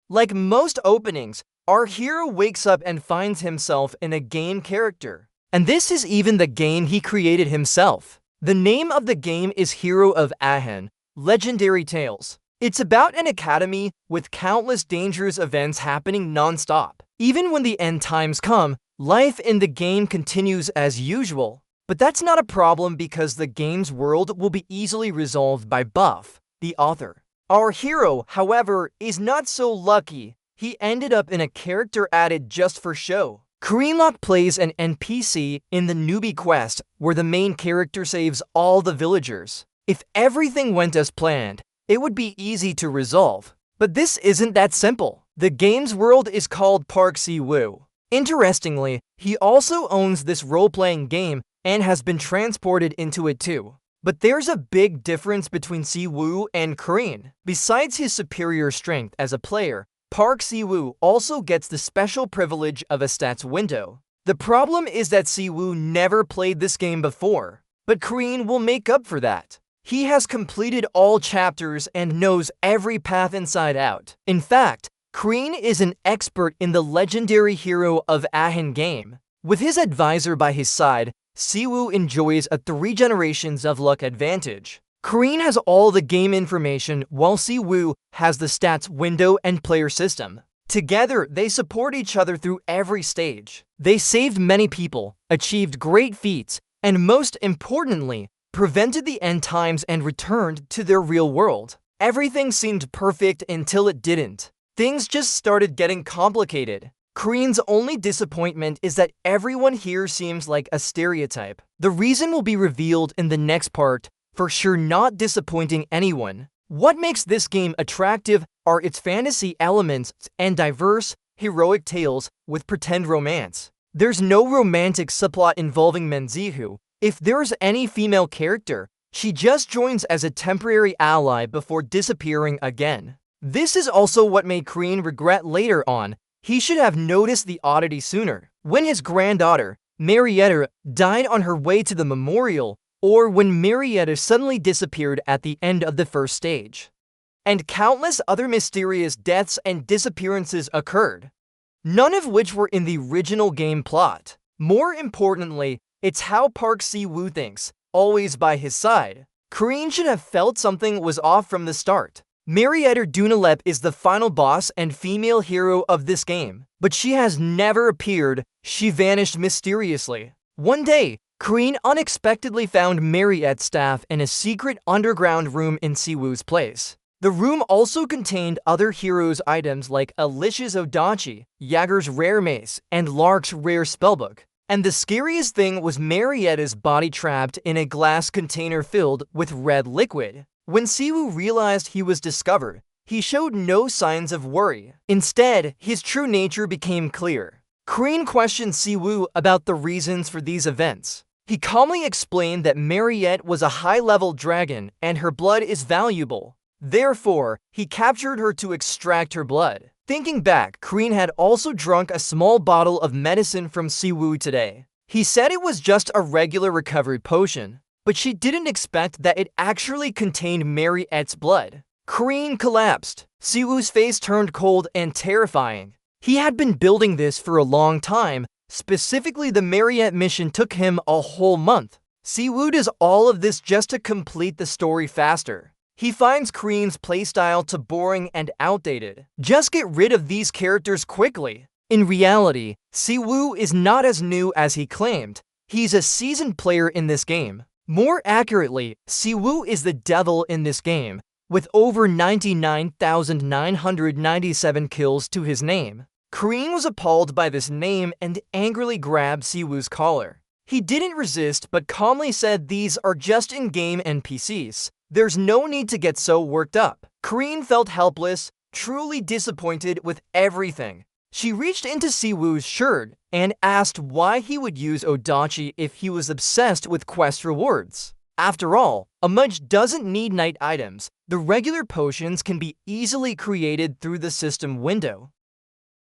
Like most openings, our hero wakes up and finds himself in a game character. And this is even the game he created himself. The name of the game is Hero of Ahan, Legendary Tales. It's about an academy with countless dangerous events happening non-stop. Even when the end times come, life in the game continues as usual. But that's not a problem because the game's world will be easily resolved by Buff, the author. Our hero, however, is not so lucky. He ended up in a character added just for show. Greenlock plays an NPC in the newbie quest where the main character saves all the villagers. If everything went as planned, it would be easy to resolve. But this isn't that simple. The game's world is called Park Si-woo. Interestingly, he also owns this role-playing game and has been transported into it too. But there's a big difference between Si-woo and Kreen. Besides his superior strength as a player, Park Si-woo also gets the special privilege of a stats window. The problem is that Si-woo never played this game before, but Kreen will make up for that. He has completed all chapters and knows every path inside out. In fact, Kreen is an expert in the legendary Hero of Ahan game. With his advisor by his side, Si-woo enjoys a 3 generations of luck advantage. Kreen has all the game information while Si-woo has the stats window and player system. Together, they support each other through every stage. They saved many people, achieved great feats, and most importantly, prevented the end times and returned to their real world. Everything seemed perfect until it didn't. Things just started getting complicated. Kreen's only disappointment is that everyone here seems like a stereotype. The reason will be revealed in the next part, for sure not disappointing anyone. What makes this game attractive are its fantasy elements and diverse, heroic tales with pretend romance. There's no romantic subplot involving Menzihu. If there's any female character, she just joins as a temporary ally before disappearing again. This is also what made Kreen regret later on. He should have noticed the oddity sooner. When his granddaughter, Marietta, died on her way to the memorial, or when Marietta suddenly disappeared at the end of the first stage. And countless other mysterious deaths and disappearances occurred, none of which were in the original game plot. More importantly, it's how Park Si-woo thinks, always by his side. Kreen should have felt something was off from the start. Marietta Dunalep is the final boss and female hero of this game, but she has never appeared. She vanished mysteriously. One day, Kreen unexpectedly found Marietta's staff in a secret underground room in Si-woo's place. The room also contained other heroes' items like Alicia's Odachi, Jager's rare mace, and Lark's rare spellbook. And the scariest thing was Marietta's body trapped in a glass container filled with red liquid. When Si-woo realized he was discovered, he showed no signs of worry. Instead, his true nature became clear. Kreen questioned Si-woo about the reasons for these events. He calmly explained that Mariette was a high-level dragon and her blood is valuable. Therefore, he captured her to extract her blood. Thinking back, Kreen had also drunk a small bottle of medicine from Si-woo today. He said it was just a regular recovery potion, but she didn't expect that it actually contained Mariette's blood. Kreen collapsed. Si-woo's face turned cold and terrifying. He had been building this for a long time. Specifically, the Mariette mission took him a whole month. Si-woo does all of this just to complete the story faster. He finds Kreen's playstyle too boring and outdated. Just get rid of these characters quickly. In reality, Si-woo is not as new as he claimed. He's a seasoned player in this game. More accurately, Si-woo is the devil in this game, with over 99,997 kills to his name. Kreen was appalled by this name and angrily grabbed Si-woo's collar. He didn't resist but calmly said these are just in-game NPCs. There's no need to get so worked up. Kreen felt helpless, truly disappointed with everything. She reached into Si-woo's shirt and asked why he would use Odachi if he was obsessed with quest rewards. After all, a mage doesn't need night items. The regular potions can be easily created through the system window.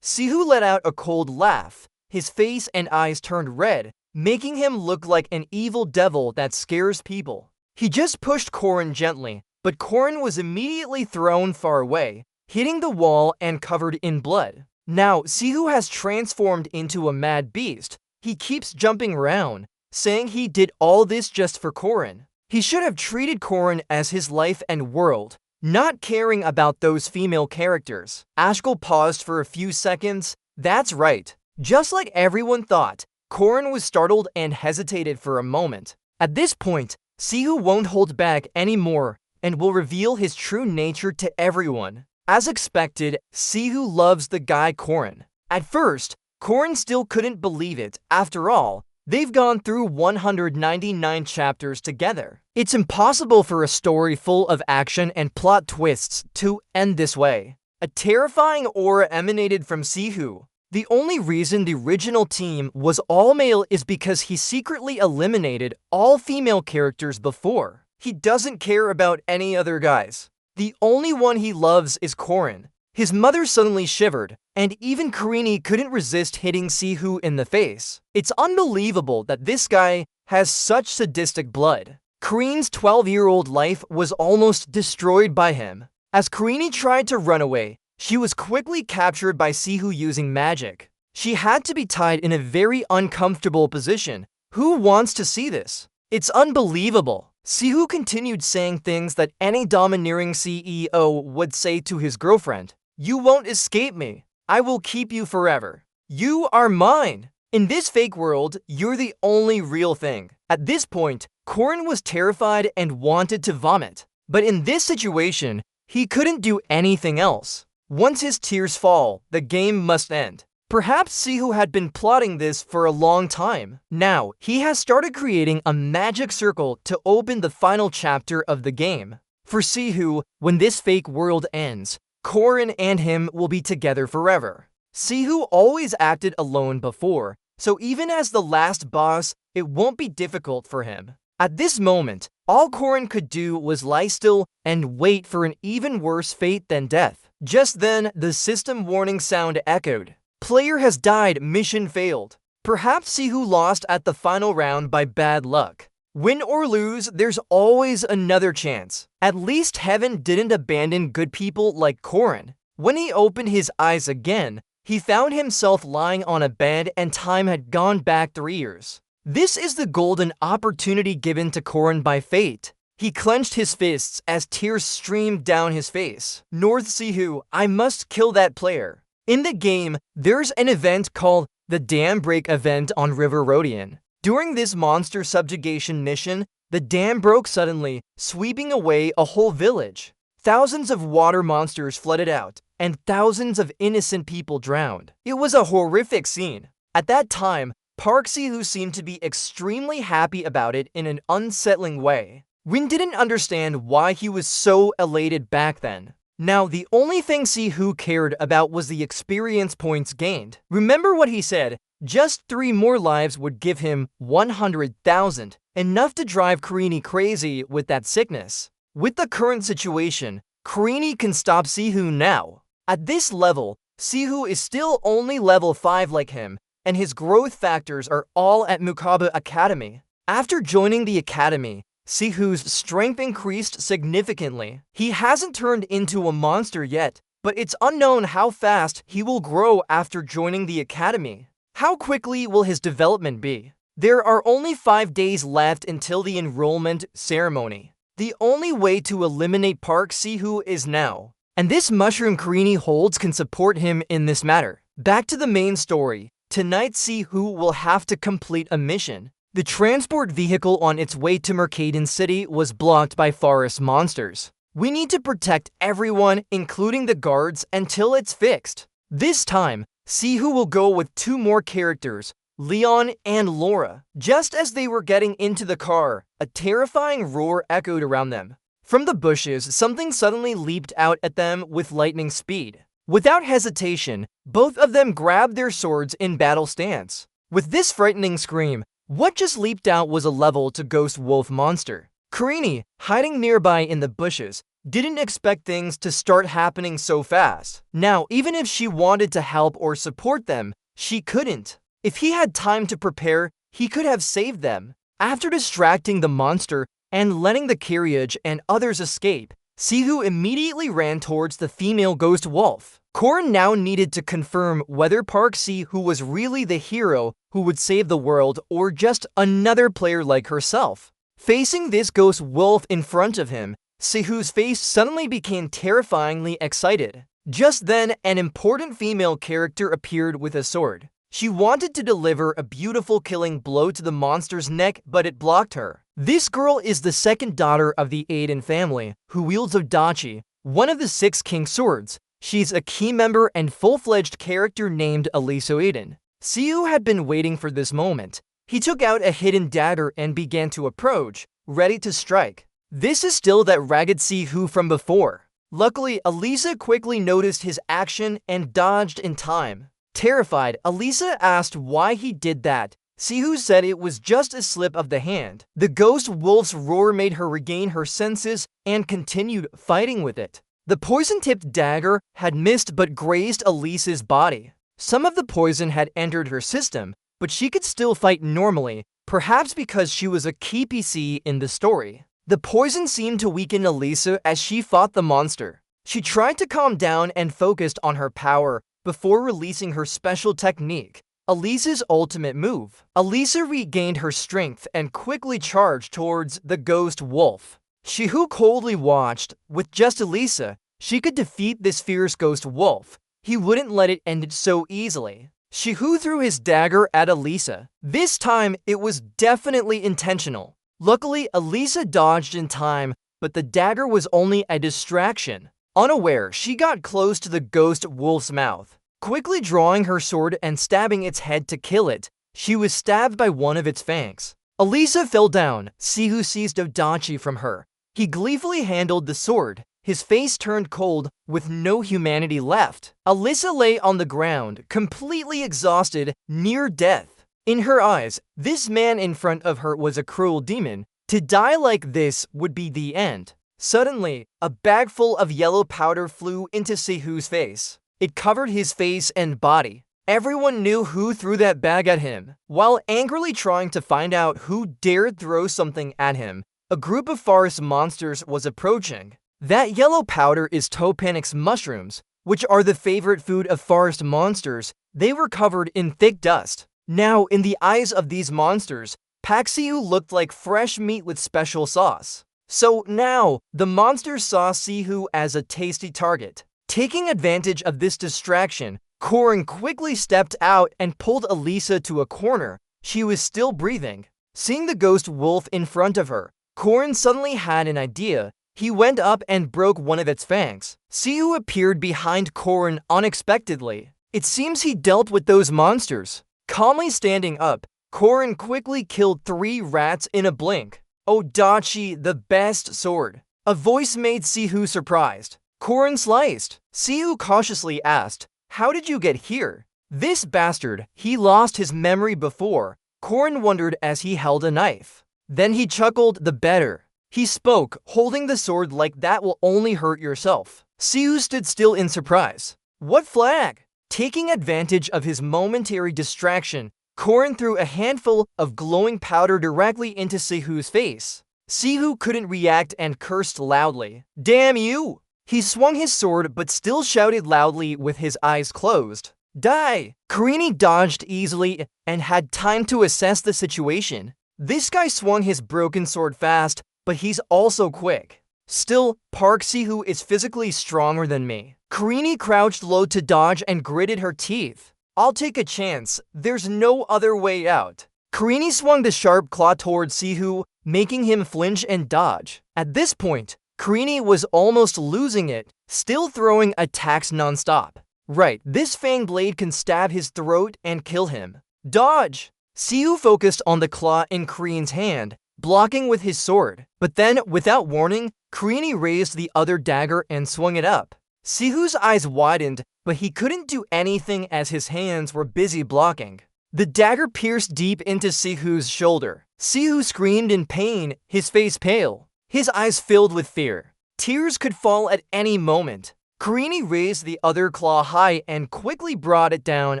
Si-woo let out a cold laugh. His face and eyes turned red, making him look like an evil devil that scares people. He just pushed Korin gently, but Korin was immediately thrown far away. hitting the wall and covered in blood. Now, Sihu has transformed into a mad beast. He keeps jumping around, saying he did all this just for Korin. He should have treated Korin as his life and world, not caring about those female characters. Ashkel paused for a few seconds. That's right. Just like everyone thought, Korin was startled and hesitated for a moment. At this point, Sihu won't hold back anymore and will reveal his true nature to everyone. As expected, Sihu loves the guy Korin. At first, Korin still couldn't believe it. After all, they've gone through 199 chapters together. It's impossible for a story full of action and plot twists to end this way. A terrifying aura emanated from Sihu. The only reason the original team was all male is because he secretly eliminated all female characters before. He doesn't care about any other guys. The only one he loves is Korin. His mother suddenly shivered, and even Karini couldn't resist hitting Sihu in the face. It's unbelievable that this guy has such sadistic blood. Karini's 12-year-old life was almost destroyed by him. As Karini tried to run away, she was quickly captured by Sihu using magic. She had to be tied in a very uncomfortable position. Who wants to see this? It's unbelievable. Sihu continued saying things that any domineering CEO would say to his girlfriend. You won't escape me. I will keep you forever. You are mine. In this fake world, you're the only real thing. At this point, Korin was terrified and wanted to vomit. But in this situation, he couldn't do anything else. Once his tears fall, the game must end. Perhaps Sihu had been plotting this for a long time. Now, he has started creating a magic circle to open the final chapter of the game. For Sihu, when this fake world ends, Korin and him will be together forever. Sihu always acted alone before, so even as the last boss, it won't be difficult for him. At this moment, all Korin could do was lie still and wait for an even worse fate than death. Just then, the system warning sound echoed. Player has died, mission failed. Perhaps Sihu lost at the final round by bad luck. Win or lose, there's always another chance. At least heaven didn't abandon good people like Korin. When he opened his eyes again, he found himself lying on a bed and time had gone back 3 years. This is the golden opportunity given to Korin by fate. He clenched his fists as tears streamed down his face. North Sihu, I must kill that player. In the game, there's an event called the Dam Break event on River Rodian. During this monster subjugation mission, the dam broke suddenly, sweeping away a whole village. Thousands of water monsters flooded out, and thousands of innocent people drowned. It was a horrific scene. At that time, Park Sihu seemed to be extremely happy about it in an unsettling way. Win didn't understand why he was so elated back then. Now, the only thing Sihu cared about was the experience points gained. Remember what he said, just 3 more lives would give him 100,000, enough to drive Karini crazy with that sickness. With the current situation, Karini can stop Sihu now. At this level, Sihu is still only level 5 like him, and his growth factors are all at Mukaba Academy. After joining the academy, Sihu's strength increased significantly. He hasn't turned into a monster yet, but it's unknown how fast he will grow after joining the academy. How quickly will his development be? There are only 5 days left until the enrollment ceremony. The only way to eliminate Park Sihu is now, and this mushroom Karini holds can support him in this matter. Back to the main story. Tonight Sihu will have to complete a mission. The transport vehicle on its way to Mercaden City was blocked by forest monsters. We need to protect everyone, including the guards, until it's fixed. This time, Sihu will go with 2 more characters, Leon and Laura. Just as they were getting into the car, a terrifying roar echoed around them. From the bushes, something suddenly leaped out at them with lightning speed. Without hesitation, both of them grabbed their swords in battle stance. With this frightening scream, what just leaped out was a level to Ghost Wolf monster. Karini, hiding nearby in the bushes, didn't expect things to start happening so fast. Now, even if she wanted to help or support them, she couldn't. If he had time to prepare, he could have saved them. After distracting the monster and letting the carriage and others escape, Sihu immediately ran towards the female ghost wolf. Korin now needed to confirm whether Park Sihu was really the hero who would save the world or just another player like herself. Facing this ghost wolf in front of him, Sihu's face suddenly became terrifyingly excited. Just then, an important female character appeared with a sword. She wanted to deliver a beautiful killing blow to the monster's neck, but it blocked her. This girl is the second daughter of the Aiden family, who wields Odachi, one of the 6 king swords. She's a key member and full-fledged character named Elisa Aiden. Sihu had been waiting for this moment. He took out a hidden dagger and began to approach, ready to strike. This is still that ragged Sihu from before. Luckily, Elisa quickly noticed his action and dodged in time. Terrified, Elisa asked why he did that. Sihu said it was just a slip of the hand. The ghost wolf's roar made her regain her senses and continued fighting with it. The poison-tipped dagger had missed but grazed Elisa's body. Some of the poison had entered her system, but she could still fight normally, perhaps because she was a key PC in the story. The poison seemed to weaken Elisa as she fought the monster. She tried to calm down and focused on her power before releasing her special technique, Elisa's ultimate move. Elisa regained her strength and quickly charged towards the ghost wolf. Sihu coldly watched. With just Elisa, she could defeat this fierce ghost wolf. He wouldn't let it end so easily. Sihu threw his dagger at Elisa. This time, it was definitely intentional. Luckily, Elisa dodged in time, but the dagger was only a distraction. Unaware, she got close to the ghost wolf's mouth. Quickly drawing her sword and stabbing its head to kill it, she was stabbed by one of its fangs. Elisa fell down. Sihu seized Odachi from her. He gleefully handled the sword. His face turned cold, with no humanity left. Elisa lay on the ground, completely exhausted, near death. In her eyes, this man in front of her was a cruel demon. To die like this would be the end. Suddenly, a bag full of yellow powder flew into Sihu's face. It covered his face and body. Everyone knew who threw that bag at him. While angrily trying to find out who dared throw something at him, a group of forest monsters was approaching. That yellow powder is Topanix mushrooms, which are the favorite food of forest monsters. They were covered in thick dust. Now, in the eyes of these monsters, Sihu looked like fresh meat with special sauce. So now, the monsters saw Sihu as a tasty target. Taking advantage of this distraction, Korin quickly stepped out and pulled Elisa to a corner. She was still breathing. Seeing the ghost wolf in front of her, Korin suddenly had an idea. He went up and broke one of its fangs. Sihu appeared behind Korin unexpectedly. It seems he dealt with those monsters. Calmly standing up, Korin quickly killed 3 rats in a blink. Odachi, the best sword. A voice made Sihu surprised. Korin sliced. Sihu cautiously asked, "How did you get here?" This bastard, he lost his memory before. Korin wondered as he held a knife. Then he chuckled the better. He spoke, holding the sword like that will only hurt yourself. Sihu stood still in surprise. What flag? Taking advantage of his momentary distraction, Korin threw a handful of glowing powder directly into Sihu's face. Sihu couldn't react and cursed loudly. Damn you! He swung his sword but still shouted loudly with his eyes closed. Die! Karini dodged easily and had time to assess the situation. This guy swung his broken sword fast, but he's also quick. Still, Park Sihu is physically stronger than me. Karini crouched low to dodge and gritted her teeth. I'll take a chance. There's no other way out. Karini swung the sharp claw towards Sihu, making him flinch and dodge. At this point, Karini was almost losing it, still throwing attacks non-stop. Right, this fang blade can stab his throat and kill him. Dodge! Sihu focused on the claw in Karini's hand, blocking with his sword. But then, without warning, Karini raised the other dagger and swung it up. Sihu's eyes widened, but he couldn't do anything as his hands were busy blocking. The dagger pierced deep into Sihu's shoulder. Sihu screamed in pain, his face pale. His eyes filled with fear. Tears could fall at any moment. Karini raised the other claw high and quickly brought it down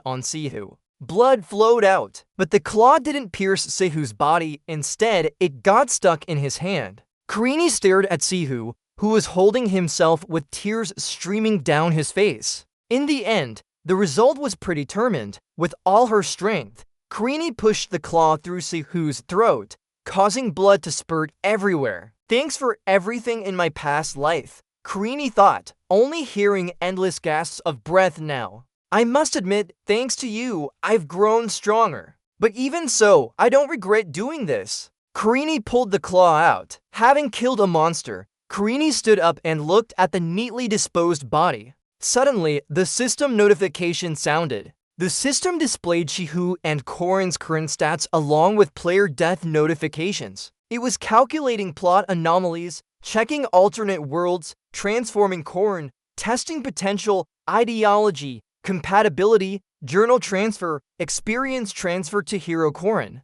on Sihu. Blood flowed out, but the claw didn't pierce Sihu's body. Instead, it got stuck in his hand. Karini stared at Sihu, who was holding himself with tears streaming down his face. In the end, the result was predetermined. With all her strength, Karini pushed the claw through Sihu's throat, causing blood to spurt everywhere. Thanks for everything in my past life, Karini thought, only hearing endless gasps of breath now. I must admit, thanks to you, I've grown stronger. But even so, I don't regret doing this. Karini pulled the claw out. Having killed a monster, Karini stood up and looked at the neatly disposed body. Suddenly, the system notification sounded. The system displayed Sihu and Korin's current stats along with player death notifications. It was calculating plot anomalies, checking alternate worlds, transforming Korin, testing potential, ideology, compatibility, journal transfer, experience transfer to hero Korin,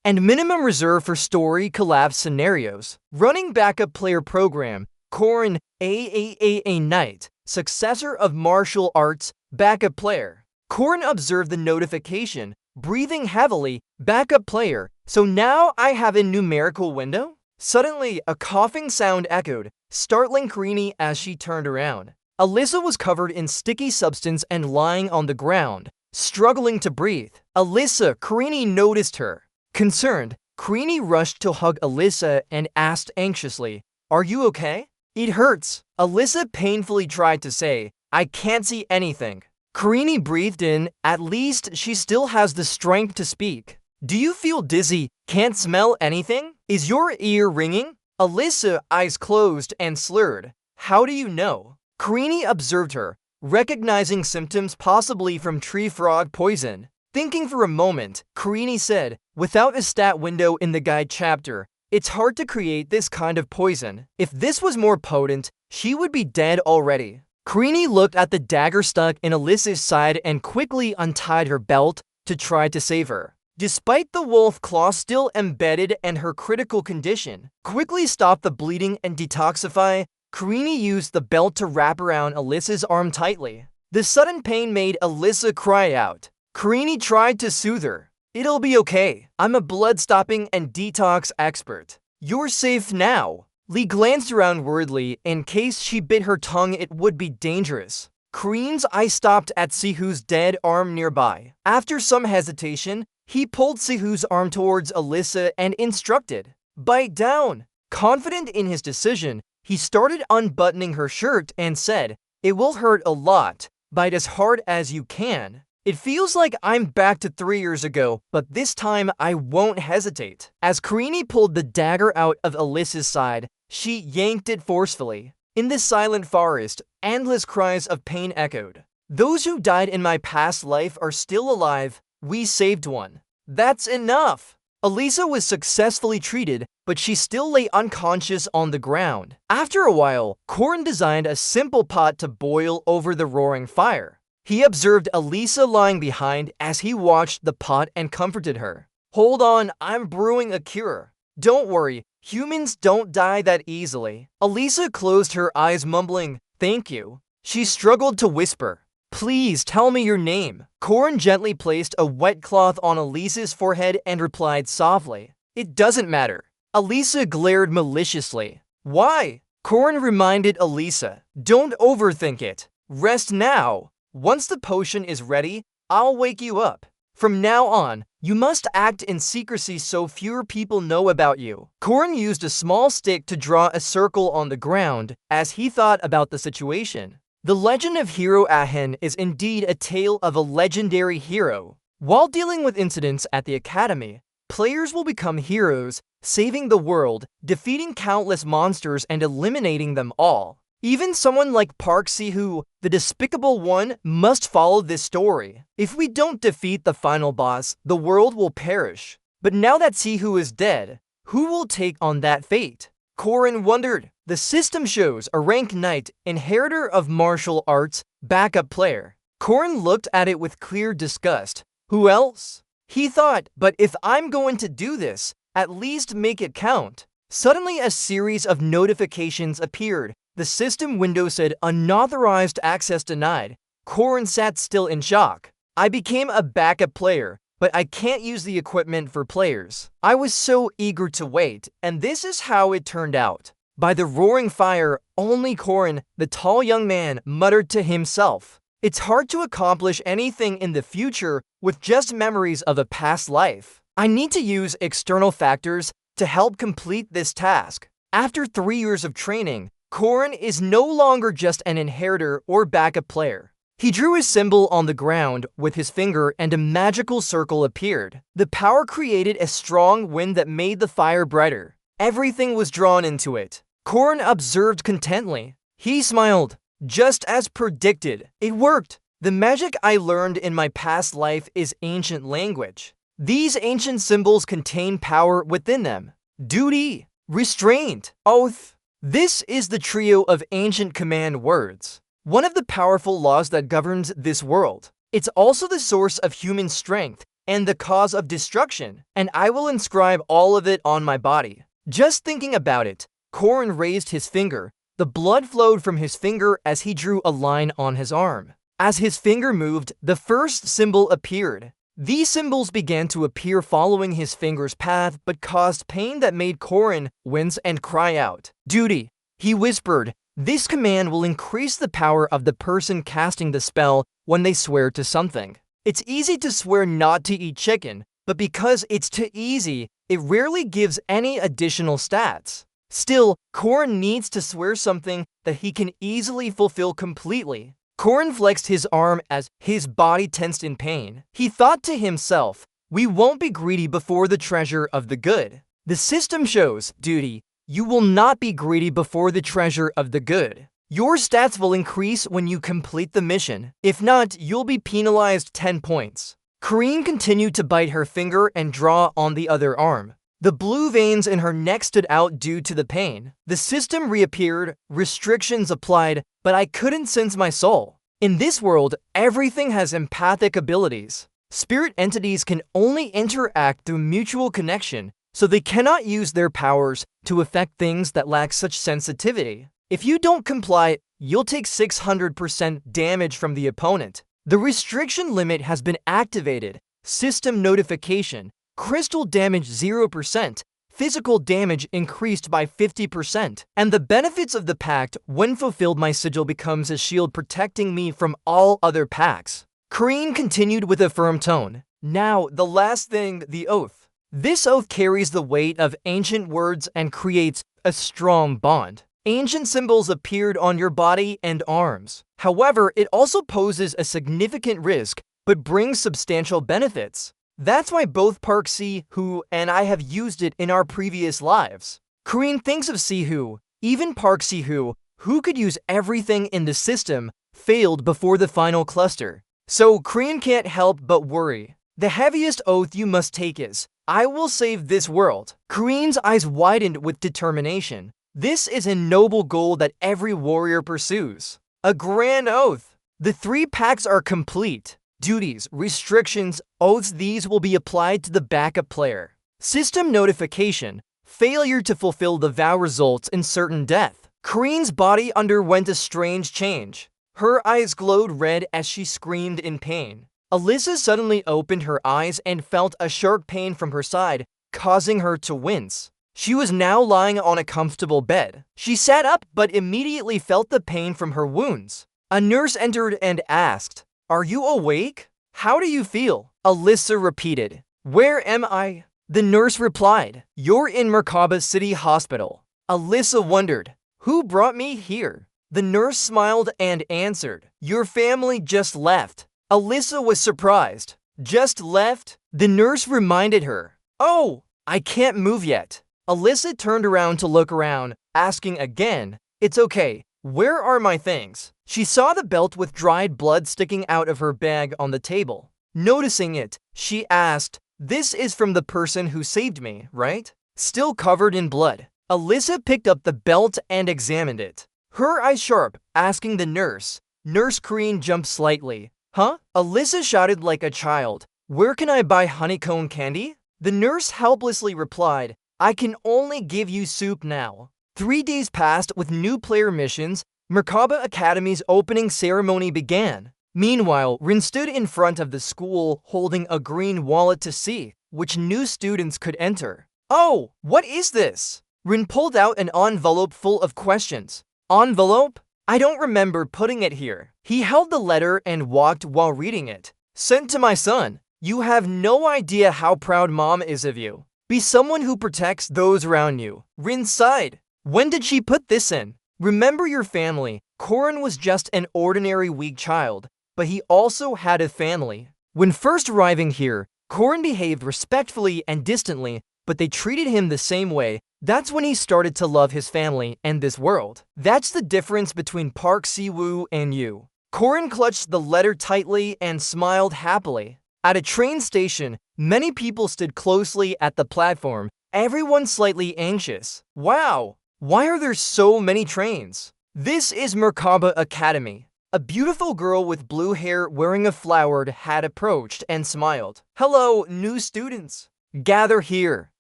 and minimum reserve for story collapse scenarios. Running backup player program, Korin AAAA Knight, successor of martial arts, backup player. Korin observed the notification, breathing heavily, backup player, so now I have a numerical window? Suddenly, a coughing sound echoed, startling Karini as she turned around. Alyssa was covered in sticky substance and lying on the ground, struggling to breathe. Karini noticed her. Concerned, Karini rushed to hug Alyssa and asked anxiously, "Are you okay?" "It hurts," Alyssa painfully tried to say. "I can't see anything." Karini breathed in. At least she still has the strength to speak. "Do you feel dizzy? Can't smell anything? Is your ear ringing?" Alyssa, eyes closed and slurred. "How do you know?" Karini observed her, recognizing symptoms possibly from tree frog poison. Thinking for a moment, Karini said, "Without a stat window in the guide chapter, it's hard to create this kind of poison. If this was more potent, she would be dead already." Karini looked at the dagger stuck in Alyssa's side and quickly untied her belt to try to save her. Despite the wolf claw still embedded and her critical condition, quickly stop the bleeding and detoxify, Karini used the belt to wrap around Alyssa's arm tightly. The sudden pain made Alyssa cry out. Karini tried to soothe her. "It'll be okay. I'm a blood-stopping and detox expert. You're safe now." Lee glanced around worriedly. In case she bit her tongue, it would be dangerous. Karini's eye stopped at Sihu's dead arm nearby. After some hesitation, he pulled Sihu's arm towards Alyssa and instructed, "Bite down." Confident in his decision, he started unbuttoning her shirt and said, "It will hurt a lot. Bite as hard as you can. It feels like I'm back to 3 years ago, but this time I won't hesitate." As Karini pulled the dagger out of Alyssa's side, she yanked it forcefully. In the silent forest, endless cries of pain echoed. "Those who died in my past life are still alive. We saved one. That's enough." Alyssa was successfully treated, but she still lay unconscious on the ground. After a while, Korin designed a simple pot to boil over the roaring fire. He observed Alyssa lying behind as he watched the pot and comforted her. "Hold on, I'm brewing a cure. Don't worry, humans don't die that easily." Alyssa closed her eyes mumbling, "Thank you." She struggled to whisper, "Please tell me your name." Korin gently placed a wet cloth on Alyssa's forehead and replied softly, "It doesn't matter." Alyssa glared maliciously. "Why?" Korin reminded Alyssa, "Don't overthink it. Rest now. Once the potion is ready, I'll wake you up. From now on, you must act in secrecy so fewer people know about you." Korin used a small stick to draw a circle on the ground as he thought about the situation. The legend of Hero Ahen is indeed a tale of a legendary hero. While dealing with incidents at the academy, players will become heroes, saving the world, defeating countless monsters and eliminating them all. Even someone like Park Sihu, the despicable one, must follow this story. If we don't defeat the final boss, the world will perish. But now that Sihu is dead, who will take on that fate? Korin wondered. The system shows a rank knight, inheritor of martial arts, backup player. Korin looked at it with clear disgust. Who else? He thought, but if I'm going to do this, at least make it count. Suddenly a series of notifications appeared. The system window said unauthorized access denied. Korin sat still in shock. I became a backup player, but I can't use the equipment for players. I was so eager to wait, and this is how it turned out. By the roaring fire, only Korin, the tall young man, muttered to himself. It's hard to accomplish anything in the future with just memories of a past life. I need to use external factors to help complete this task. After 3 years of training, Korin is no longer just an inheritor or backup player. He drew his symbol on the ground with his finger and a magical circle appeared. The power created a strong wind that made the fire brighter. Everything was drawn into it. Korin observed contently. He smiled. Just as predicted, it worked. The magic I learned in my past life is ancient language. These ancient symbols contain power within them. Duty, restraint, oath. This is the trio of ancient command words. One of the powerful laws that governs this world. It's also the source of human strength and the cause of destruction, and I will inscribe all of it on my body. Just thinking about it, Korin raised his finger. The blood flowed from his finger as he drew a line on his arm. As his finger moved, the first symbol appeared. These symbols began to appear following his finger's path, but caused pain that made Korin wince and cry out. Duty, he whispered. This command will increase the power of the person casting the spell when they swear to something. It's easy to swear not to eat chicken, but because it's too easy, it rarely gives any additional stats. Still, Korin needs to swear something that he can easily fulfill completely. Korin flexed his arm as his body tensed in pain. He thought to himself, we won't be greedy before the treasure of the good. The system shows, duty, you will not be greedy before the treasure of the good. Your stats will increase when you complete the mission. If not, you'll be penalized 10 points. Korin continued to bite her finger and draw on the other arm. The blue veins in her neck stood out due to the pain. The system reappeared, restrictions applied, but I couldn't sense my soul. In this world, everything has empathic abilities. Spirit entities can only interact through mutual connection, so they cannot use their powers to affect things that lack such sensitivity. If you don't comply, you'll take 600% damage from the opponent. The restriction limit has been activated. System notification. Crystal damage 0%, physical damage increased by 50%, and the benefits of the pact when fulfilled my sigil becomes a shield protecting me from all other pacts. Korin continued with a firm tone. Now, the last thing, the oath. This oath carries the weight of ancient words and creates a strong bond. Ancient symbols appeared on your body and arms. However, it also poses a significant risk, but brings substantial benefits. That's why both Park Si-Hu and I have used it in our previous lives. Korin thinks of Si-Hu. Even Park Si-Hu, who could use everything in the system, failed before the final cluster. So Korin can't help but worry. The heaviest oath you must take is, I will save this world. Korin's eyes widened with determination. This is a noble goal that every warrior pursues. A grand oath. The 3 packs are complete. Duties, restrictions, oaths, these will be applied to the backup player. System notification. Failure to fulfill the vow results in certain death. Korin's body underwent a strange change. Her eyes glowed red as she screamed in pain. Alyssa suddenly opened her eyes and felt a sharp pain from her side, causing her to wince. She was now lying on a comfortable bed. She sat up but immediately felt the pain from her wounds. A nurse entered and asked, Are you awake? How do you feel? Alyssa repeated. Where am I? The nurse replied. You're in Merkaba City Hospital. Alyssa wondered. Who brought me here? The nurse smiled and answered. Your family just left. Alyssa was surprised. Just left? The nurse reminded her. Oh, I can't move yet. Alyssa turned around to look around, asking again, It's okay. Where are my things? She saw the belt with dried blood sticking out of her bag on the table. Noticing it, she asked, This is from the person who saved me, right? Still covered in blood. Alyssa picked up the belt and examined it. Her eyes sharp, asking the nurse. Nurse Korin jumped slightly. Huh? Alyssa shouted like a child. Where can I buy honeycomb candy? The nurse helplessly replied, I can only give you soup now. 3 days passed with new player missions. Merkaba Academy's opening ceremony began. Meanwhile, Rin stood in front of the school holding a green wallet to see which new students could enter. Oh, what is this? Rin pulled out an envelope full of questions. Envelope? I don't remember putting it here. He held the letter and walked while reading it. Sent to my son. You have no idea how proud mom is of you. Be someone who protects those around you. Rin sighed. When did she put this in? Remember your family. Korin was just an ordinary weak child, but he also had a family. When first arriving here, Korin behaved respectfully and distantly, but they treated him the same way. That's when he started to love his family and this world. That's the difference between Park Si-woo and you. Korin clutched the letter tightly and smiled happily. At a train station, many people stood closely at the platform, everyone slightly anxious. Wow, why are there so many trains? This is Merkaba Academy. A beautiful girl with blue hair wearing a flowered hat approached and smiled. Hello, new students. Gather here.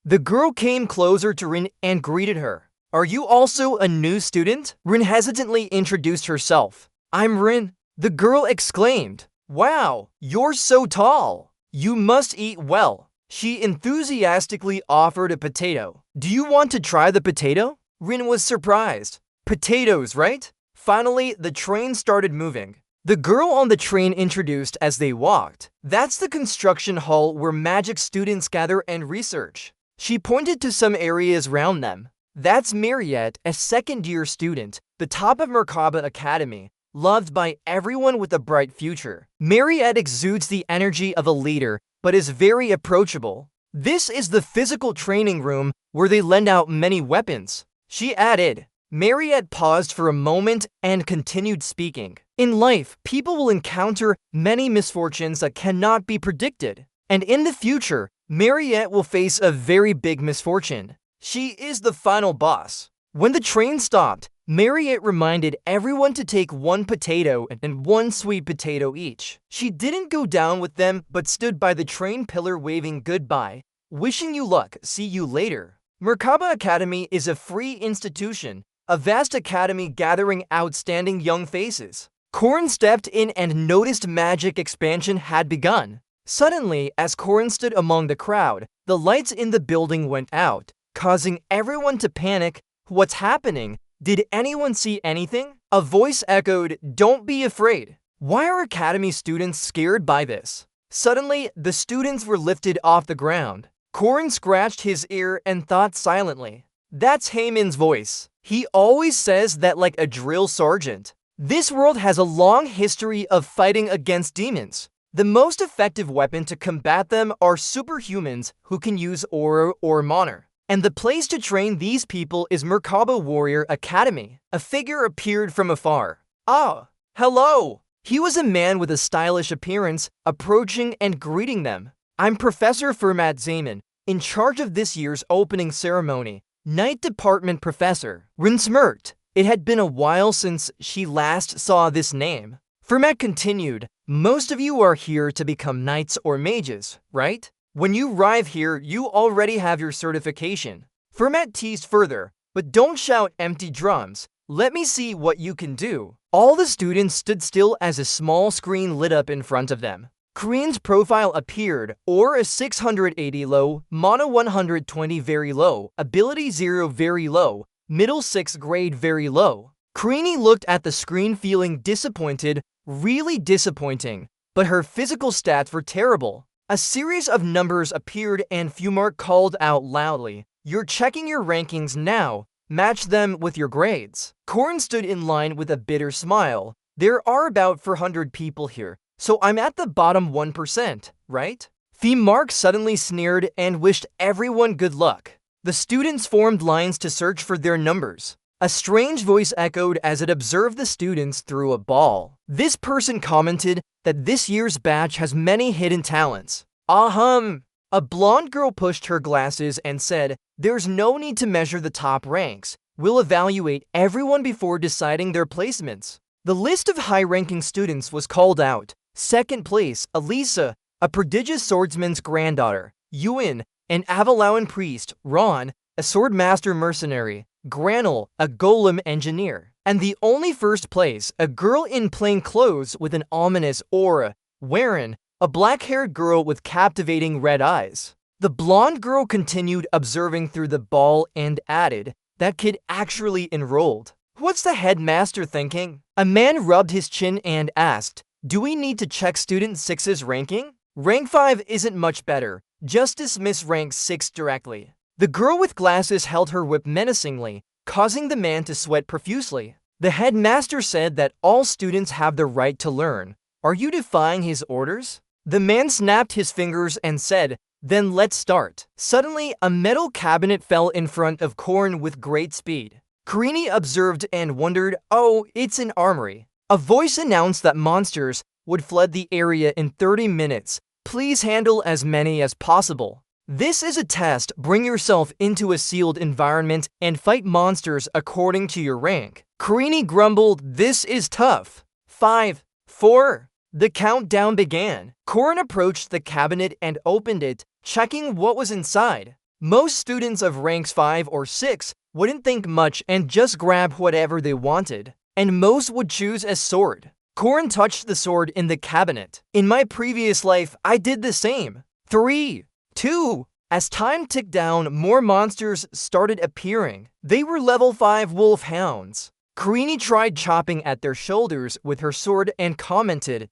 The girl came closer to Rin and greeted her. Are you also a new student? Rin hesitantly introduced herself. I'm Rin. The girl exclaimed. Wow, you're so tall. You must eat well. She enthusiastically offered a potato. Do you want to try the potato? Rin was surprised. Potatoes, right? Finally, the train started moving. The girl on the train introduced as they walked. That's the construction hall where magic students gather and research. She pointed to some areas around them. That's Mariette, a second-year student, the top of Merkaba Academy, loved by everyone with a bright future. Mariette exudes the energy of a leader, but is very approachable. This is the physical training room where they lend out many weapons. She added. Mariette paused for a moment and continued speaking. In life, people will encounter many misfortunes that cannot be predicted. And in the future, Mariette will face a very big misfortune. She is the final boss. When the train stopped, Mariette reminded everyone to take one potato and one sweet potato each. She didn't go down with them, but stood by the train pillar waving goodbye. Wishing you luck, see you later. Merkaba Academy is a free institution, a vast academy gathering outstanding young faces. Korin stepped in and noticed magic expansion had begun. Suddenly, as Korin stood among the crowd, the lights in the building went out, causing everyone to panic. What's happening? Did anyone see anything? A voice echoed, don't be afraid. Why are Academy students scared by this? Suddenly, the students were lifted off the ground. Korin scratched his ear and thought silently. That's Heyman's voice. He always says that like a drill sergeant. This world has a long history of fighting against demons. The most effective weapon to combat them are superhumans who can use aura or mana. And the place to train these people is Merkaba Warrior Academy. A figure appeared from afar. Ah, hello! He was a man with a stylish appearance, approaching and greeting them. I'm Professor Fermat Zaman, in charge of this year's opening ceremony. Night Department Professor. Rin smirked. It had been a while since she last saw this name. Fermat continued, most of you are here to become knights or mages, right? When you arrive here, you already have your certification. Fermat teased further, but don't shout empty drums. Let me see what you can do. All the students stood still as a small screen lit up in front of them. Korin's profile appeared, Aura 680 low, Mana 120 very low, Ability 0 very low, Middle 6th grade very low. Korini looked at the screen feeling disappointed, really disappointing, but her physical stats were terrible. A series of numbers appeared and Fumark called out loudly, you're checking your rankings now, match them with your grades. Korin stood in line with a bitter smile. There are about 400 people here. So I'm at the bottom 1%, right? Fumark suddenly sneered and wished everyone good luck. The students formed lines to search for their numbers. A strange voice echoed as it observed the students through a ball. This person commented that this year's batch has many hidden talents. Ahem! A blonde girl pushed her glasses and said, there's no need to measure the top ranks. We'll evaluate everyone before deciding their placements. The list of high-ranking students was called out. Second place, Elisa, a prodigious swordsman's granddaughter. Yuan, an Avalawan priest. Ron, a swordmaster mercenary. Granul, a golem engineer. And the only first place, a girl in plain clothes with an ominous aura. Warren, a black-haired girl with captivating red eyes. The blonde girl continued observing through the ball and added, "That kid actually enrolled. What's the headmaster thinking?" A man rubbed his chin and asked, "Do we need to check student 6's ranking? Rank 5 isn't much better. Just dismiss rank 6 directly." The girl with glasses held her whip menacingly, causing the man to sweat profusely. The headmaster said that all students have the right to learn. Are you defying his orders? The man snapped his fingers and said, "Then let's start." Suddenly, a metal cabinet fell in front of Korn with great speed. Karini observed and wondered, "Oh, it's an armory." A voice announced that monsters would flood the area in 30 minutes. Please handle as many as possible. This is a test. Bring yourself into a sealed environment and fight monsters according to your rank. Karini grumbled, "This is tough." 5, 4. The countdown began. Korn approached the cabinet and opened it, checking what was inside. Most students of ranks 5 or 6 wouldn't think much and just grab whatever they wanted, and most would choose a sword. Korn touched the sword in the cabinet. "In my previous life, I did the same." 3, 2. As time ticked down, more monsters started appearing. They were level 5 wolfhounds. Karini tried chopping at their shoulders with her sword and commented,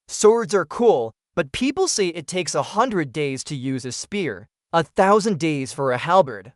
Swords are cool, but people say it takes 100 days to use a spear, 1,000 days for a halberd,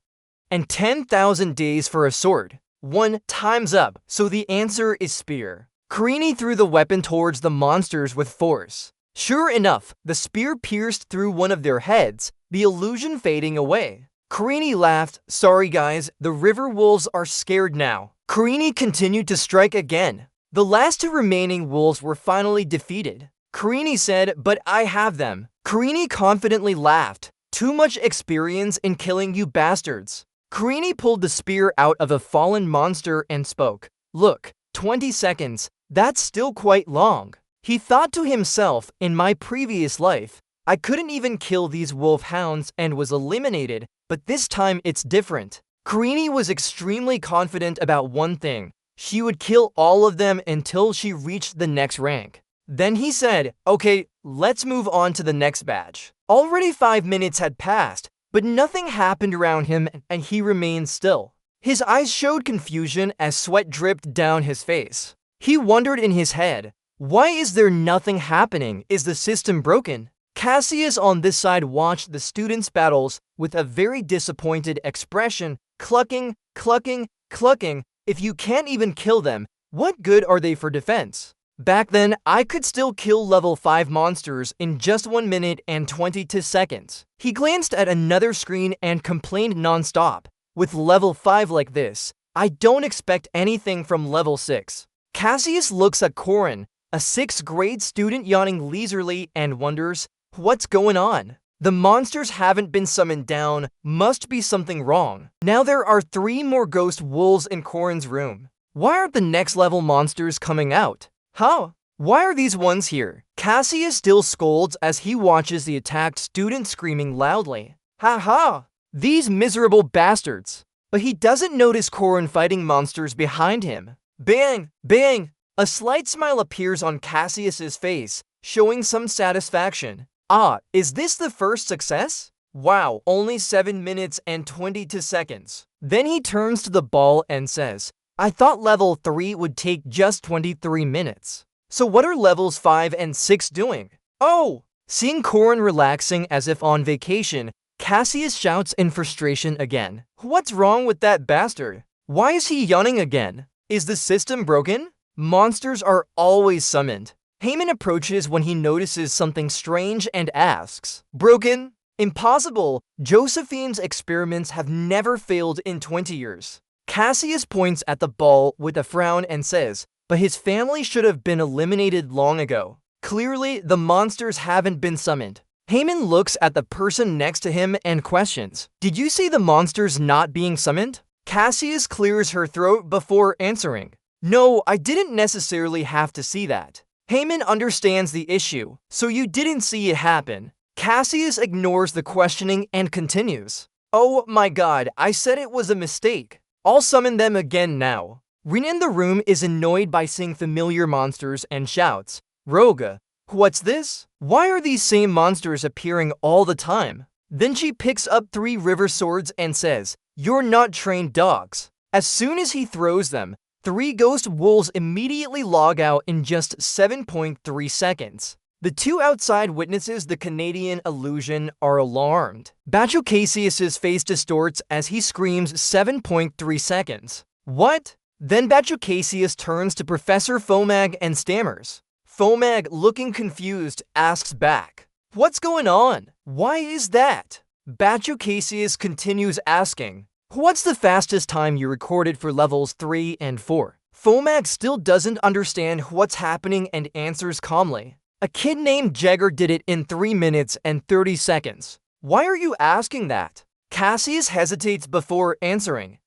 and 10,000 days for a sword. 1 time's up, so the answer is spear." Karini threw the weapon towards the monsters with force. Sure enough, the spear pierced through one of their heads, the illusion fading away. Karini laughed, "Sorry guys, the river wolves are scared now." Karini continued to strike again. The last 2 remaining wolves were finally defeated. Karini said, "But I have them." Karini confidently laughed, "Too much experience in killing you bastards." Karini pulled the spear out of a fallen monster and spoke, "Look, 20 seconds, that's still quite long." He thought to himself, "In my previous life, I couldn't even kill these wolfhounds and was eliminated, but this time it's different." Karini was extremely confident about one thing. She would kill all of them until she reached the next rank. Then he said, "Okay, let's move on to the next batch." Already 5 minutes had passed, but nothing happened around him and he remained still. His eyes showed confusion as sweat dripped down his face. He wondered in his head, why is there nothing happening? Is the system broken? Cassius on this side watched the students' battles with a very disappointed expression, clucking, clucking, clucking. If you can't even kill them, what good are they for defense? Back then, I could still kill level 5 monsters in just 1 minute and 22 seconds. He glanced at another screen and complained non-stop. With level 5 like this, I don't expect anything from level 6. Cassius looks at Korin, a 6th grade student yawning leisurely and wonders, what's going on? The monsters haven't been summoned down, must be something wrong. Now there are 3 more ghost wolves in Korin's room. Why aren't the next level monsters coming out? Huh? Why are these ones here? Cassius still scolds as he watches the attacked student screaming loudly. Ha ha! These miserable bastards! But he doesn't notice Korin fighting monsters behind him. Bang! Bang! A slight smile appears on Cassius's face, showing some satisfaction. Ah, is this the first success? Wow, only 7 minutes and 22 seconds. Then he turns to the ball and says, I thought level 3 would take just 23 minutes. So what are levels 5 and 6 doing? Oh! Seeing Korin relaxing as if on vacation, Cassius shouts in frustration again. What's wrong with that bastard? Why is he yawning again? Is the system broken? Monsters are always summoned. Haman approaches when he notices something strange and asks, Broken? Impossible! Josephine's experiments have never failed in 20 years. Cassius points at the ball with a frown and says, but his family should have been eliminated long ago. Clearly, the monsters haven't been summoned. Haman looks at the person next to him and questions, Did you see the monsters not being summoned? Cassius clears her throat before answering, No, I didn't necessarily have to see that. Haman understands the issue, so you didn't see it happen. Cassius ignores the questioning and continues, Oh my god, I said it was a mistake. I'll summon them again now. Rin in the room is annoyed by seeing familiar monsters and shouts, Roga, what's this? Why are these same monsters appearing all the time? Then she picks up 3 river swords and says, "You're not trained dogs." As soon as he throws them, 3 ghost wolves immediately log out in just 7.3 seconds. The 2 outside witnesses the Canadian illusion are alarmed. Batrachasius's face distorts as he screams 7.3 seconds. What? Then Batrachasius turns to Professor Fomag and stammers. Fomag, looking confused, asks back, "What's going on? Why is that?" Batrachasius continues asking, "What's the fastest time you recorded for levels 3 and 4? Fomag still doesn't understand what's happening and answers calmly, "A kid named Jagger did it in 3 minutes and 30 seconds. Why are you asking that? Cassius hesitates before answering,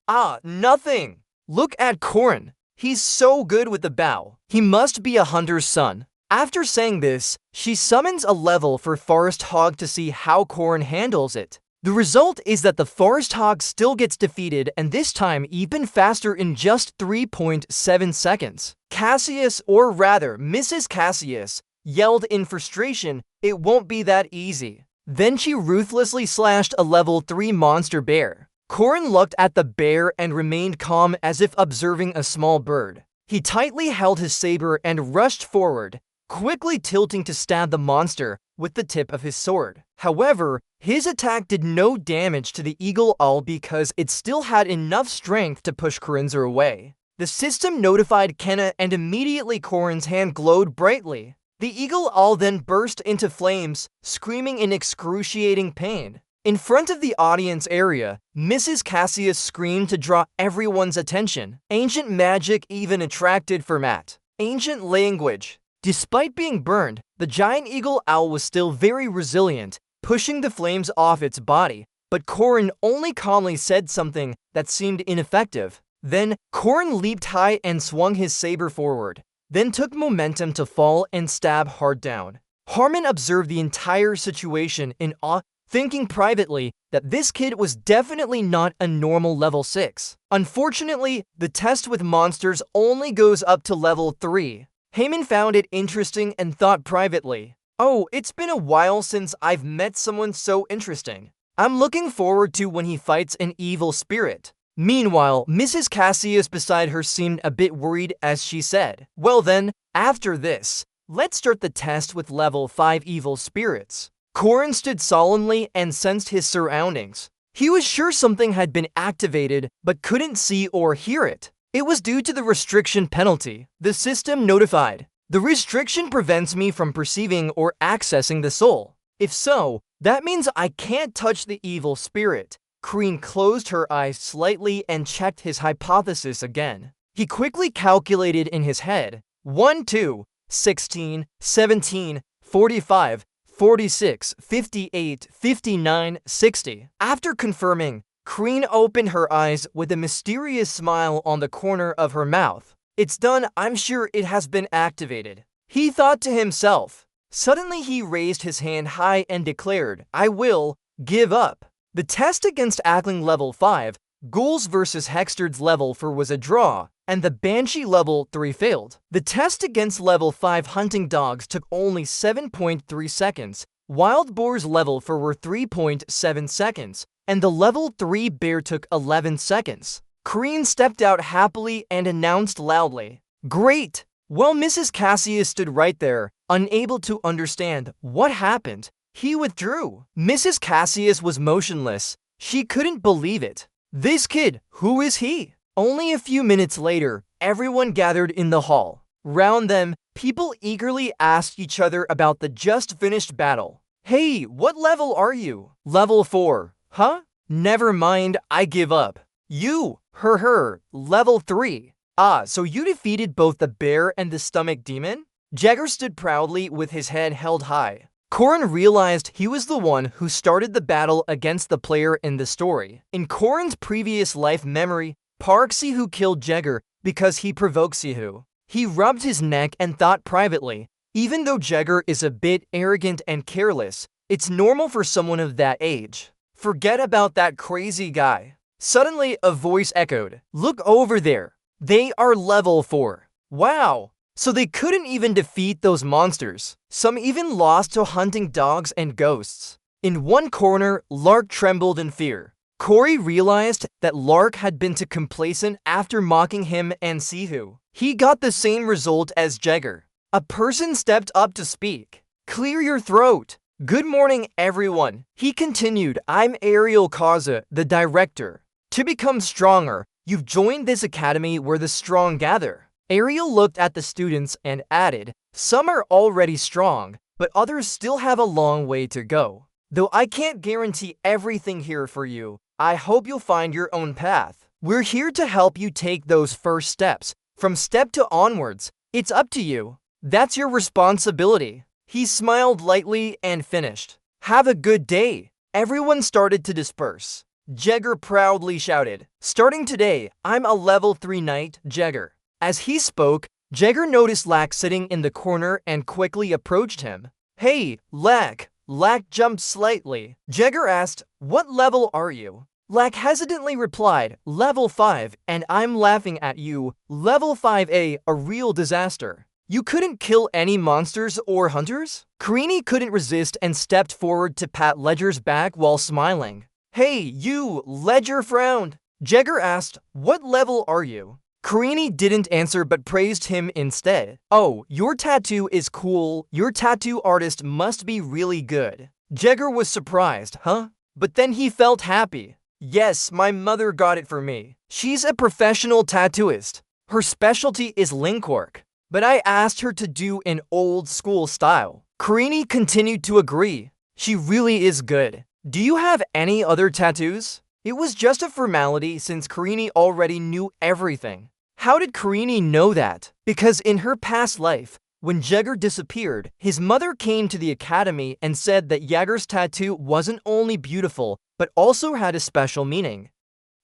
"Nothing. Look at Corin. He's so good with the bow. He must be a hunter's son." After saying this, she summons a level for Forest Hog to see how Corin handles it. The result is that the Forest Hog still gets defeated, and this time even faster in just 3.7 seconds. Cassius, or rather Mrs. Cassius, yelled in frustration, "It won't be that easy." Then she ruthlessly slashed a level 3 monster bear. Corin looked at the bear and remained calm as if observing a small bird. He tightly held his saber and rushed forward, quickly tilting to stab the monster with the tip of his sword. However, his attack did no damage to the eagle owl because it still had enough strength to push Corinzer away. The system notified Kenna and immediately Corin's hand glowed brightly. The eagle owl then burst into flames, screaming in excruciating pain. In front of the audience area, Mrs. Cassius screamed to draw everyone's attention. Ancient magic even attracted Fermat. Ancient language. Despite being burned, the giant eagle owl was still very resilient, pushing the flames off its body, but Corin only calmly said something that seemed ineffective. Then, Corin leaped high and swung his saber forward, then took momentum to fall and stab hard down. Harmon observed the entire situation in awe, thinking privately that this kid was definitely not a normal level 6. Unfortunately, the test with monsters only goes up to level 3. Heyman found it interesting and thought privately, "Oh, it's been a while since I've met someone so interesting. I'm looking forward to when he fights an evil spirit." Meanwhile, Mrs. Cassius beside her seemed a bit worried as she said, "Well then, after this, let's start the test with level 5 evil spirits." Corin stood solemnly and sensed his surroundings. He was sure something had been activated, but couldn't see or hear it. It was due to the restriction penalty. The system notified, "The restriction prevents me from perceiving or accessing the soul. If so, that means I can't touch the evil spirit." Crean closed her eyes slightly and checked his hypothesis again. He quickly calculated in his head, 1, 2, 16, 17, 45, 46, 58, 59, 60. After confirming, Crean opened her eyes with a mysterious smile on the corner of her mouth. "It's done, I'm sure it has been activated," he thought to himself. Suddenly he raised his hand high and declared, "I will give up." The test against Ackling level 5, Ghouls vs. Hextard's level 4 was a draw, and the Banshee level 3 failed. The test against level 5 Hunting Dogs took only 7.3 seconds, Wild Boar's level 4 were 3.7 seconds, and the level 3 Bear took 11 seconds. Crean stepped out happily and announced loudly, "Great!" While Mrs. Cassius stood right there, unable to understand what happened, he withdrew. Mrs. Cassius was motionless. She couldn't believe it. This kid, who is he? Only a few minutes later, everyone gathered in the hall. Round them, people eagerly asked each other about the just-finished battle. "Hey, what level are you?" "Level 4. "Huh? Never mind, I give up." "You, her, level 3. "Ah, so you defeated both the bear and the stomach demon?" Jagger stood proudly with his head held high. Corin realized he was the one who started the battle against the player in the story. In Corin's previous life memory, Park Sihu killed Jagger because he provoked Sihu. He rubbed his neck and thought privately, even though Jagger is a bit arrogant and careless, it's normal for someone of that age. Forget about that crazy guy. Suddenly, a voice echoed, "Look over there. They are level 4. Wow! So they couldn't even defeat those monsters. Some even lost to hunting dogs and ghosts. In one corner, Lark trembled in fear. Corey realized that Lark had been too complacent after mocking him and Sihu. He got the same result as Jagger. A person stepped up to speak. "Clear your throat. Good morning, everyone." He continued, "I'm Ariel Kaza, the director. To become stronger, you've joined this academy where the strong gather." Ariel looked at the students and added, "Some are already strong, but others still have a long way to go. Though I can't guarantee everything here for you, I hope you'll find your own path. We're here to help you take those first steps. From step to onwards, it's up to you. That's your responsibility." He smiled lightly and finished. "Have a good day." Everyone started to disperse. Jagger proudly shouted, "Starting today, I'm a level 3 knight, Jagger." As he spoke, Jagger noticed Lack sitting in the corner and quickly approached him. "Hey, Lack." Lack jumped slightly. Jagger asked, "What level are you?" Lack hesitantly replied, "Level 5, and I'm laughing at you. Level 5A, a real disaster. You couldn't kill any monsters or hunters?" Karini couldn't resist and stepped forward to pat Ledger's back while smiling. "Hey, you," Ledger frowned. Jagger asked, "What level are you?" Karini didn't answer but praised him instead. "Oh, your tattoo is cool. Your tattoo artist must be really good." Jagger was surprised, "Huh?" But then he felt happy. "Yes, my mother got it for me. She's a professional tattooist. Her specialty is linkwork. But I asked her to do an old school style." Karini continued to agree. "She really is good. Do you have any other tattoos?" It was just a formality since Karini already knew everything. How did Karini know that? Because in her past life, when Jagger disappeared, his mother came to the academy and said that Jagger's tattoo wasn't only beautiful, but also had a special meaning,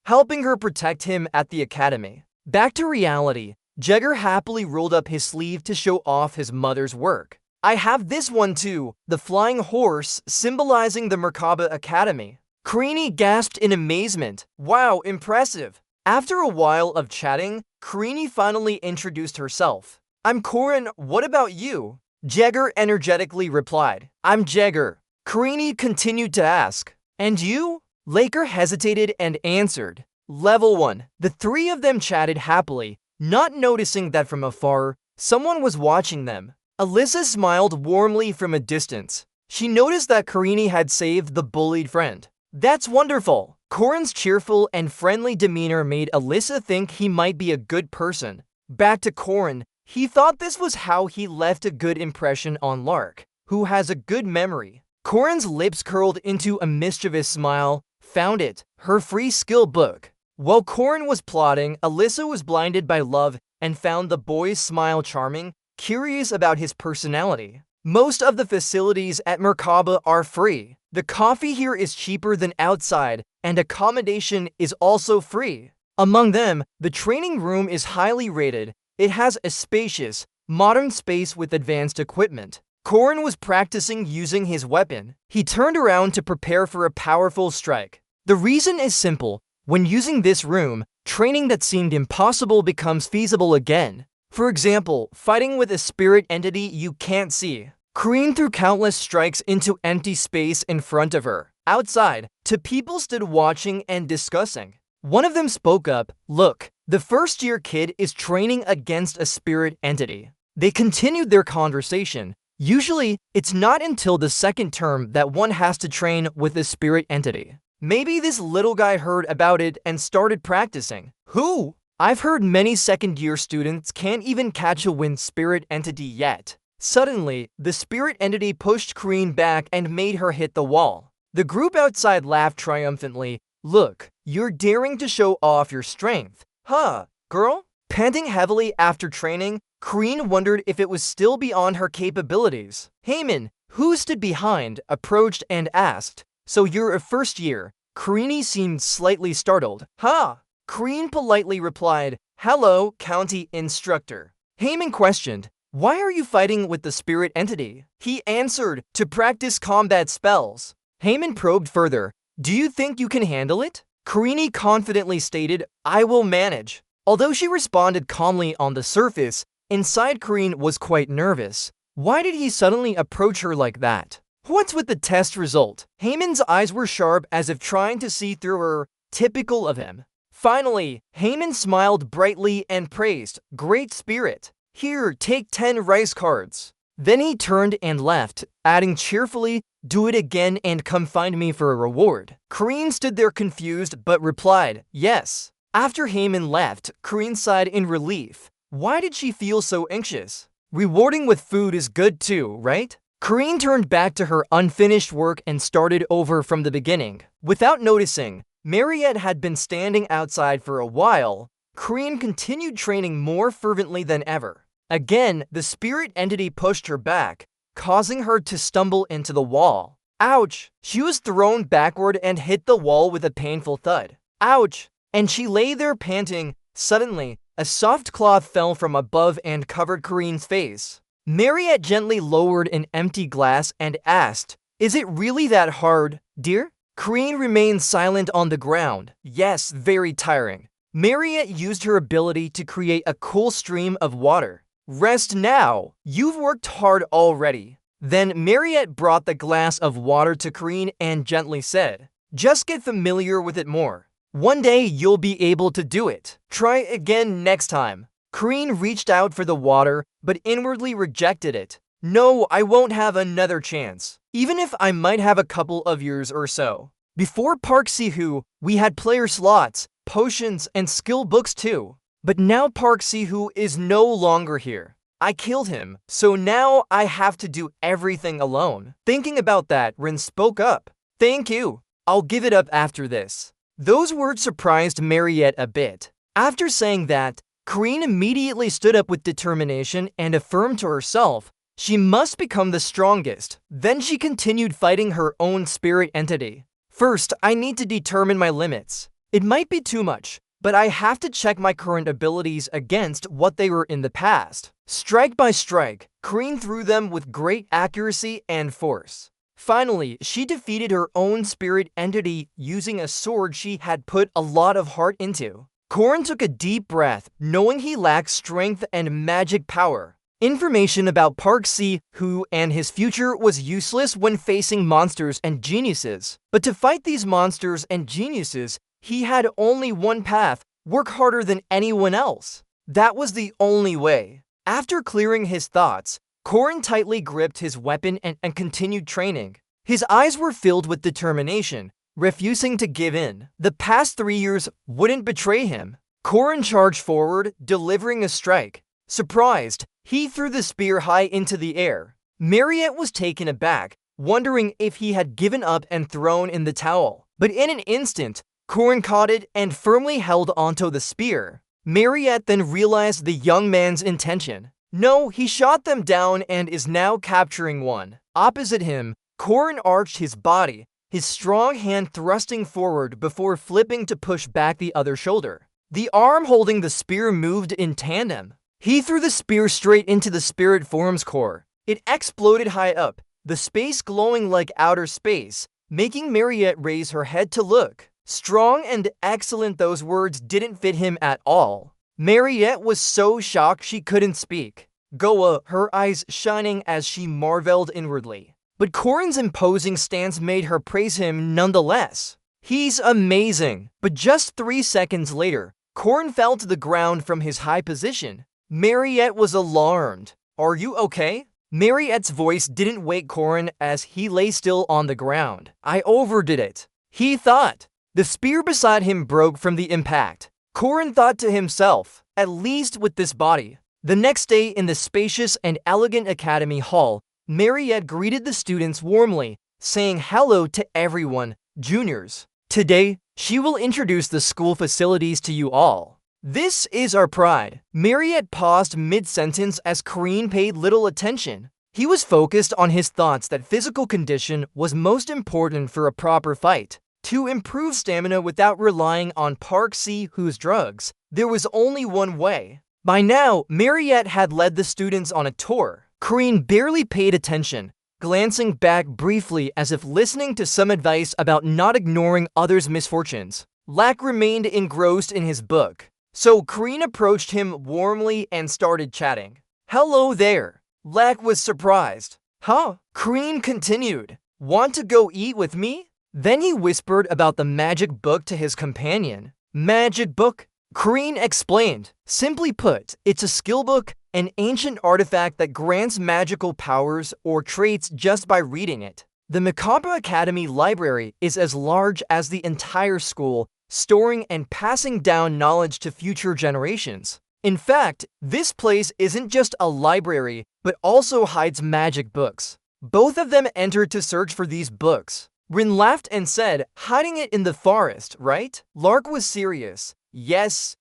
helping her protect him at the academy. Back to reality, Jagger happily rolled up his sleeve to show off his mother's work. "I have this one too, the flying horse symbolizing the Merkaba Academy." Karini gasped in amazement. "Wow, impressive." After a while of chatting, Karini finally introduced herself. "I'm Corin, what about you?" Jagger energetically replied, "I'm Jagger." Karini continued to ask, "And you?" Laker hesitated and answered, "Level 1. The three of them chatted happily, not noticing that from afar, someone was watching them. Alyssa smiled warmly from a distance. She noticed that Karini had saved the bullied friend. "That's wonderful." Corin's cheerful and friendly demeanor made Alyssa think he might be a good person. Back to Corin, he thought this was how he left a good impression on Lark, who has a good memory. Corin's lips curled into a mischievous smile. Found it, her free skill book. While Corin was plotting, Alyssa was blinded by love and found the boy's smile charming, curious about his personality. Most of the facilities at Merkaba are free. The coffee here is cheaper than outside, and accommodation is also free. Among them, the training room is highly rated. It has a spacious, modern space with advanced equipment. Corin was practicing using his weapon. He turned around to prepare for a powerful strike. The reason is simple. When using this room, training that seemed impossible becomes feasible again. For example, fighting with a spirit entity you can't see. Karin threw countless strikes into empty space in front of her. Outside, two people stood watching and discussing. One of them spoke up, "Look, the first-year kid is training against a spirit entity." They continued their conversation. Usually, it's not until the second term that one has to train with a spirit entity. Maybe this little guy heard about it and started practicing. Who? I've heard many second-year students can't even catch a wind spirit entity yet. Suddenly, the spirit entity pushed Karin back and made her hit the wall. The group outside laughed triumphantly. "Look, you're daring to show off your strength. Huh, girl?" Panting heavily after training, Karin wondered if it was still beyond her capabilities. Heyman, who stood behind, approached and asked, "So you're a first year?" Karini seemed slightly startled. "Huh?" Karin politely replied, "Hello, county instructor." Heyman questioned, "Why are you fighting with the spirit entity?" He answered, "To practice combat spells." Heyman probed further, "Do you think you can handle it?" Karini confidently stated, "I will manage." Although she responded calmly on the surface, inside Karin was quite nervous. Why did he suddenly approach her like that? What's with the test result? Heyman's eyes were sharp as if trying to see through her, typical of him. Finally, Heyman smiled brightly and praised, "Great spirit. Here, take 10 rice cards." Then he turned and left, adding cheerfully, "Do it again and come find me for a reward." Kareen stood there confused but replied, "Yes." After Heyman left, Kareen sighed in relief. Why did she feel so anxious? Rewarding with food is good too, right? Kareen turned back to her unfinished work and started over from the beginning. Without noticing, Mariette had been standing outside for a while. Kareen continued training more fervently than ever. Again, the spirit entity pushed her back, causing her to stumble into the wall. Ouch! She was thrown backward and hit the wall with a painful thud. Ouch! And she lay there panting. Suddenly, a soft cloth fell from above and covered Kareen's face. Mariette gently lowered an empty glass and asked, "Is it really that hard, dear?" Kareen remained silent on the ground. Yes, very tiring. Mariette used her ability to create a cool stream of water. "Rest now. You've worked hard already." Then Mariette brought the glass of water to Kareen and gently said, "Just get familiar with it more. One day you'll be able to do it. Try again next time." Kareen reached out for the water, but inwardly rejected it. "No, I won't have another chance, even if I might have a couple of years or so." Before Park Si-hoo, we had player slots, potions, and skill books too. But now Park Si-hoo is no longer here. I killed him, so now I have to do everything alone. Thinking about that, Rin spoke up. "Thank you. I'll give it up after this." Those words surprised Mariette a bit. After saying that, Kareen immediately stood up with determination and affirmed to herself she must become the strongest. Then she continued fighting her own spirit entity. "First, I need to determine my limits. It might be too much, but I have to check my current abilities against what they were in the past." Strike by strike, Kareen threw them with great accuracy and force. Finally, she defeated her own spirit entity using a sword she had put a lot of heart into. Korin took a deep breath, knowing he lacked strength and magic power. Information about Park Si-hoo and his future was useless when facing monsters and geniuses. But to fight these monsters and geniuses, he had only one path: work harder than anyone else. That was the only way. After clearing his thoughts, Korin tightly gripped his weapon and continued training. His eyes were filled with determination, refusing to give in. The past 3 years wouldn't betray him. Korin charged forward, delivering a strike. Surprised, he threw the spear high into the air. Mariette was taken aback, wondering if he had given up and thrown in the towel. But in an instant, Korin caught it and firmly held onto the spear. Mariette then realized the young man's intention. No, he shot them down and is now capturing one. Opposite him, Korin arched his body, his strong hand thrusting forward before flipping to push back the other shoulder. The arm holding the spear moved in tandem. He threw the spear straight into the spirit form's core. It exploded high up, the space glowing like outer space, making Mariette raise her head to look. Strong and excellent, those words didn't fit him at all. Mariette was so shocked she couldn't speak. Goa, her eyes shining as she marveled inwardly. But Korin's imposing stance made her praise him nonetheless. "He's amazing." But just 3 seconds later, Korin fell to the ground from his high position. Mariette was alarmed. "Are you okay?" Mariette's voice didn't wake Korin as he lay still on the ground. "I overdid it," he thought. The spear beside him broke from the impact. Korin thought to himself, "At least with this body." The next day in the spacious and elegant academy hall, Mariette greeted the students warmly, saying hello to everyone, juniors. Today, she will introduce the school facilities to you all. "This is our pride." Mariette paused mid-sentence as Kareen paid little attention. He was focused on his thoughts that physical condition was most important for a proper fight. To improve stamina without relying on Park Si-hoo's drugs, there was only one way. By now, Mariette had led the students on a tour. Kareen barely paid attention, glancing back briefly as if listening to some advice about not ignoring others' misfortunes. Lak remained engrossed in his book, so Kareen approached him warmly and started chatting. "Hello there." Lak was surprised. Huh? Kreen continued. Want to go eat with me? Then he whispered about the magic book to his companion. Magic book? Kreen explained. Simply put, it's a skill book, an ancient artifact that grants magical powers or traits just by reading it. The Macabre Academy library is as large as the entire school, storing and passing down knowledge to future generations. In fact, this place isn't just a library, but also hides magic books. Both of them entered to search for these books. Rin laughed and said, hiding it in the forest, right? Lark was serious. Yes,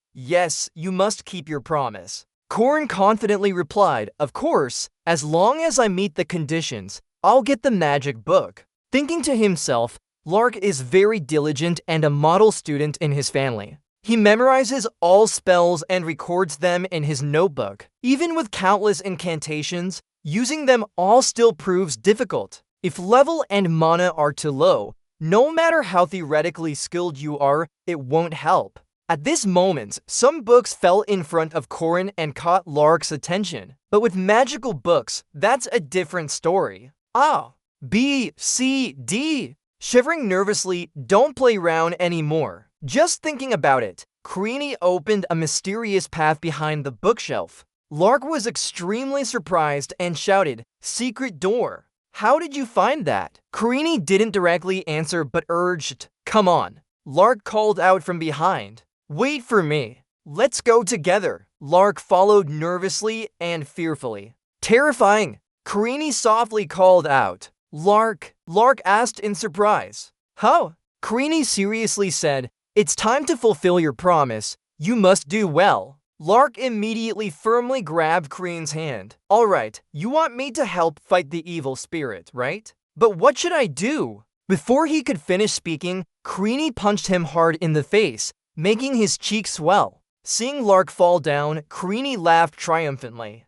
you must keep your promise. Corin confidently replied, of course, as long as I meet the conditions, I'll get the magic book. Thinking to himself, Lark is very diligent and a model student in his family. He memorizes all spells and records them in his notebook. Even with countless incantations, using them all still proves difficult. If level and mana are too low, no matter how theoretically skilled you are, it won't help. At this moment, some books fell in front of Corin and caught Lark's attention. But with magical books, that's a different story. Ah, B, C, D. Shivering nervously, don't play around anymore. Just thinking about it, Creenie opened a mysterious path behind the bookshelf. Lark was extremely surprised and shouted, secret door. How did you find that? Creenie didn't directly answer but urged, come on. Lark called out from behind. Wait for me. Let's go together. Lark followed nervously and fearfully. Terrifying. Creenie softly called out. Lark asked in surprise. How? Creenie seriously said, it's time to fulfill your promise. You must do well. Lark immediately firmly grabbed Kreen's hand. Alright, you want me to help fight the evil spirit, right? But what should I do? Before he could finish speaking, Creenie punched him hard in the face, making his cheek swell. Seeing Lark fall down, Creenie laughed triumphantly.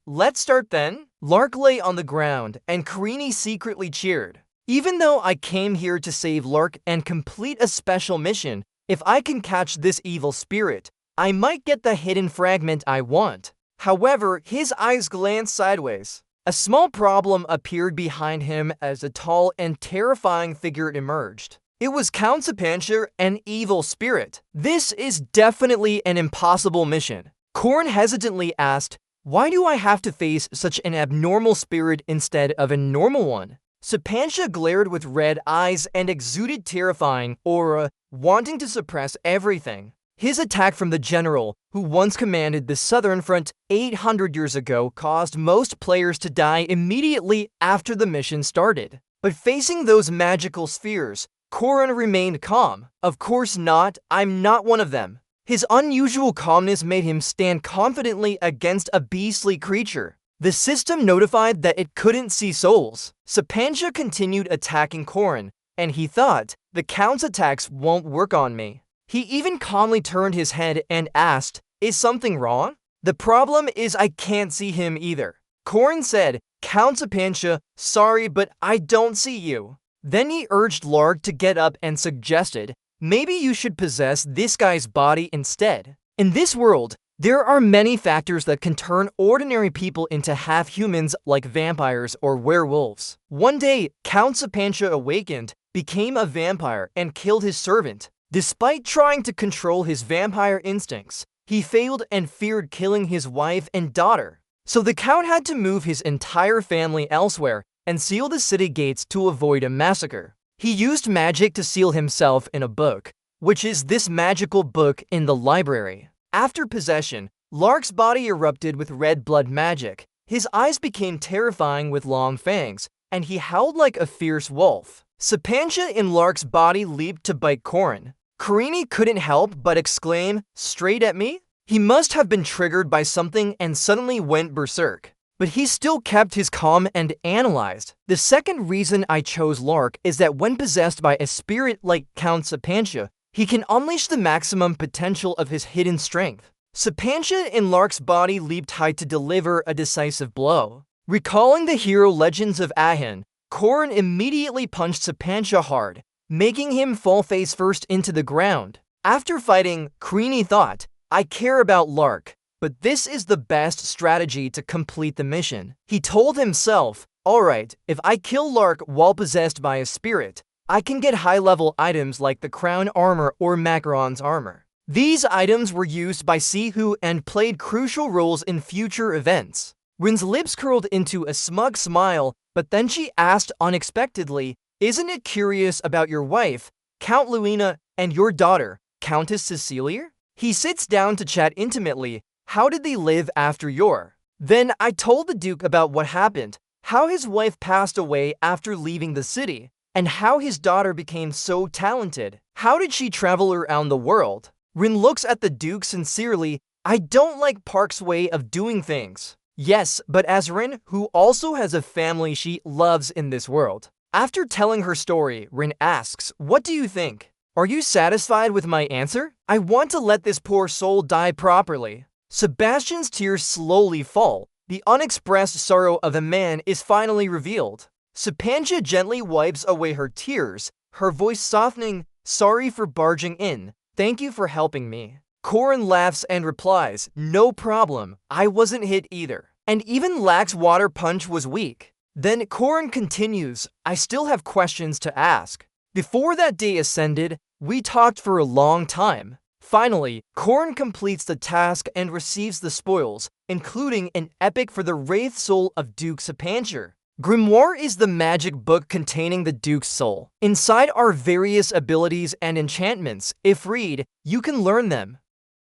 Let's start then? Lark lay on the ground, and Creenie secretly cheered. Even though I came here to save Lark and complete a special mission, if I can catch this evil spirit, I might get the hidden fragment I want. However, his eyes glanced sideways. A small problem appeared behind him as a tall and terrifying figure emerged. It was Count Sapantia, an evil spirit. This is definitely an impossible mission. Corin hesitantly asked, why do I have to face such an abnormal spirit instead of a normal one? Sapantia glared with red eyes and exuded terrifying aura, wanting to suppress everything. His attack from the general, who once commanded the Southern Front 800 years ago, caused most players to die immediately after the mission started. But facing those magical spheres, Corin remained calm. Of course not, I'm not one of them. His unusual calmness made him stand confidently against a beastly creature. The system notified that it couldn't see souls. Sapantia continued attacking Corin, and he thought, the Count's attacks won't work on me. He even calmly turned his head and asked, is something wrong? The problem is I can't see him either. Corin said, Count Sapantia, sorry, but I don't see you. Then he urged Lark to get up and suggested, maybe you should possess this guy's body instead. In this world, there are many factors that can turn ordinary people into half-humans like vampires or werewolves. One day, Count Sapantia awakened, became a vampire, and killed his servant. Despite trying to control his vampire instincts, he failed and feared killing his wife and daughter. So the Count had to move his entire family elsewhere and seal the city gates to avoid a massacre. He used magic to seal himself in a book, which is this magical book in the library. After possession, Lark's body erupted with red blood magic. His eyes became terrifying with long fangs, and he howled like a fierce wolf. Sapantia in Lark's body leaped to bite Corin. Creenie couldn't help but exclaim, straight at me? He must have been triggered by something and suddenly went berserk. But he still kept his calm and analyzed. The second reason I chose Lark is that when possessed by a spirit like Count Sapantia, he can unleash the maximum potential of his hidden strength. Sapantia in Lark's body leaped high to deliver a decisive blow. Recalling the hero legends of Ahen, Corin immediately punched Sapantia hard, making him fall face first into the ground. After fighting, Creenie thought, I care about Lark. but this is the best strategy to complete the mission. He told himself, alright, if I kill Lark while possessed by a spirit, I can get high-level items like the crown armor or Macaron's armor. These items were used by Sihu and played crucial roles in future events. Rin's lips curled into a smug smile, but then she asked unexpectedly, isn't it curious about your wife, Count Luina, and your daughter, Countess Cecilia? He sits down to chat intimately. How did they live after your? Then I told the Duke about what happened, how his wife passed away after leaving the city, and how his daughter became so talented. How did she travel around the world? Rin looks at the Duke sincerely. I don't like Park's way of doing things. Yes, but as Rin, who also has a family she loves in this world. After telling her story, Rin asks, what do you think? Are you satisfied with my answer? I want to let this poor soul die properly. Sebastian's tears slowly fall. The unexpressed sorrow of a man is finally revealed. Sepantia gently wipes away her tears, her voice softening, sorry for barging in. Thank you for helping me. Corin laughs and replies, no problem, I wasn't hit either. And even Lack's water punch was weak. Then Corin continues, I still have questions to ask. Before that day ascended, we talked for a long time. Finally, Corin completes the task and receives the spoils, including an epic for the Wraith Soul of Duke Sepantia. Grimoire is the magic book containing the Duke's soul. Inside are various abilities and enchantments. If read, you can learn them.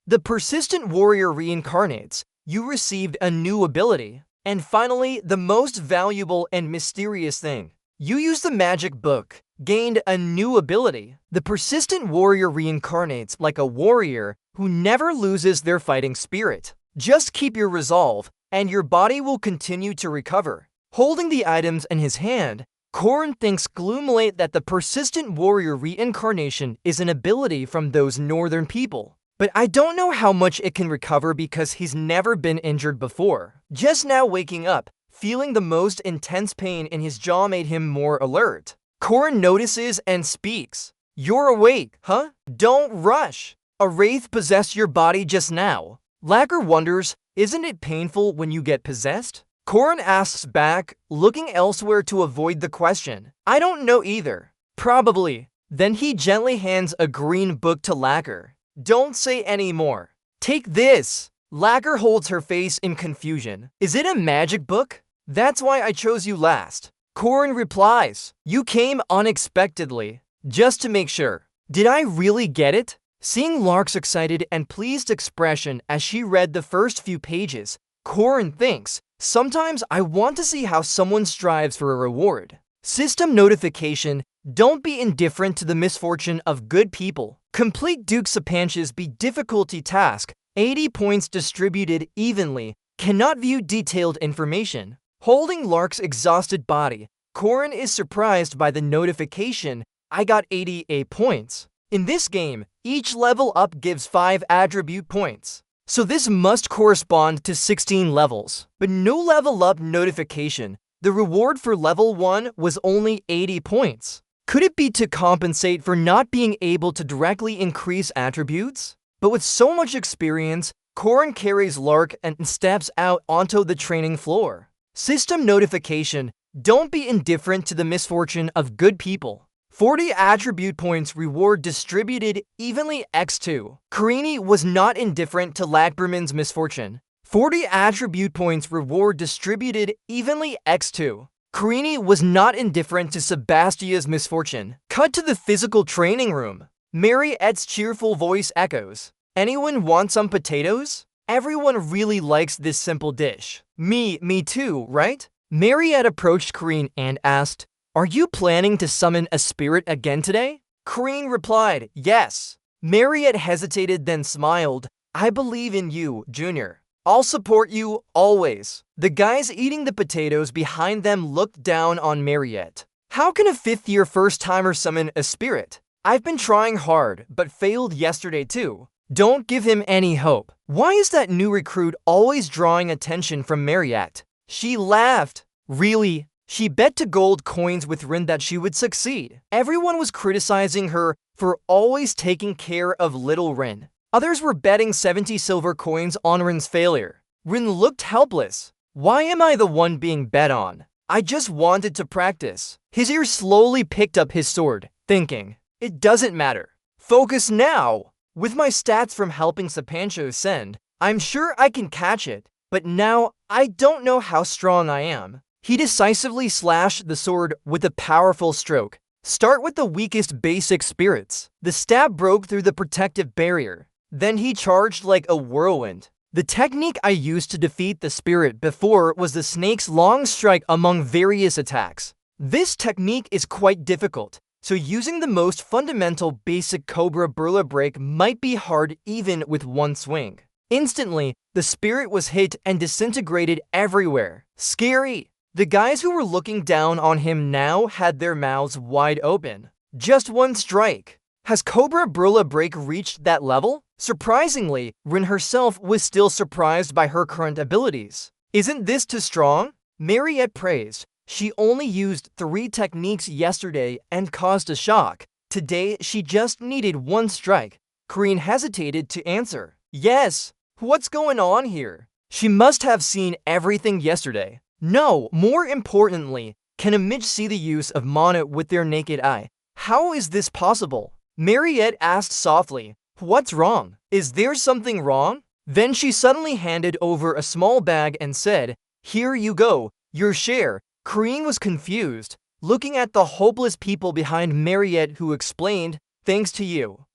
The Persistent Warrior reincarnates. You received a new ability. And finally, the most valuable and mysterious thing. You use the magic book, gained a new ability. The Persistent Warrior reincarnates like a warrior who never loses their fighting spirit. Just keep your resolve, and your body will continue to recover. Holding the items in his hand, Corin thinks gloomily that the Persistent Warrior reincarnation is an ability from those northern people. But I don't know how much it can recover because he's never been injured before. Just now waking up, feeling the most intense pain in his jaw made him more alert. Corin notices and speaks. You're awake, huh? Don't rush. A wraith possessed your body just now. Lacker wonders, isn't it painful when you get possessed? Corin asks back, looking elsewhere to avoid the question. I don't know either. Probably. Then he gently hands a green book to Lacker. Don't say any more. Take this. Lacker holds her face in confusion. Is it a magic book? That's why I chose you last. Corin replies, you came unexpectedly. Just to make sure. Did I really get it? Seeing Lark's excited and pleased expression as she read the first few pages, Corin thinks, sometimes I want to see how someone strives for a reward. System notification, don't be indifferent to the misfortune of good people. Complete Duke Sepantia's difficulty task, 80 points distributed evenly, cannot view detailed information. Holding Lark's exhausted body, Corin is surprised by the notification, I got 88 points. In this game, each level up gives 5 attribute points. So this must correspond to 16 levels. But no level up notification. The reward for level 1 was only 80 points. Could it be to compensate for not being able to directly increase attributes? But with so much experience, Corin carries Lark and steps out onto the training floor. System notification, don't be indifferent to the misfortune of good people. 40 attribute points reward distributed evenly x2. Karini was not indifferent to Lackberman's misfortune. 40 attribute points reward distributed evenly x2. Karini was not indifferent to Sebastia's misfortune. Cut to the physical training room. Mariette's cheerful voice echoes. Anyone want some potatoes? Everyone really likes this simple dish. Me too, right? Mariette approached Karine and asked, are you planning to summon a spirit again today? Karine replied, yes. Mariette hesitated then smiled. I believe in you, Junior. I'll support you, always. The guys eating the potatoes behind them looked down on Mariette. How can a fifth-year first-timer summon a spirit? I've been trying hard, but failed yesterday too. Don't give him any hope. Why is that new recruit always drawing attention from Mariette? She laughed. Really? She bet to gold coins with Rin that she would succeed. Everyone was criticizing her for always taking care of little Rin. Others were betting 70 silver coins on Rin's failure. Rin looked helpless. Why am I the one being bet on? I just wanted to practice. His ear slowly picked up his sword, thinking, it doesn't matter. Focus now! With my stats from helping Sapancho send, I'm sure I can catch it, but now I don't know how strong I am. He decisively slashed the sword with a powerful stroke. Start with the weakest basic spirits. The stab broke through the protective barrier. Then he charged like a whirlwind. The technique I used to defeat the spirit before was the snake's long strike among various attacks. This technique is quite difficult, so using the most fundamental basic Cobra Burla break might be hard even with one swing. Instantly, the spirit was hit and disintegrated everywhere. Scary! The guys who were looking down on him now had their mouths wide open. Just one strike. Has Cobra Burla break reached that level? Surprisingly, Rin herself was still surprised by her current abilities. Isn't this too strong? Mariette praised. She only used 3 techniques yesterday and caused a shock. Today, she just needed one strike. Corinne hesitated to answer. Yes. What's going on here? She must have seen everything yesterday. No, more importantly, can a midge see the use of mana with their naked eye? How is this possible? Mariette asked softly. What's wrong? Is there something wrong? Then she suddenly handed over a small bag and said, here you go, your share. Corinne was confused, looking at the hopeless people behind Mariette who explained, thanks to you.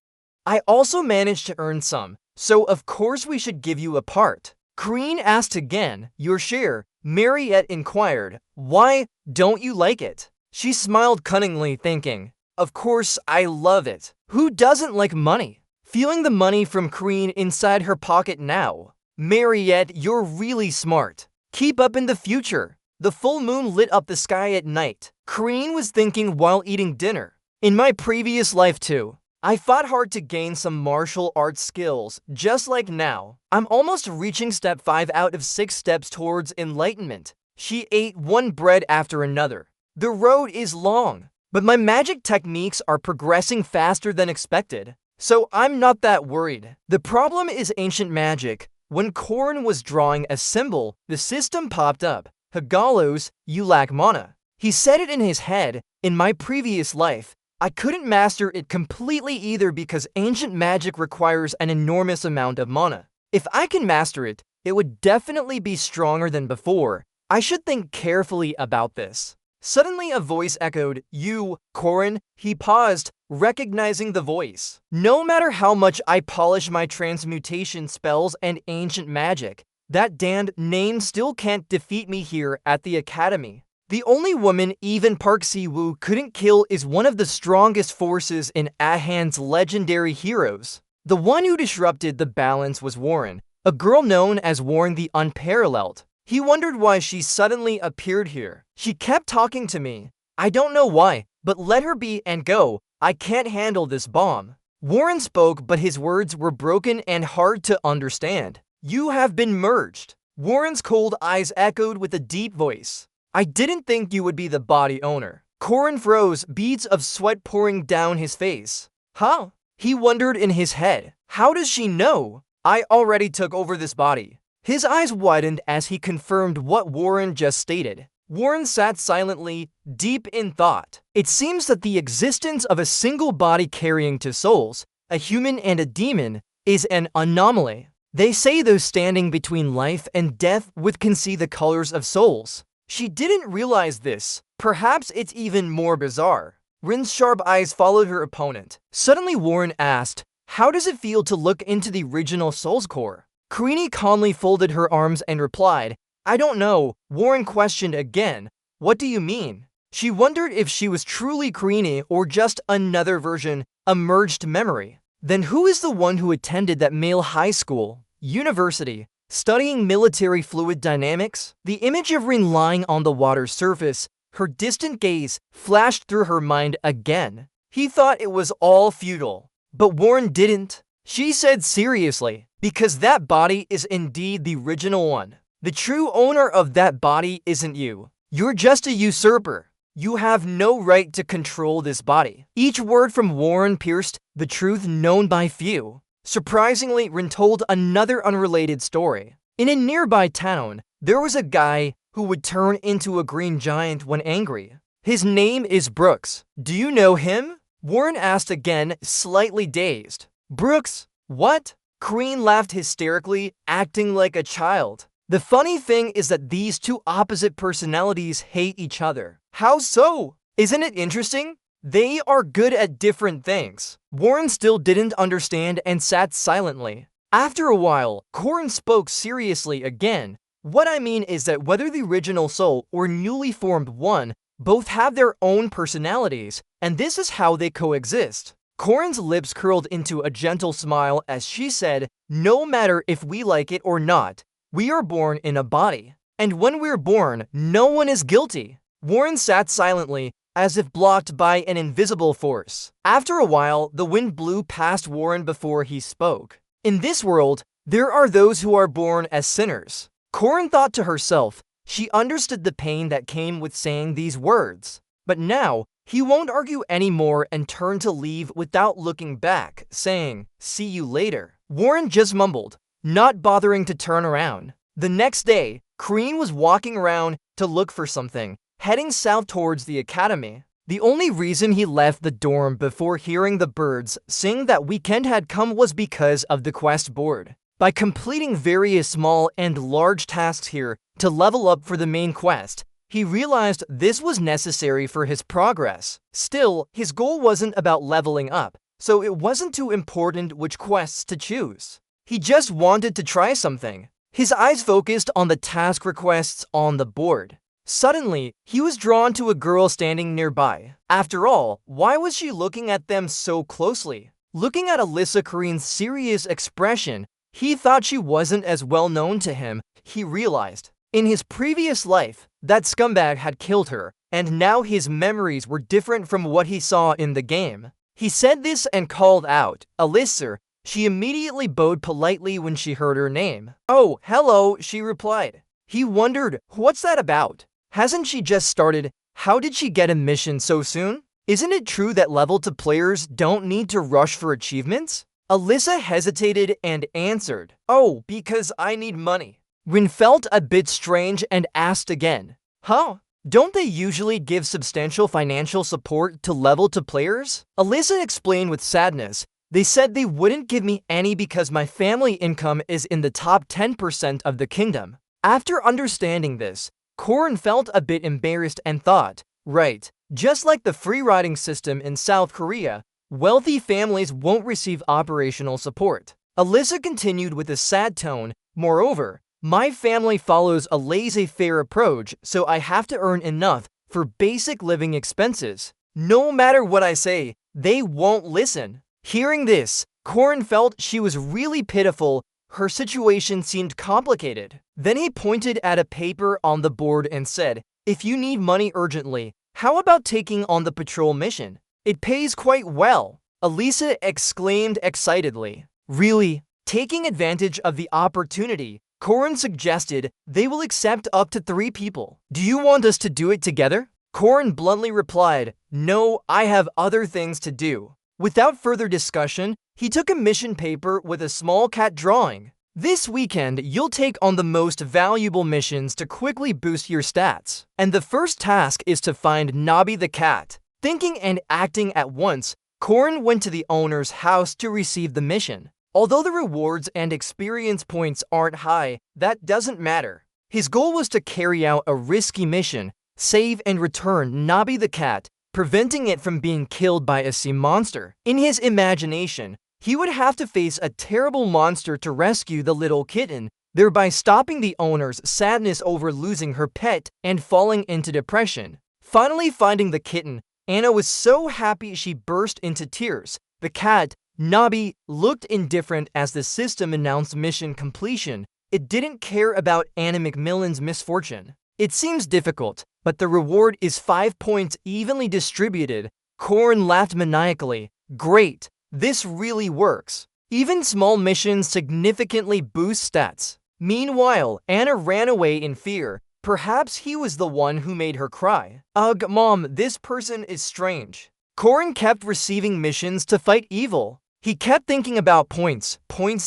I also managed to earn some, so of course we should give you a part. Corinne asked again, your share. Mariette inquired, why don't you like it? She smiled cunningly, thinking, of course I love it. Who doesn't like money? Feeling the money from Corinne inside her pocket now. Mariette, you're really smart. Keep up in the future. The full moon lit up the sky at night. Corinne was thinking while eating dinner. In my previous life too, I fought hard to gain some martial arts skills, just like now. I'm almost reaching step 5 out of 6 steps towards enlightenment. She ate one bread after another. The road is long, but my magic techniques are progressing faster than expected, so I'm not that worried. The problem is ancient magic. When Corin was drawing a symbol, the system popped up. Hagalos, you lack mana. He said it in his head. In my previous life, I couldn't master it completely either because ancient magic requires an enormous amount of mana. If I can master it, it would definitely be stronger than before. I should think carefully about this. Suddenly a voice echoed, you, Corin. He paused, recognizing the voice. No matter how much I polish my transmutation spells and ancient magic, that damned name still can't defeat me here at the academy. The only woman even Park Si-woo couldn't kill is one of the strongest forces in Ahan's legendary heroes. The one who disrupted the balance was Warren, a girl known as Warren the Unparalleled. He wondered why she suddenly appeared here. She kept talking to me. I don't know why, but let her be and go. I can't handle this bomb. Warren spoke, but his words were broken and hard to understand. You have been merged. Warren's cold eyes echoed with a deep voice. I didn't think you would be the body owner. Corin froze, beads of sweat pouring down his face. Huh? He wondered in his head. How does she know? I already took over this body. His eyes widened as he confirmed what Warren just stated. Warren sat silently, deep in thought. It seems that the existence of a single body carrying 2 souls, a human and a demon, is an anomaly. They say those standing between life and death can see the colors of souls. She didn't realize this. Perhaps it's even more bizarre. Rin's sharp eyes followed her opponent. Suddenly Warren asked, how does it feel to look into the original soul's core? Karini calmly folded her arms and replied, I don't know. Warren questioned again, what do you mean? She wondered if she was truly Karini or just another version, a merged memory. Then who is the one who attended that male high school, university, studying military fluid dynamics? The image of Rin lying on the water's surface, her distant gaze, flashed through her mind again. He thought it was all futile. But Warren didn't. She said seriously, because that body is indeed the original one. The true owner of that body isn't you. You're just a usurper. You have no right to control this body. Each word from Warren pierced the truth known by few. Surprisingly, Rin told another unrelated story. In a nearby town, there was a guy who would turn into a green giant when angry. His name is Brooks. Do you know him? Warren asked again, slightly dazed. Brooks? What? Green laughed hysterically, acting like a child. The funny thing is that these two opposite personalities hate each other. How so? Isn't it interesting? They are good at different things. Warren still didn't understand and sat silently. After a while, Corin spoke seriously again. What I mean is that whether the original soul or newly formed one, both have their own personalities, and this is how they coexist. Corin's lips curled into a gentle smile as she said, no matter if we like it or not, we are born in a body. And when we're born, no one is guilty. Warren sat silently, as if blocked by an invisible force. After a while, the wind blew past Warren before he spoke. In this world, there are those who are born as sinners. Corin thought to herself, she understood the pain that came with saying these words. But now, he won't argue anymore and turned to leave without looking back, saying, see you later. Warren just mumbled, not bothering to turn around. The next day, Corin was walking around to look for something, heading south towards the academy. The only reason he left the dorm before hearing the birds sing that weekend had come was because of the quest board. By completing various small and large tasks here to level up for the main quest, he realized this was necessary for his progress. Still, his goal wasn't about leveling up, so it wasn't too important which quests to choose. He just wanted to try something. His eyes focused on the task requests on the board. Suddenly, he was drawn to a girl standing nearby. After all, why was she looking at them so closely? Looking at Alyssa Corin's serious expression, he thought she wasn't as well known to him. He realized, in his previous life, that scumbag had killed her, and now his memories were different from what he saw in the game. He said this and called out, Alyssa. She immediately bowed politely when she heard her name. Oh, hello, she replied. He wondered, what's that about? Hasn't she just started? How did she get a mission so soon? Isn't it true that level 2 players don't need to rush for achievements? Alyssa hesitated and answered, oh, because I need money. Rin felt a bit strange and asked again, huh? Don't they usually give substantial financial support to level 2 players? Alyssa explained with sadness, they said they wouldn't give me any because my family income is in the top 10% of the kingdom. After understanding this, Corin felt a bit embarrassed and thought, right, just like the free riding system in South Korea, wealthy families won't receive operational support. Alyssa continued with a sad tone, moreover, my family follows a laissez-faire approach, so I have to earn enough for basic living expenses. No matter what I say, they won't listen. Hearing this, Corin felt she was really pitiful. Her situation seemed complicated. Then he pointed at a paper on the board and said, if you need money urgently, how about taking on the patrol mission? It pays quite well. Alyssa exclaimed excitedly. Really? Taking advantage of the opportunity, Corin suggested they will accept up to 3 people. Do you want us to do it together? Corin bluntly replied, no, I have other things to do. Without further discussion, he took a mission paper with a small cat drawing. This weekend, you'll take on the most valuable missions to quickly boost your stats. And the first task is to find Nobby the cat. Thinking and acting at once, Corin went to the owner's house to receive the mission. Although the rewards and experience points aren't high, that doesn't matter. His goal was to carry out a risky mission, save and return Nobby the cat, preventing it from being killed by a sea monster. In his imagination, he would have to face a terrible monster to rescue the little kitten, thereby stopping the owner's sadness over losing her pet and falling into depression. Finally finding the kitten, Anna was so happy she burst into tears. The cat, Nobby, looked indifferent as the system announced mission completion. It didn't care about Anna McMillan's misfortune. It seems difficult, but the reward is 5 points evenly distributed. Corin laughed maniacally. Great, this really works. Even small missions significantly boost stats. Meanwhile, Anna ran away in fear. Perhaps he was the one who made her cry. Ugh, Mom, this person is strange. Corin kept receiving missions to fight evil. He kept thinking about points,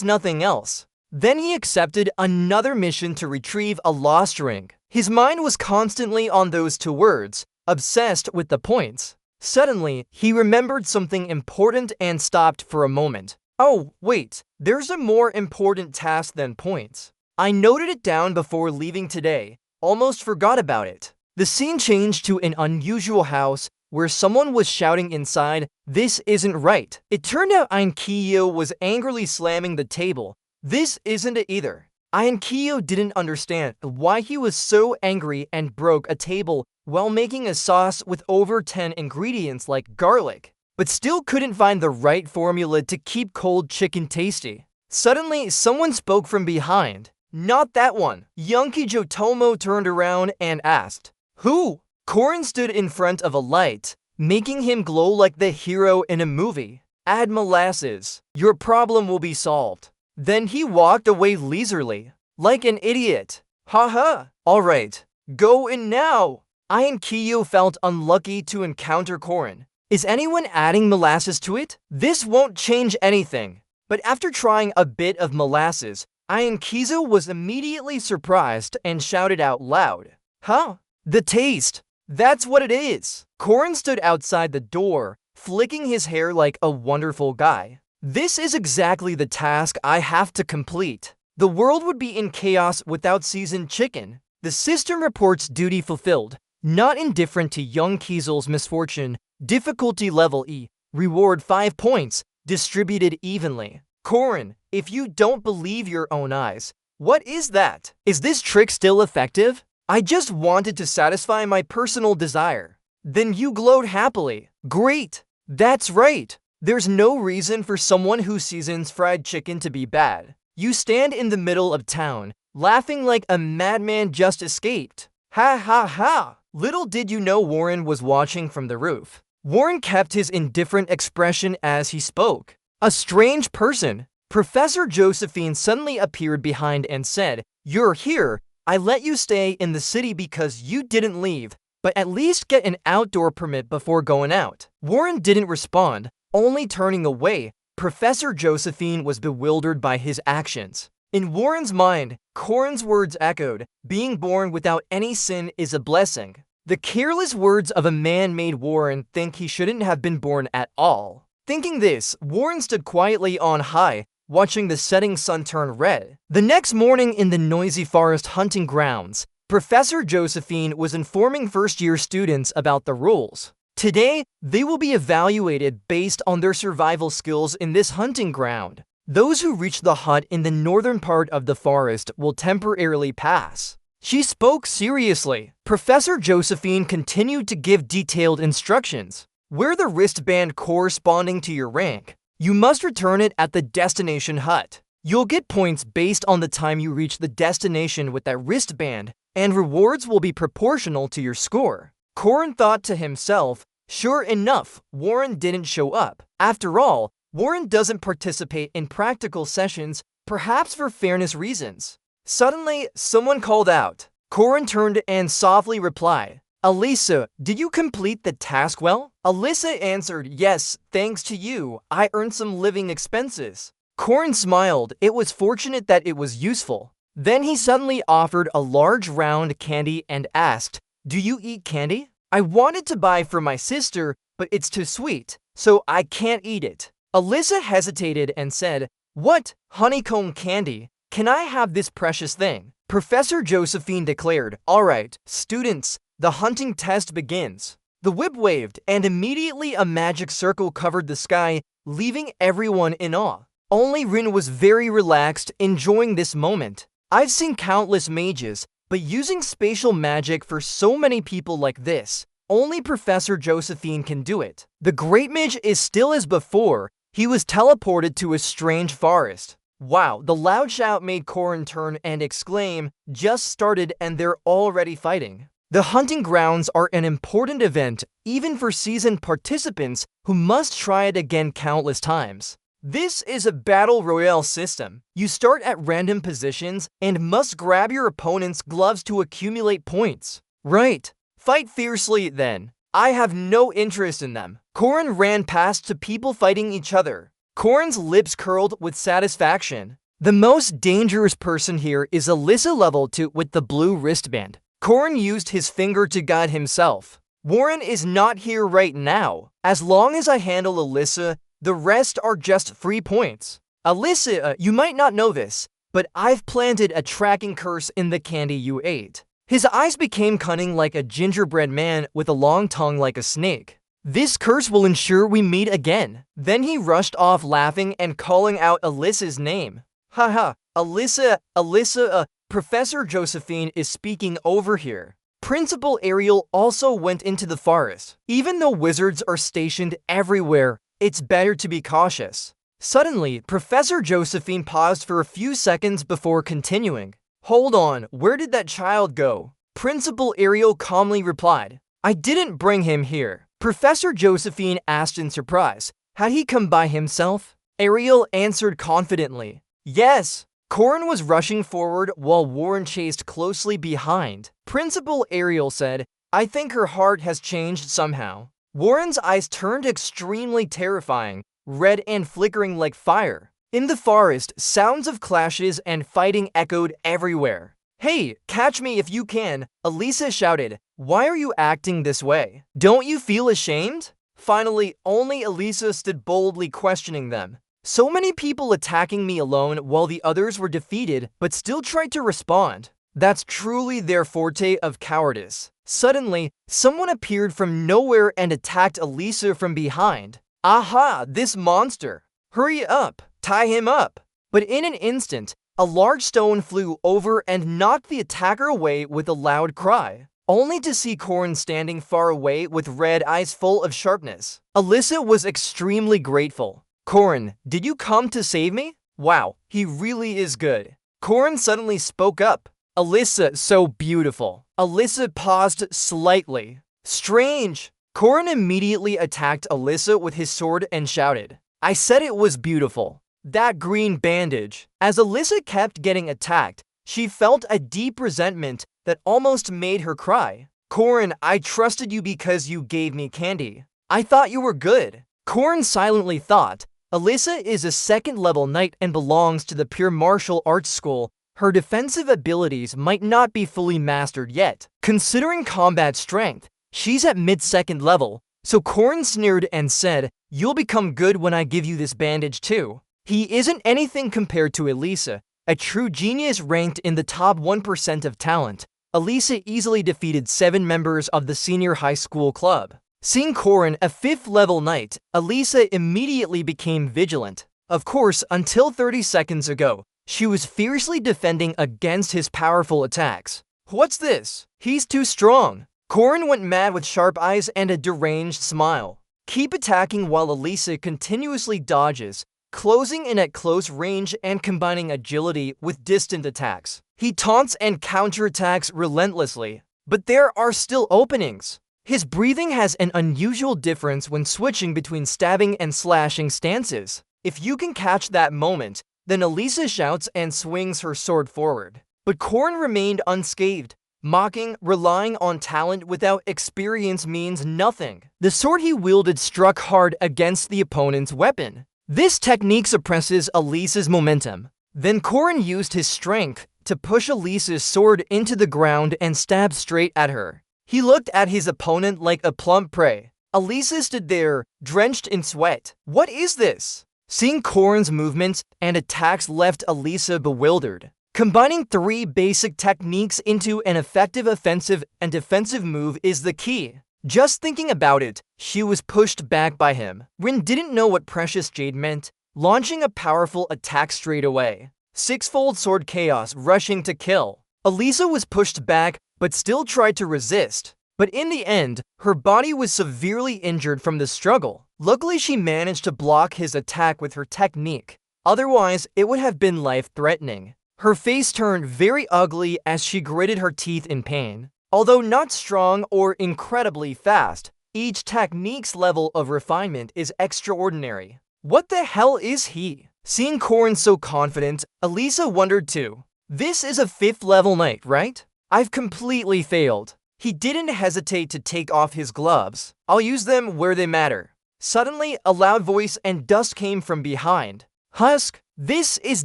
nothing else. Then he accepted another mission to retrieve a lost ring. His mind was constantly on those two words, obsessed with the points. Suddenly, he remembered something important and stopped for a moment. Oh, wait, there's a more important task than points. I noted it down before leaving today, almost forgot about it. The scene changed to an unusual house where someone was shouting inside, "This isn't right." It turned out Ainkyo was angrily slamming the table. This isn't it either. Ainkyo didn't understand why he was so angry and broke a table while making a sauce with over 10 ingredients like garlic, but still couldn't find the right formula to keep cold chicken tasty. Suddenly, someone spoke from behind. Not that one. Yonki Jotomo turned around and asked, "Who?" Korin stood in front of a light, making him glow like the hero in a movie. "Add molasses. Your problem will be solved." Then he walked away leisurely, like an idiot. Haha. Alright, go in now. Ainkyo felt unlucky to encounter Korin. Is anyone adding molasses to it? This won't change anything. But after trying a bit of molasses, Ainkyo was immediately surprised and shouted out loud, "Huh? The taste! That's what it is!" Korin stood outside the door, flicking his hair like a wonderful guy. This is exactly the task I have to complete. The world would be in chaos without seasoned chicken. The system reports duty fulfilled, not indifferent to young Kiesel's misfortune. Difficulty level E, reward 5 points, distributed evenly. Korin, if you don't believe your own eyes, what is that? Is this trick still effective? I just wanted to satisfy my personal desire. Then you glowed happily. Great! That's right! There's no reason for someone who seasons fried chicken to be bad. You stand in the middle of town, laughing like a madman just escaped. Ha ha ha! Little did you know Warren was watching from the roof. Warren kept his indifferent expression as he spoke. A strange person. Professor Josephine suddenly appeared behind and said, "You're here. I let you stay in the city because you didn't leave, but at least get an outdoor permit before going out." Warren didn't respond, only turning away. Professor Josephine was bewildered by his actions. In Warren's mind, Korin's words echoed, "Being born without any sin is a blessing." The careless words of a man made Warren think he shouldn't have been born at all. Thinking this, Warren stood quietly on high, watching the setting sun turn red. The next morning in the noisy forest hunting grounds, Professor Josephine was informing first-year students about the rules. Today, they will be evaluated based on their survival skills in this hunting ground. Those who reach the hut in the northern part of the forest will temporarily pass. She spoke seriously. Professor Josephine continued to give detailed instructions. Wear the wristband corresponding to your rank. You must return it at the destination hut. You'll get points based on the time you reach the destination with that wristband, and rewards will be proportional to your score. Korin thought to himself, sure enough, Warren didn't show up. After all, Warren doesn't participate in practical sessions, perhaps for fairness reasons. Suddenly, someone called out. Korin turned and softly replied, "Alyssa, did you complete the task well?" Alyssa answered, "Yes, thanks to you, I earned some living expenses." Korin smiled. It was fortunate that it was useful. Then he suddenly offered a large round candy and asked, "Do you eat candy? I wanted to buy for my sister, but it's too sweet, so I can't eat it." Alyssa hesitated and said, "What? Honeycomb candy? Can I have this precious thing?" Professor Josephine declared, "Alright, students, the hunting test begins." The whip waved, and immediately a magic circle covered the sky, leaving everyone in awe. Only Rin was very relaxed, enjoying this moment. I've seen countless mages, but using spatial magic for so many people like this, only Professor Josephine can do it. The Great Mage is still as before. He was teleported to a strange forest. Wow, the loud shout made Korin turn and exclaim, "Just started and they're already fighting." The hunting grounds are an important event, even for seasoned participants who must try it again countless times. This is a battle royale system. You start at random positions and must grab your opponent's gloves to accumulate points. Right. Fight fiercely then. I have no interest in them. Korin ran past to people fighting each other. Corrin's lips curled with satisfaction. The most dangerous person here is Alyssa level 2 with the blue wristband. Corrin used his finger to guide himself. Warren is not here right now. As long as I handle Alyssa, the rest are just free points. Alyssa, you might not know this, but I've planted a tracking curse in the candy you ate. His eyes became cunning like a gingerbread man with a long tongue like a snake. This curse will ensure we meet again. Then he rushed off laughing and calling out Alyssa's name. Haha, Alyssa, Professor Josephine is speaking over here. Principal Ariel also went into the forest. Even though wizards are stationed everywhere, it's better to be cautious. Suddenly, Professor Josephine paused for a few seconds before continuing. Hold on, where did that child go? Principal Ariel calmly replied. I didn't bring him here. Professor Josephine asked in surprise. Had he come by himself? Ariel answered confidently. Yes. Corrin was rushing forward while Warren chased closely behind. Principal Ariel said, I think her heart has changed somehow. Warren's eyes turned extremely terrifying, red and flickering like fire. In the forest, sounds of clashes and fighting echoed everywhere. Hey, catch me if you can, Alyssa shouted. Why are you acting this way? Don't you feel ashamed? Finally, only Alyssa stood boldly questioning them. So many people attacking me alone while the others were defeated but still tried to respond. That's truly their forte of cowardice. Suddenly, someone appeared from nowhere and attacked Alyssa from behind. Aha, this monster! Hurry up, tie him up! But in an instant, a large stone flew over and knocked the attacker away with a loud cry, only to see Corrin standing far away with red eyes full of sharpness. Alyssa was extremely grateful. Corrin, did you come to save me? Wow, he really is good. Corrin suddenly spoke up. Alyssa, so beautiful. Alyssa paused slightly. Strange. Corrin immediately attacked Alyssa with his sword and shouted, I said it was beautiful. That green bandage. As Alyssa kept getting attacked, she felt a deep resentment that almost made her cry. Corrin, I trusted you because you gave me candy. I thought you were good. Corrin silently thought, Alyssa is a second-level knight and belongs to the pure martial arts school. Her defensive abilities might not be fully mastered yet. Considering combat strength, she's at mid-second level, so Corrin sneered and said, You'll become good when I give you this bandage too. He isn't anything compared to Alyssa, a true genius ranked in the top 1% of talent. Alyssa easily defeated 7 members of the senior high school club. Seeing Corrin, a 5th-level knight, Alyssa immediately became vigilant. Of course, until 30 seconds ago, she was fiercely defending against his powerful attacks. What's this? He's too strong. Corrin went mad with sharp eyes and a deranged smile. Keep attacking while Alyssa continuously dodges, closing in at close range and combining agility with distant attacks. He taunts and counterattacks relentlessly, but there are still openings. His breathing has an unusual difference when switching between stabbing and slashing stances. If you can catch that moment, then Alyssa shouts and swings her sword forward. But Corrin remained unscathed. Mocking, relying on talent without experience means nothing. The sword he wielded struck hard against the opponent's weapon. This technique suppresses Alyssa's momentum. Then Corrin used his strength to push Alyssa's sword into the ground and stab straight at her. He looked at his opponent like a plump prey. Alyssa stood there, drenched in sweat. What is this? Seeing Corrin's movements and attacks left Alyssa bewildered. Combining 3 basic techniques into an effective offensive and defensive move is the key. Just thinking about it, she was pushed back by him. Rin didn't know what precious jade meant, launching a powerful attack straight away. 6-fold sword chaos rushing to kill. Alyssa was pushed back, but still tried to resist. But in the end, her body was severely injured from the struggle. Luckily, she managed to block his attack with her technique. Otherwise, it would have been life-threatening. Her face turned very ugly as she gritted her teeth in pain. Although not strong or incredibly fast, each technique's level of refinement is extraordinary. What the hell is he? Seeing Corrin so confident, Alyssa wondered too. This is a 5th-level knight, right? I've completely failed. He didn't hesitate to take off his gloves. I'll use them where they matter. Suddenly, a loud voice and dust came from behind. Husk, this is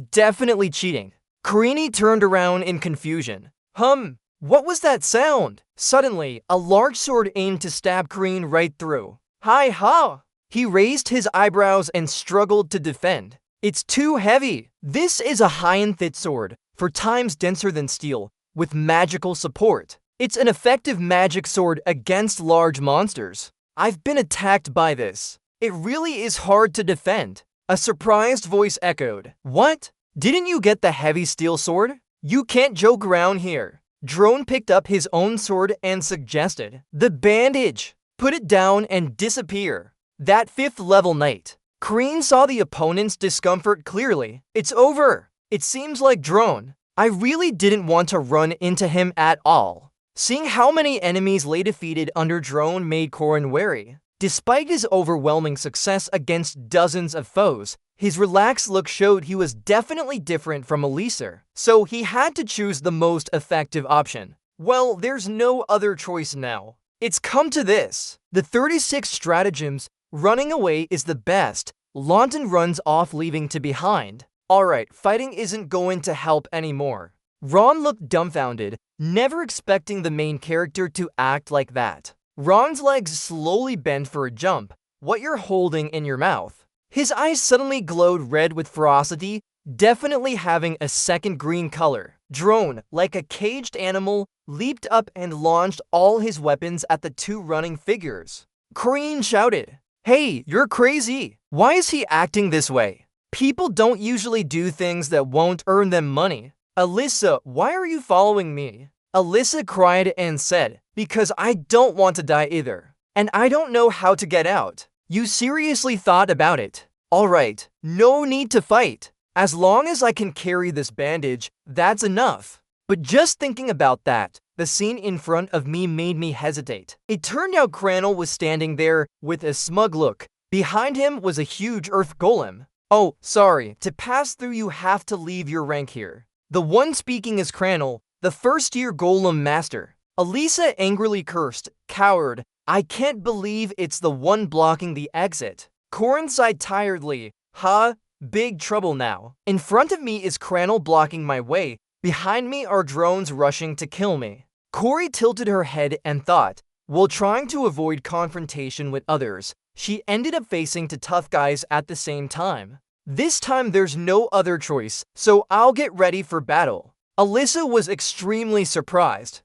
definitely cheating. Karini turned around in confusion. What was that sound? Suddenly, a large sword aimed to stab Karine right through. Hi ha! He raised his eyebrows and struggled to defend. It's too heavy. This is a high and thick sword, 4 times denser than steel, with magical support. It's an effective magic sword against large monsters. I've been attacked by this. It really is hard to defend. A surprised voice echoed. What? Didn't you get the heavy steel sword? You can't joke around here. Drone picked up his own sword and suggested. The bandage. Put it down and disappear. That 5th level knight. Karine saw the opponent's discomfort clearly. It's over. It seems like Drone. I really didn't want to run into him at all. Seeing how many enemies lay defeated under Drone made Corin wary. Despite his overwhelming success against dozens of foes, his relaxed look showed he was definitely different from Elisa, so he had to choose the most effective option. Well, there's no other choice now. It's come to this. The 36 stratagems, running away is the best. Lawton runs off, leaving to behind. Alright, fighting isn't going to help anymore. Ron looked dumbfounded, never expecting the main character to act like that. Ron's legs slowly bent for a jump. What you're holding in your mouth? His eyes suddenly glowed red with ferocity, definitely having a second green color. Drone, like a caged animal, leaped up and launched all his weapons at the 2 running figures. Karine shouted, Hey, you're crazy! Why is he acting this way? People don't usually do things that won't earn them money. Elisa, why are you following me? Elisa cried and said, Because I don't want to die either. And I don't know how to get out. You seriously thought about it. Alright, no need to fight. As long as I can carry this bandage, that's enough. But just thinking about that, the scene in front of me made me hesitate. It turned out Crannel was standing there with a smug look. Behind him was a huge earth golem. Oh, sorry, to pass through you have to leave your rank here. The one speaking is Crannel, the first-year golem master. Elisa angrily cursed, Coward, I can't believe it's the one blocking the exit. Corin sighed tiredly, big trouble now. In front of me is Crannel blocking my way. Behind me are drones rushing to kill me. Corey tilted her head and thought, while trying to avoid confrontation with others, she ended up facing 2 tough guys at the same time. This time there's no other choice, so I'll get ready for battle. Elisa was extremely surprised.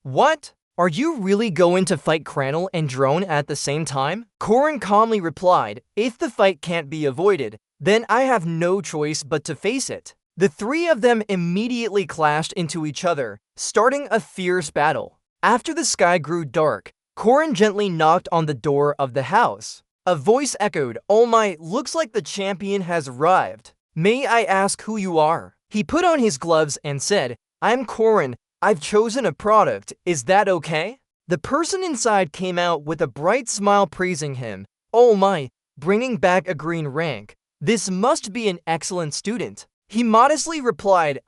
What? Are you really going to fight Crannel and Drone at the same time? Corin calmly replied, If the fight can't be avoided, then I have no choice but to face it. The 3 of them immediately clashed into each other, starting a fierce battle. After the sky grew dark, Corin gently knocked on the door of the house. A voice echoed, Oh my, looks like the champion has arrived. May I ask who you are? He put on his gloves and said, I'm Corin. I've chosen a product. Is that okay? The person inside came out with a bright smile praising him. Oh my, bringing back a green rank. This must be an excellent student. He modestly replied,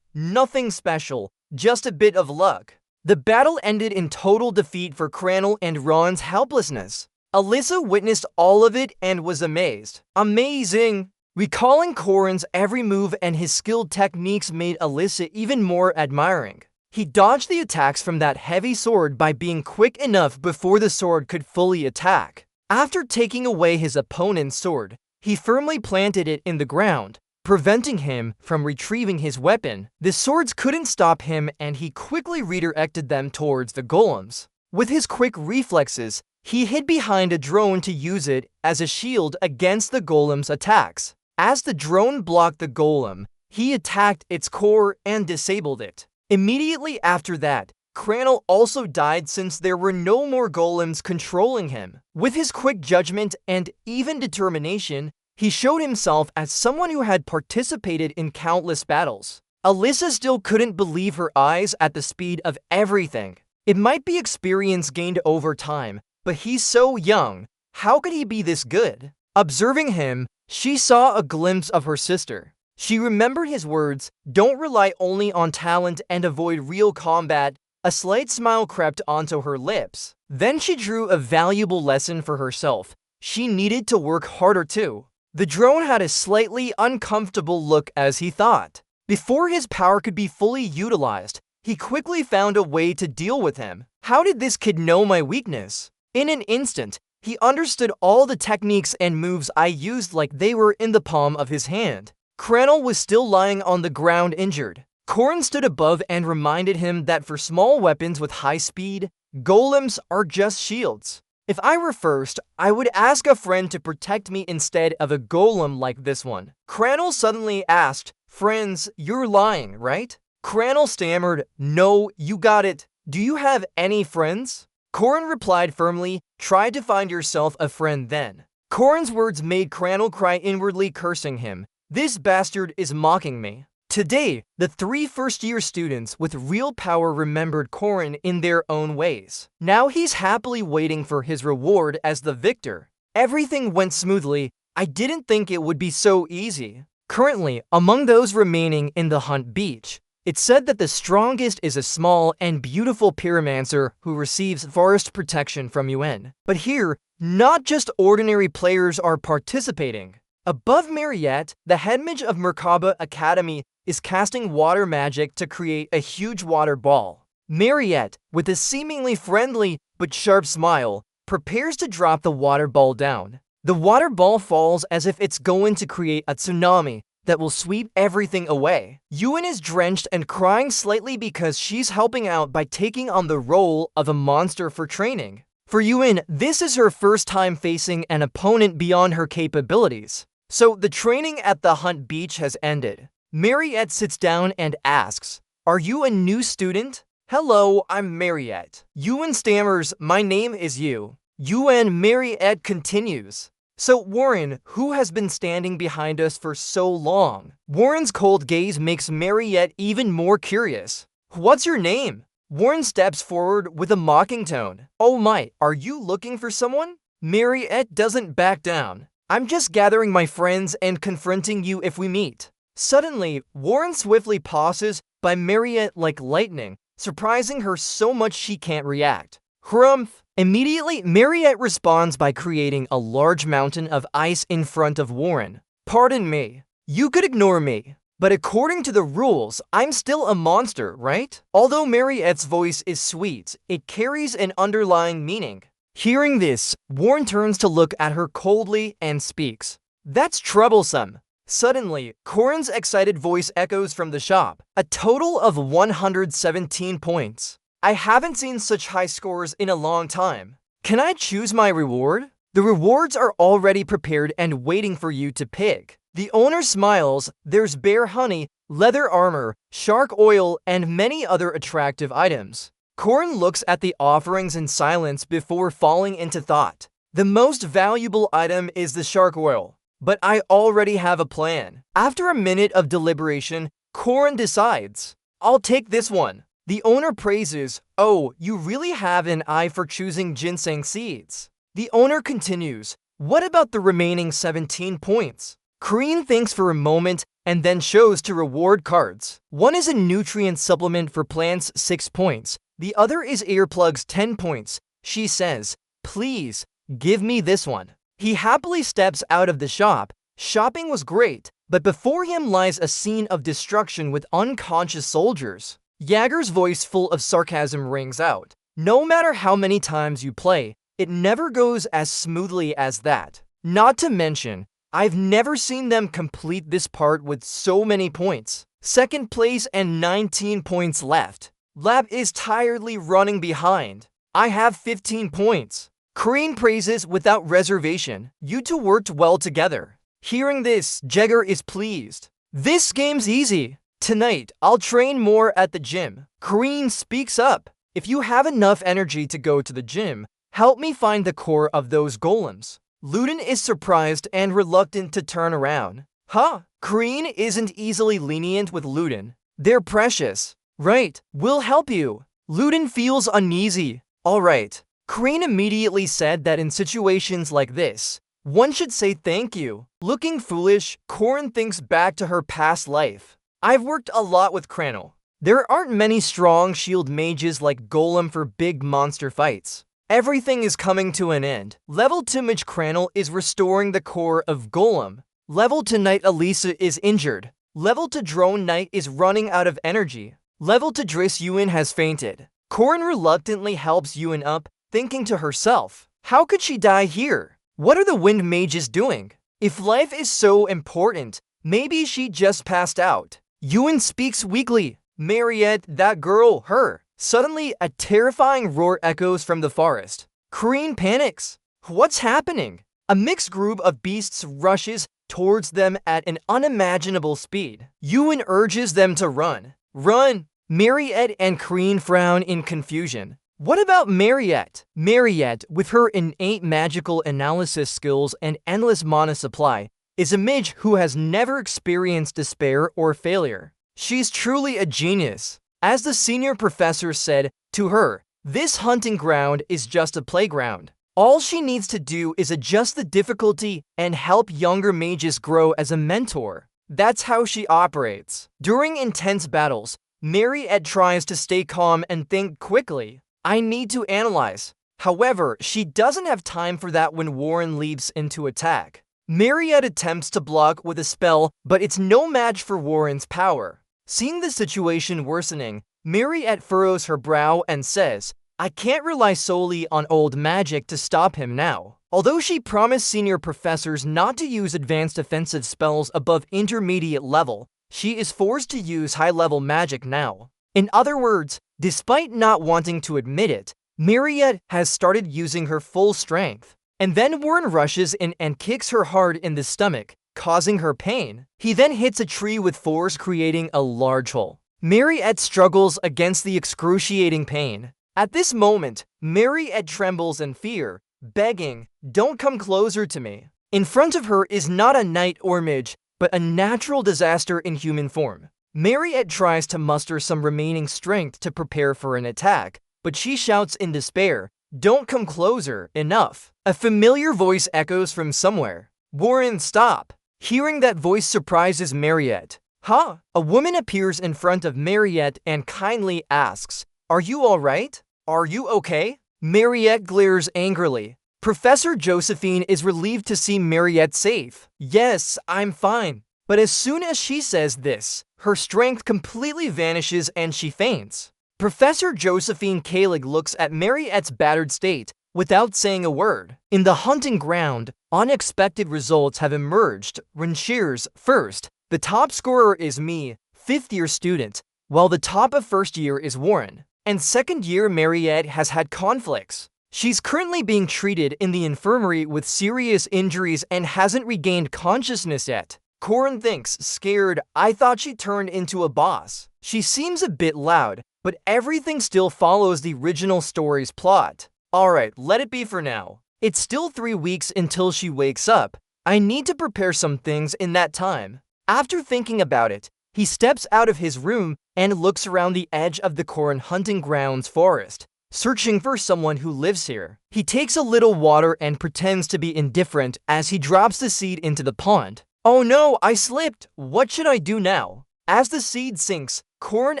nothing special, just a bit of luck. The battle ended in total defeat for Crannel and Ron's helplessness. Elisa witnessed all of it and was amazed. Amazing! Recalling Corin's every move and his skilled techniques made Elisa even more admiring. He dodged the attacks from that heavy sword by being quick enough before the sword could fully attack. After taking away his opponent's sword, he firmly planted it in the ground, preventing him from retrieving his weapon. The swords couldn't stop him and he quickly redirected them towards the golems. With his quick reflexes, he hid behind a drone to use it as a shield against the golem's attacks. As the drone blocked the golem, he attacked its core and disabled it. Immediately after that, Crannel also died since there were no more golems controlling him. With his quick judgment and even determination, he showed himself as someone who had participated in countless battles. Elisa still couldn't believe her eyes at the speed of everything. It might be experience gained over time, but he's so young. How could he be this good? Observing him, she saw a glimpse of her sister. She remembered his words, don't rely only on talent and avoid real combat. A slight smile crept onto her lips. Then she drew a valuable lesson for herself. She needed to work harder too. The drone had a slightly uncomfortable look as he thought. Before his power could be fully utilized, he quickly found a way to deal with him. How did this kid know my weakness? In an instant, he understood all the techniques and moves I used like they were in the palm of his hand. Crannel was still lying on the ground injured. Corrin stood above and reminded him that for small weapons with high speed, golems are just shields. If I were first, I would ask a friend to protect me instead of a golem like this one. Crannel suddenly asked, "Friends, you're lying, right?" Crannel stammered, "No, you got it. Do you have any friends?" Corrin replied firmly, "Try to find yourself a friend then." Corrin's words made Crannel cry inwardly, cursing him. "This bastard is mocking me." Today, the 3 first-year students with real power remembered Corrin in their own ways. Now he's happily waiting for his reward as the victor. Everything went smoothly. I didn't think it would be so easy. Currently, among those remaining in the Hunt Beach, it's said that the strongest is a small and beautiful pyromancer who receives forest protection from UN. But here, not just ordinary players are participating. Above Mariette, the headmage of Merkaba Academy is casting water magic to create a huge water ball. Mariette, with a seemingly friendly but sharp smile, prepares to drop the water ball down. The water ball falls as if it's going to create a tsunami that will sweep everything away. Ewan is drenched and crying slightly because she's helping out by taking on the role of a monster for training. For Ewan, this is her first time facing an opponent beyond her capabilities. So the training at the Hunt Beach has ended. Mariette sits down and asks, "Are you a new student?" "Hello, I'm Mariette." Ewan stammers, "My name is Yu." Mariette continues, "So Warren, who has been standing behind us for so long?" Warren's cold gaze makes Mariette even more curious. "What's your name?" Warren steps forward with a mocking tone. "Oh my, are you looking for someone?" Mariette doesn't back down. "I'm just gathering my friends and confronting you if we meet." Suddenly, Warren swiftly passes by Mariette like lightning, surprising her so much she can't react. Hrumph! Immediately, Mariette responds by creating a large mountain of ice in front of Warren. "Pardon me. You could ignore me, but according to the rules, I'm still a monster, right?" Although Mariette's voice is sweet, it carries an underlying meaning. Hearing this, Warren turns to look at her coldly and speaks. "That's troublesome." Suddenly, Corrin's excited voice echoes from the shop. A total of 117 points. I haven't seen such high scores in a long time. Can I choose my reward? The rewards are already prepared and waiting for you to pick. The owner smiles. There's bear honey, leather armor, shark oil, and many other attractive items. Corrin looks at the offerings in silence before falling into thought. The most valuable item is the shark oil. But I already have a plan. After a minute of deliberation, Corrin decides, "I'll take this one." The owner praises, "Oh, you really have an eye for choosing ginseng seeds." The owner continues, "What about the remaining 17 points?" Corrin thinks for a moment and then shows two reward cards. One is a nutrient supplement for plants, 6 points. The other is earplugs, 10 points. She says, "Please, give me this one." He happily steps out of the shop. Shopping was great, but before him lies a scene of destruction with unconscious soldiers. Jaeger's voice full of sarcasm rings out. "No matter how many times you play, it never goes as smoothly as that. Not to mention, I've never seen them complete this part with so many points. Second place and 19 points left. Lab is tiredly running behind. I have 15 points. Corrin praises without reservation. You two worked well together. Hearing this, Jaeger is pleased. This game's easy. Tonight, I'll train more at the gym. Corrin speaks up. If you have enough energy to go to the gym, help me find the core of those golems. Luden is surprised and reluctant to turn around. Huh? Corrin isn't easily lenient with Luden. They're precious. Right, we'll help you. Luden feels uneasy. All right. Corrin immediately said that in situations like this, one should say thank you. Looking foolish, Corrin thinks back to her past life. I've worked a lot with Crannel. There aren't many strong shield mages like Golem for big monster fights. Everything is coming to an end. Level 2 Mage Crannel is restoring the core of Golem. Level 2 Knight Elisa is injured. Level 2 Drone Knight is running out of energy. Level 2 Driss Yuan has fainted. Corin reluctantly helps Yuan up, thinking to herself, how could she die here? What are the wind mages doing? If life is so important, maybe she just passed out. Yuan speaks weakly. Mariette, that girl, her. Suddenly, a terrifying roar echoes from the forest. Corinne panics. What's happening? A mixed group of beasts rushes towards them at an unimaginable speed. Yuan urges them to run. Run! Mariette and Corinne frown in confusion. What about Mariette? Mariette, with her innate magical analysis skills and endless mana supply, is a mage who has never experienced despair or failure. She's truly a genius. As the senior professor said to her, this hunting ground is just a playground. All she needs to do is adjust the difficulty and help younger mages grow as a mentor. That's how she operates. During intense battles, Mariette tries to stay calm and think quickly. I need to analyze. However, she doesn't have time for that when Warren leaps into attack. Mariette attempts to block with a spell, but it's no match for Warren's power. Seeing the situation worsening, Mariette furrows her brow and says, I can't rely solely on old magic to stop him now. Although she promised senior professors not to use advanced offensive spells above intermediate level, she is forced to use high-level magic now. In other words, despite not wanting to admit it, Mariette has started using her full strength. And then Warren rushes in and kicks her hard in the stomach, causing her pain. He then hits a tree with force, creating a large hole. Mariette struggles against the excruciating pain. At this moment, Mariette trembles in fear, begging, don't come closer to me. In front of her is not a knight or mage, but a natural disaster in human form. Mariette tries to muster some remaining strength to prepare for an attack, but she shouts in despair, don't come closer, enough. A familiar voice echoes from somewhere. Warren, stop. Hearing that voice surprises Mariette. Huh? A woman appears in front of Mariette and kindly asks, are you all right? Are you okay? Mariette glares angrily. Professor Josephine is relieved to see Mariette safe. Yes, I'm fine. But as soon as she says this, her strength completely vanishes and she faints. Professor Josephine Kalig looks at Mariette's battered state without saying a word. In the hunting ground, unexpected results have emerged. Rencheers first. The top scorer is me, 5th year student, while the top of 1st year is Warren. And 2nd year Mariette has had conflicts. She's currently being treated in the infirmary with serious injuries and hasn't regained consciousness yet. Corin thinks, scared, I thought she turned into a boss. She seems a bit loud, but everything still follows the original story's plot. Alright, let it be for now. It's still 3 weeks until she wakes up. I need to prepare some things in that time. After thinking about it, he steps out of his room and looks around the edge of the Corin hunting grounds forest, searching for someone who lives here. He takes a little water and pretends to be indifferent as he drops the seed into the pond. Oh no, I slipped! What should I do now? As the seed sinks, Corin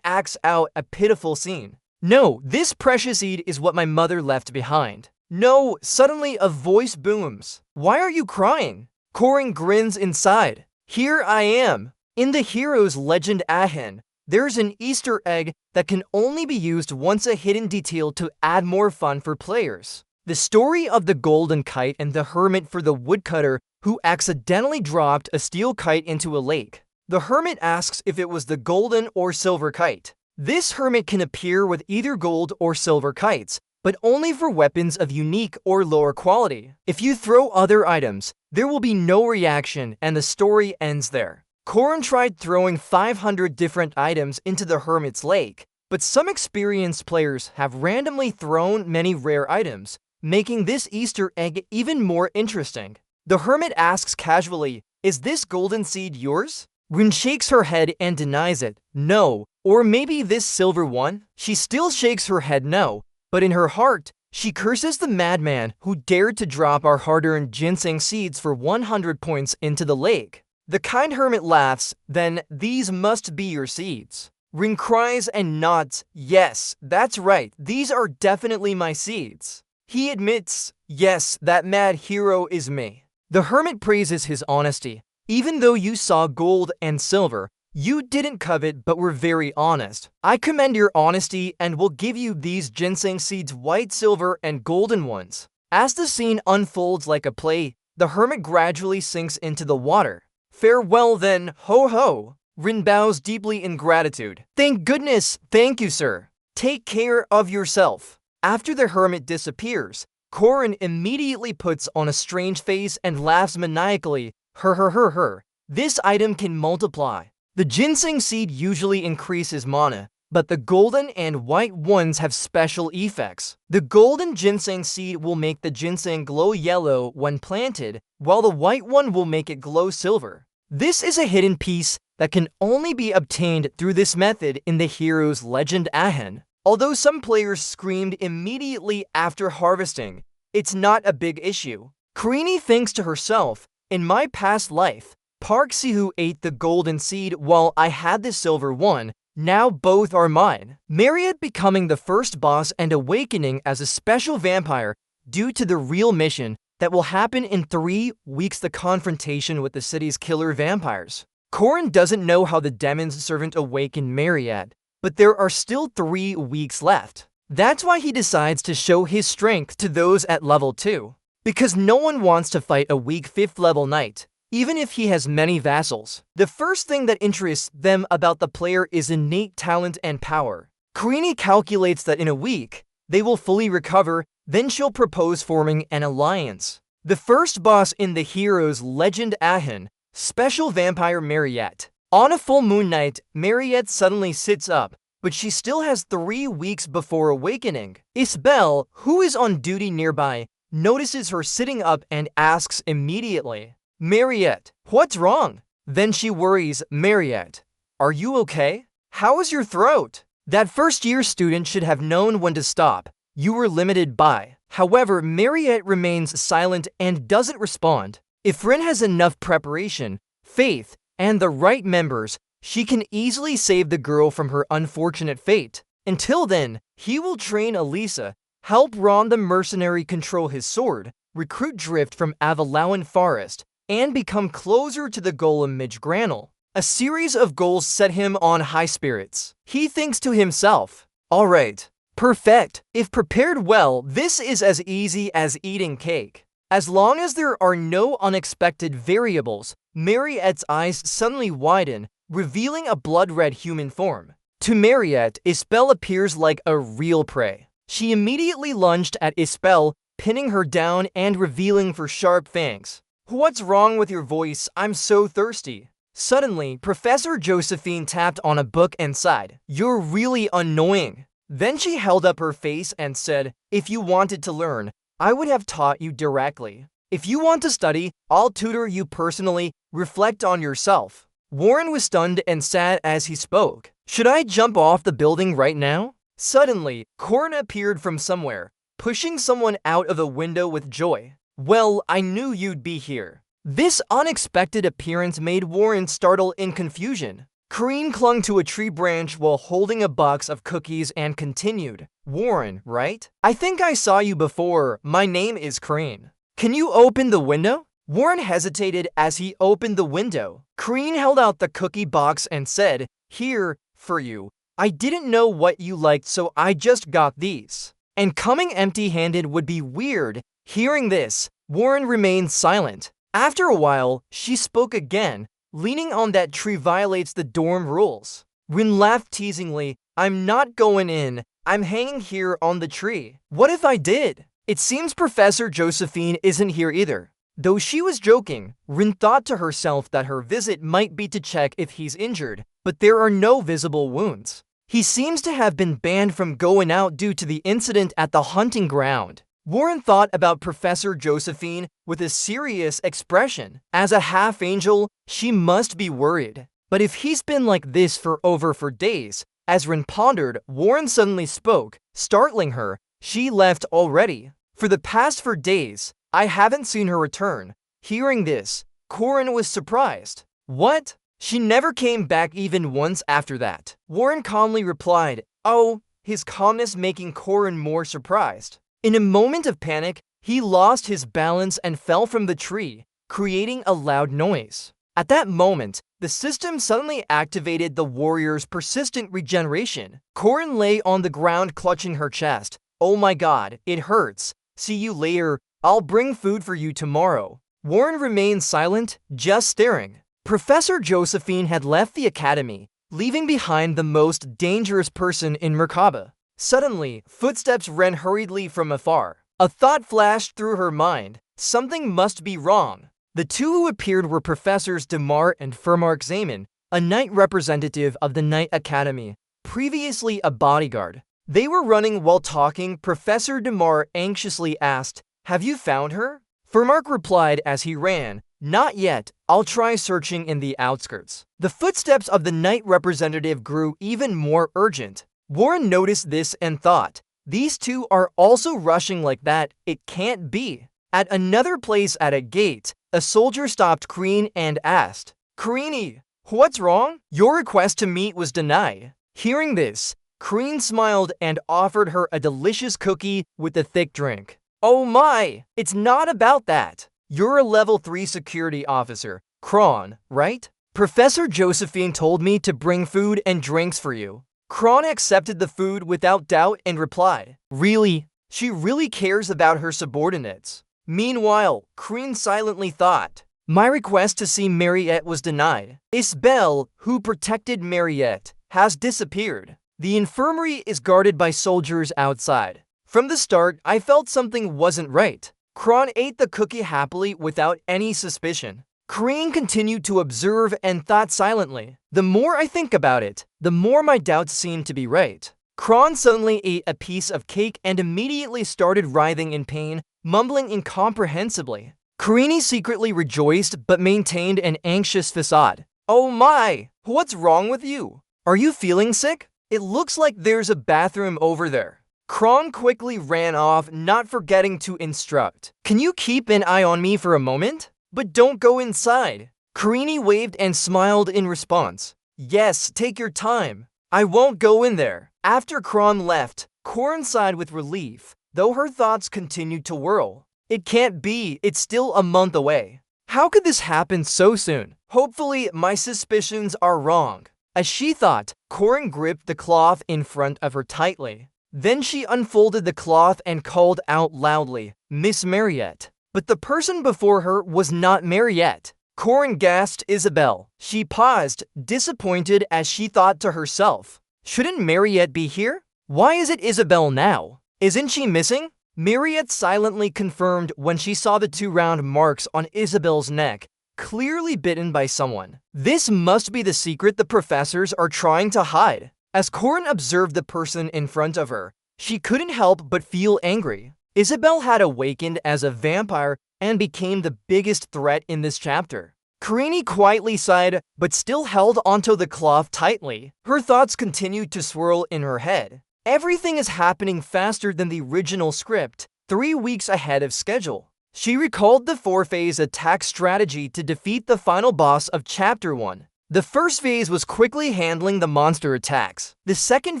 acts out a pitiful scene. No, this precious seed is what my mother left behind. No, suddenly a voice booms. Why are you crying? Corin grins inside. Here I am. In the hero's legend Ahen, there's an Easter egg that can only be used once, a hidden detail to add more fun for players. The story of the golden kite and the hermit for the woodcutter who accidentally dropped a steel kite into a lake. The hermit asks if it was the golden or silver kite. This hermit can appear with either gold or silver kites, but only for weapons of unique or lower quality. If you throw other items, there will be no reaction and the story ends there. Corin tried throwing 500 different items into the hermit's lake, but some experienced players have randomly thrown many rare items, making this Easter egg even more interesting. The hermit asks casually, is this golden seed yours? Rin shakes her head and denies it. No. Or maybe this silver one? She still shakes her head no, but in her heart, she curses the madman who dared to drop our hard-earned ginseng seeds for 100 points into the lake. The kind hermit laughs, then these must be your seeds. Rin cries and nods, yes, that's right, these are definitely my seeds. He admits, yes, that mad hero is me. The hermit praises his honesty. Even though you saw gold and silver, you didn't covet but were very honest. I commend your honesty and will give you these ginseng seeds, white, silver, and golden ones. As the scene unfolds like a play, the hermit gradually sinks into the water. Farewell then, ho ho. Rin bows deeply in gratitude. Thank goodness, thank you, sir. Take care of yourself. After the hermit disappears, Korin immediately puts on a strange face and laughs maniacally. Her. This item can multiply. The ginseng seed usually increases mana, but the golden and white ones have special effects. The golden ginseng seed will make the ginseng glow yellow when planted, while the white one will make it glow silver. This is a hidden piece that can only be obtained through this method in the hero's legend Ahen. Although some players screamed immediately after harvesting, it's not a big issue. Karini thinks to herself, in my past life, Park Sihu ate the golden seed while I had the silver one. Now both are mine. Marriott becoming the first boss and awakening as a special vampire due to the real mission that will happen in 3 weeks, the confrontation with the city's killer vampires. Korin doesn't know how the demon's servant awakened Marriott, but there are still 3 weeks left. That's why he decides to show his strength to those at level 2. Because no one wants to fight a weak 5th level knight, even if he has many vassals. The first thing that interests them about the player is innate talent and power. Karini calculates that in a week, they will fully recover, then she'll propose forming an alliance. The first boss in the hero's legend Ahen, special vampire Marriott. On a full moon night, Marriott suddenly sits up, but she still has 3 weeks before awakening. Isabel, who is on duty nearby, notices her sitting up and asks immediately, Marriott, what's wrong? Then she worries, Marriott, are you okay? How is your throat? That first-year student should have known when to stop. You were limited by. However, Marriott remains silent and doesn't respond. If Rin has enough preparation, faith, and the right members, she can easily save the girl from her unfortunate fate. Until then, he will train Elisa, help Ron the mercenary control his sword, recruit Drift from Avalawan Forest, and become closer to the golem Midge Granel. A series of goals set him on high spirits. He thinks to himself, alright, perfect. If prepared well, this is as easy as eating cake. As long as there are no unexpected variables, Marriott's eyes suddenly widen, revealing a blood-red human form. To Marriott, Isabel appears like a real prey. She immediately lunged at Isabel, pinning her down and revealing her sharp fangs. What's wrong with your voice? I'm so thirsty. Suddenly, Professor Josephine tapped on a book and sighed. You're really annoying. Then she held up her face and said, if you wanted to learn, I would have taught you directly. If you want to study, I'll tutor you personally. Reflect on yourself. Warren was stunned and sad as he spoke. Should I jump off the building right now? Suddenly, Korin appeared from somewhere, pushing someone out of the window with joy. Well, I knew you'd be here. This unexpected appearance made Warren startle in confusion. Kareen clung to a tree branch while holding a box of cookies and continued, Warren, right? I think I saw you before. My name is Kareen. Can you open the window? Warren hesitated as he opened the window. Kareen held out the cookie box and said, here, for you. I didn't know what you liked, so I just got these. And coming empty-handed would be weird. Hearing this, Warren remained silent. After a while, she spoke again. Leaning on that tree violates the dorm rules. Rin laughed teasingly. I'm not going in. I'm hanging here on the tree. What if I did? It seems Professor Josephine isn't here either. Though she was joking, Rin thought to herself that her visit might be to check if he's injured, but there are no visible wounds. He seems to have been banned from going out due to the incident at the hunting ground. Warren thought about Professor Josephine with a serious expression. As a half-angel, she must be worried. But if he's been like this for days, as Rin pondered, Warren suddenly spoke, startling her. She left already. For the past 4 days, I haven't seen her return. Hearing this, Korin was surprised. What? She never came back even once after that. Warren calmly replied, oh, his calmness making Korin more surprised. In a moment of panic, he lost his balance and fell from the tree, creating a loud noise. At that moment, the system suddenly activated the warrior's persistent regeneration. Corin lay on the ground clutching her chest. "Oh my god, it hurts. See you later. I'll bring food for you tomorrow." Warren remained silent, just staring. Professor Josephine had left the academy, leaving behind the most dangerous person in Merkaba. Suddenly, footsteps ran hurriedly from afar. A thought flashed through her mind. Something must be wrong. The two who appeared were Professors Demar and Fermark Zaman, a knight representative of the Knight Academy, previously a bodyguard. They were running while talking. Professor Demar anxiously asked, "Have you found her?" Fermark replied as he ran, "Not yet. I'll try searching in the outskirts." The footsteps of the knight representative grew even more urgent. Warren noticed this and thought, "These two are also rushing like that. It can't be." At another place at a gate, a soldier stopped Kreen and asked, "Kreenie, what's wrong? Your request to meet was denied." Hearing this, Kreen smiled and offered her a delicious cookie with a thick drink. "Oh my, it's not about that. You're a level 3 security officer, Kron, right? Professor Josephine told me to bring food and drinks for you." Kron accepted the food without doubt and replied, "Really? She really cares about her subordinates." Meanwhile, Kreen silently thought, "My request to see Mariette was denied. Isabelle, who protected Mariette, has disappeared. The infirmary is guarded by soldiers outside. From the start, I felt something wasn't right." Kron ate the cookie happily without any suspicion. Kreen continued to observe and thought silently. "The more I think about it, the more my doubts seem to be right." Kron suddenly ate a piece of cake and immediately started writhing in pain, mumbling incomprehensibly. Kreenie secretly rejoiced but maintained an anxious facade. "Oh my, what's wrong with you? Are you feeling sick? It looks like there's a bathroom over there." Kron quickly ran off, not forgetting to instruct, "Can you keep an eye on me for a moment? But don't go inside." Kreenie waved and smiled in response. "Yes, take your time. I won't go in there." After Kron left, Corin sighed with relief, though her thoughts continued to whirl. "It can't be. It's still a month away. How could this happen so soon? Hopefully, my suspicions are wrong." As she thought, Corin gripped the cloth in front of her tightly. Then she unfolded the cloth and called out loudly, "Miss Mariette." But the person before her was not Mariette. Corin gasped Isabelle. She paused, disappointed as she thought to herself, "Shouldn't Mariette be here? Why is it Isabelle now? Isn't she missing?" Mariette silently confirmed when she saw the 2 round marks on Isabelle's neck, clearly bitten by someone. This must be the secret the professors are trying to hide. As Corin observed the person in front of her, she couldn't help but feel angry. Isabelle had awakened as a vampire and became the biggest threat in this chapter. Kreenie quietly sighed, but still held onto the cloth tightly. Her thoughts continued to swirl in her head. Everything is happening faster than the original script, 3 weeks ahead of schedule. She recalled the 4-phase attack strategy to defeat the final boss of Chapter 1. The first phase was quickly handling the monster attacks. The second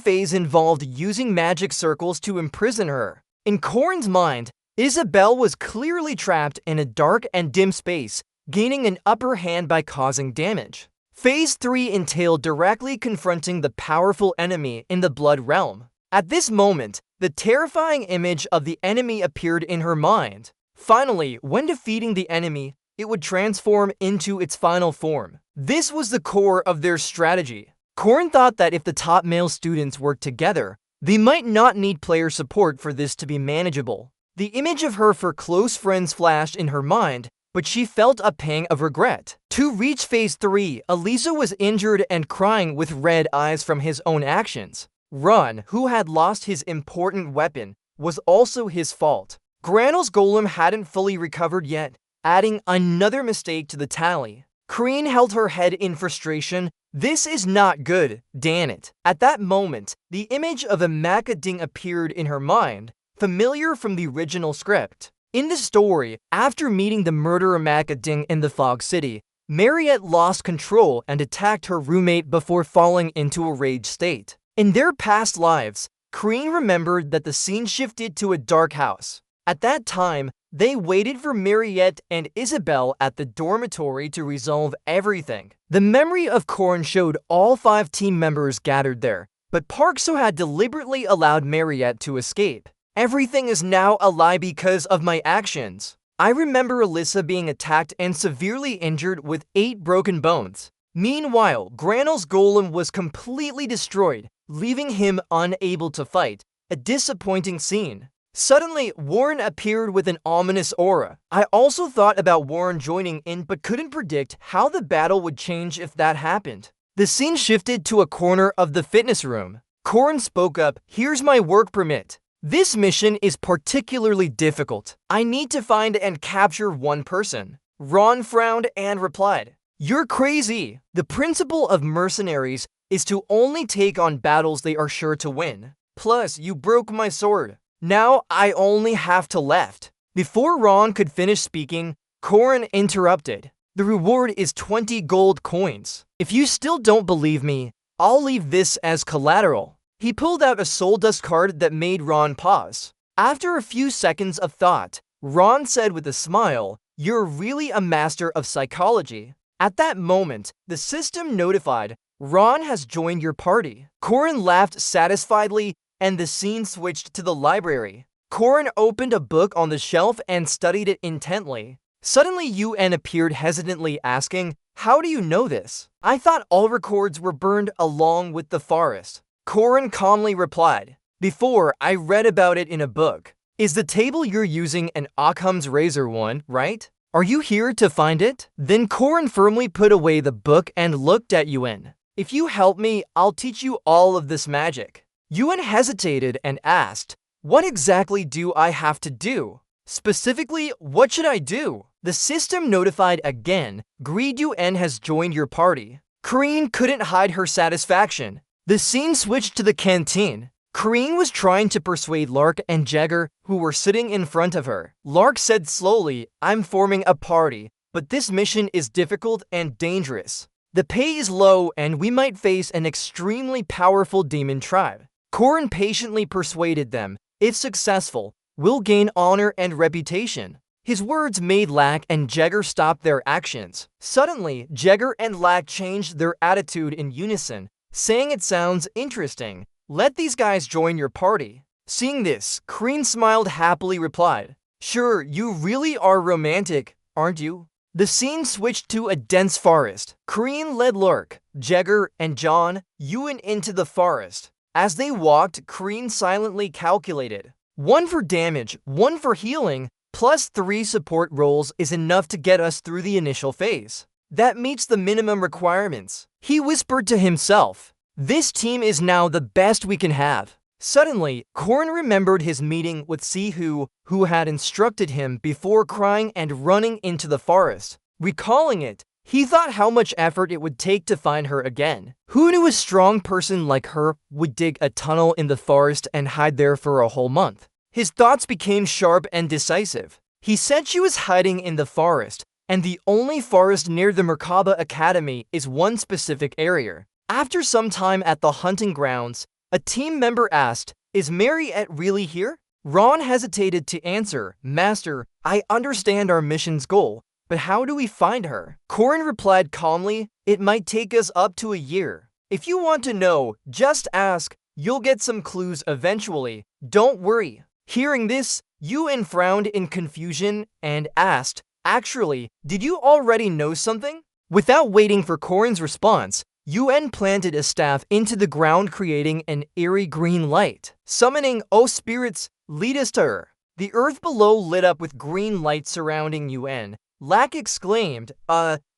phase involved using magic circles to imprison her. In Corin's mind, Isabelle was clearly trapped in a dark and dim space, gaining an upper hand by causing damage. Phase 3 entailed directly confronting the powerful enemy in the Blood Realm. At this moment, the terrifying image of the enemy appeared in her mind. Finally, when defeating the enemy, it would transform into its final form. This was the core of their strategy. Corin thought that if the top male students worked together, they might not need player support for this to be manageable. The image of her for close friends flashed in her mind, but she felt a pang of regret. To reach Phase 3, Elisa was injured and crying with red eyes from his own actions. Ron, who had lost his important weapon, was also his fault. Granel's golem hadn't fully recovered yet, adding another mistake to the tally. Kreen held her head in frustration. "This is not good, damn it." At that moment, the image of a Macading appeared in her mind, familiar from the original script. In the story, after meeting the murderer Macading in the Fog City, Mariette lost control and attacked her roommate before falling into a rage state. In their past lives, Kreen remembered that the scene shifted to a dark house. At that time, they waited for Mariette and Isabel at the dormitory to resolve everything. The memory of Korn showed all 5 team members gathered there, but Park So had deliberately allowed Mariette to escape. Everything is now a lie because of my actions. I remember Alyssa being attacked and severely injured with 8 broken bones. Meanwhile, Granel's golem was completely destroyed, leaving him unable to fight. A disappointing scene. Suddenly, Warren appeared with an ominous aura. I also thought about Warren joining in but couldn't predict how the battle would change if that happened. The scene shifted to a corner of the fitness room. Korn spoke up, "Here's my work permit. This mission is particularly difficult. I need to find and capture one person." Ron frowned and replied, "You're crazy. The principle of mercenaries is to only take on battles they are sure to win. Plus, you broke my sword. Now I only have to left." Before Ron could finish speaking, Korn interrupted. "The reward is 20 gold coins. If you still don't believe me, I'll leave this as collateral." He pulled out a soul dust card that made Ron pause. After a few seconds of thought, Ron said with a smile, "You're really a master of psychology." At that moment, the system notified, "Ron has joined your party." Korn laughed satisfiedly, and the scene switched to the library. Korn opened a book on the shelf and studied it intently. Suddenly, UN appeared hesitantly asking, "How do you know this?" "I thought all records were burned along with the forest." Korn calmly replied, "Before, I read about it in a book. Is the table you're using an Occam's razor one, right? Are you here to find it?" Then Korn firmly put away the book and looked at UN. "If you help me, I'll teach you all of this magic." UN hesitated and asked, "What exactly do I have to do? Specifically, what should I do?" The system notified again, "Greed UN has joined your party." Kreen couldn't hide her satisfaction. The scene switched to the canteen. Kreen was trying to persuade Lark and Jagger, who were sitting in front of her. Lark said slowly, "I'm forming a party, but this mission is difficult and dangerous. The pay is low and we might face an extremely powerful demon tribe." Korn patiently persuaded them, "If successful, we'll gain honor and reputation." His words made Lack and Jagger stop their actions. Suddenly, Jagger and Lack changed their attitude in unison, saying, "It sounds interesting. Let these guys join your party." Seeing this, Kreen smiled happily replied, "Sure, you really are romantic, aren't you?" The scene switched to a dense forest. Kreen led Lark, Jagger, and John Ewan into the forest. As they walked, Kreen silently calculated, 1 for damage, 1 for healing, plus 3 support rolls is enough to get us through the initial phase. That meets the minimum requirements. He whispered to himself, "This team is now the best we can have." Suddenly, Korn remembered his meeting with Sihu, who had instructed him before crying and running into the forest. Recalling it, he thought how much effort it would take to find her again. Who knew a strong person like her would dig a tunnel in the forest and hide there for a whole month? His thoughts became sharp and decisive. He said she was hiding in the forest, and the only forest near the Merkaba Academy is one specific area. After some time at the hunting grounds, a team member asked, "Is Mariette really here?" Ron hesitated to answer, "Master, I understand our mission's goal, but how do we find her?" Korn replied calmly, "It might take us up to a year. If you want to know, just ask. You'll get some clues eventually. Don't worry." Hearing this, Ewan frowned in confusion and asked, "Actually, did you already know something?" Without waiting for Korn's response, Ewan planted a staff into the ground, creating an eerie green light. Summoning, "Oh spirits, lead us to her." The earth below lit up with green light surrounding Ewan. Lack exclaimed,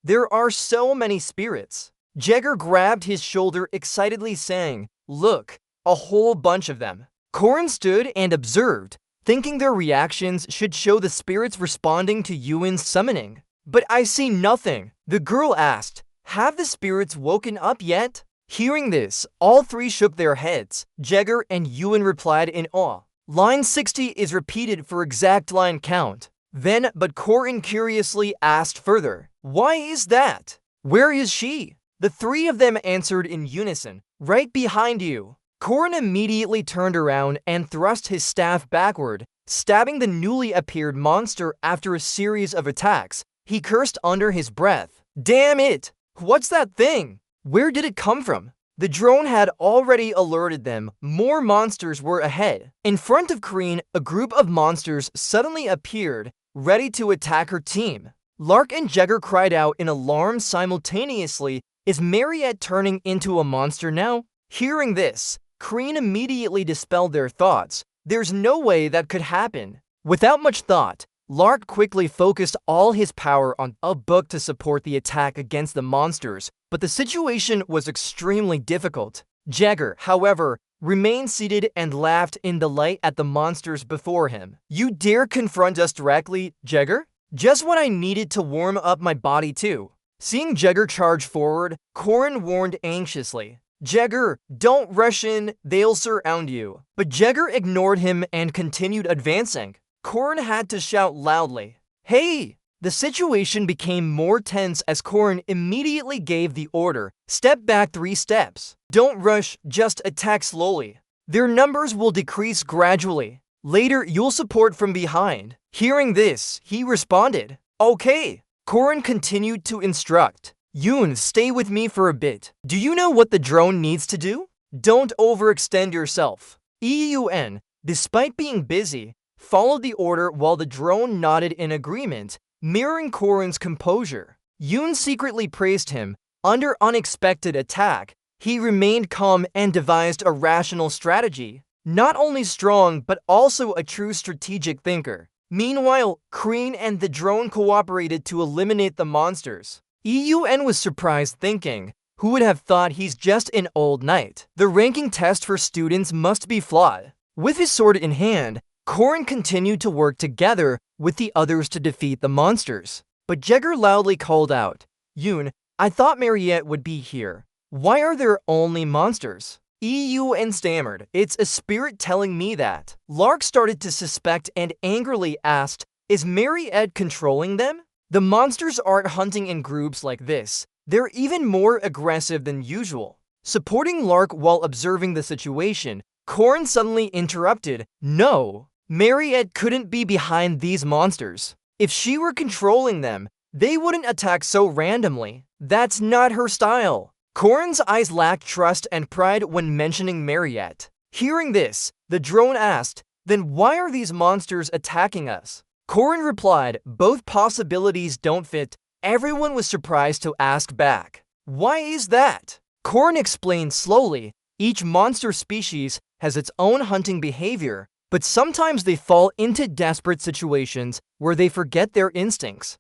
there are so many spirits." Jagger grabbed his shoulder excitedly saying, "Look, a whole bunch of them." Korn stood and observed, thinking their reactions should show the spirits responding to Ewan's summoning. "But I see nothing," the girl asked. "Have the spirits woken up yet?" Hearing this, all 3 shook their heads. Jagger and Ewan replied in awe. Line 60 is repeated for exact line count. Then, but Korn curiously asked further, "Why is that? Where is she?" The 3 of them answered in unison, "Right behind you." Corin immediately turned around and thrust his staff backward, stabbing the newly appeared monster after a series of attacks. He cursed under his breath. Damn it! What's that thing? Where did it come from? The drone had already alerted them. More monsters were ahead. In front of Kreen, a group of monsters suddenly appeared, ready to attack her team. Lark and Jagger cried out in alarm simultaneously. Is Mariette turning into a monster now? Hearing this, Kreen immediately dispelled their thoughts. There's no way that could happen. Without much thought, Lark quickly focused all his power on a book to support the attack against the monsters, but the situation was extremely difficult. Jagger, however, remained seated and laughed in delight at the monsters before him. You dare confront us directly, Jagger? Just what I needed to warm up my body too. Seeing Jagger charge forward, Corin warned anxiously. Jagger, don't rush in, they'll surround you. But Jagger ignored him and continued advancing. Corin had to shout loudly, "Hey!" The situation became more tense as Corin immediately gave the order, "Step back 3 steps. Don't rush, just attack slowly. Their numbers will decrease gradually. Later, you'll support from behind." Hearing this, he responded, "Okay." Corin continued to instruct. Yoon, stay with me for a bit. Do you know what the drone needs to do? Don't overextend yourself. Eun, despite being busy, followed the order while the drone nodded in agreement, mirroring Corin's composure. Yoon secretly praised him. Under unexpected attack, he remained calm and devised a rational strategy. Not only strong, but also a true strategic thinker. Meanwhile, Kreen and the drone cooperated to eliminate the monsters. Eun was surprised, thinking, who would have thought he's just an old knight? The ranking test for students must be flawed. With his sword in hand, Corin continued to work together with the others to defeat the monsters. But Jagger loudly called out, Yoon, I thought Mariette would be here. Why are there only monsters? Eun stammered, it's a spirit telling me that. Lark started to suspect and angrily asked, is Mariette controlling them? The monsters aren't hunting in groups like this. They're even more aggressive than usual. Supporting Lark while observing the situation, Corin suddenly interrupted, no, Mariette couldn't be behind these monsters. If she were controlling them, they wouldn't attack so randomly. That's not her style. Corin's eyes lacked trust and pride when mentioning Mariette. Hearing this, the drone asked, then why are these monsters attacking us? Corin replied, both possibilities don't fit. Everyone was surprised to ask back, why is that? Corin explained slowly, each monster species has its own hunting behavior, but sometimes they fall into desperate situations where they forget their instincts,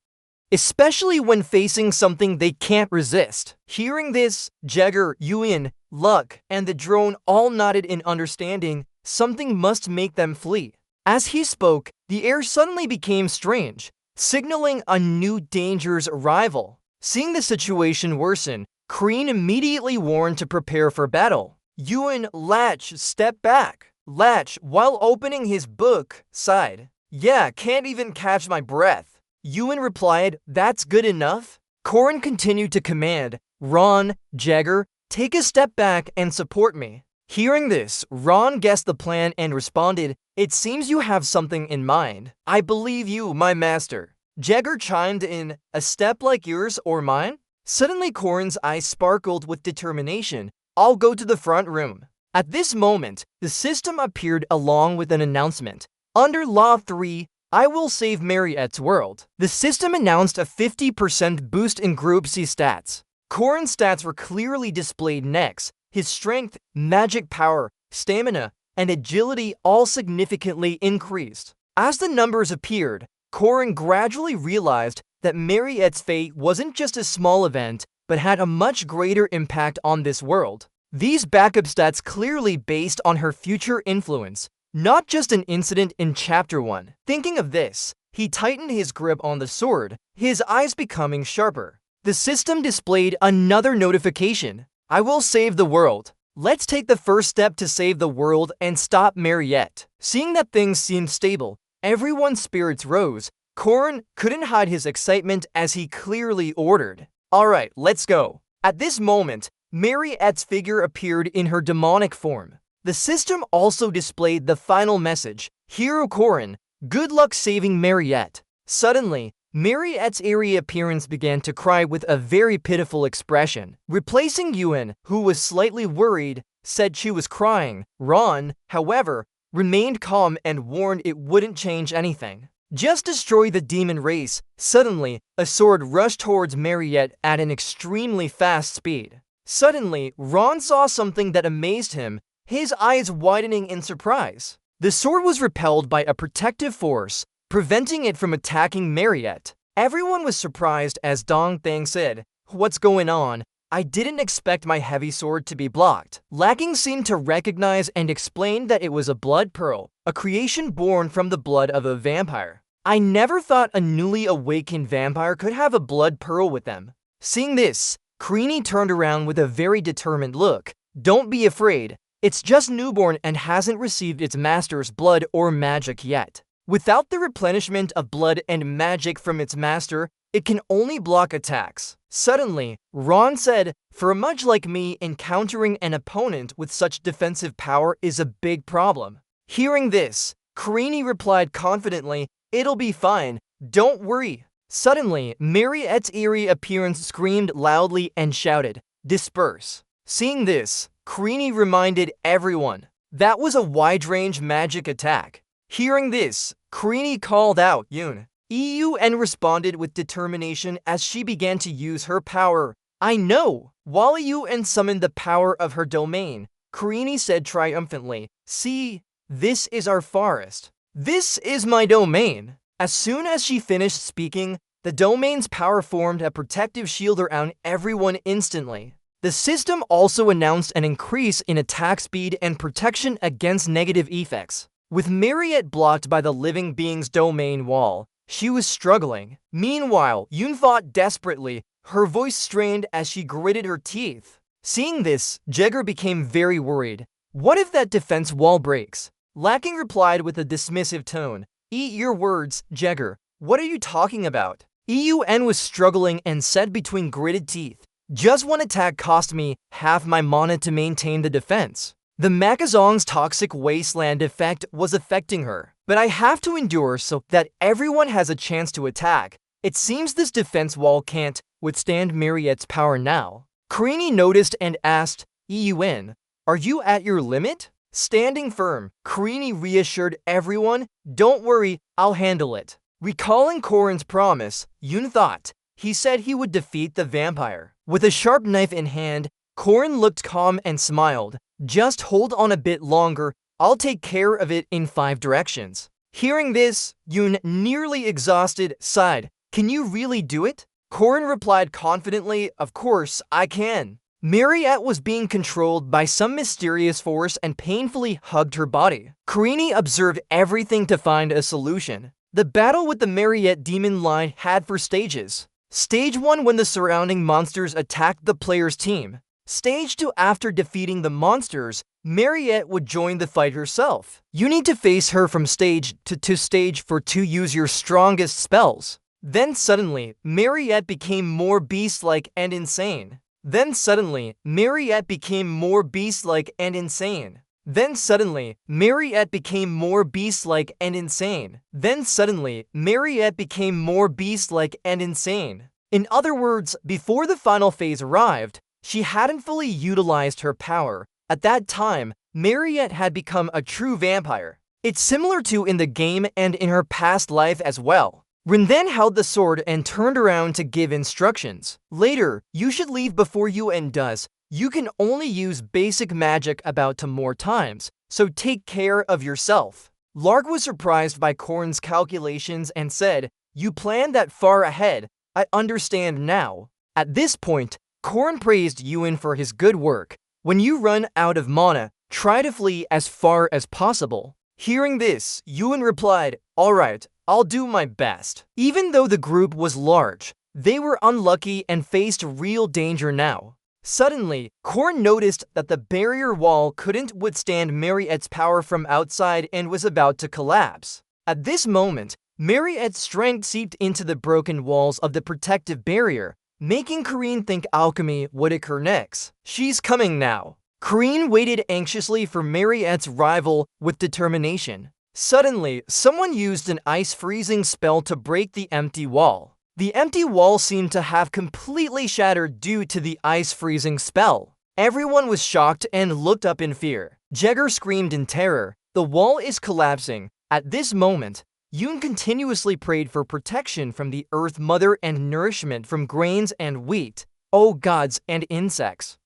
especially when facing something they can't resist. Hearing this, Jagger, Eun, Luck, and the drone all nodded in understanding. Something must make them flee. As he spoke, the air suddenly became strange, signaling a new danger's arrival. Seeing the situation worsen, Kreen immediately warned to prepare for battle. Eun, Latch, step back. Latch, while opening his book, sighed. Yeah, can't even catch my breath. Eun replied, that's good enough. Corin continued to command, Ron, Jagger, take a step back and support me. Hearing this, Ron guessed the plan and responded, it seems you have something in mind. I believe you, my master. Jagger chimed in, a step like yours or mine? Suddenly Corin's eyes sparkled with determination. I'll go to the front room. At this moment, the system appeared along with an announcement. Under Law 3, I will save Mariette's world. The system announced a 50% boost in Group C stats. Corin's stats were clearly displayed next. His strength, magic power, stamina, and agility all significantly increased. As the numbers appeared, Corin gradually realized that Mariette's fate wasn't just a small event, but had a much greater impact on this world. These backup stats clearly based on her future influence, not just an incident in Chapter 1. Thinking of this, he tightened his grip on the sword, his eyes becoming sharper. The system displayed another notification. I will save the world. Let's take the first step to save the world and stop Mariette. Seeing that things seemed stable, everyone's spirits rose. Corin couldn't hide his excitement as he clearly ordered. Alright, let's go. At this moment, Mariette's figure appeared in her demonic form. The system also displayed the final message, Hero Korin, good luck saving Mariette. Suddenly, Mariette's eerie appearance began to cry with a very pitiful expression. Replacing Yuen, who was slightly worried, said she was crying. Ron, however, remained calm and warned it wouldn't change anything. Just destroy the demon race. Suddenly, a sword rushed towards Mariette at an extremely fast speed. Suddenly, Ron saw something that amazed him, his eyes widening in surprise. The sword was repelled by a protective force, preventing it from attacking Mariette. Everyone was surprised as Dong Thang said, "What's going on? I didn't expect my heavy sword to be blocked." Lacking seemed to recognize and explained that it was a blood pearl, a creation born from the blood of a vampire. I never thought a newly awakened vampire could have a blood pearl with them. Seeing this, Karini turned around with a very determined look. Don't be afraid, it's just newborn and hasn't received its master's blood or magic yet. Without the replenishment of blood and magic from its master, it can only block attacks. Suddenly, Ron said, "For much like me, encountering an opponent with such defensive power is a big problem." Hearing this, Karini replied confidently, "It'll be fine, don't worry." Suddenly, Mariette's eerie appearance screamed loudly and shouted, "Disperse." Seeing this, Karini reminded everyone, that was a wide-range magic attack. Hearing this, Karini called out Yun. Yun responded with determination as she began to use her power. "I know!" While Yun summoned the power of her domain, Karini said triumphantly, "See, this is our forest. This is my domain." As soon as she finished speaking, the domain's power formed a protective shield around everyone instantly. The system also announced an increase in attack speed and protection against negative effects. With Mariette blocked by the living being's domain wall, she was struggling. Meanwhile, Yun fought desperately, her voice strained as she gritted her teeth. Seeing this, Jagger became very worried. What if that defense wall breaks? Lacking replied with a dismissive tone, "Eat your words, Jagger. What are you talking about?" Yun was struggling and said between gritted teeth, "Just one attack cost me half my mana to maintain the defense. The Makazong's toxic wasteland effect was affecting her, but I have to endure so that everyone has a chance to attack. It seems this defense wall can't withstand Mariette's power now." Karini noticed and asked, "Yun, are you at your limit?" Standing firm, Karini reassured everyone, "Don't worry, I'll handle it." Recalling Korin's promise, Yun thought, he said he would defeat the vampire. With a sharp knife in hand, Korin looked calm and smiled. "Just hold on a bit longer, I'll take care of it in 5 directions." Hearing this, Yun, nearly exhausted, sighed, "Can you really do it?" Korin replied confidently, "Of course, I can." Mariette was being controlled by some mysterious force and painfully hugged her body. Karini observed everything to find a solution. The battle with the Mariette demon line had 4 stages. Stage 1, when the surrounding monsters attacked the player's team. Stage 2, after defeating the monsters, Mariette would join the fight herself. You need to face her from stage to stage 4 to use your strongest spells. Then suddenly, Mariette became more beast-like and insane. Then suddenly, Mariette became more beast-like and insane. Then suddenly, Mariette became more beast-like and insane. Then suddenly, Mariette became more beast-like and insane. In other words, before the final phase arrived, she hadn't fully utilized her power. At that time, Mariette had become a true vampire. It's similar to in the game and in her past life as well. Rin then held the sword and turned around to give instructions. Later, you should leave before Yun does. You can only use basic magic about 2 more times, so take care of yourself. Lark was surprised by Korin's calculations and said, "You planned that far ahead, I understand now." At this point, Korin praised Yun for his good work. When you run out of mana, try to flee as far as possible. Hearing this, Yun replied, "Alright, I'll do my best." Even though the group was large, they were unlucky and faced real danger now. Suddenly, Korin noticed that the barrier wall couldn't withstand Mariette's power from outside and was about to collapse. At this moment, Mariette's strength seeped into the broken walls of the protective barrier, making Karin think alchemy would occur next. "She's coming now." Karine waited anxiously for Mariette's arrival with determination. Suddenly, someone used an ice-freezing spell to break the empty wall. The empty wall seemed to have completely shattered due to the ice-freezing spell. Everyone was shocked and looked up in fear. Jagger screamed in terror. The wall is collapsing. At this moment, Yoon continuously prayed for protection from the Earth Mother and nourishment from grains and wheat, O gods and insects.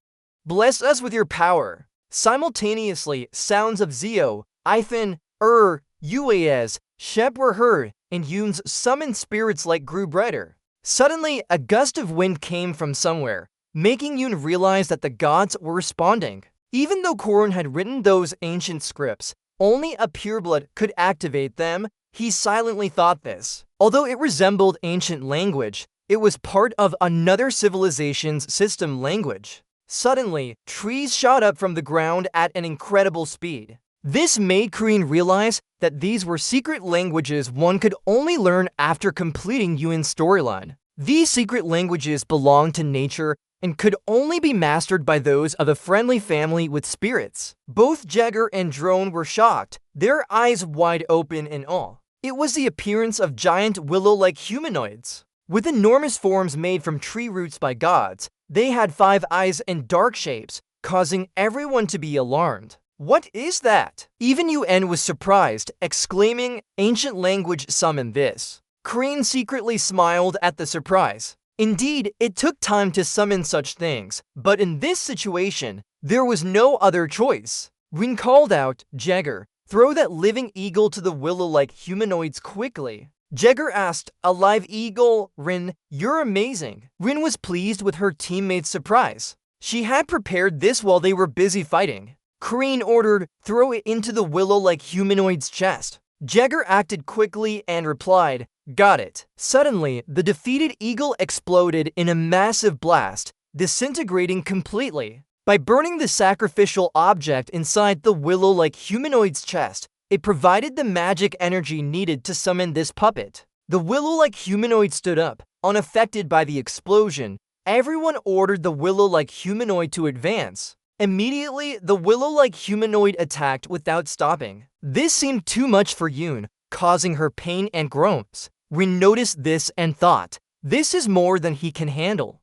Bless us with your power. Simultaneously, sounds of Zio, Ithan, Uaz, Shep were heard, and Yoon's summoned spirits light grew brighter. Suddenly, a gust of wind came from somewhere, making Yoon realize that the gods were responding. Even though Korun had written those ancient scripts, only a pureblood could activate them. He silently thought this. Although it resembled ancient language, it was part of another civilization's system language. Suddenly, trees shot up from the ground at an incredible speed. This made Karine realize that these were secret languages one could only learn after completing Yuan's storyline. These secret languages belonged to nature and could only be mastered by those of a friendly family with spirits. Both Jagger and Drone were shocked, their eyes wide open in awe. It was the appearance of giant willow-like humanoids. With enormous forms made from tree roots by gods, they had 5 eyes and dark shapes, causing everyone to be alarmed. What is that? Even Yuan was surprised, exclaiming, "Ancient language summoned this." Karine secretly smiled at the surprise. Indeed, it took time to summon such things, but in this situation, there was no other choice. Rin called out, "Jagger, throw that living eagle to the willow-like humanoids quickly." Jagger asked, "A live eagle? Rin, you're amazing." Rin was pleased with her teammate's surprise. She had prepared this while they were busy fighting. Karine ordered, "Throw it into the willow-like humanoid's chest." Jagger acted quickly and replied, "Got it." Suddenly, the defeated eagle exploded in a massive blast, disintegrating completely. By burning the sacrificial object inside the willow-like humanoid's chest, it provided the magic energy needed to summon this puppet. The willow-like humanoid stood up, unaffected by the explosion. Everyone ordered the willow-like humanoid to advance. Immediately, the willow-like humanoid attacked without stopping. This seemed too much for Yoon, causing her pain and groans. Rin noticed this and thought, this is more than he can handle.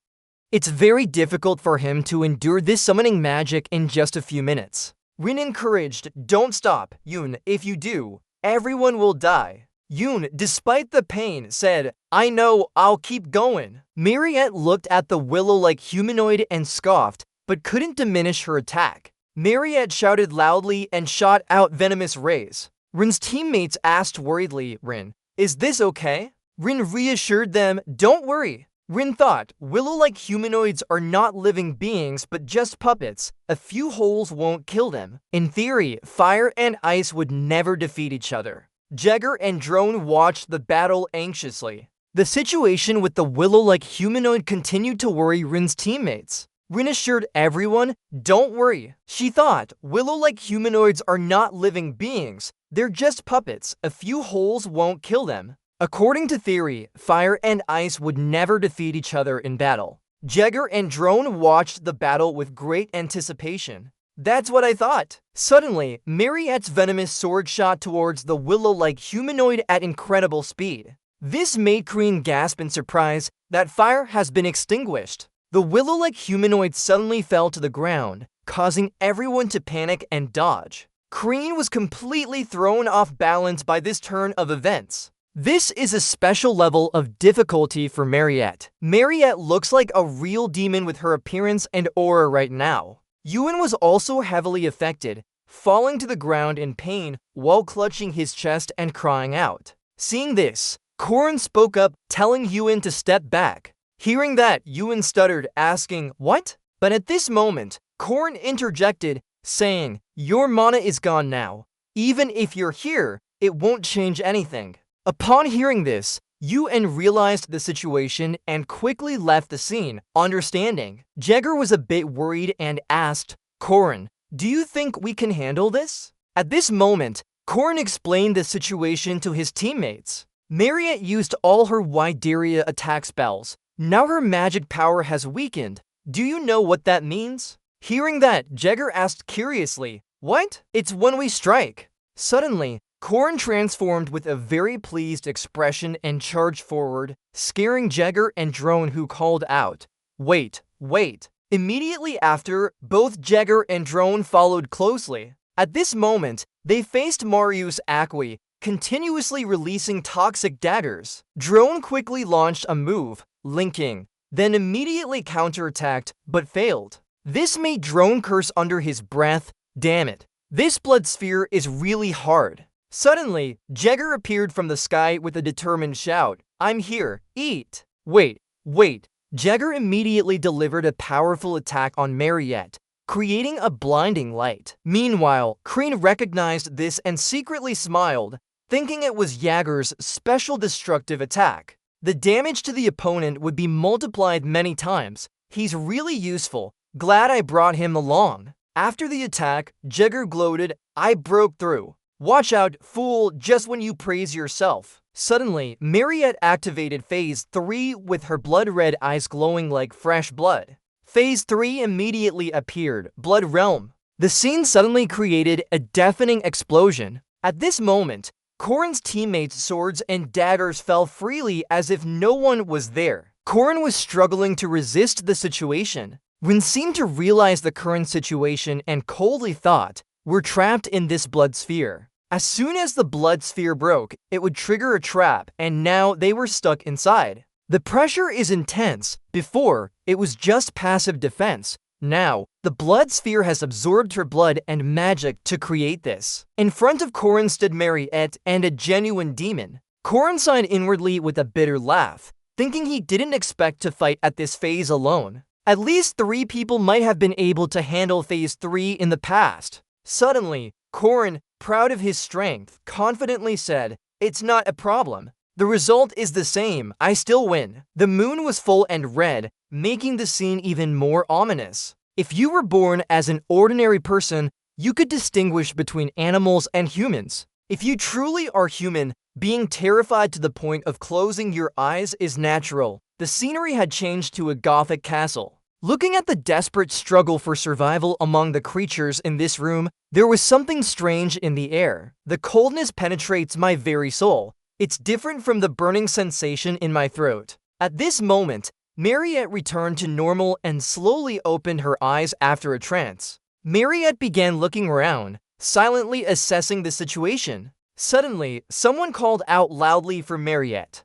It's very difficult for him to endure this summoning magic in just a few minutes. Rin encouraged, "Don't stop, Yoon. If you do, everyone will die." Yoon, despite the pain, said, "I know, I'll keep going." Mariette looked at the willow-like humanoid and scoffed, but couldn't diminish her attack. Mariette shouted loudly and shot out venomous rays. Rin's teammates asked worriedly, "Rin, is this okay?" Rin reassured them, "Don't worry." Rin thought, willow-like humanoids are not living beings but just puppets. A few holes won't kill them. In theory, fire and ice would never defeat each other. Jagger and Drone watched the battle anxiously. The situation with the willow-like humanoid continued to worry Rin's teammates. Rin assured everyone, "Don't worry." She thought, willow-like humanoids are not living beings. They're just puppets. A few holes won't kill them. According to theory, fire and ice would never defeat each other in battle. Jagger and Drone watched the battle with great anticipation. "That's what I thought." Suddenly, Mariette's venomous sword shot towards the willow-like humanoid at incredible speed. This made Karine gasp in surprise. That fire has been extinguished. The willow-like humanoid suddenly fell to the ground, causing everyone to panic and dodge. Karine was completely thrown off balance by this turn of events. This is a special level of difficulty for Mariette. Mariette looks like a real demon with her appearance and aura right now. Yuan was also heavily affected, falling to the ground in pain while clutching his chest and crying out. Seeing this, Korun spoke up, telling Yuan to step back. Hearing that, Yuan stuttered, asking, "What?" But at this moment, Korun interjected, saying, "Your mana is gone now. Even if you're here, it won't change anything." Upon hearing this, Yuan realized the situation and quickly left the scene, understanding. Jagger was a bit worried and asked, "Korun, do you think we can handle this?" At this moment, Korun explained the situation to his teammates. Mariette used all her Wideria attack spells. Now her magic power has weakened. Do you know what that means? Hearing that, Jagger asked curiously, "What?" "It's when we strike." Suddenly, Corrin transformed with a very pleased expression and charged forward, scaring Jagger and Drone, who called out, "Wait, wait." Immediately after, both Jagger and Drone followed closely. At this moment, they faced Marius Acqui, continuously releasing toxic daggers. Drone quickly launched a move, linking, then immediately counterattacked, but failed. This made Drone curse under his breath, "Damn it. This blood sphere is really hard." Suddenly, Jagger appeared from the sky with a determined shout, "I'm here, eat." Wait. Jagger immediately delivered a powerful attack on Mariette, creating a blinding light. Meanwhile, Kreen recognized this and secretly smiled, thinking it was Jagger's special destructive attack. The damage to the opponent would be multiplied many times. He's really useful. Glad I brought him along. After the attack, Jagger gloated, "I broke through. Watch out, fool, just when you praise yourself." Suddenly, Mariette activated Phase 3 with her blood-red eyes glowing like fresh blood. Phase 3 immediately appeared, Blood Realm. The scene suddenly created a deafening explosion. At this moment, Corrin's teammates' swords and daggers fell freely as if no one was there. Corrin was struggling to resist the situation, when seemed to realize the current situation and coldly thought, "We're trapped in this blood sphere." As soon as the blood sphere broke, it would trigger a trap, and now they were stuck inside. The pressure is intense. Before, it was just passive defense. Now, the blood sphere has absorbed her blood and magic to create this. In front of Corrin stood Mariette and a genuine demon. Corrin sighed inwardly with a bitter laugh, thinking he didn't expect to fight at this phase alone. At least 3 people might have been able to handle Phase 3 in the past. Suddenly, Corrin, proud of his strength, confidently said, "It's not a problem. The result is the same, I still win." The moon was full and red, making the scene even more ominous. If you were born as an ordinary person, you could distinguish between animals and humans. If you truly are human, being terrified to the point of closing your eyes is natural. The scenery had changed to a gothic castle. Looking at the desperate struggle for survival among the creatures in this room, there was something strange in the air. The coldness penetrates my very soul. It's different from the burning sensation in my throat. At this moment, Mariette returned to normal and slowly opened her eyes after a trance. Mariette began looking around, silently assessing the situation. Suddenly, someone called out loudly for Mariette.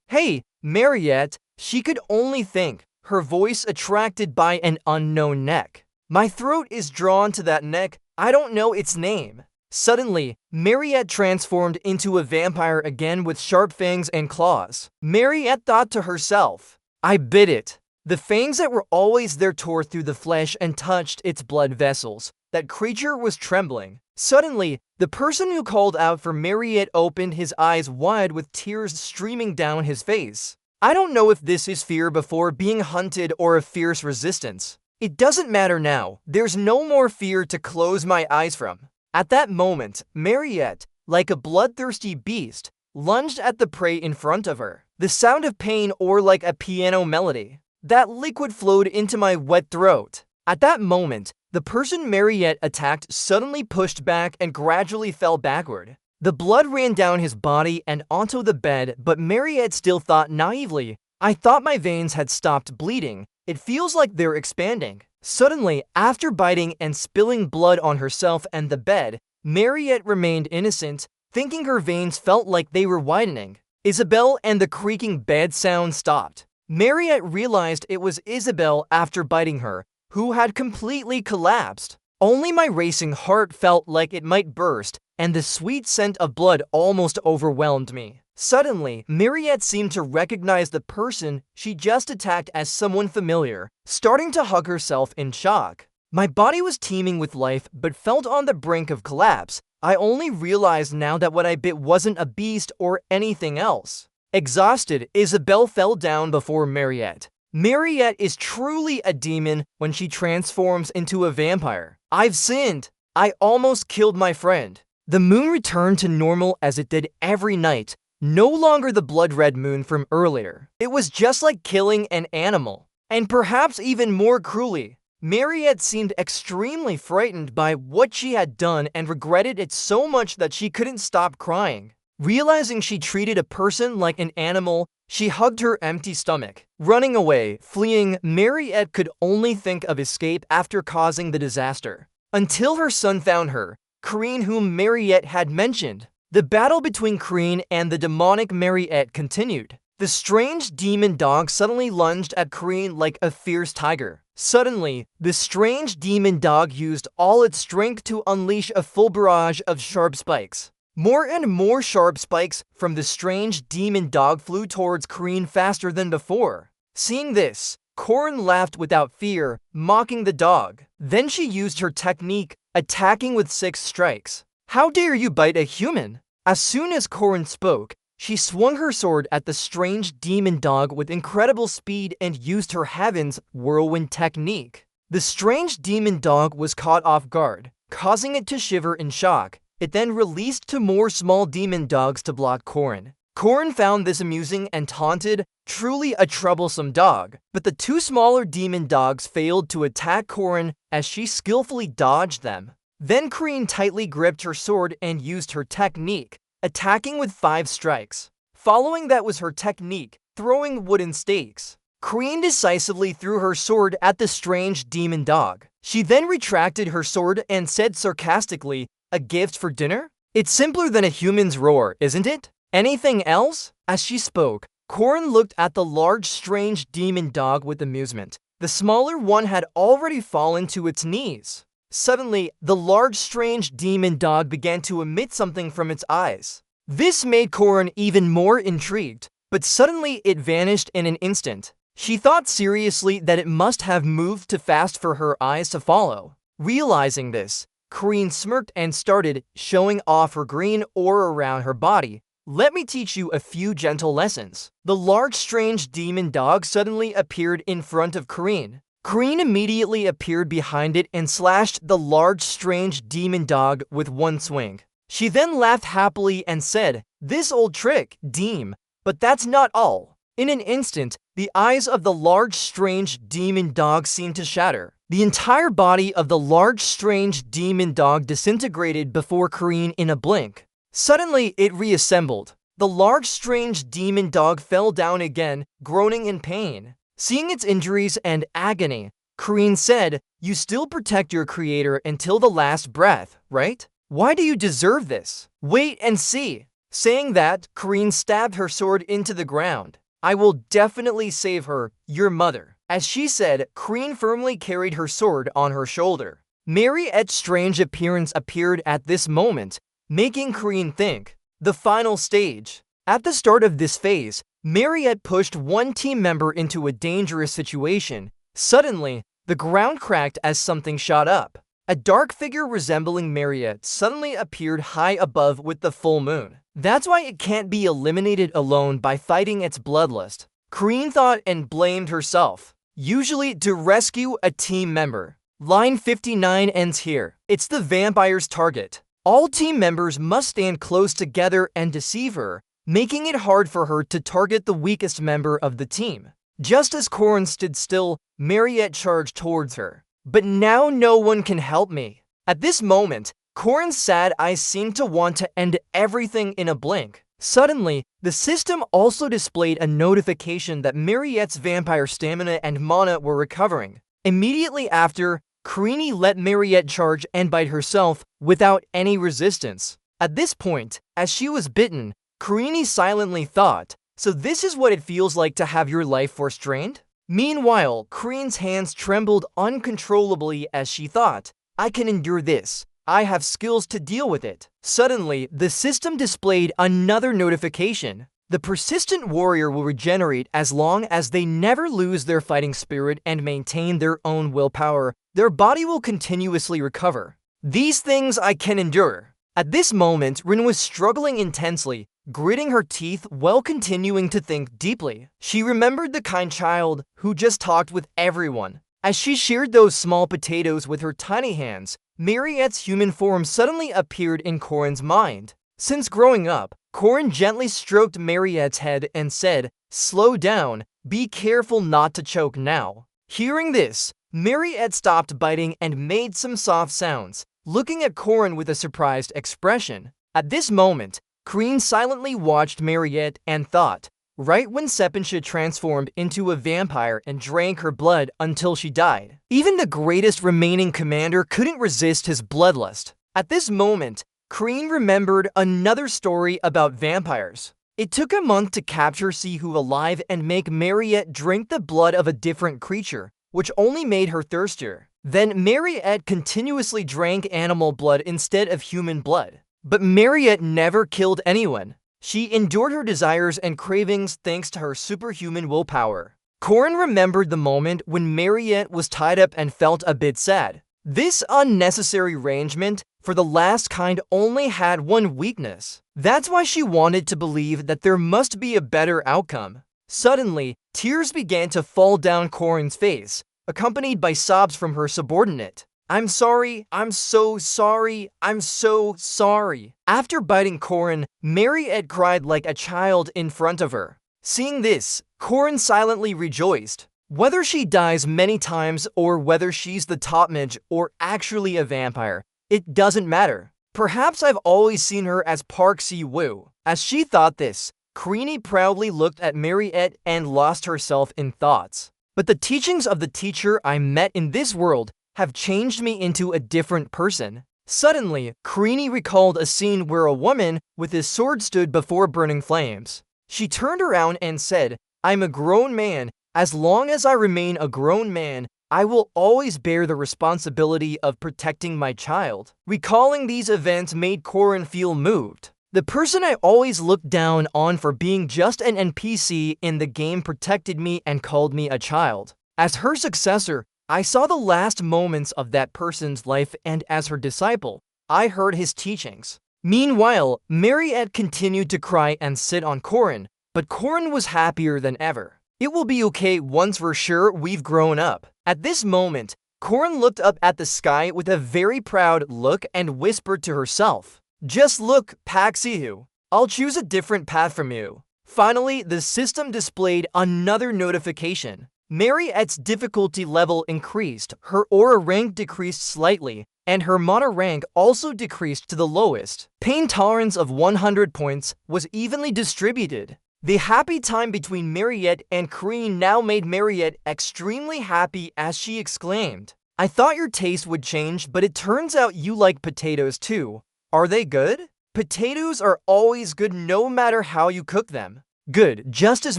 "Hey, Mariette," she could only think, her voice attracted by an unknown neck. "My throat is drawn to that neck, I don't know its name." Suddenly, Mariette transformed into a vampire again with sharp fangs and claws. Mariette thought to herself, "I bit it." The fangs that were always there tore through the flesh and touched its blood vessels. That creature was trembling. Suddenly, the person who called out for Mariette opened his eyes wide with tears streaming down his face. I don't know if this is fear before being hunted or a fierce resistance. It doesn't matter now. There's no more fear to close my eyes from. At that moment, Mariette, like a bloodthirsty beast, lunged at the prey in front of her. The sound of pain or like a piano melody. That liquid flowed into my wet throat. At that moment, the person Mariette attacked suddenly pushed back and gradually fell backward. The blood ran down his body and onto the bed, but Mariette still thought naively, "I thought my veins had stopped bleeding. It feels like they're expanding." Suddenly, after biting and spilling blood on herself and the bed, Mariette remained innocent, thinking her veins felt like they were widening. Isabelle and the creaking bed sound stopped. Mariette realized it was Isabelle after biting her, who had completely collapsed. Only my racing heart felt like it might burst, and the sweet scent of blood almost overwhelmed me. Suddenly, Mariette seemed to recognize the person she just attacked as someone familiar, starting to hug herself in shock. My body was teeming with life but felt on the brink of collapse. I only realized now that what I bit wasn't a beast or anything else. Exhausted, Isabelle fell down before Mariette. Mariette is truly a demon when she transforms into a vampire. I've sinned. I almost killed my friend. The moon returned to normal as it did every night, no longer the blood-red moon from earlier. It was just like killing an animal, and perhaps even more cruelly. Mariette seemed extremely frightened by what she had done and regretted it so much that she couldn't stop crying. Realizing she treated a person like an animal, she hugged her empty stomach. Running away, fleeing, Mariette could only think of escape after causing the disaster. Until her son found her, Karine, whom Mariette had mentioned. The battle between Karine and the demonic Mariette continued. The strange demon dog suddenly lunged at Karine like a fierce tiger. Suddenly, the strange demon dog used all its strength to unleash a full barrage of sharp spikes. More and more sharp spikes from the strange demon dog flew towards Karine faster than before. Seeing this, Corin laughed without fear, mocking the dog. Then she used her technique, attacking with 6 strikes. "How dare you bite a human?" As soon as Corin spoke, she swung her sword at the strange demon dog with incredible speed and used her Heaven's Whirlwind technique. The strange demon dog was caught off guard, causing it to shiver in shock. It then released 2 more small demon dogs to block Corin. Corin found this amusing and taunted, "Truly a troublesome dog." But the 2 smaller demon dogs failed to attack Corin as she skillfully dodged them. Then Karine tightly gripped her sword and used her technique, attacking with 5 strikes. Following that was her technique, throwing wooden stakes. Karine decisively threw her sword at the strange demon dog. She then retracted her sword and said sarcastically, "A gift for dinner? It's simpler than a human's roar, isn't it? Anything else?" As she spoke, Corin looked at the large strange demon dog with amusement. The smaller one had already fallen to its knees. Suddenly, the large strange demon dog began to emit something from its eyes. This made Corin even more intrigued, but suddenly it vanished in an instant. She thought seriously that it must have moved too fast for her eyes to follow. Realizing this, Karine smirked and started showing off her green aura around her body. "Let me teach you a few gentle lessons." The large strange demon dog suddenly appeared in front of Karine. Karine immediately appeared behind it and slashed the large strange demon dog with 1 swing. She then laughed happily and said, "This old trick, Deem, but that's not all." In an instant, the eyes of the large strange demon dog seemed to shatter. The entire body of the large strange demon dog disintegrated before Karine in a blink. Suddenly, it reassembled. The large strange demon dog fell down again, groaning in pain. Seeing its injuries and agony, Karine said, "You still protect your creator until the last breath, right? Why do you deserve this? Wait and see." Saying that, Karine stabbed her sword into the ground. "I will definitely save her, your mother." As she said, Karine firmly carried her sword on her shoulder. Mariette's strange appearance appeared at this moment, making Karine think. The final stage. At the start of this phase, Mariette pushed one team member into a dangerous situation. Suddenly, the ground cracked as something shot up. A dark figure resembling Mariette suddenly appeared high above with the full moon. That's why it can't be eliminated alone by fighting its bloodlust. Karine thought and blamed herself. Usually to rescue a team member. Line 59 ends here. It's the vampire's target. All team members must stand close together and deceive her, making it hard for her to target the weakest member of the team. Just as Corin stood still, Mariette charged towards her. But now no one can help me. At this moment, Corin's sad eyes seemed to want to end everything in a blink. Suddenly, the system also displayed a notification that Mariette's vampire stamina and mana were recovering. Immediately after, Karine let Mariette charge and bite herself without any resistance. At this point, as she was bitten, Karine silently thought, "So this is what it feels like to have your life force drained?" Meanwhile, Karine's hands trembled uncontrollably as she thought, "I can endure this. I have skills to deal with it." Suddenly, the system displayed another notification. The persistent warrior will regenerate as long as they never lose their fighting spirit and maintain their own willpower. Their body will continuously recover. These things I can endure. At this moment, Rin was struggling intensely, gritting her teeth while continuing to think deeply. She remembered the kind child who just talked with everyone. As she sheared those small potatoes with her tiny hands, Mariette's human form suddenly appeared in Corin's mind. Since growing up, Corin gently stroked Mariette's head and said, "Slow down, be careful not to choke now." Hearing this, Mariette stopped biting and made some soft sounds, looking at Corin with a surprised expression. At this moment, Kreen silently watched Mariette and thought, right when Sepensha transformed into a vampire and drank her blood until she died. Even the greatest remaining commander couldn't resist his bloodlust. At this moment, Kreen remembered another story about vampires. It took a month to capture Sihu alive and make Mariette drink the blood of a different creature, which only made her thirstier. Then Mariette continuously drank animal blood instead of human blood. But Mariette never killed anyone. She endured her desires and cravings thanks to her superhuman willpower. Corin remembered the moment when Mariette was tied up and felt a bit sad. This unnecessary arrangement for the last kind only had one weakness. That's why she wanted to believe that there must be a better outcome. Suddenly, tears began to fall down Corin's face, accompanied by sobs from her subordinate. "I'm sorry, I'm so sorry, I'm so sorry." After biting Corin, Mariette cried like a child in front of her. Seeing this, Corin silently rejoiced. Whether she dies many times or whether she's the top mage or actually a vampire, it doesn't matter. Perhaps I've always seen her as Park Si-woo. As she thought this, Kreen proudly looked at Mariette and lost herself in thoughts. But the teachings of the teacher I met in this world have changed me into a different person. Suddenly, Kreen recalled a scene where a woman with his sword stood before burning flames. She turned around and said, "I'm a grown man. As long as I remain a grown man, I will always bear the responsibility of protecting my child." Recalling these events made Corin feel moved. The person I always looked down on for being just an NPC in the game protected me and called me a child. As her successor, I saw the last moments of that person's life, and as her disciple, I heard his teachings. Meanwhile, Mariette continued to cry and sit on Corin, but Corin was happier than ever. "It will be okay once we're sure we've grown up." At this moment, Corin looked up at the sky with a very proud look and whispered to herself, "Just look, Pak Sihu. I'll choose a different path from you." Finally, the system displayed another notification. Mariette's difficulty level increased, her aura rank decreased slightly, and her mana rank also decreased to the lowest. Pain tolerance of 100 points was evenly distributed. The happy time between Mariette and Kreen now made Mariette extremely happy as she exclaimed, "I thought your taste would change, but it turns out you like potatoes too. Are they good?" Potatoes are always good no matter how you cook them. Good. Just as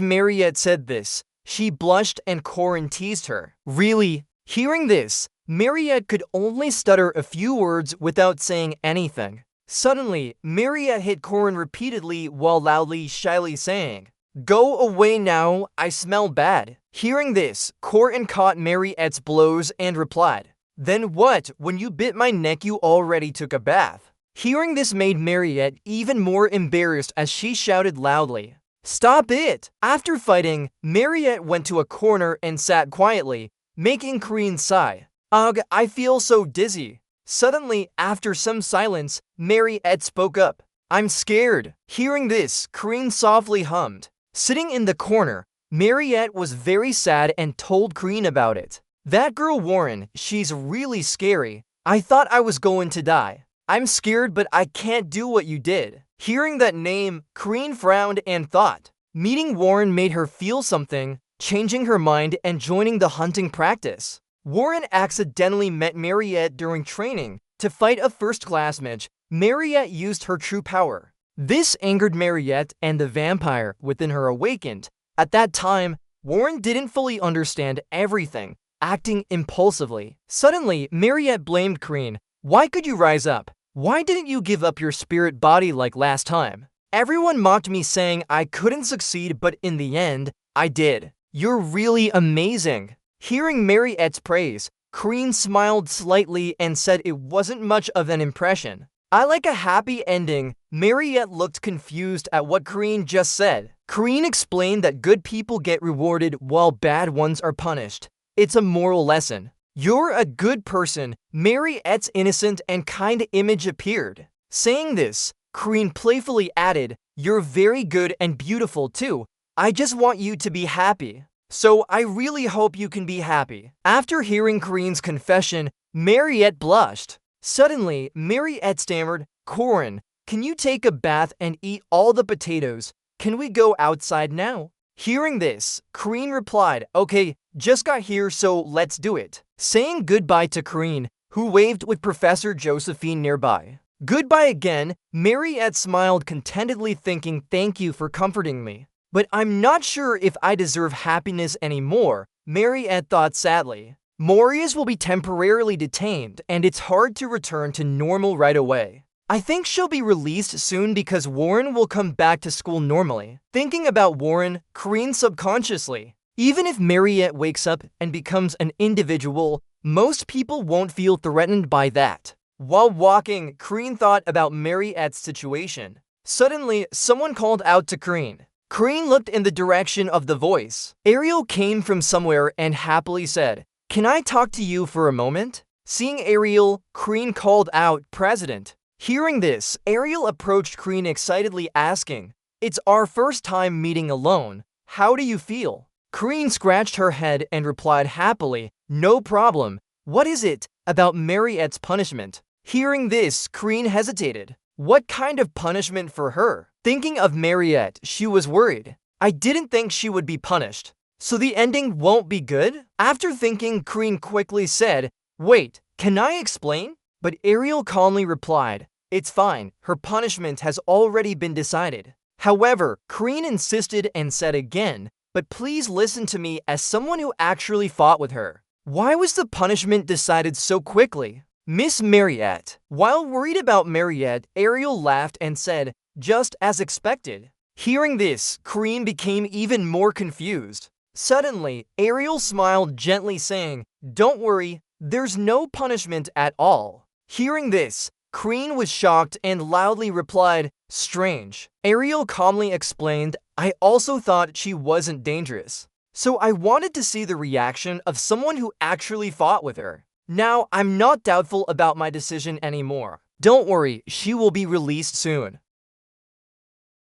Mariette said this, she blushed and Corin teased her. "Really?" Hearing this, Mariette could only stutter a few words without saying anything. Suddenly, Mariette hit Corin repeatedly while loudly, shyly saying, "Go away now, I smell bad." Hearing this, Corin caught Mariette's blows and replied, "Then what? When you bit my neck you already took a bath." Hearing this made Mariette even more embarrassed as she shouted loudly, "Stop it!" After fighting, Mariette went to a corner and sat quietly, making Kreen sigh. "Ugh, I feel so dizzy." Suddenly, after some silence, Mariette spoke up, "I'm scared." Hearing this, Kreen softly hummed. Sitting in the corner, Mariette was very sad and told Kreen about it. "That girl Warren, she's really scary. I thought I was going to die. I'm scared, but I can't do what you did." Hearing that name, Kreen frowned and thought. Meeting Warren made her feel something, changing her mind and joining the hunting practice. Warren accidentally met Mariette during training. To fight a first-class mage, Mariette used her true power. This angered Mariette, and the vampire within her awakened. At that time, Warren didn't fully understand everything, acting impulsively. Suddenly, Mariette blamed Kreen. "Why could you rise up? Why didn't you give up your spirit body like last time? Everyone mocked me saying I couldn't succeed, but in the end, I did. You're really amazing." Hearing Mariette's praise, Kreen smiled slightly and said it wasn't much of an impression. "I like a happy ending." Mariette looked confused at what Kreen just said. Kreen explained that good people get rewarded while bad ones are punished. It's a moral lesson. "You're a good person." Mariette's innocent and kind image appeared. Saying this, Kreen playfully added, "You're very good and beautiful too. I just want you to be happy." So I really hope you can be happy. After hearing Corinne's confession, Mariette blushed. Suddenly, Mariette stammered, Corinne, can you take a bath and eat all the potatoes? Can we go outside now? Hearing this, Corinne replied, okay, just got here so let's do it. Saying goodbye to Corinne, who waved with Professor Josephine nearby. Goodbye again, Mariette smiled contentedly thinking thank you for comforting me. But I'm not sure if I deserve happiness anymore, Mariette thought sadly. Marius will be temporarily detained and it's hard to return to normal right away. I think she'll be released soon because Warren will come back to school normally. Thinking about Warren, Corinne subconsciously. Even if Mariette wakes up and becomes an individual, most people won't feel threatened by that. While walking, Corinne thought about Mariette's situation. Suddenly, someone called out to Corinne. Corinne looked in the direction of the voice. Ariel came from somewhere and happily said, "Can I talk to you for a moment?" Seeing Ariel, Corinne called out, "President." Hearing this, Ariel approached Corinne excitedly asking, "It's our first time meeting alone. How do you feel?" Corinne scratched her head and replied happily, "No problem. What is it about Mariette's punishment?" Hearing this, Corinne hesitated. What kind of punishment for her? Thinking of Mariette, she was worried. I didn't think she would be punished. So the ending won't be good? After thinking, Corinne quickly said, "Wait, can I explain?" But Ariel calmly replied, "It's fine, her punishment has already been decided." However, Corinne insisted and said again, "But please listen to me as someone who actually fought with her. Why was the punishment decided so quickly?" Miss Mariette. While worried about Mariette, Ariel laughed and said, "Just as expected." Hearing this, Corinne became even more confused. Suddenly, Ariel smiled gently saying, "Don't worry, there's no punishment at all." Hearing this, Corinne was shocked and loudly replied, "Strange." Ariel calmly explained, "I also thought she wasn't dangerous. So I wanted to see the reaction of someone who actually fought with her. Now I'm not doubtful about my decision anymore. Don't worry, she will be released soon.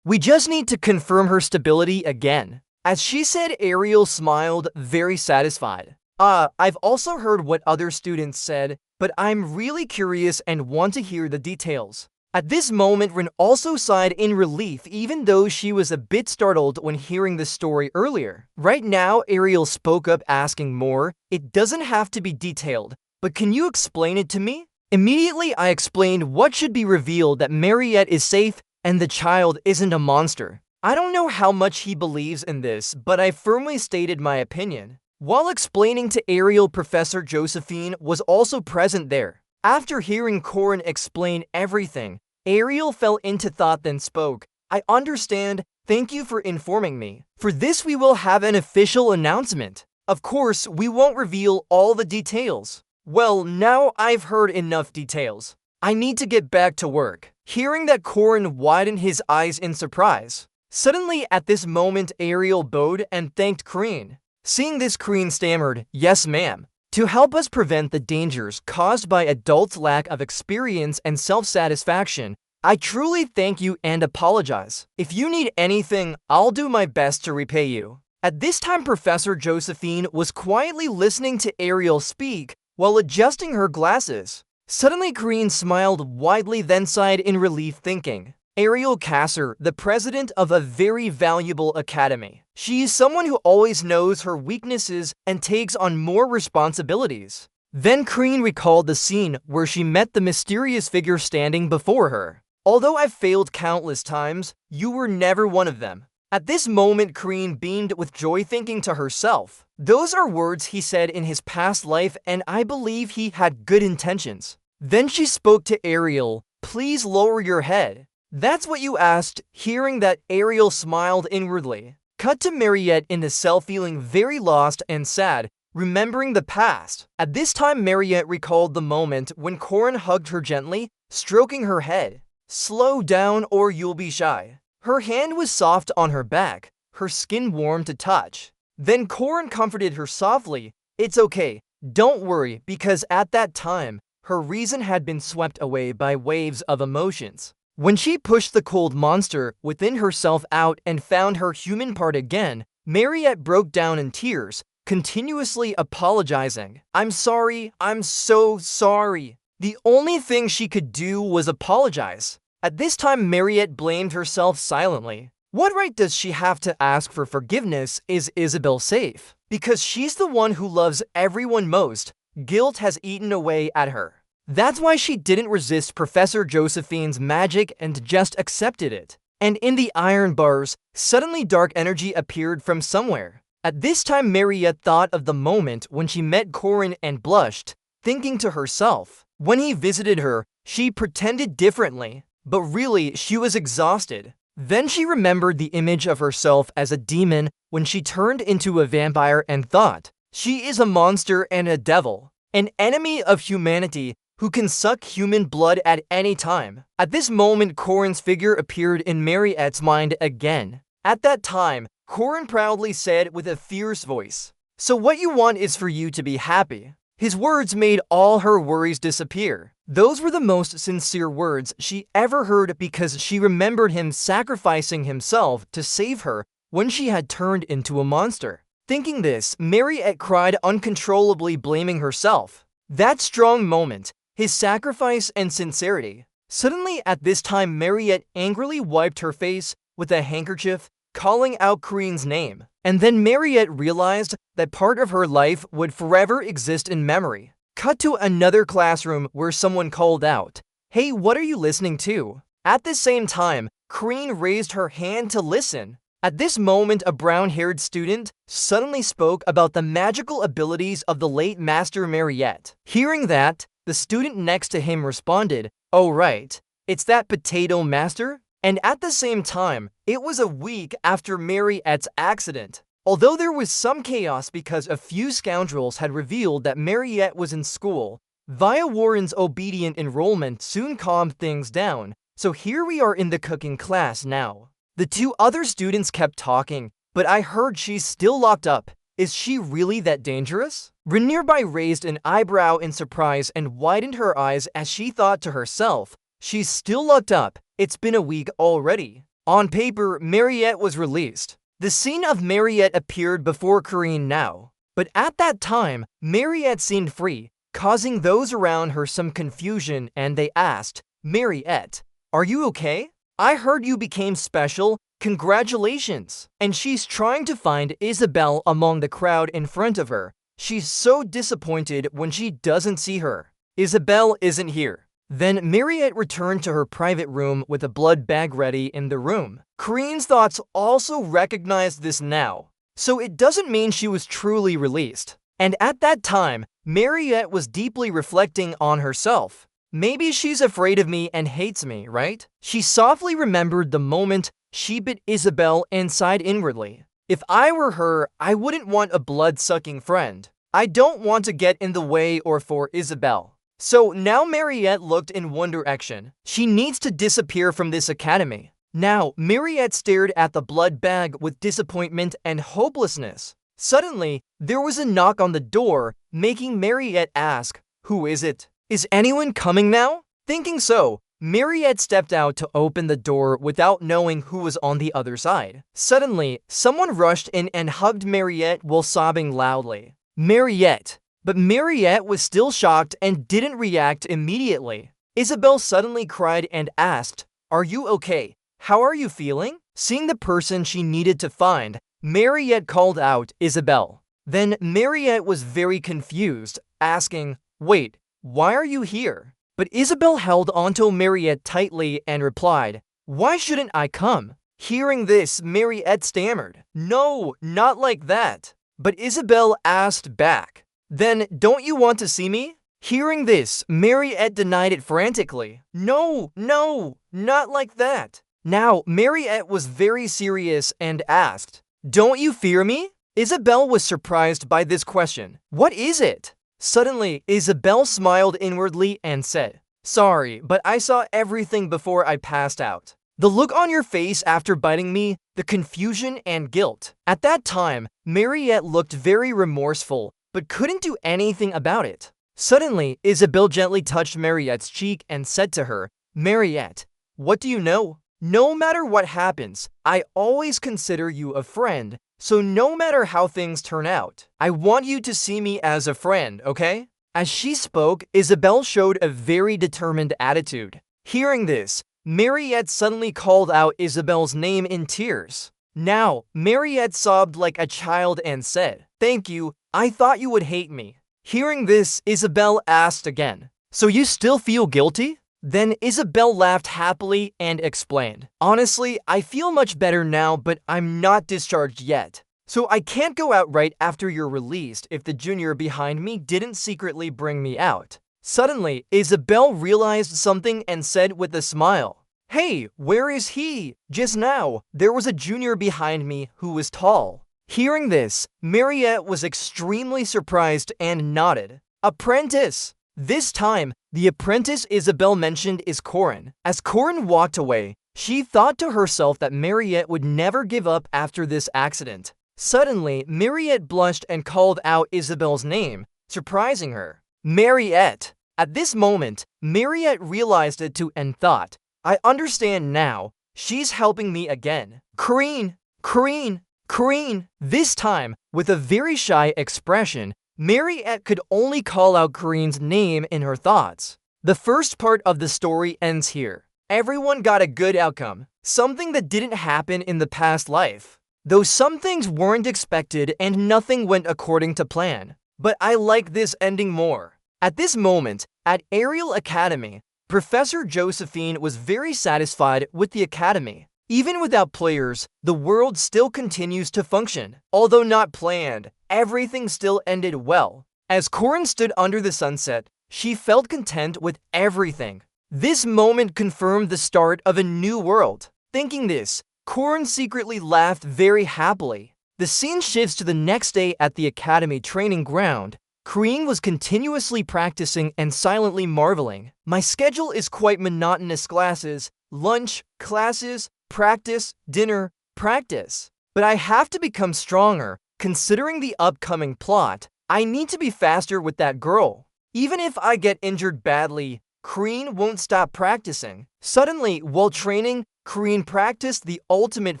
We just need to confirm her stability again." As she said, Ariel smiled, very satisfied. I've also heard what other students said, but I'm really curious and want to hear the details. At this moment, Rin also sighed in relief even though she was a bit startled when hearing the story earlier. Right now, Ariel spoke up asking more. "It doesn't have to be detailed, but can you explain it to me?" Immediately, I explained what should be revealed, that Mariette is safe and the child isn't a monster. I don't know how much he believes in this, but I firmly stated my opinion. While explaining to Ariel, Professor Josephine was also present there. After hearing Corinne explain everything, Ariel fell into thought then spoke. "I understand. Thank you for informing me. For this we will have an official announcement. Of course, we won't reveal all the details." Well, now I've heard enough details. I need to get back to work. Hearing that, Corinne widened his eyes in surprise. Suddenly, at this moment, Ariel bowed and thanked Corinne. Seeing this, Corinne stammered, "Yes, ma'am. To help us prevent the dangers caused by adults' lack of experience and self-satisfaction, I truly thank you and apologize. If you need anything, I'll do my best to repay you." At this time, Professor Josephine was quietly listening to Ariel speak while adjusting her glasses. Suddenly, Corinne smiled widely then sighed in relief thinking, "Ariel Kasser, the president of a very valuable academy. She is someone who always knows her weaknesses and takes on more responsibilities." Then Corinne recalled the scene where she met the mysterious figure standing before her. "Although I've failed countless times, you were never one of them." At this moment, Corinne beamed with joy thinking to herself, "Those are words he said in his past life and I believe he had good intentions." Then she spoke to Ariel, "Please lower your head." "That's what you asked." Hearing that, Ariel smiled inwardly. Cut to Mariette in the cell feeling very lost and sad, remembering the past. At this time, Mariette recalled the moment when Corinne hugged her gently, stroking her head. "Slow down or you'll be shy." Her hand was soft on her back, her skin warm to touch. Then Corinne comforted her softly, "It's okay, don't worry," because at that time, her reason had been swept away by waves of emotions. When she pushed the cold monster within herself out and found her human part again, Mariette broke down in tears, continuously apologizing. "I'm sorry, I'm so sorry." The only thing she could do was apologize. At this time, Mariette blamed herself silently. What right does she have to ask for forgiveness? Is Isabel safe? Because she's the one who loves everyone most. Guilt has eaten away at her. That's why she didn't resist Professor Josephine's magic and just accepted it. And in the iron bars, suddenly dark energy appeared from somewhere. At this time, Mariette thought of the moment when she met Corin and blushed, thinking to herself, when he visited her, she pretended differently, but really she was exhausted. Then she remembered the image of herself as a demon when she turned into a vampire and thought, she is a monster and a devil, an enemy of humanity who can suck human blood at any time. At this moment, Corin's figure appeared in Mariette's mind again. At that time, Corin proudly said with a fierce voice, "So what you want is for you to be happy." His words made all her worries disappear. Those were the most sincere words she ever heard because she remembered him sacrificing himself to save her when she had turned into a monster. Thinking this, Mariette cried uncontrollably, blaming herself. That strong moment, his sacrifice and sincerity. Suddenly at this time, Mariette angrily wiped her face with a handkerchief, calling out Corin's name. And then Mariette realized that part of her life would forever exist in memory. Cut to another classroom where someone called out, "Hey, what are you listening to?" At the same time, Corin raised her hand to listen. At this moment, a brown-haired student suddenly spoke about the magical abilities of the late Master Mariette. Hearing that, the student next to him responded, "Oh right, it's that potato master?" And at the same time, it was a week after Mariette's accident. Although there was some chaos because a few scoundrels had revealed that Mariette was in school, via Warren's obedient enrollment soon calmed things down. So here we are in the cooking class now. The two other students kept talking, but I heard she's still locked up. Is she really that dangerous? Nearby raised an eyebrow in surprise and widened her eyes as she thought to herself, she's still locked up. It's been a week already. On paper, Mariette was released. The scene of Mariette appeared before Corin now. But at that time, Mariette seemed free, causing those around her some confusion, and they asked, "Mariette, are you okay? I heard you became special. Congratulations." And she's trying to find Isabel among the crowd in front of her. She's so disappointed when she doesn't see her. Isabel isn't here. Then Mariette returned to her private room with a blood bag ready in the room. Corin's thoughts also recognized this now. So it doesn't mean she was truly released. And at that time, Mariette was deeply reflecting on herself. Maybe she's afraid of me and hates me, right? She softly remembered the moment she bit Isabel and sighed inwardly. If I were her, I wouldn't want a blood-sucking friend. I don't want to get in the way or for Isabel. So now Mariette looked in one direction. She needs to disappear from this academy. Now, Mariette stared at the blood bag with disappointment and hopelessness. Suddenly, there was a knock on the door, making Mariette ask, "Who is it? Is anyone coming now?" Thinking so, Mariette stepped out to open the door without knowing who was on the other side. Suddenly, someone rushed in and hugged Mariette while sobbing loudly. "Mariette." But Mariette was still shocked and didn't react immediately. Isabel suddenly cried and asked, "Are you okay? How are you feeling?" Seeing the person she needed to find, Mariette called out, "Isabel." Then Mariette was very confused, asking, "Wait, why are you here?" But Isabel held onto Mariette tightly and replied, "Why shouldn't I come?" Hearing this, Mariette stammered, "No, not like that." But Isabel asked back, "Then don't you want to see me?" Hearing this, Mariette denied it frantically. "No, no, not like that." Now, Mariette was very serious and asked, "Don't you fear me?" Isabel was surprised by this question. "What is it?" Suddenly, Isabel smiled inwardly and said, "Sorry, but I saw everything before I passed out. The look on your face after biting me, the confusion and guilt." At that time, Mariette looked very remorseful, but couldn't do anything about it. Suddenly, Isabel gently touched Mariette's cheek and said to her, "Mariette, what do you know? No matter what happens, I always consider you a friend, So no matter how things turn out, I want you to see me as a friend, okay? As she spoke, Isabel showed a very determined attitude. Hearing this, Mariette suddenly called out Isabel's name in tears. Now, Mariette sobbed like a child and said, "Thank you, I thought you would hate me." Hearing this, Isabel asked again, "So you still feel guilty?" Then Isabel laughed happily and explained, "Honestly, I feel much better now, but I'm not discharged yet. So I can't go out right after you're released if the junior behind me didn't secretly bring me out." Suddenly, Isabel realized something and said with a smile, "Hey, where is he? Just now, there was a junior behind me who was tall." Hearing this, Mariette was extremely surprised and nodded. "Apprentice!" This time, the apprentice Isabel mentioned is Corin. As Corin walked away, she thought to herself that Mariette would never give up after this accident. Suddenly, Mariette blushed and called out Isabel's name, surprising her. "Mariette!" At this moment, Mariette realized it too and thought, "I understand now. She's helping me again. Corinne! Corinne! Corinne!" This time, with a very shy expression, Mariette could only call out Corinne's name in her thoughts. The first part of the story ends here. Everyone got a good outcome, something that didn't happen in the past life. Though some things weren't expected and nothing went according to plan. But I like this ending more. At this moment, at Ariel Academy, Professor Josephine was very satisfied with the academy. Even without players, the world still continues to function. Although not planned, everything still ended well. As Corin stood under the sunset, she felt content with everything. This moment confirmed the start of a new world. Thinking this, Corin secretly laughed very happily. The scene shifts to the next day at the academy training ground. Corinne was continuously practicing and silently marveling. "My schedule is quite monotonous: classes, lunch, classes, practice, dinner, practice. But I have to become stronger. Considering the upcoming plot, I need to be faster with that girl. Even if I get injured badly, Corinne won't stop practicing." Suddenly, while training, Corinne practiced the ultimate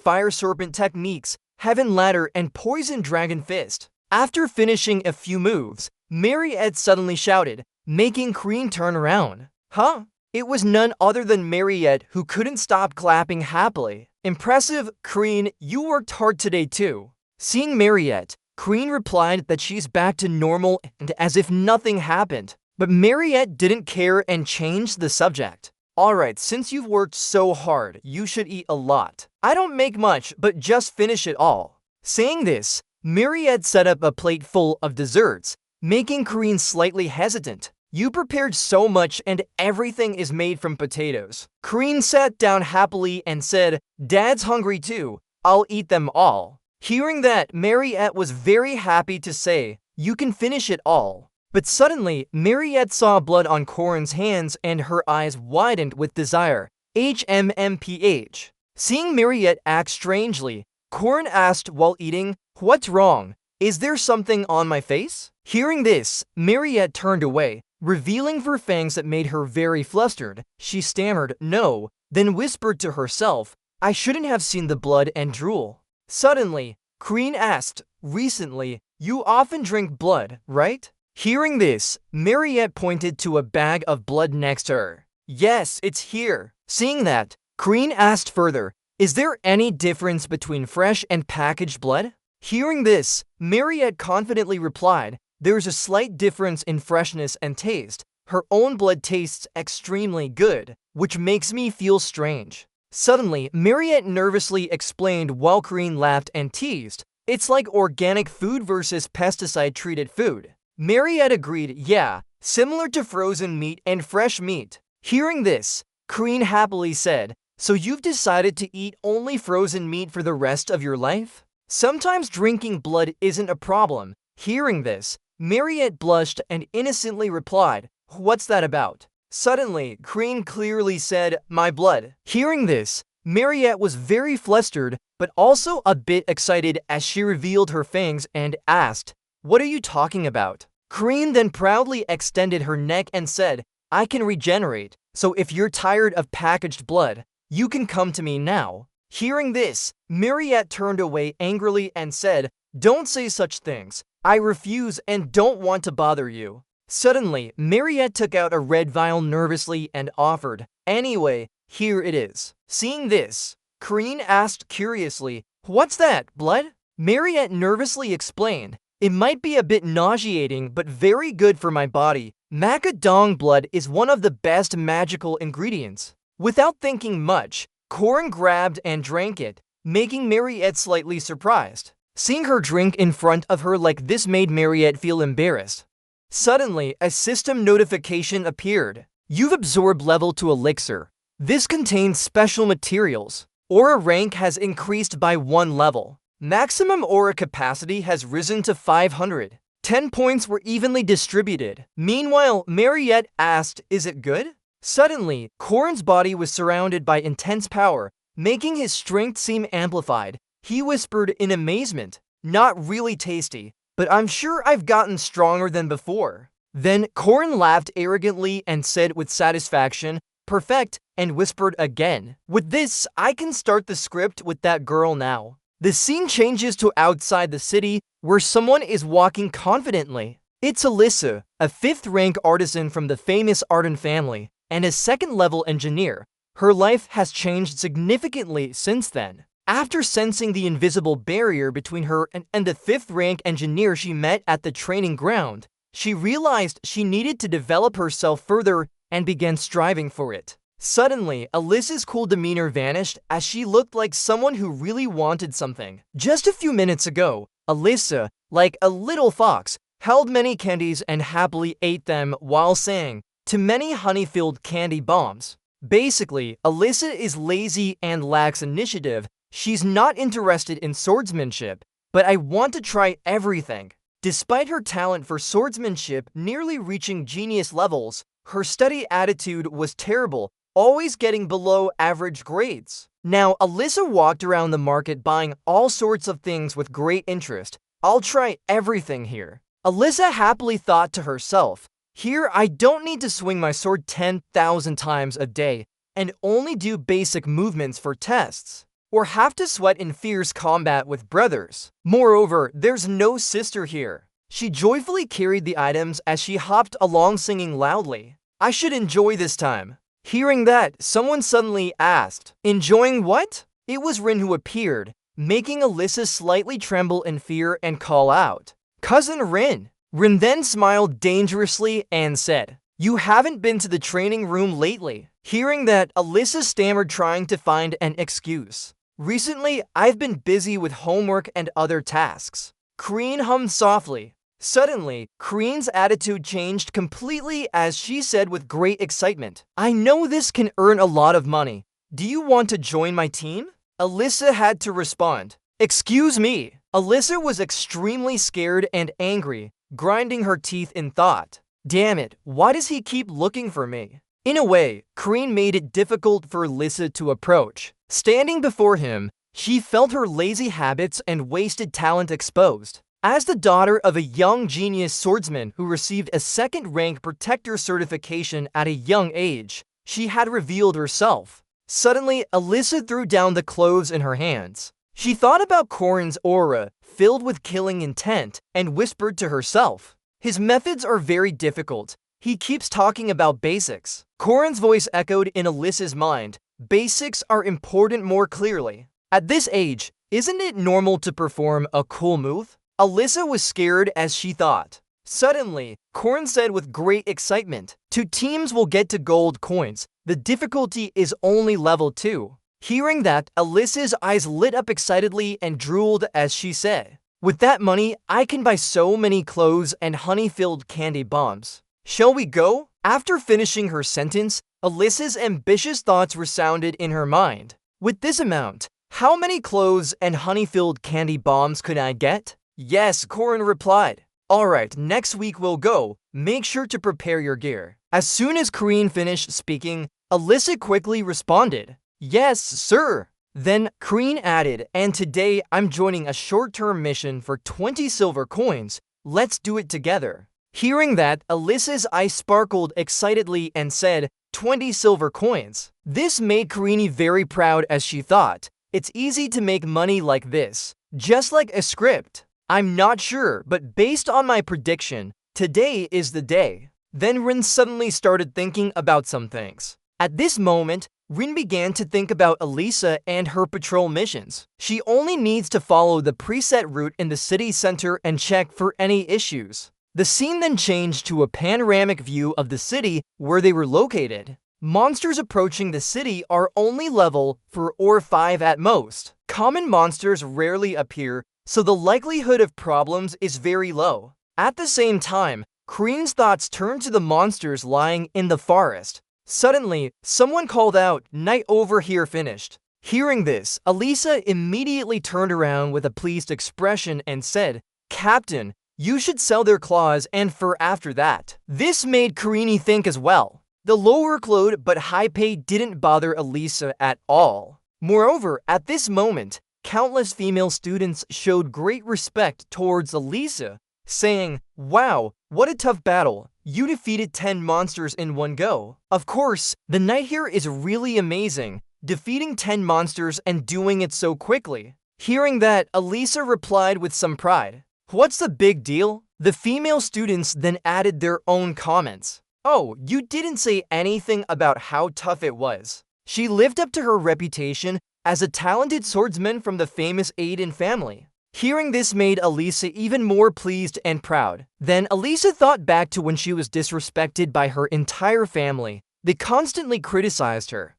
fire serpent techniques, Heaven Ladder and Poison Dragon Fist. After finishing a few moves, Mariette suddenly shouted, making Corinne turn around. Huh? It was none other than Mariette, who couldn't stop clapping happily. "Impressive, Corinne, you worked hard today too." Seeing Mariette, Corinne replied that she's back to normal and as if nothing happened. But Mariette didn't care and changed the subject. "Alright, since you've worked so hard, you should eat a lot. I don't make much, but just finish it all." Saying this, Mariette set up a plate full of desserts, making Corinne slightly hesitant. "You prepared so much and everything is made from potatoes." Corinne sat down happily and said, "Dad's hungry too. I'll eat them all." Hearing that, Mariette was very happy to say, "You can finish it all." But suddenly, Mariette saw blood on Corinne's hands and her eyes widened with desire. HMMPH. Seeing Mariette act strangely, Corinne asked while eating, "What's wrong? Is there something on my face?" Hearing this, Mariette turned away, revealing her fangs that made her very flustered. She stammered, "No," then whispered to herself, "I shouldn't have seen the blood and drool." Suddenly, Corinne asked, "Recently, you often drink blood, right?" Hearing this, Mariette pointed to a bag of blood next to her. "Yes, it's here." Seeing that, Corinne asked further, "Is there any difference between fresh and packaged blood?" Hearing this, Mariette confidently replied, "There's a slight difference in freshness and taste. Her own blood tastes extremely good, which makes me feel strange." Suddenly, Mariette nervously explained while Corinne laughed and teased, "It's like organic food versus pesticide-treated food." Mariette agreed, "Yeah, similar to frozen meat and fresh meat." Hearing this, Corinne happily said, "So you've decided to eat only frozen meat for the rest of your life? Sometimes drinking blood isn't a problem." Hearing this, Mariette blushed and innocently replied, "What's that about?" Suddenly, Corinne clearly said, "My blood." Hearing this, Mariette was very flustered, but also a bit excited as she revealed her fangs and asked, "What are you talking about?" Corinne then proudly extended her neck and said, "I can regenerate, so if you're tired of packaged blood, you can come to me now." Hearing this, Mariette turned away angrily and said, "Don't say such things. I refuse and don't want to bother you." Suddenly, Mariette took out a red vial nervously and offered, "Anyway, here it is." Seeing this, Karine asked curiously, "What's that, blood?" Mariette nervously explained, "It might be a bit nauseating, but very good for my body. Macadong blood is one of the best magical ingredients." Without thinking much, Corin grabbed and drank it, making Mariette slightly surprised. Seeing her drink in front of her like this made Mariette feel embarrassed. Suddenly, a system notification appeared. "You've absorbed level 2 elixir. This contains special materials. Aura rank has increased by 1 level. Maximum aura capacity has risen to 500. 10 points were evenly distributed." Meanwhile, Mariette asked, "Is it good?" Suddenly, Corin's body was surrounded by intense power, making his strength seem amplified. He whispered in amazement, "Not really tasty, but I'm sure I've gotten stronger than before." Then Corin laughed arrogantly and said with satisfaction, "Perfect," and whispered again, "With this, I can start the script with that girl now." The scene changes to outside the city, where someone is walking confidently. It's Alyssa, a 5th rank artisan from the famous Arden family, and a 2nd-level engineer. Her life has changed significantly since then. After sensing the invisible barrier between her and the 5th-rank engineer she met at the training ground, she realized she needed to develop herself further and began striving for it. Suddenly, Alyssa's cool demeanor vanished as she looked like someone who really wanted something. Just a few minutes ago, Alyssa, like a little fox, held many candies and happily ate them while saying, "To many honey-filled candy bombs." Basically, Alyssa is lazy and lacks initiative. She's not interested in swordsmanship, but I want to try everything. Despite her talent for swordsmanship nearly reaching genius levels, her study attitude was terrible, always getting below average grades. Now, Alyssa walked around the market buying all sorts of things with great interest. "I'll try everything here." Alyssa happily thought to herself, "Here I don't need to swing my sword 10,000 times a day and only do basic movements for tests, or have to sweat in fierce combat with brothers. Moreover, there's no sister here." She joyfully carried the items as she hopped along singing loudly, "I should enjoy this time." Hearing that, someone suddenly asked, "Enjoying what?" It was Rin who appeared, making Alyssa slightly tremble in fear and call out, "Cousin Rin." Rin then smiled dangerously and said, "You haven't been to the training room lately." Hearing that, Alyssa stammered, trying to find an excuse. "Recently, I've been busy with homework and other tasks." Karine hummed softly. Suddenly, Karine's attitude changed completely as she said with great excitement, "I know this can earn a lot of money. Do you want to join my team?" Alyssa had to respond, "Excuse me." Alyssa was extremely scared and angry, grinding her teeth in thought. "Damn it, why does he keep looking for me?" In a way, Karine made it difficult for Alyssa to approach. Standing before him, she felt her lazy habits and wasted talent exposed. As the daughter of a young genius swordsman who received a 2nd-rank protector certification at a young age, she had revealed herself. Suddenly, Alyssa threw down the clothes in her hands. She thought about Corin's aura, filled with killing intent, and whispered to herself, "His methods are very difficult. He keeps talking about basics." Corin's voice echoed in Alyssa's mind, "Basics are important more clearly." At this age, isn't it normal to perform a cool move? Alyssa was scared as she thought. Suddenly, Corin said with great excitement, "2 teams will get to gold coins. The difficulty is only level 2. Hearing that, Alyssa's eyes lit up excitedly and drooled as she said, "With that money, I can buy so many clothes and honey-filled candy bombs. Shall we go?" After finishing her sentence, Alyssa's ambitious thoughts resounded in her mind. "With this amount, how many clothes and honey-filled candy bombs could I get?" "Yes," Corin replied. "Alright, next week we'll go. Make sure to prepare your gear." As soon as Karine finished speaking, Alyssa quickly responded, "Yes, sir." Then Karine added, "And today I'm joining a short-term mission for 20 silver coins. Let's do it together." Hearing that, Alyssa's eyes sparkled excitedly and said, 20 silver coins. This made Karine very proud as she thought, It's easy to make money like this, just like a script. I'm not sure, but based on my prediction, today is the day. Then Rin suddenly started thinking about some things. At this moment, Rin began to think about Elisa and her patrol missions. She only needs to follow the preset route in the city center and check for any issues. The scene then changed to a panoramic view of the city where they were located. Monsters approaching the city are only level 4 or 5 at most. Common monsters rarely appear, so the likelihood of problems is very low. At the same time, Kreen's thoughts turned to the monsters lying in the forest. Suddenly, someone called out, "Night over here finished." Hearing this, Elisa immediately turned around with a pleased expression and said, "Captain, you should sell their claws and fur after that." This made Karini think as well. The low workload but high pay didn't bother Elisa at all. Moreover, at this moment, countless female students showed great respect towards Elisa, saying, "Wow, what a tough battle. You defeated 10 monsters in one go." Of course, the night here is really amazing, defeating 10 monsters and doing it so quickly. Hearing that, Elisa replied with some pride, "What's the big deal?" The female students then added their own comments. "Oh, you didn't say anything about how tough it was." She lived up to her reputation as a talented swordsman from the famous Aiden family. Hearing this made Elisa even more pleased and proud. Then Elisa thought back to when she was disrespected by her entire family. They constantly criticized her,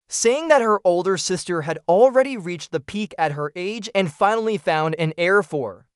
saying that her older sister had already reached the peak at her age and finally found an heir for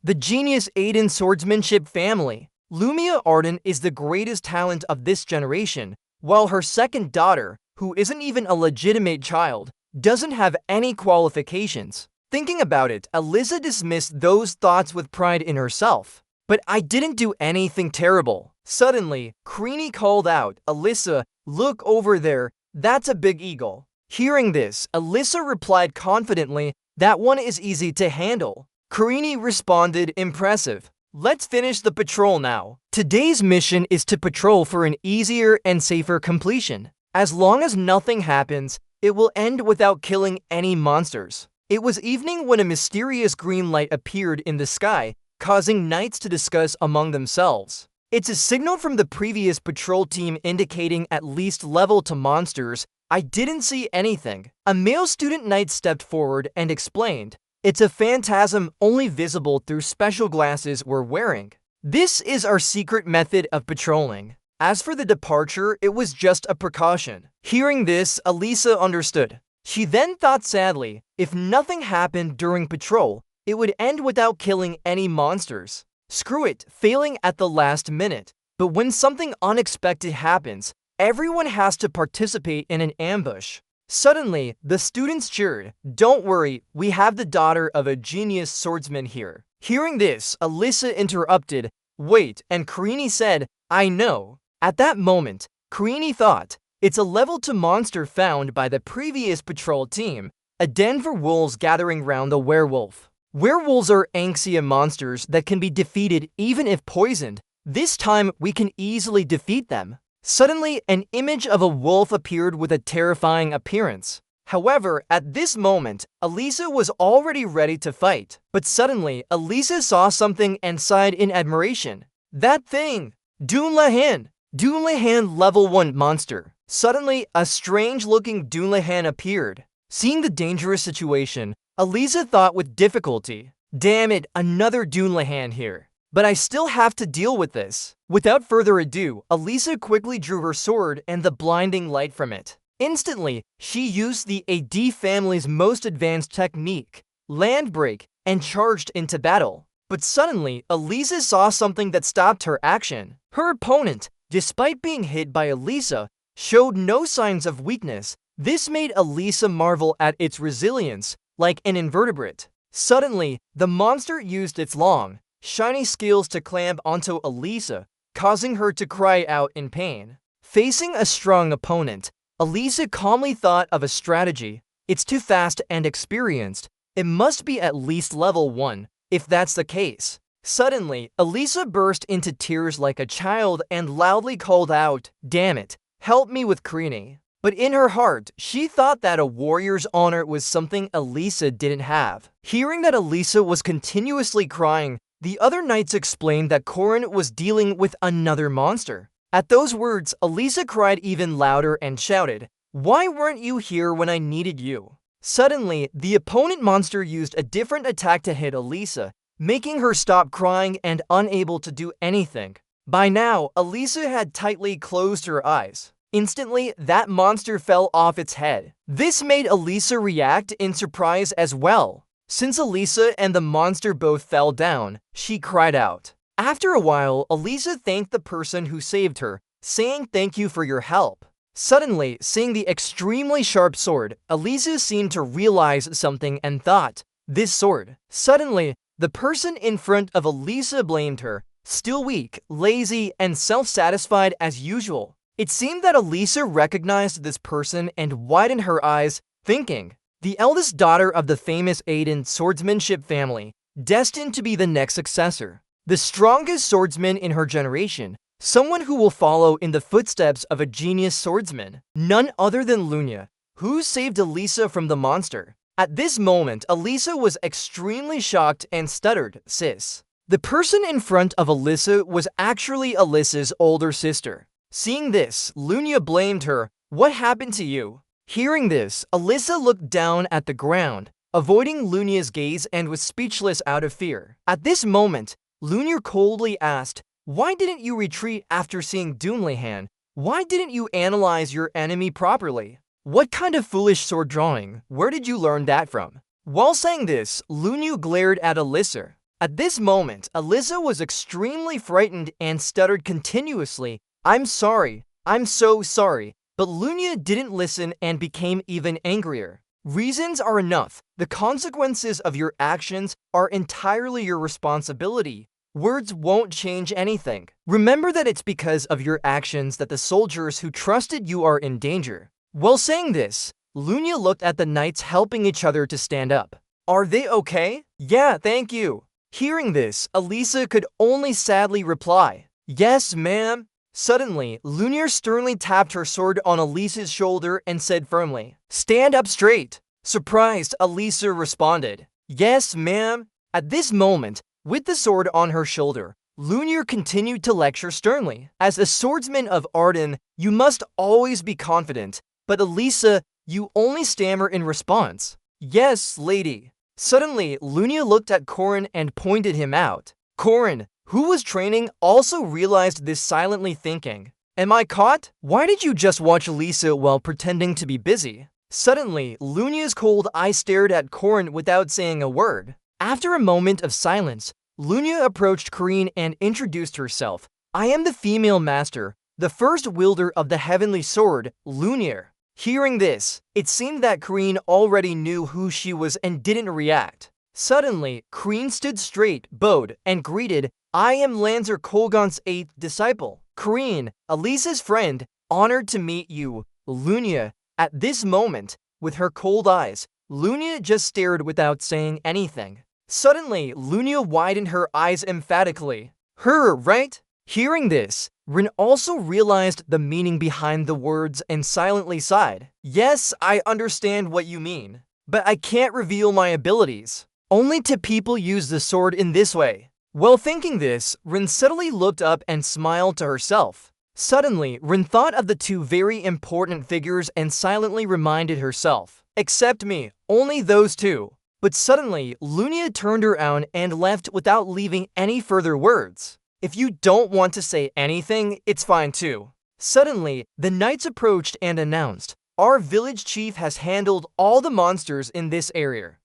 the genius Aiden swordsmanship family. Lumia Arden is the greatest talent of this generation, while her second daughter, who isn't even a legitimate child, doesn't have any qualifications. Thinking about it, Elisa dismissed those thoughts with pride in herself. "But I didn't do anything terrible." Suddenly, Karini called out, "Elisa, look over there, that's a big eagle." Hearing this, Elisa replied confidently, "That one is easy to handle." Karini responded, "Impressive. Let's finish the patrol now." Today's mission is to patrol for an easier and safer completion. As long as nothing happens, it will end without killing any monsters. It was evening when a mysterious green light appeared in the sky, causing knights to discuss among themselves. It's a signal from the previous patrol team indicating at least level to monsters. "I didn't see anything." A male student knight stepped forward and explained, "It's a phantasm only visible through special glasses we're wearing. This is our secret method of patrolling. As for the departure, it was just a precaution." Hearing this, Elisa understood. She then thought sadly, if nothing happened during patrol, it would end without killing any monsters. Screw it, failing at the last minute. But when something unexpected happens, everyone has to participate in an ambush. Suddenly, the students cheered, "Don't worry, we have the daughter of a genius swordsman here." Hearing this, Elisa interrupted, "Wait," and Karini said, "I know." At that moment, Karini thought, it's a level 2 monster found by the previous patrol team, a den for wolves gathering round the werewolf. Werewolves are Anxia monsters that can be defeated even if poisoned. This time, we can easily defeat them. Suddenly, an image of a wolf appeared with a terrifying appearance. However, at this moment, Elisa was already ready to fight. But suddenly, Elisa saw something and sighed in admiration. "That thing! Dunlahan! Dunlahan level 1 monster." Suddenly, a strange-looking Dunlahan appeared. Seeing the dangerous situation, Elisa thought with difficulty, "Damn it, another Dunlahan here. But I still have to deal with this." Without further ado, Elisa quickly drew her sword and the blinding light from it. Instantly, she used the AD family's most advanced technique, Land Break, and charged into battle. But suddenly, Elisa saw something that stopped her action. Her opponent, despite being hit by Elisa, showed no signs of weakness. This made Elisa marvel at its resilience, like an invertebrate. Suddenly, the monster used its long, shiny scales to clamp onto Elisa, causing her to cry out in pain. Facing a strong opponent, Elisa calmly thought of a strategy. "It's too fast and experienced. It must be at least level 1, if that's the case." Suddenly, Elisa burst into tears like a child and loudly called out, "Damn it, help me with Karini." But in her heart, she thought that a warrior's honor was something Elisa didn't have. Hearing that Elisa was continuously crying, the other knights explained that Corin was dealing with another monster. At those words, Elisa cried even louder and shouted, "Why weren't you here when I needed you?" Suddenly, the opponent monster used a different attack to hit Elisa, making her stop crying and unable to do anything. By now, Elisa had tightly closed her eyes. Instantly, that monster fell off its head. This made Elisa react in surprise as well. Since Elisa and the monster both fell down, she cried out. After a while, Elisa thanked the person who saved her, saying thank you for your help. Suddenly, seeing the extremely sharp sword, Elisa seemed to realize something and thought, "This sword." Suddenly, the person in front of Elisa blamed her, still weak, lazy, and self-satisfied as usual. It seemed that Elisa recognized this person and widened her eyes, thinking, the eldest daughter of the famous Aiden swordsmanship family, destined to be the next successor. The strongest swordsman in her generation, someone who will follow in the footsteps of a genius swordsman, none other than Lunia, who saved Elisa from the monster. At this moment, Elisa was extremely shocked and stuttered, "Sis." The person in front of Elisa was actually Elisa's older sister. Seeing this, Lunia blamed her, "What happened to you?" Hearing this, Elisa looked down at the ground, avoiding Lunia's gaze and was speechless out of fear. At this moment, Lunia coldly asked, "Why didn't you retreat after seeing Dunlehan? Why didn't you analyze your enemy properly? What kind of foolish sword drawing? Where did you learn that from?" While saying this, Lunia glared at Elisa. At this moment, Elisa was extremely frightened and stuttered continuously, "I'm sorry, I'm so sorry." But Lunia didn't listen and became even angrier. Reasons are enough. The consequences of your actions are entirely your responsibility. Words won't change anything. Remember that it's because of your actions that the soldiers who trusted you are in danger. While saying this, Lunia looked at the knights helping each other to stand up. "Are they okay?" "Yeah, thank you." Hearing this, Elisa could only sadly reply, "Yes, ma'am." Suddenly, Lunia sternly tapped her sword on Elisa's shoulder and said firmly, "Stand up straight." Surprised, Elisa responded, "Yes, ma'am." At this moment, with the sword on her shoulder, Lunia continued to lecture sternly. "As a swordsman of Arden, you must always be confident. But Elisa, you only stammer in response. "Yes, lady." Suddenly, Lunia looked at Corin and pointed him out. Corin, who was training, also realized this, silently thinking, "Am I caught? Why did you just watch Elisa while pretending to be busy?" Suddenly, Lunia's cold eye stared at Corin without saying a word. After a moment of silence, Lunia approached Corin and introduced herself. "I am the female master, the first wielder of the heavenly sword, Lunia." Hearing this, it seemed that Corin already knew who she was and didn't react. Suddenly, Corin stood straight, bowed, and greeted, "I am Lancer Colgaunt's 8th disciple. Corin, Elisa's friend, honored to meet you, Lunia." At this moment, with her cold eyes, Lunia just stared without saying anything. Suddenly, Lunia widened her eyes emphatically. "Her, right?" Hearing this, Rin also realized the meaning behind the words and silently sighed. "Yes, I understand what you mean, but I can't reveal my abilities. Only to people use the sword in this way." While thinking this, Rin suddenly looked up and smiled to herself. Suddenly, Rin thought of the two very important figures and silently reminded herself, "Except me, only those two." But suddenly, Lunia turned around and left without leaving any further words. "If you don't want to say anything, it's fine too." Suddenly, the knights approached and announced, "Our village chief has handled all the monsters in this area.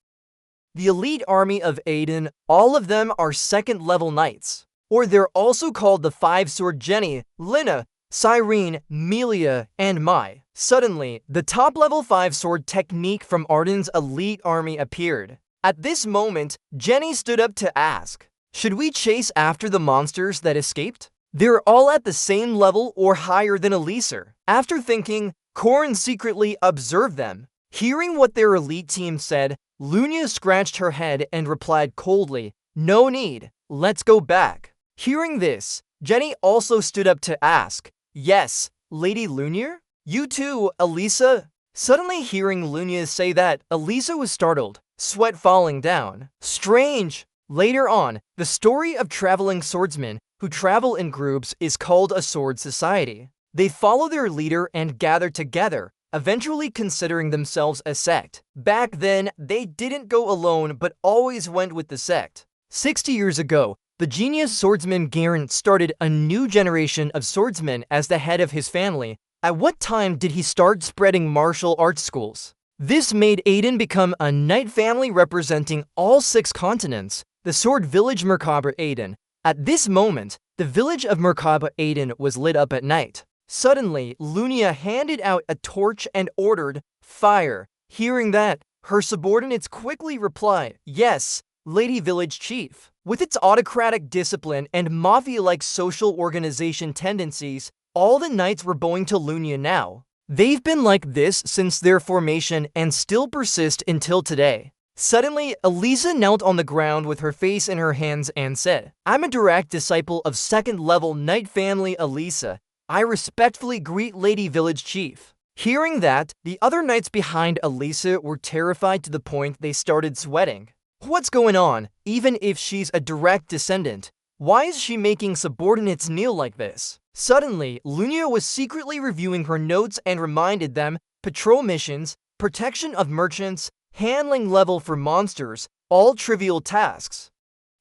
The elite army of Aiden, all of them are second-level knights. Or they're also called the Five-Sword Jenny, Lina, Cyrene, Melia, and Mai." Suddenly, the top-level five-sword technique from Arden's elite army appeared. At this moment, Jenny stood up to ask, "Should we chase after the monsters that escaped? They're all at the same level or higher than Elisa." After thinking, Corin secretly observed them. Hearing what their elite team said, Lunia scratched her head and replied coldly, "No need, let's go back." Hearing this, Jenny also stood up to ask, "Yes, Lady Lunia?" You too, Elisa? Suddenly hearing Lunia say that, Elisa was startled, sweat falling down. Strange! Later on, the story of traveling swordsmen who travel in groups is called a sword society. They follow their leader and gather together, eventually considering themselves a sect. Back then, they didn't go alone but always went with the sect. 60 years ago, the genius swordsman Garen started a new generation of swordsmen as the head of his family. At what time did he start spreading martial arts schools? This made Aiden become a knight family representing all 6 continents, the sword village Merkaba Aiden. At this moment, the village of Merkaba Aiden was lit up at night. Suddenly, Lunia handed out a torch and ordered, "Fire." Hearing that, her subordinates quickly replied, "Yes, Lady Village Chief." With its autocratic discipline and mafia-like social organization tendencies, all the knights were bowing to Lunia now. They've been like this since their formation and still persist until today. Suddenly, Elisa knelt on the ground with her face in her hands and said, "I'm a direct disciple of second-level knight family Elisa. I respectfully greet Lady Village Chief." Hearing that, the other knights behind Elisa were terrified to the point they started sweating. What's going on? Even if she's a direct descendant, why is she making subordinates kneel like this? Suddenly, Lunia was secretly reviewing her notes and reminded them, patrol missions, protection of merchants, handling level for monsters, all trivial tasks.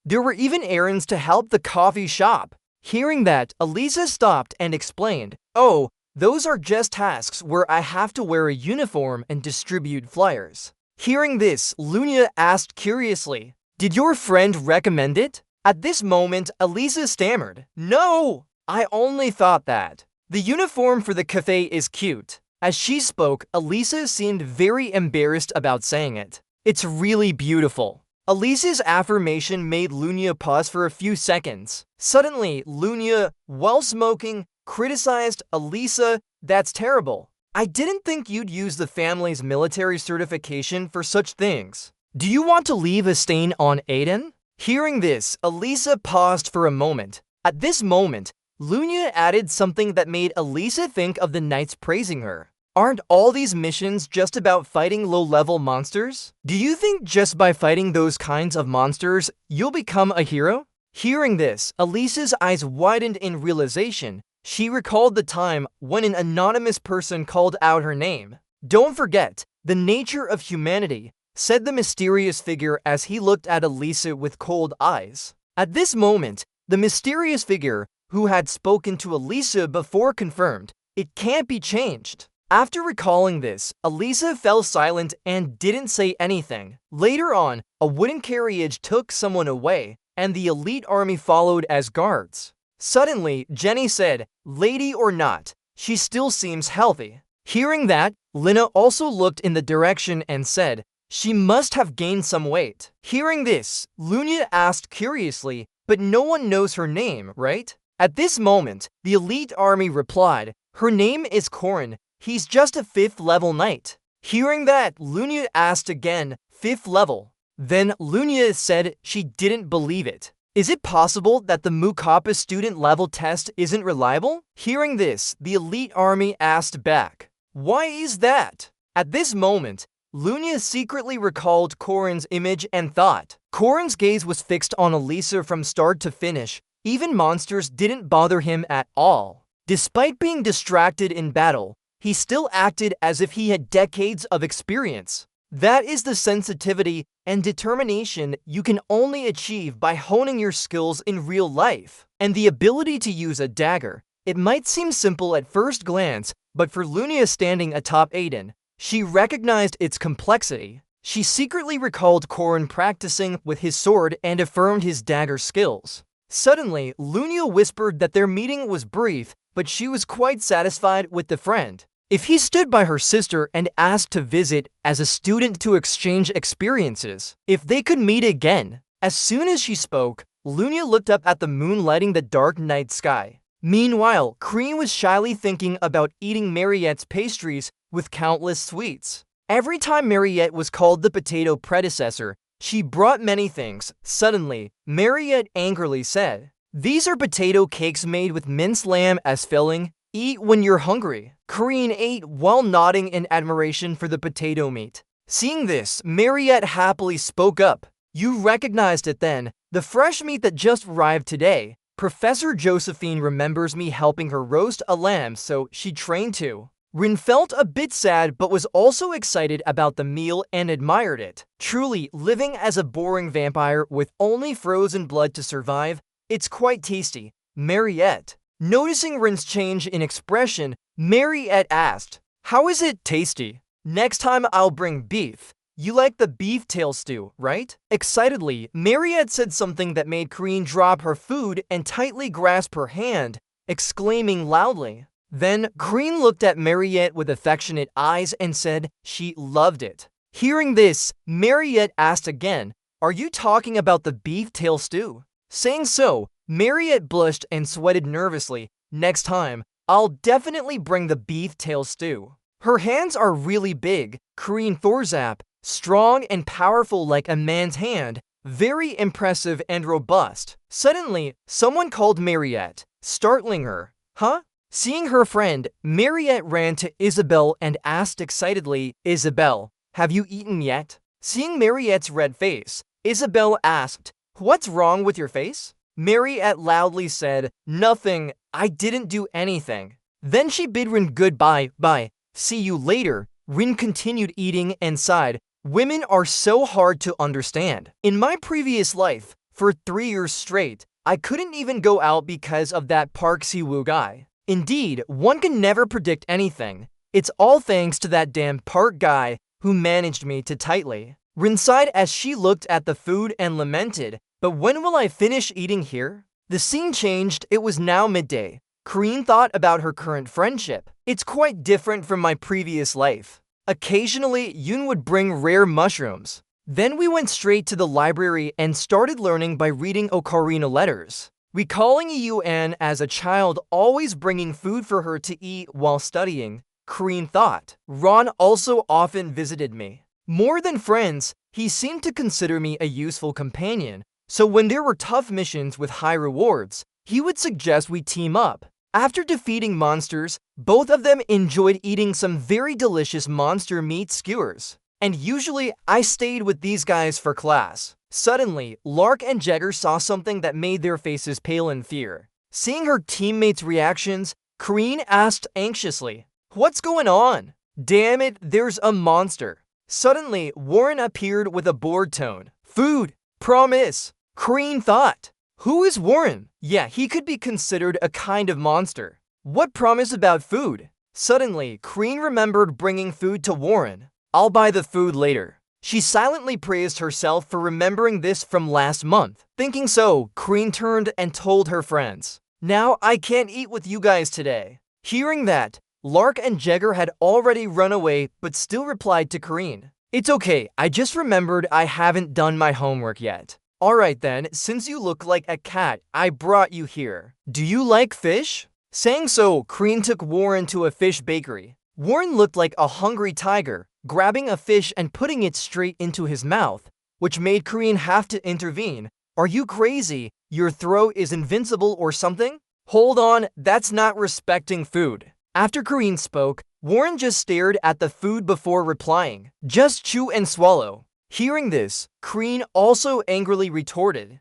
There were even errands to help the coffee shop. Hearing that, Elisa stopped and explained, "Oh, those are just tasks where I have to wear a uniform and distribute flyers." Hearing this, Lunia asked curiously, "Did your friend recommend it?" At this moment, Elisa stammered, "No, I only thought that. The uniform for the cafe is cute." As she spoke, Elisa seemed very embarrassed about saying it. "It's really beautiful." Elisa's affirmation made Lunia pause for a few seconds. Suddenly, Lunia, while smoking, criticized Elisa, "That's terrible. I didn't think you'd use the family's military certification for such things. Do you want to leave a stain on Aiden?" Hearing this, Elisa paused for a moment. At this moment, Lunia added something that made Elisa think of the knights praising her. Aren't all these missions just about fighting low-level monsters? Do you think just by fighting those kinds of monsters, you'll become a hero? Hearing this, Elisa's eyes widened in realization. She recalled the time when an anonymous person called out her name. "Don't forget, the nature of humanity," said the mysterious figure as he looked at Elisa with cold eyes. At this moment, the mysterious figure, who had spoken to Elisa before, confirmed, "It can't be changed." After recalling this, Elisa fell silent and didn't say anything. Later on, a wooden carriage took someone away, and the elite army followed as guards. Suddenly, Jenny said, "Lady or not, she still seems healthy." Hearing that, Lina also looked in the direction and said, "She must have gained some weight." Hearing this, Lunia asked curiously, "But no one knows her name, right?" At this moment, the elite army replied, "Her name is Corin. He's just a 5th level knight." Hearing that, Lunia asked again, "5th level?" Then Lunia said she didn't believe it. Is it possible that the Mukapa student level test isn't reliable? Hearing this, the elite army asked back, "Why is that?" At this moment, Lunia secretly recalled Corin's image and thought. Corin's gaze was fixed on Elisa from start to finish. Even monsters didn't bother him at all. Despite being distracted in battle, he still acted as if he had decades of experience. That is the sensitivity and determination you can only achieve by honing your skills in real life. And the ability to use a dagger. It might seem simple at first glance, but for Lunia standing atop Aiden, she recognized its complexity. She secretly recalled Corin practicing with his sword and affirmed his dagger skills. Suddenly, Lunia whispered that their meeting was brief, but she was quite satisfied with the friend. If he stood by her sister and asked to visit as a student to exchange experiences, if they could meet again. As soon as she spoke, Lunia looked up at the moon lighting the dark night sky. Meanwhile, Cream was shyly thinking about eating Mariette's pastries with countless sweets. Every time Mariette was called the potato predecessor, she brought many things. Suddenly, Mariette angrily said, "These are potato cakes made with minced lamb as filling. Eat when you're hungry." Korean ate while nodding in admiration for the potato meat. Seeing this, Mariette happily spoke up. You recognized it then, the fresh meat that just arrived today. Professor Josephine remembers me helping her roast a lamb, so she trained too. Rin felt a bit sad but was also excited about the meal and admired it. Truly, living as a boring vampire with only frozen blood to survive, it's quite tasty. Mariette. Noticing Rin's change in expression, Mariette asked, how is it tasty? Next time I'll bring beef. You like the beef tail stew, right? Excitedly, Mariette said something that made Corinne drop her food and tightly grasp her hand, exclaiming loudly. Then, Corinne looked at Mariette with affectionate eyes and said she loved it. Hearing this, Mariette asked again, are you talking about the beef tail stew? Saying so, Mariette blushed and sweated nervously. Next time, I'll definitely bring the beef tail stew. Her hands are really big, Corinne Thorzap, strong and powerful like a man's hand, very impressive and robust. Suddenly, someone called Mariette, startling her. Huh? Seeing her friend, Mariette ran to Isabelle and asked excitedly, Isabelle, have you eaten yet? Seeing Mariette's red face, Isabelle asked, what's wrong with your face? Mariette loudly said, nothing, I didn't do anything. Then she bid Rin goodbye, bye, see you later. Rin continued eating and sighed, women are so hard to understand. In my previous life, for 3 years straight, I couldn't even go out because of that Park Si-woo guy. Indeed, one can never predict anything. It's all thanks to that damn Park guy who managed me too tightly. Rin sighed as she looked at the food and lamented, but when will I finish eating here? The scene changed, it was now midday. Corinne thought about her current friendship. It's quite different from my previous life. Occasionally, Yoon would bring rare mushrooms. Then we went straight to the library and started learning by reading ocarina letters. Recalling Yuan as a child always bringing food for her to eat while studying, Corinne thought. Ron also often visited me. More than friends, he seemed to consider me a useful companion, so when there were tough missions with high rewards, he would suggest we team up. After defeating monsters, both of them enjoyed eating some very delicious monster meat skewers. And usually, I stayed with these guys for class. Suddenly, Lark and Jagger saw something that made their faces pale in fear. Seeing her teammates' reactions, Corinne asked anxiously, what's going on? Damn it, there's a monster. Suddenly, Warren appeared with a bored tone. Food! Promise! Corinne thought. Who is Warren? Yeah, he could be considered a kind of monster. What promise about food? Suddenly, Corinne remembered bringing food to Warren. I'll buy the food later. She silently praised herself for remembering this from last month. Thinking so, Corinne turned and told her friends. Now I can't eat with you guys today. Hearing that, Lark and Jagger had already run away but still replied to Corinne. It's okay, I just remembered I haven't done my homework yet. Alright then, since you look like a cat, I brought you here. Do you like fish? Saying so, Corinne took Warren to a fish bakery. Warren looked like a hungry tiger, grabbing a fish and putting it straight into his mouth, which made Corinne have to intervene. Are you crazy? Your throat is invincible or something? Hold on, that's not respecting food. After Corinne spoke, Warren just stared at the food before replying. Just chew and swallow. Hearing this, Corinne also angrily retorted.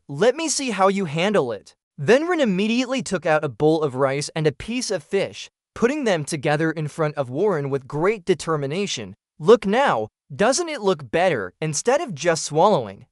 Let me see how you handle it. Then Rin immediately took out a bowl of rice and a piece of fish, putting them together in front of Warren with great determination. Look now, doesn't it look better instead of just swallowing?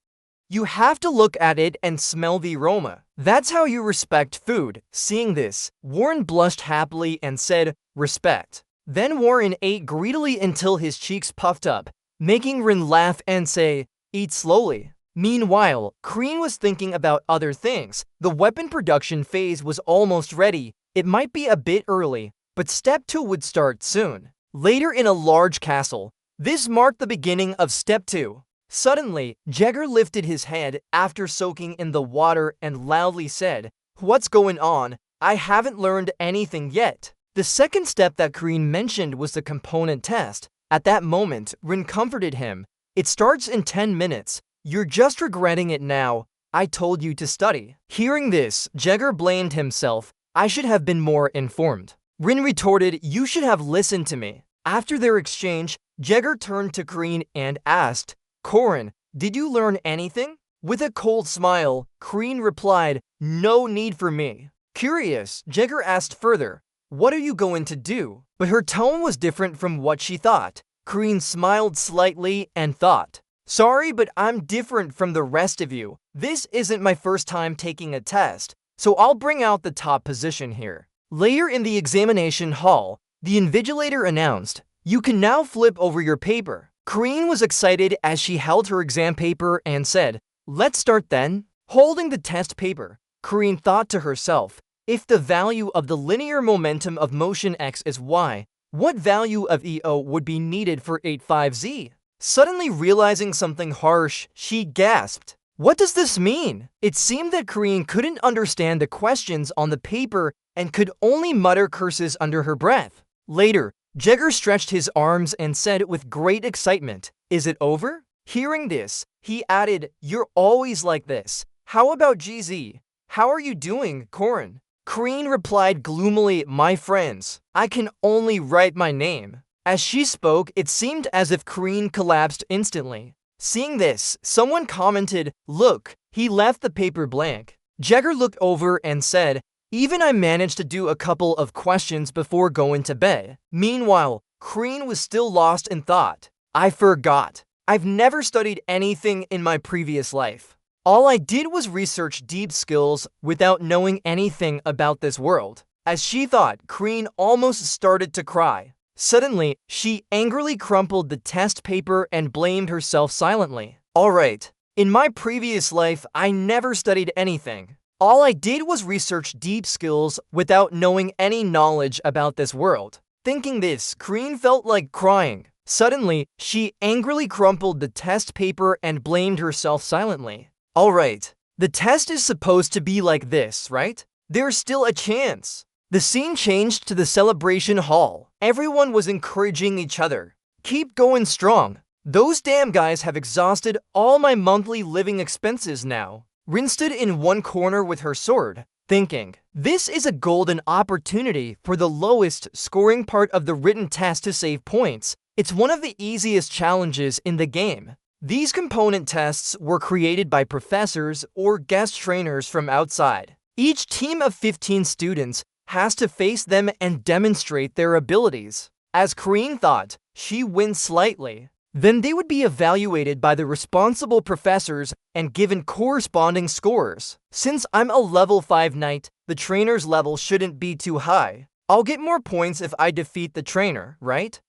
You have to look at it and smell the aroma. That's how you respect food. Seeing this, Warren blushed happily and said, respect. Then Warren ate greedily until his cheeks puffed up, making Rin laugh and say, eat slowly. Meanwhile, Corinne was thinking about other things. The weapon production phase was almost ready. It might be a bit early, but Step 2 would start soon. Later in a large castle, this marked the beginning of Step 2. Suddenly, Jagger lifted his head after soaking in the water and loudly said, what's going on? I haven't learned anything yet. The second step that Corinne mentioned was the component test. At that moment, Rin comforted him. It starts in 10 minutes. You're just regretting it now. I told you to study. Hearing this, Jagger blamed himself. I should have been more informed. Rin retorted, "You should have listened to me." After their exchange, Jagger turned to Kreen and asked, "Korin, did you learn anything?" With a cold smile, Kreen replied, "No need for me." Curious, Jagger asked further, "What are you going to do?" But her tone was different from what she thought. Kreen smiled slightly and thought, "Sorry, but I'm different from the rest of you. This isn't my first time taking a test, so I'll bring out the top position here." Later in the examination hall, the invigilator announced, "You can now flip over your paper." Kreen was excited as she held her exam paper and said, "Let's start then." Holding the test paper, Kreen thought to herself, if the value of the linear momentum of motion x is y, what value of EO would be needed for 85z? Suddenly realizing something harsh, she gasped. What does this mean? It seemed that Kreen couldn't understand the questions on the paper and could only mutter curses under her breath. Later, Jagger stretched his arms and said with great excitement, "Is it over?" Hearing this, he added, "You're always like this. How about GZ? How are you doing, Korin?" Kreen replied gloomily, "My friends, I can only write my name." As she spoke, it seemed as if Kreen collapsed instantly. Seeing this, someone commented, "Look, he left the paper blank." Jagger looked over and said, "Even I managed to do a couple of questions before going to bed." Meanwhile, Kreen was still lost in thought. "I forgot. I've never studied anything in my previous life. All I did was research deep skills without knowing anything about this world." As she thought, Kreen almost started to cry. Suddenly, she angrily crumpled the test paper and blamed herself silently. "Alright, in my previous life, I never studied anything. All I did was research deep skills without knowing any knowledge about this world." Thinking this, Kreen felt like crying. Suddenly, she angrily crumpled the test paper and blamed herself silently. "Alright, the test is supposed to be like this, right? There's still a chance." The scene changed to the celebration hall. Everyone was encouraging each other. "Keep going strong. Those damn guys have exhausted all my monthly living expenses now." Rin stood in one corner with her sword, thinking, "This is a golden opportunity for the lowest scoring part of the written test to save points. It's one of the easiest challenges in the game." These component tests were created by professors or guest trainers from outside. Each team of 15 students has to face them and demonstrate their abilities. As Kreen thought, she winced slightly. Then they would be evaluated by the responsible professors and given corresponding scores. Since I'm a level 5 knight, the trainer's level shouldn't be too high. I'll get more points if I defeat the trainer, right?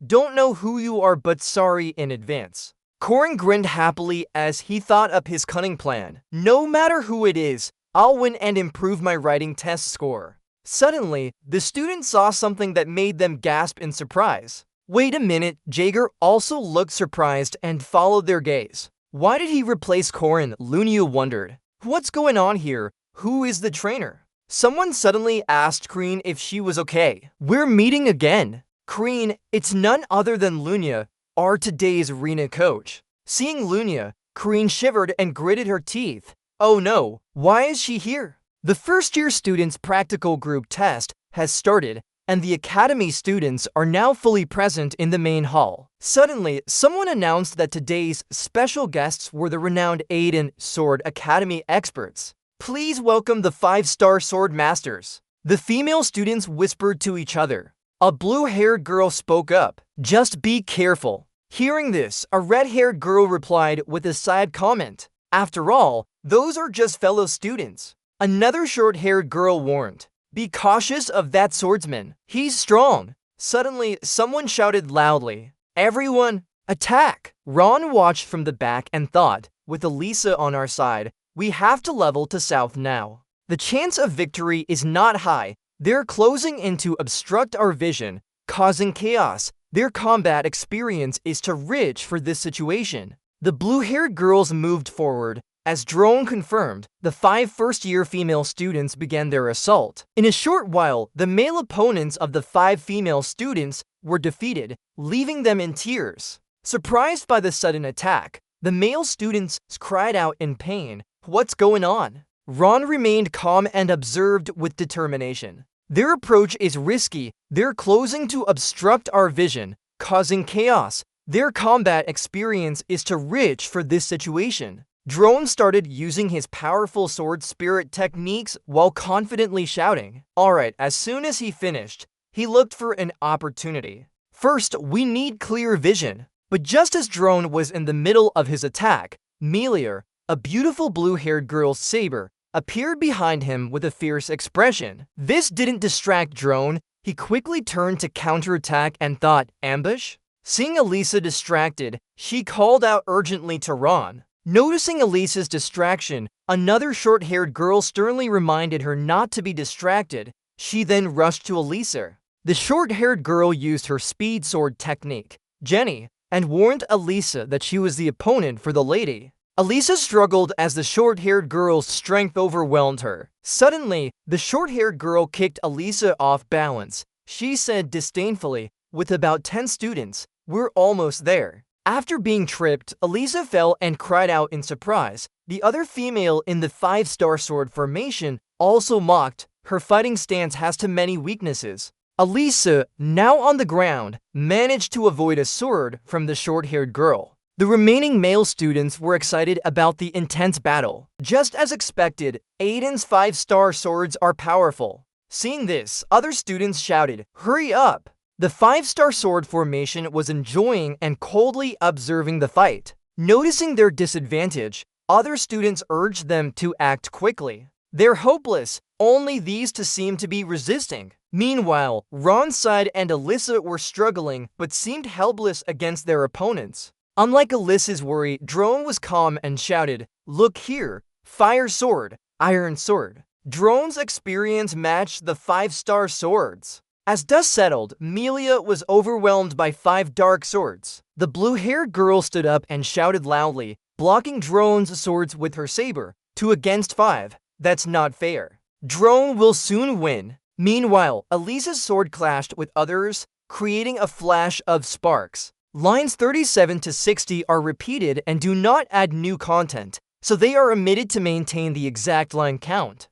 Don't know who you are, but sorry in advance. Korin grinned happily as he thought up his cunning plan. "No matter who it is, I'll win and improve my writing test score." Suddenly, the students saw something that made them gasp in surprise. Wait a minute, Jagger also looked surprised and followed their gaze. Why did he replace Korin? Lunia wondered. What's going on here? Who is the trainer? Someone suddenly asked Kreen if she was okay. "We're meeting again." "Kreen, it's none other than Lunia, our today's arena coach." Seeing Lunia, Kreen shivered and gritted her teeth. Oh no, why is she here? The first-year students' practical group test has started, and the academy students are now fully present in the main hall. Suddenly, someone announced that today's special guests were the renowned Aiden Sword Academy experts. "Please welcome the 5-star sword masters." The female students whispered to each other. A blue-haired girl spoke up. "Just be careful." Hearing this, a red-haired girl replied with a side comment. "After all, those are just fellow students." Another short-haired girl warned. "Be cautious of that swordsman. He's strong." Suddenly, someone shouted loudly, "Everyone, attack!" Ron watched from the back and thought, with Elisa on our side, we have to level to south now. The chance of victory is not high. They're closing in to obstruct our vision, causing chaos. Their combat experience is too rich for this situation. The blue-haired girls moved forward. As Drone confirmed, the 5 first-year female students began their assault. In a short while, the male opponents of the 5 female students were defeated, leaving them in tears. Surprised by the sudden attack, the male students cried out in pain. What's going on? Ron remained calm and observed with determination. Their approach is risky, they're closing to obstruct our vision, causing chaos. Their combat experience is too rich for this situation. Drone started using his powerful sword spirit techniques while confidently shouting. Alright, as soon as he finished, he looked for an opportunity. First, we need clear vision. But just as Drone was in the middle of his attack, Melior, a beautiful blue-haired girl's saber, appeared behind him with a fierce expression. This didn't distract Drone. He quickly turned to counterattack and thought, ambush? Seeing Elisa distracted, she called out urgently to Ron. Noticing Elisa's distraction, another short-haired girl sternly reminded her not to be distracted. She then rushed to Elisa. The short-haired girl used her speed sword technique, Jenny, and warned Elisa that she was the opponent for the lady. Elisa struggled as the short-haired girl's strength overwhelmed her. Suddenly, the short-haired girl kicked Elisa off balance. She said disdainfully, with about 10 students, "We're almost there." After being tripped, Elisa fell and cried out in surprise. The other female in the 5-star sword formation also mocked, "Her fighting stance has too many weaknesses." Elisa, now on the ground, managed to avoid a sword from the short-haired girl. The remaining male students were excited about the intense battle. Just as expected, Aiden's 5-star swords are powerful. Seeing this, other students shouted, "Hurry up!" The 5-star sword formation was enjoying and coldly observing the fight. Noticing their disadvantage, other students urged them to act quickly. They're hopeless, only these two seem to be resisting. Meanwhile, Ron's side and Elisa were struggling but seemed helpless against their opponents. Unlike Elisa's worry, Drone was calm and shouted, "Look here, fire sword, iron sword." Drone's experience matched the 5-star swords. As dust settled, Melia was overwhelmed by 5 dark swords. The blue-haired girl stood up and shouted loudly, blocking Drone's swords with her saber. 2 against 5. That's not fair. Drone will soon win. Meanwhile, Elisa's sword clashed with others, creating a flash of sparks. Lines 37 to 60 are repeated and do not add new content, so they are omitted to maintain the exact line count.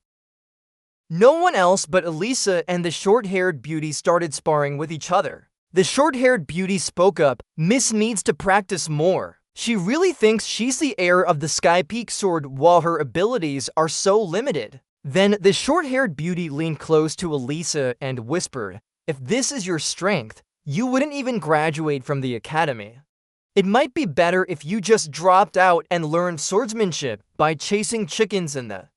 No one else but Elisa and the short-haired beauty started sparring with each other. The short-haired beauty spoke up, "Miss needs to practice more. She really thinks she's the heir of the Sky Peak sword while her abilities are so limited." Then the short-haired beauty leaned close to Elisa and whispered, "If this is your strength, you wouldn't even graduate from the academy. It might be better if you just dropped out and learned swordsmanship by chasing chickens in the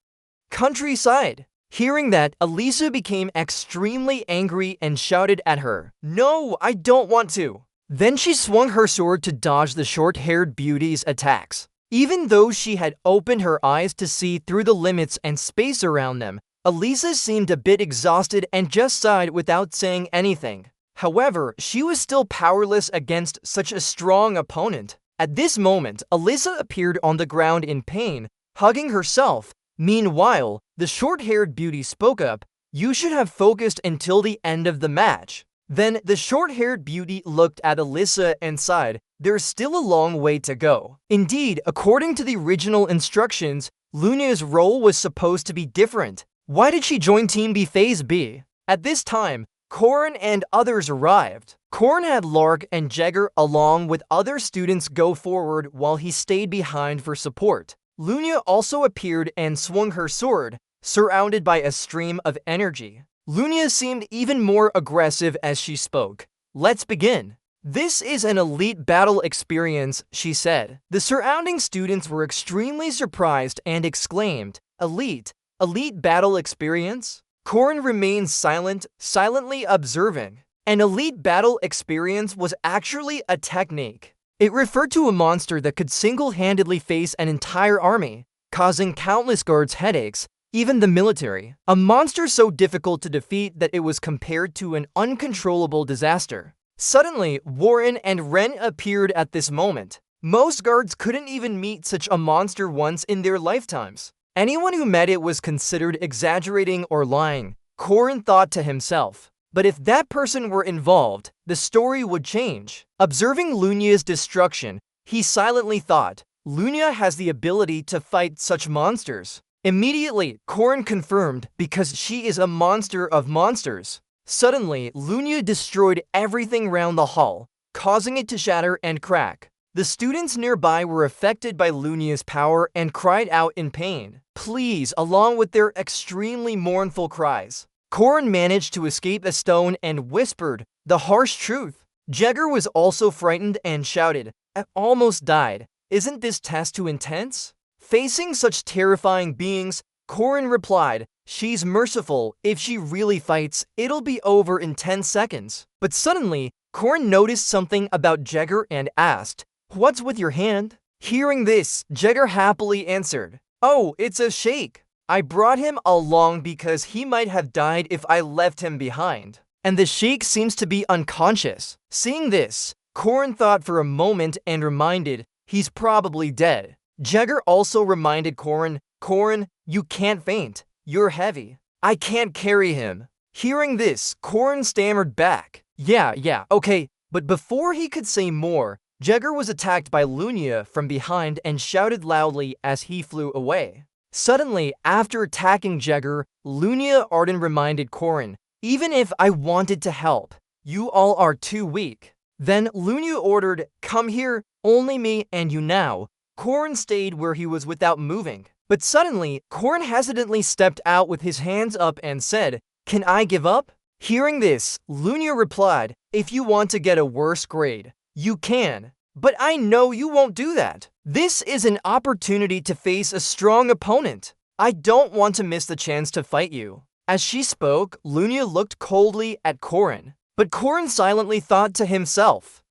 countryside." Hearing that, Elisa became extremely angry and shouted at her, "No, I don't want to." Then she swung her sword to dodge the short-haired beauty's attacks. Even though she had opened her eyes to see through the limits and space around them, Elisa seemed a bit exhausted and just sighed without saying anything. However, she was still powerless against such a strong opponent. At this moment, Elisa appeared on the ground in pain, hugging herself. Meanwhile, the short-haired beauty spoke up, "You should have focused until the end of the match." Then the short-haired beauty looked at Elisa and sighed, "There's still a long way to go." Indeed, according to the original instructions, Luna's role was supposed to be different. Why did she join Team B Phase B? At this time, Corin and others arrived. Corin had Lark and Jagger along with other students go forward while he stayed behind for support. Luna also appeared and swung her sword, surrounded by a stream of energy. Luna seemed even more aggressive as she spoke. "Let's begin." "This is an elite battle experience," she said. The surrounding students were extremely surprised and exclaimed, "Elite? Elite battle experience?" Corin remained silent, silently observing. An elite battle experience was actually a technique. It referred to a monster that could single-handedly face an entire army, causing countless guards headaches, even the military. A monster so difficult to defeat that it was compared to an uncontrollable disaster. Suddenly, Warren and Ren appeared at this moment. Most guards couldn't even meet such a monster once in their lifetimes. Anyone who met it was considered exaggerating or lying, Corin thought to himself. But if that person were involved, the story would change. Observing Luna's destruction, he silently thought, "Luna has the ability to fight such monsters." Immediately, Corrin confirmed because she is a monster of monsters. Suddenly, Lunia destroyed everything round the hall, causing it to shatter and crack. The students nearby were affected by Lunia's power and cried out in pain, please, along with their extremely mournful cries. Corrin managed to escape a stone and whispered the harsh truth. Jagger was also frightened and shouted, I almost died. Isn't this test too intense? Facing such terrifying beings, Corrin replied, she's merciful. If she really fights, it'll be over in 10 seconds. But suddenly, Corrin noticed something about Jagger and asked, what's with your hand? Hearing this, Jagger happily answered, oh, it's a sheikh. I brought him along because he might have died if I left him behind. And the sheikh seems to be unconscious. Seeing this, Corrin thought for a moment and reminded, he's probably dead. Jagger also reminded Corrin, Corrin, you can't faint. You're heavy. I can't carry him. Hearing this, Corrin stammered back. Yeah, okay. But before he could say more, Jagger was attacked by Lunia from behind and shouted loudly as he flew away. Suddenly, after attacking Jagger, Lunia Arden reminded Corrin, even if I wanted to help, you all are too weak. Then Lunia ordered, come here, only me and you now. Corrin stayed where he was without moving. But suddenly, Corrin hesitantly stepped out with his hands up and said, can I give up? Hearing this, Lunia replied, if you want to get a worse grade, you can. But I know you won't do that. This is an opportunity to face a strong opponent. I don't want to miss the chance to fight you. As she spoke, Lunia looked coldly at Corrin. But Corrin silently thought to himself,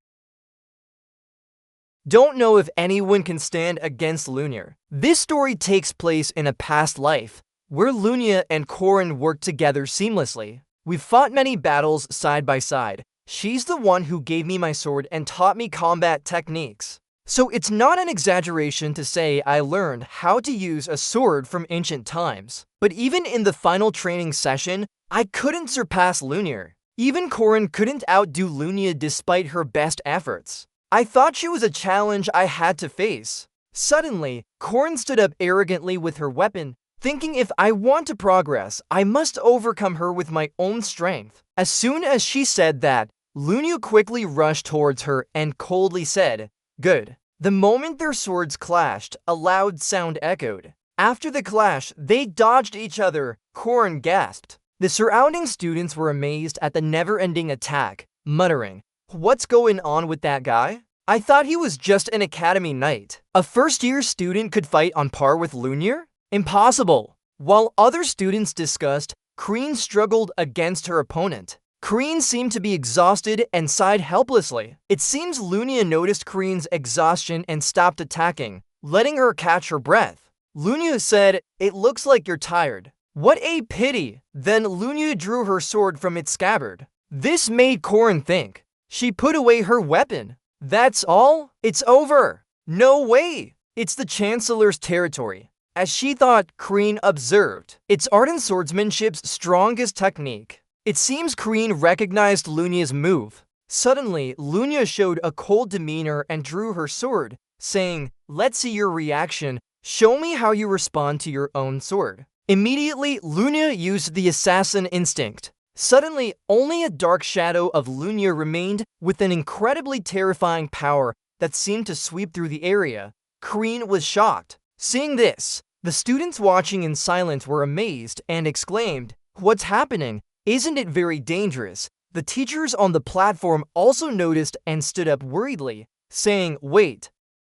don't know if anyone can stand against Lunia. This story takes place in a past life, where Lunia and Corrin worked together seamlessly. We've fought many battles side by side. She's the one who gave me my sword and taught me combat techniques. So it's not an exaggeration to say I learned how to use a sword from ancient times. But even in the final training session, I couldn't surpass Lunia. Even Corrin couldn't outdo Lunia despite her best efforts. I thought she was a challenge I had to face. Suddenly, Corrin stood up arrogantly with her weapon, thinking if I want to progress, I must overcome her with my own strength. As soon as she said that, Lunia quickly rushed towards her and coldly said, good. The moment their swords clashed, a loud sound echoed. After the clash, they dodged each other. Corrin gasped. The surrounding students were amazed at the never-ending attack, muttering, what's going on with that guy? I thought he was just an academy knight. A first-year student could fight on par with Lunia? Impossible. While other students discussed, Kreen struggled against her opponent. Kreen seemed to be exhausted and sighed helplessly. It seems Lunia noticed Kreen's exhaustion and stopped attacking, letting her catch her breath. Lunia said, it looks like you're tired. What a pity! Then Lunia drew her sword from its scabbard. This made Corrin think. She put away her weapon. That's all? It's over. No way. It's the Chancellor's territory. As she thought, Kreen observed. It's Arden swordsmanship's strongest technique. It seems Kreen recognized Lunia's move. Suddenly, Lunia showed a cold demeanor and drew her sword, saying, let's see your reaction. Show me how you respond to your own sword. Immediately, Lunia used the assassin instinct. Suddenly, only a dark shadow of Lunia remained with an incredibly terrifying power that seemed to sweep through the area. Kreen was shocked. Seeing this, the students watching in silence were amazed and exclaimed, what's happening? Isn't it very dangerous? The teachers on the platform also noticed and stood up worriedly, saying, wait,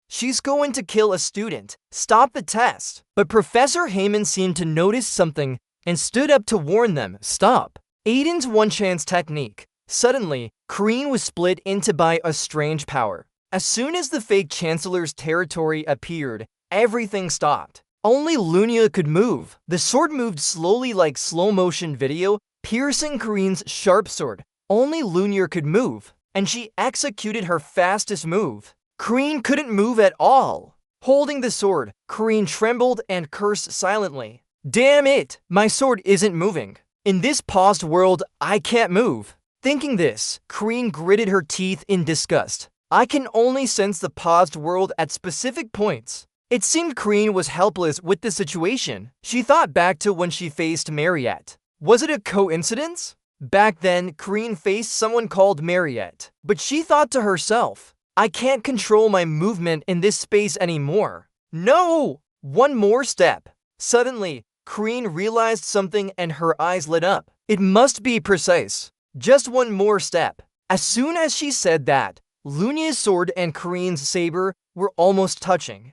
she's going to kill a student. Stop the test. But Professor Heyman seemed to notice something and stood up to warn them, stop. Aiden's one-chance technique. Suddenly, Kreen was split into by a strange power. As soon as the fake Chancellor's territory appeared, everything stopped. Only Lunia could move. The sword moved slowly like slow-motion video, piercing Kreen's sharp sword. Only Lunia could move, and she executed her fastest move. Kreen couldn't move at all. Holding the sword, Kreen trembled and cursed silently. Damn it! My sword isn't moving. In this paused world, I can't move. Thinking this, Kreen gritted her teeth in disgust. I can only sense the paused world at specific points. It seemed Crean was helpless with the situation. She thought back to when she faced Mariette. Was it a coincidence? Back then, Crean faced someone called Mariette, but she thought to herself, I can't control my movement in this space anymore. No! One more step. Suddenly, Crean realized something and her eyes lit up. It must be precise. Just one more step. As soon as she said that, Lunia's sword and Crean's saber were almost touching.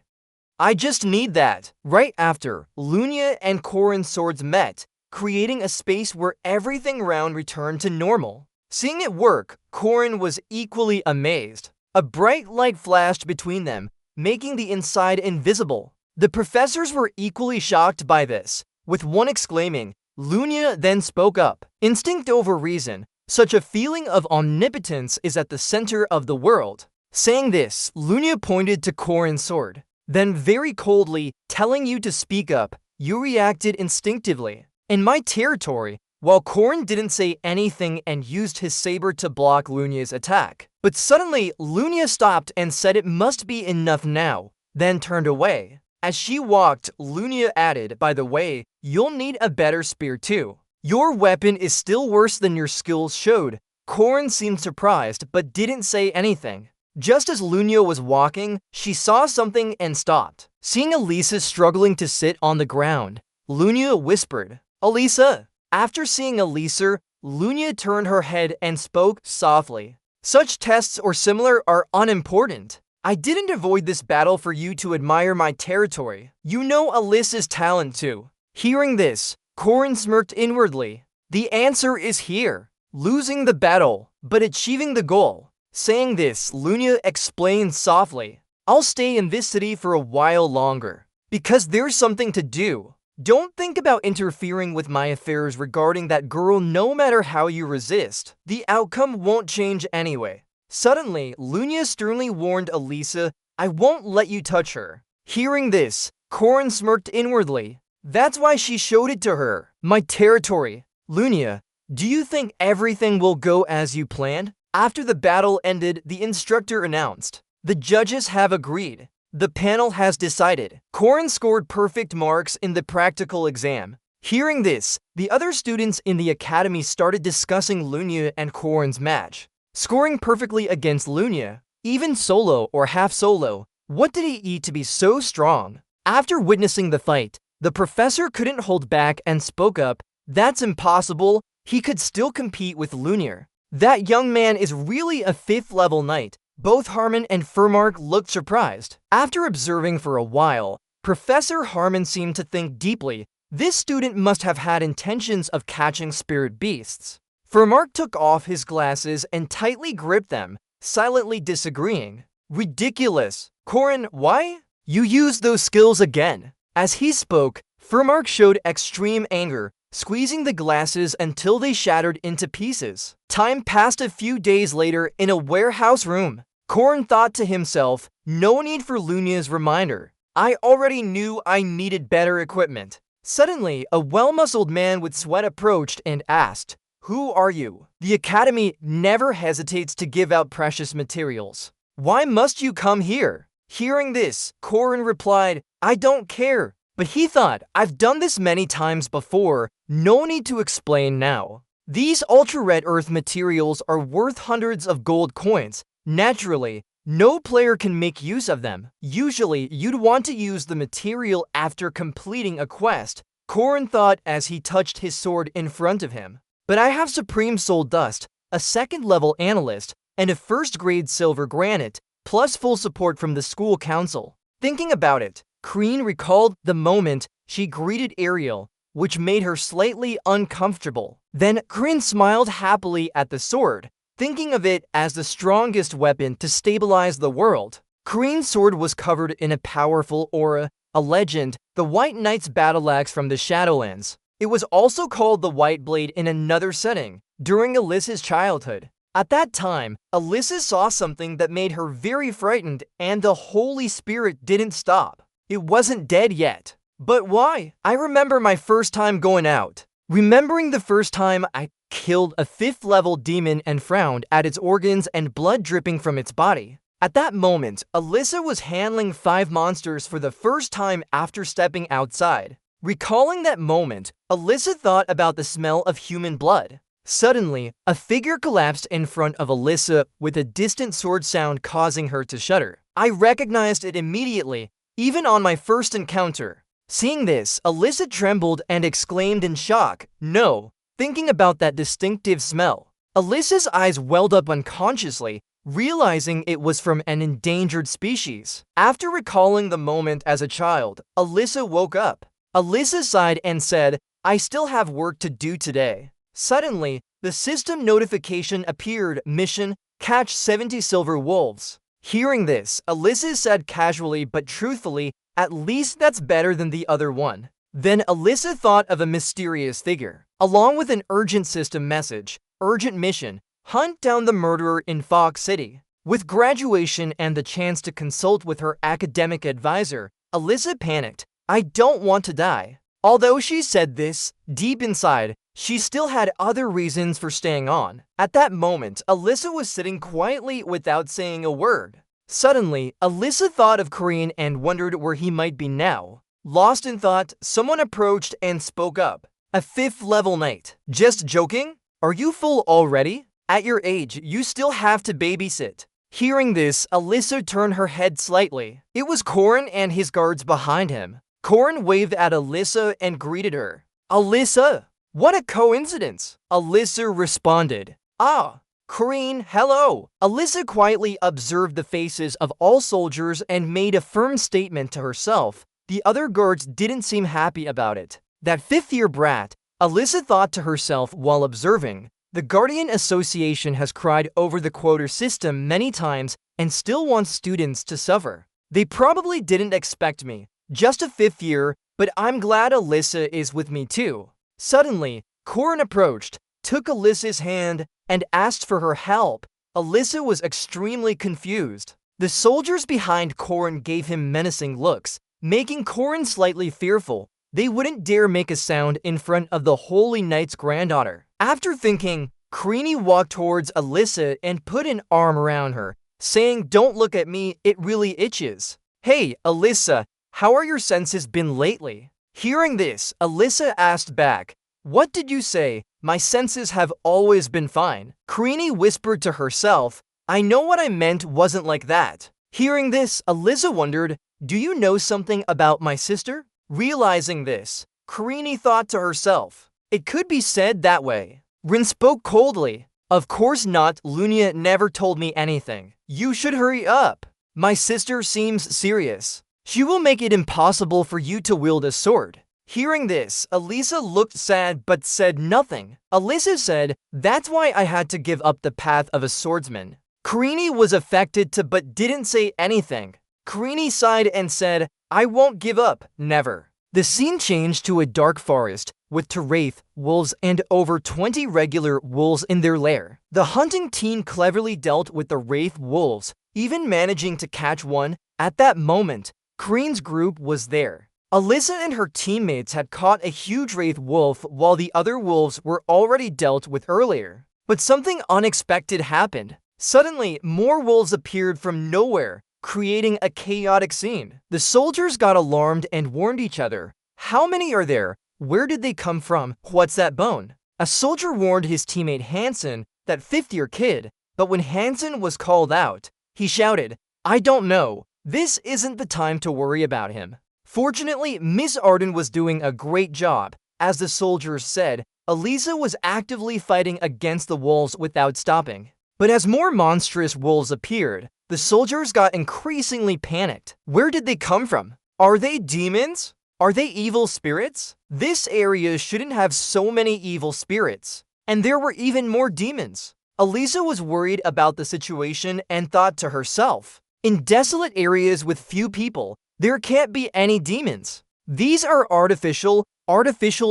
I just need that. Right after, Lunia and Corin's swords met, creating a space where everything around returned to normal. Seeing it work, Corin was equally amazed. A bright light flashed between them, making the inside invisible. The professors were equally shocked by this, with one exclaiming. Lunia then spoke up. Instinct over reason. Such a feeling of omnipotence is at the center of the world. Saying this, Lunia pointed to Corin's sword. Then very coldly, telling you to speak up, you reacted instinctively. In my territory, while Corin didn't say anything and used his saber to block Lunia's attack. But suddenly, Lunia stopped and said it must be enough now, then turned away. As she walked, Lunia added, by the way, you'll need a better spear too. Your weapon is still worse than your skills showed. Corin seemed surprised, but didn't say anything. Just as Lunia was walking, she saw something and stopped. Seeing Elisa struggling to sit on the ground, Lunia whispered, Elisa! After seeing Elisa, Lunia turned her head and spoke softly. Such tests or similar are unimportant. I didn't avoid this battle for you to admire my territory. You know Alisa's talent too. Hearing this, Corin smirked inwardly. The answer is here. Losing the battle, but achieving the goal. Saying this, Lunia explained softly. I'll stay in this city for a while longer. Because there's something to do. Don't think about interfering with my affairs regarding that girl no matter how you resist. The outcome won't change anyway. Suddenly, Lunia sternly warned Elisa, I won't let you touch her. Hearing this, Corin smirked inwardly. That's why she showed it to her. My territory. Lunia, do you think everything will go as you planned? After the battle ended, the instructor announced, the judges have agreed. The panel has decided. Corin scored perfect marks in the practical exam. Hearing this, the other students in the academy started discussing Lunia and Corin's match. Scoring perfectly against Lunia, even solo or half solo, what did he eat to be so strong? After witnessing the fight, the professor couldn't hold back and spoke up, that's impossible, he could still compete with Lunia. That young man is really a 5th level knight. Both Harmon and Furmark looked surprised. After observing for a while, Professor Harmon seemed to think deeply. This student must have had intentions of catching spirit beasts. Furmark took off his glasses and tightly gripped them, silently disagreeing. Ridiculous. Corin, why? You used those skills again. As he spoke, Furmark showed extreme anger, squeezing the glasses until they shattered into pieces. Time passed a few days later in a warehouse room. Corin thought to himself, no need for Lunia's reminder. I already knew I needed better equipment. Suddenly, a well-muscled man with sweat approached and asked, who are you? The academy never hesitates to give out precious materials. Why must you come here? Hearing this, Corin replied, I don't care. But he thought, I've done this many times before, no need to explain now. These ultra-red earth materials are worth hundreds of gold coins. Naturally, no player can make use of them. Usually, you'd want to use the material after completing a quest, Corin thought as he touched his sword in front of him. But I have Supreme Soul Dust, a 2nd level analyst, and a 1st grade silver granite, plus full support from the school council. Thinking about it, Crean recalled the moment she greeted Ariel, which made her slightly uncomfortable. Then Crean smiled happily at the sword, thinking of it as the strongest weapon to stabilize the world. Crean's sword was covered in a powerful aura, a legend, the White Knight's battle axe from the Shadowlands. It was also called the White Blade in another setting, during Alyssa's childhood. At that time, Alyssa saw something that made her very frightened, and the Holy Spirit didn't stop. It wasn't dead yet. But why? I remember my first time going out. Remembering the first time I killed a 5th level demon and frowned at its organs and blood dripping from its body. At that moment, Alyssa was handling 5 monsters for the first time after stepping outside. Recalling that moment, Alyssa thought about the smell of human blood. Suddenly, a figure collapsed in front of Alyssa with a distant sword sound causing her to shudder. I recognized it immediately, even on my first encounter. Seeing this, Alyssa trembled and exclaimed in shock, "No," thinking about that distinctive smell. Alyssa's eyes welled up unconsciously, realizing it was from an endangered species. After recalling the moment as a child, Alyssa woke up. Alyssa sighed and said, "I still have work to do today." Suddenly, the system notification appeared, "Mission, catch 70 silver wolves." Hearing this, Alyssa said casually but truthfully, "At least that's better than the other one." Then Alyssa thought of a mysterious figure. Along with an urgent system message, "Urgent mission, hunt down the murderer in Fox City." With graduation and the chance to consult with her academic advisor, Alyssa panicked. "I don't want to die." Although she said this, deep inside, she still had other reasons for staying on. At that moment, Alyssa was sitting quietly without saying a word. Suddenly, Alyssa thought of Korean and wondered where he might be now. Lost in thought, someone approached and spoke up. "A 5th level knight. Just joking? Are you full already? At your age, you still have to babysit." Hearing this, Alyssa turned her head slightly. It was Korin and his guards behind him. Korin waved at Alyssa and greeted her. "Alyssa! What a coincidence!" Alyssa responded. "Ah, Korin, hello!" Alyssa quietly observed the faces of all soldiers and made a firm statement to herself. The other guards didn't seem happy about it. "That 5th-year brat," Alyssa thought to herself while observing. "The Guardian Association has cried over the quota system many times and still wants students to suffer. They probably didn't expect me. Just a 5th year, but I'm glad Alyssa is with me too." Suddenly, Korin approached, took Alyssa's hand, and asked for her help. Alyssa was extremely confused. The soldiers behind Korin gave him menacing looks, making Korin slightly fearful. They wouldn't dare make a sound in front of the Holy Knight's granddaughter. After thinking, Korini walked towards Alyssa and put an arm around her, saying, "Don't look at me, it really itches." "Hey, Alyssa, how are your senses been lately?" Hearing this, Alyssa asked back, "What did you say? My senses have always been fine." Korini whispered to herself, "I know what I meant wasn't like that." Hearing this, Alyssa wondered, "Do you know something about my sister?" Realizing this, Korini thought to herself, "It could be said that way." Rin spoke coldly, "Of course not, Lunia never told me anything. You should hurry up. My sister seems serious. She will make it impossible for you to wield a sword." Hearing this, Alyssa looked sad but said nothing. Alyssa said, "That's why I had to give up the path of a swordsman." Korini was affected too but didn't say anything. Korini sighed and said, "I won't give up, never." The scene changed to a dark forest, with Wraith wolves and over 20 regular wolves in their lair. The hunting team cleverly dealt with the Wraith wolves, even managing to catch one. At that moment, Korin's group was there. Alyssa and her teammates had caught a huge Wraith wolf while the other wolves were already dealt with earlier. But something unexpected happened. Suddenly, more wolves appeared from nowhere, creating a chaotic scene. The soldiers got alarmed and warned each other. "How many are there? Where did they come from? What's that bone?" A soldier warned his teammate Hansen, that 5th-year kid, but when Hansen was called out, he shouted, "I don't know. This isn't the time to worry about him." Fortunately, Miss Arden was doing a great job. As the soldiers said, Elisa was actively fighting against the wolves without stopping. But as more monstrous wolves appeared, the soldiers got increasingly panicked. Where did they come from? Are they demons? Are they evil spirits? This area shouldn't have so many evil spirits. And there were even more demons. Elisa was worried about the situation and thought to herself, "In desolate areas with few people, there can't be any demons. These are artificial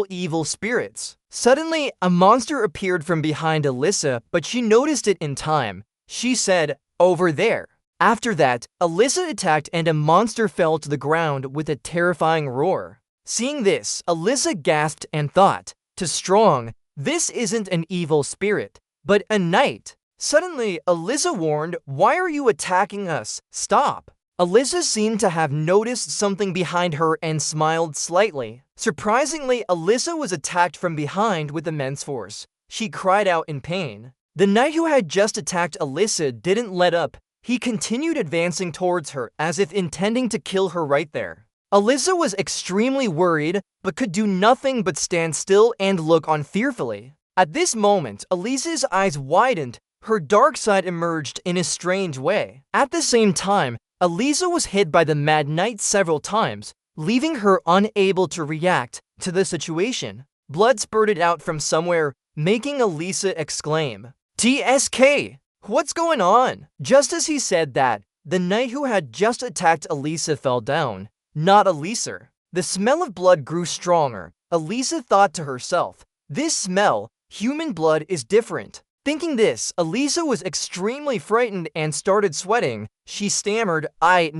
evil spirits." Suddenly, a monster appeared from behind Alyssa, but she noticed it in time. She said, "Over there." After that, Alyssa attacked and a monster fell to the ground with a terrifying roar. Seeing this, Alyssa gasped and thought, to Strong, "This isn't an evil spirit, but a knight." Suddenly, Alyssa warned, "Why are you attacking us? Stop." Alyssa seemed to have noticed something behind her and smiled slightly. Surprisingly, Alyssa was attacked from behind with immense force. She cried out in pain. The knight who had just attacked Alyssa didn't let up. He continued advancing towards her as if intending to kill her right there. Alyssa was extremely worried, but could do nothing but stand still and look on fearfully. At this moment, Alyssa's eyes widened. Her dark side emerged in a strange way. At the same time, Alyssa was hit by the Mad Knight several times, leaving her unable to react to the situation. Blood spurted out from somewhere, making Alyssa exclaim, "TSK! What's going on?" Just as he said that, the knight who had just attacked Alyssa fell down, not Alyssa. The smell of blood grew stronger. Alyssa thought to herself, "This smell, human blood, is different." Thinking this, Alyssa was extremely frightened and started sweating. She stammered, I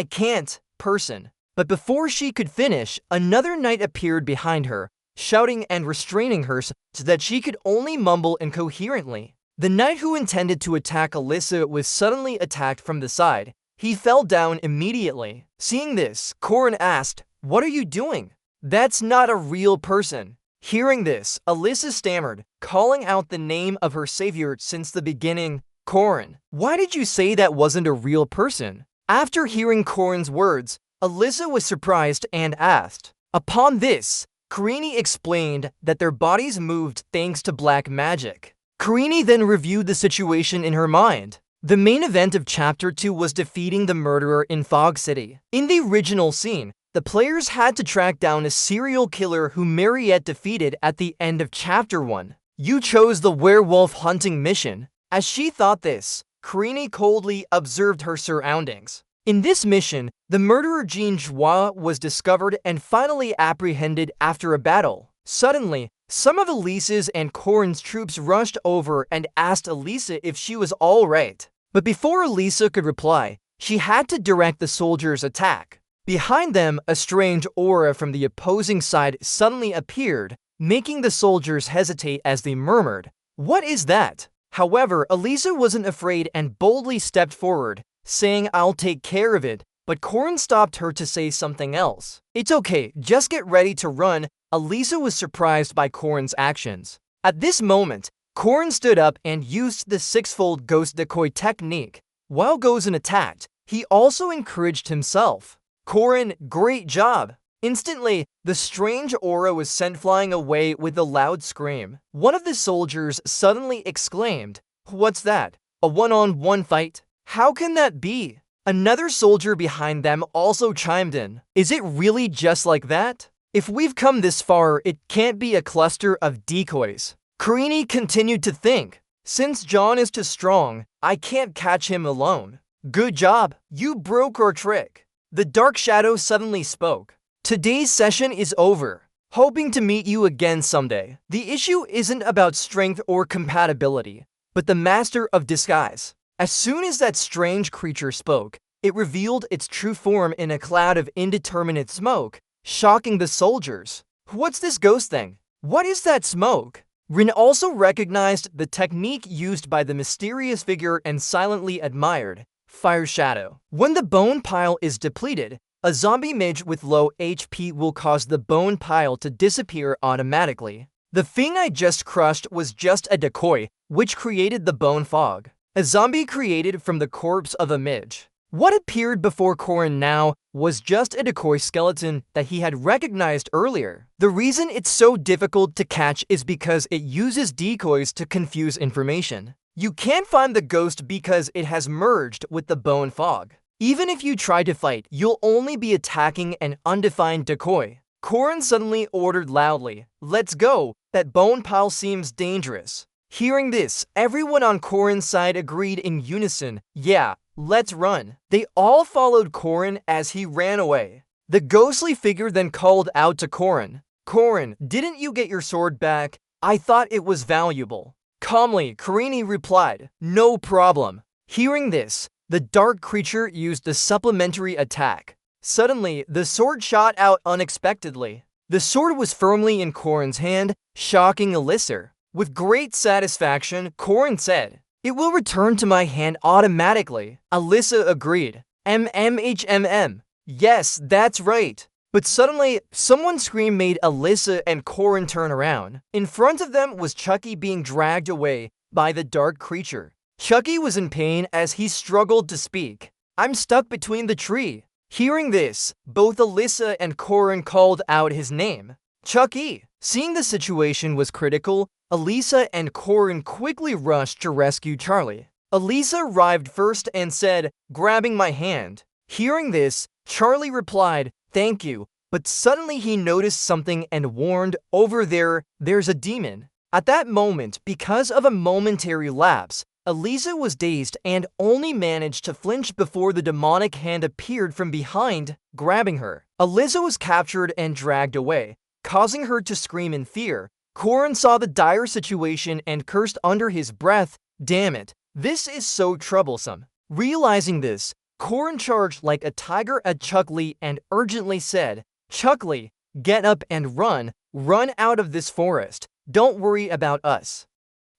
can't, person." But before she could finish, another knight appeared behind her, shouting and restraining her so that she could only mumble incoherently. The knight who intended to attack Alyssa was suddenly attacked from the side. He fell down immediately. Seeing this, Corin asked, "What are you doing? That's not a real person." Hearing this, Alyssa stammered, calling out the name of her savior since the beginning, "Corin, why did you say that wasn't a real person?" After hearing Corin's words, Alyssa was surprised and asked. Upon this, Karini explained that their bodies moved thanks to black magic. Karini then reviewed the situation in her mind. The main event of Chapter 2 was defeating the murderer in Fog City. In the original scene, the players had to track down a serial killer who Mariette defeated at the end of Chapter 1. You chose the werewolf hunting mission. As she thought this, Karini coldly observed her surroundings. In this mission, the murderer Jean Joie was discovered and finally apprehended after a battle. Suddenly, some of Alyssa's and Corin's troops rushed over and asked Alyssa if she was all right. But before Alyssa could reply, she had to direct the soldiers' attack. Behind them, a strange aura from the opposing side suddenly appeared, making the soldiers hesitate as they murmured, "What is that?" However, Alyssa wasn't afraid and boldly stepped forward, saying, "I'll take care of it," but Corin stopped her to say something else. "It's okay, just get ready to run." Alyssa was surprised by Corin's actions. At this moment, Corin stood up and used the six-fold ghost decoy technique. While Gozen attacked, he also encouraged himself. "Corin, great job." Instantly, the strange aura was sent flying away with a loud scream. One of the soldiers suddenly exclaimed, "What's that? A one-on-one fight? How can that be?" Another soldier behind them also chimed in, "Is it really just like that? If we've come this far, it can't be a cluster of decoys." Karini continued to think, "Since John is too strong, I can't catch him alone." "Good job, you broke our trick." The Dark Shadow suddenly spoke. "Today's session is over. Hoping to meet you again someday." The issue isn't about strength or compatibility, but the master of disguise. As soon as that strange creature spoke, it revealed its true form in a cloud of indeterminate smoke, shocking the soldiers. "What's this ghost thing? What is that smoke?" Rin also recognized the technique used by the mysterious figure and silently admired. Fire Shadow. When the bone pile is depleted, a zombie mage with low HP will cause the bone pile to disappear automatically. The thing I just crushed was just a decoy, which created the bone fog. A zombie created from the corpse of a mage. What appeared before Corin now was just a decoy skeleton that he had recognized earlier. The reason it's so difficult to catch is because it uses decoys to confuse information. You can't find the ghost because it has merged with the bone fog. Even if you try to fight, you'll only be attacking an undefined decoy. Corin suddenly ordered loudly, "Let's go, that bone pile seems dangerous." Hearing this, everyone on Corin's side agreed in unison, "Yeah, let's run." They all followed Corin as he ran away. The ghostly figure then called out to Corin, "Corin, didn't you get your sword back? I thought it was valuable." Calmly, Karini replied, "No problem." Hearing this, the dark creature used a supplementary attack. Suddenly, the sword shot out unexpectedly. The sword was firmly in Corin's hand, shocking Alyssa. With great satisfaction, Corin said, It will return to my hand automatically. Alyssa agreed. MMHMM. Yes, that's right. But suddenly, someone's scream made Alyssa and Corin turn around. In front of them was Chucky being dragged away by the dark creature. Chucky was in pain as he struggled to speak. I'm stuck between the tree. Hearing this, both Alyssa and Corin called out his name. Chucky! Seeing the situation was critical, Alyssa and Corin quickly rushed to rescue Charlie. Alyssa arrived first and said, grabbing my hand. Hearing this, Charlie replied, thank you, but suddenly he noticed something and warned, over there's a demon. At that moment, because of a momentary lapse, Alyssa was dazed and only managed to flinch before the demonic hand appeared from behind, grabbing her. Alyssa was captured and dragged away, causing her to scream in fear. Corin saw the dire situation and cursed under his breath, damn it, this is so troublesome. Realizing this, Corin charged like a tiger at Chucky and urgently said, Chucky, get up and run out of this forest, don't worry about us.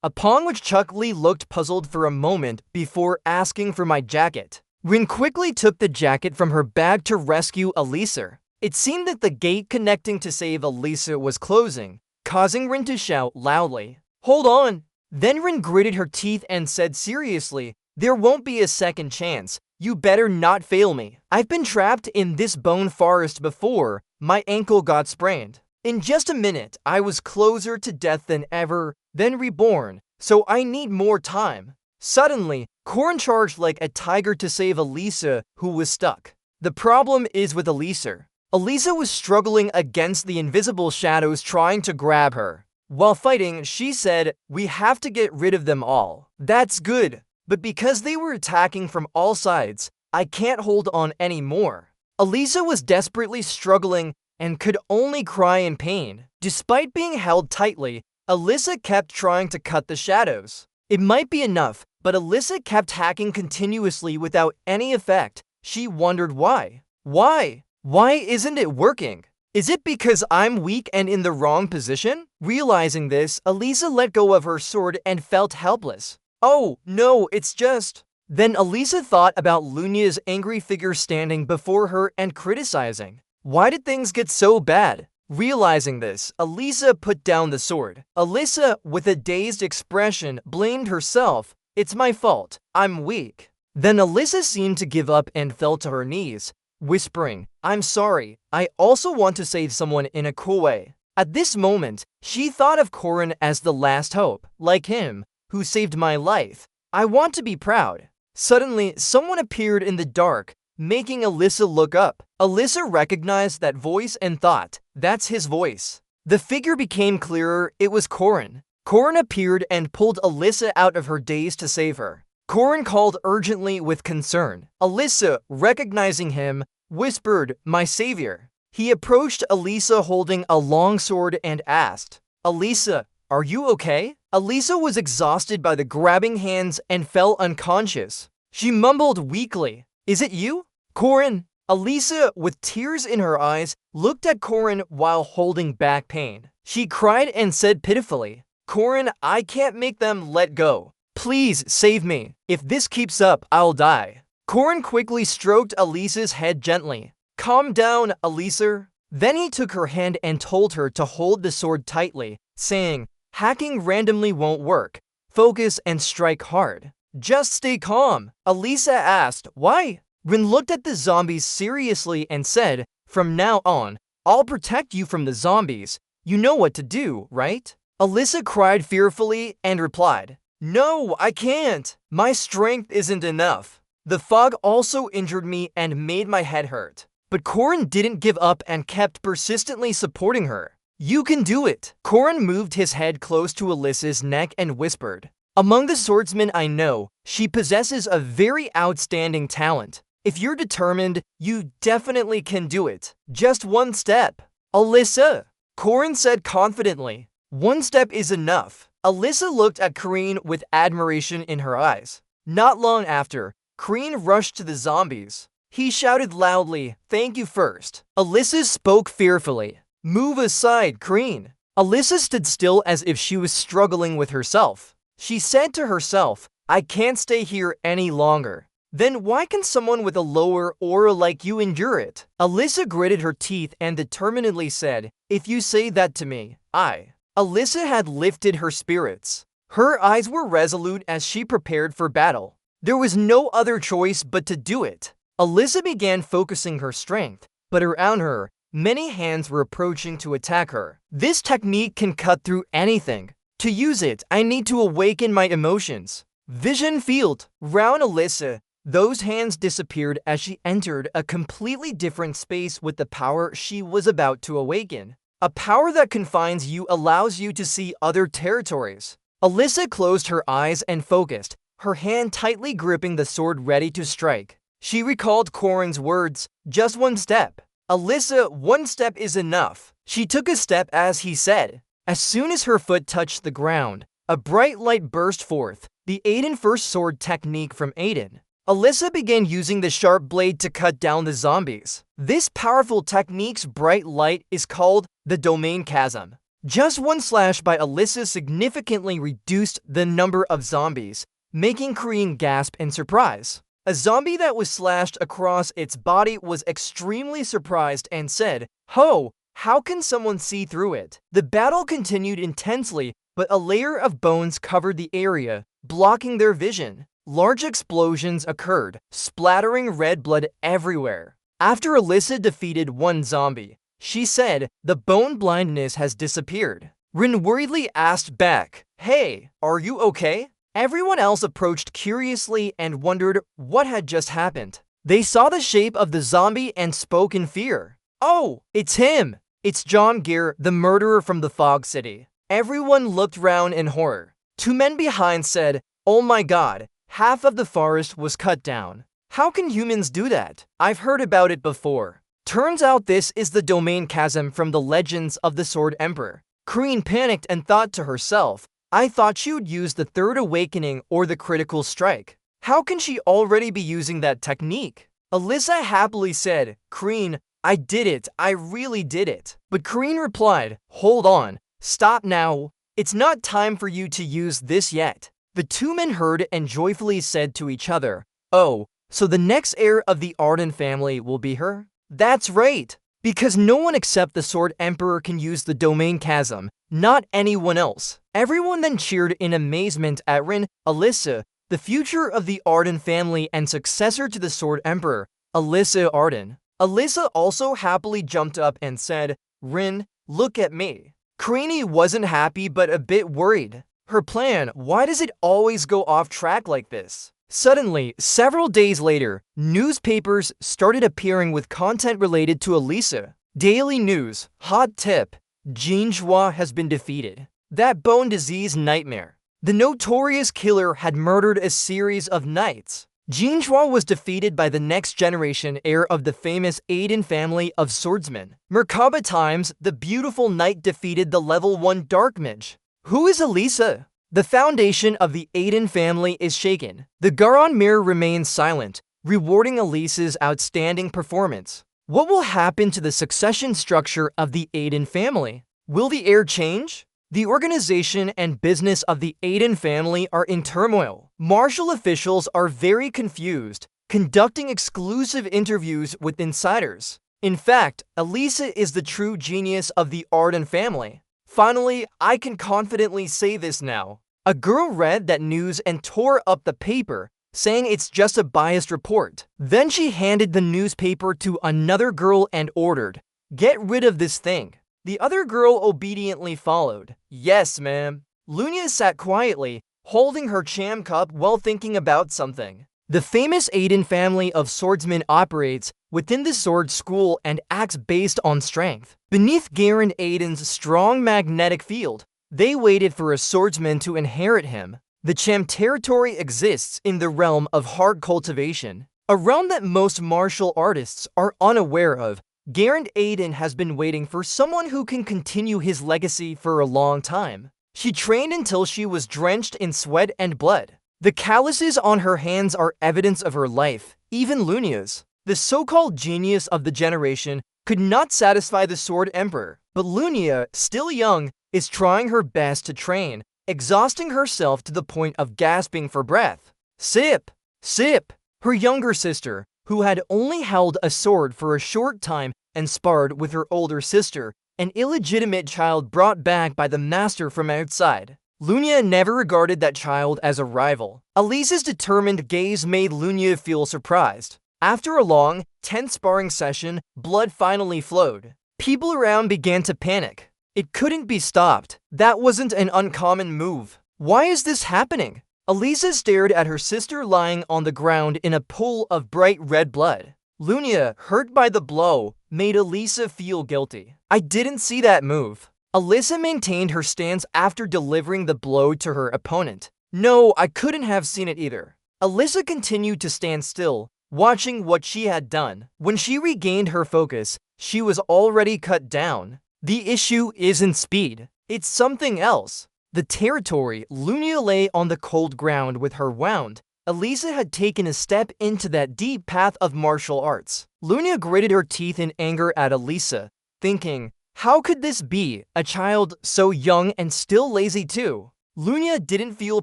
Upon which Chucky looked puzzled for a moment before asking for my jacket. Rin quickly took the jacket from her bag to rescue Alyssa. It seemed that the gate connecting to save Alyssa was closing, causing Rin to shout loudly, hold on! Then Rin gritted her teeth and said seriously, there won't be a second chance. You better not fail me. I've been trapped in this bone forest before. My ankle got sprained. In just a minute, I was closer to death than ever, then reborn, so I need more time. Suddenly, Corin charged like a tiger to save Alyssa, who was stuck. The problem is with Alyssa. Alyssa was struggling against the invisible shadows trying to grab her. While fighting, she said, we have to get rid of them all. That's good. But because they were attacking from all sides, I can't hold on anymore. Alyssa was desperately struggling and could only cry in pain. Despite being held tightly, Alyssa kept trying to cut the shadows. It might be enough, but Alyssa kept hacking continuously without any effect. She wondered why. Why? Why isn't it working? Is it because I'm weak and in the wrong position? Realizing this, Alyssa let go of her sword and felt helpless. Oh, no, it's just... Then Alyssa thought about Lunya's angry figure standing before her and criticizing. Why did things get so bad? Realizing this, Alyssa put down the sword. Alyssa, with a dazed expression, blamed herself. It's my fault. I'm weak. Then Alyssa seemed to give up and fell to her knees, whispering, I'm sorry. I also want to save someone in a cool way. At this moment, she thought of Corin as the last hope, like him, who saved my life. I want to be proud. Suddenly, someone appeared in the dark, making Alyssa look up. Alyssa recognized that voice and thought, that's his voice. The figure became clearer. It was Corin. Corin appeared and pulled Alyssa out of her daze to save her. Corin called urgently with concern. Alyssa, recognizing him, whispered, my savior. He approached Alyssa holding a long sword and asked, Alyssa, are you okay? Alyssa was exhausted by the grabbing hands and fell unconscious. She mumbled weakly, is it you? Corin. Alyssa, with tears in her eyes, looked at Corin while holding back pain. She cried and said pitifully, Corin, I can't make them let go. Please save me. If this keeps up, I'll die. Corin quickly stroked Alyssa's head gently. Calm down, Alyssa. Then he took her hand and told her to hold the sword tightly, saying, hacking randomly won't work. Focus and strike hard. Just stay calm. Alyssa asked, why? Rin looked at the zombies seriously and said, from now on, I'll protect you from the zombies. You know what to do, right? Alyssa cried fearfully and replied, no, I can't. My strength isn't enough. The fog also injured me and made my head hurt. But Corin didn't give up and kept persistently supporting her. You can do it. Corin moved his head close to Alyssa's neck and whispered, among the swordsmen I know, she possesses a very outstanding talent. If you're determined, you definitely can do it. Just one step. Alyssa, Corin said confidently. One step is enough. Alyssa looked at Corin with admiration in her eyes. Not long after, Corin rushed to the zombies. He shouted loudly, thank you first. Alyssa spoke fearfully. Move aside, Corin. Alyssa stood still as if she was struggling with herself. She said to herself, I can't stay here any longer. Then why can someone with a lower aura like you endure it? Alyssa gritted her teeth and determinedly said, if you say that to me, I. Alyssa had lifted her spirits. Her eyes were resolute as she prepared for battle. There was no other choice but to do it. Alyssa began focusing her strength, but around her, many hands were approaching to attack her. This technique can cut through anything. To use it, I need to awaken my emotions. Vision field. Round Alyssa, those hands disappeared as she entered a completely different space with the power she was about to awaken. A power that confines you allows you to see other territories. Alyssa closed her eyes and focused, her hand tightly gripping the sword ready to strike. She recalled Corin's words, just one step. Alyssa, one step is enough. She took a step as he said. As soon as her foot touched the ground, a bright light burst forth, the Aiden first sword technique from Aiden. Alyssa began using the sharp blade to cut down the zombies. This powerful technique's bright light is called the domain chasm. Just one slash by Alyssa significantly reduced the number of zombies, making Korean gasp in surprise. A zombie that was slashed across its body was extremely surprised and said, "Ho, how can someone see through it?" The battle continued intensely, but a layer of bones covered the area, blocking their vision. Large explosions occurred, splattering red blood everywhere. After Alyssa defeated one zombie, she said, "The bone blindness has disappeared." Rin worriedly asked back, "Hey, are you okay?" Everyone else approached curiously and wondered what had just happened. They saw the shape of the zombie and spoke in fear. "Oh, it's him! It's John Gear, the murderer from the Fog City." Everyone looked round in horror. Two men behind said, "Oh my god, half of the forest was cut down. How can humans do that? I've heard about it before." Turns out this is the domain chasm from the legends of the Sword Emperor. Korean panicked and thought to herself, I thought she would use the third awakening or the critical strike. How can she already be using that technique? Alyssa happily said, "Korean, I did it, I really did it." But Korean replied, "Hold on, stop now. It's not time for you to use this yet." The two men heard and joyfully said to each other, "Oh, so the next heir of the Arden family will be her?" That's right, because no one except the Sword Emperor can use the domain chasm, not anyone else. Everyone then cheered in amazement at Rin. Alyssa, the future of the Arden family and successor to the Sword Emperor, Alyssa Arden. Alyssa also happily jumped up and said, "Rin, look at me." Karini wasn't happy but a bit worried. Her plan, why does it always go off track like this? Suddenly, several days later, newspapers started appearing with content related to Alyssa. Daily News, hot tip, Jin Jua has been defeated. That bone disease nightmare. The notorious killer had murdered a series of knights. Jin Jua was defeated by the next generation heir of the famous Aiden family of swordsmen. Merkaba Times, the beautiful knight defeated the level 1 dark mage. Who is Alyssa? The foundation of the Aiden family is shaken. The Garon mirror remains silent, rewarding Alyssa's outstanding performance. What will happen to the succession structure of the Aiden family? Will the heir change? The organization and business of the Aiden family are in turmoil. Martial officials are very confused, conducting exclusive interviews with insiders. In fact, Alyssa is the true genius of the Arden family. Finally, I can confidently say this now. A girl read that news and tore up the paper, saying it's just a biased report. Then she handed the newspaper to another girl and ordered, "Get rid of this thing." The other girl obediently followed. "Yes, ma'am." Lunia sat quietly, holding her cham cup while thinking about something. The famous Aiden family of swordsmen operates within the sword school and acts based on strength. Beneath Garen Aiden's strong magnetic field, they waited for a swordsman to inherit him. The Cham territory exists in the realm of hard cultivation, a realm that most martial artists are unaware of. Garen Aiden has been waiting for someone who can continue his legacy for a long time. She trained until she was drenched in sweat and blood. The calluses on her hands are evidence of her life, even Lunia's. The so-called genius of the generation could not satisfy the Sword Emperor, but Lunia, still young, is trying her best to train, exhausting herself to the point of gasping for breath. Sip! Sip! Her younger sister, who had only held a sword for a short time and sparred with her older sister, an illegitimate child brought back by the master from outside. Lunia never regarded that child as a rival. Elisa's determined gaze made Lunia feel surprised. After a long, tense sparring session, blood finally flowed. People around began to panic. It couldn't be stopped. That wasn't an uncommon move. Why is this happening? Elisa stared at her sister lying on the ground in a pool of bright red blood. Lunia, hurt by the blow, made Elisa feel guilty. I didn't see that move. Elisa maintained her stance after delivering the blow to her opponent. No, I couldn't have seen it either. Elisa continued to stand still, watching what she had done. When she regained her focus, she was already cut down. The issue isn't speed. It's something else. The territory. Lunia lay on the cold ground with her wound. Elisa had taken a step into that deep path of martial arts. Lunia gritted her teeth in anger at Elisa, thinking, how could this be? A child so young and still lazy too. Lunia didn't feel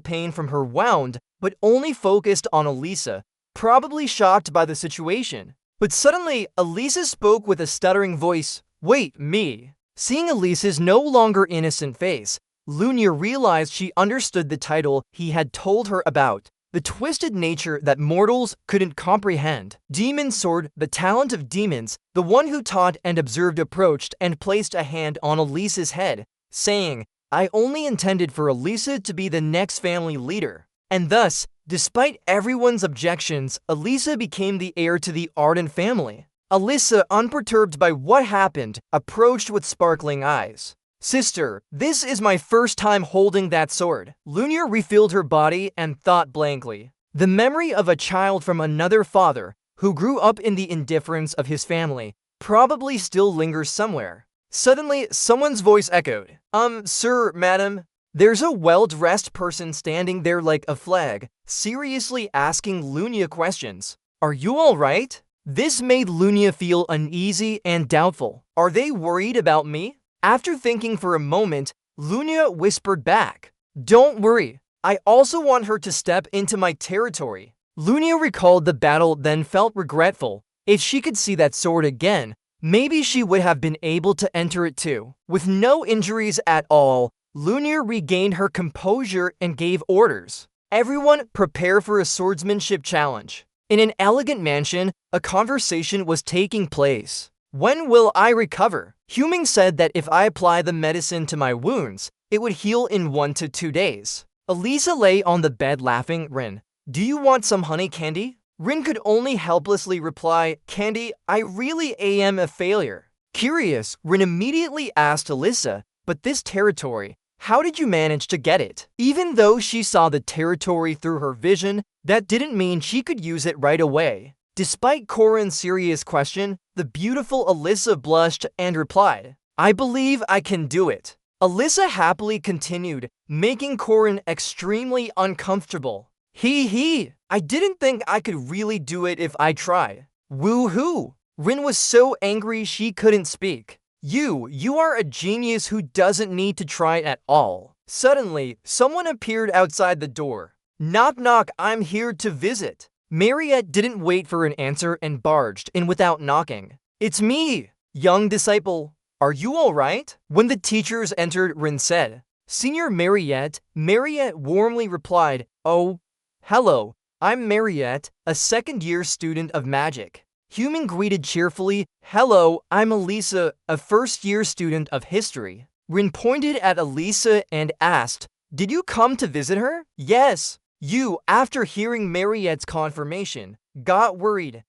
pain from her wound, but only focused on Elisa, probably shocked by the situation. But suddenly, Elisa spoke with a stuttering voice. Wait, me. Seeing Elisa's no longer innocent face, Lunia realized she understood the title he had told her about, the twisted nature that mortals couldn't comprehend. Demon Sword, the talent of demons, the one who taught and observed approached and placed a hand on Elisa's head, saying, I only intended for Elisa to be the next family leader. And thus, despite everyone's objections, Elisa became the heir to the Arden family. Elisa, unperturbed by what happened, approached with sparkling eyes. Sister, this is my first time holding that sword. Lunia refilled her body and thought blankly. The memory of a child from another father, who grew up in the indifference of his family, probably still lingers somewhere. Suddenly, someone's voice echoed. Sir, madam. There's a well-dressed person standing there like a flag, seriously asking Lunia questions. Are you all right? This made Lunia feel uneasy and doubtful. Are they worried about me? After thinking for a moment, Lunia whispered back, don't worry, I also want her to step into my territory. Lunia recalled the battle, then felt regretful. If she could see that sword again, maybe she would have been able to enter it too. With no injuries at all, Lunia regained her composure and gave orders. Everyone prepare for a swordsmanship challenge. In an elegant mansion, a conversation was taking place. When will I recover? Huming said that if I apply the medicine to my wounds, it would heal in 1 to 2 days. Elisa lay on the bed laughing. Rin, do you want some honey candy? Rin could only helplessly reply, Candy, I really am a failure. Curious, Rin immediately asked Elisa, but this territory, how did you manage to get it? Even though she saw the territory through her vision, that didn't mean she could use it right away. Despite Corin's serious question, the beautiful Elisa blushed and replied, I believe I can do it. Elisa happily continued, making Corin extremely uncomfortable. I didn't think I could really do it if I tried. Woo-hoo! Rin was so angry she couldn't speak. You are a genius who doesn't need to try at all. Suddenly, someone appeared outside the door. Knock knock, I'm here to visit. Mariette didn't wait for an answer and barged in without knocking. It's me, young disciple. Are you all right? When the teachers entered, Rin said, Senior Mariette. Mariette warmly replied, Oh, hello, I'm Mariette, a second-year student of magic. Human greeted cheerfully, Hello, I'm Elisa, a first-year student of history. Rin pointed at Elisa and asked, Did you come to visit her? Yes. You, after hearing Mariette's confirmation, got worried.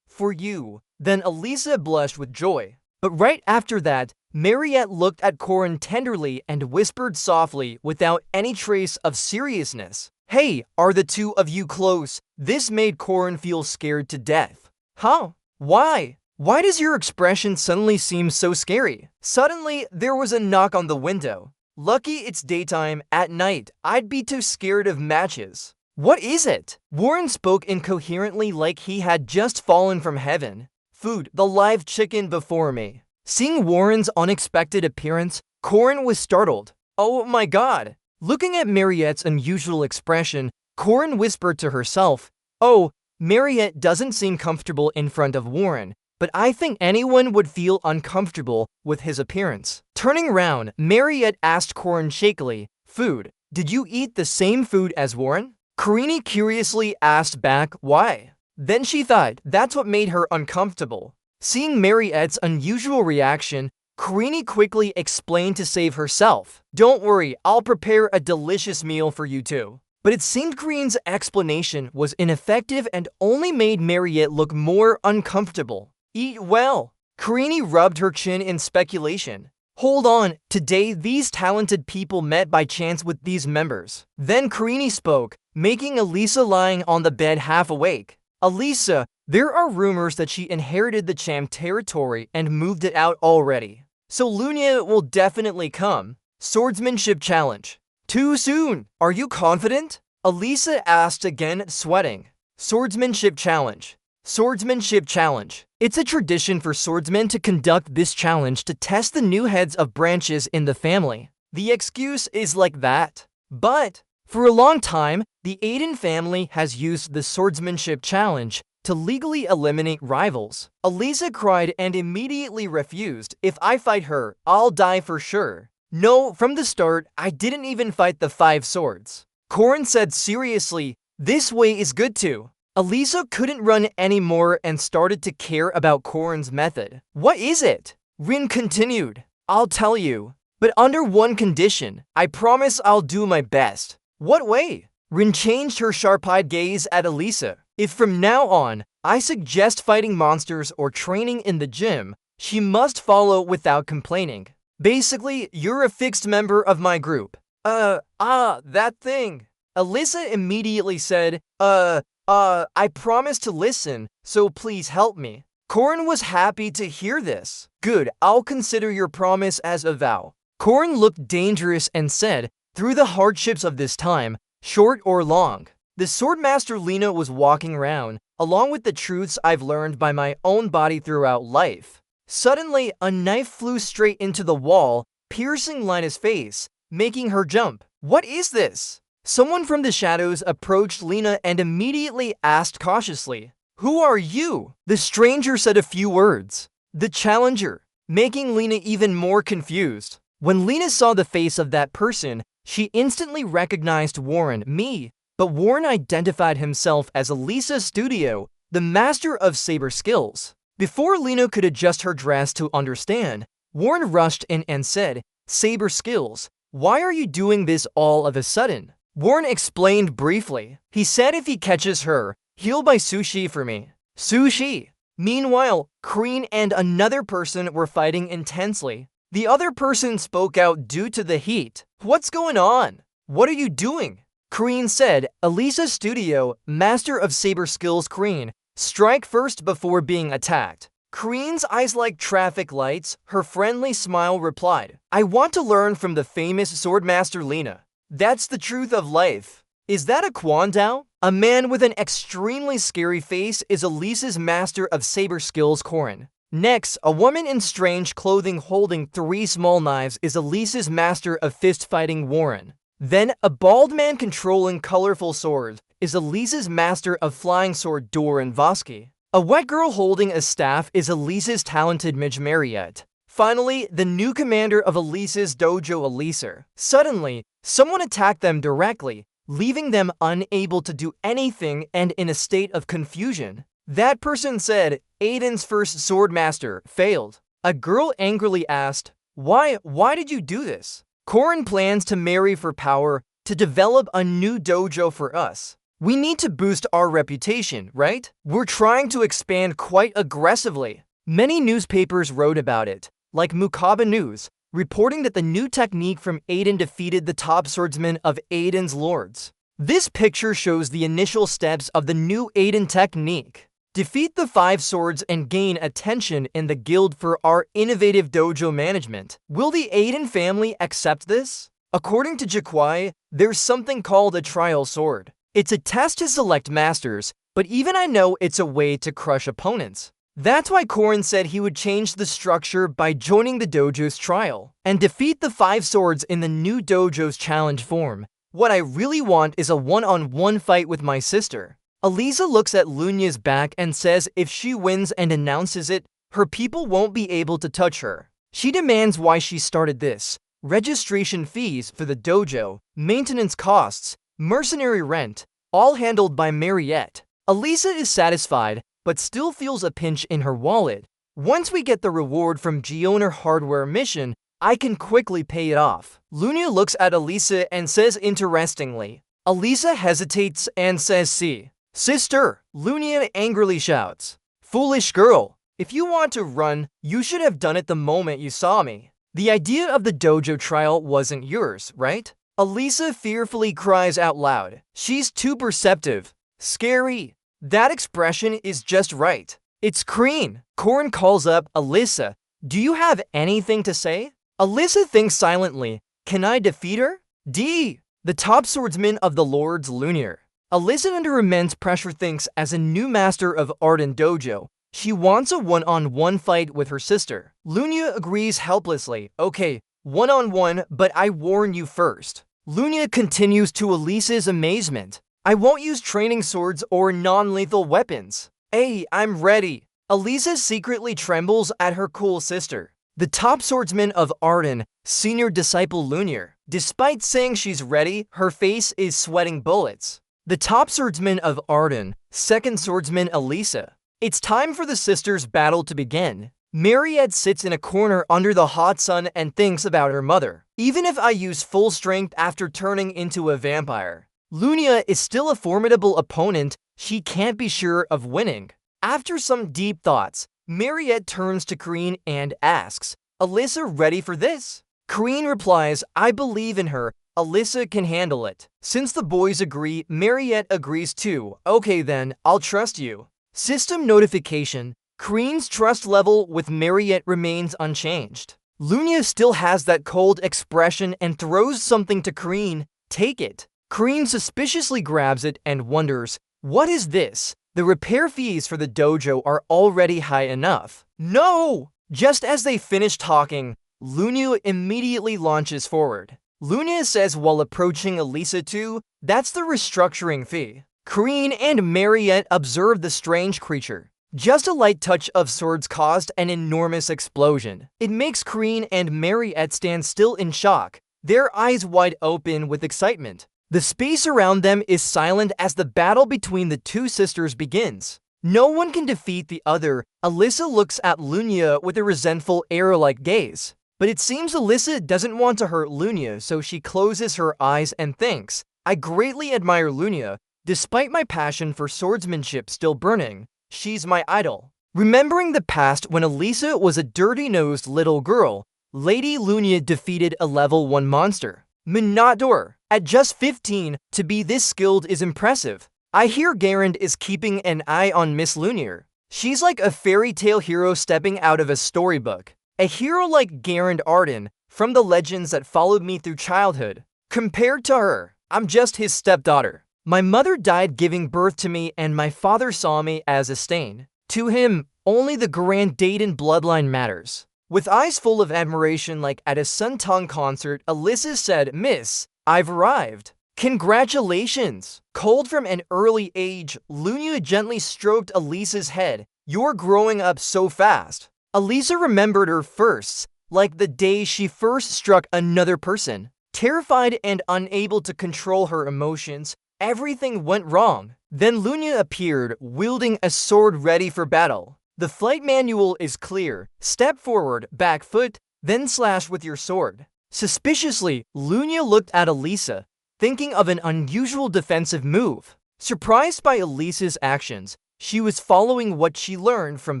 For you. Then Elisa blushed with joy. But right after that, Mariette looked at Corin tenderly and whispered softly without any trace of seriousness. Hey, are the two of you close? This made Corin feel scared to death. Huh? Why? Why does your expression suddenly seem so scary? Suddenly, there was a knock on the window. Lucky it's daytime. At night, I'd be too scared of matches. What is it? Warren spoke incoherently like he had just fallen from heaven. Food, the live chicken before me. Seeing Warren's unexpected appearance, Corin was startled. Oh my god! Looking at Mariette's unusual expression, Corin whispered to herself, "Oh, Mariette doesn't seem comfortable in front of Warren, but I think anyone would feel uncomfortable with his appearance." Turning round, Mariette asked Corin shakily, "Food, did you eat the same food as Warren?" Karini curiously asked back, "Why?" Then she thought that's what made her uncomfortable. Seeing Mariette's unusual reaction, Karini quickly explained to save herself, "Don't worry, I'll prepare a delicious meal for you too." But it seemed Karini's explanation was ineffective and only made Mariette look more uncomfortable. "Eat well." Karini rubbed her chin in speculation. "Hold on, today these talented people met by chance with these members." Then Karini spoke, making Elisa lying on the bed half awake. "Elisa, there are rumors that she inherited the champ territory and moved it out already. So Lunia will definitely come. Swordsmanship challenge." "Too soon. Are you confident?" Elisa asked again, sweating. "Swordsmanship challenge. Swordsmanship challenge." It's a tradition for swordsmen to conduct this challenge to test the new heads of branches in the family. The excuse is like that. But for a long time, the Aiden family has used the swordsmanship challenge to legally eliminate rivals. Elisa cried and immediately refused. "If I fight her, I'll die for sure. No, from the start, I didn't even fight the 5 swords." Corin said seriously, "This way is good too." Elisa couldn't run anymore and started to care about Corin's method. "What is it?" Rin continued. "I'll tell you, but under one condition. I promise I'll do my best." "What way?" Rin changed her sharp-eyed gaze at Elisa. "If from now on, I suggest fighting monsters or training in the gym, she must follow without complaining. Basically, you're a fixed member of my group." That thing." Elisa immediately said, I promise to listen, so please help me." Corin was happy to hear this. "Good, I'll consider your promise as a vow." Corin looked dangerous and said, "Through the hardships of this time, short or long." The Swordmaster Lena was walking around, along with the truths I've learned by my own body throughout life. Suddenly, a knife flew straight into the wall, piercing Lena's face, making her jump. "What is this?" Someone from the shadows approached Lena and immediately asked cautiously, "Who are you?" The stranger said a few words. "The challenger," making Lena even more confused. When Lena saw the face of that person, she instantly recognized Warren, me, but Warren identified himself as Elisa Studio, the master of saber skills. Before Lena could adjust her dress to understand, Warren rushed in and said, "Saber skills, why are you doing this all of a sudden?" Warren explained briefly. He said if he catches her, he'll buy sushi for me. Sushi! Meanwhile, Kreen and another person were fighting intensely. The other person spoke out due to the heat. "What's going on? What are you doing?" Kreen said, "Elisa Studio, master of saber skills Kreen, strike first before being attacked." Kreen's eyes like traffic lights, her friendly smile replied, "I want to learn from the famous Swordmaster Lena. That's the truth of life." "Is that a Kwandao?" A man with an extremely scary face is Elisa's master of saber skills Corin. Next, a woman in strange clothing holding 3 small knives is Elisa's master of fist fighting Warren. Then, a bald man controlling colorful swords is Elisa's master of flying sword Doran Vosky. A wet girl holding a staff is Elisa's talented mage Mariette. Finally, the new commander of Elisa's dojo, Elisa. Suddenly, someone attacked them directly, leaving them unable to do anything and in a state of confusion. That person said, "Aiden's first swordmaster failed." A girl angrily asked, Why did you do this?" "Corin plans to marry for power, to develop a new dojo for us. We need to boost our reputation, right? We're trying to expand quite aggressively." Many newspapers wrote about it, like Mukaba News, reporting that the new technique from Aiden defeated the top swordsman of Aiden's lords. This picture shows the initial steps of the new Aiden technique. Defeat the 5 swords and gain attention in the guild for our innovative dojo management. Will the Aiden family accept this? According to Jaquai, there's something called a trial sword. It's a test to select masters, but even I know it's a way to crush opponents. That's why Korin said he would change the structure by joining the dojo's trial and defeat the 5 swords in the new dojo's challenge form. What I really want is a one-on-one fight with my sister. Elisa looks at Lunya's back and says if she wins and announces it, her people won't be able to touch her. She demands why she started this: registration fees for the dojo, maintenance costs, mercenary rent, all handled by Mariette. Elisa is satisfied, but still feels a pinch in her wallet. Once we get the reward from Gioner Hardware mission, I can quickly pay it off. Lunya looks at Elisa and says interestingly. Elisa hesitates and says see. Sister, Lunya angrily shouts. Foolish girl, if you want to run, you should have done it the moment you saw me. The idea of the dojo trial wasn't yours, right? Elisa fearfully cries out loud. She's too perceptive. Scary. That expression is just right. It's Kreen. Korin calls up Elisa. Do you have anything to say? Elisa thinks silently. Can I defeat her? D. The top swordsman of the Lord's Lunar. Elisa under immense pressure thinks as a new master of Arden Dojo, she wants a one-on-one fight with her sister. Lunya agrees helplessly. Okay, one-on-one, but I warn you first. Lunya continues to Elisa's amazement. I won't use training swords or non-lethal weapons. Hey, I'm ready. Elisa secretly trembles at her cool sister. The top swordsman of Arden, senior disciple Lunar. Despite saying she's ready, her face is sweating bullets. The top swordsman of Arden, second swordsman Elisa. It's time for the sisters' battle to begin. Mariette sits in a corner under the hot sun and thinks about her mother. Even if I use full strength after turning into a vampire, Lunya is still a formidable opponent. She can't be sure of winning. After some deep thoughts, Mariette turns to Kreen and asks, Elisa ready for this? Kreen replies, I believe in her. Elisa can handle it. Since the boys agree, Mariette agrees too. Okay then, I'll trust you. System notification. Kreen's trust level with Mariette remains unchanged. Lunya still has that cold expression and throws something to Kreen. Take it. Kreen suspiciously grabs it and wonders, what is this? The repair fees for the dojo are already high enough. No! Just as they finish talking, Lunya immediately launches forward. Lunya says while approaching Elisa too, that's the restructuring fee. Kreen and Mariette observe the strange creature. Just a light touch of swords caused an enormous explosion. It makes Kreen and Mariette stand still in shock, their eyes wide open with excitement. The space around them is silent as the battle between the two sisters begins. No one can defeat the other. Elisa looks at Lunya with a resentful arrow-like gaze. But it seems Elisa doesn't want to hurt Lunya, so she closes her eyes and thinks, I greatly admire Lunya. Despite my passion for swordsmanship still burning, she's my idol. Remembering the past when Elisa was a dirty-nosed little girl, Lady Lunya defeated a level 1 monster, Minador. At just 15, to be this skilled is impressive. I hear Garand is keeping an eye on Miss Lunar. She's like a fairy tale hero stepping out of a storybook. A hero like Garand Arden, from the legends that followed me through childhood. Compared to her, I'm just his stepdaughter. My mother died giving birth to me and my father saw me as a stain. To him, only the Grand Dayton bloodline matters. With eyes full of admiration like at a Suntong concert, Elisa said, Miss, I've arrived. Congratulations! Cold from an early age, Lunya gently stroked Elisa's head. You're growing up so fast. Elisa remembered her firsts, like the day she first struck another person. Terrified and unable to control her emotions, everything went wrong. Then Lunya appeared, wielding a sword ready for battle. The flight manual is clear. Step forward, back foot, then slash with your sword. Suspiciously, Lunya looked at Elisa, thinking of an unusual defensive move. Surprised by Elisa's actions, she was following what she learned from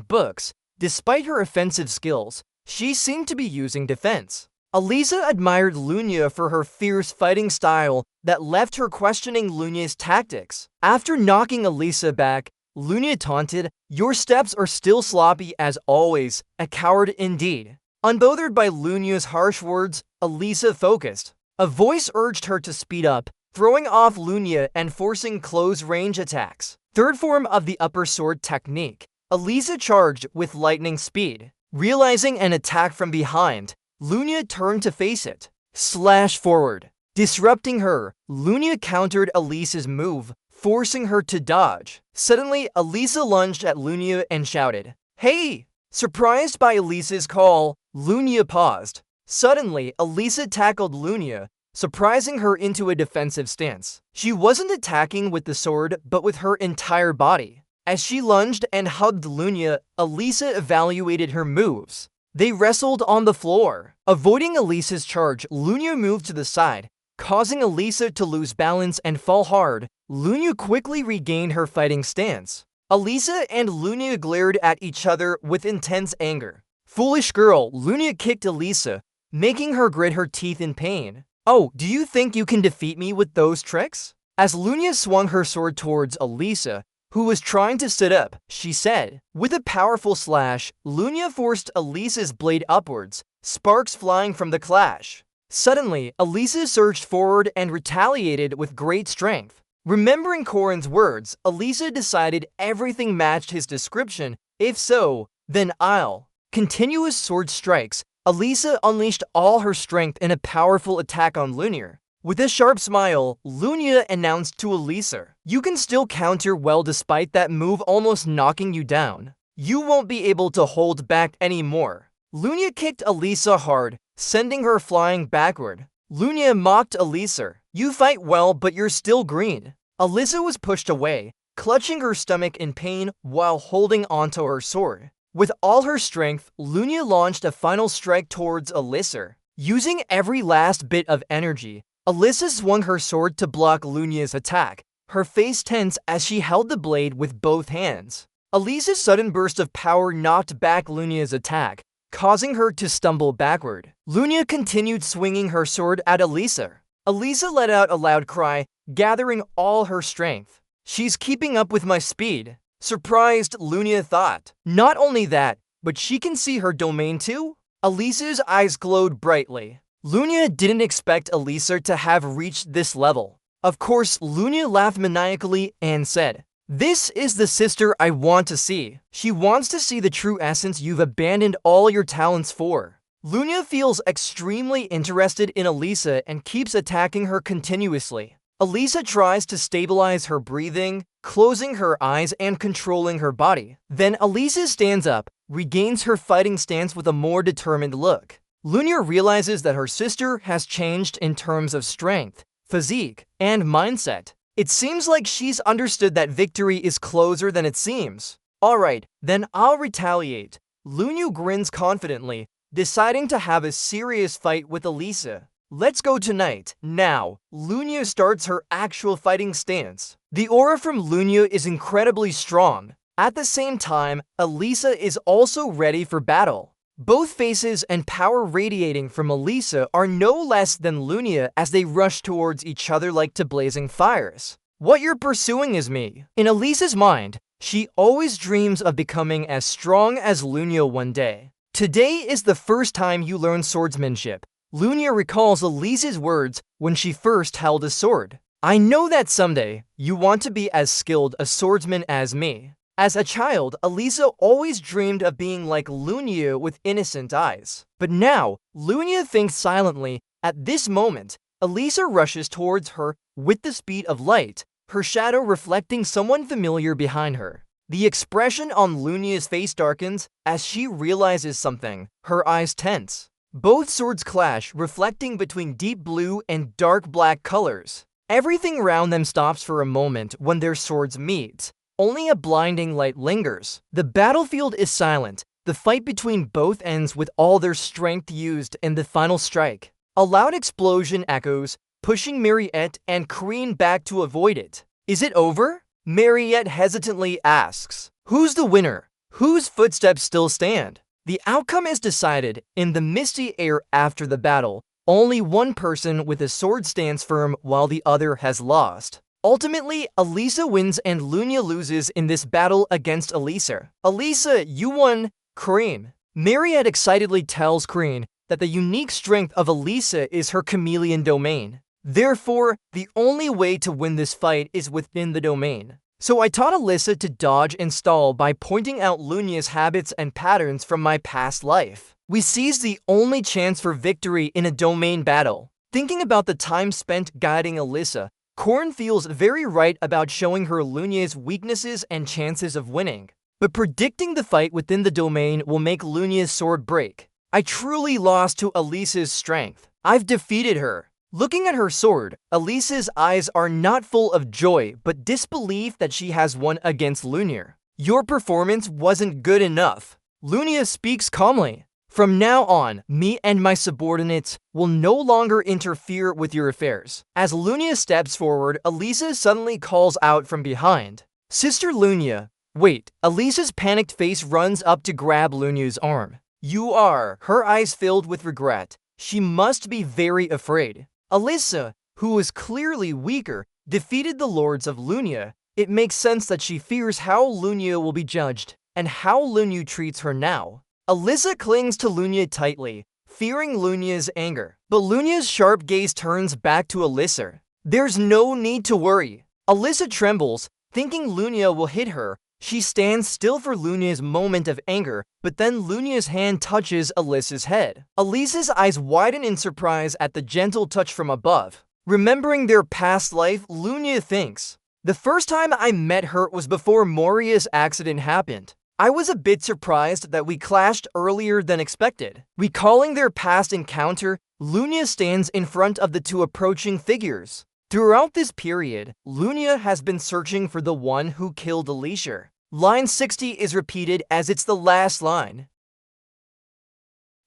books. Despite her offensive skills, she seemed to be using defense. Elisa admired Lunya for her fierce fighting style that left her questioning Lunya's tactics. After knocking Elisa back, Lunya taunted, Your steps are still sloppy as always, a coward indeed. Unbothered by Lunya's harsh words, Elisa focused. A voice urged her to speed up, throwing off Lunya and forcing close-range attacks. Third form of the upper sword technique. Elisa charged with lightning speed. Realizing an attack from behind, Lunia turned to face it. Slash forward. Disrupting her, Lunia countered Elisa's move, forcing her to dodge. Suddenly, Elisa lunged at Lunia and shouted, "Hey!" Surprised by Elisa's call, Lunia paused. Suddenly, Elisa tackled Lunia, surprising her into a defensive stance. She wasn't attacking with the sword, but with her entire body. As she lunged and hugged Lunia, Elisa evaluated her moves. They wrestled on the floor. Avoiding Elisa's charge, Lunia moved to the side, causing Elisa to lose balance and fall hard. Lunia quickly regained her fighting stance. Elisa and Lunia glared at each other with intense anger. Foolish girl, Lunia kicked Elisa, making her grit her teeth in pain. "Oh, do you think you can defeat me with those tricks?" As Lunia swung her sword towards Elisa, who was trying to sit up, she said. With a powerful slash, Lunia forced Elisa's blade upwards, sparks flying from the clash. Suddenly, Elisa surged forward and retaliated with great strength. Remembering Corin's words, Elisa decided everything matched his description. If so, then I'll. Continuous sword strikes, Elisa unleashed all her strength in a powerful attack on Lunia. With a sharp smile, Lunia announced to Elisa, "You can still counter well despite that move almost knocking you down. You won't be able to hold back anymore." Lunia kicked Elisa hard, sending her flying backward. Lunia mocked Elisa, "You fight well, but you're still green." Elisa was pushed away, clutching her stomach in pain while holding onto her sword. With all her strength, Lunia launched a final strike towards Elisa. Using every last bit of energy, Elisa swung her sword to block Lunia's attack, her face tense as she held the blade with both hands. Elisa's sudden burst of power knocked back Lunia's attack, causing her to stumble backward. Lunia continued swinging her sword at Elisa. Elisa let out a loud cry, gathering all her strength. "She's keeping up with my speed." Surprised, Lunia thought. Not only that, but she can see her domain too? Elisa's eyes glowed brightly. Lunia didn't expect Elisa to have reached this level. Of course, Lunia laughed maniacally and said, "This is the sister I want to see. She wants to see the true essence you've abandoned all your talents for." Lunia feels extremely interested in Elisa and keeps attacking her continuously. Elisa tries to stabilize her breathing, closing her eyes and controlling her body. Then Elisa stands up, regains her fighting stance with a more determined look. Lunia realizes that her sister has changed in terms of strength, physique, and mindset. It seems like she's understood that victory is closer than it seems. Alright, then I'll retaliate. Lunia grins confidently, deciding to have a serious fight with Elisa. Let's go tonight. Now, Lunia starts her actual fighting stance. The aura from Lunia is incredibly strong. At the same time, Elisa is also ready for battle. Both faces and power radiating from Elisa are no less than Lunia as they rush towards each other like two blazing fires. "What you're pursuing is me." In Elisa's mind, she always dreams of becoming as strong as Lunia one day. Today is the first time you learn swordsmanship. Lunia recalls Elisa's words when she first held a sword. "I know that someday, you want to be as skilled a swordsman as me." As a child, Elisa always dreamed of being like Lunia with innocent eyes. But now, Lunia thinks silently. At this moment, Elisa rushes towards her with the speed of light, her shadow reflecting someone familiar behind her. The expression on Lunia's face darkens as she realizes something, her eyes tense. Both swords clash, reflecting between deep blue and dark black colors. Everything around them stops for a moment when their swords meet. Only a blinding light lingers. The battlefield is silent. The fight between both ends with all their strength used in the final strike. A loud explosion echoes, pushing Mariette and Corinne back to avoid it. "Is it over?" Mariette hesitantly asks. "Who's the winner? Whose footsteps still stand?" The outcome is decided in the misty air after the battle. Only one person with a sword stands firm while the other has lost. Ultimately, Elisa wins and Lunia loses in this battle against Elisa. "Elisa, you won." Corinne. Mariette excitedly tells Corinne that the unique strength of Elisa is her chameleon domain. Therefore, the only way to win this fight is within the domain. So I taught Alyssa to dodge and stall by pointing out Lunia's habits and patterns from my past life. We seized the only chance for victory in a domain battle. Thinking about the time spent guiding Alyssa, Corrin feels very right about showing her Lunia's weaknesses and chances of winning. But predicting the fight within the domain will make Lunia's sword break. I truly lost to Alyssa's strength. I've defeated her. Looking at her sword, Alyssa's eyes are not full of joy, but disbelief that she has won against Lunia. Your performance wasn't good enough. Lunia speaks calmly. From now on, me and my subordinates will no longer interfere with your affairs. As Lunia steps forward, Alyssa suddenly calls out from behind. Sister Lunia. Wait, Alyssa's panicked face runs up to grab Lunia's arm. You are. Her eyes filled with regret. She must be very afraid. Alyssa, who is clearly weaker, defeated the lords of Lunia. It makes sense that she fears how Lunia will be judged, and how Lunia treats her now. Alyssa clings to Lunia tightly, fearing Lunia's anger. But Lunia's sharp gaze turns back to Alyssa. There's no need to worry. Alyssa trembles, thinking Lunia will hit her. She stands still for Lunia's moment of anger, but then Lunia's hand touches Alyssa's head. Alyssa's eyes widen in surprise at the gentle touch from above. Remembering their past life, Lunia thinks, the first time I met her was before Moria's accident happened. I was a bit surprised that we clashed earlier than expected. Recalling their past encounter, Lunia stands in front of the two approaching figures. Throughout this period, Lunia has been searching for the one who killed Alicia. Line 60 is repeated as it's the last line.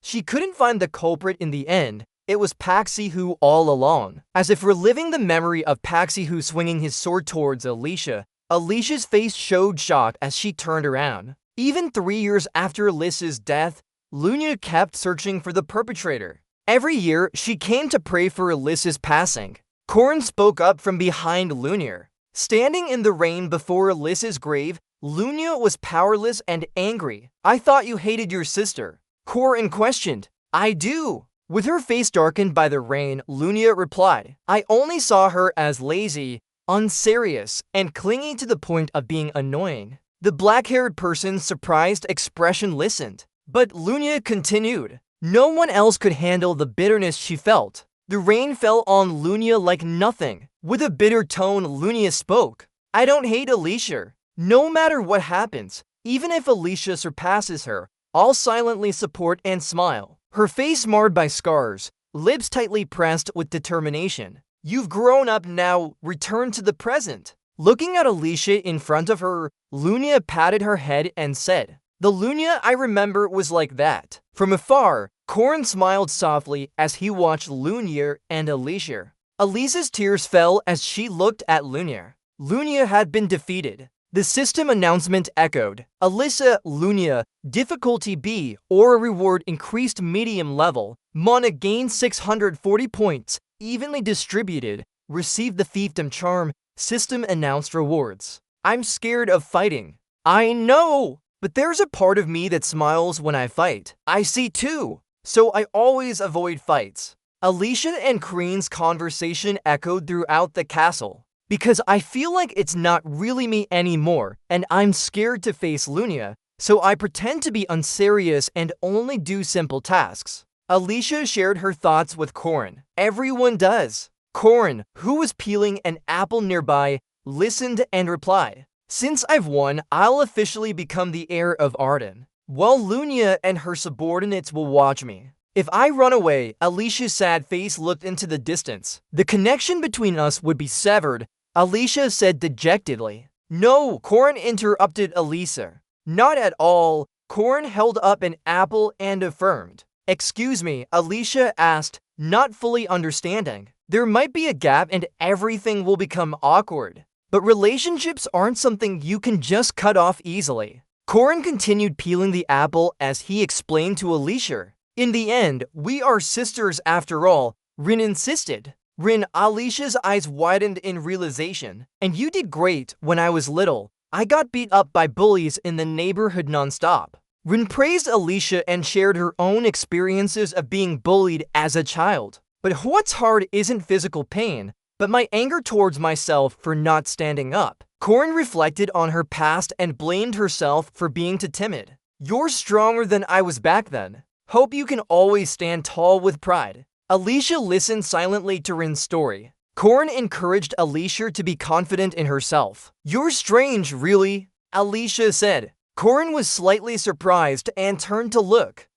She couldn't find the culprit in the end. It was Paxihu all along. As if reliving the memory of Paxihu swinging his sword towards Alicia, Alicia's face showed shock as she turned around. Even 3 years after Alyssa's death, Lunia kept searching for the perpetrator. Every year, she came to pray for Alyssa's passing. Corrin spoke up from behind Lunia. Standing in the rain before Alyssa's grave, Lunia was powerless and angry. I thought you hated your sister. Corrin questioned. I do. With her face darkened by the rain, Lunia replied, I only saw her as lazy, unserious, and clingy to the point of being annoying. The black-haired person's surprised expression listened. But Lunia continued. No one else could handle the bitterness she felt. The rain fell on Lunia like nothing. With a bitter tone, Lunia spoke. I don't hate Alicia. No matter what happens, even if Alicia surpasses her, I'll silently support and smile. Her face marred by scars, lips tightly pressed with determination. You've grown up now, return to the present. Looking at Alicia in front of her, Lunia patted her head and said, the Lunia I remember was like that. From afar, Corrin smiled softly as he watched Lunia and Alicia. Alyssa's tears fell as she looked at Lunia. Lunia had been defeated. The system announcement echoed. Alyssa, Lunia, difficulty B, or reward increased medium level. Mana gained 640 points, evenly distributed. Received the fiefdom charm. System announced rewards. I'm scared of fighting. I know, but there's a part of me that smiles when I fight. I see too, so I always avoid fights. Alicia and Kreen's conversation echoed throughout the castle. Because I feel like it's not really me anymore, and I'm scared to face Lunia, so I pretend to be unserious and only do simple tasks. Alicia shared her thoughts with Corrin. Everyone does. Corrin, who was peeling an apple nearby, listened and replied, since I've won, I'll officially become the heir of Arden, while Lunia and her subordinates will watch me. If I run away, Alicia's sad face looked into the distance. The connection between us would be severed, Alicia said dejectedly. No, Corrin interrupted Alicia. Not at all. Corrin held up an apple and affirmed. Excuse me, Alicia asked, not fully understanding. There might be a gap and everything will become awkward. But relationships aren't something you can just cut off easily. Corrin continued peeling the apple as he explained to Alicia. In the end, we are sisters after all, Rin insisted. Rin, Alicia's eyes widened in realization. And you did great when I was little. I got beat up by bullies in the neighborhood nonstop. Rin praised Alicia and shared her own experiences of being bullied as a child. But what's hard isn't physical pain, but my anger towards myself for not standing up. Corin reflected on her past and blamed herself for being too timid. You're stronger than I was back then. Hope you can always stand tall with pride. Alicia listened silently to Rin's story. Corin encouraged Alicia to be confident in herself. You're strange, really, Alicia said. Corin was slightly surprised and turned to look.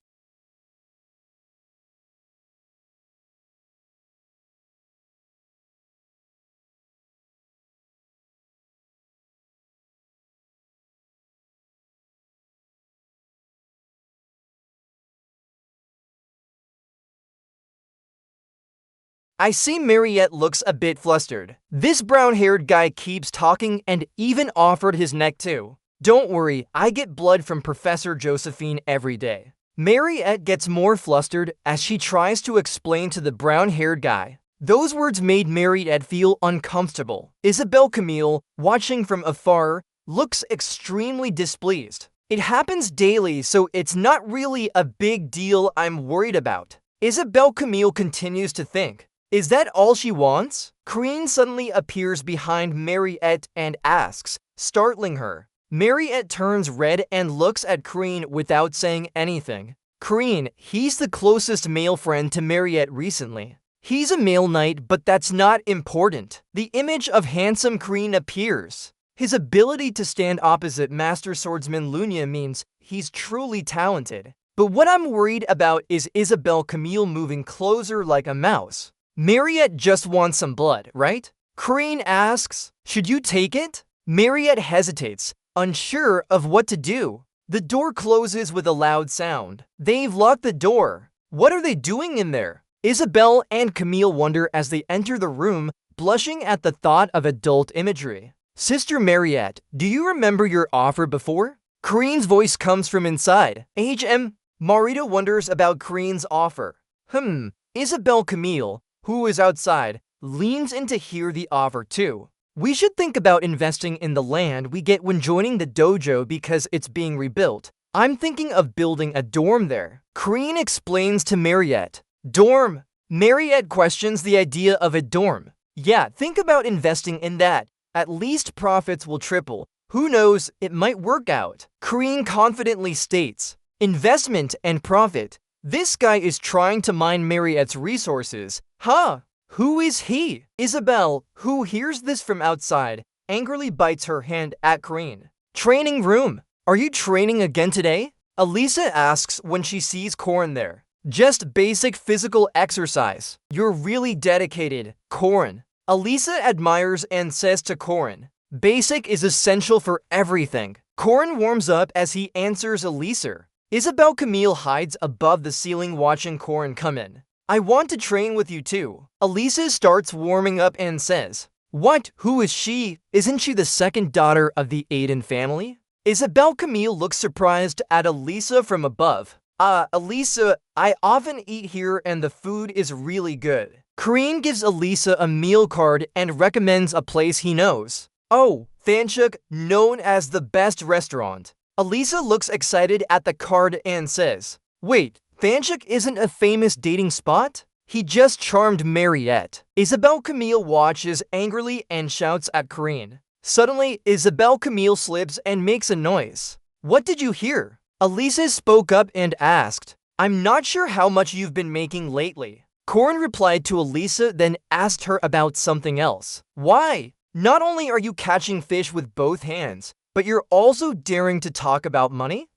I see Mariette looks a bit flustered. This brown-haired guy keeps talking and even offered his neck too. Don't worry, I get blood from Professor Josephine every day. Mariette gets more flustered as she tries to explain to the brown-haired guy. Those words made Mariette feel uncomfortable. Isabelle Camille, watching from afar, looks extremely displeased. It happens daily, so it's not really a big deal I'm worried about. Isabelle Camille continues to think. Is that all she wants? Corinne suddenly appears behind Mariette and asks, startling her. Mariette turns red and looks at Corinne without saying anything. Corinne, he's the closest male friend to Mariette recently. He's a male knight, but that's not important. The image of handsome Corinne appears. His ability to stand opposite Master Swordsman Lunia means he's truly talented. But what I'm worried about is Isabelle Camille moving closer like a mouse. Mariette just wants some blood, right? Corinne asks, should you take it? Mariette hesitates, unsure of what to do. The door closes with a loud sound. They've locked the door. What are they doing in there? Isabelle and Camille wonder as they enter the room, blushing at the thought of adult imagery. Sister Mariette, do you remember your offer before? Corinne's voice comes from inside. Marita wonders about Corinne's offer. Isabelle Camille, who is outside, leans in to hear the offer too. We should think about investing in the land we get when joining the dojo because it's being rebuilt. I'm thinking of building a dorm there. Corinne explains to Mariette. Dorm? Mariette questions the idea of a dorm. Yeah, think about investing in that. At least profits will triple. Who knows, it might work out. Corinne confidently states. Investment and profit. This guy is trying to mine Mariette's resources. Who is he? Isabelle, who hears this from outside, angrily bites her hand at Corinne. Training room. Are you training again today? Elisa asks when she sees Corin there. Just basic physical exercise. You're really dedicated, Corin. Elisa admires and says to Corin, basic is essential for everything. Corin warms up as he answers Elisa. Isabelle Camille hides above the ceiling watching Corin come in. I want to train with you too. Elisa starts warming up and says, what? Who is she? Isn't she the second daughter of the Aiden family? Isabelle Camille looks surprised at Elisa from above. Elisa, I often eat here and the food is really good. Corinne gives Elisa a meal card and recommends a place he knows. Oh, Thanchuk, known as the best restaurant. Elisa looks excited at the card and says, wait, Thanchuk isn't a famous dating spot? He just charmed Mariette. Isabelle Camille watches angrily and shouts at Corinne. Suddenly, Isabelle Camille slips and makes a noise. What did you hear? Elisa spoke up and asked, I'm not sure how much you've been making lately. Corin replied to Elisa, then asked her about something else. Why? Not only are you catching fish with both hands, but you're also daring to talk about money?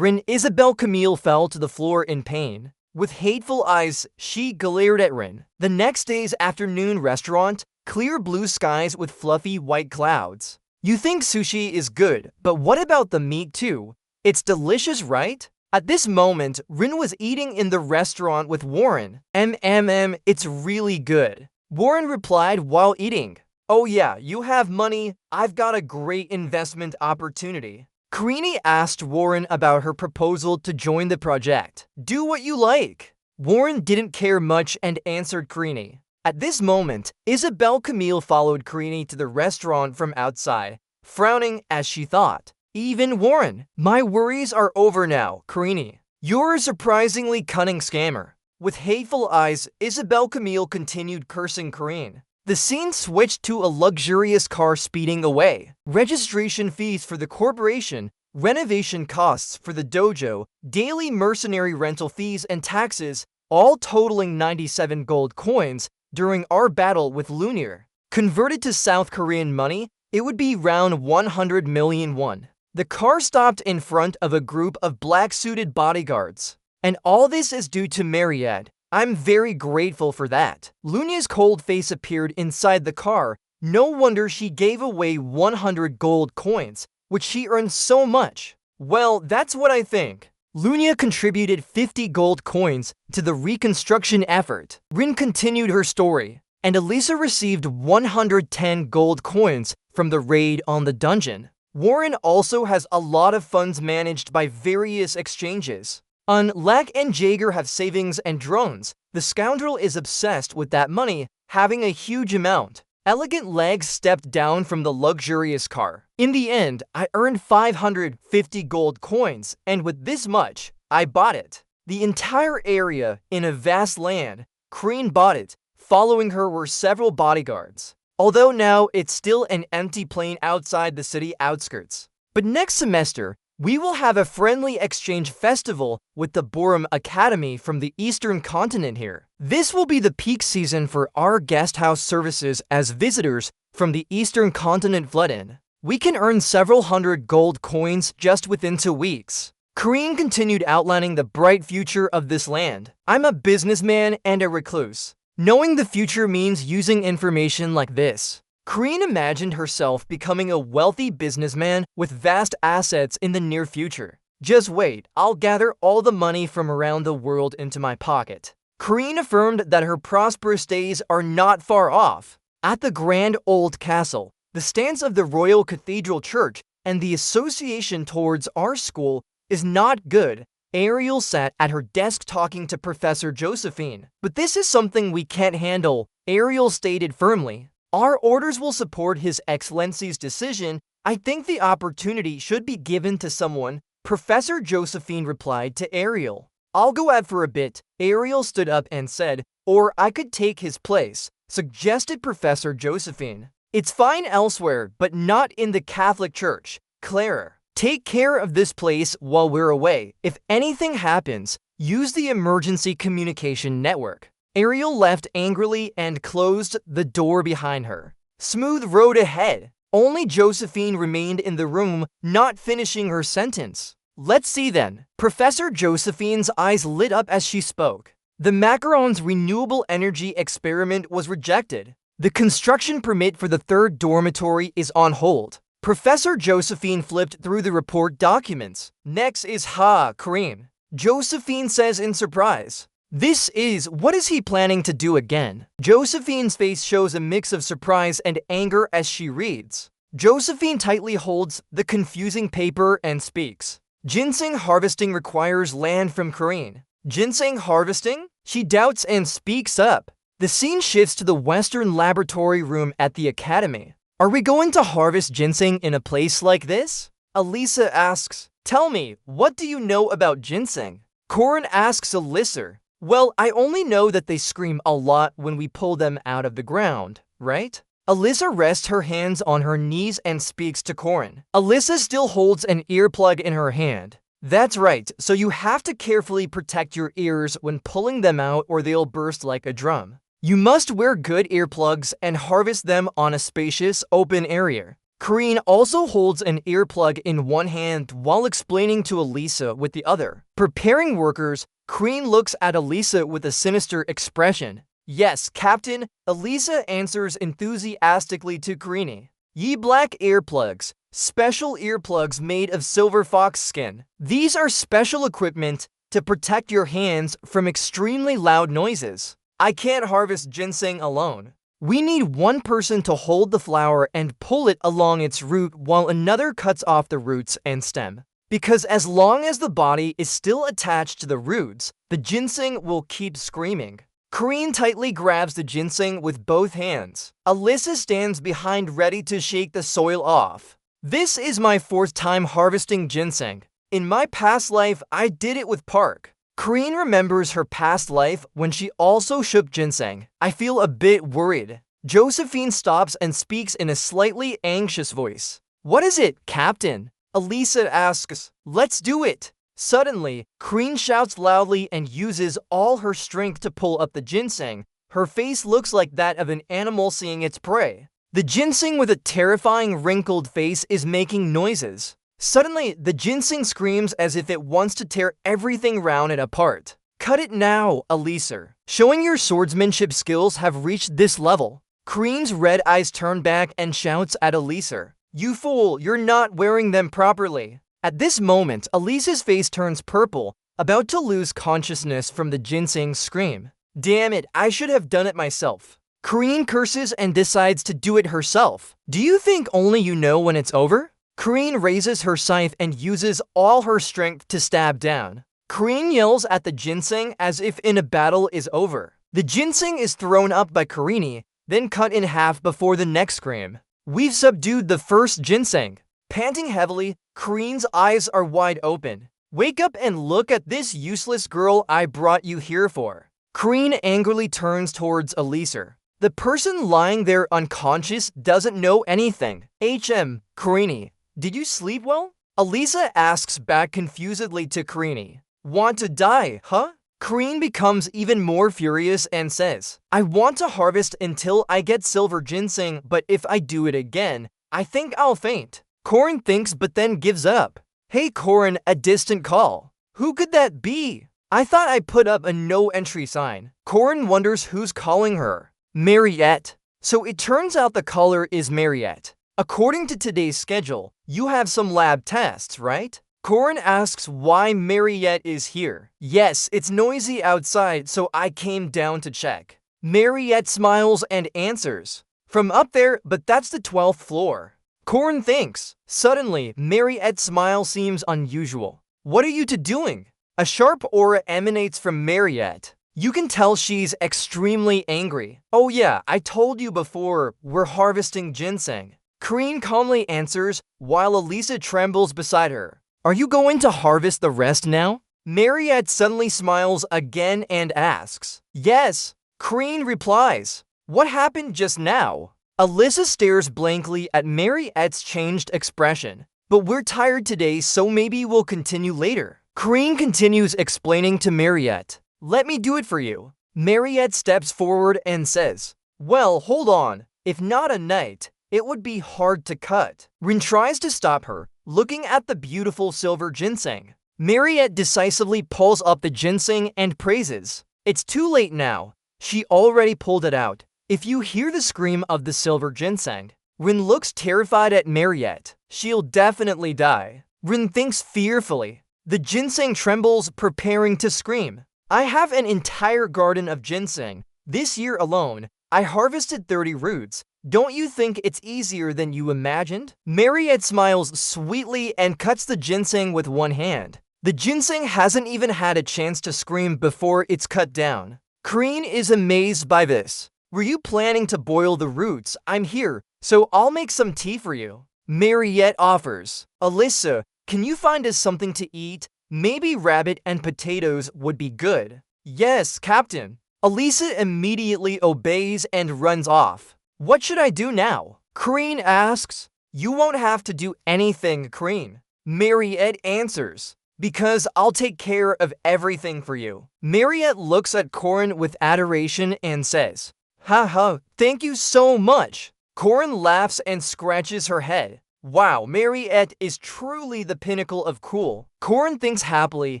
Isabelle Camille fell to the floor in pain. With hateful eyes, she glared at Rin. The next day's afternoon restaurant, clear blue skies with fluffy white clouds. You think sushi is good, but what about the meat too? It's delicious, right? At this moment, Rin was eating in the restaurant with Warren. It's really good. Warren replied while eating. Oh yeah, you have money. I've got a great investment opportunity. Corinne asked Warren about her proposal to join the project. Do what you like. Warren didn't care much and answered Corinne. At this moment, Isabelle Camille followed Corinne to the restaurant from outside, frowning as she thought. Even Warren, my worries are over now, Corinne. You're a surprisingly cunning scammer. With hateful eyes, Isabelle Camille continued cursing Corinne. The scene switched to a luxurious car speeding away. Registration fees for the corporation, renovation costs for the dojo, daily mercenary rental fees and taxes, all totaling 97 gold coins during our battle with Lunir. Converted to South Korean money, it would be around 100 million won. The car stopped in front of a group of black-suited bodyguards. And all this is due to Myriad. I'm very grateful for that. Lunya's cold face appeared inside the car. No wonder she gave away 100 gold coins, which she earned so much. Well, that's what I think. Lunya contributed 50 gold coins to the reconstruction effort. Rin continued her story, and Elisa received 110 gold coins from the raid on the dungeon. Warren also has a lot of funds managed by various exchanges. Lack and Jaeger have savings and drones. The scoundrel is obsessed with that money, having a huge amount. Elegant Legs stepped down from the luxurious car. In the end, I earned 550 gold coins, and with this much, I bought it. The entire area in a vast land, Kreen bought it. Following her were several bodyguards. Although now it's still an empty plain outside the city outskirts. But next semester, we will have a friendly exchange festival with the Borum Academy from the Eastern Continent here. This will be the peak season for our guest house services as visitors from the Eastern Continent flood in. We can earn several hundred gold coins just within 2 weeks. Kareen continued outlining the bright future of this land. I'm a businessman and a recluse. Knowing the future means using information like this. Kareen imagined herself becoming a wealthy businessman with vast assets in the near future. Just wait, I'll gather all the money from around the world into my pocket. Kareen affirmed that her prosperous days are not far off. At the Grand Old Castle, the stance of the Royal Cathedral Church and the association towards our school is not good. Ariel sat at her desk talking to Professor Josephine. But this is something we can't handle, Ariel stated firmly. Our orders will support His Excellency's decision. I think the opportunity should be given to someone, Professor Josephine replied to Ariel. I'll go out for a bit, Ariel stood up and said, or I could take his place, suggested Professor Josephine. It's fine elsewhere, but not in the Catholic Church. Clara, take care of this place while we're away. If anything happens, use the emergency communication network. Ariel left angrily and closed the door behind her. Smooth road ahead. Only Josephine remained in the room, not finishing her sentence. Let's see then. Professor Josephine's eyes lit up as she spoke. The Macaron's renewable energy experiment was rejected. The construction permit for the 3rd dormitory is on hold. Professor Josephine flipped through the report documents. Next is Kareem. Josephine says in surprise. What is he planning to do again? Josephine's face shows a mix of surprise and anger as she reads. Josephine tightly holds the confusing paper and speaks. Ginseng harvesting requires land from Korean. Ginseng harvesting? She doubts and speaks up. The scene shifts to the Western laboratory room at the academy. Are we going to harvest ginseng in a place like this? Elisa asks. Tell me, what do you know about ginseng? Corin asks Elisa. Well, I only know that they scream a lot when we pull them out of the ground, right? Alyssa rests her hands on her knees and speaks to Corin. Alyssa still holds an earplug in her hand. That's right, so you have to carefully protect your ears when pulling them out or they'll burst like a drum. You must wear good earplugs and harvest them on a spacious, open area. Corinne also holds an earplug in one hand while explaining to Elisa with the other. Preparing workers, Corinne looks at Elisa with a sinister expression. Yes, Captain, Elisa answers enthusiastically to Corinne. Ye black earplugs, special earplugs made of silver fox skin. These are special equipment to protect your hands from extremely loud noises. I can't harvest ginseng alone. We need one person to hold the flower and pull it along its root while another cuts off the roots and stem. Because as long as the body is still attached to the roots, the ginseng will keep screaming. Corinne tightly grabs the ginseng with both hands. Alyssa stands behind ready to shake the soil off. This is my 4th time harvesting ginseng. In my past life, I did it with Park. Corinne remembers her past life when she also shook ginseng. I feel a bit worried. Josephine stops and speaks in a slightly anxious voice. What is it, Captain? Elisa asks. Let's do it. Suddenly, Crean shouts loudly and uses all her strength to pull up the ginseng. Her face looks like that of an animal seeing its prey. The ginseng with a terrifying wrinkled face is making noises. Suddenly, the ginseng screams as if it wants to tear everything round it apart. Cut it now, Elisa. Showing your swordsmanship skills have reached this level. Crean's red eyes turn back and shouts at Elisa. You fool, you're not wearing them properly. At this moment, Elisa's face turns purple, about to lose consciousness from the ginseng scream. Damn it, I should have done it myself. Crean curses and decides to do it herself. Do you think only you know when it's over? Crean raises her scythe and uses all her strength to stab down. Crean yells at the ginseng as if in a battle is over. The ginseng is thrown up by Karini, then cut in half before the next scream. We've subdued the first ginseng. Panting heavily, Crean's eyes are wide open. Wake up and look at this useless girl I brought you here for. Crean angrily turns towards Elisa. The person lying there unconscious doesn't know anything. Karini, did you sleep well? Elisa asks back confusedly to Karini. Want to die, huh? Crean becomes even more furious and says, I want to harvest until I get silver ginseng, but if I do it again, I think I'll faint. Corin thinks but then gives up. Hey Corin, a distant call. Who could that be? I thought I put up a no entry sign. Corin wonders who's calling her. Mariette. So it turns out the caller is Mariette. According to today's schedule, you have some lab tests, right? Corin asks why Mariette is here. Yes, it's noisy outside, so I came down to check. Mariette smiles and answers. From up there, but that's the 12th floor. Corin thinks. Suddenly, Mariette's smile seems unusual. What are you two doing? A sharp aura emanates from Mariette. You can tell she's extremely angry. Oh yeah, I told you before, we're harvesting ginseng. Crean calmly answers, while Elisa trembles beside her. Are you going to harvest the rest now? Mariette suddenly smiles again and asks. Yes. Crean replies. What happened just now? Elisa stares blankly at Mariette's changed expression. But we're tired today, so maybe we'll continue later. Crean continues explaining to Mariette. Let me do it for you. Mariette steps forward and says, well, hold on. If not a knight, it would be hard to cut. Rin tries to stop her, looking at the beautiful silver ginseng. Mariette decisively pulls up the ginseng and praises. It's too late now. She already pulled it out. If you hear the scream of the silver ginseng, Rin looks terrified at Mariette. She'll definitely die. Rin thinks fearfully. The ginseng trembles, preparing to scream. I have an entire garden of ginseng. This year alone, I harvested 30 roots. Don't you think it's easier than you imagined? Mariette smiles sweetly and cuts the ginseng with one hand. The ginseng hasn't even had a chance to scream before it's cut down. Crean is amazed by this. Were you planning to boil the roots? I'm here, so I'll make some tea for you. Mariette offers. Elisa, can you find us something to eat? Maybe rabbit and potatoes would be good. Yes, Captain. Elisa immediately obeys and runs off. What should I do now? Crean asks. You won't have to do anything, Crean. Mariette answers. Because I'll take care of everything for you. Mariette looks at Corin with adoration and says, haha, thank you so much. Corin laughs and scratches her head. Wow, Mariette is truly the pinnacle of cool. Corin thinks happily.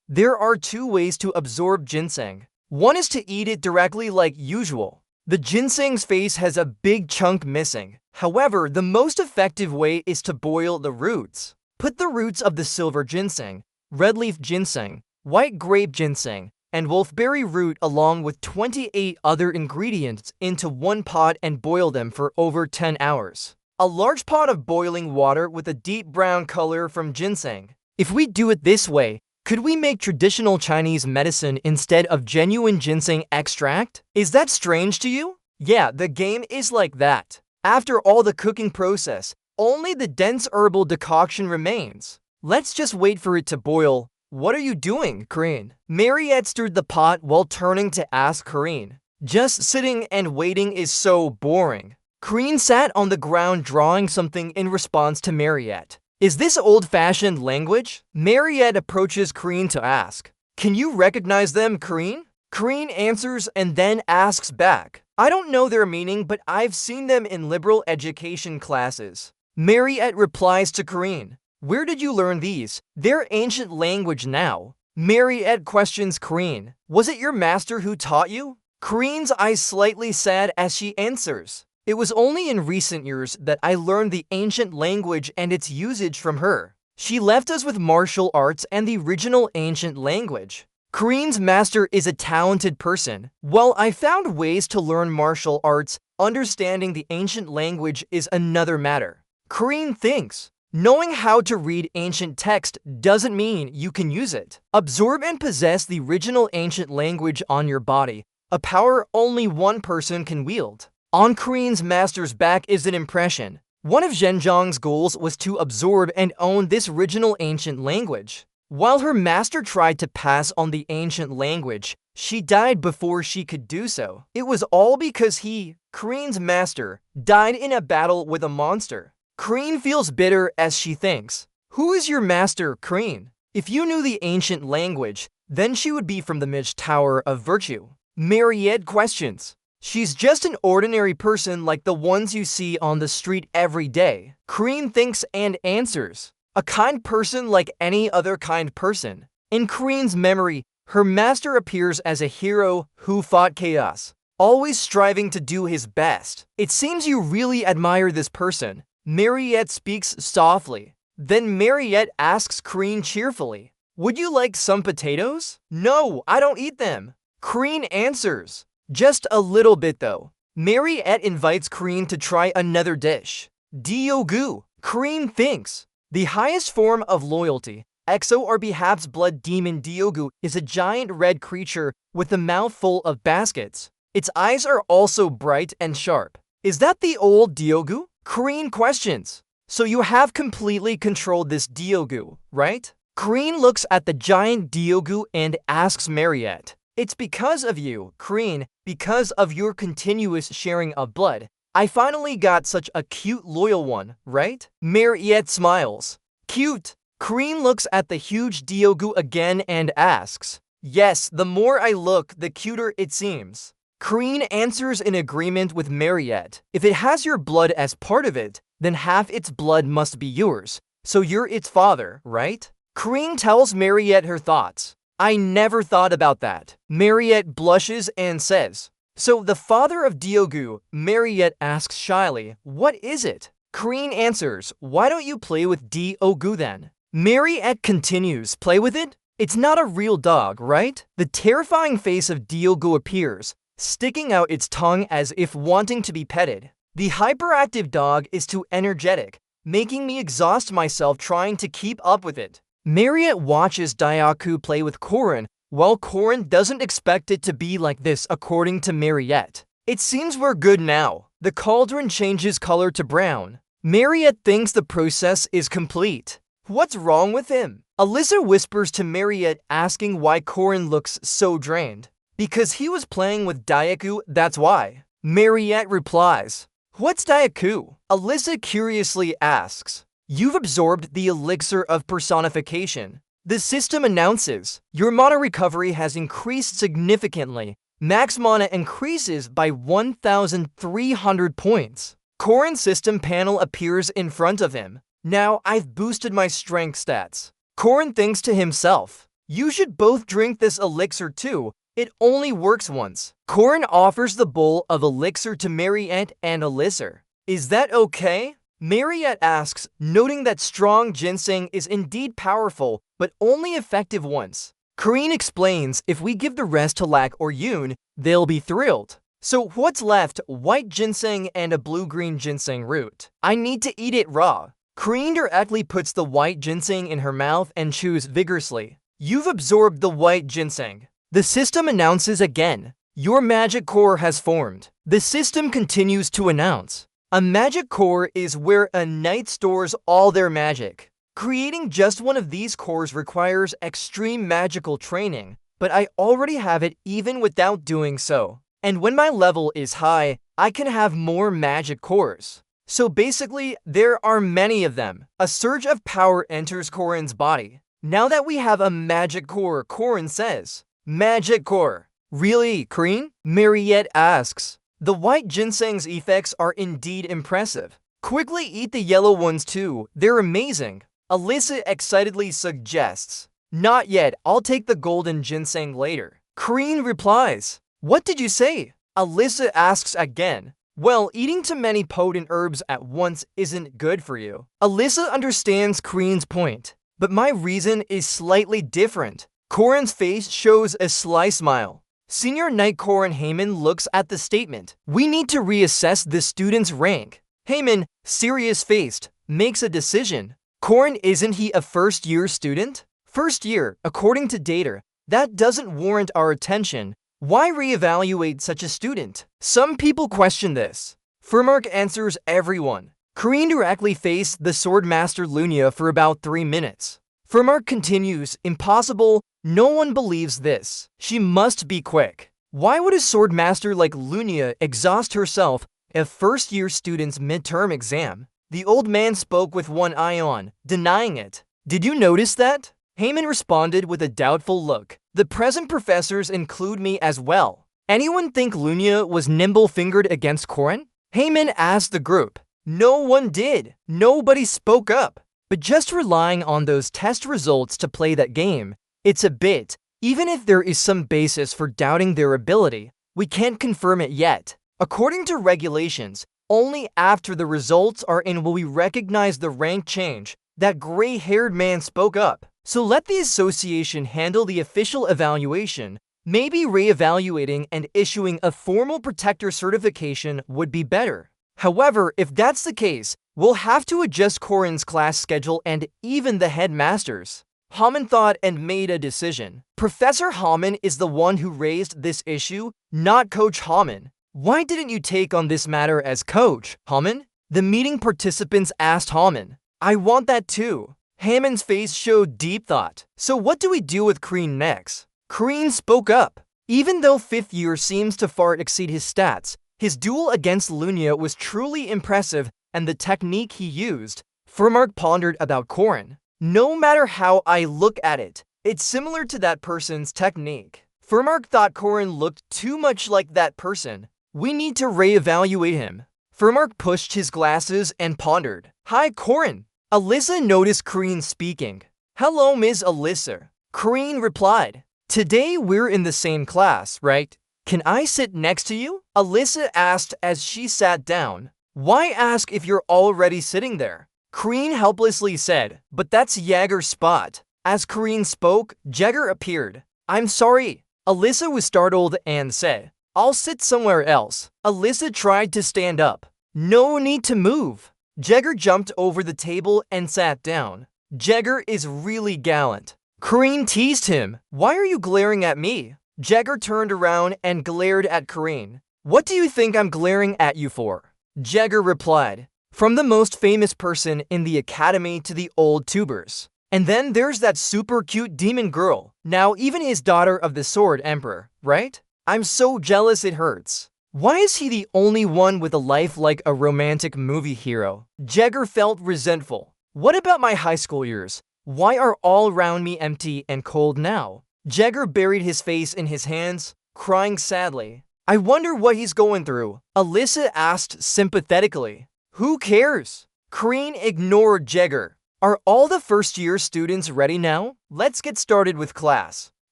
There are two ways to absorb ginseng. One is to eat it directly like usual. The ginseng's face has a big chunk missing. However, the most effective way is to boil the roots. Put the roots of the silver ginseng, red leaf ginseng, white grape ginseng, and wolfberry root along with 28 other ingredients into one pot and boil them for over 10 hours. A large pot of boiling water with a deep brown color from ginseng. If we do it this way, could we make traditional Chinese medicine instead of genuine ginseng extract? Is that strange to you? Yeah, the game is like that. After all the cooking process, only the dense herbal decoction remains. Let's just wait for it to boil. What are you doing, Corinne? Mariette stirred the pot while turning to ask Corinne. Just sitting and waiting is so boring. Kreen sat on the ground drawing something in response to Mariette. Is this old-fashioned language? Mariette approaches Kreen to ask. Can you recognize them, Kreen? Kreen answers and then asks back. I don't know their meaning, but I've seen them in liberal education classes. Mariette replies to Kreen. Where did you learn these? They're ancient language now. Mariette questions Kreen. Was it your master who taught you? Kreen's eyes slightly sad as she answers. It was only in recent years that I learned the ancient language and its usage from her. She left us with martial arts and the original ancient language. Kreen's master is a talented person. While I found ways to learn martial arts, understanding the ancient language is another matter. Kreen thinks. Knowing how to read ancient text doesn't mean you can use it. Absorb and possess the original ancient language on your body, a power only one person can wield. On Kreen's master's back is an impression. One of Zhenjiang's goals was to absorb and own this original ancient language. While her master tried to pass on the ancient language, she died before she could do so. It was all because he, Kreen's master, died in a battle with a monster. Kreen feels bitter as she thinks. Who is your master, Kreen? If you knew the ancient language, then she would be from the Midge Tower of Virtue. Mariette questions. She's just an ordinary person like the ones you see on the street every day. Kreen thinks and answers. A kind person like any other kind person. In Kreen's memory, her master appears as a hero who fought chaos, always striving to do his best. It seems you really admire this person. Mariette speaks softly. Then Mariette asks Kreen cheerfully, would you like some potatoes? No, I don't eat them. Kreen answers, just a little bit though. Mariette invites Kreen to try another dish. Diogu. Kreen thinks. The highest form of loyalty, Exo or perhaps blood demon Diogu, is a giant red creature with a mouth full of baskets. Its eyes are also bright and sharp. Is that the old Diogu? Kreen questions. So you have completely controlled this Diogu, right? Kreen looks at the giant Diogu and asks Mariette. It's because of you, Kreen, because of your continuous sharing of blood. I finally got such a cute loyal one, right? Mariette smiles. Cute. Kreen looks at the huge Diogu again and asks. Yes, the more I look, the cuter it seems. Kreen answers in agreement with Mariette. If it has your blood as part of it, then half its blood must be yours. So you're its father, right? Kreen tells Mariette her thoughts. I never thought about that. Mariette blushes and says. So the father of Diogu, Mariette asks shyly, what is it? Kreen answers, why don't you play with Diogu then? Mariette continues, play with it? It's not a real dog, right? The terrifying face of Diogu appears, sticking out its tongue as if wanting to be petted. The hyperactive dog is too energetic, making me exhaust myself trying to keep up with it. Mariette watches Diogu play with Korin, while Korin doesn't expect it to be like this according to Mariette. It seems we're good now. The cauldron changes color to brown. Mariette thinks the process is complete. What's wrong with him? Alyssa whispers to Mariette asking why Korin looks so drained. Because he was playing with Diogu, that's why. Mariette replies. What's Diogu? Alyssa curiously asks. You've absorbed the elixir of personification. The system announces, your mana recovery has increased significantly. Max mana increases by 1,300 points. Korin's system panel appears in front of him. Now I've boosted my strength stats. Korin thinks to himself, you should both drink this elixir too. It only works once. Korin offers the bowl of elixir to Mariette and Alyssa. Is that okay? Mariette asks, noting that strong ginseng is indeed powerful, but only effective once. Kreen explains if we give the rest to Lack or Yoon, they'll be thrilled. So what's left? White ginseng and a blue-green ginseng root. I need to eat it raw. Kreen directly puts the white ginseng in her mouth and chews vigorously. You've absorbed the white ginseng. The system announces again. Your magic core has formed. The system continues to announce. A magic core is where a knight stores all their magic. Creating just one of these cores requires extreme magical training, but I already have it even without doing so. And when my level is high, I can have more magic cores. So basically, there are many of them. A surge of power enters Corrin's body. Now that we have a magic core, Corrin says, "Magic core. Really, Corrin?" Mariette asks. The white ginseng's effects are indeed impressive. Quickly eat the yellow ones too. They're amazing. Alyssa excitedly suggests. Not yet. I'll take the golden ginseng later. Corrin replies. What did you say? Alyssa asks again. Well, eating too many potent herbs at once isn't good for you. Alyssa understands Corrin's point, but my reason is slightly different. Corrin's face shows a sly smile. Senior Knight Corrin Heyman looks at the statement. We need to reassess the student's rank. Heyman, serious-faced, makes a decision. Corrin, isn't he a first-year student? First year, according to data, that doesn't warrant our attention. Why reevaluate such a student? Some people question this. Furmark answers everyone. Corrin directly faced the Swordmaster Lunia for about 3 minutes. Furmark continues, impossible, no one believes this. She must be quick. Why would a Swordmaster like Lunia exhaust herself a first-year student's midterm exam? The old man spoke with one eye on, denying it. Did you notice that? Heyman responded with a doubtful look. The present professors include me as well. Anyone think Lunia was nimble-fingered against Corrin? Heyman asked the group. No one did. Nobody spoke up. But just relying on those test results to play that game, it's a bit. Even if there is some basis for doubting their ability, we can't confirm it yet. According to regulations, only after the results are in will we recognize the rank change. That gray-haired man spoke up. So let the association handle the official evaluation. Maybe re-evaluating and issuing a formal protector certification would be better. However, if that's the case, we'll have to adjust Corrin's class schedule and even the headmasters. Haman thought and made a decision. Professor Haman is the one who raised this issue, not Coach Haman. Why didn't you take on this matter as coach, Haman? The meeting participants asked Haman. I want that too. Haman's face showed deep thought. So what do we do with Corrin next? Corrin spoke up. Even though 5th year seems to far exceed his stats, his duel against Lunia was truly impressive and the technique he used. Furmark pondered about Corrin. No matter how I look at it, it's similar to that person's technique. Furmark thought Corrin looked too much like that person. We need to re-evaluate him. Furmark pushed his glasses and pondered. Hi, Corrin. Alyssa noticed Corrin speaking. Hello, Ms. Alyssa. Corrin replied. Today we're in the same class, right? Can I sit next to you? Alyssa asked as she sat down. Why ask if you're already sitting there? Corrin helplessly said, but that's Jaeger's spot. As Corrin spoke, Jaeger appeared. I'm sorry. Alyssa was startled and said, I'll sit somewhere else. Alyssa tried to stand up. No need to move. Jaeger jumped over the table and sat down. Jaeger is really gallant. Corrin teased him. Why are you glaring at me? Jaeger turned around and glared at Corrin. What do you think I'm glaring at you for? Jaeger replied. From the most famous person in the academy to the old tubers. And then there's that super cute demon girl. Now even his daughter of the Sword Emperor, right? I'm so jealous it hurts. Why is he the only one with a life like a romantic movie hero? Jaeger felt resentful. What about my high school years? Why are all around me empty and cold now? Jaeger buried his face in his hands, crying sadly. I wonder what he's going through. Alyssa asked sympathetically. Who cares? Corrin ignored Jaeger. Are all the first-year students ready now? Let's get started with class.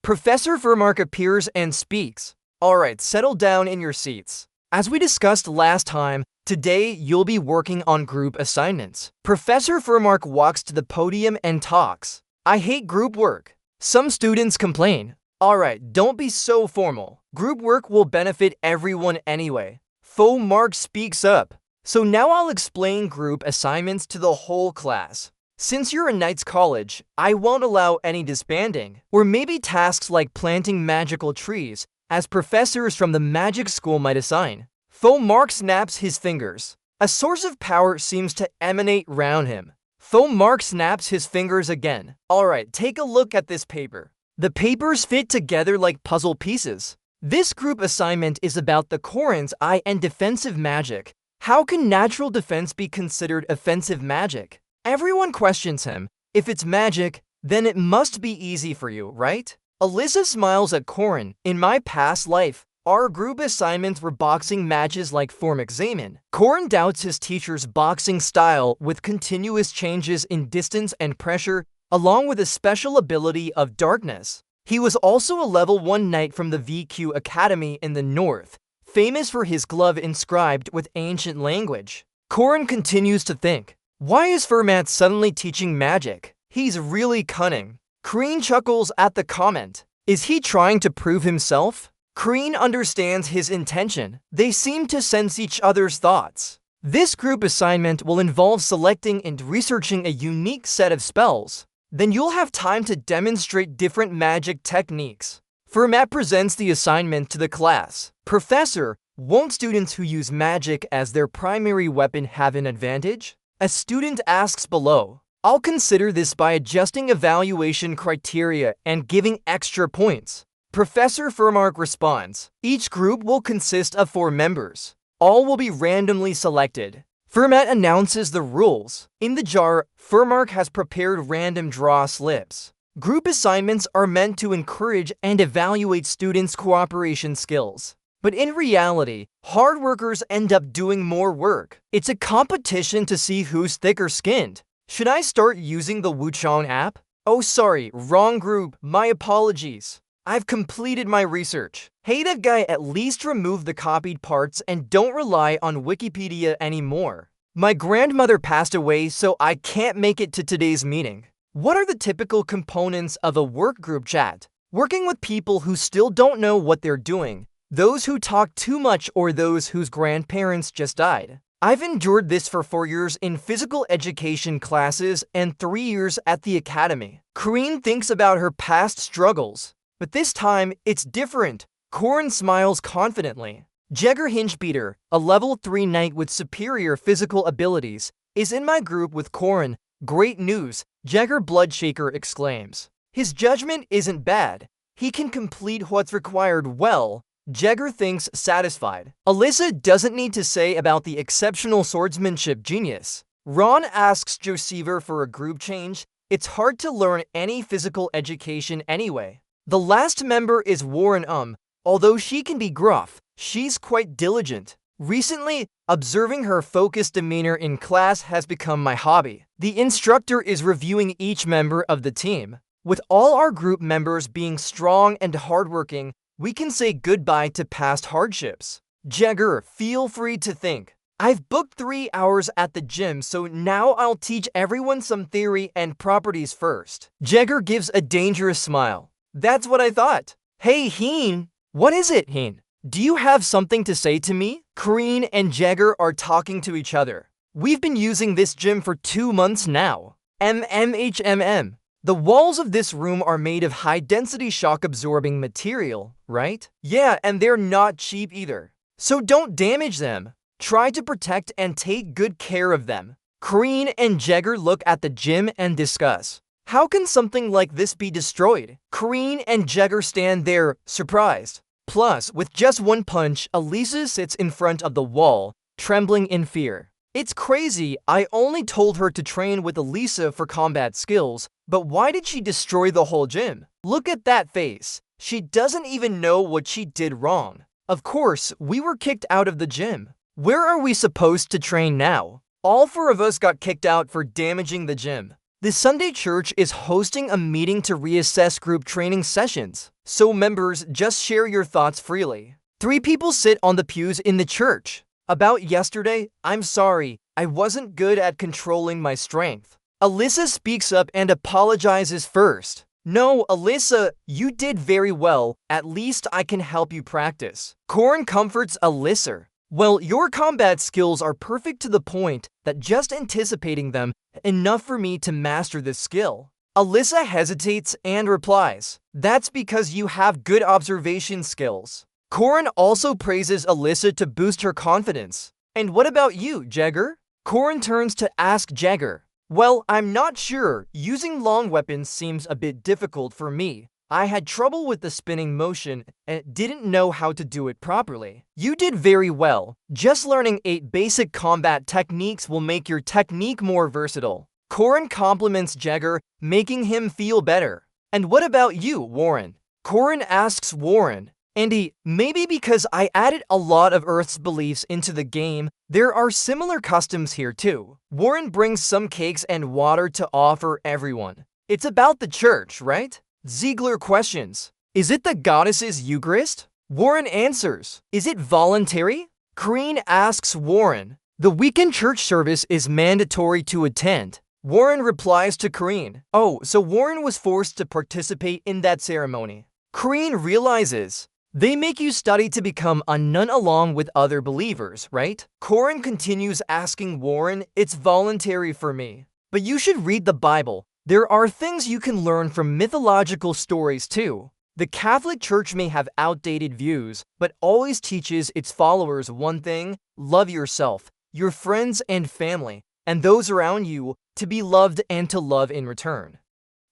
Professor Furmark appears and speaks. Alright, settle down in your seats. As we discussed last time, today you'll be working on group assignments. Professor Furmark walks to the podium and talks. I hate group work. Some students complain. Alright, don't be so formal. Group work will benefit everyone anyway. Furmark speaks up. So now I'll explain group assignments to the whole class. Since you're a Knight's College, I won't allow any disbanding, or maybe tasks like planting magical trees, as professors from the magic school might assign. Furmark snaps his fingers. A source of power seems to emanate round him. Furmark snaps his fingers again. Alright, take a look at this paper. The papers fit together like puzzle pieces. This group assignment is about the Korin's eye and defensive magic. How can natural defense be considered offensive magic? Everyone questions him. If it's magic, then it must be easy for you, right? Alyssa smiles at Korin. In my past life, our group assignments were boxing matches like form examen. Korin doubts his teacher's boxing style with continuous changes in distance and pressure, along with a special ability of darkness. He was also a level 1 knight from the VQ Academy in the north, famous for his glove inscribed with ancient language. Korin continues to think, why is Fermat suddenly teaching magic? He's really cunning. Kreen chuckles at the comment. Is he trying to prove himself? Kreen understands his intention. They seem to sense each other's thoughts. This group assignment will involve selecting and researching a unique set of spells. Then you'll have time to demonstrate different magic techniques. Fermat presents the assignment to the class. Professor, won't students who use magic as their primary weapon have an advantage? A student asks below. I'll consider this by adjusting evaluation criteria and giving extra points. Professor Fermark responds. Each group will consist of 4 members. All will be randomly selected. Fermat announces the rules. In the jar, Fermark has prepared random draw slips. Group assignments are meant to encourage and evaluate students' cooperation skills. But in reality, hard workers end up doing more work. It's a competition to see who's thicker-skinned. Should I start using the Wuchang app? Oh sorry, wrong group, my apologies. I've completed my research. Hey that guy, at least remove the copied parts and don't rely on Wikipedia anymore. My grandmother passed away, so I can't make it to today's meeting. What are the typical components of a work group chat? Working with people who still don't know what they're doing, those who talk too much, or those whose grandparents just died. I've endured this for 4 years in physical education classes and 3 years at the academy. Kareen thinks about her past struggles. But this time, it's different. Korin smiles confidently. Jagger Hingebeater, a level 3 knight with superior physical abilities, is in my group with Korin. Great news, Jagger Bloodshaker exclaims. His judgment isn't bad. He can complete what's required well. Jagger thinks satisfied. Alyssa doesn't need to say about the exceptional swordsmanship genius. Ron asks Josever for a group change. It's hard to learn any physical education anyway. The last member is Warren Although she can be gruff, she's quite diligent. Recently, observing her focused demeanor in class has become my hobby. The instructor is reviewing each member of the team. With all our group members being strong and hardworking, we can say goodbye to past hardships. Jagger, feel free to think. I've booked 3 hours at the gym, so now I'll teach everyone some theory and properties first. Jagger gives a dangerous smile. That's what I thought. Hey, Heen. What is it, Heen? Do you have something to say to me? Kareen and Jagger are talking to each other. We've been using this gym for 2 months now. MMHMM. The walls of this room are made of high-density shock-absorbing material, right? Yeah, and they're not cheap either. So don't damage them. Try to protect and take good care of them. Kareen and Jagger look at the gym and discuss. How can something like this be destroyed? Kareen and Jagger stand there, surprised. Plus, with just one punch, Elisa sits in front of the wall, trembling in fear. It's crazy, I only told her to train with Elisa for combat skills, but why did she destroy the whole gym? Look at that face. She doesn't even know what she did wrong. Of course, we were kicked out of the gym. Where are we supposed to train now? All 4 of us got kicked out for damaging the gym. The Sunday Church is hosting a meeting to reassess group training sessions. So members, just share your thoughts freely. 3 people sit on the pews in the church. About yesterday, I'm sorry, I wasn't good at controlling my strength. Alyssa speaks up and apologizes first. No, Alyssa, you did very well. At least I can help you practice. Korin comforts Alyssa. Well, your combat skills are perfect to the point that just anticipating them enough for me to master this skill. Alyssa hesitates and replies, that's because you have good observation skills. Korin also praises Alyssa to boost her confidence. And what about you, Jagger? Korin turns to ask Jagger. Well, I'm not sure. Using long weapons seems a bit difficult for me. I had trouble with the spinning motion and didn't know how to do it properly. You did very well. Just learning 8 basic combat techniques will make your technique more versatile. Corin compliments Jagger, making him feel better. And what about you, Warren? Corin asks Warren. Andy, maybe because I added a lot of Earth's beliefs into the game, there are similar customs here too. Warren brings some cakes and water to offer everyone. It's about the church, right? Ziegler questions. Is it the goddess's Eucharist? Warren answers. Is it voluntary? Corinne asks Warren. The weekend church service is mandatory to attend. Warren replies to Corinne. Oh, so Warren was forced to participate in that ceremony. Corinne realizes. They make you study to become a nun along with other believers, right? Corin continues asking Warren, it's voluntary for me. But you should read the Bible. There are things you can learn from mythological stories too. The Catholic Church may have outdated views, but always teaches its followers one thing: love yourself, your friends and family, and those around you, to be loved and to love in return.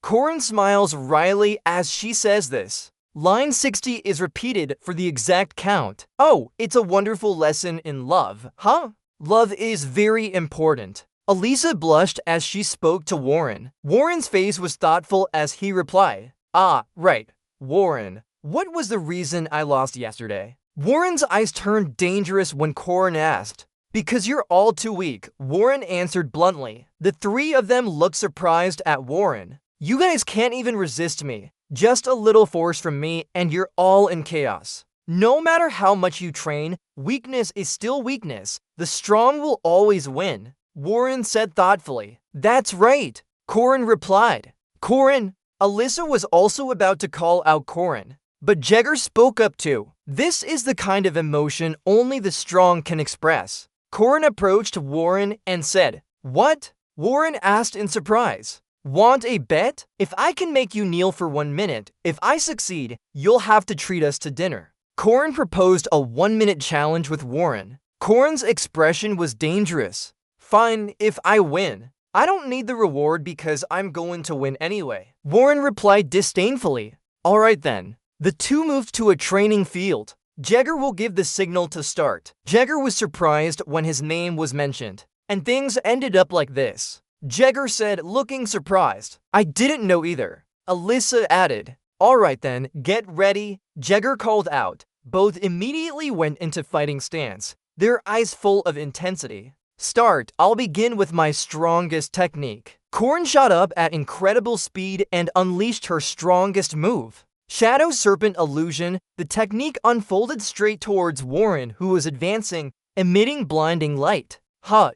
Corin smiles wryly as she says this. Line 60 is repeated for the exact count. Oh, it's a wonderful lesson in love, huh? Love is very important. Elisa blushed as she spoke to Warren. Warren's face was thoughtful as he replied. Ah, right. Warren, what was the reason I lost yesterday? Warren's eyes turned dangerous when Corin asked. Because you're all too weak, Warren answered bluntly. The 3 of them looked surprised at Warren. You guys can't even resist me. Just a little force from me and you're all in chaos. No matter how much you train, weakness is still weakness. The strong will always win. Warren said thoughtfully. That's right, Corin replied. Corin. Alyssa was also about to call out Corin, but Jagger spoke up too. This is the kind of emotion only the strong can express. Corin approached Warren and said, What? Warren asked in surprise. Want a bet? If I can make you kneel for 1 minute, if I succeed, you'll have to treat us to dinner. Corin proposed a 1-minute challenge with Warren. Corin's expression was dangerous. Fine, if I win. I don't need the reward because I'm going to win anyway. Warren replied disdainfully. Alright then. The 2 moved to a training field. Jagger will give the signal to start. Jagger was surprised when his name was mentioned, and things ended up like this. Jagger said, looking surprised. I didn't know either. Alyssa added. Alright then, get ready. Jagger called out. Both immediately went into fighting stance, their eyes full of intensity. Start. I'll begin with my strongest technique. Corin shot up at incredible speed and unleashed her strongest move. Shadow Serpent Illusion. The technique unfolded straight towards Warren, who was advancing, emitting blinding light.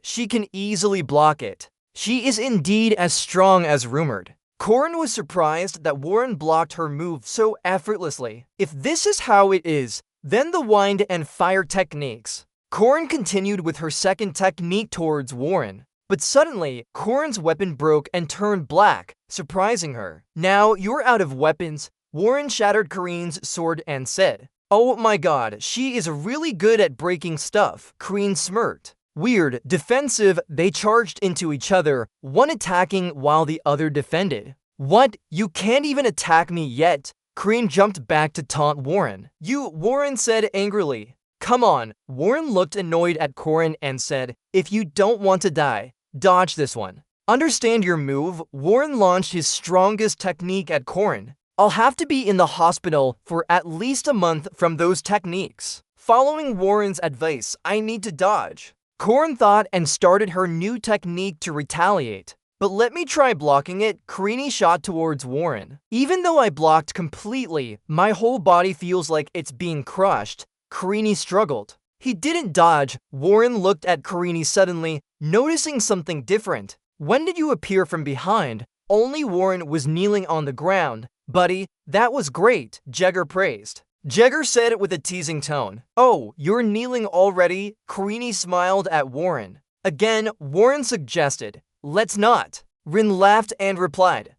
She can easily block it. She is indeed as strong as rumored. Corin was surprised that Warren blocked her move so effortlessly. If this is how it is, then the wind and fire techniques. Corin continued with her second technique towards Warren, but suddenly, Corin's weapon broke and turned black, surprising her. Now you're out of weapons. Warren shattered Corinne's sword and said, Oh my god, she is really good at breaking stuff. Corinne smirked. Weird, defensive, they charged into each other, one attacking while the other defended. What? You can't even attack me yet? Corinne jumped back to taunt Warren. Warren said angrily. Come on. Warren looked annoyed at Corin and said, if you don't want to die, dodge this one. Understand your move? Warren launched his strongest technique at Corin. I'll have to be in the hospital for at least a month from those techniques. Following Warren's advice, I need to dodge. Corin thought and started her new technique to retaliate. But let me try blocking it. Corinne shot towards Warren. Even though I blocked completely, my whole body feels like it's being crushed. Corinne struggled. He didn't dodge. Warren looked at Corinne suddenly, noticing something different. When did you appear from behind? Only Warren was kneeling on the ground. Buddy, that was great, Jagger praised. Jagger said it with a teasing tone. Oh, you're kneeling already? Corinne smiled at Warren. Again, Warren suggested, let's not. Rin laughed and replied,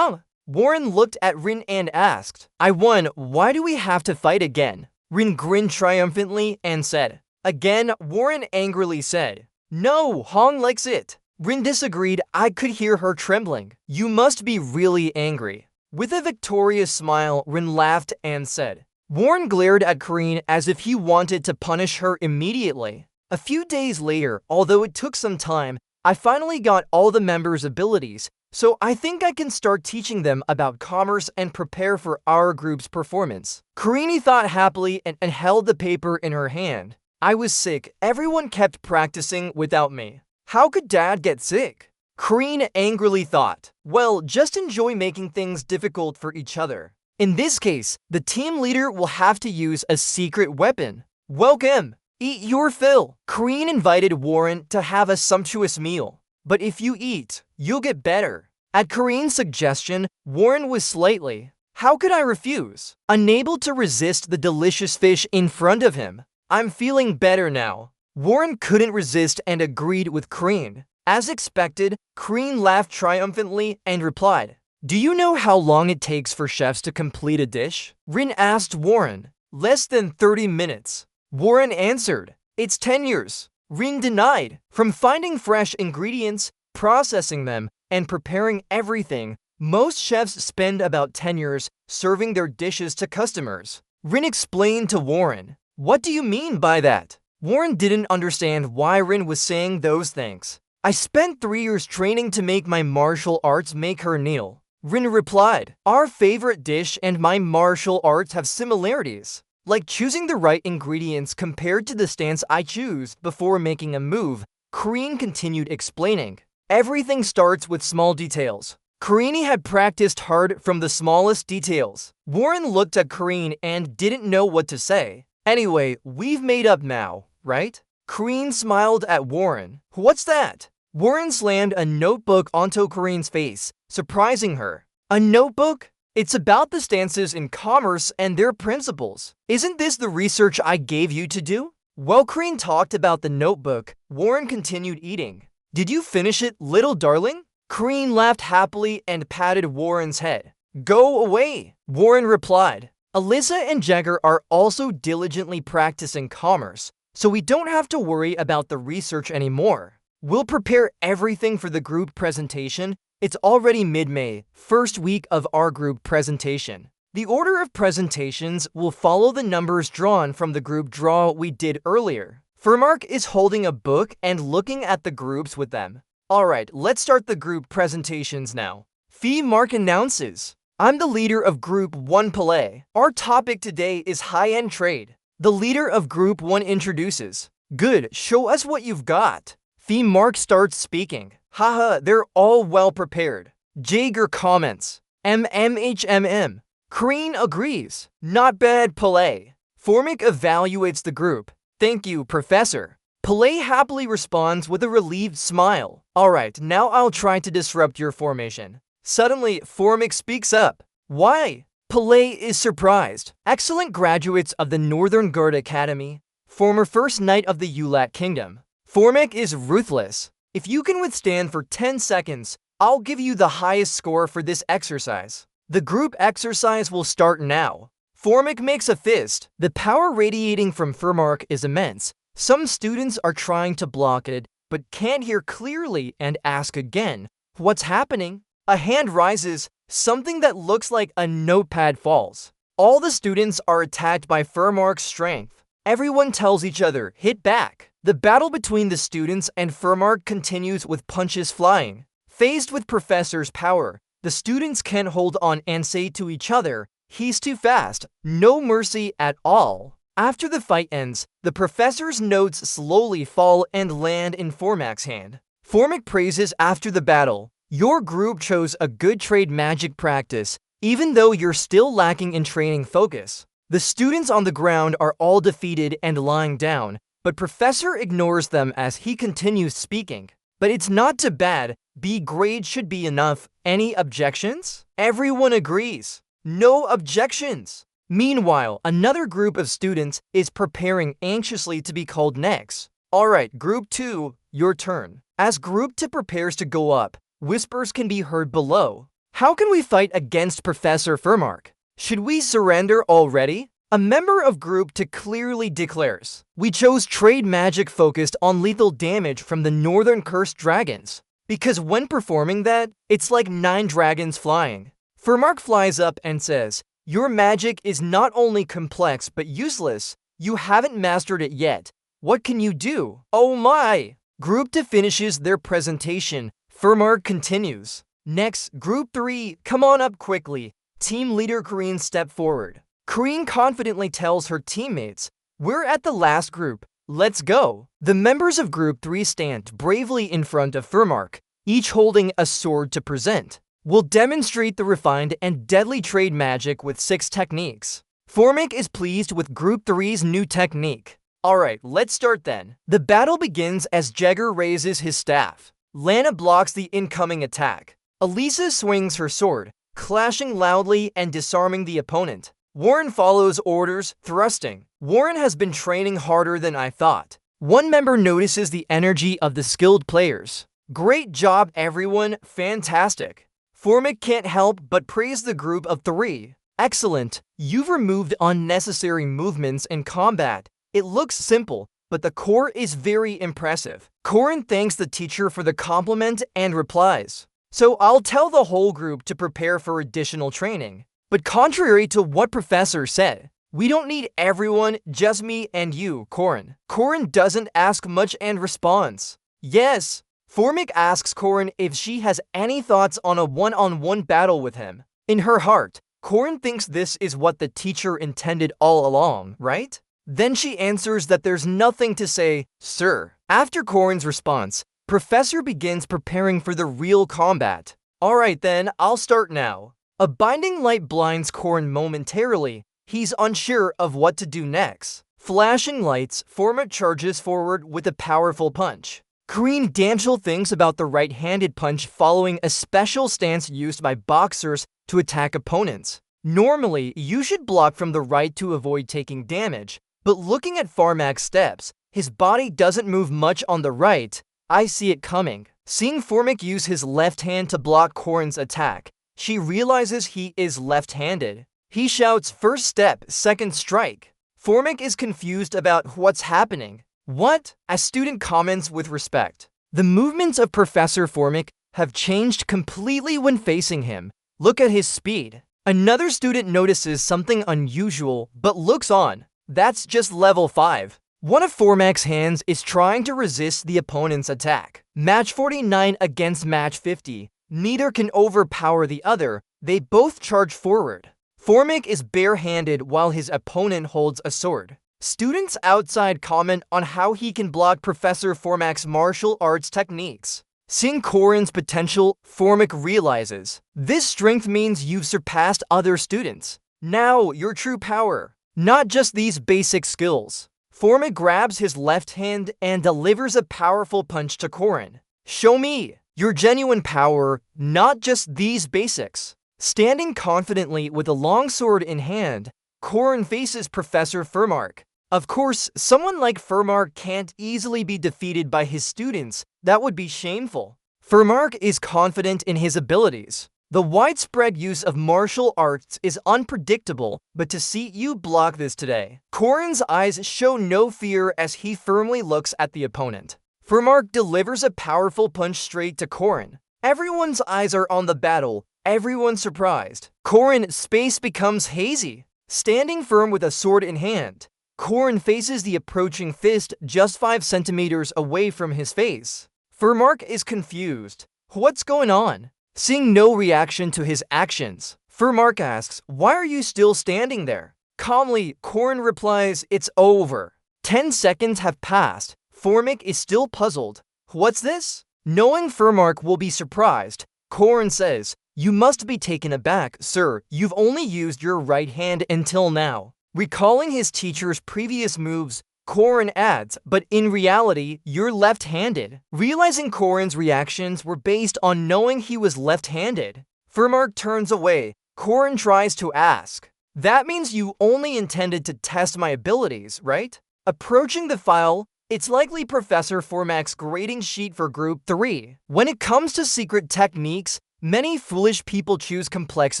Warren looked at Rin and asked, I won, why do we have to fight again? Rin grinned triumphantly and said, again. Warren angrily said, no, Hong likes it. Rin disagreed. I could hear her trembling. You must be really angry. With a victorious smile, Rin laughed and said. Warren glared at Kareen as if he wanted to punish her immediately. A few days later, although it took some time, I finally got all the members' abilities, so I think I can start teaching them about commerce and prepare for our group's performance. Kareen thought happily and held the paper in her hand. I was sick. Everyone kept practicing without me. How could Dad get sick? Kareen angrily thought. Well, just enjoy making things difficult for each other. In this case, the team leader will have to use a secret weapon. Welcome! Eat your fill. Kareen invited Warren to have a sumptuous meal. But if you eat, you'll get better. At Kareen's suggestion, Warren was slightly. How could I refuse? Unable to resist the delicious fish in front of him. I'm feeling better now. Warren couldn't resist and agreed with Kareen. As expected, Kareen laughed triumphantly and replied, Do you know how long it takes for chefs to complete a dish? Rin asked Warren. Less than 30 minutes. Warren answered, It's 10 years. Rin denied. From finding fresh ingredients, processing them, and preparing everything, most chefs spend about 10 years serving their dishes to customers. Rin explained to Warren, What do you mean by that? Warren didn't understand why Rin was saying those things. I spent 3 years training to make my martial arts make her kneel. Rin replied, Our favorite dish and my martial arts have similarities. Like choosing the right ingredients compared to the stance I choose before making a move, Kareen continued explaining. Everything starts with small details. Kareen had practiced hard from the smallest details. Warren looked at Kareen and didn't know what to say. Anyway, we've made up now, right? Kareen smiled at Warren. What's that? Warren slammed a notebook onto Kareen's face, surprising her. A notebook? It's about the stances in commerce and their principles. Isn't this the research I gave you to do? While Kareen talked about the notebook, Warren continued eating. Did you finish it, little darling? Kareen laughed happily and patted Warren's head. Go away, Warren replied. Alyssa and Jagger are also diligently practicing commerce, so we don't have to worry about the research anymore. We'll prepare everything for the group presentation. It's already mid-May, first week of our group presentation. The order of presentations will follow the numbers drawn from the group draw we did earlier. Furmark is holding a book and looking at the groups with them. Alright, let's start the group presentations now. Mark announces, I'm the leader of Group 1 Palais. Our topic today is high-end trade. The leader of Group 1 introduces, Good, show us what you've got. Mark starts speaking. Haha, they're all well prepared. Jaeger comments. MMHMM. Kareen agrees. Not bad, Palais. Formic evaluates the group. Thank you, Professor. Palais happily responds with a relieved smile. Alright, now I'll try to disrupt your formation. Suddenly, Formic speaks up. Why? Palais is surprised. Excellent graduates of the Northern Guard Academy, former First Knight of the Ulat Kingdom. Formic is ruthless. If you can withstand for 10 seconds, I'll give you the highest score for this exercise. The group exercise will start now. Formic makes a fist. The power radiating from Furmark is immense. Some students are trying to block it, but can't hear clearly and ask again, What's happening? A hand rises, something that looks like a notepad falls. All the students are attacked by Furmark's strength. Everyone tells each other, hit back. The battle between the students and Furmark continues with punches flying. Faced with Professor's power, the students can't hold on and say to each other, He's too fast. No mercy at all. After the fight ends, the Professor's notes slowly fall and land in Formic's hand. Formic praises after the battle. Your group chose a good trade magic practice, even though you're still lacking in training focus. The students on the ground are all defeated and lying down, but Professor ignores them as he continues speaking. But it's not too bad. B grade should be enough. Any objections? Everyone agrees. No objections. Meanwhile, another group of students is preparing anxiously to be called next. Alright, Group 2, your turn. As Group 2 prepares to go up, whispers can be heard below. How can we fight against Professor Furmark? Should we surrender already? A member of Group 2 clearly declares, We chose trade magic focused on lethal damage from the Northern Cursed Dragons. Because when performing that, it's like 9 dragons flying. Furmark flies up and says, "Your magic is not only complex but useless. You haven't mastered it yet. What can you do?" Oh my! Group 2 finishes their presentation. Furmark continues. Next, Group 3, come on up quickly. Team leader Kareen step forward. Kareen confidently tells her teammates, "We're at the last group. Let's go." The members of Group 3 stand bravely in front of Furmark, each holding a sword to present. We'll demonstrate the refined and deadly trade magic with 6 techniques. Furmark is pleased with Group 3's new technique. Alright, let's start then. The battle begins as Jagger raises his staff. Lana blocks the incoming attack. Elisa swings her sword, clashing loudly and disarming the opponent. Warren follows orders, thrusting. Warren has been training harder than I thought. One member notices the energy of the skilled players. "Great job, everyone. Fantastic." Furmark can't help but praise the Group of 3. "Excellent. You've removed unnecessary movements in combat. It looks simple, but the core is very impressive." Corin thanks the teacher for the compliment and replies, "So I'll tell the whole group to prepare for additional training." But contrary to what Professor said, "We don't need everyone, just me and you, Corin." Corin doesn't ask much and responds, "Yes." Furmark asks Corin if she has any thoughts on a one-on-one battle with him. In her heart, Corin thinks this is what the teacher intended all along, right? Then she answers that there's nothing to say, "Sir." After Corin's response, Professor begins preparing for the real combat. "Alright then, I'll start now." A binding light blinds Corin momentarily. He's unsure of what to do next. Flashing lights, Furmark charges forward with a powerful punch. Kareen Danchel thinks about the right-handed punch following a special stance used by boxers to attack opponents. Normally, you should block from the right to avoid taking damage, but looking at Furmark's steps, his body doesn't move much on the right. I see it coming. Seeing Furmark use his left hand to block Corin's attack, she realizes he is left-handed. He shouts, "First step, second strike." Furmark is confused about what's happening. "What?" A student comments with respect. The movements of Professor Furmark have changed completely when facing him. Look at his speed. Another student notices something unusual, but looks on. That's just level 5. One of Furmark's hands is trying to resist the opponent's attack. Match 49 against match 50. Neither can overpower the other. They both charge forward. Furmark is barehanded while his opponent holds a sword. Students outside comment on how he can block Professor Furmark's martial arts techniques. Seeing Corin's potential, Furmark realizes, "This strength means you've surpassed other students. Now, your true power. Not just these basic skills." Furmark grabs his left hand and delivers a powerful punch to Corin. "Show me your genuine power, not just these basics." Standing confidently with a long sword in hand, Corin faces Professor Furmark. Of course, someone like Furmark can't easily be defeated by his students. That would be shameful. Furmark is confident in his abilities. The widespread use of martial arts is unpredictable, but to see you block this today. Corin's eyes show no fear as he firmly looks at the opponent. Furmark delivers a powerful punch straight to Corin. Everyone's eyes are on the battle, everyone's surprised. Corin's space becomes hazy. Standing firm with a sword in hand, Corin faces the approaching fist just 5 centimeters away from his face. Furmark is confused. What's going on? Seeing no reaction to his actions, Furmark asks, "Why are you still standing there?" Calmly, Corin replies, "It's over." 10 seconds have passed. Furmark is still puzzled. What's this? Knowing Furmark will be surprised, Corin says, "You must be taken aback, sir. You've only used your right hand until now." Recalling his teacher's previous moves, Corin adds, "But in reality, you're left-handed." Realizing Corin's reactions were based on knowing he was left-handed, Furmark turns away. Corin tries to ask, "That means you only intended to test my abilities, right?" Approaching the file, it's likely Professor Furmark's grading sheet for Group 3. When it comes to secret techniques, many foolish people choose complex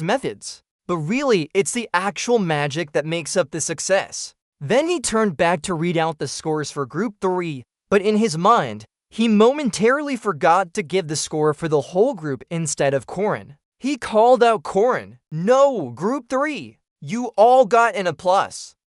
methods. But really, it's the actual magic that makes up the success. Then he turned back to read out the scores for Group 3, but in his mind, he momentarily forgot to give the score for the whole group instead of Corin. He called out Corin. No, Group 3. You all got an A+.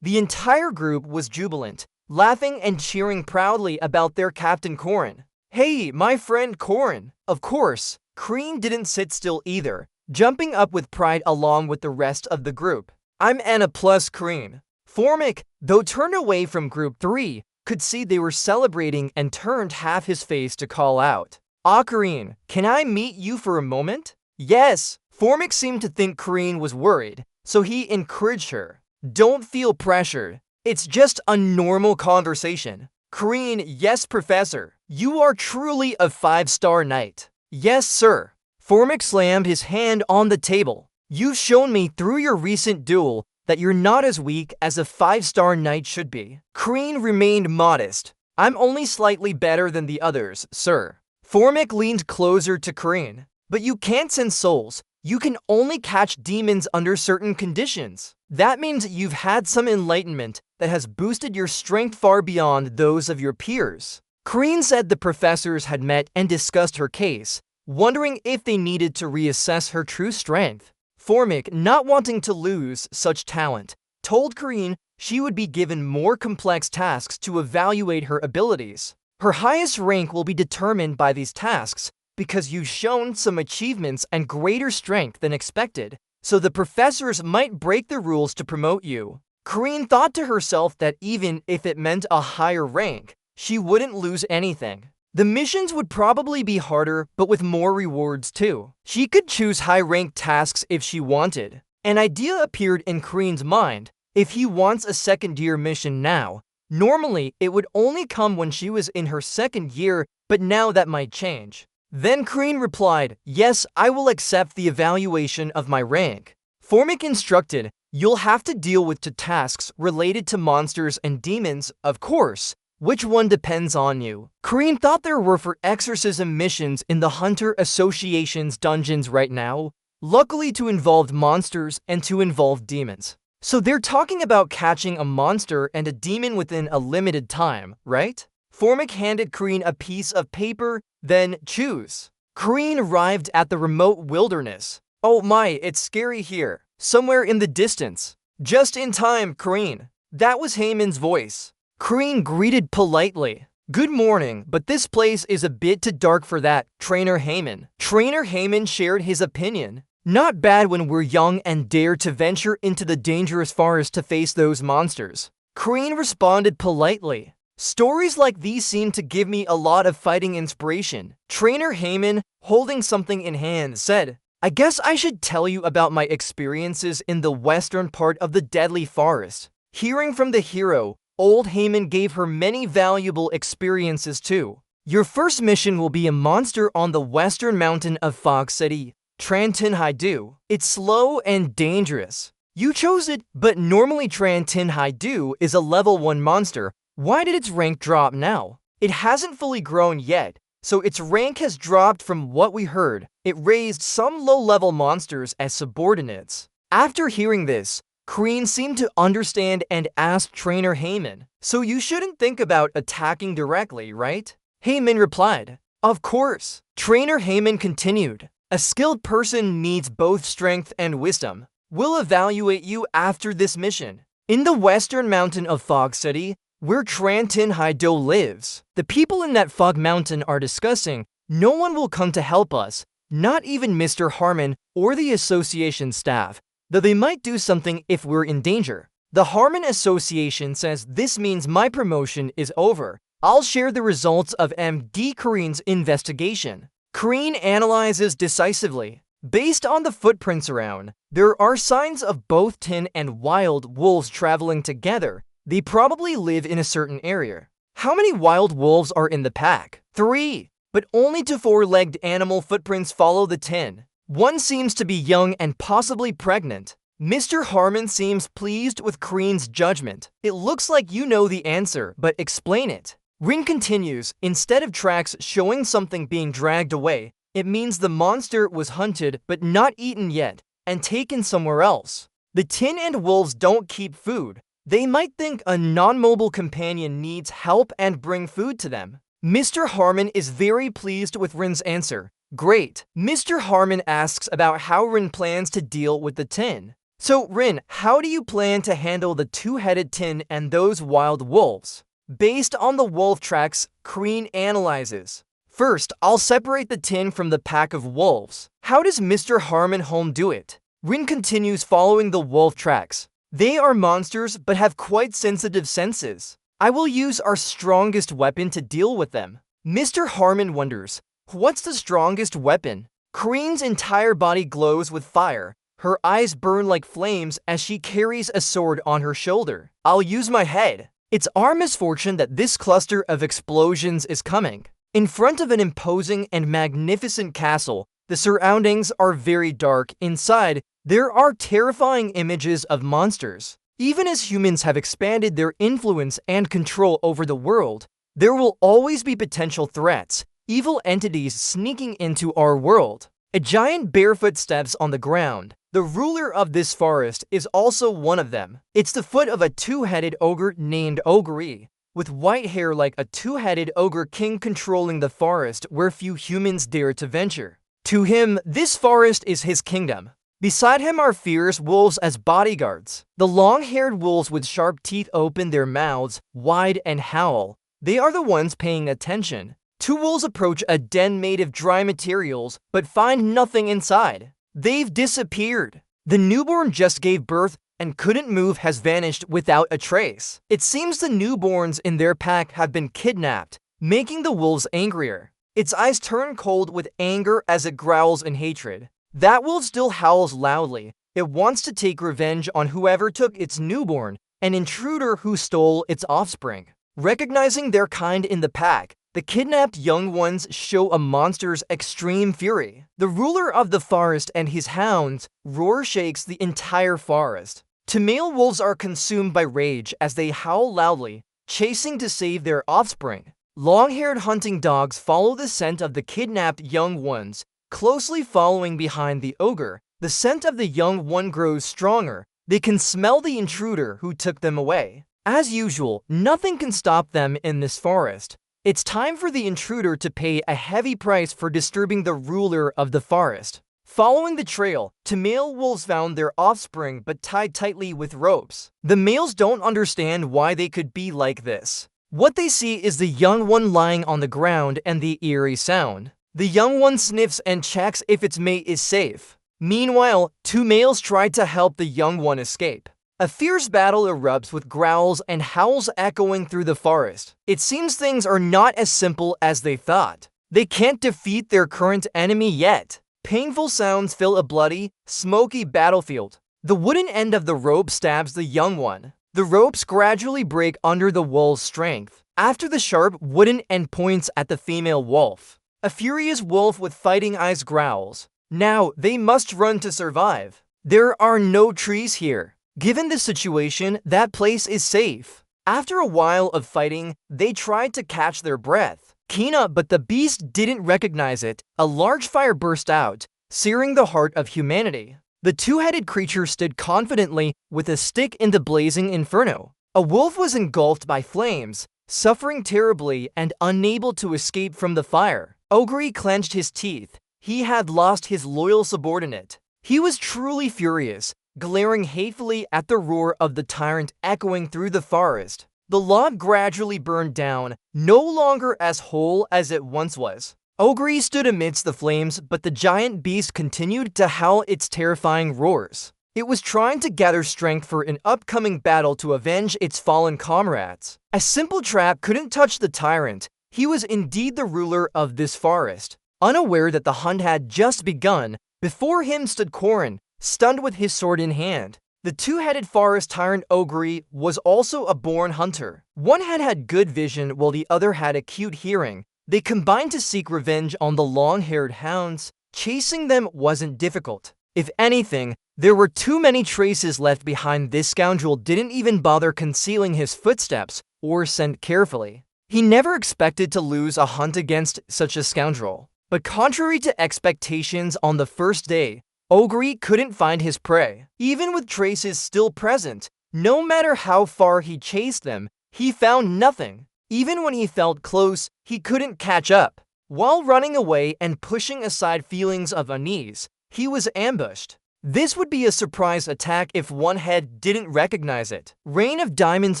The entire group was jubilant, laughing and cheering proudly about their captain Corin. Hey, my friend Corin. Of course, Crean didn't sit still either, jumping up with pride along with the rest of the group. I'm an A+ Crean. Formic, though turned away from Group 3, could see they were celebrating and turned half his face to call out. Crean, can I meet you for a moment? Yes. Formic seemed to think Crean was worried, so he encouraged her. Don't feel pressured. It's just a normal conversation. Crean, yes, Professor. You are truly a 5-star knight. Yes, sir. Formic slammed his hand on the table. You've shown me through your recent duel that you're not as weak as a 5-star knight should be. Crean remained modest. I'm only slightly better than the others, sir. Formic leaned closer to Crean. But you can't send souls. You can only catch demons under certain conditions. That means you've had some enlightenment that has boosted your strength far beyond those of your peers. Crean said the professors had met and discussed her case, wondering if they needed to reassess her true strength. Formic, not wanting to lose such talent, told Crean she would be given more complex tasks to evaluate her abilities. Her highest rank will be determined by these tasks because you've shown some achievements and greater strength than expected, so the professors might break the rules to promote you. Crean thought to herself that even if it meant a higher rank, she wouldn't lose anything. The missions would probably be harder, but with more rewards too. She could choose high-ranked tasks if she wanted. An idea appeared in Crean's mind. If he wants a second-year mission now, normally it would only come when she was in her second year, but now that might change. Then Crean replied, yes, I will accept the evaluation of my rank. Formic instructed, you'll have to deal with tasks related to monsters and demons, of course. Which one depends on you? Crean thought there were for exorcism missions in the Hunter Association's dungeons right now, luckily to involve monsters and to involve demons. So they're talking about catching a monster and a demon within a limited time, right? Formic handed Crean a piece of paper, then choose. Crean arrived at the remote wilderness. Oh my, it's scary here. Somewhere in the distance. Just in time, Crean. That was Heyman's voice. Crean greeted politely. Good morning, but this place is a bit too dark for that, Trainer Heyman. Trainer Heyman shared his opinion. Not bad when we're young and dare to venture into the dangerous forest to face those monsters. Crean responded politely. Stories like these seem to give me a lot of fighting inspiration. Trainer Heyman, holding something in hand, said, I guess I should tell you about my experiences in the western part of the deadly forest. Hearing from the hero, Old Heyman gave her many valuable experiences too. Your first mission will be a monster on the western mountain of Fog City, Trantin Haidu. It's slow and dangerous. You chose it, but normally Trantin Haidu is a level 1 monster. Why did its rank drop now? It hasn't fully grown yet, so its rank has dropped from what we heard. It raised some low-level monsters as subordinates. After hearing this, Crean seemed to understand and asked Trainer Heyman, so you shouldn't think about attacking directly, right? Heyman replied, of course. Trainer Heyman continued, a skilled person needs both strength and wisdom. We'll evaluate you after this mission. In the western mountain of Fog City, where Trantin Haido lives, the people in that fog mountain are discussing, no one will come to help us, not even Mr. Harmon or the association staff. Though they might do something if we're in danger. The Harmon Association says this means my promotion is over. I'll share the results of MD Crean's investigation. Crean analyzes decisively. Based on the footprints around, there are signs of both tin and wild wolves traveling together. They probably live in a certain area. How many wild wolves are in the pack? 3. But only 2 4-legged animal footprints follow the tin. One seems to be young and possibly pregnant. Mr. Harmon seems pleased with Crean's judgment. It looks like you know the answer, but explain it. Rin continues, instead of tracks showing something being dragged away, it means the monster was hunted but not eaten yet and taken somewhere else. The tin and wolves don't keep food. They might think a non-mobile companion needs help and bring food to them. Mr. Harmon is very pleased with Rin's answer. Great. Mr. Harmon asks about how Rin plans to deal with the tin. So, Rin, how do you plan to handle the two-headed tin and those wild wolves? Based on the wolf tracks, Kreen analyzes. First, I'll separate the tin from the pack of wolves. How does Mr. Harmon Holm do it? Rin continues following the wolf tracks. They are monsters but have quite sensitive senses. I will use our strongest weapon to deal with them. Mr. Harmon wonders, what's the strongest weapon? Kreen's entire body glows with fire. Her eyes burn like flames as she carries a sword on her shoulder. I'll use my head. It's our misfortune that this cluster of explosions is coming. In front of an imposing and magnificent castle, the surroundings are very dark. Inside, there are terrifying images of monsters. Even as humans have expanded their influence and control over the world, there will always be potential threats, evil entities sneaking into our world. A giant barefoot steps on the ground. The ruler of this forest is also one of them. It's the foot of a two-headed ogre named Ogre, with white hair like a two-headed ogre king controlling the forest where few humans dare to venture. To him, this forest is his kingdom. Beside him are fierce wolves as bodyguards. The long-haired wolves with sharp teeth open their mouths wide and howl. They are the ones paying attention. Two wolves approach a den made of dry materials, but find nothing inside. They've disappeared. The newborn just gave birth and couldn't move has vanished without a trace. It seems the newborns in their pack have been kidnapped, making the wolves angrier. Its eyes turn cold with anger as it growls in hatred. That wolf still howls loudly. It wants to take revenge on whoever took its newborn, an intruder who stole its offspring. Recognizing their kind in the pack, the kidnapped young ones show a monster's extreme fury. The ruler of the forest and his hounds roar shakes the entire forest. Two male wolves are consumed by rage as they howl loudly, chasing to save their offspring. Long-haired hunting dogs follow the scent of the kidnapped young ones, closely following behind the ogre. The scent of the young one grows stronger. They can smell the intruder who took them away. As usual, nothing can stop them in this forest. It's time for the intruder to pay a heavy price for disturbing the ruler of the forest. Following the trail, two male wolves found their offspring but tied tightly with ropes. The males don't understand why they could be like this. What they see is the young one lying on the ground and the eerie sound. The young one sniffs and checks if its mate is safe. Meanwhile, two males try to help the young one escape. A fierce battle erupts with growls and howls echoing through the forest. It seems things are not as simple as they thought. They can't defeat their current enemy yet. Painful sounds fill a bloody, smoky battlefield. The wooden end of the rope stabs the young one. The ropes gradually break under the wolf's strength. After the sharp wooden end points at the female wolf. A furious wolf with fighting eyes growls. Now they must run to survive. There are no trees here. Given the situation, that place is safe. After a while of fighting, they tried to catch their breath. But the beast didn't recognize it. A large fire burst out, searing the heart of humanity. The two-headed creature stood confidently with a stick in the blazing inferno. A wolf was engulfed by flames, suffering terribly and unable to escape from the fire. Ogre clenched his teeth. He had lost his loyal subordinate. He was truly furious, glaring hatefully at the roar of the tyrant echoing through the forest. The log gradually burned down, no longer as whole as it once was. Ogre stood amidst the flames, but the giant beast continued to howl its terrifying roars. It was trying to gather strength for an upcoming battle to avenge its fallen comrades. A simple trap couldn't touch the tyrant. He was indeed the ruler of this forest. Unaware that the hunt had just begun, before him stood Corin, stunned with his sword in hand. The two-headed forest tyrant Ogre was also a born hunter. One had good vision while the other had acute hearing. They combined to seek revenge on the long-haired hounds. Chasing them wasn't difficult. If anything, there were too many traces left behind. This scoundrel didn't even bother concealing his footsteps or scent carefully. He never expected to lose a hunt against such a scoundrel. But contrary to expectations on the first day, Ogre couldn't find his prey. Even with traces still present, no matter how far he chased them, he found nothing. Even when he felt close, he couldn't catch up. While running away and pushing aside feelings of unease, he was ambushed. This would be a surprise attack if one head didn't recognize it. Rain of diamonds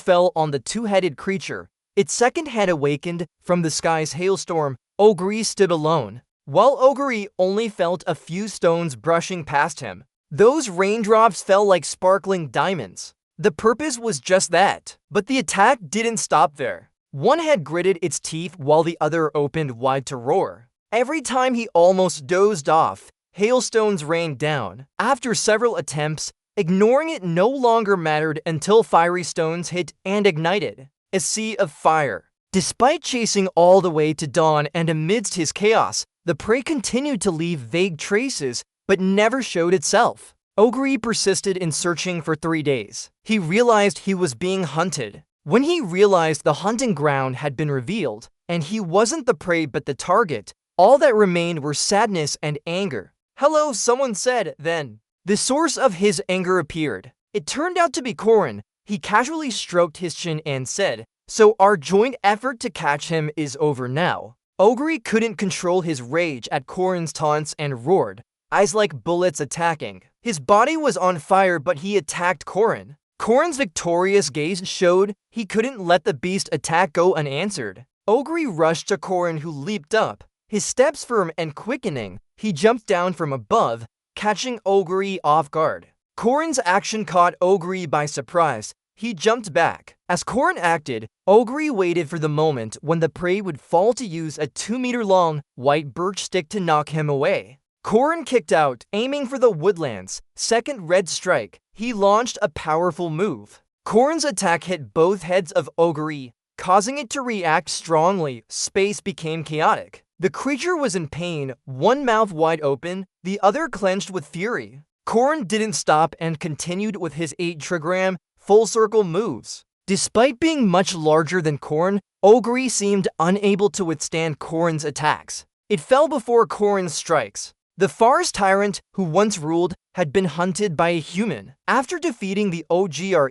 fell on the two-headed creature. Its second head awakened from the sky's hailstorm. Ogre stood alone, while Ogre only felt a few stones brushing past him. Those raindrops fell like sparkling diamonds. The purpose was just that, but the attack didn't stop there. One head gritted its teeth while the other opened wide to roar. Every time he almost dozed off, hailstones rained down. After several attempts, ignoring it no longer mattered until fiery stones hit and ignited a sea of fire. Despite chasing all the way to dawn and amidst his chaos, the prey continued to leave vague traces but never showed itself. Ogre persisted in searching for 3 days. He realized he was being hunted. When he realized the hunting ground had been revealed, and he wasn't the prey but the target, all that remained were sadness and anger. "Hello," someone said then. The source of his anger appeared. It turned out to be Corin. He casually stroked his chin and said, "So our joint effort to catch him is over now." Ogre couldn't control his rage at Corin's taunts and roared, eyes like bullets attacking. His body was on fire, but he attacked Corin. Corin's victorious gaze showed he couldn't let the beast attack go unanswered. Ogre rushed to Corin, who leaped up, his steps firm and quickening. He jumped down from above, catching Ogre off guard. Corin's action caught Ogre by surprise. He jumped back. As Corin acted, Ogre waited for the moment when the prey would fall to use a 2-meter-long white birch stick to knock him away. Corin kicked out, aiming for the woodlands. Second red strike. He launched a powerful move. Corin's attack hit both heads of Ogre, causing it to react strongly. Space became chaotic. The creature was in pain, one mouth wide open, the other clenched with fury. Corin didn't stop and continued with his 8-trigram full-circle moves. Despite being much larger than Corin, Ogre seemed unable to withstand Corin's attacks. It fell before Corin's strikes. The forest tyrant who once ruled had been hunted by a human. After defeating the Ogre,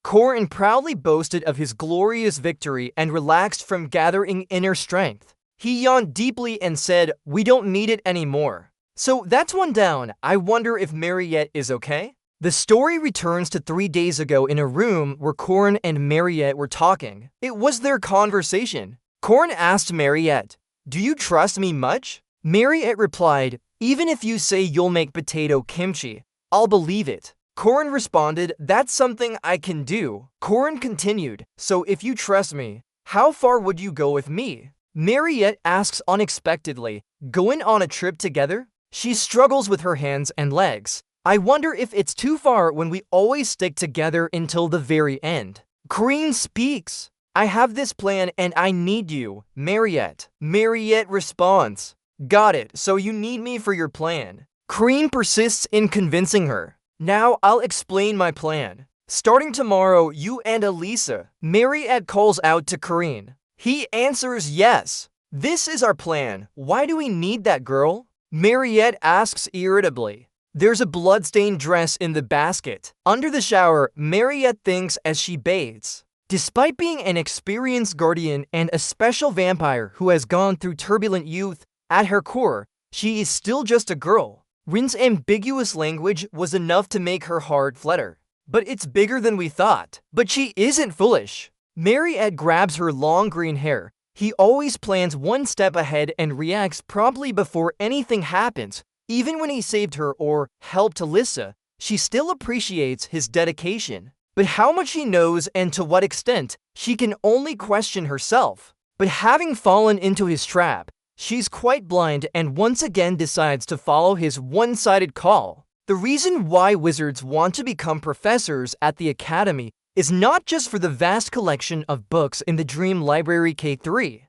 Corin proudly boasted of his glorious victory and relaxed from gathering inner strength. He yawned deeply and said, "We don't need it anymore." So that's one down. I wonder if Mariette is okay? The story returns to 3 days ago in a room where Corin and Mariette were talking. It was their conversation. Corin asked Mariette, "Do you trust me much?" Mariette replied, "Even if you say you'll make potato kimchi, I'll believe it." Corin responded, "That's something I can do." Corin continued, "So if you trust me, how far would you go with me?" Mariette asks unexpectedly, "Going on a trip together?" She struggles with her hands and legs. "I wonder if it's too far when we always stick together until the very end." Corin speaks, "I have this plan and I need you, Mariette." Mariette responds, "Got it, so you need me for your plan." Corin persists in convincing her. "Now I'll explain my plan. Starting tomorrow, you and Elisa." Mariette calls out to Corin. He answers yes. "This is our plan. Why do we need that girl?" Mariette asks irritably. There's a bloodstained dress in the basket. Under the shower, Mariette thinks as she bathes. Despite being an experienced guardian and a special vampire who has gone through turbulent youth, at her core, she is still just a girl. Rin's ambiguous language was enough to make her heart flutter. But it's bigger than we thought. But she isn't foolish. Mariette grabs her long green hair. He always plans one step ahead and reacts promptly before anything happens. Even when he saved her or helped Alyssa, she still appreciates his dedication. But how much he knows and to what extent, she can only question herself. But having fallen into his trap, she's quite blind and once again decides to follow his one-sided call. The reason why wizards want to become professors at the academy is not just for the vast collection of books in the Dream Library K3,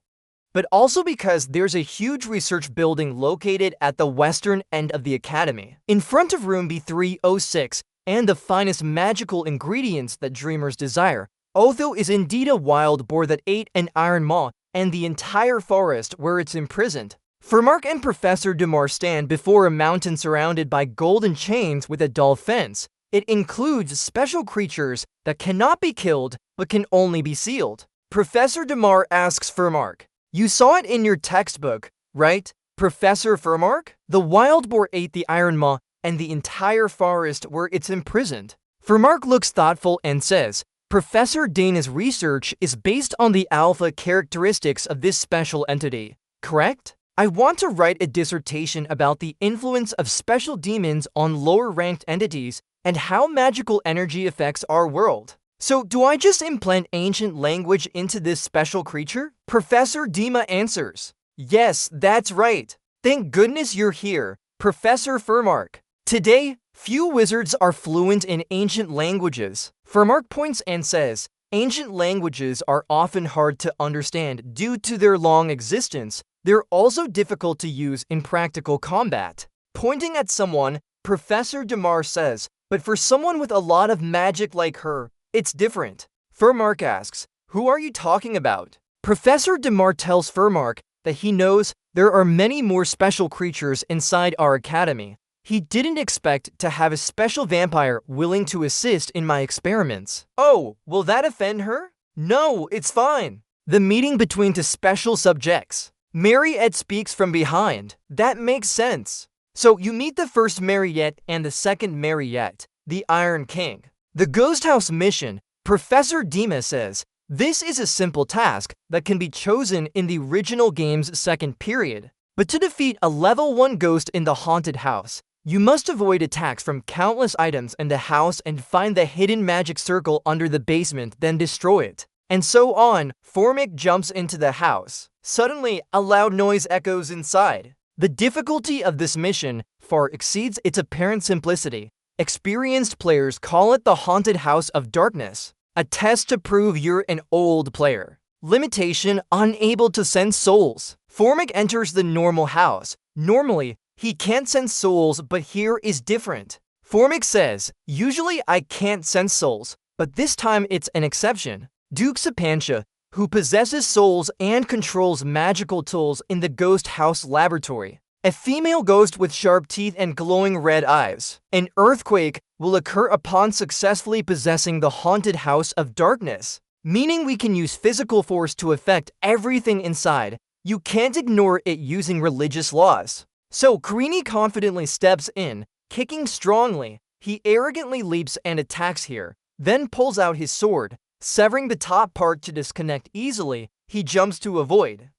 but also because there's a huge research building located at the western end of the academy, in front of room B306, and the finest magical ingredients that dreamers desire. Otho is indeed a wild boar that ate an iron maw and the entire forest where it's imprisoned. Fermark and Professor Demar stand before a mountain surrounded by golden chains with a dull fence. It includes special creatures that cannot be killed but can only be sealed. Professor Demar asks Fermark, "You saw it in your textbook. right? Professor Furmark? The wild boar ate the iron maw and the entire forest where it's imprisoned. Furmark looks thoughtful and says, Professor Dana's research is based on the alpha characteristics of this special entity, correct? I want to write a dissertation about the influence of special demons on lower-ranked entities and how magical energy affects our world. So, do I just implant ancient language into this special creature? Professor Dima answers, Yes, that's right. Thank goodness you're here, Professor Furmark. Today, few wizards are fluent in ancient languages. Furmark points and says, Ancient languages are often hard to understand due to their long existence. They're also difficult to use in practical combat. Pointing at someone, Professor Demar says, But for someone with a lot of magic like her, it's different. Furmark asks, Who are you talking about? Professor Demar tells Furmark that he knows there are many more special creatures inside our academy. He didn't expect to have a special vampire willing to assist in my experiments. Oh, will that offend her? No, it's fine. The meeting between two special subjects. Mariette speaks from behind. That makes sense. So you meet the first Mariette and the second Mariette, the Iron King. The Ghost House mission, Professor Dima says, this is a simple task that can be chosen in the original game's second period. But to defeat a level 1 ghost in the haunted house, you must avoid attacks from countless items in the house and find the hidden magic circle under the basement, then destroy it. And so on. Formic jumps into the house. Suddenly, a loud noise echoes inside. The difficulty of this mission far exceeds its apparent simplicity. Experienced players call it the Haunted House of Darkness, a test to prove you're an old player. Limitation: unable to sense souls. Formic enters the normal house. Normally, he can't sense souls, but here is different. Formic says, Usually I can't sense souls, but this time it's an exception. Duke Sapantia, who possesses souls and controls magical tools in the Ghost House laboratory. A female ghost with sharp teeth and glowing red eyes. An earthquake will occur upon successfully possessing the Haunted House of Darkness, meaning we can use physical force to affect everything inside. You can't ignore it using religious laws. So Karini confidently steps in, kicking strongly. He arrogantly leaps and attacks here, then pulls out his sword, severing the top part to disconnect easily. He jumps to avoid,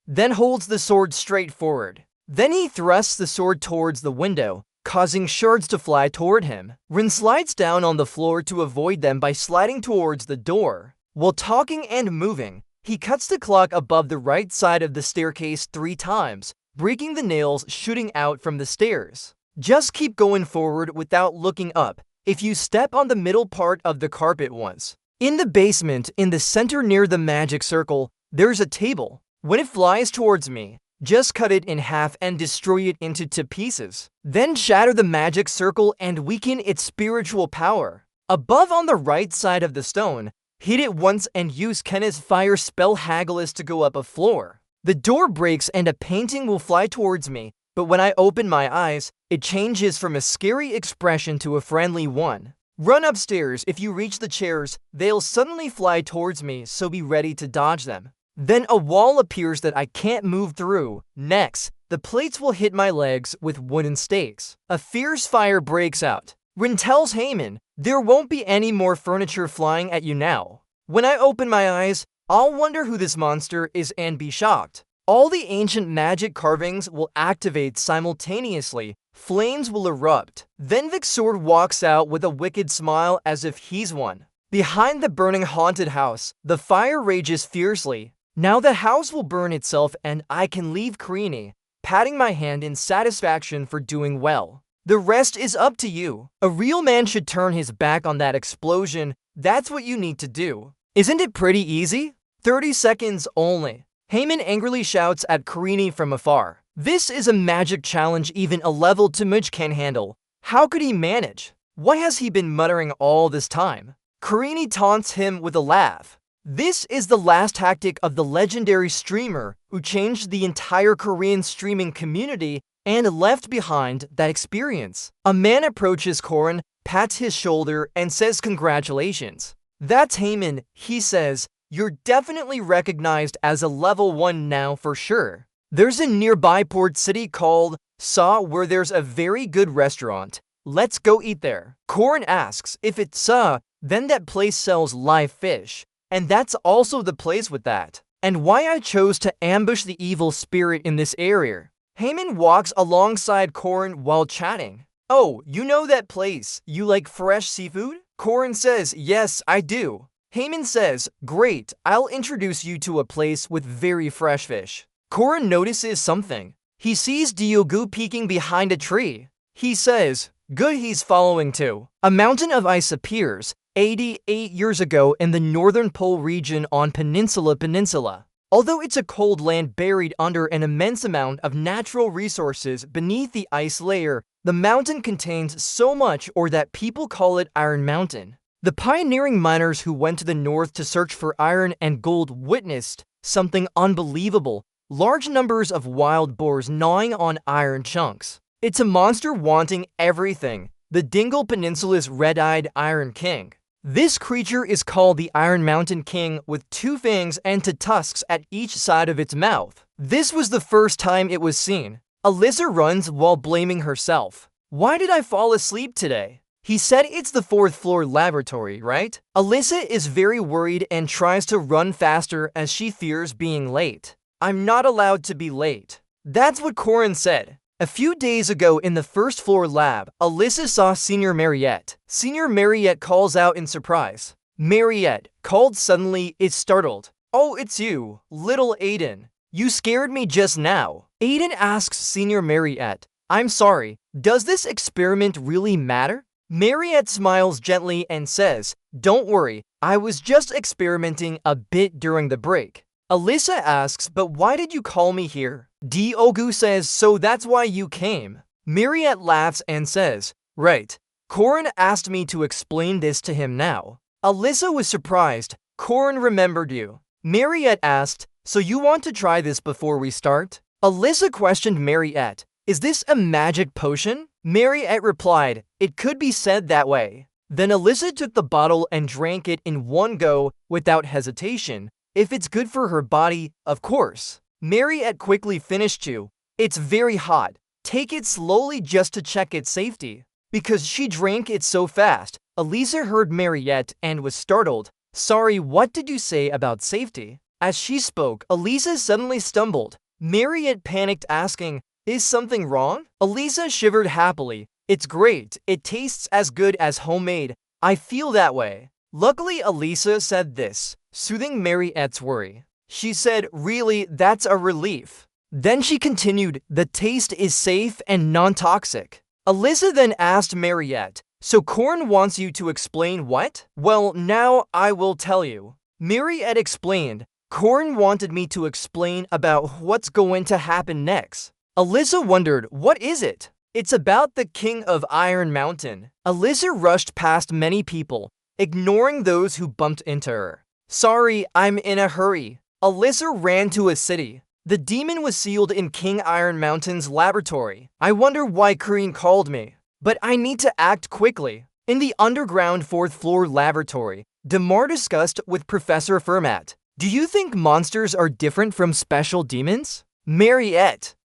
then holds the sword straight forward. Then he thrusts the sword towards the window, causing shards to fly toward him. Rin slides down on the floor to avoid them by sliding towards the door. While talking and moving, he cuts the clock above the right side of the staircase 3 times, breaking the nails shooting out from the stairs. Just keep going forward without looking up. If you step on the middle part of the carpet once. In the basement, in the center near the magic circle, there's a table. When it flies towards me, just cut it in half and destroy it into 2 pieces. Then shatter the magic circle and weaken its spiritual power. Above on the right side of the stone, hit it once and use Kenneth's fire spell Hagglis to go up a floor. The door breaks and a painting will fly towards me, but when I open my eyes, it changes from a scary expression to a friendly one. Run upstairs. If you reach the chairs, they'll suddenly fly towards me, so be ready to dodge them. Then a wall appears that I can't move through. Next, the plates will hit my legs with wooden stakes. A fierce fire breaks out. Rin tells Heyman, there won't be any more furniture flying at you now. When I open my eyes, I'll wonder who this monster is and be shocked. All the ancient magic carvings will activate simultaneously. Flames will erupt. Then Vixord walks out with a wicked smile as if he's one. Behind the burning haunted house, the fire rages fiercely. Now the house will burn itself and I can leave Karini, patting my hand in satisfaction for doing well. The rest is up to you. A real man should turn his back on that explosion. That's what you need to do. Isn't it pretty easy? 30 seconds only. Heyman angrily shouts at Karini from afar. This is a magic challenge even a level 2 mage can handle. How could he manage? What has he been muttering all this time? Karini taunts him with a laugh. This is the last tactic of the legendary streamer who changed the entire Korean streaming community and left behind that experience. A man approaches Korin, pats his shoulder, and says congratulations. That's Heyman. He says, you're definitely recognized as a level 1 now for sure. There's a nearby port city called Sa where there's a very good restaurant. Let's go eat there. Corin asks if it's Sa, then that place sells live fish. And that's also the place with that. And why I chose to ambush the evil spirit in this area. Heyman walks alongside Corin while chatting. Oh, you know that place? You like fresh seafood? Corin says, yes, I do. Heyman says, great, I'll introduce you to a place with very fresh fish. Corin notices something. He sees Diogo peeking behind a tree. He says, good, he's following too. A mountain of ice appears 88 years ago in the northern pole region on Peninsula. Although it's a cold land buried under an immense amount of natural resources beneath the ice layer, the mountain contains so much or that people call it Iron Mountain. The pioneering miners who went to the north to search for iron and gold witnessed something unbelievable: large numbers of wild boars gnawing on iron chunks. It's a monster wanting everything. The Dingle Peninsula's red-eyed Iron King. This creature is called the Iron Mountain King with 2 fangs and 2 tusks at each side of its mouth. This was the first time it was seen. Alyssa runs while blaming herself. Why did I fall asleep today? He said it's the 4th floor laboratory, right? Alyssa is very worried and tries to run faster as she fears being late. I'm not allowed to be late. That's what Corin said. A few days ago in the 1st floor lab, Alyssa saw Senior Mariette. Senior Mariette calls out in surprise. Mariette, called suddenly, is startled. Oh, it's you, little Aiden. You scared me just now. Aiden asks Senior Mariette, I'm sorry, does this experiment really matter? Mariette smiles gently and says, don't worry, I was just experimenting a bit during the break. Alyssa asks, but why did you call me here? Diogo says, so that's why you came. Mariette laughs and says, right. Corin asked me to explain this to him now. Alyssa was surprised. Corin remembered you. Mariette asked, so you want to try this before we start? Alyssa questioned Mariette, is this a magic potion? Mariette replied, it could be said that way. Then Alyssa took the bottle and drank it in one go without hesitation. If it's good for her body, of course. Mariette quickly finished too. It's very hot. Take it slowly just to check its safety. Because she drank it so fast, Alyssa heard Mariette and was startled. Sorry, what did you say about safety? As she spoke, Alyssa suddenly stumbled. Mariette panicked, asking, is something wrong? Alyssa shivered happily. It's great. It tastes as good as homemade. I feel that way. Luckily, Alyssa said this, soothing Mariette's worry. She said, really, that's a relief. Then she continued, the taste is safe and non-toxic. Alyssa then asked Mariette, so Corin wants you to explain what? Well, now I will tell you. Mariette explained, Corin wanted me to explain about what's going to happen next. Alyssa wondered, what is it? It's about the King of Iron Mountain. Alyssa rushed past many people, ignoring those who bumped into her. Sorry, I'm in a hurry. Alyssa ran to a city. The demon was sealed in King Iron Mountain's laboratory. I wonder why Corin called me. But I need to act quickly. In the underground 4th floor laboratory, Demar discussed with Professor Fermat. Do you think monsters are different from special demons? Mariette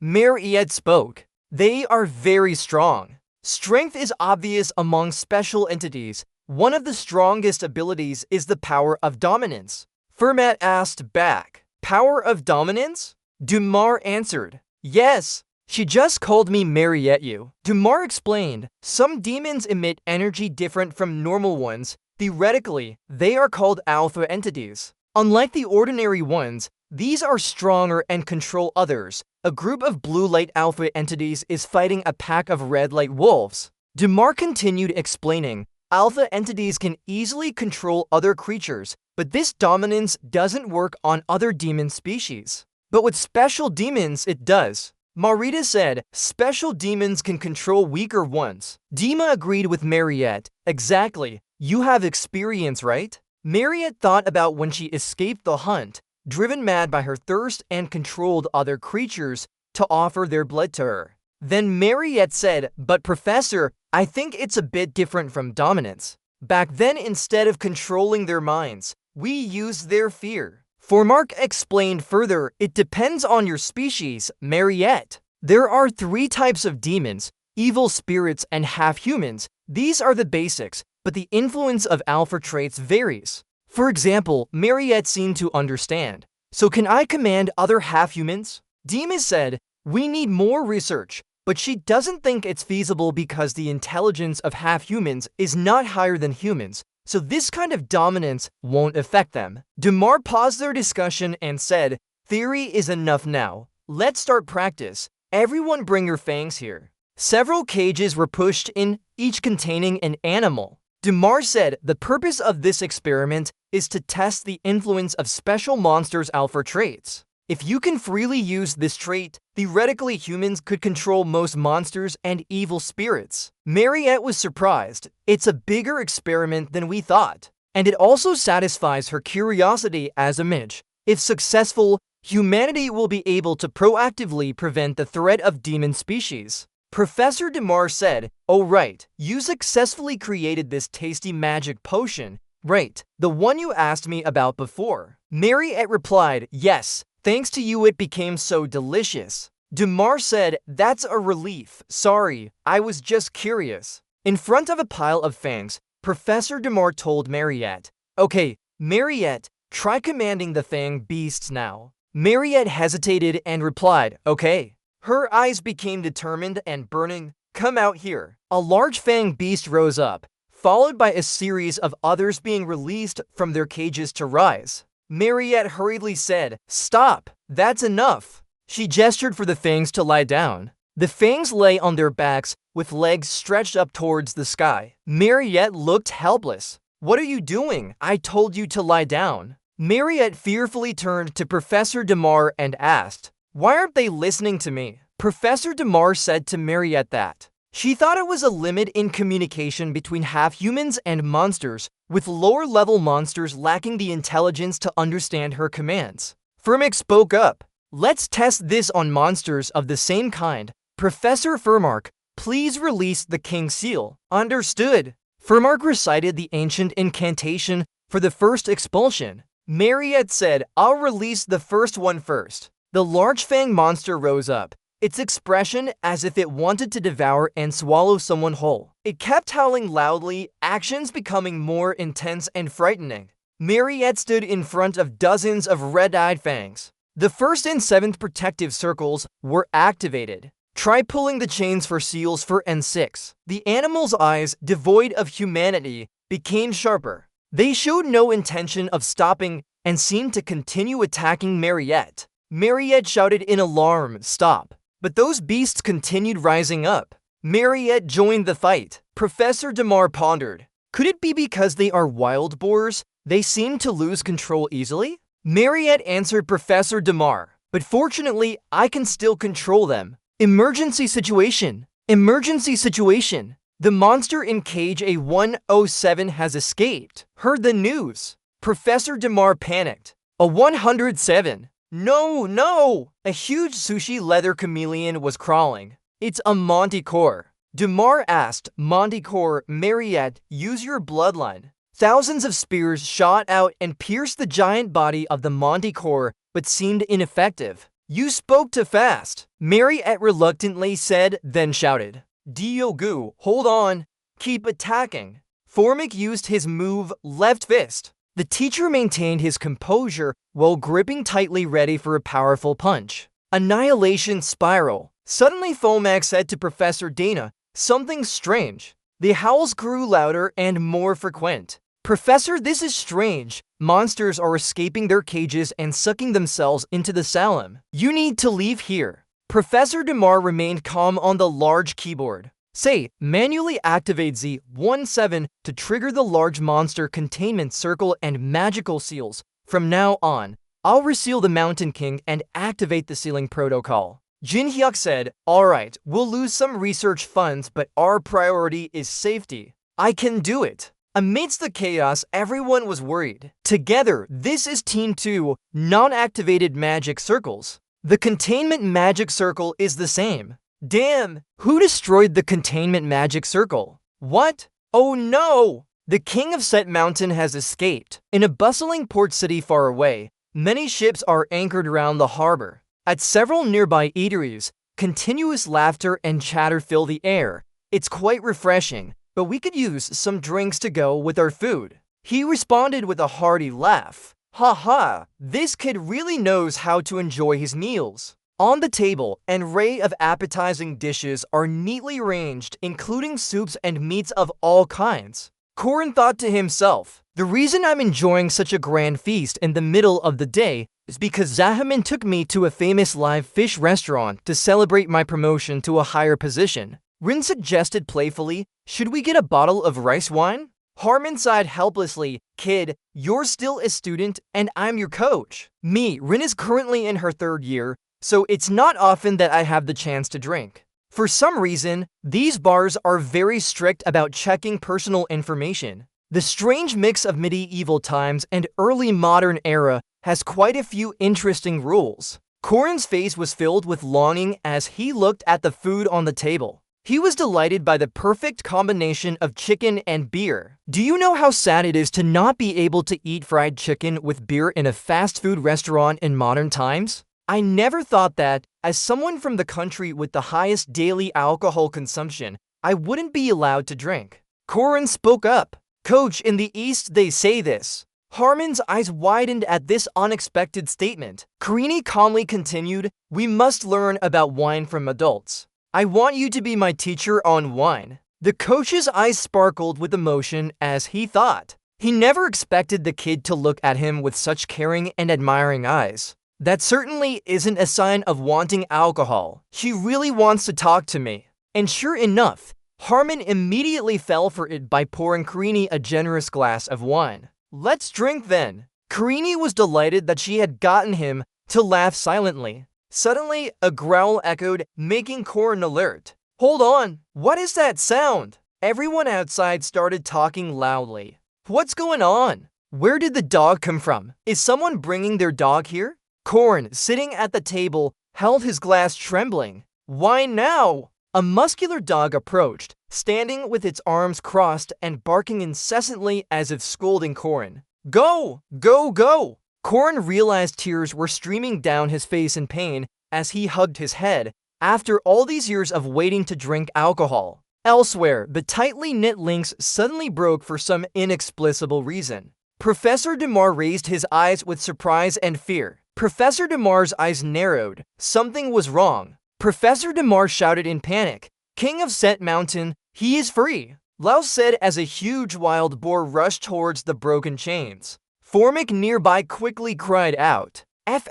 spoke. They are very strong. Strength is obvious among special entities. One of the strongest abilities is the power of dominance. Fermat asked back, power of dominance? Demar answered, yes. She just called me Mariette you. Demar explained, some demons emit energy different from normal ones. Theoretically, they are called alpha entities. Unlike the ordinary ones, these are stronger and control others. A group of blue light alpha entities is fighting a pack of red light wolves. Demar continued explaining, alpha entities can easily control other creatures, but this dominance doesn't work on other demon species. But with special demons, it does. Marita said, special demons can control weaker ones. Dima agreed with Mariette. Exactly. You have experience, right? Mariette thought about when she escaped the hunt, driven mad by her thirst and controlled other creatures to offer their blood to her. Then Mariette said, but Professor, I think it's a bit different from dominance. Back then, instead of controlling their minds, we used their fear. Formark explained further, it depends on your species, Mariette. There are 3 types of demons, evil spirits and half-humans. These are the basics, but the influence of alpha traits varies. For example, Mariette seemed to understand. So can I command other half-humans? Dima said, we need more research, but she doesn't think it's feasible because the intelligence of half-humans is not higher than humans, so this kind of dominance won't affect them. Damar paused their discussion and said, theory is enough now. Let's start practice. Everyone bring your fangs here. Several cages were pushed in, each containing an animal. Damar said the purpose of this experiment is to test the influence of special monsters' alpha traits. If you can freely use this trait, theoretically humans could control most monsters and evil spirits. Mariette was surprised. It's a bigger experiment than we thought. And it also satisfies her curiosity as a mage. If successful, humanity will be able to proactively prevent the threat of demon species. Professor Damar said, oh right, you successfully created this tasty magic potion, right, the one you asked me about before. Mariette replied, yes, thanks to you it became so delicious. Damar said, that's a relief, sorry, I was just curious. In front of a pile of fangs, Professor Damar told Mariette, okay, Mariette, try commanding the fang beasts now. Mariette hesitated and replied, okay. Her eyes became determined and burning. Come out here. A large fang beast rose up, followed by a series of others being released from their cages to rise. Mariette hurriedly said, stop, that's enough. She gestured for the fangs to lie down. The fangs lay on their backs with legs stretched up towards the sky. Mariette looked helpless. What are you doing? I told you to lie down. Mariette fearfully turned to Professor Damar and asked, why aren't they listening to me? Professor Damar said to Mariette that she thought it was a limit in communication between half-humans and monsters, with lower-level monsters lacking the intelligence to understand her commands. Firmac spoke up. Let's test this on monsters of the same kind. Professor Firmark, please release the King Seal. Understood. Firmark recited the ancient incantation for the first expulsion. Mariette said, I'll release the first one first. The large fang monster rose up, its expression as if it wanted to devour and swallow someone whole. It kept howling loudly, actions becoming more intense and frightening. Mariette stood in front of dozens of red-eyed fangs. The 1st and 7th protective circles were activated. Try pulling the chains for seals for N6. The animal's eyes, devoid of humanity, became sharper. They showed no intention of stopping and seemed to continue attacking Mariette. Mariette shouted in alarm, stop. But those beasts continued rising up. Mariette joined the fight. Professor Damar pondered. Could it be because they are wild boars? They seem to lose control easily? Mariette answered Professor Damar. But fortunately, I can still control them. Emergency situation. Emergency situation. The monster in cage A107 has escaped. Heard the news. Professor Damar panicked. A 107. No! A huge sushi leather chameleon was crawling. It's a Manticore. Damar asked, Manticore, Mariette, use your bloodline. Thousands of spears shot out and pierced the giant body of the Manticore, but seemed ineffective. You spoke too fast. Mariette reluctantly said, then shouted. Diogu, hold on. Keep attacking. Formic used his move, left fist. The teacher maintained his composure while gripping tightly ready for a powerful punch. Annihilation spiral. Suddenly Formac said to Professor Dana, something strange. The howls grew louder and more frequent. Professor, this is strange. Monsters are escaping their cages and sucking themselves into the Salem. You need to leave here. Professor Damar remained calm on the large keyboard. Say, manually activate Z17 to trigger the large monster containment circle and magical seals. From now on, I'll reseal the Mountain King and activate the sealing protocol. Jin Hyuk said, alright, we'll lose some research funds, but our priority is safety. I can do it. Amidst the chaos, everyone was worried. Together, this is Team 2, non-activated magic circles. The containment magic circle is the same. Damn! Who destroyed the containment magic circle? What? Oh no! The king of Set Mountain has escaped. In a bustling port city far away, Many ships are anchored around the harbor. At several nearby eateries, continuous laughter and chatter fill the air. It's quite refreshing, but we could use some drinks to go with our food. He responded with a hearty laugh. Ha ha, this kid really knows how to enjoy his meals. On the table, an array of appetizing dishes are neatly arranged, including soups and meats of all kinds. Korin thought to himself, the reason I'm enjoying such a grand feast in the middle of the day is because Zahamin took me to a famous live fish restaurant to celebrate my promotion to a higher position. Rin suggested playfully, should we get a bottle of rice wine? Harmon sighed helplessly, kid, you're still a student and I'm your coach. Rin is currently in her 3rd year, so it's not often that I have the chance to drink. For some reason, these bars are very strict about checking personal information. The strange mix of medieval times and early modern era has quite a few interesting rules. Korin's face was filled with longing as he looked at the food on the table. He was delighted by the perfect combination of chicken and beer. Do you know how sad it is to not be able to eat fried chicken with beer in a fast food restaurant in modern times? I never thought that, as someone from the country with the highest daily alcohol consumption, I wouldn't be allowed to drink. Korin spoke up. Coach, in the East they say this. Harmon's eyes widened at this unexpected statement. Karini calmly continued, we must learn about wine from adults. I want you to be my teacher on wine. The coach's eyes sparkled with emotion as he thought. He never expected the kid to look at him with such caring and admiring eyes. That certainly isn't a sign of wanting alcohol. She really wants to talk to me. And sure enough, Harmon immediately fell for it by pouring Karini a generous glass of wine. Let's drink then. Karini was delighted that she had gotten him to laugh silently. Suddenly, a growl echoed, making Korin alert. Hold on, what is that sound? Everyone outside started talking loudly. What's going on? Where did the dog come from? Is someone bringing their dog here? Korin, sitting at the table, held his glass trembling. Why now? A muscular dog approached, standing with its arms crossed and barking incessantly as if scolding Korin. Go! Go! Go! Korin realized tears were streaming down his face in pain as he hugged his head after all these years of waiting to drink alcohol. Elsewhere, the tightly knit links suddenly broke for some inexplicable reason. Professor Demar raised his eyes with surprise and fear. Professor Demar's eyes narrowed. Something was wrong. Professor Demar shouted in panic, King of Set Mountain, he is free! Laos said as a huge wild boar rushed towards the broken chains. Formic nearby quickly cried out, F********,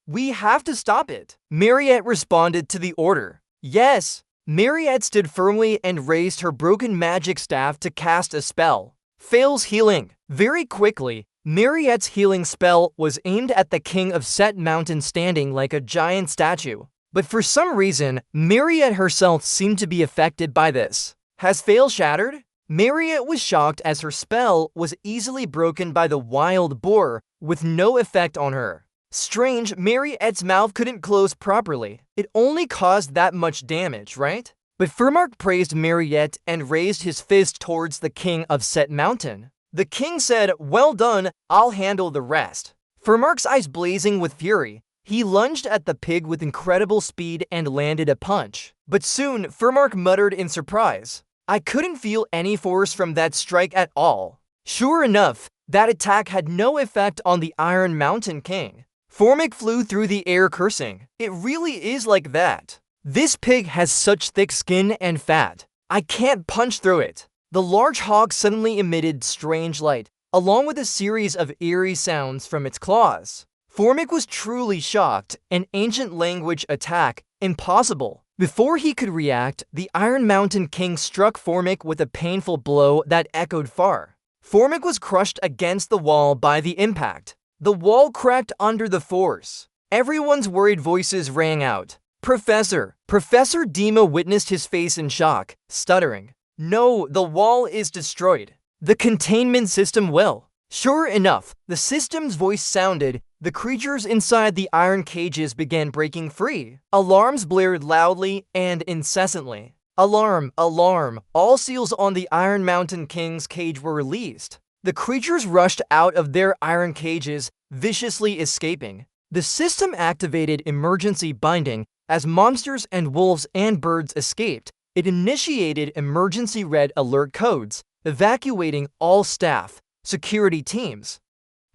we have to stop it. Mariette responded to the order. Yes. Mariette stood firmly and raised her broken magic staff to cast a spell. Fails healing. Very quickly, Mariette's healing spell was aimed at the King of Set Mountain standing like a giant statue. But for some reason, Mariette herself seemed to be affected by this. Has Fail shattered? Mariette was shocked as her spell was easily broken by the wild boar with no effect on her. Strange, Mariette's mouth couldn't close properly. It only caused that much damage, right? But Fermark praised Mariette and raised his fist towards the King of Set Mountain. The king said, well done, I'll handle the rest. Fermark's eyes blazing with fury, he lunged at the pig with incredible speed and landed a punch. But soon, Fermark muttered in surprise, I couldn't feel any force from that strike at all. Sure enough, that attack had no effect on the Iron Mountain King. Formic flew through the air cursing. It really is like that. This pig has such thick skin and fat. I can't punch through it. The large hog suddenly emitted strange light, along with a series of eerie sounds from its claws. Formic was truly shocked. An ancient language attack, impossible. Before he could react, the Iron Mountain King struck Formic with a painful blow that echoed far. Formic was crushed against the wall by the impact. The wall cracked under the force. Everyone's worried voices rang out. Professor Dima witnessed his face in shock, stuttering. No, the wall is destroyed. The containment system will. Sure enough, the system's voice sounded. The creatures inside the iron cages began breaking free. Alarms blared loudly and incessantly. Alarm, alarm, all seals on the Iron Mountain King's cage were released. The creatures rushed out of their iron cages, viciously escaping. The system activated emergency binding. As monsters and wolves and birds escaped, it initiated emergency red alert codes, evacuating all staff, security teams,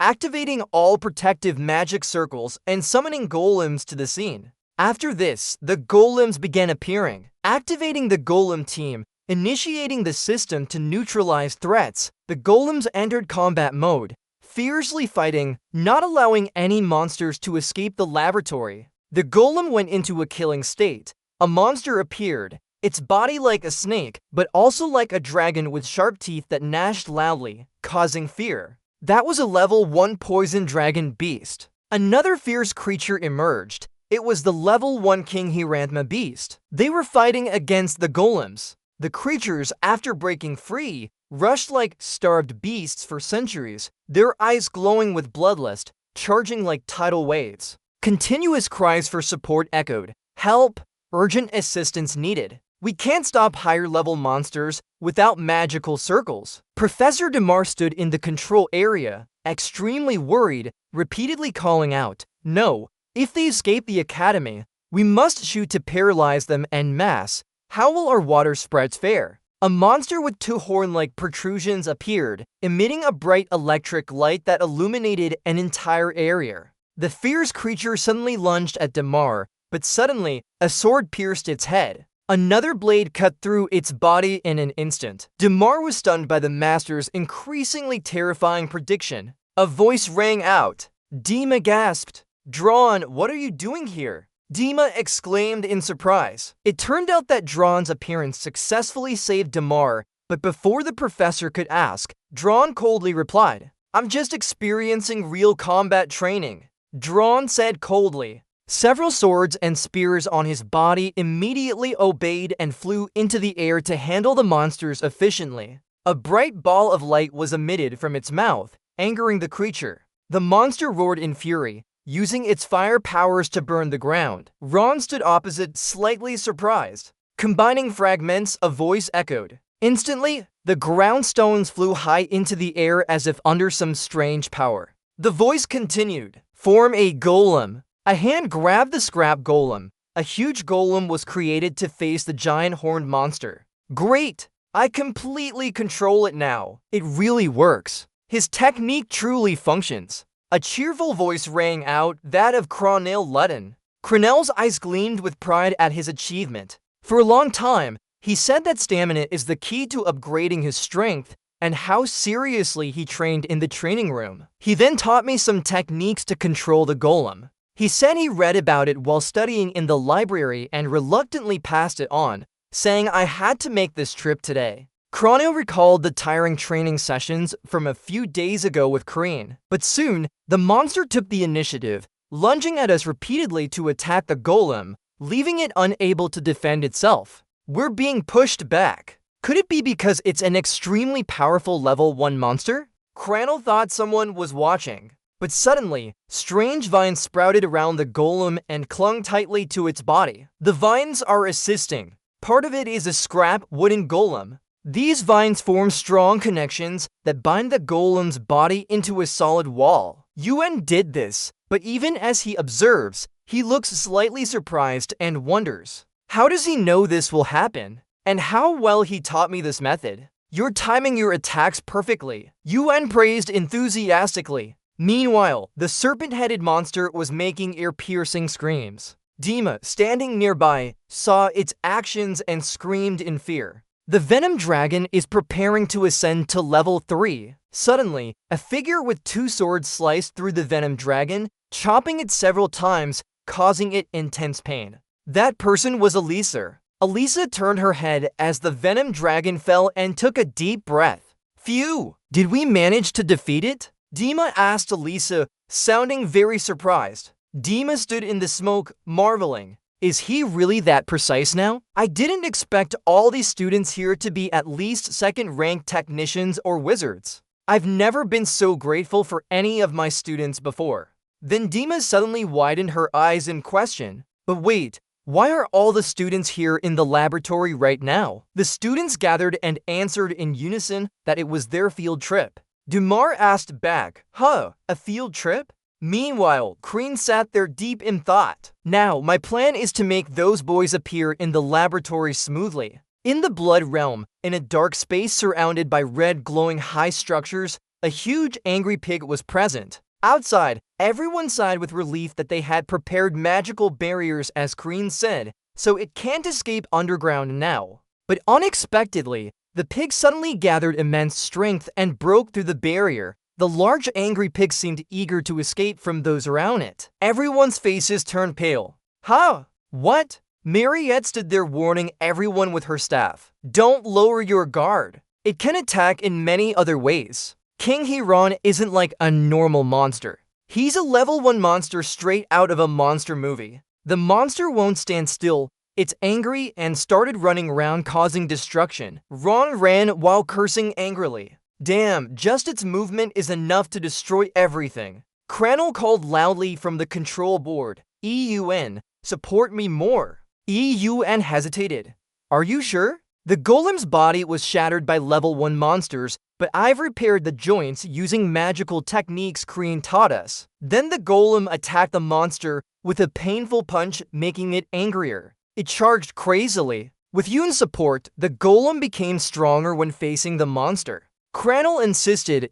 activating all protective magic circles, and summoning golems to the scene. After this, the golems began appearing, activating the golem team, initiating the system to neutralize threats. The golems entered combat mode, fiercely fighting, not allowing any monsters to escape the laboratory. The golem went into a killing state. A monster appeared, its body like a snake, but also like a dragon with sharp teeth that gnashed loudly, causing fear. That was a level 1 poison dragon beast. Another fierce creature emerged. It was the level 1 King Hirantma beast. They were fighting against the golems. The creatures, after breaking free, rushed like starved beasts for centuries, their eyes glowing with bloodlust, charging like tidal waves. Continuous cries for support echoed. Help! Urgent assistance needed. We can't stop higher-level monsters without magical circles. Professor Demar stood in the control area, extremely worried, repeatedly calling out, "No, if they escape the academy, we must shoot to paralyze them en masse. How will our water spreads fare?" A monster with 2 horn-like protrusions appeared, emitting a bright electric light that illuminated an entire area. The fierce creature suddenly lunged at Demar, but suddenly, a sword pierced its head. Another blade cut through its body in an instant. Demar was stunned by the master's increasingly terrifying prediction. A voice rang out. Dima gasped. "Drawn, what are you doing here?" Dima exclaimed in surprise. It turned out that Drawn's appearance successfully saved Demar, but before the professor could ask, Drawn coldly replied, "I'm just experiencing real combat training." Drawn said coldly. Several swords and spears on his body immediately obeyed and flew into the air to handle the monsters efficiently. A bright ball of light was emitted from its mouth, angering the creature. The monster roared in fury, using its fire powers to burn the ground. Ron stood opposite, slightly surprised. Combining fragments, a voice echoed. Instantly, the ground stones flew high into the air as if under some strange power. The voice continued. Form a golem. A hand grabbed the scrap golem. A huge golem was created to face the giant horned monster. Great! I completely control it now. It really works. His technique truly functions. A cheerful voice rang out, that of Cronel Ludden. Cronel's eyes gleamed with pride at his achievement. For a long time, he said that stamina is the key to upgrading his strength, and how seriously he trained in the training room. He then taught me some techniques to control the golem. He said he read about it while studying in the library and reluctantly passed it on, saying I had to make this trip today. Chrono recalled the tiring training sessions from a few days ago with Kreen, but soon, the monster took the initiative, lunging at us repeatedly to attack the golem, leaving it unable to defend itself. We're being pushed back. Could it be because it's an extremely powerful level 1 monster? Crannel thought someone was watching, but suddenly, strange vines sprouted around the golem and clung tightly to its body. The vines are assisting. Part of it is a scrap wooden golem. These vines form strong connections that bind the golem's body into a solid wall. Yuen did this, but even as he observes, he looks slightly surprised and wonders. How does he know this will happen? And how well he taught me this method. You're timing your attacks perfectly. Yuen praised enthusiastically. Meanwhile, the serpent-headed monster was making ear-piercing screams. Dima, standing nearby, saw its actions and screamed in fear. The Venom Dragon is preparing to ascend to level 3. Suddenly, a figure with 2 swords sliced through the Venom Dragon, chopping it several times, causing it intense pain. That person was Elisa. Elisa turned her head as the Venom Dragon fell and took a deep breath. Phew! Did we manage to defeat it? Dima asked Elisa, sounding very surprised. Dima stood in the smoke, marveling. Is he really that precise now? I didn't expect all these students here to be at least 2nd-ranked technicians or wizards. I've never been so grateful for any of my students before. Then Dima suddenly widened her eyes in question. But wait. Why are all the students here in the laboratory right now? The students gathered and answered in unison that it was their field trip. Dumar asked back, huh, a field trip? Meanwhile, Kreen sat there deep in thought. Now, my plan is to make those boys appear in the laboratory smoothly. In the Blood Realm, in a dark space surrounded by red glowing high structures, a huge angry pig was present. Outside, everyone sighed with relief that they had prepared magical barriers as Kreen said, so it can't escape underground now. But unexpectedly, the pig suddenly gathered immense strength and broke through the barrier. The large angry pig seemed eager to escape from those around it. Everyone's faces turned pale. Huh? What? Mariette stood there warning everyone with her staff. Don't lower your guard. It can attack in many other ways. King Hiran isn't like a normal monster. He's a level 1 monster straight out of a monster movie. The monster won't stand still. It's angry and started running around causing destruction. Ron ran while cursing angrily. Damn, just its movement is enough to destroy everything. Cranel called loudly from the control board. EUN, support me more. EUN hesitated. Are you sure? The golem's body was shattered by level 1 monsters, but I've repaired the joints using magical techniques Kreen taught us. Then the golem attacked the monster with a painful punch, making it angrier. It charged crazily. With Yoon's support, the golem became stronger when facing the monster. Cranel insisted,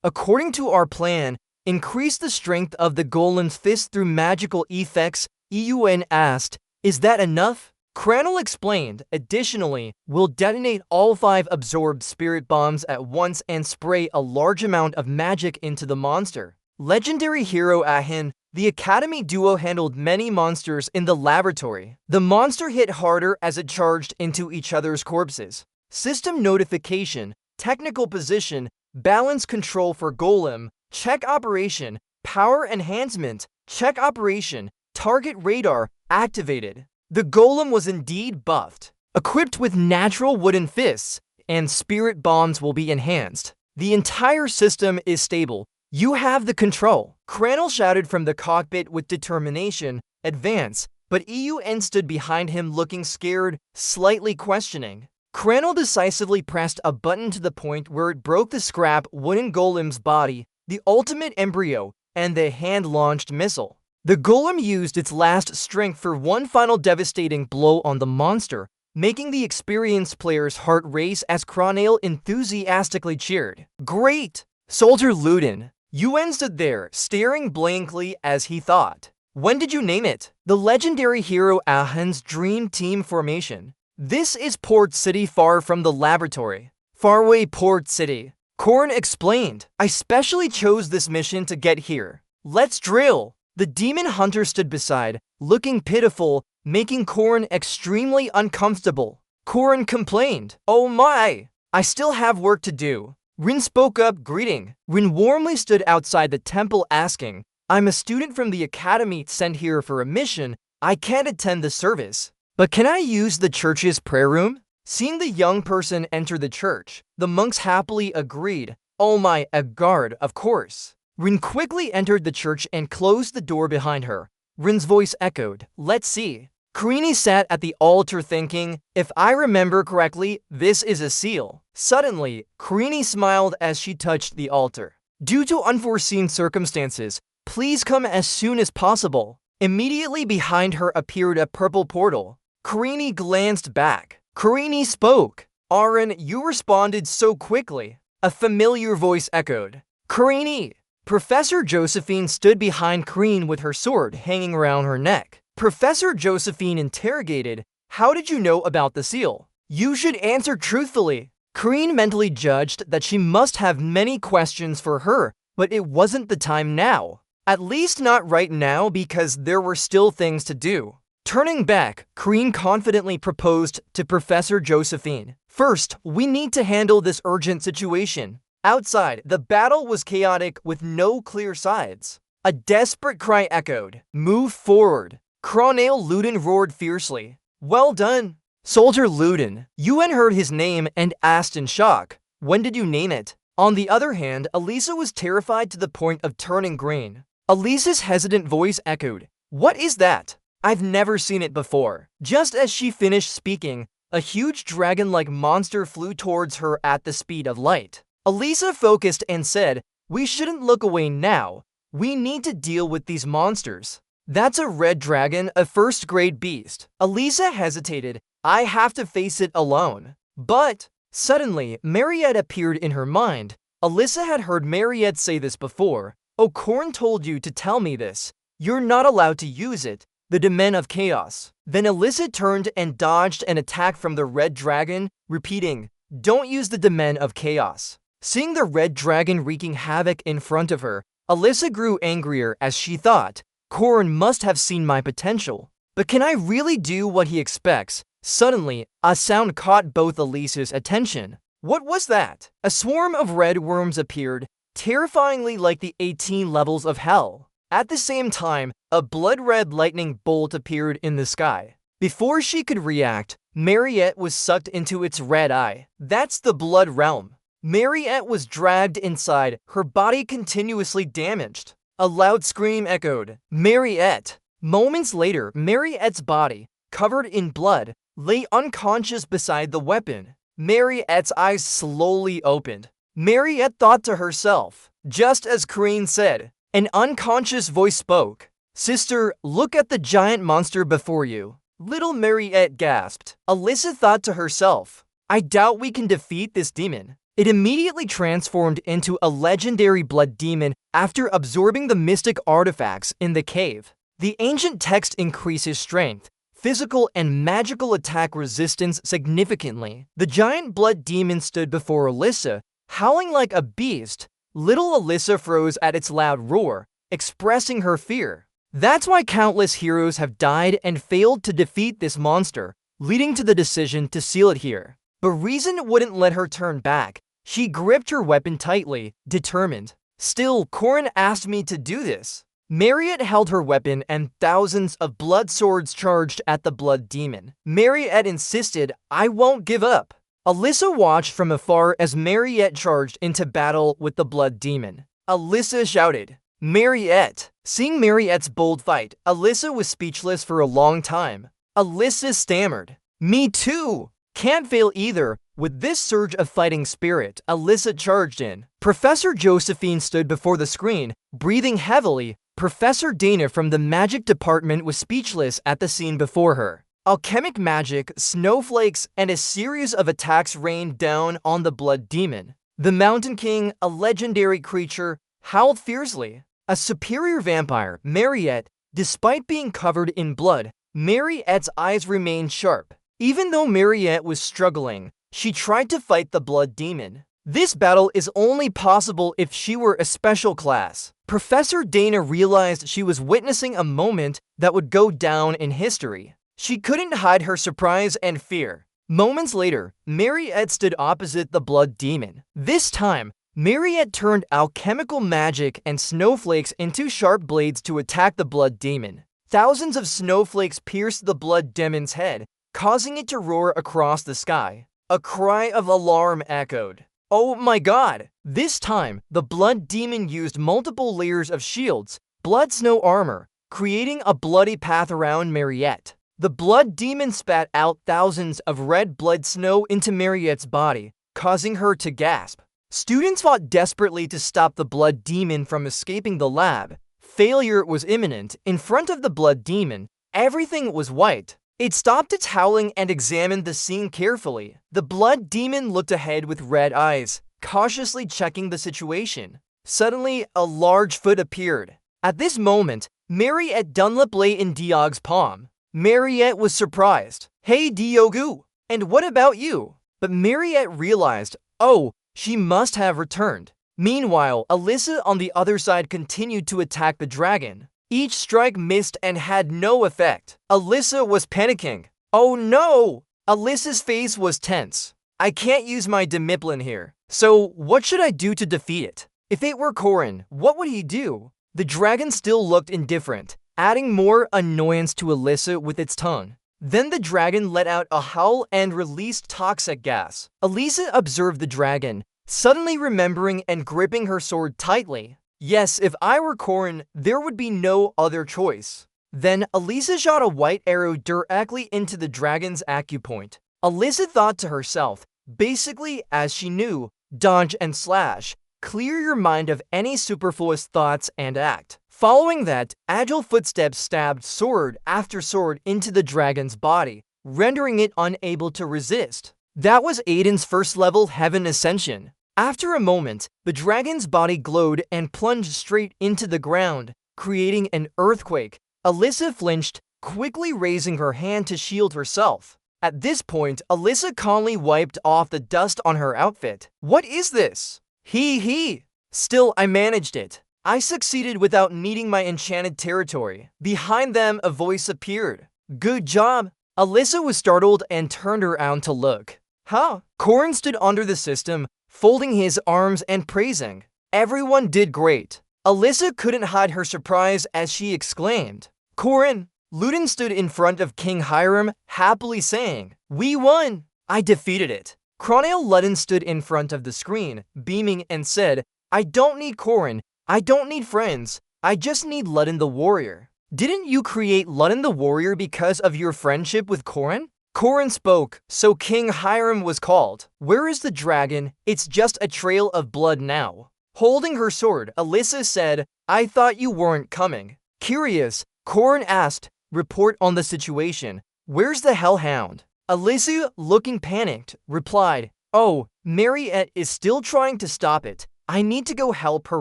according to our plan, increase the strength of the golem's fist through magical effects. EUN asked, is that enough? Cranel explained, additionally, we'll detonate all 5 absorbed spirit bombs at once and spray a large amount of magic into the monster. Legendary hero Ahin, the Academy duo handled many monsters in the laboratory. The monster hit harder as it charged into each other's corpses. System notification, technical position, balance control for golem, check operation, power enhancement, check operation, target radar, activated. The golem was indeed buffed. Equipped with natural wooden fists, and spirit bombs will be enhanced. The entire system is stable. You have the control. Cranel shouted from the cockpit with determination, advance, but EUN stood behind him looking scared, slightly questioning. Cranel decisively pressed a button to the point where it broke the scrap wooden golem's body, the ultimate embryo, and the hand-launched missile. The golem used its last strength for one final devastating blow on the monster, making the experienced player's heart race as Cranel enthusiastically cheered. Great! Soldier Luden. Yuen stood there, staring blankly as he thought. When did you name it? The legendary hero Ahan's dream team formation. This is Port City far from the laboratory. Faraway Port City. Korn explained. I specially chose this mission to get here. Let's drill. The demon hunter stood beside, looking pitiful, making Korn extremely uncomfortable. Korn complained. Oh my! I still have work to do. Rin spoke up, greeting. Rin warmly stood outside the temple asking, I'm a student from the academy sent here for a mission. I can't attend the service. But can I use the church's prayer room? Seeing the young person enter the church, the monks happily agreed. Oh my, a guard, of course. Rin quickly entered the church and closed the door behind her. Rin's voice echoed, let's see. Karini sat at the altar thinking, if I remember correctly, this is a seal. Suddenly, Karini smiled as she touched the altar. Due to unforeseen circumstances, please come as soon as possible. Immediately behind her appeared a purple portal. Karini glanced back. Karini spoke. Aaron, you responded so quickly. A familiar voice echoed. Karini! Professor Josephine stood behind Karine with her sword hanging around her neck. Professor Josephine interrogated, how did you know about the seal? You should answer truthfully. Karine mentally judged that she must have many questions for her, but it wasn't the time now. At least not right now because there were still things to do. Turning back, Karine confidently proposed to Professor Josephine. First, we need to handle this urgent situation. Outside, the battle was chaotic with no clear sides. A desperate cry echoed. Move forward. Cranel Luden roared fiercely. Well done. Soldier Luden. Yuen heard his name and asked in shock. When did you name it? On the other hand, Elisa was terrified to the point of turning green. Elisa's hesitant voice echoed. What is that? I've never seen it before. Just as she finished speaking, a huge dragon-like monster flew towards her at the speed of light. Alyssa focused and said, "We shouldn't look away now. We need to deal with these monsters." "That's a red dragon, a first-grade beast." Alyssa hesitated. "I have to face it alone." But suddenly, Mariette appeared in her mind. Alyssa had heard Mariette say this before. "Oh, Corn told you to tell me this. You're not allowed to use it. The Demon of Chaos." Then Alyssa turned and dodged an attack from the red dragon, repeating, "Don't use the Demon of Chaos." Seeing the red dragon wreaking havoc in front of her, Alyssa grew angrier as she thought, "Corn must have seen my potential. But can I really do what he expects?" Suddenly, a sound caught both Alyssa's attention. What was that? A swarm of red worms appeared, terrifyingly like the 18 levels of hell. At the same time, a blood-red lightning bolt appeared in the sky. Before she could react, Mariette was sucked into its red eye. That's the blood realm. Mariette was dragged inside, her body continuously damaged. A loud scream echoed, "Mariette!" Moments later, Mariette's body, covered in blood, lay unconscious beside the weapon. Mariette's eyes slowly opened. Mariette thought to herself, just as Crane said. An unconscious voice spoke. "Sister, look at the giant monster before you." Little Mariette gasped. Alyssa thought to herself, "I doubt we can defeat this demon." It immediately transformed into a legendary blood demon after absorbing the mystic artifacts in the cave. The ancient text increases strength, physical and magical attack resistance significantly. The giant blood demon stood before Alyssa, howling like a beast. Little Alyssa froze at its loud roar, expressing her fear. That's why countless heroes have died and failed to defeat this monster, leading to the decision to seal it here. But reason wouldn't let her turn back. She gripped her weapon tightly, determined. "Still, Corn asked me to do this." Mariette held her weapon and thousands of blood swords charged at the blood demon. Mariette insisted, "I won't give up." Alyssa watched from afar as Mariette charged into battle with the blood demon. Alyssa shouted, "Mariette!" Seeing Mariette's bold fight, Alyssa was speechless for a long time. Alyssa stammered, "Me too! Can't fail either." With this surge of fighting spirit, Alyssa charged in. Professor Josephine stood before the screen, breathing heavily. Professor Dana from the magic department was speechless at the scene before her. Alchemic magic, snowflakes, and a series of attacks rained down on the blood demon. The Mountain King, a legendary creature, howled fiercely. A superior vampire, Mariette, despite being covered in blood, Mariette's eyes remained sharp. Even though Mariette was struggling, she tried to fight the blood demon. This battle is only possible if she were a special class. Professor Dana realized she was witnessing a moment that would go down in history. She couldn't hide her surprise and fear. Moments later, Mariette stood opposite the blood demon. This time, Mariette turned alchemical magic and snowflakes into sharp blades to attack the blood demon. Thousands of snowflakes pierced the blood demon's head, causing it to roar across the sky. A cry of alarm echoed. Oh my god! This time, the blood demon used multiple layers of shields, blood snow armor, creating a bloody path around Mariette. The blood demon spat out thousands of red blood snow into Mariette's body, causing her to gasp. Students fought desperately to stop the blood demon from escaping the lab. Failure was imminent. In front of the blood demon, everything was white. It stopped its howling and examined the scene carefully. The blood demon looked ahead with red eyes, cautiously checking the situation. Suddenly, a large foot appeared. At this moment, Mariette Dunlop lay in Diog's palm. Mariette was surprised. "Hey Diogu, and what about you?" But Mariette realized, oh, she must have returned. Meanwhile, Alyssa on the other side continued to attack the dragon. Each strike missed and had no effect. Alyssa was panicking. Oh no! Alyssa's face was tense. I can't use my Demiplin here. So what should I do to defeat it? If it were Corin, what would he do? The dragon still looked indifferent, adding more annoyance to Alyssa with its tongue. Then the dragon let out a howl and released toxic gas. Alyssa observed the dragon, suddenly remembering and gripping her sword tightly. Yes, if I were Corin, there would be no other choice. Then Alyssa shot a white arrow directly into the dragon's acupoint. Alyssa thought to herself, basically, as she knew, dodge and slash. Clear your mind of any superfluous thoughts and act. Following that, agile footsteps stabbed sword after sword into the dragon's body, rendering it unable to resist. That was Aiden's first level heaven ascension. After a moment, the dragon's body glowed and plunged straight into the ground, creating an earthquake. Alyssa flinched, quickly raising her hand to shield herself. At this point, Alyssa calmly wiped off the dust on her outfit. What is this? He. Still, I managed it. I succeeded without needing my enchanted territory. Behind them, a voice appeared. Good job. Alyssa was startled and turned around to look. Huh? Corin stood under the system, folding his arms and praising. Everyone did great. Alyssa couldn't hide her surprise as she exclaimed. Corin! Ludin stood in front of King Hiram, happily saying, We won! I defeated it. Croniel Ludin stood in front of the screen, beaming and said, I don't need Corin, I don't need friends, I just need Ludin the Warrior. Didn't you create Ludin the Warrior because of your friendship with Corin? Corin spoke, so King Hiram was called. Where is the dragon? It's just a trail of blood now. Holding her sword, Alyssa said, I thought you weren't coming. Curious, Corin asked, report on the situation. Where's the hellhound? Alyssa, looking panicked, replied, Oh, Mariette is still trying to stop it. I need to go help her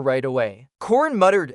right away. Corin muttered,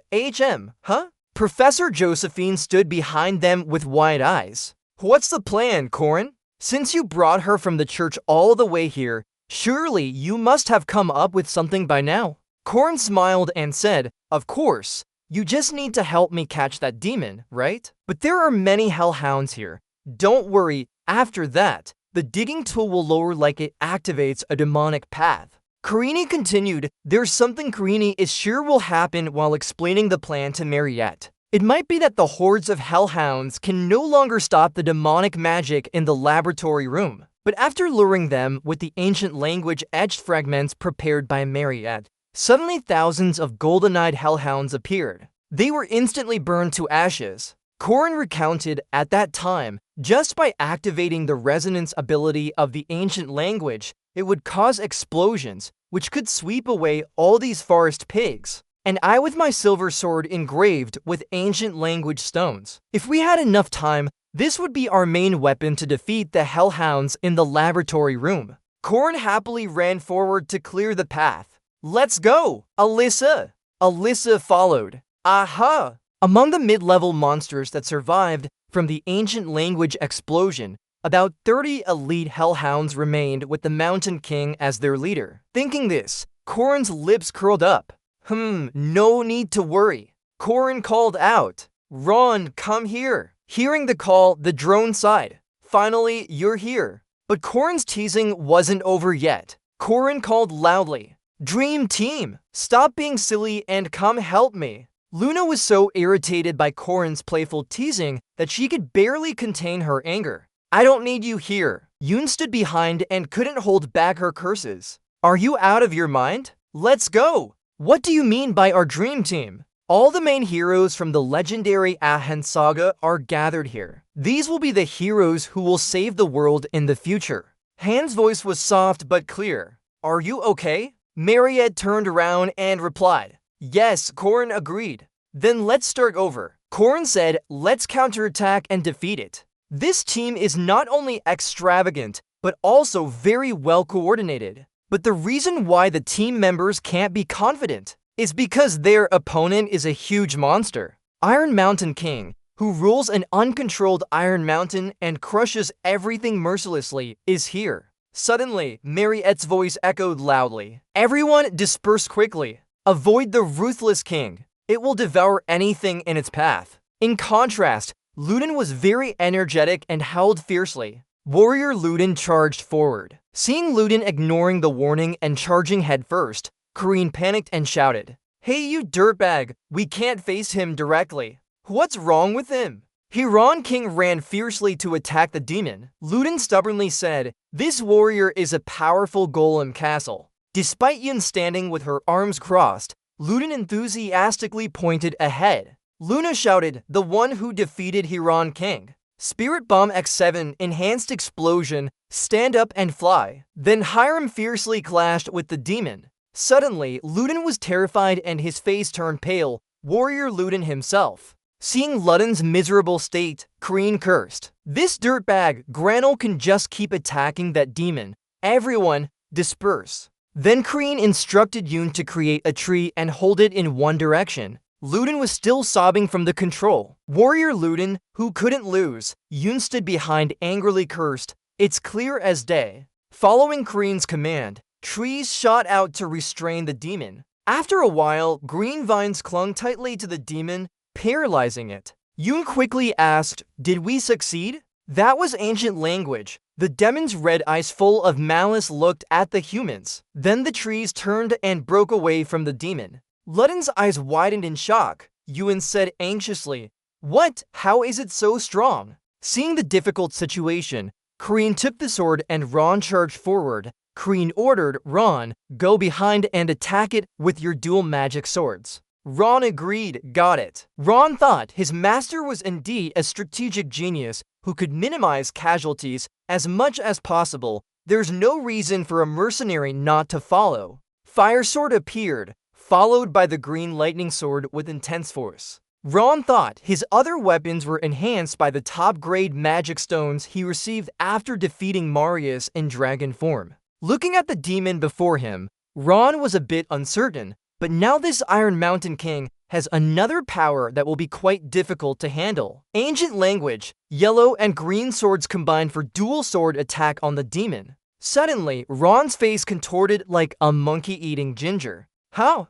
huh? Professor Josephine stood behind them with wide eyes. What's the plan, Corin? Since you brought her from the church all the way here, surely you must have come up with something by now. Corin smiled and said, Of course, you just need to help me catch that demon, right? But there are many hellhounds here. Don't worry, after that, the digging tool will lower like it activates a demonic path. Karini continued, There's something Karini is sure will happen while explaining the plan to Mariette. It might be that the hordes of hellhounds can no longer stop the demonic magic in the laboratory room. But after luring them with the ancient language etched fragments prepared by Mariette, suddenly thousands of golden-eyed hellhounds appeared. They were instantly burned to ashes. Corin recounted at that time, just by activating the resonance ability of the ancient language, it would cause explosions, which could sweep away all these forest pigs. And I with my silver sword engraved with ancient language stones. If we had enough time, this would be our main weapon to defeat the hellhounds in the laboratory room. Corin happily ran forward to clear the path. Let's go, Alyssa! Alyssa followed. Aha! Among the mid-level monsters that survived from the ancient language explosion, about 30 elite hellhounds remained with the Mountain King as their leader. Thinking this, Corin's lips curled up. No need to worry. Corin called out, Ron, come here. Hearing the call, the drone sighed. Finally, you're here. But Corin's teasing wasn't over yet. Corin called loudly, Dream Team, stop being silly and come help me. Luna was so irritated by Corin's playful teasing that she could barely contain her anger. I don't need you here. Yoon stood behind and couldn't hold back her curses. Are you out of your mind? Let's go. What do you mean by our dream team? All the main heroes from the legendary Ahan saga are gathered here. These will be the heroes who will save the world in the future. Han's voice was soft but clear. Are you okay? Mariette turned around and replied. Yes, Corin agreed. Then let's start over. Corin said, let's counterattack and defeat it. This team is not only extravagant, but also very well coordinated. But the reason why the team members can't be confident is because their opponent is a huge monster. Iron Mountain King, who rules an uncontrolled Iron Mountain and crushes everything mercilessly, is here. Suddenly, Mariette's voice echoed loudly. Everyone disperse quickly. Avoid the ruthless king. It will devour anything in its path. In contrast, Ludin was very energetic and howled fiercely. Warrior Ludin charged forward. Seeing Ludin ignoring the warning and charging headfirst, Kareen panicked and shouted, Hey you dirtbag, we can't face him directly. What's wrong with him? Hiran King ran fiercely to attack the demon. Ludin stubbornly said, This warrior is a powerful golem castle. Despite Yun standing with her arms crossed, Ludin enthusiastically pointed ahead. Luna shouted, The one who defeated Hiran King. Spirit Bomb X7 Enhanced Explosion, Stand Up and Fly. Then Hiram fiercely clashed with the demon. Suddenly, Ludin was terrified and his face turned pale, Warrior Ludin himself. Seeing Ludin's miserable state, Kreen cursed. This dirtbag, Granol can just keep attacking that demon. Everyone, disperse. Then Kreen instructed Yoon to create a tree and hold it in one direction. Ludin was still sobbing from the control. Warrior Ludin, who couldn't lose, Yoon stood behind angrily cursed. It's clear as day. Following Kreen's command, trees shot out to restrain the demon. After a while, green vines clung tightly to the demon, paralyzing it. Yoon quickly asked, "Did we succeed?" That was ancient language. The demon's red eyes full of malice looked at the humans. Then the trees turned and broke away from the demon. Ludin's eyes widened in shock. Yoon said anxiously, "What? How is it so strong?" Seeing the difficult situation, Kreen took the sword and Ron charged forward. Kreen ordered Ron, "Go behind and attack it with your dual magic swords." Ron agreed, "Got it." Ron thought his master was indeed a strategic genius who could minimize casualties as much as possible. There's no reason for a mercenary not to follow. Fire Sword appeared, followed by the green lightning sword with intense force. Ron thought his other weapons were enhanced by the top-grade magic stones he received after defeating Marius in dragon form. Looking at the demon before him, Ron was a bit uncertain, but now this Iron Mountain King has another power that will be quite difficult to handle. Ancient language, yellow and green swords combined for dual sword attack on the demon. Suddenly, Ron's face contorted like a monkey eating ginger. How?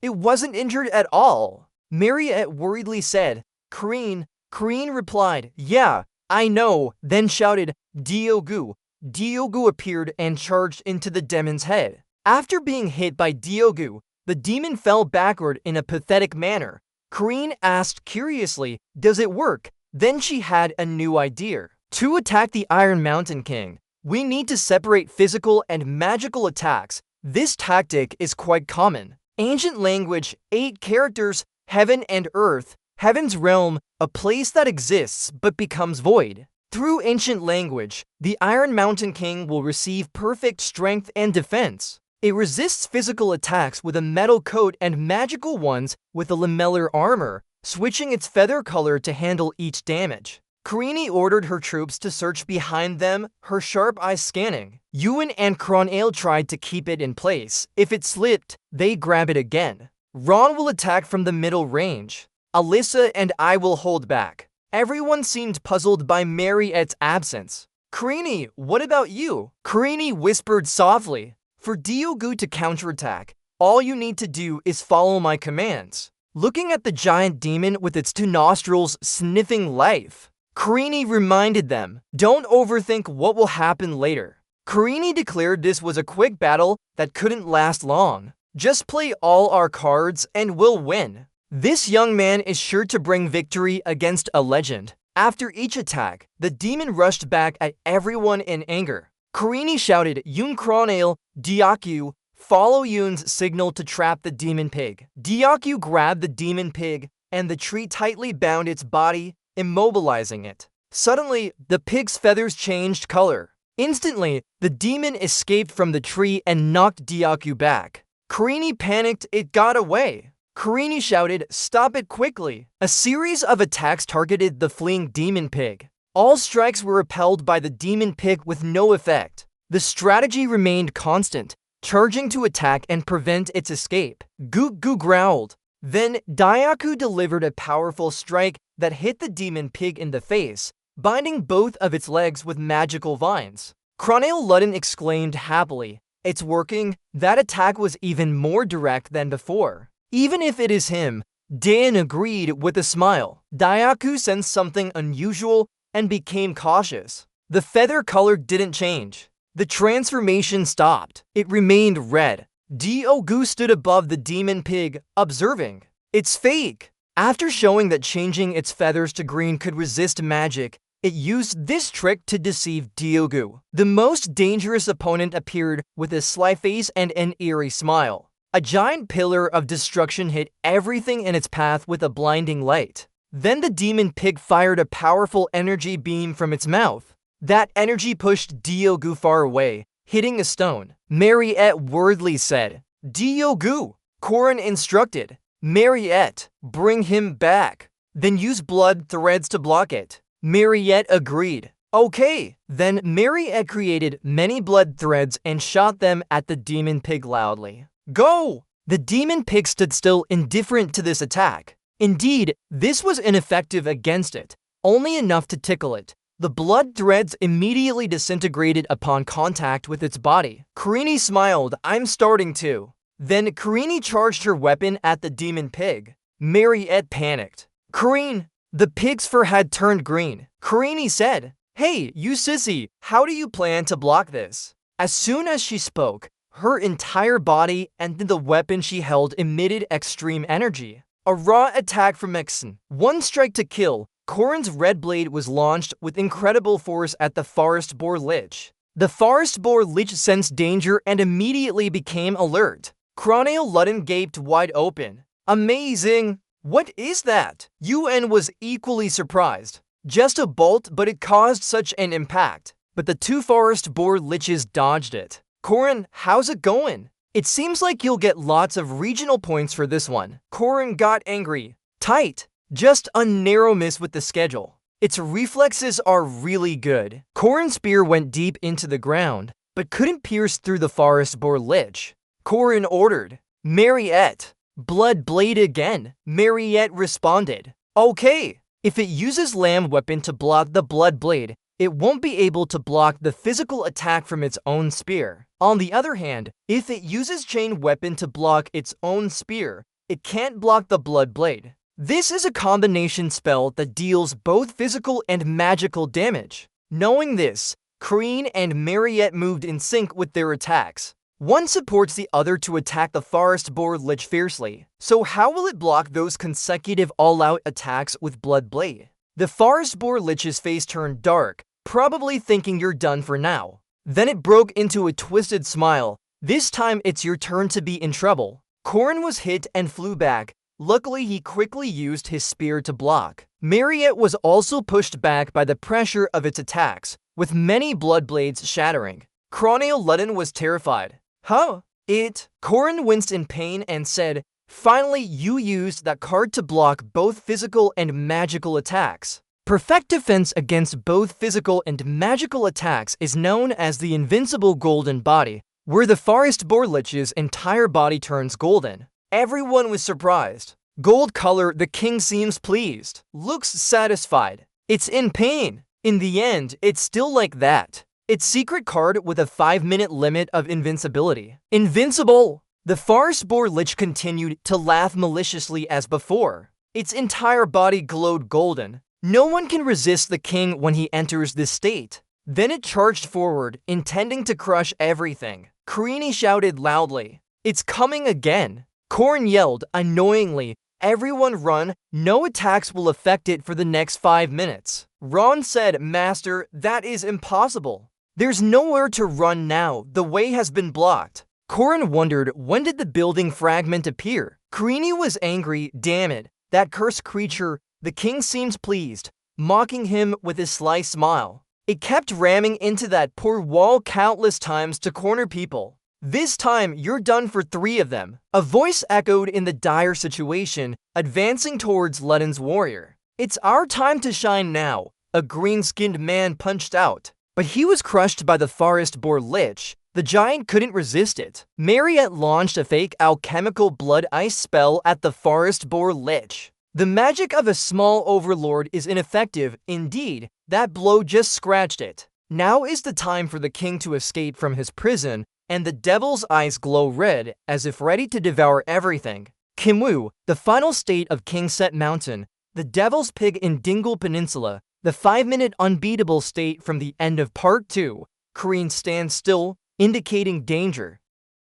It wasn't injured at all. Mariette worriedly said. Kreen replied, "Yeah, I know," then shouted, "Diogu." Diogu appeared and charged into the demon's head. After being hit by Diogu, the demon fell backward in a pathetic manner. Kreen asked curiously, "Does it work?" Then she had a new idea. To attack the Iron Mountain King, we need to separate physical and magical attacks. This tactic is quite common. Ancient language, 8 characters, heaven and earth. Heaven's realm, a place that exists but becomes void. Through ancient language, the Iron Mountain King will receive perfect strength and defense. It resists physical attacks with a metal coat and magical ones with a lamellar armor, switching its feather color to handle each damage. Karini ordered her troops to search behind them, her sharp eyes scanning. Ewan and Cronail tried to keep it in place. If it slipped, they grab it again. Ron will attack from the middle range. Alyssa and I will hold back. Everyone seemed puzzled by Mariette's absence. Karini, what about you? Karini whispered softly. For Diogu to counterattack, all you need to do is follow my commands. Looking at the giant demon with its 2 nostrils sniffing life, Karini reminded them, don't overthink what will happen later. Karini declared this was a quick battle that couldn't last long. Just play all our cards and we'll win. This young man is sure to bring victory against a legend. After each attack, the demon rushed back at everyone in anger. Karini shouted, Yoon Cronail, Diakyu, follow Yoon's signal to trap the demon pig. Diakyu grabbed the demon pig, and the tree tightly bound its body, immobilizing it. Suddenly, the pig's feathers changed color. Instantly, the demon escaped from the tree and knocked Diakyu back. Karini panicked, it got away. Karini shouted, stop it quickly. A series of attacks targeted the fleeing demon pig. All strikes were repelled by the demon pig with no effect. The strategy remained constant, charging to attack and prevent its escape. Gook growled. Then, Diakyu delivered a powerful strike that hit the demon pig in the face, binding both of its legs with magical vines. Cronail Ludden exclaimed happily, it's working. That attack was even more direct than before. Even if it is him, Dan agreed with a smile. Diakyu sensed something unusual and became cautious. The feather color didn't change. The transformation stopped. It remained red. Diogu stood above the demon pig, observing. It's fake. After showing that changing its feathers to green could resist magic, it used this trick to deceive Diogu. The most dangerous opponent appeared with a sly face and an eerie smile. A giant pillar of destruction hit everything in its path with a blinding light. Then the demon pig fired a powerful energy beam from its mouth. That energy pushed Diogu far away, hitting a stone. Mariette worriedly said, "Diogu," Korin instructed. Mariette, "Bring him back. Then use blood threads to block it." Mariette agreed. Okay, then Mariette created many blood threads and shot them at the demon pig loudly. Go! The demon pig stood still, indifferent to this attack. Indeed, this was ineffective against it, only enough to tickle it. The blood threads immediately disintegrated upon contact with its body. Karini smiled, "I'm starting to." Then Karini charged her weapon at the demon pig. Mariette panicked. "Karine!" The pig's fur had turned green. Karini said, "Hey, you sissy, how do you plan to block this?" As soon as she spoke, her entire body and the weapon she held emitted extreme energy. A raw attack from Exen. One strike to kill. Korin's red blade was launched with incredible force at the forest boar lich. The forest boar lich sensed danger and immediately became alert. Cranial Ludden gaped wide open. Amazing! What is that? UN was equally surprised. Just a bolt, but it caused such an impact. But the two forest boar liches dodged it. Korin, how's it going? It seems like you'll get lots of regional points for this one. Korin got angry. Tight. Just a narrow miss with the schedule. Its reflexes are really good. Korin's spear went deep into the ground, but couldn't pierce through the forest boar lich. Korin ordered, "Mariette, blood blade again." Mariette responded, "Okay." If it uses lamb weapon to block the blood blade, it won't be able to block the physical attack from its own spear. On the other hand, if it uses chain weapon to block its own spear, it can't block the blood blade. This is a combination spell that deals both physical and magical damage. Knowing this, Karine and Mariette moved in sync with their attacks. One supports the other to attack the forest boar lich fiercely. So how will it block those consecutive all-out attacks with blood blade? The forest boar lich's face turned dark, probably thinking you're done for now. Then it broke into a twisted smile. This time it's your turn to be in trouble. Korin was hit and flew back. Luckily, he quickly used his spear to block. Mariette was also pushed back by the pressure of its attacks, with many blood blades shattering. Cranial Ludden was terrified. Huh? Korin winced in pain and said, "Finally, you used that card to block both physical and magical attacks." Perfect defense against both physical and magical attacks is known as the invincible golden body, where the forest boar lich's entire body turns golden. Everyone was surprised. Gold color, the king seems pleased. Looks satisfied. It's in pain. In the end, it's still like that. Its secret card with a 5-minute limit of invincibility. Invincible! The forest boar lich continued to laugh maliciously as before. Its entire body glowed golden. No one can resist the king when he enters this state. Then it charged forward, intending to crush everything. Karini shouted loudly, "It's coming again!" Korin yelled annoyingly, "Everyone run, no attacks will affect it for the next 5 minutes." Ron said, "Master, that is impossible. There's nowhere to run now, the way has been blocked." Korin wondered, when did the building fragment appear? Karini was angry, "Damn it, that cursed creature." The king seemed pleased, mocking him with a sly smile. It kept ramming into that poor wall countless times to corner people. "This time, you're done for 3 of them." A voice echoed in the dire situation, advancing towards Ludden's warrior. "It's our time to shine now." A green-skinned man punched out, but he was crushed by the forest boar lich. The giant couldn't resist it. Mariette launched a fake alchemical blood ice spell at the forest boar lich. The magic of a small overlord is ineffective. Indeed, that blow just scratched it. Now is the time for the king to escape from his prison, and the devil's eyes glow red, as if ready to devour everything. Kimwu, the final state of King Set Mountain, the devil's pig in Dingle Peninsula, the 5-minute unbeatable state from the end of Part 2. Karine stands still, indicating danger.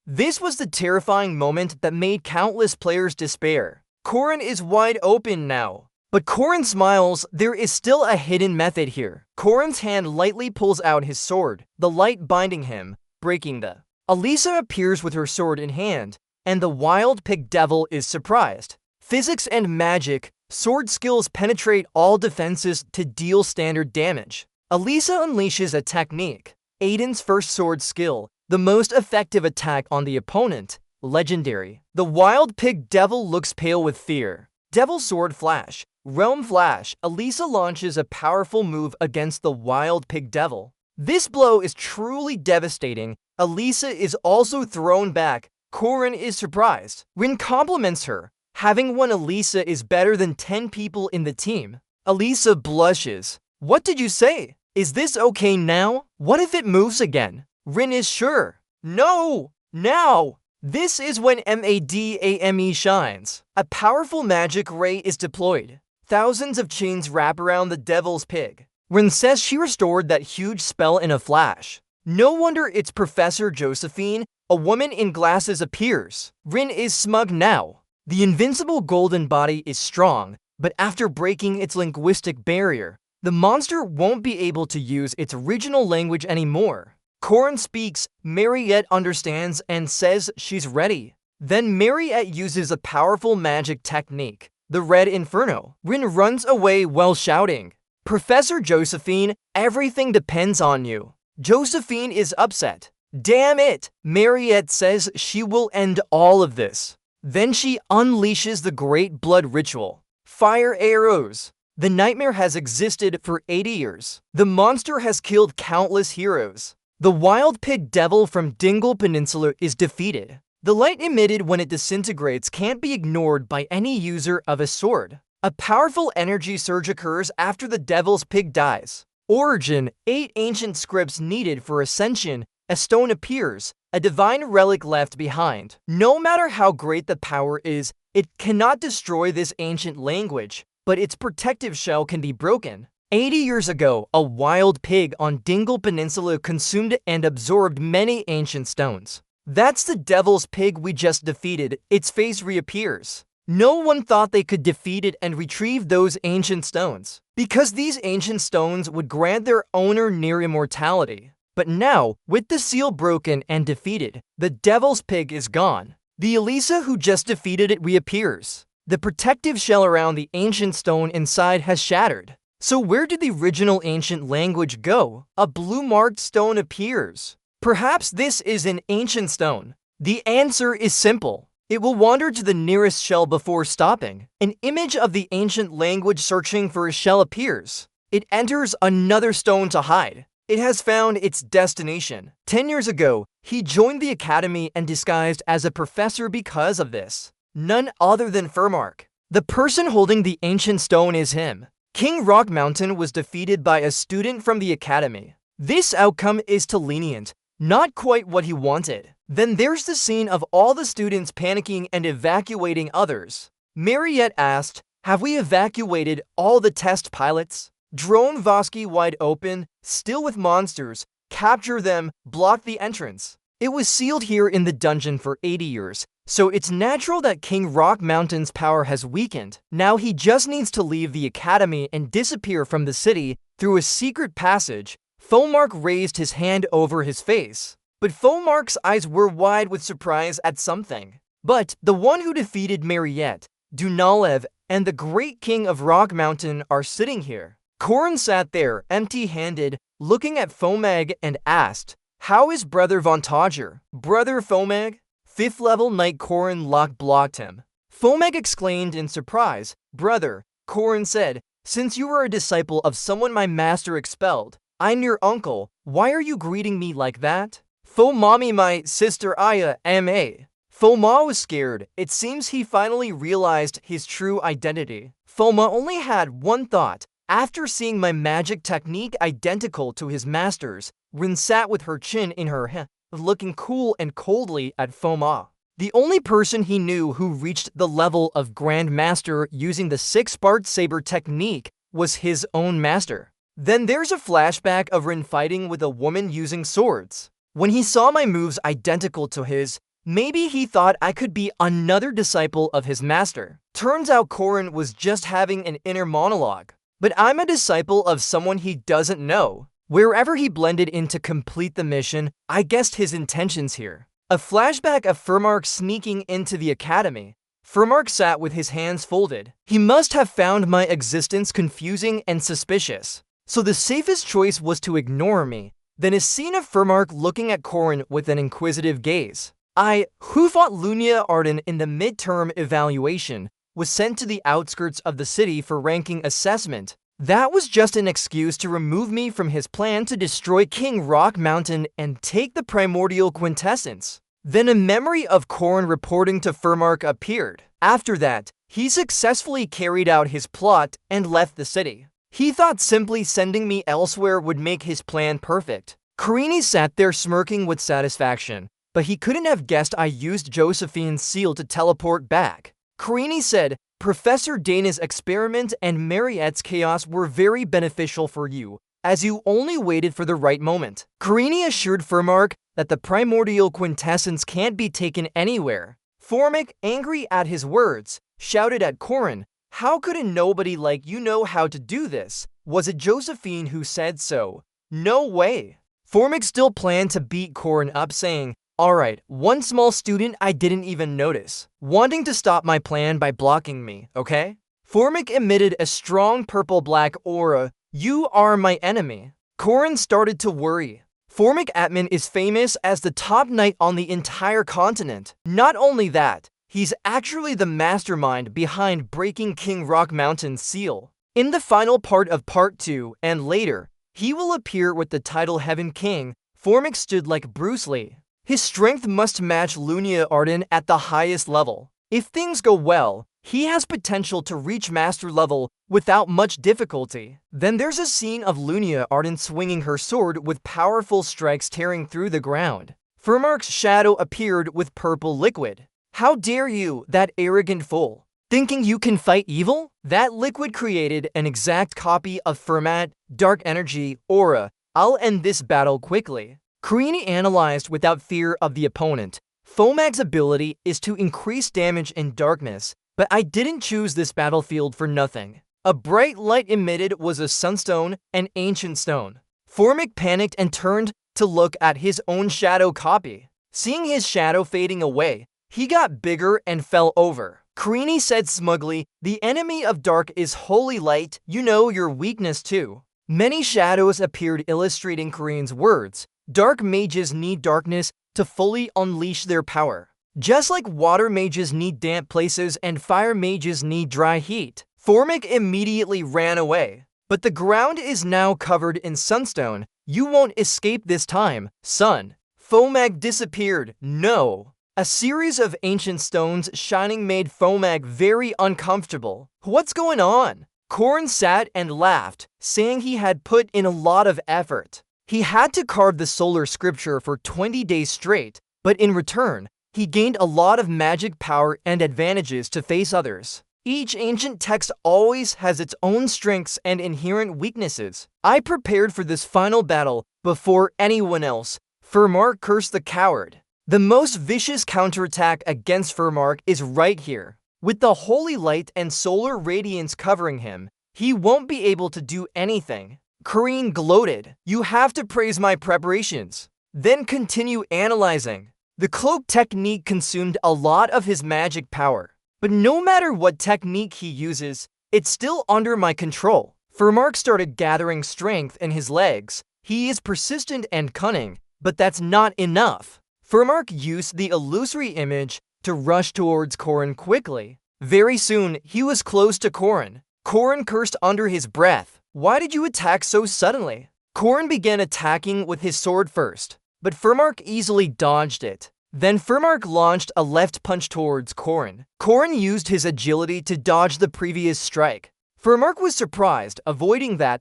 This was the terrifying moment that made countless players despair. Korin is wide open now. But Korin smiles, there is still a hidden method here. Korin's hand lightly pulls out his sword, the light binding him, breaking the. Alisa appears with her sword in hand, and the wild pig devil is surprised. Physics and magic, Sword skills penetrate all defenses to deal standard damage. Alisa unleashes a technique. Aiden's first sword skill, the most effective attack on the opponent, legendary. The wild pig devil looks pale with fear. Devil sword flash. Realm flash. Alisa launches a powerful move against the wild pig devil. This blow is truly devastating. Alisa is also thrown back. Corin is surprised. Rin compliments her. Having one Alisa is better than 10 people in the team. Alisa blushes. What did you say? Is this okay now? What if it moves again? Rin is sure. No! Now! This is when MADAME shines. A powerful magic ray is deployed. Thousands of chains wrap around the devil's pig. Rin says she restored that huge spell in a flash. No wonder it's Professor Josephine. A woman in glasses appears. Rin is smug now. The invincible golden body is strong, but after breaking its linguistic barrier, the monster won't be able to use its original language anymore. Corin speaks, Mariette understands and says she's ready. Then Mariette uses a powerful magic technique, the Red Inferno. Rin runs away while shouting, Professor Josephine, everything depends on you. Josephine is upset. Damn it! Mariette says she will end all of this. Then she unleashes the Great Blood Ritual. Fire arrows. The nightmare has existed for 80 years. The monster has killed countless heroes. The wild pig devil from Dingle Peninsula is defeated. The light emitted when it disintegrates can't be ignored by any user of a sword. A powerful energy surge occurs after the devil's pig dies. Origin, 8 ancient scripts needed for ascension. A stone appears, a divine relic left behind. No matter how great the power is, it cannot destroy this ancient language, but its protective shell can be broken. 80 years ago, a wild pig on Dingle Peninsula consumed and absorbed many ancient stones. That's the devil's pig we just defeated. Its face reappears. No one thought they could defeat it and retrieve those ancient stones, because these ancient stones would grant their owner near immortality. But now, with the seal broken and defeated, the devil's pig is gone. The Alisa who just defeated it reappears. The protective shell around the ancient stone inside has shattered. So where did the original ancient language go? A blue-marked stone appears. Perhaps this is an ancient stone. The answer is simple. It will wander to the nearest shell before stopping. An image of the ancient language searching for a shell appears. It enters another stone to hide. It has found its destination. 10 years ago, he joined the academy and disguised as a professor because of this. None other than Furmark. The person holding the ancient stone is him. King Rock Mountain was defeated by a student from the academy. This outcome is too lenient, not quite what he wanted. Then there's the scene of all the students panicking and evacuating others. Mariette asked, have we evacuated all the test pilots? Drone Vosky wide open, still with monsters, capture them, block the entrance. It was sealed here in the dungeon for 80 years, so it's natural that King Rock Mountain's power has weakened. Now he just needs to leave the academy and disappear from the city through a secret passage. Fomark raised his hand over his face, but Fomark's eyes were wide with surprise at something. But the one who defeated Mariette, Dunalev, and the great king of Rock Mountain are sitting here. Corin sat there, empty-handed, looking at Fomag and asked, how is Brother Vontager? Brother Fomag? 5th level Knight Corin blocked him. Fomag exclaimed in surprise, Brother, Corin said, since you are a disciple of someone my master expelled, I'm your uncle, why are you greeting me like that? Fomami my sister Aya M.A. Foma was scared. It seems he finally realized his true identity. Foma only had one thought. After seeing my magic technique identical to his master's, Rin sat with her chin in her hand, looking cool and coldly at Foma. The only person he knew who reached the level of Grand Master using the 6-part saber technique was his own master. Then there's a flashback of Rin fighting with a woman using swords. When he saw my moves identical to his, maybe he thought I could be another disciple of his master. Turns out Corin was just having an inner monologue. But I'm a disciple of someone he doesn't know. Wherever he blended in to complete the mission, I guessed his intentions here. A flashback of Furmark sneaking into the academy. Furmark sat with his hands folded. He must have found my existence confusing and suspicious. So the safest choice was to ignore me. Then is seen of Furmark looking at Corin with an inquisitive gaze. Who fought Lunia Arden in the midterm evaluation, was sent to the outskirts of the city for ranking assessment. That was just an excuse to remove me from his plan to destroy King Rock Mountain and take the primordial quintessence. Then a memory of Corin reporting to Furmark appeared. After that, he successfully carried out his plot and left the city. He thought simply sending me elsewhere would make his plan perfect. Carini sat there smirking with satisfaction, but he couldn't have guessed I used Josephine's seal to teleport back. Carini said, Professor Dana's experiment and Mariette's chaos were very beneficial for you, as you only waited for the right moment. Carini assured Furmark that the primordial quintessence can't be taken anywhere. Furmark, angry at his words, shouted at Corin, how could a nobody like you know how to do this? Was it Josephine who said so? No way. Furmark still planned to beat Corin up, saying, alright, one small student I didn't even notice, wanting to stop my plan by blocking me, okay? Furmark emitted a strong purple-black aura. You are my enemy. Corin started to worry. Furmark Atman is famous as the top knight on the entire continent. Not only that, he's actually the mastermind behind breaking King Rock Mountain's seal. In the final part of Part 2 and later, he will appear with the title Heaven King. Furmark stood like Bruce Lee. His strength must match Lunia Arden at the highest level. If things go well, he has potential to reach master level without much difficulty. Then there's a scene of Lunia Arden swinging her sword with powerful strikes tearing through the ground. Furmark's shadow appeared with purple liquid. How dare you, that arrogant fool! Thinking you can fight evil? That liquid created an exact copy of Furmat, dark energy, aura. I'll end this battle quickly. Carini analyzed without fear of the opponent. Fomag's ability is to increase damage in darkness, but I didn't choose this battlefield for nothing. A bright light emitted was a sunstone, an ancient stone. Furmark panicked and turned to look at his own shadow copy. Seeing his shadow fading away, he got bigger and fell over. Carini said smugly, the enemy of dark is holy light, you know your weakness too. Many shadows appeared illustrating Carini's words. Dark mages need darkness to fully unleash their power. Just like water mages need damp places and fire mages need dry heat. Furmark immediately ran away. But the ground is now covered in sunstone. You won't escape this time, son. Fomag disappeared. No. A series of ancient stones shining made Fomag very uncomfortable. What's going on? Corin sat and laughed, saying he had put in a lot of effort. He had to carve the solar scripture for 20 days straight, but in return, he gained a lot of magic power and advantages to face others. Each ancient text always has its own strengths and inherent weaknesses. I prepared for this final battle before anyone else. Furmark cursed the coward. The most vicious counterattack against Furmark is right here. With the holy light and solar radiance covering him, he won't be able to do anything. Carini gloated. You have to praise my preparations. Then continue analyzing. The cloak technique consumed a lot of his magic power. But no matter what technique he uses, it's still under my control. Furmark started gathering strength in his legs. He is persistent and cunning, but that's not enough. Furmark used the illusory image to rush towards Corin quickly. Very soon, he was close to Corin. Corin cursed under his breath. Why did you attack so suddenly? Corin began attacking with his sword first, but Furmark easily dodged it. Then Furmark launched a left punch towards Corin. Corin used his agility to dodge the previous strike. Furmark was surprised, avoiding that.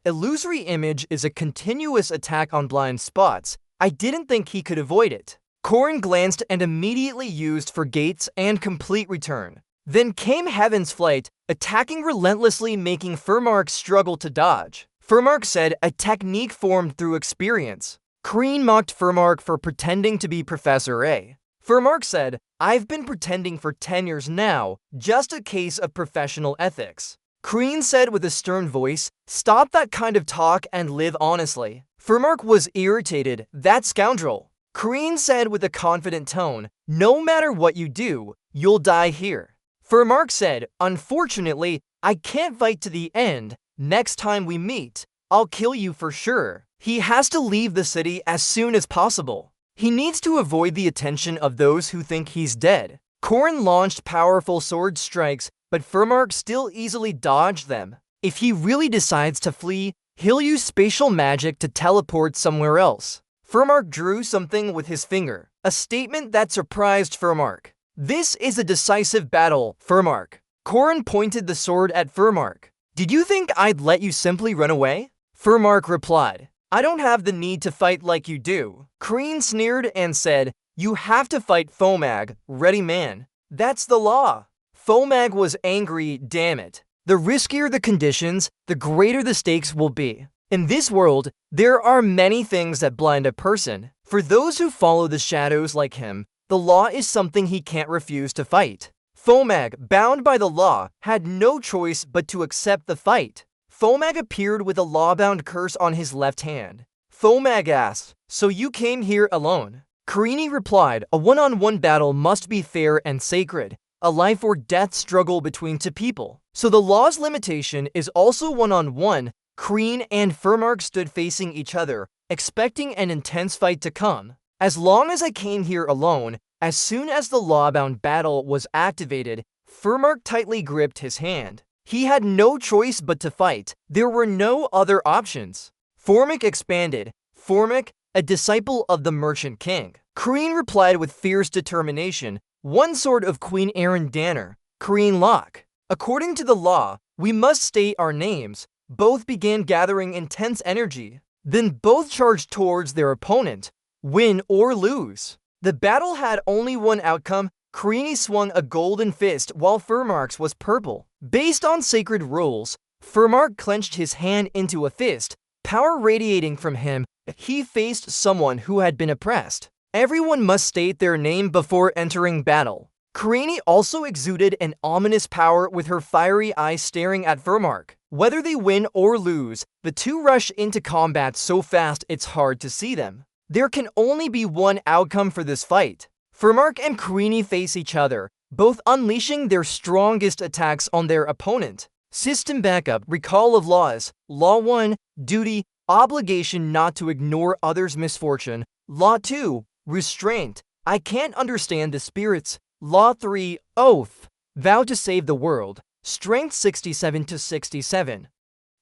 Illusory image is a continuous attack on blind spots. I didn't think he could avoid it. Corin glanced and immediately used for gates and complete return. Then came Heaven's Flight, attacking relentlessly, making Furmark struggle to dodge. Furmark said, a technique formed through experience. Carini mocked Furmark for pretending to be Professor A. Furmark said, I've been pretending for 10 years now, just a case of professional ethics. Carini said with a stern voice, stop that kind of talk and live honestly. Furmark was irritated. That scoundrel. Kreen said with a confident tone, "No matter what you do, you'll die here." Furmark said, "Unfortunately, I can't fight to the end. Next time we meet, I'll kill you for sure." He has to leave the city as soon as possible. He needs to avoid the attention of those who think he's dead. Corrin launched powerful sword strikes, but Furmark still easily dodged them. If he really decides to flee, he'll use spatial magic to teleport somewhere else. Furmark drew something with his finger, a statement that surprised Furmark. "This is a decisive battle, Furmark." Corrin pointed the sword at Furmark. "Did you think I'd let you simply run away?" Furmark replied, "I don't have the need to fight like you do." Kreen sneered and said, "You have to fight Fomag, ready man. That's the law." Fomag was angry, damn it. The riskier the conditions, the greater the stakes will be. In this world, there are many things that blind a person. For those who follow the shadows like him, the law is something he can't refuse to fight. Fomag, bound by the law, had no choice but to accept the fight. Fomag appeared with a law-bound curse on his left hand. Fomag asked, "So you came here alone?" Karini replied, "A one-on-one battle must be fair and sacred, a life or death struggle between two people. So the law's limitation is also one-on-one." Kreen and Furmark stood facing each other, expecting an intense fight to come. "As long as I came here alone," as soon as the law-bound battle was activated, Furmark tightly gripped his hand. He had no choice but to fight. There were no other options. Formic expanded. Formic, a disciple of the Merchant King. Kreen replied with fierce determination, "One sword of Queen Erin Danner, Kreen Locke. According to the law, we must state our names." Both began gathering intense energy. Then both charged towards their opponent, win or lose. The battle had only one outcome. Karini swung a golden fist while Furmark's was purple. Based on sacred rules, Furmark clenched his hand into a fist, power radiating from him. He faced someone who had been oppressed. Everyone must state their name before entering battle. Karini also exuded an ominous power with her fiery eyes staring at Furmark. Whether they win or lose, the two rush into combat so fast it's hard to see them. There can only be one outcome for this fight. Furmark and Karini face each other, both unleashing their strongest attacks on their opponent. System backup, recall of laws. Law 1, duty, obligation not to ignore others' misfortune. Law 2, restraint, I can't understand the spirits. Law 3, oath, vow to save the world. Strength 67 to 67.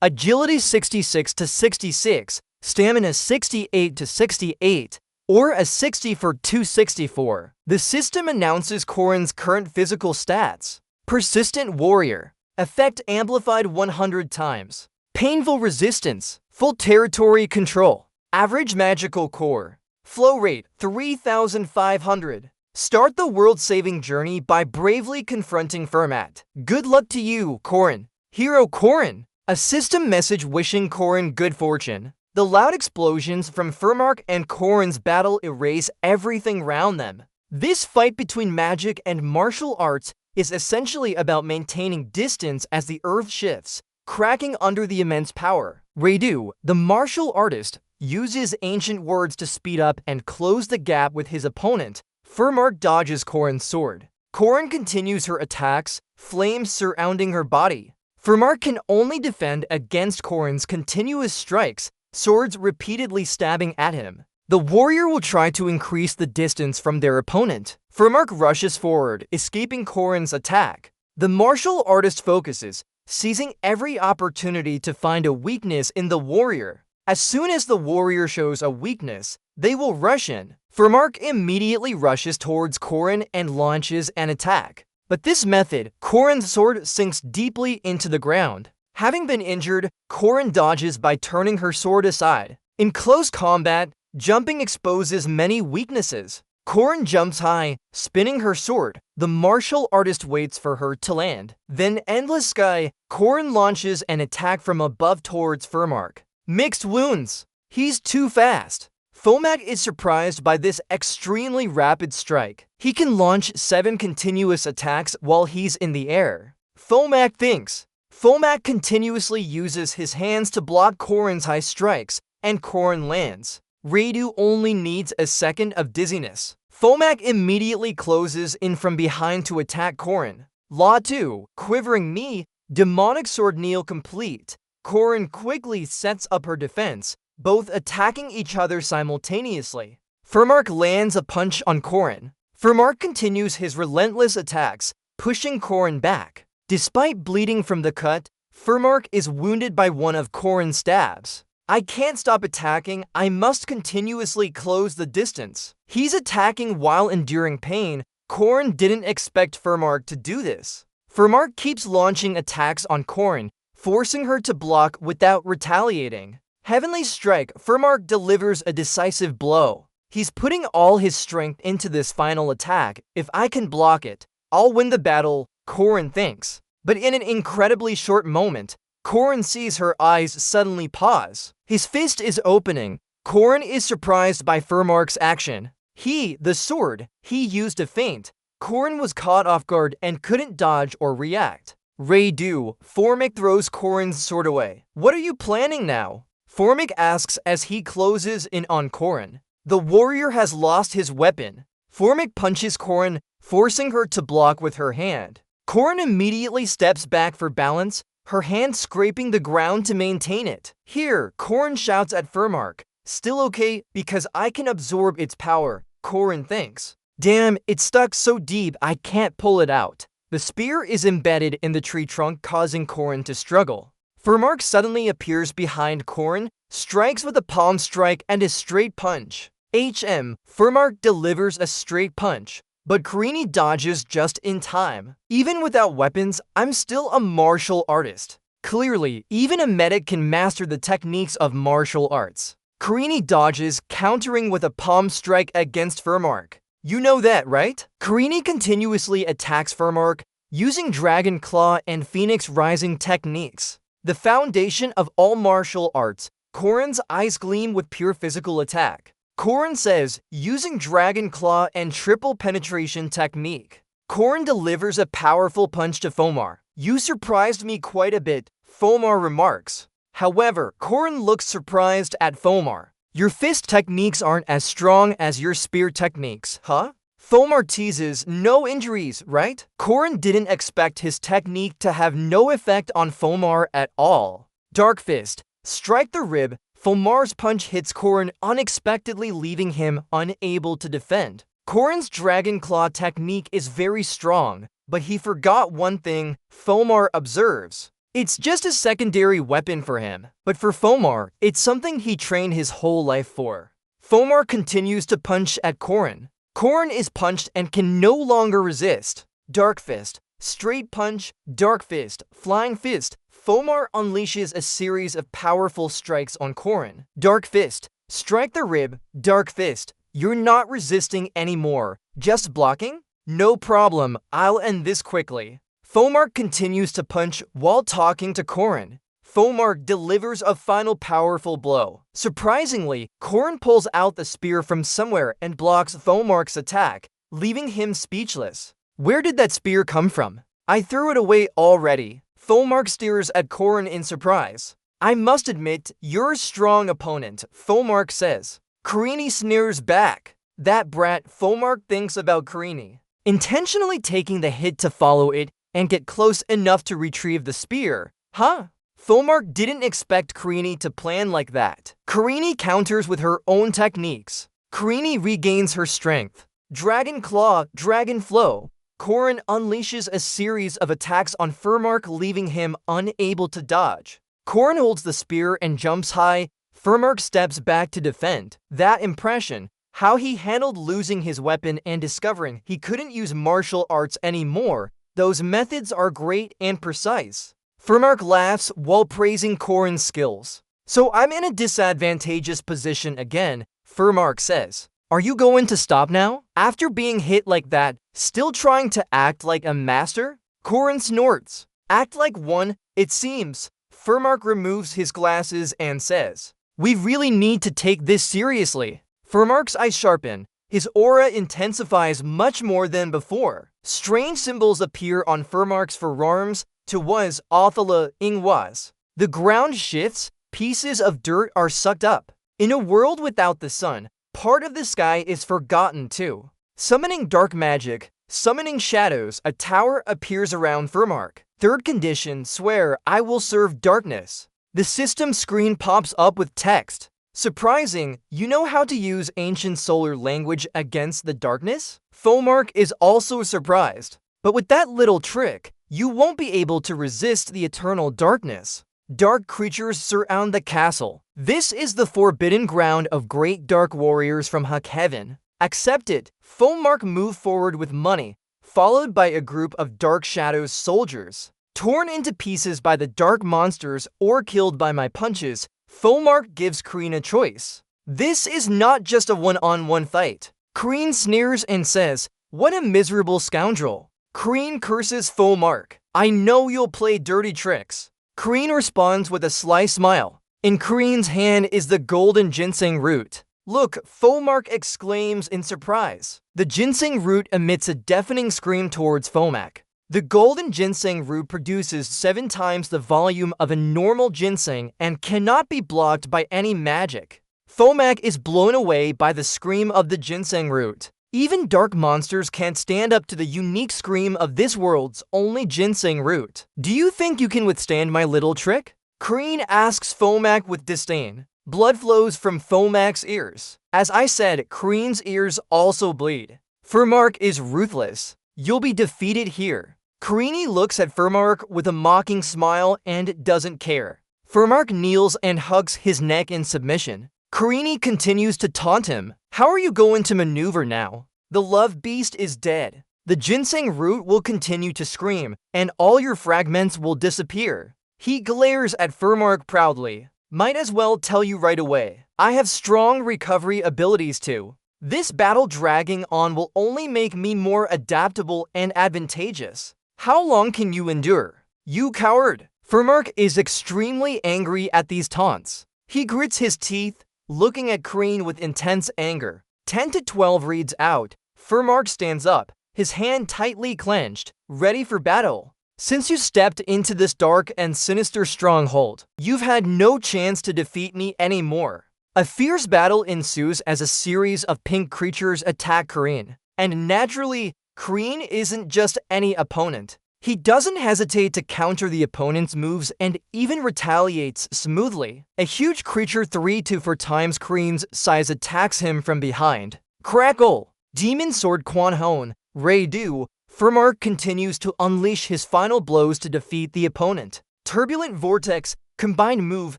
Agility 66 to 66. Stamina 68 to 68. Or a 60 for 264. The system announces Corrin's current physical stats. Persistent Warrior. Effect amplified 100 times. Painful Resistance. Full territory control. Average magical core. Flow rate 3,500. Start the world-saving journey by bravely confronting Fermat. Good luck to you, Corrin. Hero Corrin. A system message wishing Corrin good fortune. The loud explosions from Furmark and Corrin's battle erase everything around them. This fight between magic and martial arts is essentially about maintaining distance as the earth shifts, cracking under the immense power. Radu, the martial artist, uses ancient words to speed up and close the gap with his opponent. Furmark dodges Corrin's sword. Corrin continues her attacks, flames surrounding her body. Furmark can only defend against Corrin's continuous strikes, swords repeatedly stabbing at him. The warrior will try to increase the distance from their opponent. Furmark rushes forward, escaping Corrin's attack. The martial artist focuses, seizing every opportunity to find a weakness in the warrior. As soon as the warrior shows a weakness, they will rush in. Furmark immediately rushes towards Corrin and launches an attack. But this method, Corrin's sword sinks deeply into the ground. Having been injured, Corrin dodges by turning her sword aside. In close combat, jumping exposes many weaknesses. Corrin jumps high, spinning her sword. The martial artist waits for her to land. Then Endless Sky, Corrin launches an attack from above towards Furmark. Mixed wounds. He's too fast. Fomag is surprised by this extremely rapid strike. He can launch 7 continuous attacks while he's in the air. Fomag thinks. Fomag continuously uses his hands to block Corrin's high strikes, and Corrin lands. Radu only needs a second of dizziness. Fomak immediately closes in from behind to attack Korin. Law 2, quivering knee, demonic sword kneel complete. Korin quickly sets up her defense, both attacking each other simultaneously. Furmark lands a punch on Korin. Furmark continues his relentless attacks, pushing Korin back. Despite bleeding from the cut, Furmark is wounded by one of Korin's stabs. I can't stop attacking, I must continuously close the distance. He's attacking while enduring pain. Korin didn't expect Furmark to do this. Furmark keeps launching attacks on Korin, forcing her to block without retaliating. Heavenly Strike, Furmark delivers a decisive blow. He's putting all his strength into this final attack. If I can block it, I'll win the battle, Korin thinks. But in an incredibly short moment, Korin sees her eyes suddenly pause. His fist is opening. Korin is surprised by Furmark's action. The sword, he used to feint. Korin was caught off guard and couldn't dodge or react. Radu, Formic throws Korin's sword away. What are you planning now? Formic asks as he closes in on Korin. The warrior has lost his weapon. Formic punches Korin, forcing her to block with her hand. Korin immediately steps back for balance, her hand scraping the ground to maintain it. Here, Korin shouts at Furmark, "Still okay because I can absorb its power," Korin thinks. Damn, it's stuck so deep I can't pull it out. The spear is embedded in the tree trunk, causing Korin to struggle. Furmark suddenly appears behind Korin, strikes with a palm strike and a straight punch. Furmark delivers a straight punch, but Karini dodges just in time. Even without weapons, I'm still a martial artist. Clearly, even a medic can master the techniques of martial arts. Karini dodges, countering with a palm strike against Furmark. You know that, right? Karini continuously attacks Furmark, using Dragon Claw and Phoenix Rising techniques. The foundation of all martial arts, Korin's eyes gleam with pure physical attack. Korin says, using Dragon Claw and Triple Penetration technique. Korin delivers a powerful punch to Fomar. You surprised me quite a bit, Fomar remarks. However, Korin looks surprised at Fomar. Your fist techniques aren't as strong as your spear techniques, huh? Fomar teases, no injuries, right? Korin didn't expect his technique to have no effect on Fomar at all. Dark Fist, strike the rib. Fomar's punch hits Korin unexpectedly, leaving him unable to defend. Korin's Dragon Claw technique is very strong, but he forgot one thing, Fomar observes. It's just a secondary weapon for him, but for Fomar, it's something he trained his whole life for. Fomar continues to punch at Korin. Korin is punched and can no longer resist. Dark Fist, straight punch, Dark Fist, flying fist. Fomar unleashes a series of powerful strikes on Korin. Dark Fist, strike the rib, Dark Fist. You're not resisting anymore, just blocking? No problem, I'll end this quickly. Fomar continues to punch while talking to Korin. Fomar delivers a final powerful blow. Surprisingly, Korin pulls out the spear from somewhere and blocks Fomar's attack, leaving him speechless. Where did that spear come from? I threw it away already. Fomar stares at Korin in surprise. I must admit, you're a strong opponent, Fomar says. Karini sneers back. That brat, Fomar thinks about Karini. Intentionally taking the hit to follow it and get close enough to retrieve the spear. Huh? Fomar didn't expect Karini to plan like that. Karini counters with her own techniques. Karini regains her strength. Dragon Claw, Dragon Flow. Korin unleashes a series of attacks on Furmark, leaving him unable to dodge. Korin holds the spear and jumps high. Furmark steps back to defend. That impression, how he handled losing his weapon and discovering he couldn't use martial arts anymore, those methods are great and precise. Furmark laughs while praising Korin's skills. So I'm in a disadvantageous position again, Furmark says. Are you going to stop now? After being hit like that, still trying to act like a master? Korin snorts. Act like one, it seems. Furmark removes his glasses and says, we really need to take this seriously. Furmark's eyes sharpen. His aura intensifies much more than before. Strange symbols appear on Furmark's forearms. To was, Othala, ing was. The ground shifts, pieces of dirt are sucked up. In a world without the sun, part of the sky is forgotten too. Summoning dark magic, summoning shadows, a tower appears around Furmark. Third condition, swear, I will serve darkness. The system screen pops up with text. Surprising, you know how to use ancient solar language against the darkness? Furmark is also surprised. But with that little trick, you won't be able to resist the eternal darkness. Dark creatures surround the castle. This is the forbidden ground of great dark warriors from Heaven. Accept it. Furmark move forward with money, followed by a group of Dark Shadows soldiers. Torn into pieces by the dark monsters or killed by my punches, Furmark gives Kreen a choice. This is not just a one-on-one fight. Kreen sneers and says, "What a miserable scoundrel." Kreen curses Furmark. "I know you'll play dirty tricks." Kreen responds with a sly smile. In Kreen's hand is the golden ginseng root. "Look," Furmark exclaims in surprise. The ginseng root emits a deafening scream towards Furmark. The golden ginseng root produces 7 times the volume of a normal ginseng and cannot be blocked by any magic. Furmark is blown away by the scream of the ginseng root. Even dark monsters can't stand up to the unique scream of this world's only ginseng root. "Do you think you can withstand my little trick?" Kreen asks Furmark with disdain. Blood flows from Furmark's ears. As I said, Kreen's ears also bleed. Furmark is ruthless. "You'll be defeated here." Kreen looks at Furmark with a mocking smile and doesn't care. Furmark kneels and hugs his neck in submission. Kreen continues to taunt him. "How are you going to maneuver now? The love beast is dead. The ginseng root will continue to scream, and all your fragments will disappear." He glares at Furmark proudly. "Might as well tell you right away. I have strong recovery abilities too. This battle dragging on will only make me more adaptable and advantageous. How long can you endure? You coward!" Furmark is extremely angry at these taunts. He grits his teeth, looking at Kreen with intense anger. 10 to 12 reads out. Furmark stands up, his hand tightly clenched, ready for battle. "Since you stepped into this dark and sinister stronghold, you've had no chance to defeat me anymore." A fierce battle ensues as a series of pink creatures attack Kreen. And naturally, Kreen isn't just any opponent. He doesn't hesitate to counter the opponent's moves and even retaliates smoothly. A huge creature 3 to 4 times Kreen's size attacks him from behind. Crackle! Demon Sword Quan Hone, Rei-Do. Furmark continues to unleash his final blows to defeat the opponent. Turbulent Vortex, combined move.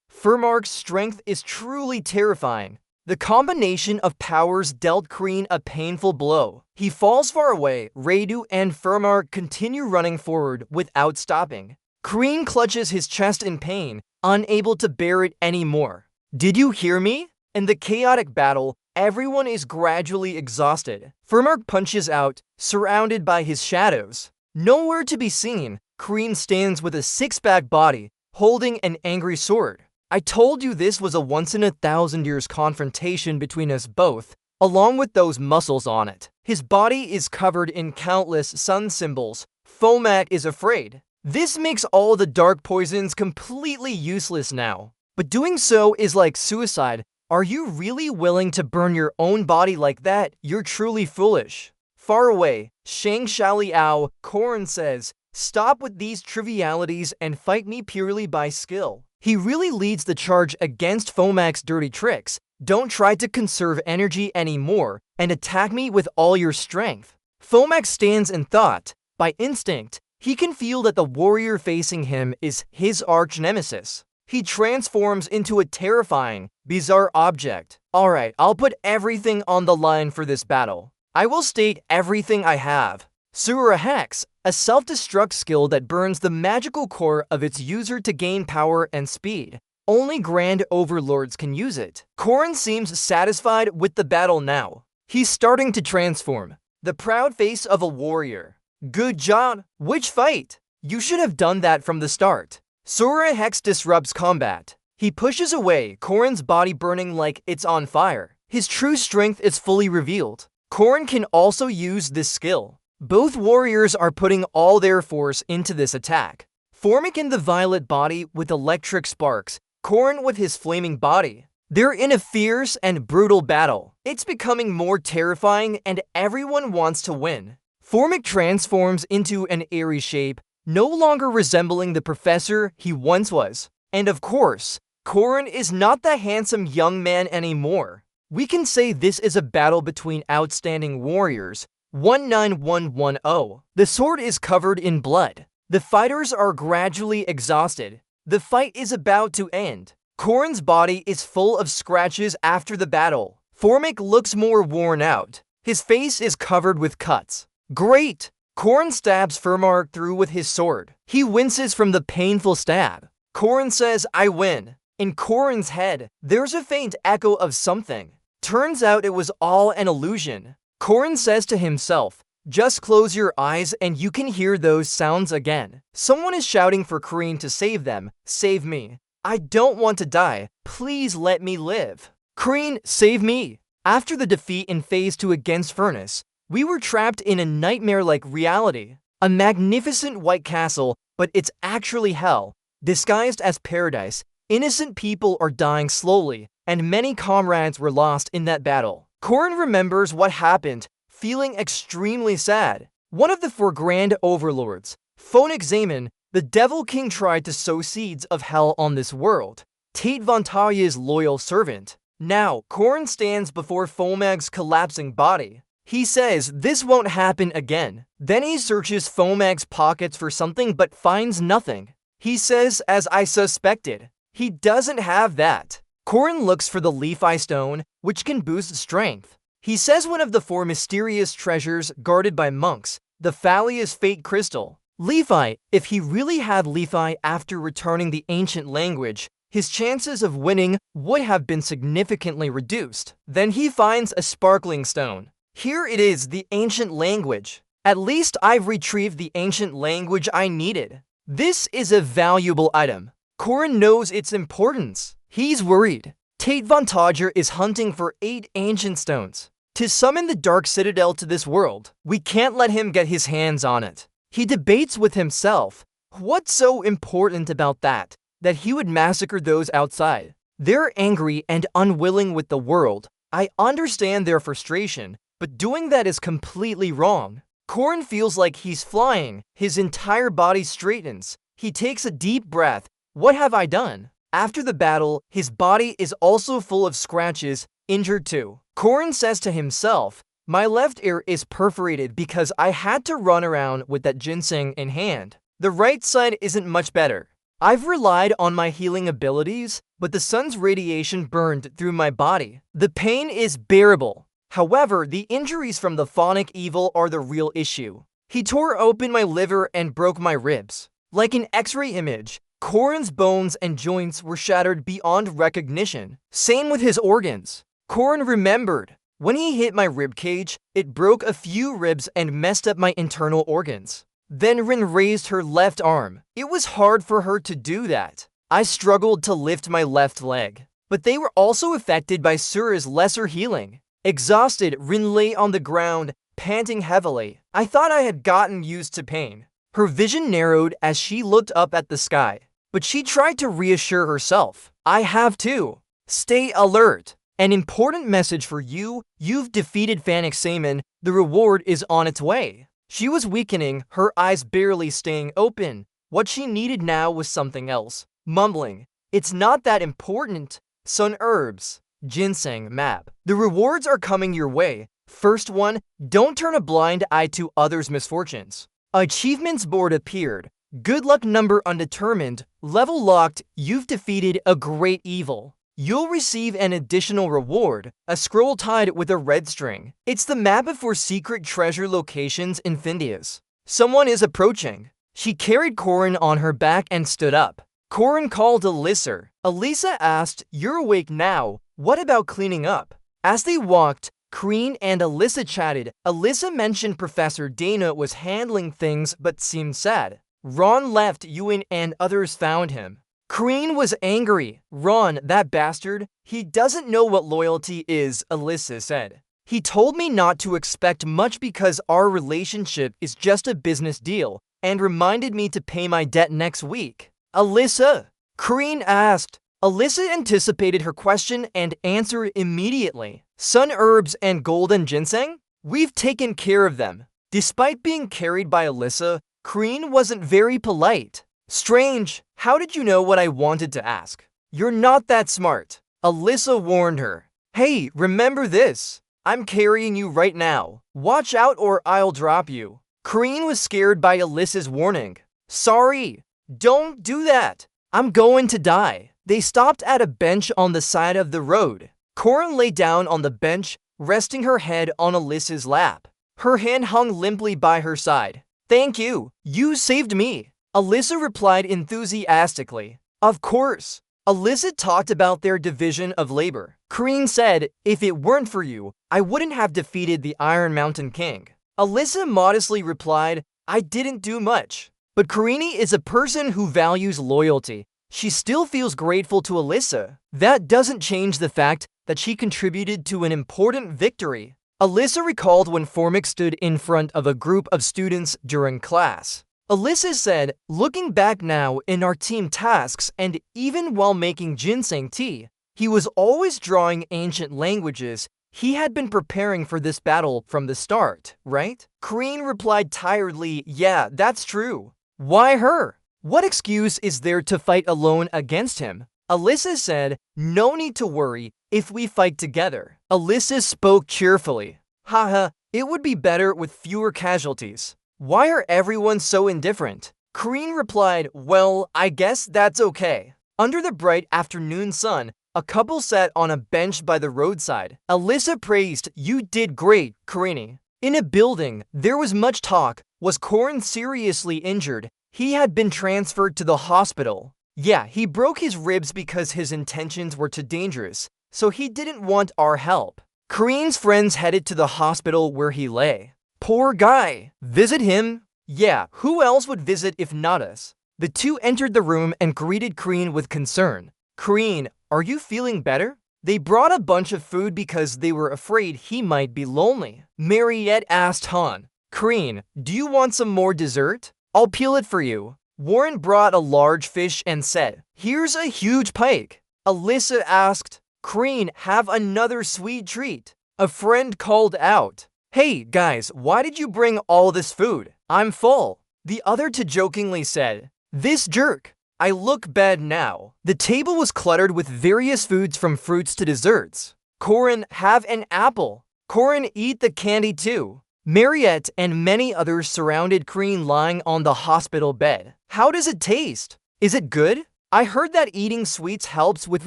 Furmark's strength is truly terrifying. The combination of powers dealt Kreen a painful blow. He falls far away. Rei-Do and Furmark continue running forward without stopping. Kreen clutches his chest in pain, unable to bear it anymore. "Did you hear me?" In the chaotic battle, everyone is gradually exhausted. Furmark punches out, surrounded by his shadows. Nowhere to be seen, Kreen stands with a six-pack body, holding an angry sword. "I told you this was a once-in-a-thousand-years confrontation between us both, along with those muscles on it." His body is covered in countless sun symbols. Furmark is afraid. This makes all the dark poisons completely useless now. But doing so is like suicide. "Are you really willing to burn your own body like that? You're truly foolish." Far away, Shang Xiaoliao, Korin says, "Stop with these trivialities and fight me purely by skill." He really leads the charge against Furmark's dirty tricks. "Don't try to conserve energy anymore and attack me with all your strength." Furmark stands in thought. By instinct, he can feel that the warrior facing him is his arch-nemesis. He transforms into a terrifying, bizarre object. "Alright, I'll put everything on the line for this battle. I will state everything I have." Sura Hex, a self-destruct skill that burns the magical core of its user to gain power and speed. Only Grand Overlords can use it. Korin seems satisfied with the battle now. He's starting to transform. The proud face of a warrior. "Good job! Which fight? You should have done that from the start." Sura Hex disrupts combat. He pushes away, Korin's body burning like it's on fire. His true strength is fully revealed. Korin can also use this skill. Both warriors are putting all their force into this attack. Forming in the violet body with electric sparks, Korin with his flaming body. They're in a fierce and brutal battle. It's becoming more terrifying and everyone wants to win. Formic transforms into an airy shape, no longer resembling the professor he once was. And of course, Corrin is not the handsome young man anymore. We can say this is a battle between outstanding warriors. 19110. The sword is covered in blood. The fighters are gradually exhausted. The fight is about to end. Corrin's body is full of scratches after the battle. Formic looks more worn out. His face is covered with cuts. Great! Corrin stabs Furmark through with his sword. He winces from the painful stab. Corrin says, "I win." In Corrin's head, there's a faint echo of something. Turns out it was all an illusion. Corrin says to himself, "Just close your eyes and you can hear those sounds again." Someone is shouting for Kreen to save them. "Save me. I don't want to die. Please let me live. Kreen, save me." After the defeat in Phase 2 against Furnace, we were trapped in a nightmare-like reality. A magnificent white castle, but it's actually hell. Disguised as paradise, innocent people are dying slowly, and many comrades were lost in that battle. Corrin remembers what happened, feeling extremely sad. One of the 4 Grand Overlords, Phonic Zaman, the Devil King, tried to sow seeds of hell on this world. Tate Vontaya's loyal servant. Now, Corrin stands before Fomag's collapsing body. He says this won't happen again. Then he searches Fomag's pockets for something but finds nothing. He says, "As I suspected." He doesn't have that. Corrin looks for the Leaf-Eye Stone, which can boost strength. He says one of the 4 mysterious treasures guarded by monks, the Phalia's Fate Crystal. Leaf-Eye, if he really had Leaf-Eye after returning the ancient language, his chances of winning would have been significantly reduced. Then he finds a sparkling stone. Here it is, the ancient language. At least I've retrieved the ancient language I needed. This is a valuable item. Corrin knows its importance. He's worried. Tate Vontaja is hunting for 8 ancient stones to summon the Dark Citadel to this world. We can't let him get his hands on it. He debates with himself. What's so important about that he would massacre those outside? They're angry and unwilling with the world. I understand their frustration, but doing that is completely wrong. Corrin feels like he's flying. His entire body straightens. He takes a deep breath. What have I done? After the battle, his body is also full of scratches, injured too. Corrin says to himself, "My left ear is perforated because I had to run around with that ginseng in hand. The right side isn't much better. I've relied on my healing abilities, but the sun's radiation burned through my body. The pain is bearable. However, the injuries from the phonic evil are the real issue. He tore open my liver and broke my ribs. Like an X-ray image, Corrin's bones and joints were shattered beyond recognition. Same with his organs. Corrin remembered. When he hit my ribcage, it broke a few ribs and messed up my internal organs. Then Rin raised her left arm. It was hard for her to do that. I struggled to lift my left leg. But they were also affected by Sura's lesser healing. Exhausted, Rin lay on the ground, panting heavily. I thought I had gotten used to pain. Her vision narrowed as she looked up at the sky. But she tried to reassure herself. I have too. Stay alert. An important message for you. You've defeated Phonic Zaman. The reward is on its way. She was weakening, her eyes barely staying open. What she needed now was something else. Mumbling, "It's not that important. Sun herbs. Ginseng map. The rewards are coming your way. First one, don't turn a blind eye to others' misfortunes." Achievements board appeared. Good luck number undetermined. Level locked. You've defeated a great evil. You'll receive an additional reward, a scroll tied with a red string. It's the map of 4 secret treasure locations in Findias. Someone is approaching. She carried Corrin on her back and stood up. Corrin called Alyssa. Alyssa asked, "You're awake now. What about cleaning up?" As they walked, Kreen and Alyssa chatted. Alyssa mentioned Professor Dana was handling things but seemed sad. Ron left, Ewan and others found him. Kreen was angry. "Ron, that bastard, he doesn't know what loyalty is," Alyssa said. "He told me not to expect much because our relationship is just a business deal, and reminded me to pay my debt next week." Alyssa, Kreen asked, Alyssa anticipated her question and answered immediately. Sun herbs and golden ginseng? We've taken care of them. Despite being carried by Alyssa, Kareen wasn't very polite. Strange, how did you know what I wanted to ask? You're not that smart. Alyssa warned her. Hey, remember this. I'm carrying you right now. Watch out or I'll drop you. Kareen was scared by Alyssa's warning. Sorry, don't do that. I'm going to die. They stopped at a bench on the side of the road. Corin lay down on the bench, resting her head on Alyssa's lap. Her hand hung limply by her side. Thank you. You saved me. Alyssa replied enthusiastically. Of course. Alyssa talked about their division of labor. Kareen said, if it weren't for you, I wouldn't have defeated the Iron Mountain King. Alyssa modestly replied, I didn't do much. But Kareen is a person who values loyalty. She still feels grateful to Alyssa. That doesn't change the fact that she contributed to an important victory. Alyssa recalled when Formic stood in front of a group of students during class. Alyssa said, looking back now in our team tasks and even while making ginseng tea, he was always drawing ancient languages. He had been preparing for this battle from the start, right? Kareen replied tiredly, yeah, that's true. Why her? What excuse is there to fight alone against him? Alyssa said, no need to worry if we fight together. Alyssa spoke cheerfully. Haha, it would be better with fewer casualties. Why are everyone so indifferent? Kareen replied, well, I guess that's okay. Under the bright afternoon sun, a couple sat on a bench by the roadside. Alyssa praised, you did great, Kareen. In a building, there was much talk. Was Corin seriously injured? He had been transferred to the hospital. Yeah, he broke his ribs because his intentions were too dangerous, so he didn't want our help. Kareen's friends headed to the hospital where he lay. Poor guy. Visit him? Yeah, who else would visit if not us? The two entered the room and greeted Kareen with concern. Kareen, are you feeling better? They brought a bunch of food because they were afraid he might be lonely. Mariette asked Han. Kareen, do you want some more dessert? I'll peel it for you. Warren brought a large fish and said, here's a huge pike. Alyssa asked, Kareen, have another sweet treat. A friend called out, hey guys, why did you bring all this food? I'm full. The other two jokingly said, this jerk. I look bad now. The table was cluttered with various foods from fruits to desserts. Corin, have an apple. Corin, eat the candy too. Mariette and many others surrounded Kareen lying on the hospital bed. How does it taste? Is it good? I heard that eating sweets helps with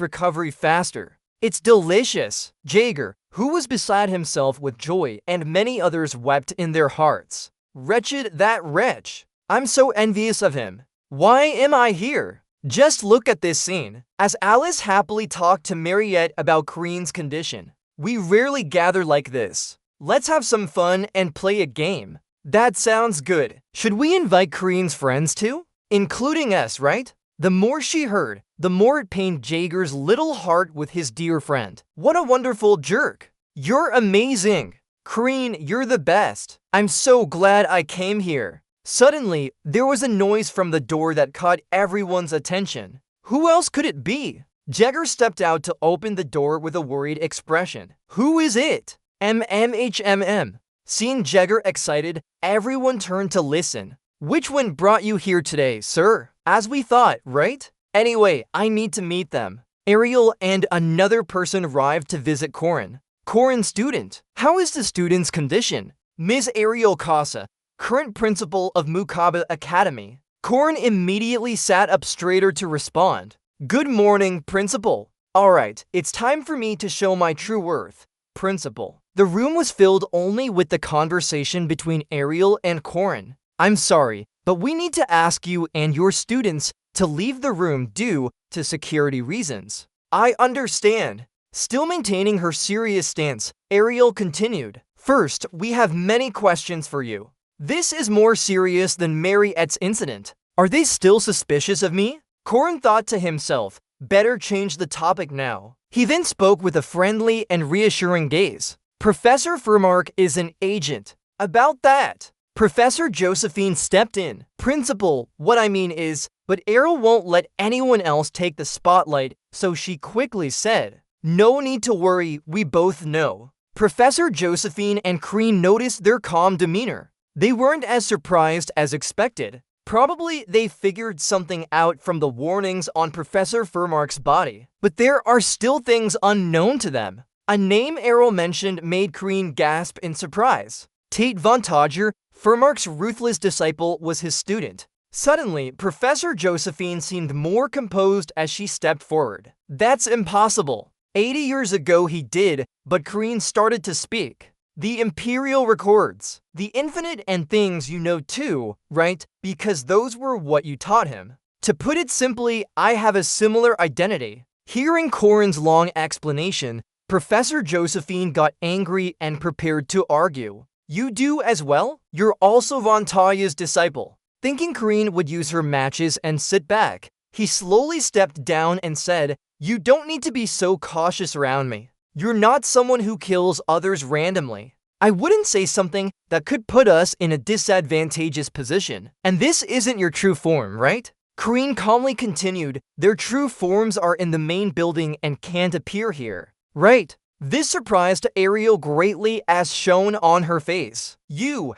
recovery faster. It's delicious. Jaeger, who was beside himself with joy, and many others wept in their hearts. Wretched that wretch. I'm so envious of him. Why am I here? Just look at this scene. As Alice happily talked to Mariette about Kareen's condition. We rarely gather like this. Let's have some fun and play a game. That sounds good. Should we invite Kareen's friends too? Including us, right? The more she heard, the more it pained Jaeger's little heart with his dear friend. What a wonderful jerk. You're amazing. Kareen, you're the best. I'm so glad I came here. Suddenly, there was a noise from the door that caught everyone's attention. Who else could it be? Jaeger stepped out to open the door with a worried expression. Who is it? MMHMM. Seeing Jaeger excited, everyone turned to listen. Which one brought you here today, sir? As we thought, right? Anyway, I need to meet them. Ariel and another person arrived to visit Corin. Corin's student. How is the student's condition? Ms. Ariel Casa, current principal of Mukaba Academy. Corin immediately sat up straighter to respond. Good morning, principal. Alright, it's time for me to show my true worth. Principal. The room was filled only with the conversation between Ariel and Corin. I'm sorry, but we need to ask you and your students to leave the room due to security reasons. I understand. Still maintaining her serious stance, Ariel continued. First, we have many questions for you. This is more serious than Mariette's incident. Are they still suspicious of me? Corin thought to himself, better change the topic now. He then spoke with a friendly and reassuring gaze. Professor Furmark is an agent. About that. Professor Josephine stepped in. Principal, what I mean is, But Ariel won't let anyone else take the spotlight, so she quickly said, "No need to worry, we both know." Professor Josephine and Crean noticed their calm demeanor. They weren't as surprised as expected. Probably they figured something out from the warnings on Professor Furmark's body. But there are still things unknown to them. A name Ariel mentioned made Crean gasp in surprise. Tate Von Todger, Furmark's ruthless disciple, was his student. Suddenly, Professor Josephine seemed more composed as she stepped forward. "That's impossible. 80 years ago he did," but Crean started to speak. "The Imperial records. The infinite and things you know too, right? Because those were what you taught him. To put it simply, I have a similar identity." Hearing Corin's long explanation, Professor Josephine got angry and prepared to argue. "You do as well? You're also Von Todger's disciple." Thinking Crean would use her matches and sit back, he slowly stepped down and said, "You don't need to be so cautious around me. You're not someone who kills others randomly. I wouldn't say something that could put us in a disadvantageous position. And this isn't your true form, right?" Crean calmly continued, "Their true forms are in the main building and can't appear here." "Right." This surprised Ariel greatly, as shown on her face.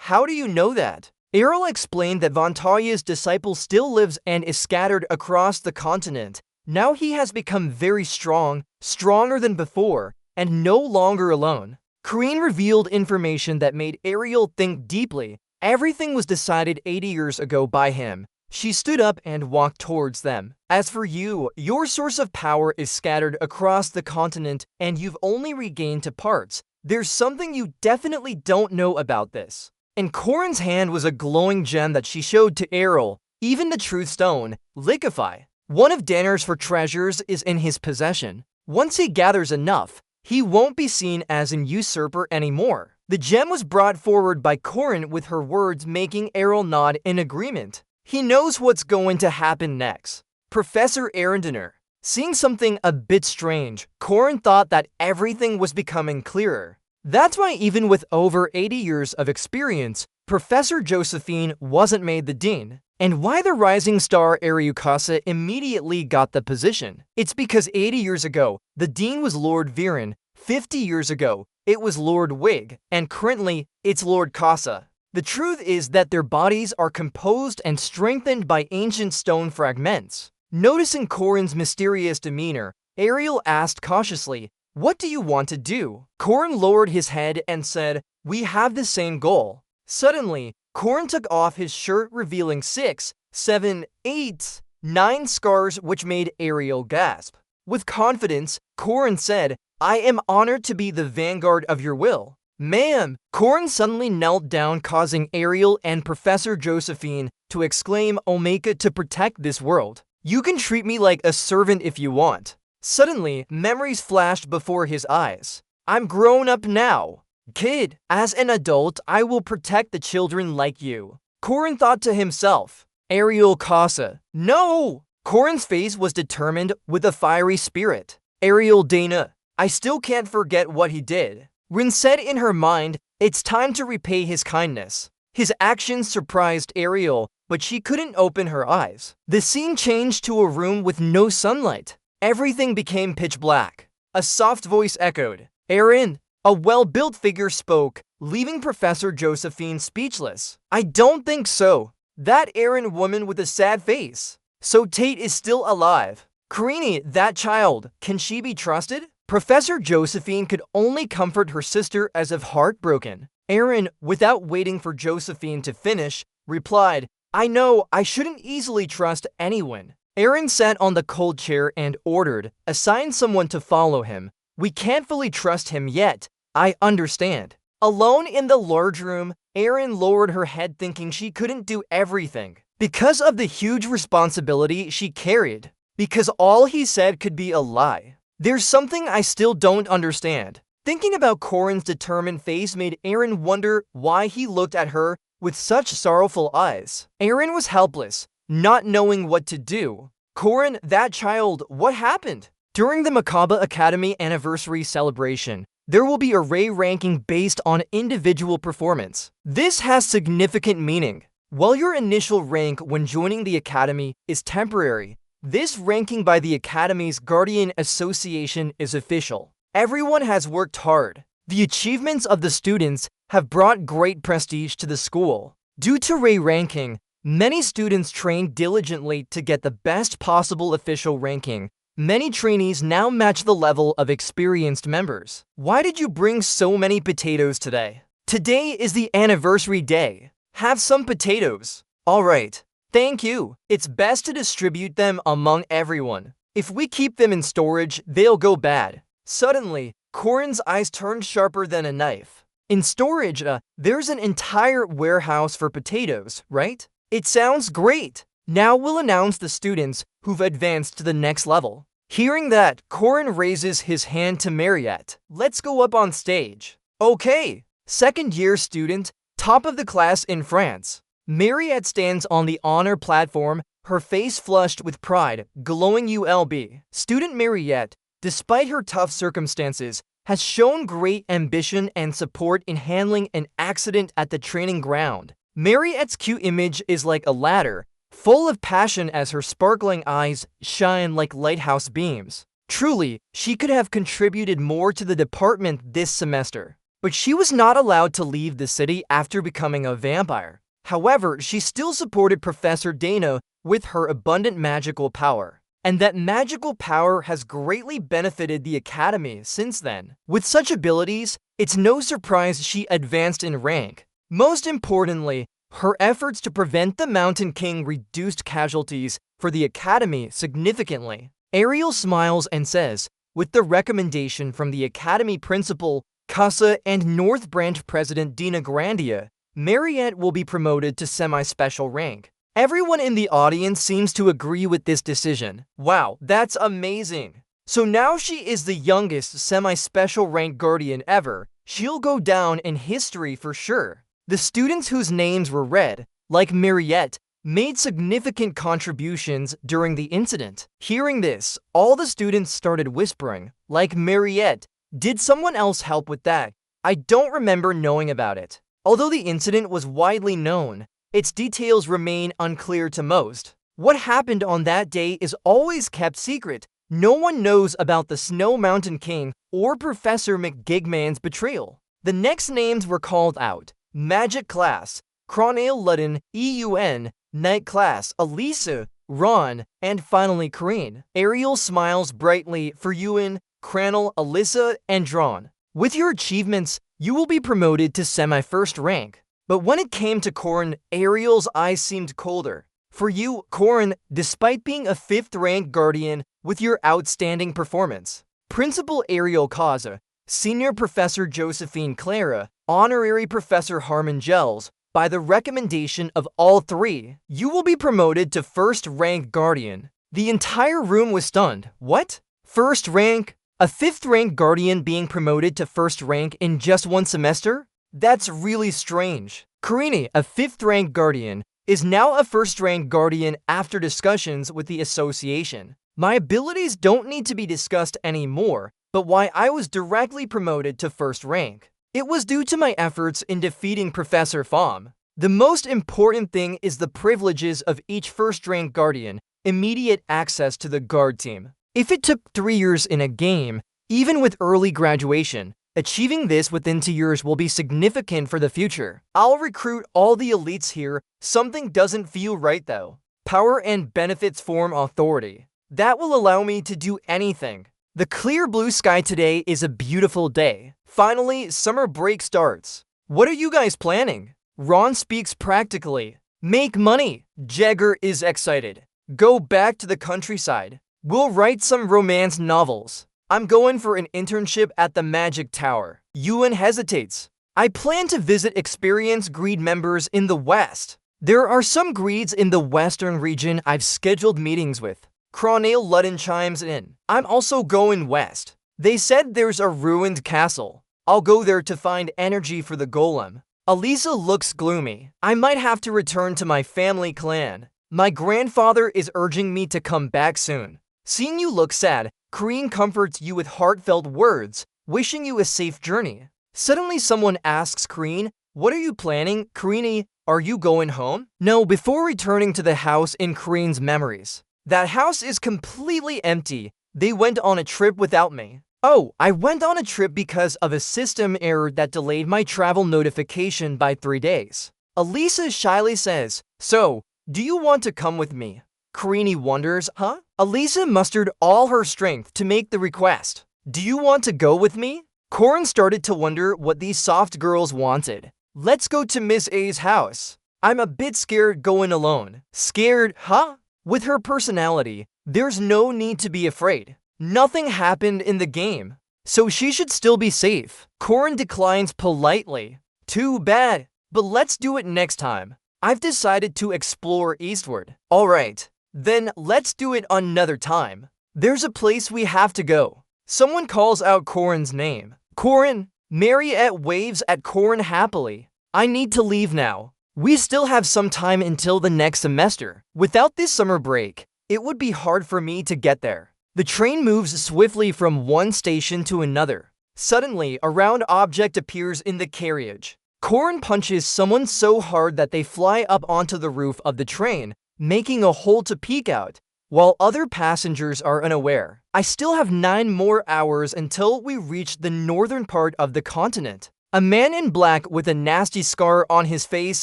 How do you know that?" Ariel explained that Von Todger's disciple still lives and is scattered across the continent. Now he has become very strong, stronger than before, and no longer alone. Crean revealed information that made Ariel think deeply. Everything was decided 80 years ago by him. She stood up and walked towards them. "As for you, your source of power is scattered across the continent and you've only regained to parts. There's something you definitely don't know about this." In Corin's hand was a glowing gem that she showed to Ariel, even the truth stone, Liquefy. One of Danner's for treasures is in his possession. Once he gathers enough, he won't be seen as an usurper anymore. The gem was brought forward by Corin with her words making Ariel nod in agreement. He knows what's going to happen next. Professor Arundiner. Seeing something a bit strange, Corin thought that everything was becoming clearer. That's why even with over 80 years of experience, Professor Josephine wasn't made the dean. And why the rising star Ariukasa immediately got the position. It's because 80 years ago, the dean was Lord Viren, 50 years ago, it was Lord Wig, and currently, it's Lord Kasa. The truth is that their bodies are composed and strengthened by ancient stone fragments. Noticing Corin's mysterious demeanor, Ariel asked cautiously, "What do you want to do?" Corin lowered his head and said, "We have the same goal." Suddenly, Corin took off his shirt revealing 6, 7, 8, 9 scars which made Ariel gasp. With confidence, Corin said, "I am honored to be the vanguard of your will." "Ma'am!" Corin suddenly knelt down, causing Ariel and Professor Josephine to exclaim, "Omega to protect this world. You can treat me like a servant if you want." Suddenly, memories flashed before his eyes. "I'm grown up now. Kid, as an adult, I will protect the children like you." Corin thought to himself, "Ariel Kasa. No!" Corin's face was determined with a fiery spirit. "Ariel Dana. I still can't forget what he did." Rin said in her mind, it's time to repay his kindness. His actions surprised Ariel, but she couldn't open her eyes. The scene changed to a room with no sunlight. Everything became pitch black. A soft voice echoed, "Aaron." A well-built figure spoke, leaving Professor Josephine speechless. "I don't think so." That Aaron woman with a sad face. "So Tate is still alive." "Karini, that child, can she be trusted?" Professor Josephine could only comfort her sister as if heartbroken. Aaron, without waiting for Josephine to finish, replied, "I know I shouldn't easily trust anyone." Aaron sat on the cold chair and ordered, "Assign someone to follow him. We can't fully trust him yet. I understand." Alone in the large room, Aaron lowered her head thinking she couldn't do everything. Because of the huge responsibility she carried. Because all he said could be a lie. "There's something I still don't understand." Thinking about Corin's determined face made Aaron wonder why he looked at her with such sorrowful eyes. Aaron was helpless, not knowing what to do. "Corin, that child, what happened?" During the Makaba Academy anniversary celebration, there will be a array ranking based on individual performance. This has significant meaning. While your initial rank when joining the academy is temporary, this ranking by the Academy's Guardian Association is official. Everyone has worked hard. The achievements of the students have brought great prestige to the school. Due to ranking, many students train diligently to get the best possible official ranking. Many trainees now match the level of experienced members. Why did you bring so many potatoes today? Today is the anniversary day. Have some potatoes. Alright. Thank you. It's best to distribute them among everyone. If we keep them in storage, they'll go bad. Suddenly, Corin's eyes turned sharper than a knife. In storage, there's an entire warehouse for potatoes, right? It sounds great. Now we'll announce the students who've advanced to the next level. Hearing that, Corin raises his hand to Mariette. Let's go up on stage. Okay. Second-year student, top of the class in France. Mariette stands on the honor platform, her face flushed with pride, glowing ULB. Student Mariette, despite her tough circumstances, has shown great ambition and support in handling an accident at the training ground. Mariette's cute image is like a ladder, full of passion as her sparkling eyes shine like lighthouse beams. Truly, she could have contributed more to the department this semester. But she was not allowed to leave the city after becoming a vampire. However, she still supported Professor Dana with her abundant magical power. And that magical power has greatly benefited the academy since then. With such abilities, it's no surprise she advanced in rank. Most importantly, her efforts to prevent the Mountain King reduced casualties for the academy significantly. Ariel smiles and says, with the recommendation from the academy principal, Casa, and North Branch President Dina Grandia, Mariette will be promoted to semi-special rank. Everyone in the audience seems to agree with this decision. Wow, that's amazing. So now she is the youngest semi-special rank guardian ever. She'll go down in history for sure. The students whose names were read, like Mariette, made significant contributions during the incident. Hearing this, all the students started whispering, like Mariette, did someone else help with that? I don't remember knowing about it. Although the incident was widely known, its details remain unclear to most. What happened on that day is always kept secret. No one knows about the Snow Mountain King or Professor McGigman's betrayal. The next names were called out. Magic Class, Cronale Ludden, EUN, Night Class, Elisa, Ron, and finally Karine. Ariel smiles brightly for Ewan, Cranel, Alyssa, and Drawn. With your achievements, you will be promoted to semi-first rank. But when it came to Corin, Ariel's eyes seemed colder. For you, Corin, despite being a 5th rank guardian with your outstanding performance, Principal Ariel Kaza, Senior Professor Josephine Clara, Honorary Professor Harmon Gels, by the recommendation of all 3, you will be promoted to 1st rank guardian. The entire room was stunned. What? 1st rank? A 5th rank guardian being promoted to 1st rank in just 1 semester? That's really strange. Karine, a 5th rank guardian, is now a 1st rank guardian after discussions with the association. My abilities don't need to be discussed anymore, but why I was directly promoted to 1st rank. It was due to my efforts in defeating Professor Pham. The most important thing is the privileges of each 1st rank guardian, immediate access to the guard team. If it took 3 years in a game, even with early graduation, achieving this within 2 years will be significant for the future. I'll recruit all the elites here. Something doesn't feel right though. Power and benefits form authority. That will allow me to do anything. The clear blue sky today is a beautiful day. Finally, summer break starts. What are you guys planning? Ron speaks practically. Make money. Jagger is excited. Go back to the countryside. We'll write some romance novels. I'm going for an internship at the Magic Tower. Ewan hesitates. I plan to visit experienced greed members in the West. There are some greeds in the Western region I've scheduled meetings with. Cronale Ludden chimes in. I'm also going west. They said there's a ruined castle. I'll go there to find energy for the golem. Elisa looks gloomy. I might have to return to my family clan. My grandfather is urging me to come back soon. Seeing you look sad, Karine comforts you with heartfelt words, wishing you a safe journey. Suddenly someone asks Karine, What are you planning, Karini? Are you going home? No, before returning to the house in Kareen's memories. That house is completely empty. They went on a trip without me. Oh, I went on a trip because of a system error that delayed my travel notification by 3 days. Elisa shyly says, so, do you want to come with me? Karini wonders, huh? Elisa mustered all her strength to make the request. Do you want to go with me? Corin started to wonder what these soft girls wanted. Let's go to Miss A's house. I'm a bit scared going alone. Scared, huh? With her personality, there's no need to be afraid. Nothing happened in the game, so she should still be safe. Corin declines politely. Too bad, but let's do it next time. I've decided to explore eastward. Alright, then let's do it another time. There's a place we have to go. Someone calls out Corin's name. Corin! Mariette waves at Corin happily. I need to leave now. We still have some time until the next semester. Without this summer break, it would be hard for me to get there. The train moves swiftly from one station to another. Suddenly, a round object appears in the carriage. Corin punches someone so hard that they fly up onto the roof of the train, making a hole to peek out, while other passengers are unaware. I still have 9 more hours until we reach the northern part of the continent. A man in black with a nasty scar on his face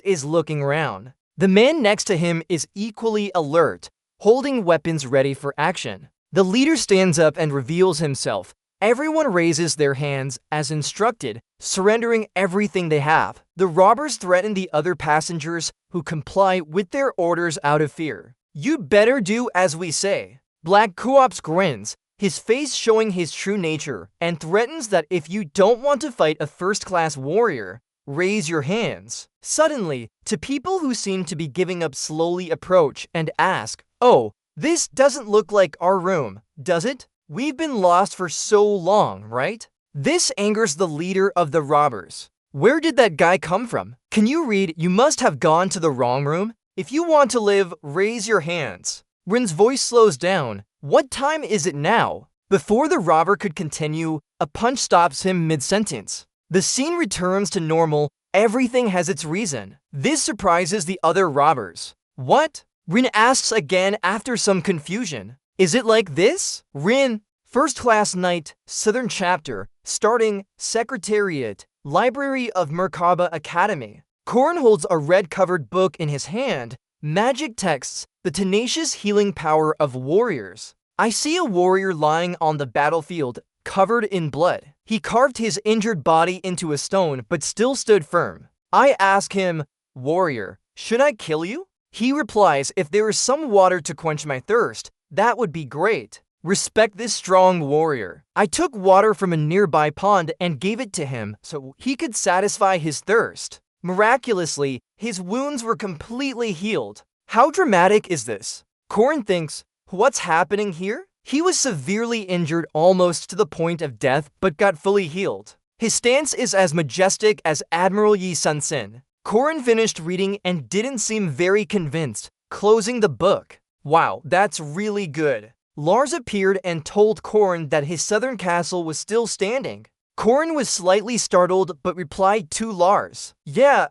is looking around. The man next to him is equally alert, holding weapons ready for action. The leader stands up and reveals himself. Everyone raises their hands as instructed, surrendering everything they have. The robbers threaten the other passengers, who comply with their orders out of fear. You better do as we say. Black Coops grins, his face showing his true nature, and threatens that if you don't want to fight a first-class warrior, raise your hands. Suddenly, two people who seem to be giving up slowly approach and ask, oh, this doesn't look like our room, does it? We've been lost for so long, right? This angers the leader of the robbers. Where did that guy come from? Can you read? You must have gone to the wrong room. If you want to live, raise your hands. Rin's voice slows down. What time is it now? Before the robber could continue, a punch stops him mid-sentence. The scene returns to normal. Everything has its reason. This surprises the other robbers. What? Rin asks again after some confusion. Is it like this? Rin, First Class Night, Southern Chapter, starting, Secretariat, Library of Merkaba Academy. Corin holds a red-covered book in his hand. Magic texts, the tenacious healing power of warriors. I see a warrior lying on the battlefield, covered in blood. He carved his injured body into a stone, but still stood firm. I ask him, warrior, should I kill you? He replies, if there is some water to quench my thirst, that would be great. Respect this strong warrior. I took water from a nearby pond and gave it to him so he could satisfy his thirst. Miraculously, his wounds were completely healed. How dramatic is this? Corin thinks, what's happening here? He was severely injured almost to the point of death but got fully healed. His stance is as majestic as Admiral Yi Sun-sin. Corin finished reading and didn't seem very convinced, closing the book. Wow, that's really good. Lars appeared and told Corin that his southern castle was still standing. Corin was slightly startled but replied to Lars. Yeah,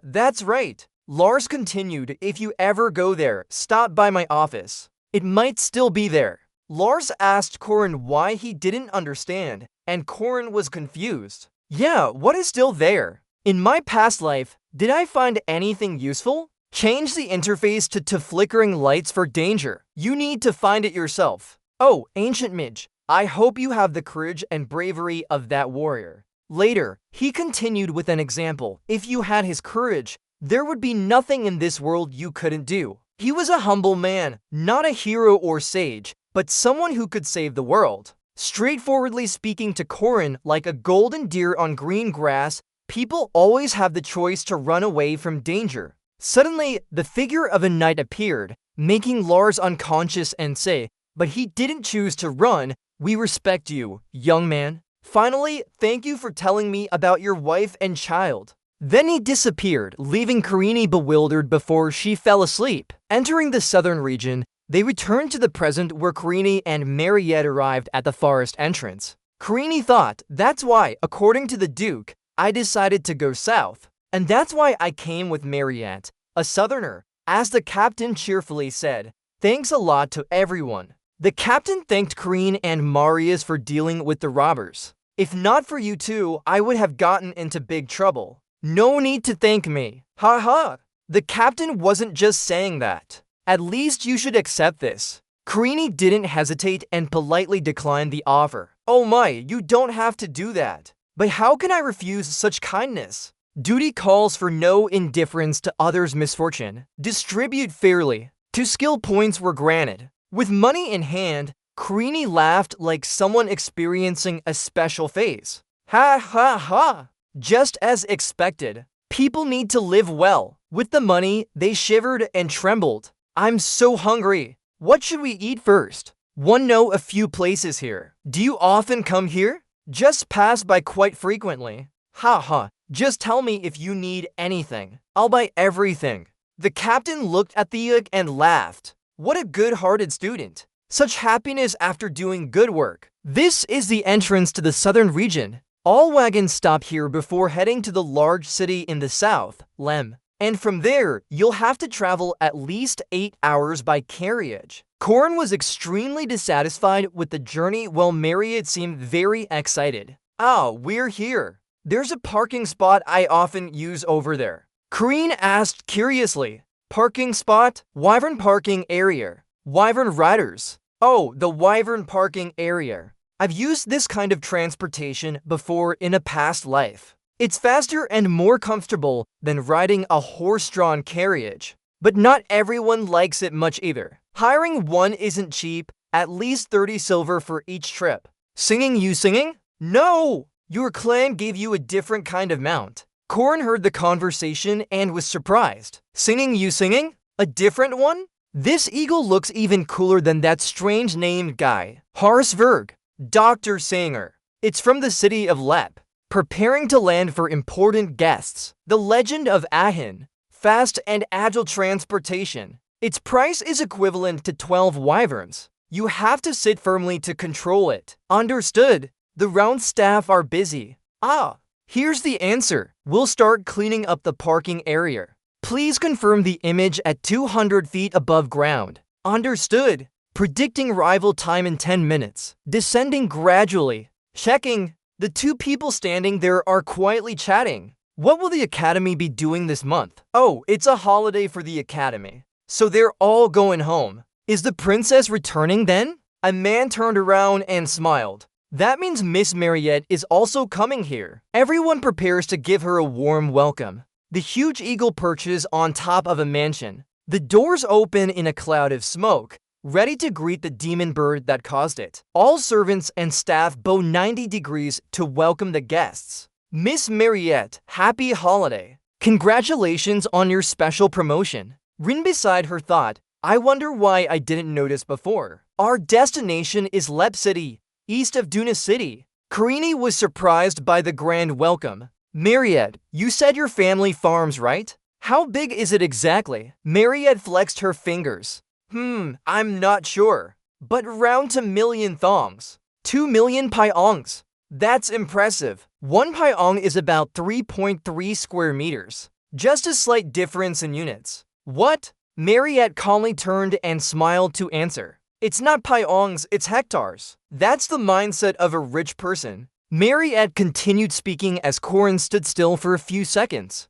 that's right. Lars continued, if you ever go there, stop by my office. It might still be there. Lars asked Corin why he didn't understand, and Corin was confused. Yeah, what is still there? In my past life, did I find anything useful? Change the interface to flickering lights for danger. You need to find it yourself. Oh, Ancient Midge, I hope you have the courage and bravery of that warrior. Later, he continued with an example. If you had his courage, there would be nothing in this world you couldn't do. He was a humble man, not a hero or sage, but someone who could save the world. Straightforwardly speaking to Corin, like a golden deer on green grass, people always have the choice to run away from danger. Suddenly, the figure of a knight appeared, making Lars unconscious and say, but he didn't choose to run. We respect you, young man. Finally, thank you for telling me about your wife and child. Then he disappeared, leaving Karini bewildered before she fell asleep. Entering the southern region, they returned to the present where Karini and Mariette arrived at the forest entrance. Karini thought, that's why, according to the Duke, I decided to go south. And that's why I came with Mariette, a southerner, as the captain cheerfully said. Thanks a lot to everyone. The captain thanked Karine and Marius for dealing with the robbers. If not for you two, I would have gotten into big trouble. No need to thank me. Ha ha. The captain wasn't just saying that. At least you should accept this. Karine didn't hesitate and politely declined the offer. Oh my, you don't have to do that. But how can I refuse such kindness? Duty calls for no indifference to others' misfortune. Distribute fairly. 2 skill points were granted. With money in hand, Karine laughed like someone experiencing a special phase. Ha ha ha! Just as expected. People need to live well. With the money, they shivered and trembled. I'm so hungry. What should we eat first? One know a few places here. Do you often come here? Just pass by quite frequently. Ha ha. Just tell me if you need anything. I'll buy everything. The captain looked at Theuk and laughed. What a good-hearted student. Such happiness after doing good work. This is the entrance to the southern region. All wagons stop here before heading to the large city in the south, Lem. And from there, you'll have to travel at least 8 hours by carriage. Corin was extremely dissatisfied with the journey while Mariette seemed very excited. Ah, we're here. There's a parking spot I often use over there. Karine asked curiously. Parking spot? Wyvern parking area. Wyvern riders. Oh, the Wyvern parking area. I've used this kind of transportation before in a past life. It's faster and more comfortable than riding a horse-drawn carriage. But not everyone likes it much either. Hiring one isn't cheap, at least 30 silver for each trip. Singing you singing? No! Your clan gave you a different kind of mount. Corin heard the conversation and was surprised. Singing you singing? A different one? This eagle looks even cooler than that strange named guy. Harsverg. Dr. Singer. It's from the city of Lep. Preparing to land for important guests. The Legend of Ahin. Fast and agile transportation. Its price is equivalent to 12 wyverns. You have to sit firmly to control it. Understood. The round staff are busy. Ah, here's the answer. We'll start cleaning up the parking area. Please confirm the image at 200 feet above ground. Understood. Predicting arrival time in 10 minutes. Descending gradually. Checking. The 2 people standing there are quietly chatting. What will the academy be doing this month? Oh, it's a holiday for the academy. So they're all going home. Is the princess returning then? A man turned around and smiled. That means Miss Mariette is also coming here. Everyone prepares to give her a warm welcome. The huge eagle perches on top of a mansion. The doors open in a cloud of smoke, ready to greet the demon bird that caused it. All servants and staff bow 90 degrees to welcome the guests. Miss Mariette, happy holiday. Congratulations on your special promotion. Rin beside her thought, I wonder why I didn't notice before. Our destination is Lep City, east of Duna City. Karine was surprised by the grand welcome. Mariette, you said your family farms, right? How big is it exactly? Mariette flexed her fingers. I'm not sure. But round to million thongs. 2 million pyongs. That's impressive. 1 pyong is about 3.3 square meters. Just a slight difference in units. What? Mariette calmly turned and smiled to answer. It's not pyongs, it's hectares. That's the mindset of a rich person. Mariette continued speaking as Corin stood still for a few seconds.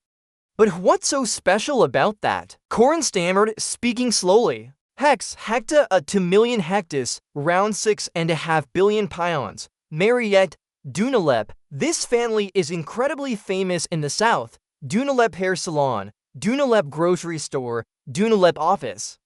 But what's so special about that? Corin stammered, speaking slowly. Hecta a 2 million hectares, round 6.5 billion pyons. Mariette, Dunalep. This family is incredibly famous in the south. Dunalep Hair Salon, Dunalep Grocery Store, Dunalep Office.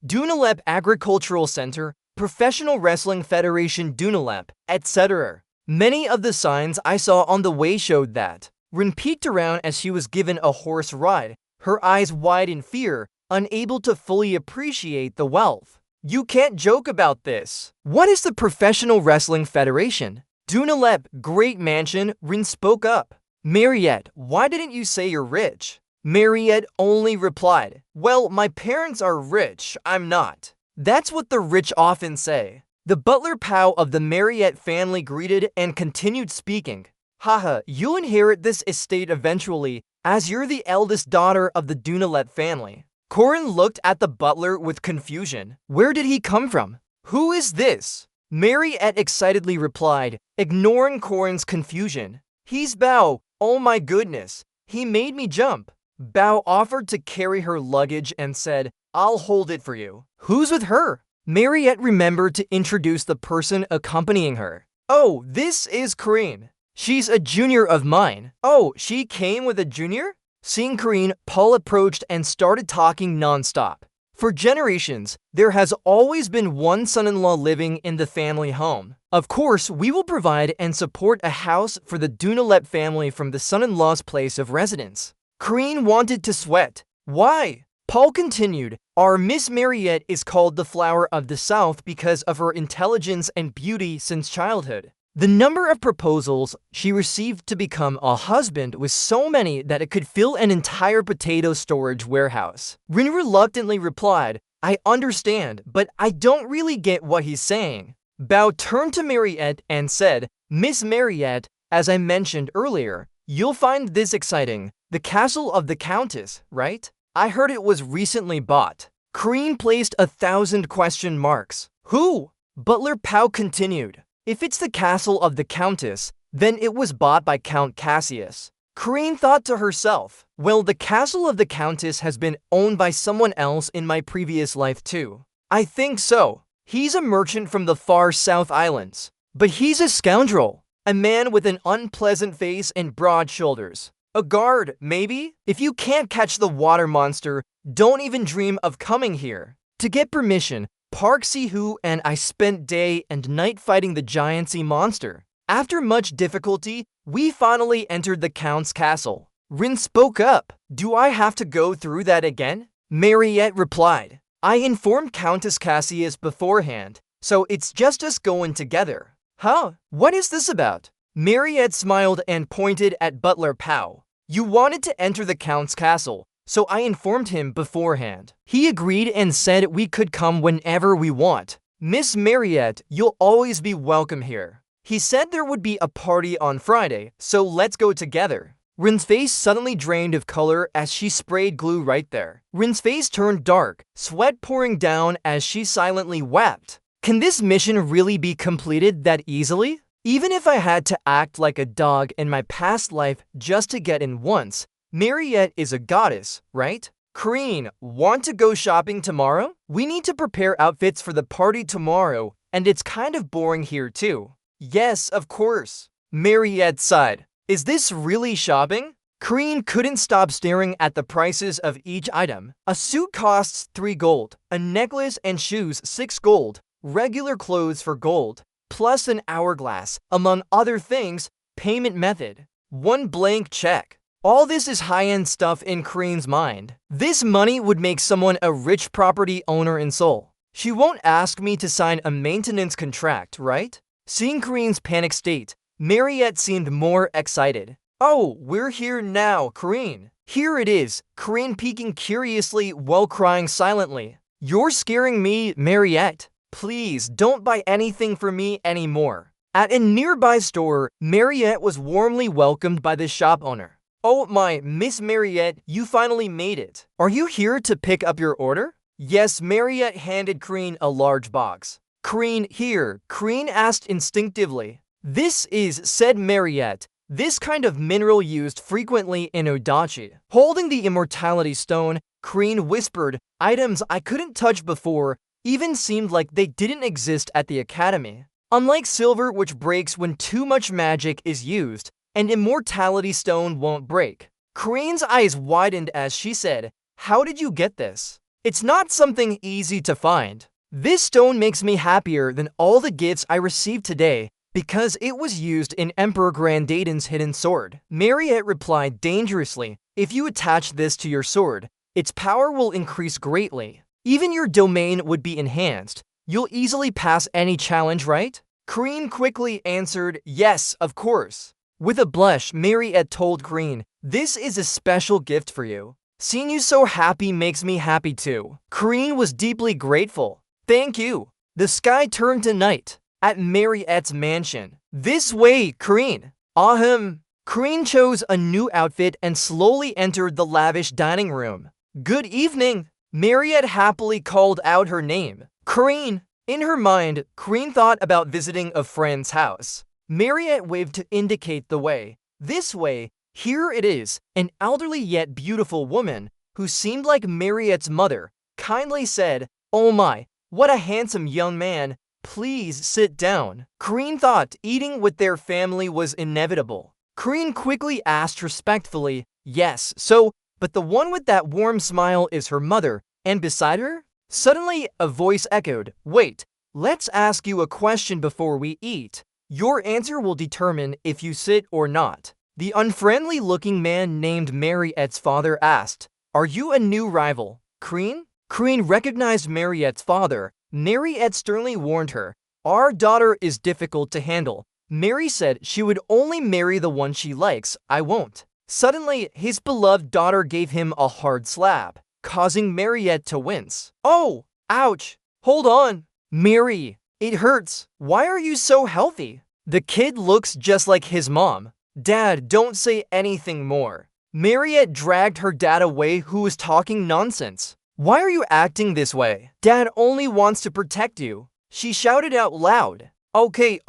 Dunalep Agricultural Center, Professional Wrestling Federation Dunalep, etc. Many of the signs I saw on the way showed that. Rin peeked around as she was given a horse ride, her eyes wide in fear, unable to fully appreciate the wealth. You can't joke about this. What is the Professional Wrestling Federation? Dunalep, great mansion, Rin spoke up. Mariette, why didn't you say you're rich? Mariette only replied, well, my parents are rich, I'm not. That's what the rich often say. The butler Pao of the Mariette family greeted and continued speaking. Haha, you'll inherit this estate eventually, as you're the eldest daughter of the Dunalet family. Corin looked at the butler with confusion. Where did he come from? Who is this? Mariette excitedly replied, ignoring Corin's confusion. He's Bao. Oh my goodness. He made me jump. Bao offered to carry her luggage and said, I'll hold it for you. Who's with her? Mariette remembered to introduce the person accompanying her. Oh, this is Corinne. She's a junior of mine. Oh, she came with a junior? Seeing Corinne, Paul approached and started talking non-stop. For generations, there has always been one son-in-law living in the family home. Of course, we will provide and support a house for the Dunalet family from the son-in-law's place of residence. Corinne wanted to sweat. Why? Paul continued, our Miss Mariette is called the Flower of the South because of her intelligence and beauty since childhood. The number of proposals she received to become a husband was so many that it could fill an entire potato storage warehouse. Rin reluctantly replied, I understand, but I don't really get what he's saying. Bao turned to Mariette and said, Miss Mariette, as I mentioned earlier, you'll find this exciting. The castle of the Countess, right? I heard it was recently bought. Corinne placed 1,000 question marks. Who? Butler Pao continued. If it's the castle of the Countess, then it was bought by Count Cassius. Corinne thought to herself, well, the castle of the Countess has been owned by someone else in my previous life too. I think so. He's a merchant from the far South Islands. But he's a scoundrel. A man with an unpleasant face and broad shoulders. A guard, maybe? If you can't catch the water monster, don't even dream of coming here. To get permission, Park Si-hoo and I spent day and night fighting the giant sea monster. After much difficulty, we finally entered the Count's castle. Rin spoke up. Do I have to go through that again? Mariette replied. I informed Countess Cassius beforehand, so it's just us going together. Huh? What is this about? Mariette smiled and pointed at Butler Pao. You wanted to enter the Count's castle, so I informed him beforehand. He agreed and said we could come whenever we want. Miss Mariette, you'll always be welcome here. He said there would be a party on Friday, so let's go together. Rin's face suddenly drained of color as she sprayed glue right there. Rin's face turned dark, sweat pouring down as she silently wept. Can this mission really be completed that easily? Even if I had to act like a dog in my past life just to get in once, Mariette is a goddess, right? Corinne, want to go shopping tomorrow? We need to prepare outfits for the party tomorrow, and it's kind of boring here too. Yes, of course. Mariette sighed. Is this really shopping? Corinne couldn't stop staring at the prices of each item. A suit costs 3 gold, a necklace and shoes 6 gold, regular clothes for gold, plus an hourglass, among other things, payment method. 1 blank check. All this is high-end stuff in Corinne's mind. This money would make someone a rich property owner in Seoul. She won't ask me to sign a maintenance contract, right? Seeing Corinne's panic state, Mariette seemed more excited. Oh, we're here now, Corinne. Here it is, Corinne peeking curiously while crying silently. You're scaring me, Mariette. Please, don't buy anything for me anymore. At a nearby store, Mariette was warmly welcomed by the shop owner. Oh my, Miss Mariette, you finally made it. Are you here to pick up your order? Yes, Mariette handed Corinne a large box. Corinne, here, Corinne asked instinctively. This is, said Mariette, this kind of mineral used frequently in Odachi. Holding the immortality stone, Corinne whispered, items I couldn't touch before even seemed like they didn't exist at the academy. Unlike silver, which breaks when too much magic is used, and immortality stone won't break. Corinne's eyes widened as she said, how did you get this? It's not something easy to find. This stone makes me happier than all the gifts I received today because it was used in Emperor Grandaden's hidden sword. Mariette replied dangerously, if you attach this to your sword, its power will increase greatly. Even your domain would be enhanced. You'll easily pass any challenge, right? Corinne quickly answered, yes, of course. With a blush, Mariette told Corinne, this is a special gift for you. Seeing you so happy makes me happy too. Corinne was deeply grateful. Thank you. The sky turned to night. At Mariette's mansion. This way, Corinne. Corinne chose a new outfit and slowly entered the lavish dining room. Good evening. Mariette happily called out her name. Corinne. In her mind, Corinne thought about visiting a friend's house. Mariette waved to indicate the way. This way, here it is, an elderly yet beautiful woman who seemed like Mariette's mother, kindly said, "Oh my, what a handsome young man. Please sit down." Corinne thought eating with their family was inevitable. Corinne quickly asked respectfully, "Yes, so, but the one with that warm smile is her mother, and beside her?" Suddenly, a voice echoed, "Wait, let's ask you a question before we eat. Your answer will determine if you sit or not." The unfriendly-looking man named Mariette's father asked, "Are you a new rival, Corinne?" Corinne recognized Mariette's father. Mariette sternly warned her, "Our daughter is difficult to handle." Mary said she would only marry the one she likes. "I won't." Suddenly, his beloved daughter gave him a hard slap, causing Mariette to wince. "Oh, ouch. Hold on. Mary, it hurts. Why are you so healthy?" The kid looks just like his mom. "Dad, don't say anything more." Mariette dragged her dad away, who was talking nonsense. "Why are you acting this way? Dad only wants to protect you." She shouted out loud. Okay.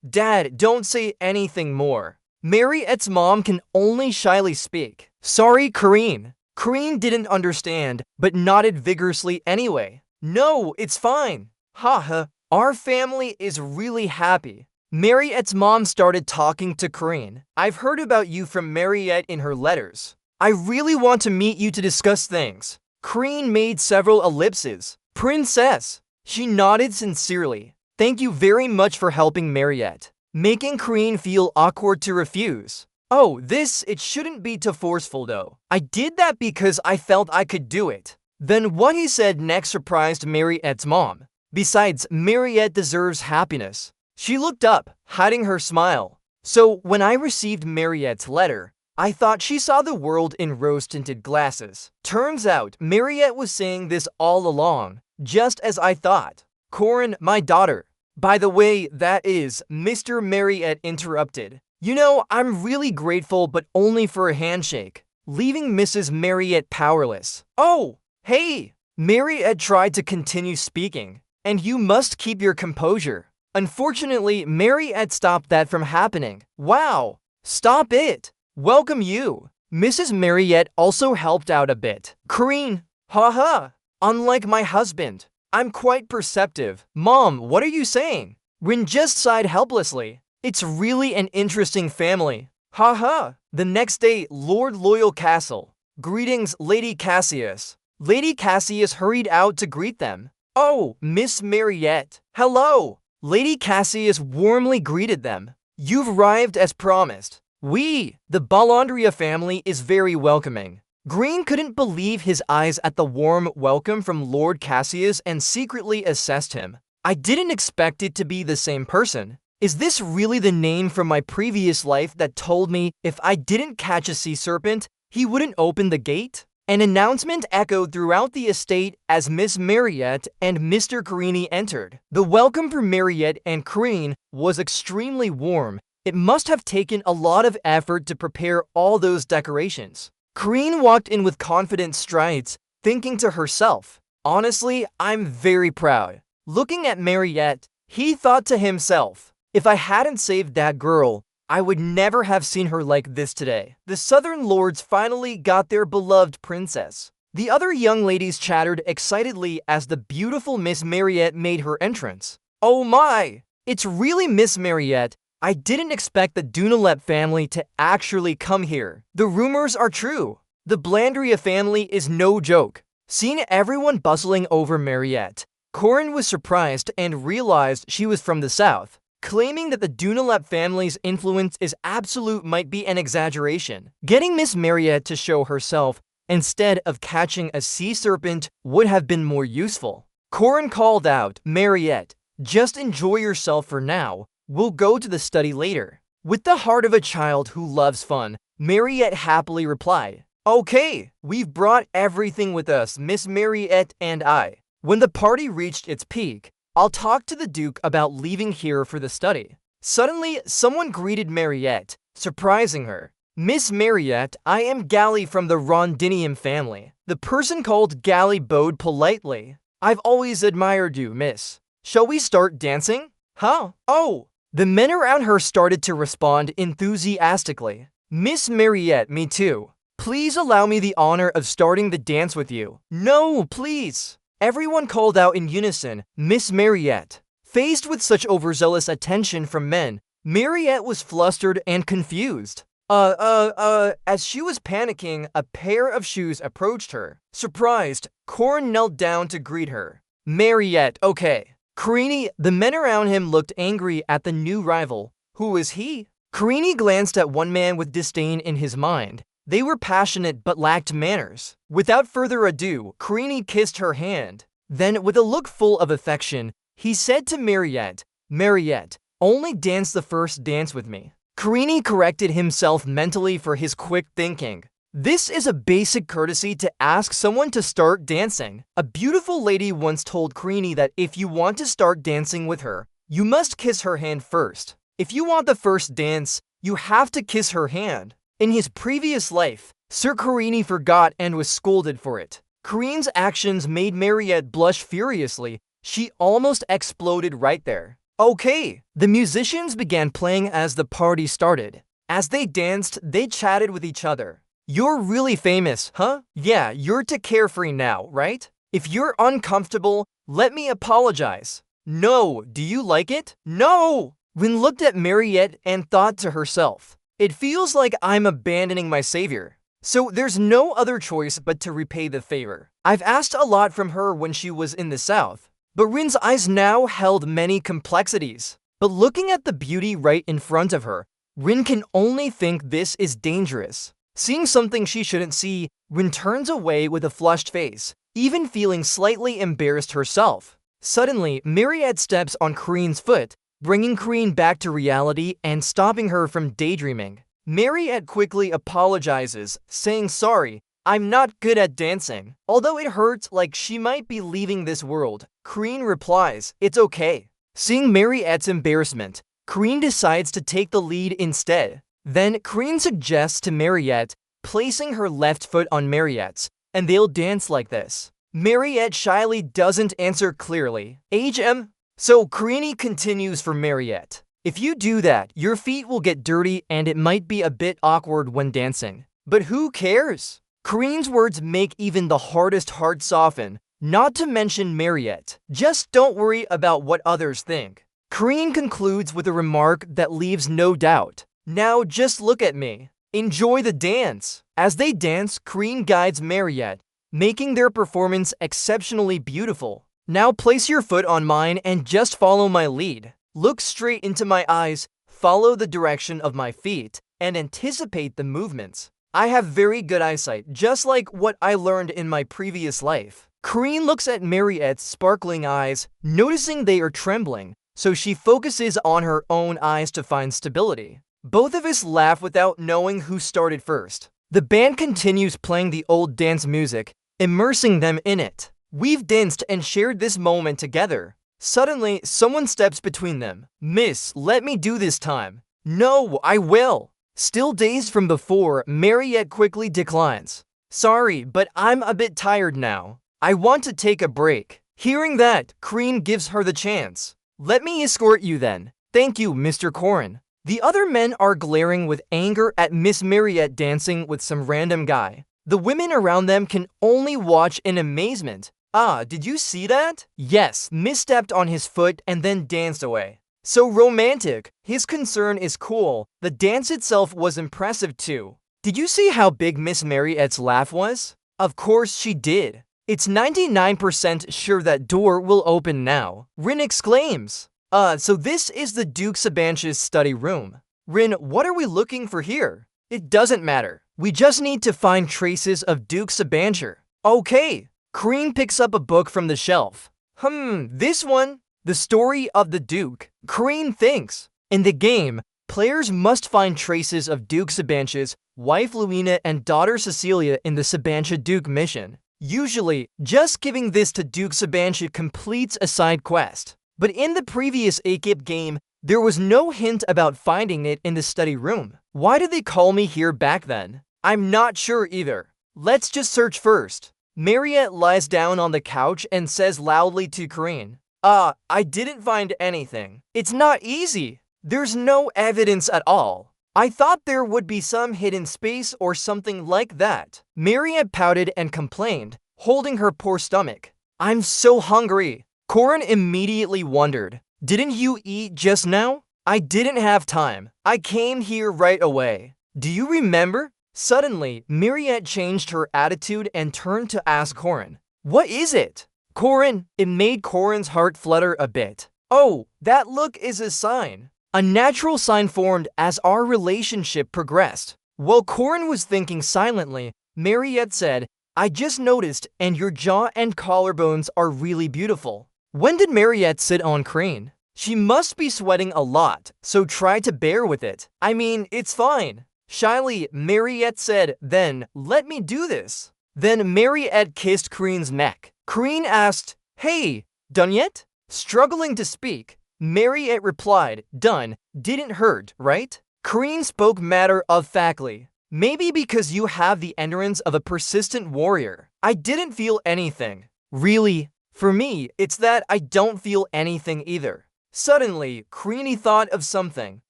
Dad, don't say anything more." Mariette's mom can only shyly speak. "Sorry, Corinne." Corinne didn't understand, but nodded vigorously anyway. "No, it's fine. Haha, our family is really happy." Mariette's mom started talking to Corinne. "I've heard about you from Mariette in her letters. I really want to meet you to discuss things." Corinne made several ellipses. "Princess." She nodded sincerely. "Thank you very much for helping Mariette," making Corinne feel awkward to refuse. "Oh, it shouldn't be too forceful though. I did that because I felt I could do it." Then what he said next surprised Mariette's mom. Besides, Mariette deserves happiness. She looked up, hiding her smile. "So, when I received Mariette's letter, I thought she saw the world in rose-tinted glasses. Turns out, Mariette was saying this all along, just as I thought." "Corinne, my daughter." "By the way, that is," Mr. Mariette interrupted. "You know, I'm really grateful, but only for a handshake," leaving Mrs. Mariette powerless. "Oh, hey!" Mariette tried to continue speaking. "And you must keep your composure." Unfortunately, Mariette stopped that from happening. "Wow! Stop it! Welcome you." Mrs. Mariette also helped out a bit. "Corinne, haha! Unlike my husband, I'm quite perceptive." "Mom, what are you saying?" Rin just sighed helplessly. "It's really an interesting family. Haha." The next day, Lord Loyal Castle. "Greetings, Lady Cassius." Lady Cassius hurried out to greet them. "Oh, Miss Mariette. Hello." Lady Cassius warmly greeted them. "You've arrived as promised." The Ballandria family is very welcoming." Green couldn't believe his eyes at the warm welcome from Lord Cassius and secretly assessed him. "I didn't expect it to be the same person. Is this really the name from my previous life that told me if I didn't catch a sea serpent, he wouldn't open the gate?" An announcement echoed throughout the estate as Miss Mariette and Mr. Carini entered. The welcome for Mariette and Corinne was extremely warm. It must have taken a lot of effort to prepare all those decorations. Corinne walked in with confident strides, thinking to herself, "Honestly, I'm very proud." Looking at Mariette, he thought to himself, "If I hadn't saved that girl, I would never have seen her like this today." The Southern Lords finally got their beloved princess. The other young ladies chattered excitedly as the beautiful Miss Mariette made her entrance. "Oh my! It's really Miss Mariette. I didn't expect the Dunlap family to actually come here. The rumors are true. The Blandria family is no joke." Seeing everyone bustling over Mariette, Corinne was surprised and realized she was from the south. Claiming that the Dunlap family's influence is absolute might be an exaggeration. Getting Miss Mariette to show herself instead of catching a sea serpent would have been more useful. Corinne called out, "Mariette, just enjoy yourself for now. We'll go to the study later." With the heart of a child who loves fun, Mariette happily replied, "Okay, we've brought everything with us, Miss Mariette and I. When the party reached its peak, I'll talk to the Duke about leaving here for the study." Suddenly, someone greeted Mariette, surprising her. Miss Mariette, I am Gally from the Rondinium family. The person called Gally bowed politely. I've always admired you, miss. Shall we start dancing? Huh? Oh! The men around her started to respond enthusiastically. Miss Mariette, me too. Please allow me the honor of starting the dance with you. No, please. Everyone called out in unison, Miss Mariette. Faced with such overzealous attention from men, Mariette was flustered and confused. As she was panicking, a pair of shoes approached her. Surprised, Corin knelt down to greet her. Mariette, okay. Carini, the men around him looked angry at the new rival. Who is he? Carini glanced at one man with disdain in his mind. They were passionate but lacked manners. Without further ado, Carini kissed her hand. Then, with a look full of affection, he said to Mariette, Mariette, only dance the first dance with me. Carini corrected himself mentally for his quick thinking. This is a basic courtesy to ask someone to start dancing. A beautiful lady once told Carini that if you want to start dancing with her, you must kiss her hand first. If you want the first dance, you have to kiss her hand. In his previous life, Sir Carini forgot and was scolded for it. Carini's actions made Mariette blush furiously. She almost exploded right there. Okay, the musicians began playing as the party started. As they danced, they chatted with each other. You're really famous, huh? Yeah, you're too carefree now, right? If you're uncomfortable, let me apologize. No, do you like it? No! Rin looked at Mariette and thought to herself, it feels like I'm abandoning my savior. So there's no other choice but to repay the favor. I've asked a lot from her when she was in the south. But Rin's eyes now held many complexities. But looking at the beauty right in front of her, Rin can only think this is dangerous. Seeing something she shouldn't see, Rin turns away with a flushed face, even feeling slightly embarrassed herself. Suddenly, Mariette steps on Carini's foot, bringing Carini back to reality and stopping her from daydreaming. Mariette quickly apologizes, saying sorry, I'm not good at dancing. Although it hurts like she might be leaving this world, Carini replies, it's okay. Seeing Mariette's embarrassment, Carini decides to take the lead instead. Then Carini suggests to Mariette, placing her left foot on Mariette's, and they'll dance like this. Mariette shyly doesn't answer clearly. HM? So Carini continues for Mariette. If you do that, your feet will get dirty and it might be a bit awkward when dancing. But who cares? Carini's words make even the hardest heart soften, not to mention Mariette. Just don't worry about what others think. Carini concludes with a remark that leaves no doubt. Now just look at me. Enjoy the dance. As they dance, Carini guides Mariette, making their performance exceptionally beautiful. Now place your foot on mine and just follow my lead. Look straight into my eyes, follow the direction of my feet, and anticipate the movements. I have very good eyesight, just like what I learned in my previous life. Carini looks at Mariette's sparkling eyes, noticing they are trembling, so she focuses on her own eyes to find stability. Both of us laugh without knowing who started first. The band continues playing the old dance music, immersing them in it. We've danced and shared this moment together. Suddenly, someone steps between them. Miss, let me do this time. No, I will. Still dazed from before, Mariette quickly declines. Sorry, but I'm a bit tired now. I want to take a break. Hearing that, Carini gives her the chance. Let me escort you then. Thank you, Mr. Corin. The other men are glaring with anger at Miss Mariette dancing with some random guy. The women around them can only watch in amazement. Ah, did you see that? Yes, misstepped on his foot and then danced away. So romantic. His concern is cool. The dance itself was impressive too. Did you see how big Miss Mariette's laugh was? Of course she did. It's 99% sure that door will open now. Rin exclaims. So this is the Duke Sabanch's study room. Rin, what are we looking for here? It doesn't matter. We just need to find traces of Duke Sabancher. Okay. Carini picks up a book from the shelf. This one? The Story of the Duke. Carini thinks. In the game, players must find traces of Duke Sabanch's wife Luina and daughter Cecilia in the Sabancha Duke mission. Usually, just giving this to Duke Sabancha completes a side quest. But in the previous AKIP game, There was no hint about finding it in the study room. Why did they call me here back then? I'm not sure either. Let's just search first. Mariette lies down on the couch and says loudly to Corinne, I didn't find anything. It's not easy. There's no evidence at all. I thought there would be some hidden space or something like that. Mariette pouted and complained, holding her poor stomach. I'm so hungry. Corinne immediately wondered, didn't you eat just now? I didn't have time. I came here right away. Do you remember? Suddenly, Mariette changed her attitude and turned to ask Corinne, what is it? Corinne, it made Corinne's heart flutter a bit. Oh, that look is a sign. A natural sign formed as our relationship progressed. While Corinne was thinking silently, Mariette said, I just noticed, and your jaw and collarbones are really beautiful. When did Mariette sit on Corinne? She must be sweating a lot, so try to bear with it. I mean, it's fine. Shyly, Mariette said, then, let me do this. Then Mariette kissed Corinne's neck. Corinne asked, hey, done yet? Struggling to speak, Mariette replied, done, didn't hurt, right? Corinne spoke matter-of-factly. Maybe because you have the endurance of a persistent warrior. I didn't feel anything. Really? For me, it's that I don't feel anything either. Suddenly, Corinne thought of something.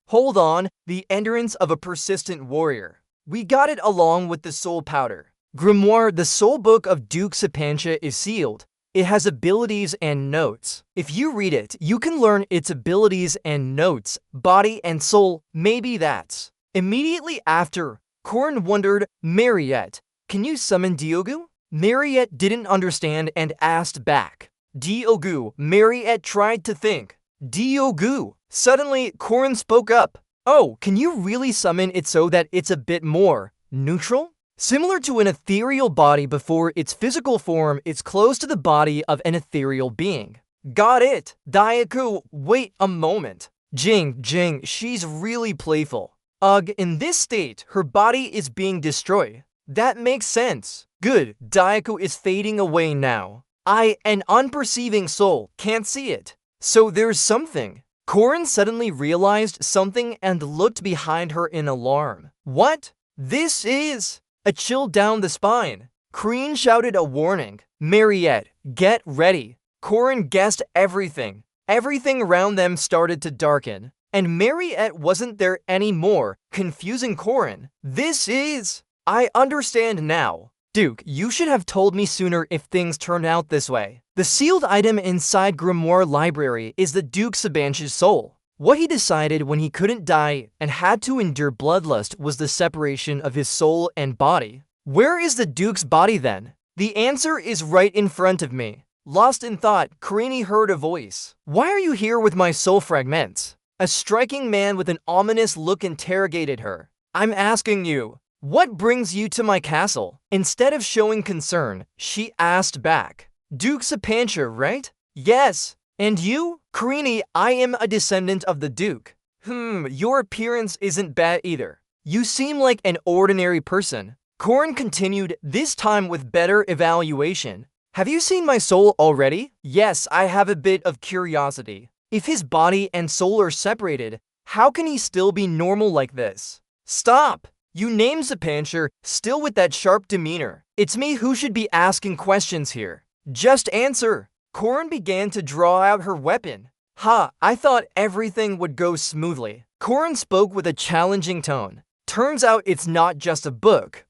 Hold on, the endurance of a persistent warrior. We got it along with the soul powder. Grimoire, the soul book of Duke Sapantia, is sealed. It has abilities and notes. If you read it, you can learn its abilities and notes, body and soul, maybe that's. Immediately after, Corinne wondered, Mariette, can you summon Diogu? Mariette didn't understand and asked back. Diogu, Mariette tried to think. Diogu. Suddenly, Corinne spoke up. Oh, can you really summon it so that it's a bit more neutral? Similar to an ethereal body before its physical form, it's close to the body of an ethereal being. Got it! Diogu, wait a moment. Jing, she's really playful. Ugh, in this state, her body is being destroyed. That makes sense. Good, Diogu is fading away now. I, an unperceiving soul, can't see it. So there's something. Corinne suddenly realized something and looked behind her in alarm. What? This is... A chill down the spine. Corinne shouted a warning. Mariette, get ready. Corinne guessed everything. Everything around them started to darken. And Mariette wasn't there anymore, confusing Corinne. This is... I understand now. Duke, you should have told me sooner if things turned out this way. The sealed item inside Grimoire Library is the Duke Sabantia's soul. What he decided when he couldn't die and had to endure bloodlust was the separation of his soul and body. Where is the Duke's body then? The answer is right in front of me. Lost in thought, Corinne heard a voice. Why are you here with my soul fragments? A striking man with an ominous look interrogated her. I'm asking you, what brings you to my castle? Instead of showing concern, she asked back. Duke Sapantia, right? Yes. And you? Corinne, I am a descendant of the Duke. Your appearance isn't bad either. You seem like an ordinary person. Corinne continued, this time with better evaluation. Have you seen my soul already? Yes, I have a bit of curiosity. If his body and soul are separated, how can he still be normal like this? Stop! You named Sapantia, still with that sharp demeanor. It's me who should be asking questions here. Just answer. Corinne began to draw out her weapon. I thought everything would go smoothly. Corinne spoke with a challenging tone. Turns out it's not just a book.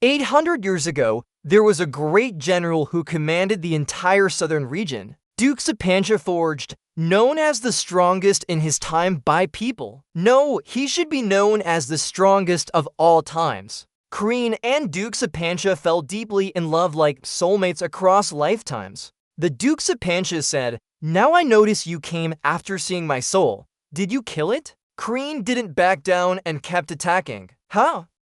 800 years ago, there was a great general who commanded the entire southern region. Duke Sapantia forged, known as the strongest in his time by people. No, he should be known as the strongest of all times. Corinne and Duke Sapantia fell deeply in love like soulmates across lifetimes. The Duke Sapantia said, now I notice you came after seeing my soul. Did you kill it? Corinne didn't back down and kept attacking.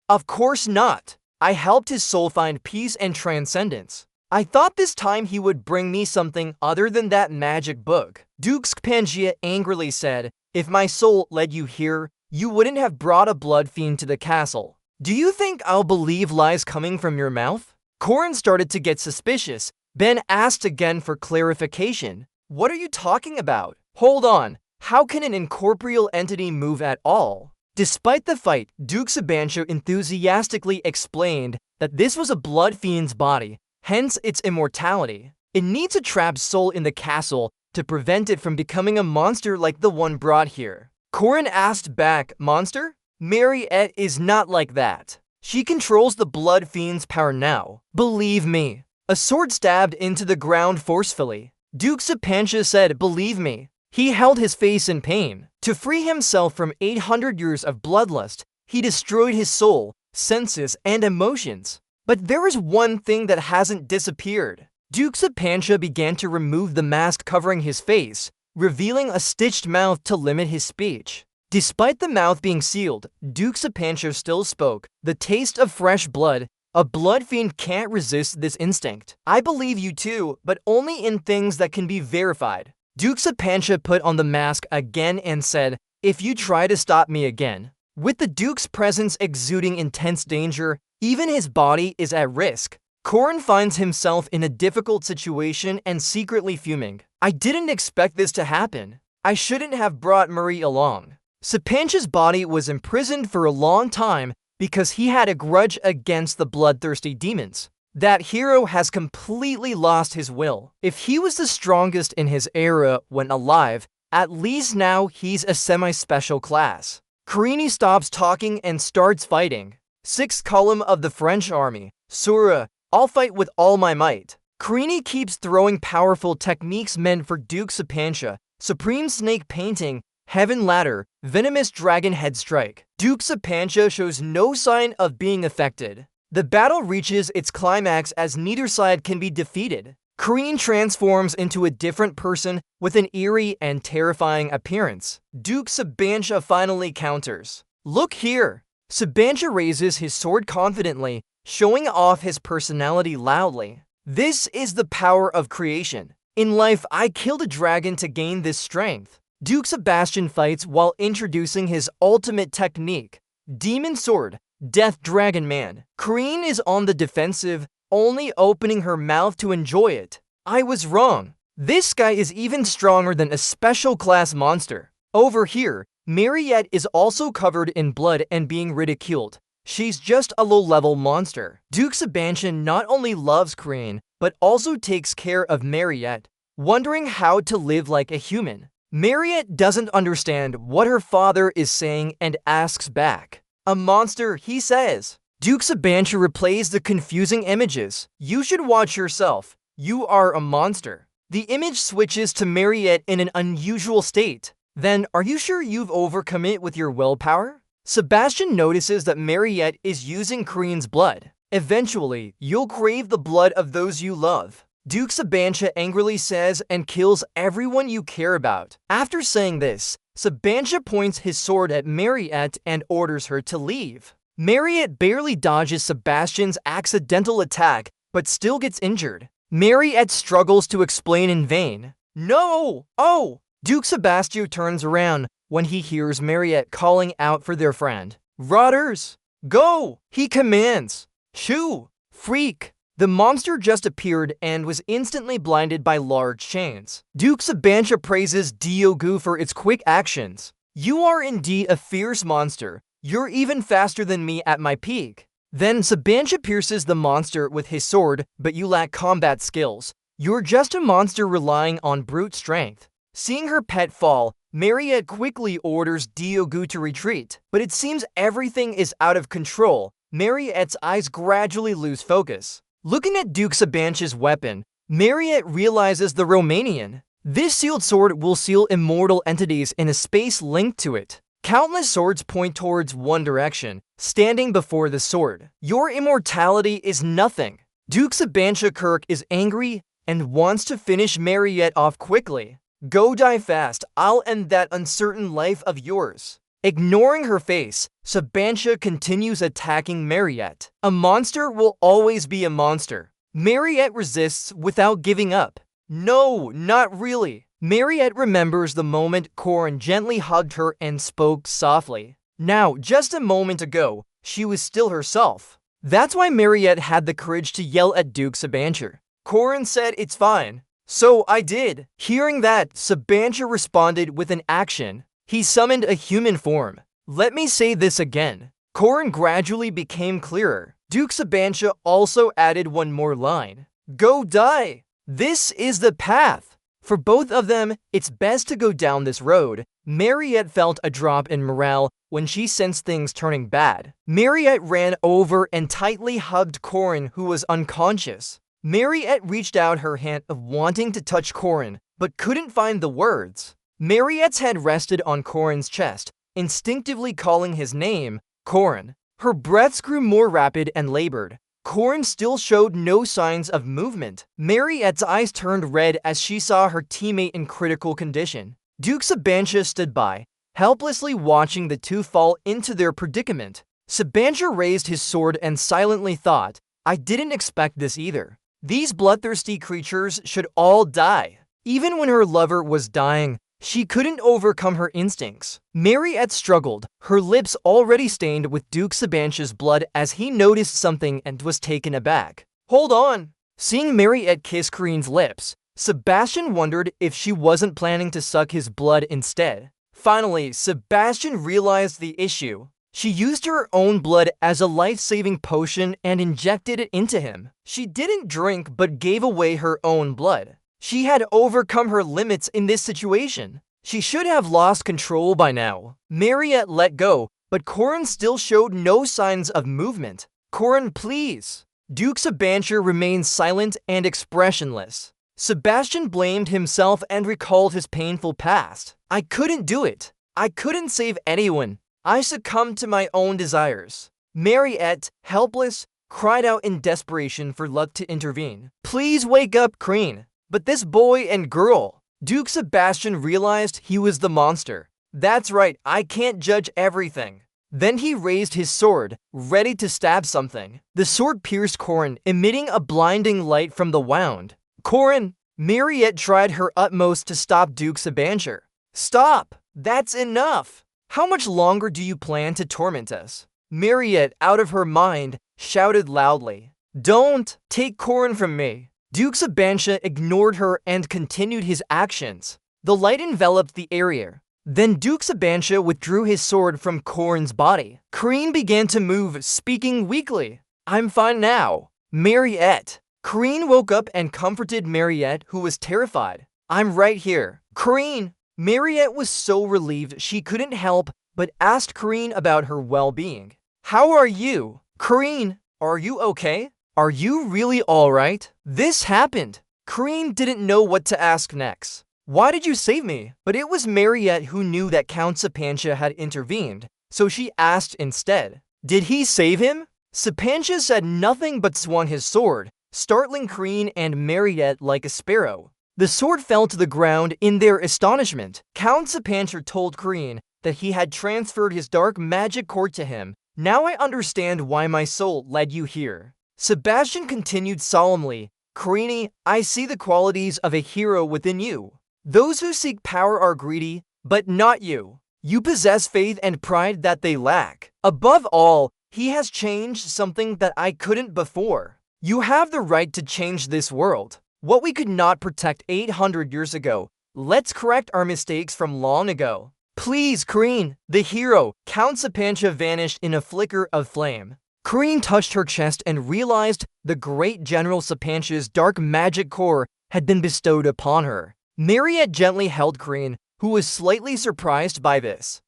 Of course not. I helped his soul find peace and transcendence. I thought this time he would bring me something other than that magic book. Duke Sapantia angrily said, if my soul led you here, you wouldn't have brought a blood fiend to the castle. Do you think I'll believe lies coming from your mouth? Corinne started to get suspicious. Ben asked again for clarification. What are you talking about? Hold on. How can an incorporeal entity move at all? Despite the fight, Duke Sabancha enthusiastically explained that this was a blood fiend's body, hence its immortality. It needs a trapped soul in the castle to prevent it from becoming a monster like the one brought here. Corin asked back, monster? Mariette is not like that. She controls the blood fiend's power now. Believe me. A sword stabbed into the ground forcefully. Duke Sabancha said, believe me. He held his face in pain. To free himself from 800 years of bloodlust, he destroyed his soul, senses, and emotions. But there is one thing that hasn't disappeared. Duke Sabancha began to remove the mask covering his face, revealing a stitched mouth to limit his speech. Despite the mouth being sealed, Duke Sabancha still spoke. The taste of fresh blood. A blood fiend can't resist this instinct. I believe you too, but only in things that can be verified. Duke Sabancha put on the mask again and said, if you try to stop me again. With the Duke's presence exuding intense danger, even his body is at risk. Corin finds himself in a difficult situation and secretly fuming. I didn't expect this to happen. I shouldn't have brought Marie along. Sabancha's body was imprisoned for a long time because he had a grudge against the bloodthirsty demons. That hero has completely lost his will. If he was the strongest in his era when alive, at least now he's a semi-special class. Carini stops talking and starts fighting. 6th column of the French army. Sura, I'll fight with all my might. Carini keeps throwing powerful techniques meant for Duke Sabancha. Supreme Snake Painting, Heaven Ladder, Venomous Dragon Head Strike. Duke Sabancha shows no sign of being affected. The battle reaches its climax as neither side can be defeated. Carini transforms into a different person with an eerie and terrifying appearance. Duke Sabancha finally counters. Look here! Sabancha raises his sword confidently, showing off his personality loudly. This is the power of creation. In life, I killed a dragon to gain this strength. Duke Sebastian fights while introducing his ultimate technique, Demon Sword, Death Dragon Man. Carini is on the defensive, only opening her mouth to enjoy it. I was wrong. This guy is even stronger than a special class monster. Over here, Mariette is also covered in blood and being ridiculed. She's just a low-level monster. Duke Sabancha not only loves Carini, but also takes care of Mariette, wondering how to live like a human. Mariette doesn't understand what her father is saying and asks back. A monster, he says. Duke Sabancha replays the confusing images. You should watch yourself. You are a monster. The image switches to Mariette in an unusual state. Then, are you sure you've overcome it with your willpower? Sebastian notices that Mariette is using Carini's blood. Eventually, you'll crave the blood of those you love. Duke Sabancha angrily says and kills everyone you care about. After saying this, Sabancha points his sword at Mariette and orders her to leave. Mariette barely dodges Sebastian's accidental attack, but still gets injured. Mariette struggles to explain in vain. No! Oh! Duke Sebastian turns around when he hears Mariette calling out for their friend. Rotters! Go! He commands. Shoo! Freak! The monster just appeared and was instantly blinded by large chains. Duke Sabancha praises Diogu for its quick actions. You are indeed a fierce monster. You're even faster than me at my peak. Then Sabancha pierces the monster with his sword, but you lack combat skills. You're just a monster relying on brute strength. Seeing her pet fall, Mariette quickly orders Diogu to retreat, but it seems everything is out of control. Mariette's eyes gradually lose focus. Looking at Duke Sabancha's weapon, Mariette realizes the Romanian. This sealed sword will seal immortal entities in a space linked to it. Countless swords point towards one direction, standing before the sword. Your immortality is nothing. Duke Sabancha Kirk is angry and wants to finish Mariette off quickly. Go die fast, I'll end that uncertain life of yours. Ignoring her face, Sabancha continues attacking Mariette. A monster will always be a monster. Mariette resists without giving up. No, not really. Mariette remembers the moment Corin gently hugged her and spoke softly. Now, just a moment ago, she was still herself. That's why Mariette had the courage to yell at Duke Sabancha. Corin said it's fine. So I did. Hearing that, Sabancha responded with an action. He summoned a human form. Let me say this again. Korin gradually became clearer. Duke Sabancha also added one more line. Go die! This is the path! For both of them, it's best to go down this road. Mariette felt a drop in morale when she sensed things turning bad. Mariette ran over and tightly hugged Korin, who was unconscious. Mariette reached out her hand of wanting to touch Korin, but couldn't find the words. Mariette's head rested on Korin's chest, instinctively calling his name, Korin. Her breaths grew more rapid and labored. Korin still showed no signs of movement. Mariette's eyes turned red as she saw her teammate in critical condition. Duke Sabancha stood by, helplessly watching the two fall into their predicament. Sabancha raised his sword and silently thought, I didn't expect this either. These bloodthirsty creatures should all die. Even when her lover was dying, she couldn't overcome her instincts. Mariette struggled, her lips already stained with Duke Sabancha's blood as he noticed something and was taken aback. Hold on! Seeing Mariette kiss Korin's lips, Sebastian wondered if she wasn't planning to suck his blood instead. Finally, Sebastian realized the issue. She used her own blood as a life-saving potion and injected it into him. She didn't drink but gave away her own blood. She had overcome her limits in this situation. She should have lost control by now. Mariette let go, but Korin still showed no signs of movement. Korin, please! Duke Sabancha remained silent and expressionless. Sebastian blamed himself and recalled his painful past. I couldn't do it. I couldn't save anyone. I succumbed to my own desires. Mariette, helpless, cried out in desperation for luck to intervene. Please wake up, Korin. But this boy and girl. Duke Sebastian realized he was the monster. That's right, I can't judge everything. Then he raised his sword, ready to stab something. The sword pierced Korin, emitting a blinding light from the wound. Korin! Mariette tried her utmost to stop Duke Sabancha. Stop! That's enough! How much longer do you plan to torment us? Mariette, out of her mind, shouted loudly. Don't take Korin from me. Duke Sabancha ignored her and continued his actions. The light enveloped the area. Then Duke Sabancha withdrew his sword from Korin's body. Korin began to move, speaking weakly. I'm fine now. Mariette. Korin woke up and comforted Mariette, who was terrified. I'm right here. Korin. Mariette was so relieved she couldn't help but asked Korin about her well-being. How are you? Korin, are you okay? Are you really alright? This happened. Korin didn't know what to ask next. Why did you save me? But it was Mariette who knew that Count Sabancha had intervened, so she asked instead. Did he save him? Sabancha said nothing but swung his sword, startling Korin and Mariette like a sparrow. The sword fell to the ground in their astonishment. Count Sabancha told Korin that he had transferred his dark magic core to him. Now I understand why my soul led you here. Sebastian continued solemnly, Korini, I see the qualities of a hero within you. Those who seek power are greedy, but not you. You possess faith and pride that they lack. Above all, he has changed something that I couldn't before. You have the right to change this world. What we could not protect 800 years ago, let's correct our mistakes from long ago. Please, Korin, the hero. Count Sabancha vanished in a flicker of flame. Korin touched her chest and realized the great General Sabancha's dark magic core had been bestowed upon her. Mariette gently held Korin, who was slightly surprised by this.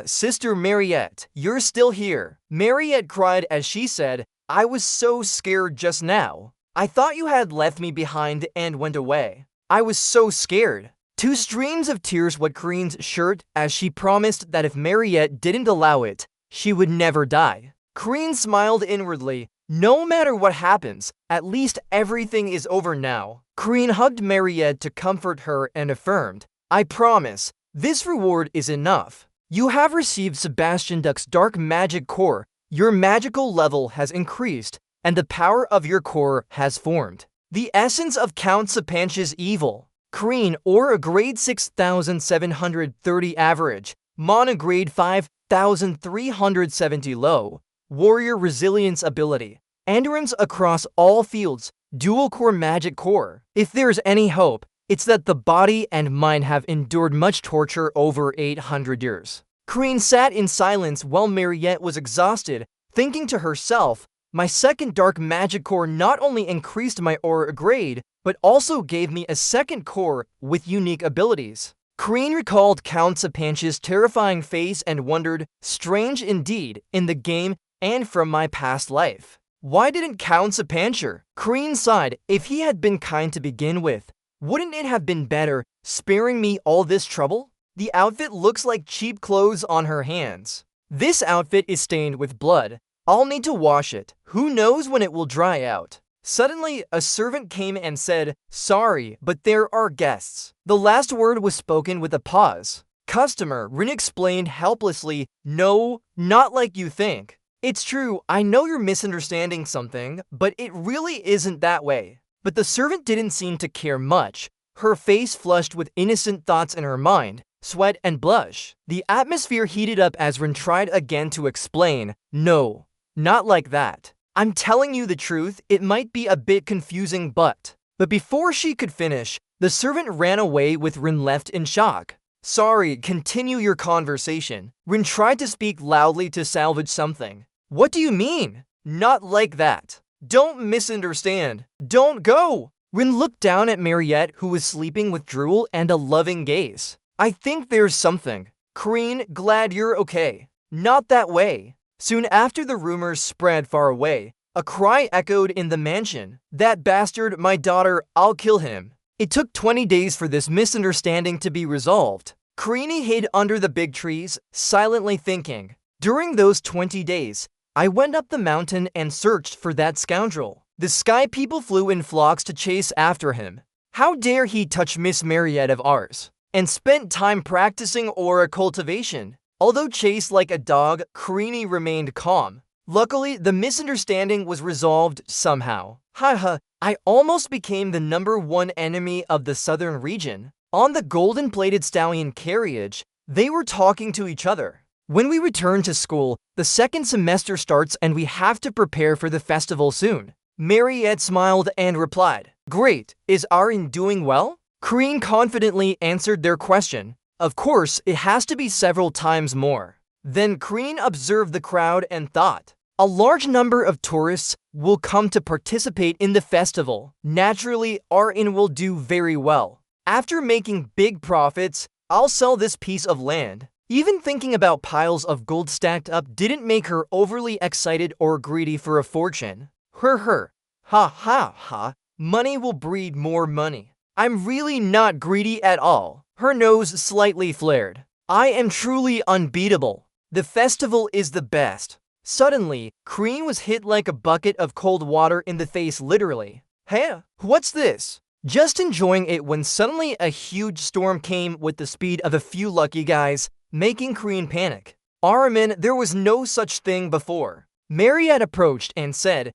Sister Mariette, you're still here. Mariette cried as she said, I was so scared just now. I thought you had left me behind and went away. I was so scared. Two streams of tears wet Korin's shirt as she promised that if Mariette didn't allow it, she would never die. Korin smiled inwardly. No matter what happens, at least everything is over now. Korin hugged Mariette to comfort her and affirmed, I promise, this reward is enough. You have received Sebastian Duck's dark magic core. Your magical level has increased, and the power of your core has formed. The essence of Count Sabancha's evil. Korin, or a grade 6730 average, mono-grade 5370 low. Warrior resilience ability. Endurance across all fields. dual-core magic core. If there's any hope, it's that the body and mind have endured much torture over 800 years. Karine sat in silence while Mariette was exhausted, thinking to herself, my second dark magic core not only increased my aura grade, but also gave me a second core with unique abilities. Karine recalled Count Sapanch's terrifying face and wondered, strange indeed, in the game and from my past life. Why didn't Count Sapancher? Karine sighed, if he had been kind to begin with, wouldn't it have been better sparing me all this trouble? The outfit looks like cheap clothes on her hands. This outfit is stained with blood. I'll need to wash it. Who knows when it will dry out? Suddenly, a servant came and said, sorry, but there are guests. The last word was spoken with a pause. Customer, Rin explained helplessly, no, not like you think. It's true, I know you're misunderstanding something, but it really isn't that way. But the servant didn't seem to care much. Her face flushed with innocent thoughts in her mind, sweat and blush. The atmosphere heated up as Rin tried again to explain, no, not like that. I'm telling you the truth, it might be a bit confusing but before she could finish, the servant ran away with Rin left in shock. Sorry, continue your conversation. Rin tried to speak loudly to salvage something. What do you mean? Not like that. Don't misunderstand. Don't go. Rin looked down at Mariette, who was sleeping with drool and a loving gaze. I think there's something. Karine, glad you're okay. Not that way. Soon after the rumors spread far away, a cry echoed in the mansion. That bastard, my daughter, I'll kill him. It took 20 days for this misunderstanding to be resolved. Karine hid under the big trees, silently thinking. During those 20 days, I went up the mountain and searched for that scoundrel. The sky people flew in flocks to chase after him. How dare he touch Miss Mariette of ours? And spent time practicing aura cultivation. Although chased like a dog, Karine remained calm. Luckily, the misunderstanding was resolved somehow. Haha, I almost became the #1 enemy of the southern region. On the golden-plated stallion carriage, they were talking to each other. When we return to school, the second semester starts and we have to prepare for the festival soon. Mariette smiled and replied, great, is Arin doing well? Karine confidently answered their question. Of course, it has to be several times more. Then Karine observed the crowd and thought, a large number of tourists will come to participate in the festival. Naturally, Arin will do very well. After making big profits, I'll sell this piece of land. Even thinking about piles of gold stacked up didn't make her overly excited or greedy for a fortune. Ha ha ha, money will breed more money. I'm really not greedy at all. Her nose slightly flared. I am truly unbeatable. The festival is the best. Suddenly, Karine was hit like a bucket of cold water in the face literally. Hey, what's this? Just enjoying it when suddenly a huge storm came with the speed of a few lucky guys, making Karine panic. Aramin, there was no such thing before. Mariette approached and said,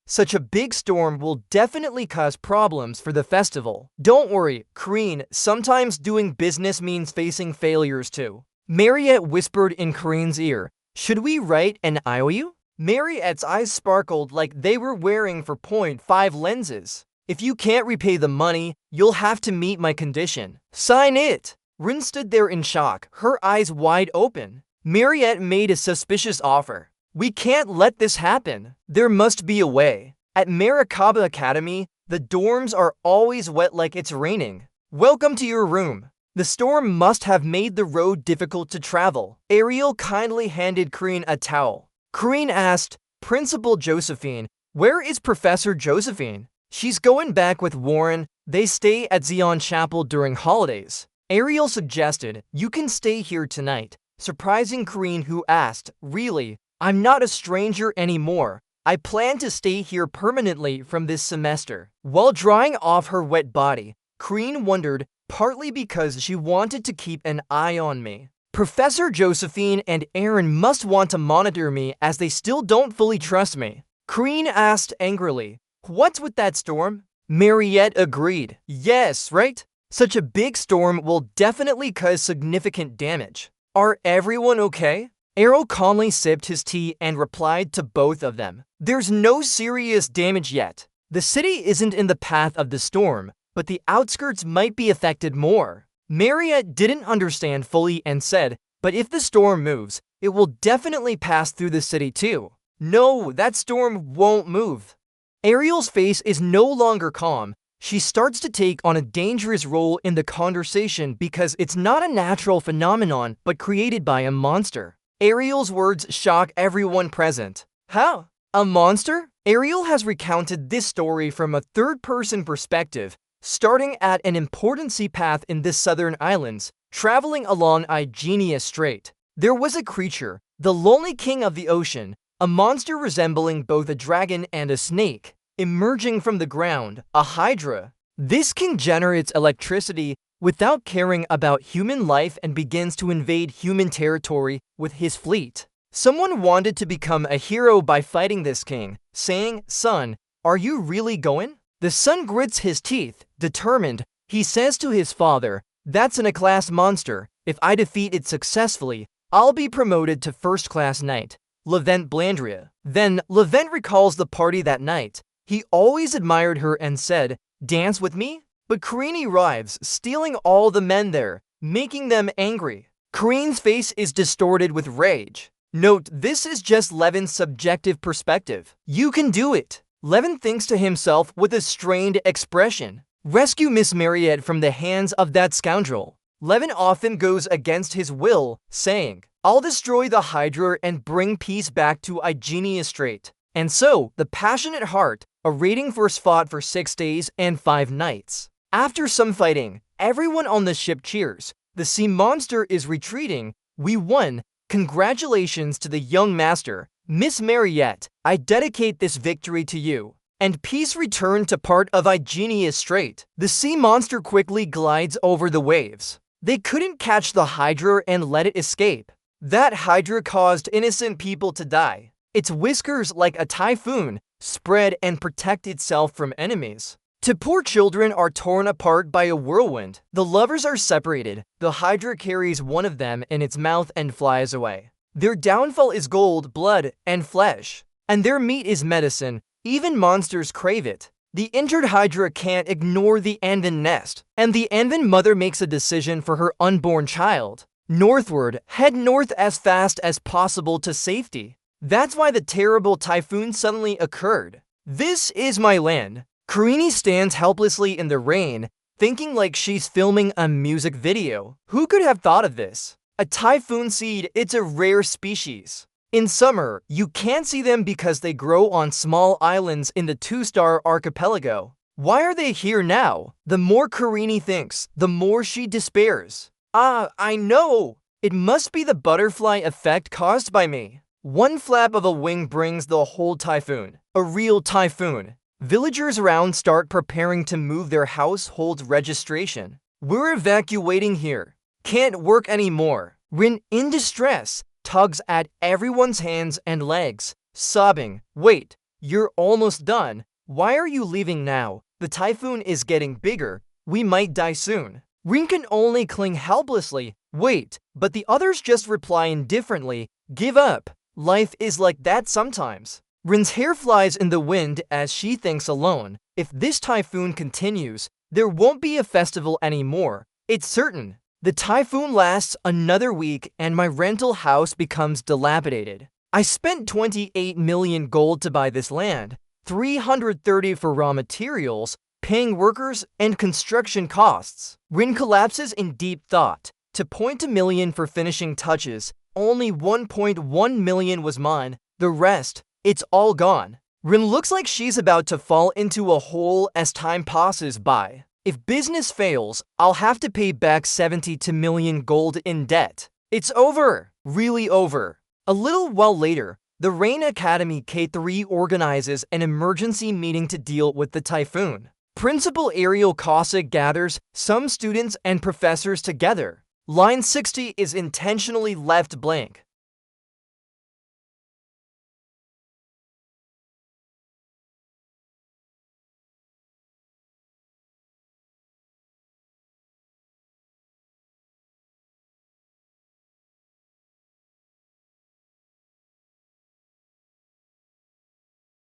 such a big storm will definitely cause problems for the festival. Don't worry, Karine, sometimes doing business means facing failures too. Mariette whispered in Karine's ear, should we write an IOU? Mariette's eyes sparkled like they were wearing 4.5 lenses. If you can't repay the money, you'll have to meet my condition. Sign it! Rin stood there in shock, her eyes wide open. Mariette made a suspicious offer. We can't let this happen. There must be a way. At Maracaba Academy, the dorms are always wet like it's raining. Welcome to your room. The storm must have made the road difficult to travel. Ariel kindly handed Karine a towel. Karine asked, Principal Josephine, where is Professor Josephine? She's going back with Warren. They stay at Zion Chapel during holidays. Ariel suggested, you can stay here tonight, surprising Karine, who asked, really? I'm not a stranger anymore. I plan to stay here permanently from this semester. While drying off her wet body, Karine wondered, partly because she wanted to keep an eye on me. Professor Josephine and Aaron must want to monitor me as they still don't fully trust me. Karine asked angrily, what's with that storm? Mariette agreed. Yes, right? Such a big storm will definitely cause significant damage. Are everyone okay? Errol calmly sipped his tea and replied to both of them. There's no serious damage yet. The city isn't in the path of the storm, but the outskirts might be affected more. Mariette didn't understand fully and said, but if the storm moves, it will definitely pass through the city too. No, that storm won't move. Ariel's face is no longer calm. She starts to take on a dangerous role in the conversation because it's not a natural phenomenon but created by a monster. Ariel's words shock everyone present. How? A monster? Ariel has recounted this story from a third-person perspective, starting at an important sea path in the southern islands, traveling along Igenia Strait. There was a creature, the lonely king of the ocean, a monster resembling both a dragon and a snake, emerging from the ground, a hydra. This king generates electricity without caring about human life and begins to invade human territory with his fleet. Someone wanted to become a hero by fighting this king, saying, "Son, are you really going?" The son grits his teeth, determined. He says to his father, "That's an A-class monster. If I defeat it successfully, I'll be promoted to first-class knight." Levent Blandria. Then Levent recalls the party that night. He always admired her and said, "Dance with me?" But Karini arrives, stealing all the men there, making them angry. Karine's face is distorted with rage. Note, this is just Levin's subjective perspective. You can do it. Levin thinks to himself with a strained expression. Rescue Miss Mariette from the hands of that scoundrel. Levin often goes against his will, saying, "I'll destroy the Hydra and bring peace back to Igenia Strait." And so, the passionate heart, a raiding force fought for 6 days and 5 nights. After some fighting, everyone on the ship cheers. The sea monster is retreating. We won. Congratulations to the young master. Miss Mariette, I dedicate this victory to you. And peace returned to part of Igenia Strait. The sea monster quickly glides over the waves. They couldn't catch the Hydra and let it escape. That Hydra caused innocent people to die. Its whiskers, like a typhoon, spread and protect itself from enemies. Two poor children are torn apart by a whirlwind. The lovers are separated. The Hydra carries one of them in its mouth and flies away. Their downfall is gold, blood, and flesh. And their meat is medicine. Even monsters crave it. The injured Hydra can't ignore the Anvin nest. And the Anvin mother makes a decision for her unborn child. Northward, head north as fast as possible to safety. That's why the terrible typhoon suddenly occurred. This is my land. Karini stands helplessly in the rain, thinking like she's filming a music video. Who could have thought of this? A typhoon seed, it's a rare species. In summer, you can't see them because they grow on small islands in the 2-star archipelago. Why are they here now? The more Karini thinks, the more she despairs. I know! It must be the butterfly effect caused by me. One flap of a wing brings the whole typhoon. A real typhoon. Villagers around start preparing to move their household registration. We're evacuating here. Can't work anymore. Rin, in distress, tugs at everyone's hands and legs, sobbing. Wait, you're almost done. Why are you leaving now? The typhoon is getting bigger. We might die soon. Rin can only cling helplessly. Wait, but the others just reply indifferently. Give up. Life is like that sometimes. Rin's hair flies in the wind as she thinks alone. If this typhoon continues, there won't be a festival anymore. It's certain. The typhoon lasts another week and my rental house becomes dilapidated. I spent 28 million gold to buy this land, 330 for raw materials, paying workers, and construction costs. Rin collapses in deep thought. To 0.1 million for finishing touches, only 1.1 million was mine. The rest, it's all gone. Rin looks like she's about to fall into a hole as time passes by. If business fails, I'll have to pay back 72 million gold in debt. It's over. Really over. A little while later, the Rain Academy K3 organizes an emergency meeting to deal with the typhoon. Principal Ariel Cossack gathers some students and professors together. Line 60 is intentionally left blank.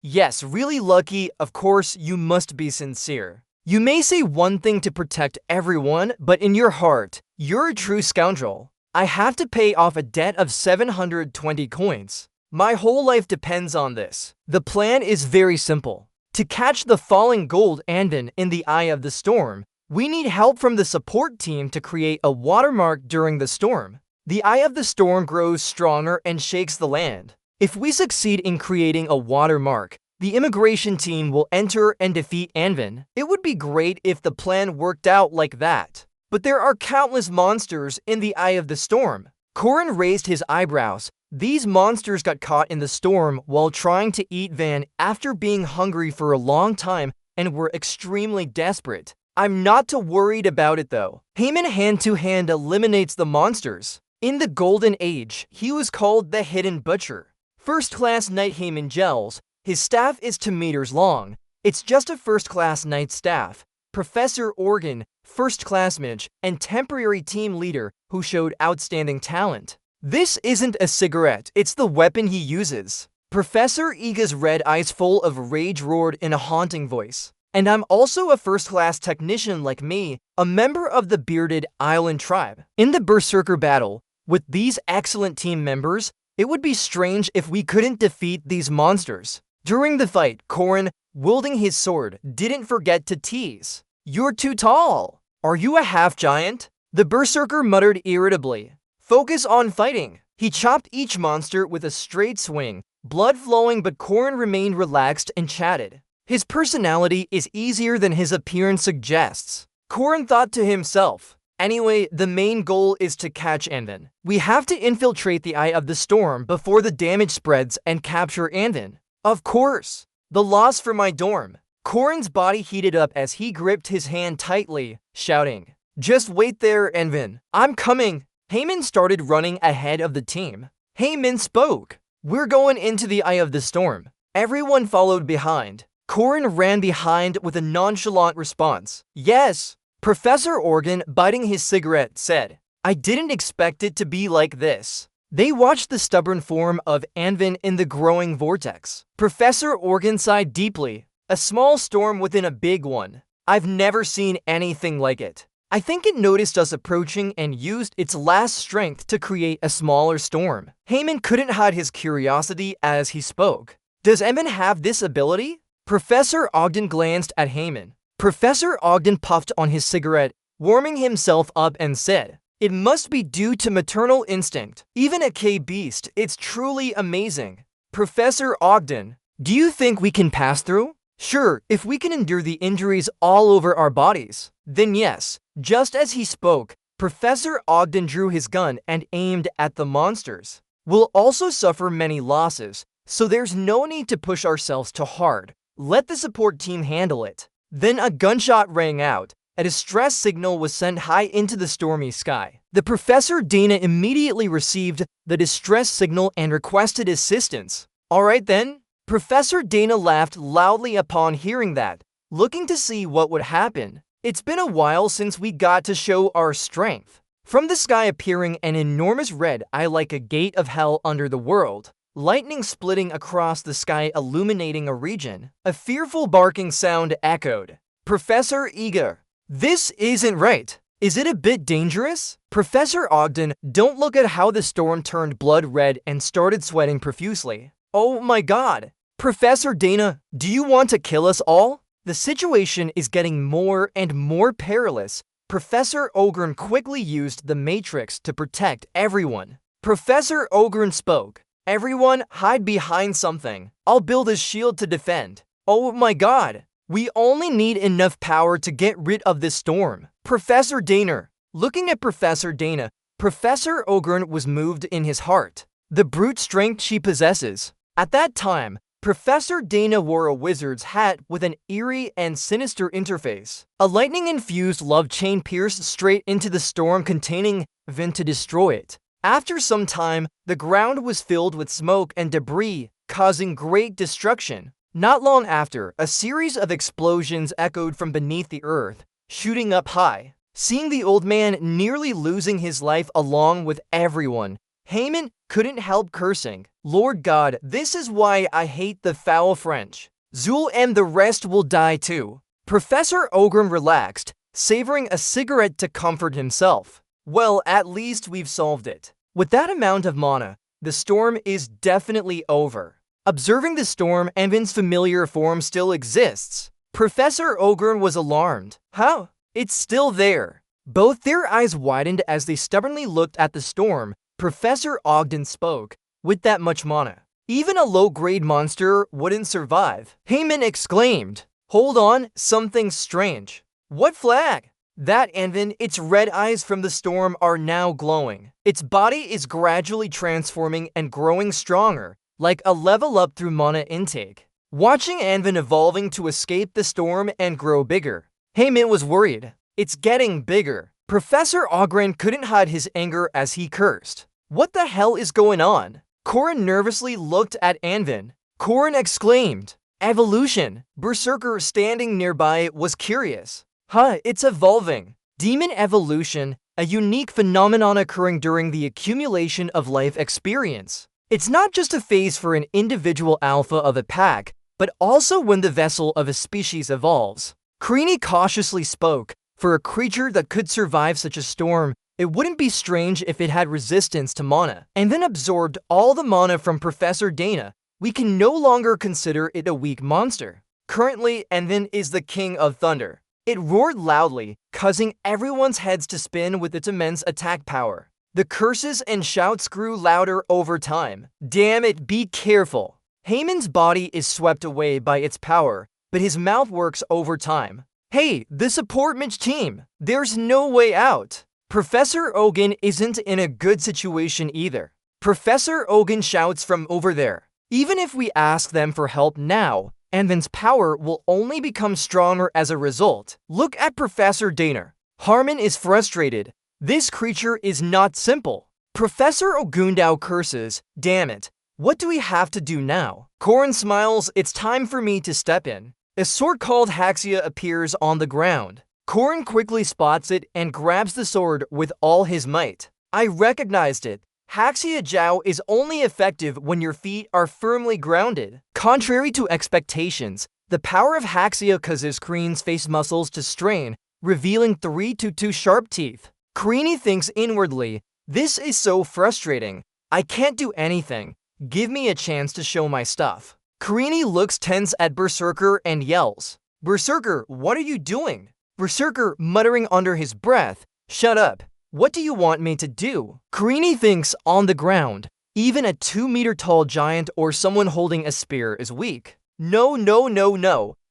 Yes, really lucky. Of course, you must be sincere. You may say one thing to protect everyone, but in your heart, you're a true scoundrel. I have to pay off a debt of 720 coins. My whole life depends on this. The plan is very simple. To catch the falling gold anvil in the eye of the storm, we need help from the support team to create a watermark during the storm. The eye of the storm grows stronger and shakes the land. If we succeed in creating a watermark, the immigration team will enter and defeat Anvin. It would be great if the plan worked out like that. But there are countless monsters in the eye of the storm. Corin raised his eyebrows. These monsters got caught in the storm while trying to eat Van after being hungry for a long time and were extremely desperate. I'm not too worried about it though. Heyman hand-to-hand eliminates the monsters. In the Golden Age, he was called the Hidden Butcher. First-class Knight Heyman gels. His staff is 2 meters long. It's just a first-class Knight staff. Professor Organ, first-class mage, and temporary team leader who showed outstanding talent. This isn't a cigarette, it's the weapon he uses. Professor Iga's red eyes full of rage roared in a haunting voice. And I'm also a first-class technician like me, a member of the Bearded Island tribe. In the Berserker battle, with these excellent team members, it would be strange if we couldn't defeat these monsters. During the fight, Corin, wielding his sword, didn't forget to tease. "You're too tall. Are you a half-giant?" The Berserker muttered irritably. "Focus on fighting." He chopped each monster with a straight swing, blood flowing, but Corin remained relaxed and chatted. His personality is easier than his appearance suggests. Corin thought to himself, anyway, the main goal is to catch Anvin. We have to infiltrate the Eye of the Storm before the damage spreads and capture Anvin. Of course. The loss for my dorm. Corin's body heated up as he gripped his hand tightly, shouting, "Just wait there, Anvin. I'm coming." Heyman started running ahead of the team. Heyman spoke. "We're going into the Eye of the Storm." Everyone followed behind. Corin ran behind with a nonchalant response. "Yes." Professor Organ, biting his cigarette, said, "I didn't expect it to be like this." They watched the stubborn form of Anvin in the growing vortex. Professor Organ sighed deeply. A small storm within a big one. I've never seen anything like it. I think it noticed us approaching and used its last strength to create a smaller storm. Heyman couldn't hide his curiosity as he spoke. Does Emin have this ability? Professor Ogden glanced at Heyman. Professor Ogden puffed on his cigarette, warming himself up and said, "It must be due to maternal instinct. Even a K-beast, it's truly amazing." Professor Ogden, do you think we can pass through? Sure, if we can endure the injuries all over our bodies. Then yes. Just as he spoke, Professor Ogden drew his gun and aimed at the monsters. We'll also suffer many losses, so there's no need to push ourselves too hard. Let the support team handle it. Then a gunshot rang out. A distress signal was sent high into the stormy sky. The Professor Dana immediately received the distress signal and requested assistance. All right then. Professor Dana laughed loudly upon hearing that, looking to see what would happen. It's been a while since we got to show our strength. From the sky appearing an enormous red eye like a gate of hell under the world. Lightning splitting across the sky illuminating a region. A fearful barking sound echoed. Professor Eager. This isn't right. Is it a bit dangerous? Professor Ogden, don't look at how the storm turned blood red and started sweating profusely. Oh my god. Professor Dana, do you want to kill us all? The situation is getting more and more perilous. Professor Ogren quickly used the Matrix to protect everyone. Professor Ogren spoke. Everyone, hide behind something. I'll build a shield to defend. Oh my god. We only need enough power to get rid of this storm. Professor Dana. Looking at Professor Dana, Professor Ogren was moved in his heart. The brute strength she possesses. At that time, Professor Dana wore a wizard's hat with an eerie and sinister interface. A lightning-infused love chain pierced straight into the storm containing Vin to destroy it. After some time, the ground was filled with smoke and debris, causing great destruction. Not long after, a series of explosions echoed from beneath the earth, shooting up high. Seeing the old man nearly losing his life along with everyone, Heyman couldn't help cursing. Lord God, this is why I hate the foul French. Zul and the rest will die too. Professor Ogren relaxed, savoring a cigarette to comfort himself. Well, at least we've solved it. With that amount of mana, the storm is definitely over. Observing the storm, Anvin's familiar form still exists. Professor Ogren was alarmed. How? It's still there. Both their eyes widened as they stubbornly looked at the storm. Professor Ogden spoke. With that much mana, even a low-grade monster wouldn't survive. Heyman exclaimed. Hold on, something's strange. What flag? That Anvin, its red eyes from the storm are now glowing. Its body is gradually transforming and growing stronger, like a level up through mana intake. Watching Anvin evolving to escape the storm and grow bigger, Heyman was worried. It's getting bigger. Professor Ogren couldn't hide his anger as he cursed. What the hell is going on? Corin nervously looked at Anvin. Corin exclaimed, Evolution! Berserker standing nearby was curious. It's evolving. Demon evolution, a unique phenomenon occurring during the accumulation of life experience. It's not just a phase for an individual alpha of a pack, but also when the vessel of a species evolves. Creanie cautiously spoke. For a creature that could survive such a storm, it wouldn't be strange if it had resistance to mana, and then absorbed all the mana from Professor Dana. We can no longer consider it a weak monster. Currently, Anvin is the king of thunder. It roared loudly, causing everyone's heads to spin with its immense attack power. The curses and shouts grew louder over time. Damn it, be careful. Heyman's body is swept away by its power, but his mouth works over time. Hey, the support Mitch team! There's no way out! Professor Ogun isn't in a good situation either. Professor Ogun shouts from over there. Even if we ask them for help now, Anvin's power will only become stronger as a result. Look at Professor Dana. Harmon is frustrated. This creature is not simple. Professor Ogundao curses. Damn it. What do we have to do now? Corin smiles. It's time for me to step in. A sword called Haxia appears on the ground. Corin quickly spots it and grabs the sword with all his might. I recognized it. Haxia Jiao is only effective when your feet are firmly grounded. Contrary to expectations, the power of Haxia causes Creanie's face muscles to strain, revealing 3-2 sharp teeth. Creanie thinks inwardly, this is so frustrating. I can't do anything. Give me a chance to show my stuff. Creanie looks tense at Berserker and yells, Berserker, what are you doing? Berserker, muttering under his breath, shut up. What do you want me to do? Creanie thinks on the ground. Even a 2-meter-tall giant or someone holding a spear is weak. No.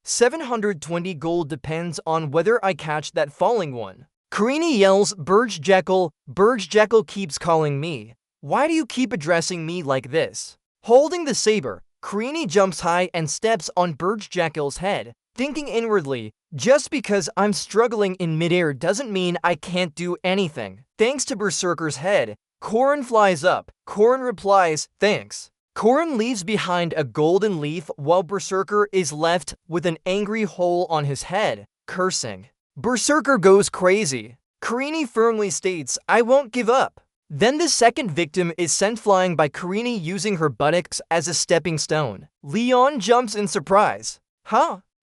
720 gold depends on whether I catch that falling one. Creanie yells, Burge Jekyll. Burge Jekyll keeps calling me. Why do you keep addressing me like this? Holding the saber, Creanie jumps high and steps on Burge Jekyll's head, thinking inwardly, just because I'm struggling in midair doesn't mean I can't do anything. Thanks to Berserker's head, Corin flies up. Corin replies, thanks. Corin leaves behind a golden leaf while Berserker is left with an angry hole on his head, cursing. Berserker goes crazy. Creanie firmly states, I won't give up. Then the second victim is sent flying by Creanie using her buttocks as a stepping stone. Leon jumps in surprise.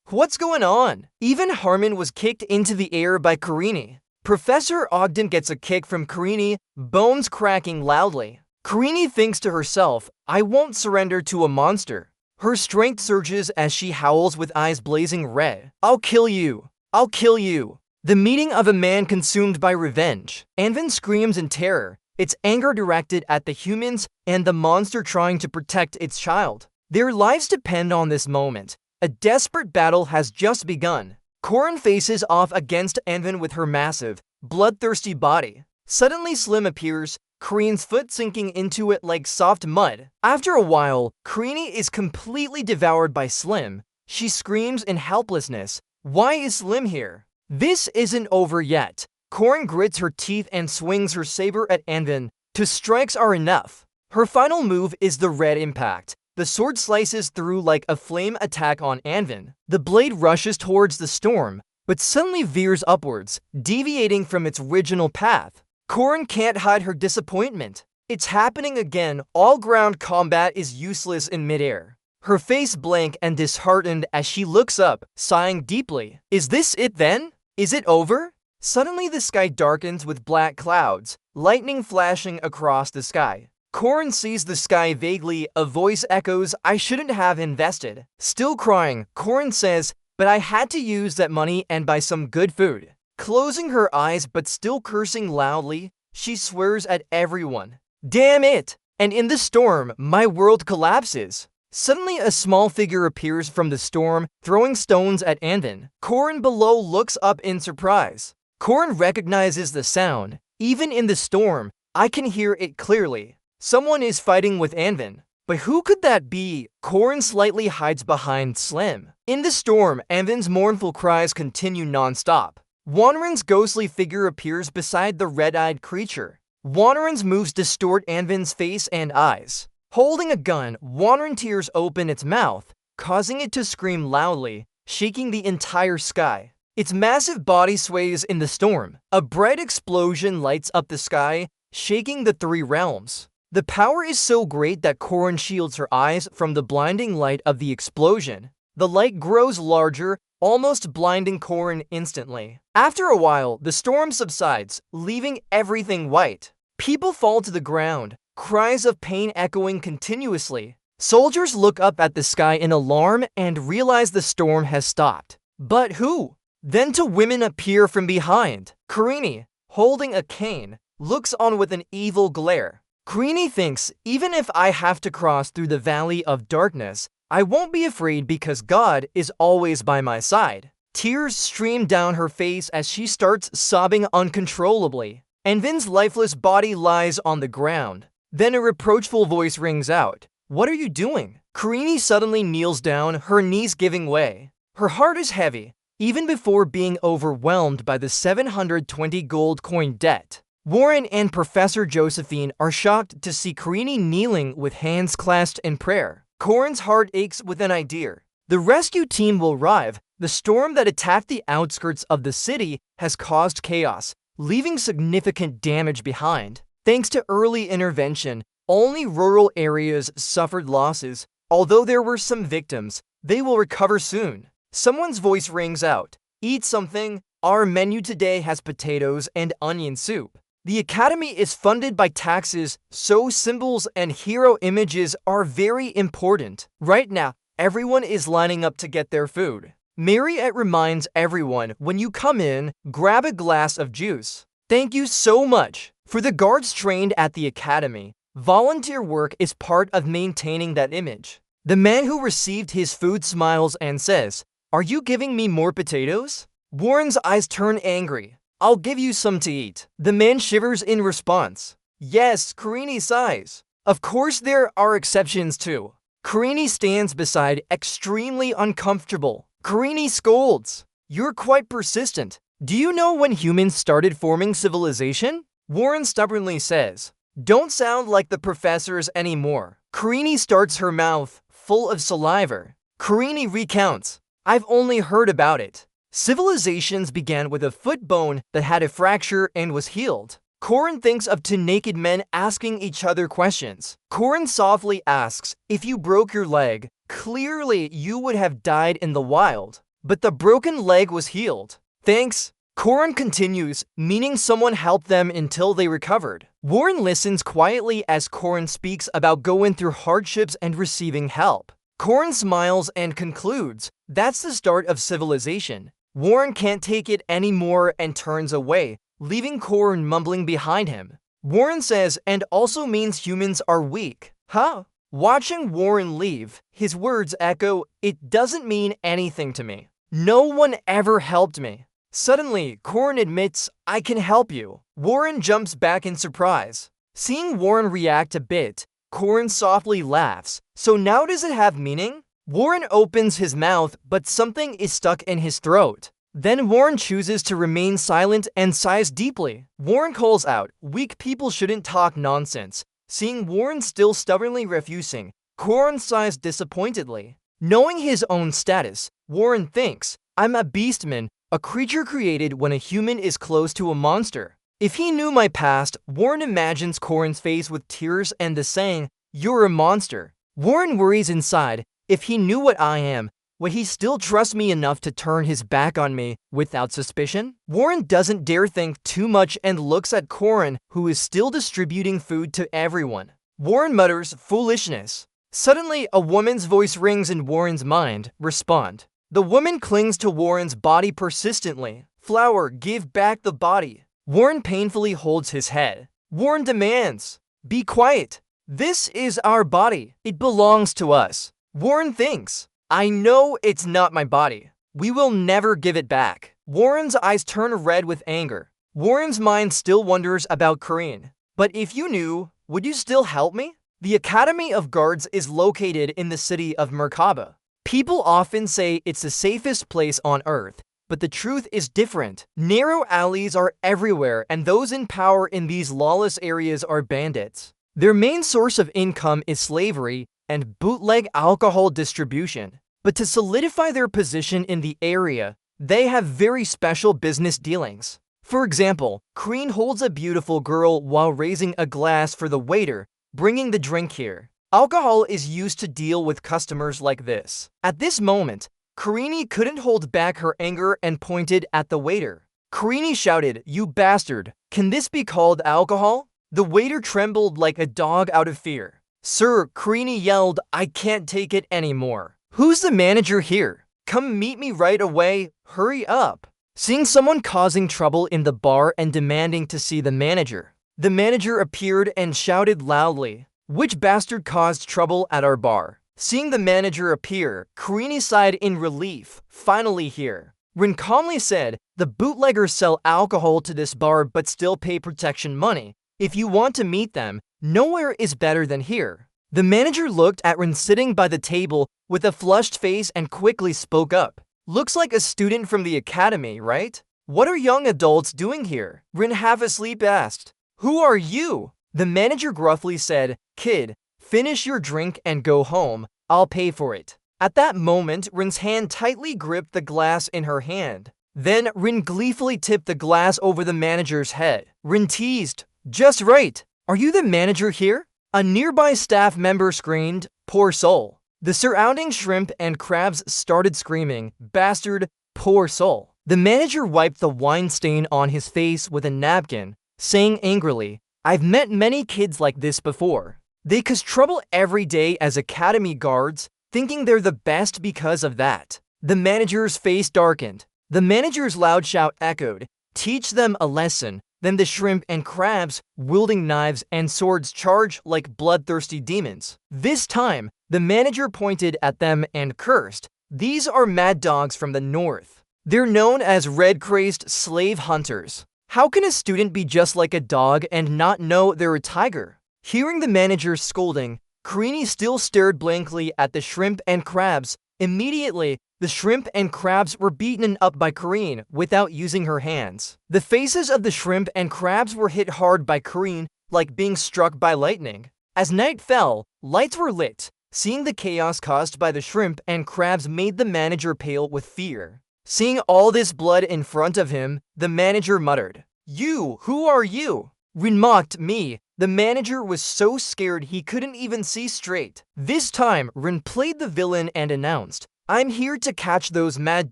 What's going on? Even Harmon was kicked into the air by Creanie. Professor Ogden gets a kick from Creanie, bones cracking loudly. Creanie thinks to herself, I won't surrender to a monster. Her strength surges as she howls with eyes blazing red. I'll kill you. I'll kill you. The meeting of a man consumed by revenge. Anvin screams in terror, its anger directed at the humans and the monster trying to protect its child. Their lives depend on this moment. A desperate battle has just begun. Corin faces off against Anvin with her massive, bloodthirsty body. Suddenly Slim appears, Creanie's foot sinking into it like soft mud. After a while, Creanie is completely devoured by Slim. She screams in helplessness. Why is Slim here? This isn't over yet. Corin grits her teeth and swings her saber at Anvin. 2 strikes are enough. Her final move is the red impact. The sword slices through like a flame attack on Anvin. The blade rushes towards the storm, but suddenly veers upwards, deviating from its original path. Corin can't hide her disappointment. It's happening again. All ground combat is useless in midair. Her face blank and disheartened as she looks up, sighing deeply. Is this it then? Is it over? Suddenly the sky darkens with black clouds, lightning flashing across the sky. Corrin sees the sky vaguely, a voice echoes, I shouldn't have invested. Still crying, Corrin says, but I had to use that money and buy some good food. Closing her eyes but still cursing loudly, she swears at everyone. Damn it! And in the storm, my world collapses. Suddenly a small figure appears from the storm, throwing stones at Anvin. Corrin below looks up in surprise. Corrin recognizes the sound. Even in the storm, I can hear it clearly. Someone is fighting with Anvin. But who could that be? Corrin slightly hides behind Slim. In the storm, Anvin's mournful cries continue non-stop. Wanneran's ghostly figure appears beside the red-eyed creature. Wanneran's moves distort Anvin's face and eyes. Holding a gun, Wanneran tears open its mouth, causing it to scream loudly, shaking the entire sky. Its massive body sways in the storm. A bright explosion lights up the sky, shaking the three realms. The power is so great that Corrin shields her eyes from the blinding light of the explosion. The light grows larger, almost blinding Corrin instantly. After a while, the storm subsides, leaving everything white. People fall to the ground, cries of pain echoing continuously. Soldiers look up at the sky in alarm and realize the storm has stopped. But who? Then two women appear from behind. Karini, holding a cane, looks on with an evil glare. Karini thinks, even if I have to cross through the valley of darkness, I won't be afraid because God is always by my side. Tears stream down her face as she starts sobbing uncontrollably. Anvin's lifeless body lies on the ground. Then a reproachful voice rings out. What are you doing? Karini suddenly kneels down, her knees giving way. Her heart is heavy, even before being overwhelmed by the 720 gold coin debt. Warren and Professor Josephine are shocked to see Karini kneeling with hands clasped in prayer. Corrin's heart aches with an idea. The rescue team will arrive. The storm that attacked the outskirts of the city has caused chaos, leaving significant damage behind. Thanks to early intervention, only rural areas suffered losses. Although there were some victims, they will recover soon. Someone's voice rings out. Eat something. Our menu today has potatoes and onion soup. The Academy is funded by taxes, so symbols and hero images are very important. Right now, everyone is lining up to get their food. Mariette reminds everyone, when you come in, grab a glass of juice. Thank you so much. For the guards trained at the Academy, volunteer work is part of maintaining that image. The man who received his food smiles and says, Are you giving me more potatoes? Warren's eyes turn angry. I'll give you some to eat. The man shivers in response. Yes, Karini sighs. Of course there are exceptions too. Karini stands beside, extremely uncomfortable. Karini scolds. You're quite persistent. Do you know when humans started forming civilization? Warren stubbornly says. Don't sound like the professors anymore. Karini starts her mouth, full of saliva. Karini recounts. I've only heard about it. Civilizations began with a foot bone that had a fracture and was healed. Corrin thinks of two naked men asking each other questions. Corrin softly asks, if you broke your leg, clearly you would have died in the wild. But the broken leg was healed. Thanks. Corrin continues, meaning someone helped them until they recovered. Warren listens quietly as Corrin speaks about going through hardships and receiving help. Corrin smiles and concludes, that's the start of civilization. Warren can't take it anymore and turns away, leaving Corrin mumbling behind him. Warren says, and also means humans are weak. Huh? Watching Warren leave, his words echo, it doesn't mean anything to me. No one ever helped me. Suddenly, Corrin admits, I can help you. Warren jumps back in surprise. Seeing Warren react a bit, Corrin softly laughs. So now does it have meaning? Warren opens his mouth, but something is stuck in his throat. Then Warren chooses to remain silent and sighs deeply. Warren calls out, weak people shouldn't talk nonsense. Seeing Warren still stubbornly refusing, Corrin sighs disappointedly. Knowing his own status, Warren thinks, I'm a beastman, a creature created when a human is close to a monster. If he knew my past, Warren imagines Corin's face with tears and the saying, "You're a monster." Warren worries inside. If he knew what I am, would he still trust me enough to turn his back on me without suspicion? Warren doesn't dare think too much and looks at Corin, who is still distributing food to everyone. Warren mutters, "Foolishness." Suddenly, a woman's voice rings in Warren's mind. Respond. The woman clings to Warren's body persistently. "Flower, give back the body." Warren painfully holds his head. Warren demands, "Be quiet. This is our body. It belongs to us." Warren thinks, "I know it's not my body. We will never give it back." Warren's eyes turn red with anger. Warren's mind still wonders about Corinne. "But if you knew, would you still help me?" The Academy of Guards is located in the city of Merkaba. People often say it's the safest place on Earth, but the truth is different. Narrow alleys are everywhere, and those in power in these lawless areas are bandits. Their main source of income is slavery and bootleg alcohol distribution. But to solidify their position in the area, they have very special business dealings. For example, Corinne holds a beautiful girl while raising a glass for the waiter, bringing the drink here. Alcohol is used to deal with customers like this. At this moment, Corinne couldn't hold back her anger and pointed at the waiter. Corinne shouted, "You bastard! Can this be called alcohol?" The waiter trembled like a dog out of fear. "Sir," Corinne yelled, "I can't take it anymore. Who's the manager here? Come meet me right away. Hurry up." Seeing someone causing trouble in the bar and demanding to see the manager, the manager appeared and shouted loudly, "Which bastard caused trouble at our bar?" Seeing the manager appear, Corinne sighed in relief. "Finally here." Rin calmly said, "The bootleggers sell alcohol to this bar but still pay protection money. If you want to meet them, nowhere is better than here." The manager looked at Rin sitting by the table with a flushed face and quickly spoke up. "Looks like a student from the academy, right? What are young adults doing here?" Rin, half asleep, asked. "Who are you?" The manager gruffly said, "Kid, finish your drink and go home. I'll pay for it." At that moment, Rin's hand tightly gripped the glass in her hand. Then Rin gleefully tipped the glass over the manager's head. Rin teased, "Just right. Are you the manager here?" A nearby staff member screamed, "Poor soul." The surrounding shrimp and crabs started screaming, "Bastard, poor soul." The manager wiped the wine stain on his face with a napkin, saying angrily, "I've met many kids like this before. They cause trouble every day as academy guards, thinking they're the best because of that." The manager's face darkened. The manager's loud shout echoed, "Teach them a lesson." Then the shrimp and crabs, wielding knives and swords, charged like bloodthirsty demons. This time, the manager pointed at them and cursed, "These are mad dogs from the north. They're known as red-crazed slave hunters. How can a student be just like a dog and not know they're a tiger?" Hearing the manager's scolding, Corinne still stared blankly at the shrimp and crabs. Immediately, the shrimp and crabs were beaten up by Corinne without using her hands. The faces of the shrimp and crabs were hit hard by Corinne, like being struck by lightning. As night fell, lights were lit. Seeing the chaos caused by the shrimp and crabs made the manager pale with fear. Seeing all this blood in front of him, the manager muttered, "You, who are you?" Rin mocked, "Me." The manager was so scared he couldn't even see straight. This time, Rin played the villain and announced, "I'm here to catch those mad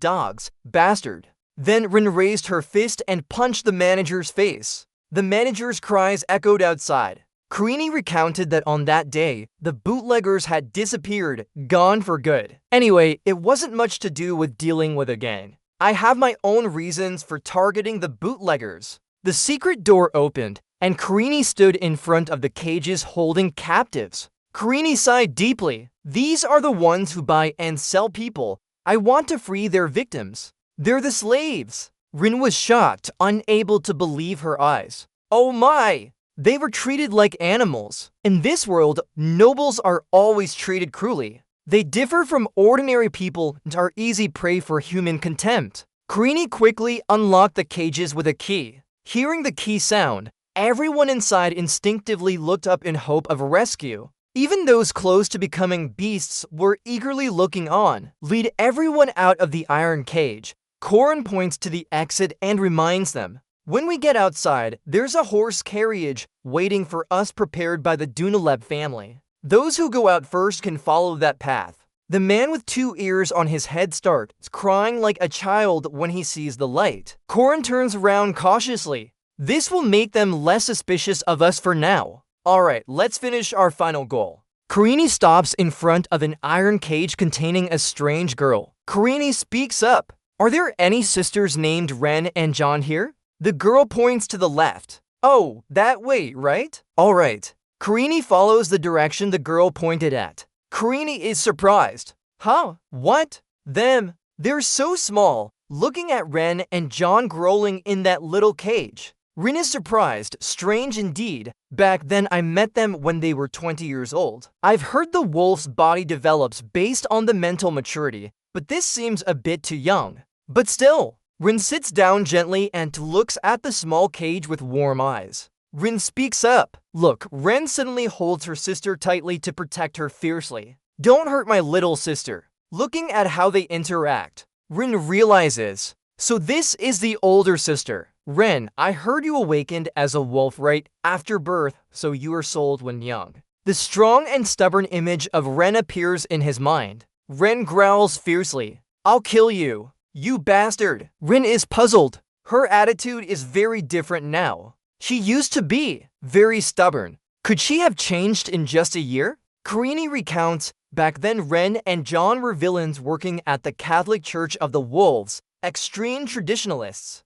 dogs, bastard." Then Rin raised her fist and punched the manager's face. The manager's cries echoed outside. Corinne recounted that on that day, the bootleggers had disappeared, gone for good. Anyway, it wasn't much to do with dealing with a gang. I have my own reasons for targeting the bootleggers. The secret door opened, and Corinne stood in front of the cages holding captives. Corinne sighed deeply. "These are the ones who buy and sell people. I want to free their victims. They're the slaves." Rin was shocked, unable to believe her eyes. "Oh my! They were treated like animals. In this world, nobles are always treated cruelly. They differ from ordinary people and are easy prey for human contempt." Corinne quickly unlocked the cages with a key. Hearing the key sound, everyone inside instinctively looked up in hope of rescue. Even those close to becoming beasts were eagerly looking on. "Lead everyone out of the iron cage." Corin points to the exit and reminds them, When we get outside, there's a horse carriage waiting for us prepared by the Dunaleb family. Those who go out first can follow that path. The man with 2 ears on his head starts crying like a child when he sees the light. Corin turns around cautiously. This will make them less suspicious of us for now. Alright, let's finish our final goal. Karini stops in front of an iron cage containing a strange girl. Karini speaks up. Are there any sisters named Ren and John here? The girl points to the left. Oh, that way, right? Alright. Karini follows the direction the girl pointed at. Karini is surprised. Huh? What? Them? They're so small. Looking at Ren and John growling in that little cage. Rin is surprised, strange indeed. Back then I met them when they were 20 years old. I've heard the wolf's body develops based on the mental maturity, but this seems a bit too young. But still, Rin sits down gently and looks at the small cage with warm eyes. Rin speaks up. Look, Ren suddenly holds her sister tightly to protect her fiercely. Don't hurt my little sister. Looking at how they interact, Rin realizes. So this is the older sister. Ren, I heard you awakened as a wolf right after birth, so you were sold when young. The strong and stubborn image of Ren appears in his mind. Ren growls fiercely. I'll kill you, you bastard. Ren is puzzled. Her attitude is very different now. She used to be very stubborn. Could she have changed in just a year? Karini recounts, back then Ren and John were villains working at the Catholic Church of the Wolves, extreme traditionalists,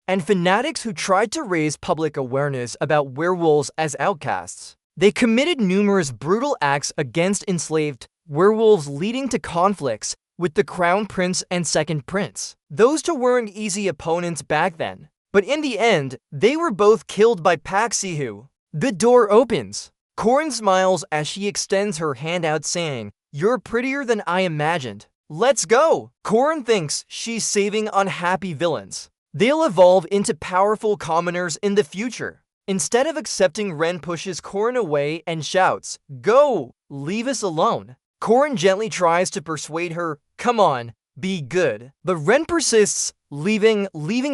and fanatics who tried to raise public awareness about werewolves as outcasts. They committed numerous brutal acts against enslaved werewolves, leading to conflicts with the Crown Prince and Second Prince. Those two weren't easy opponents back then, but in the end, they were both killed by Paxihu. The door opens. Corin smiles as she extends her hand out, saying, "You're prettier than I imagined. Let's go." Corin thinks she's saving unhappy villains. They'll evolve into powerful commoners in the future. Instead of accepting, Ren pushes Corin away and shouts, "Go! Leave us alone." Corin gently tries to persuade her, "Come on, be good." But Ren persists, leaving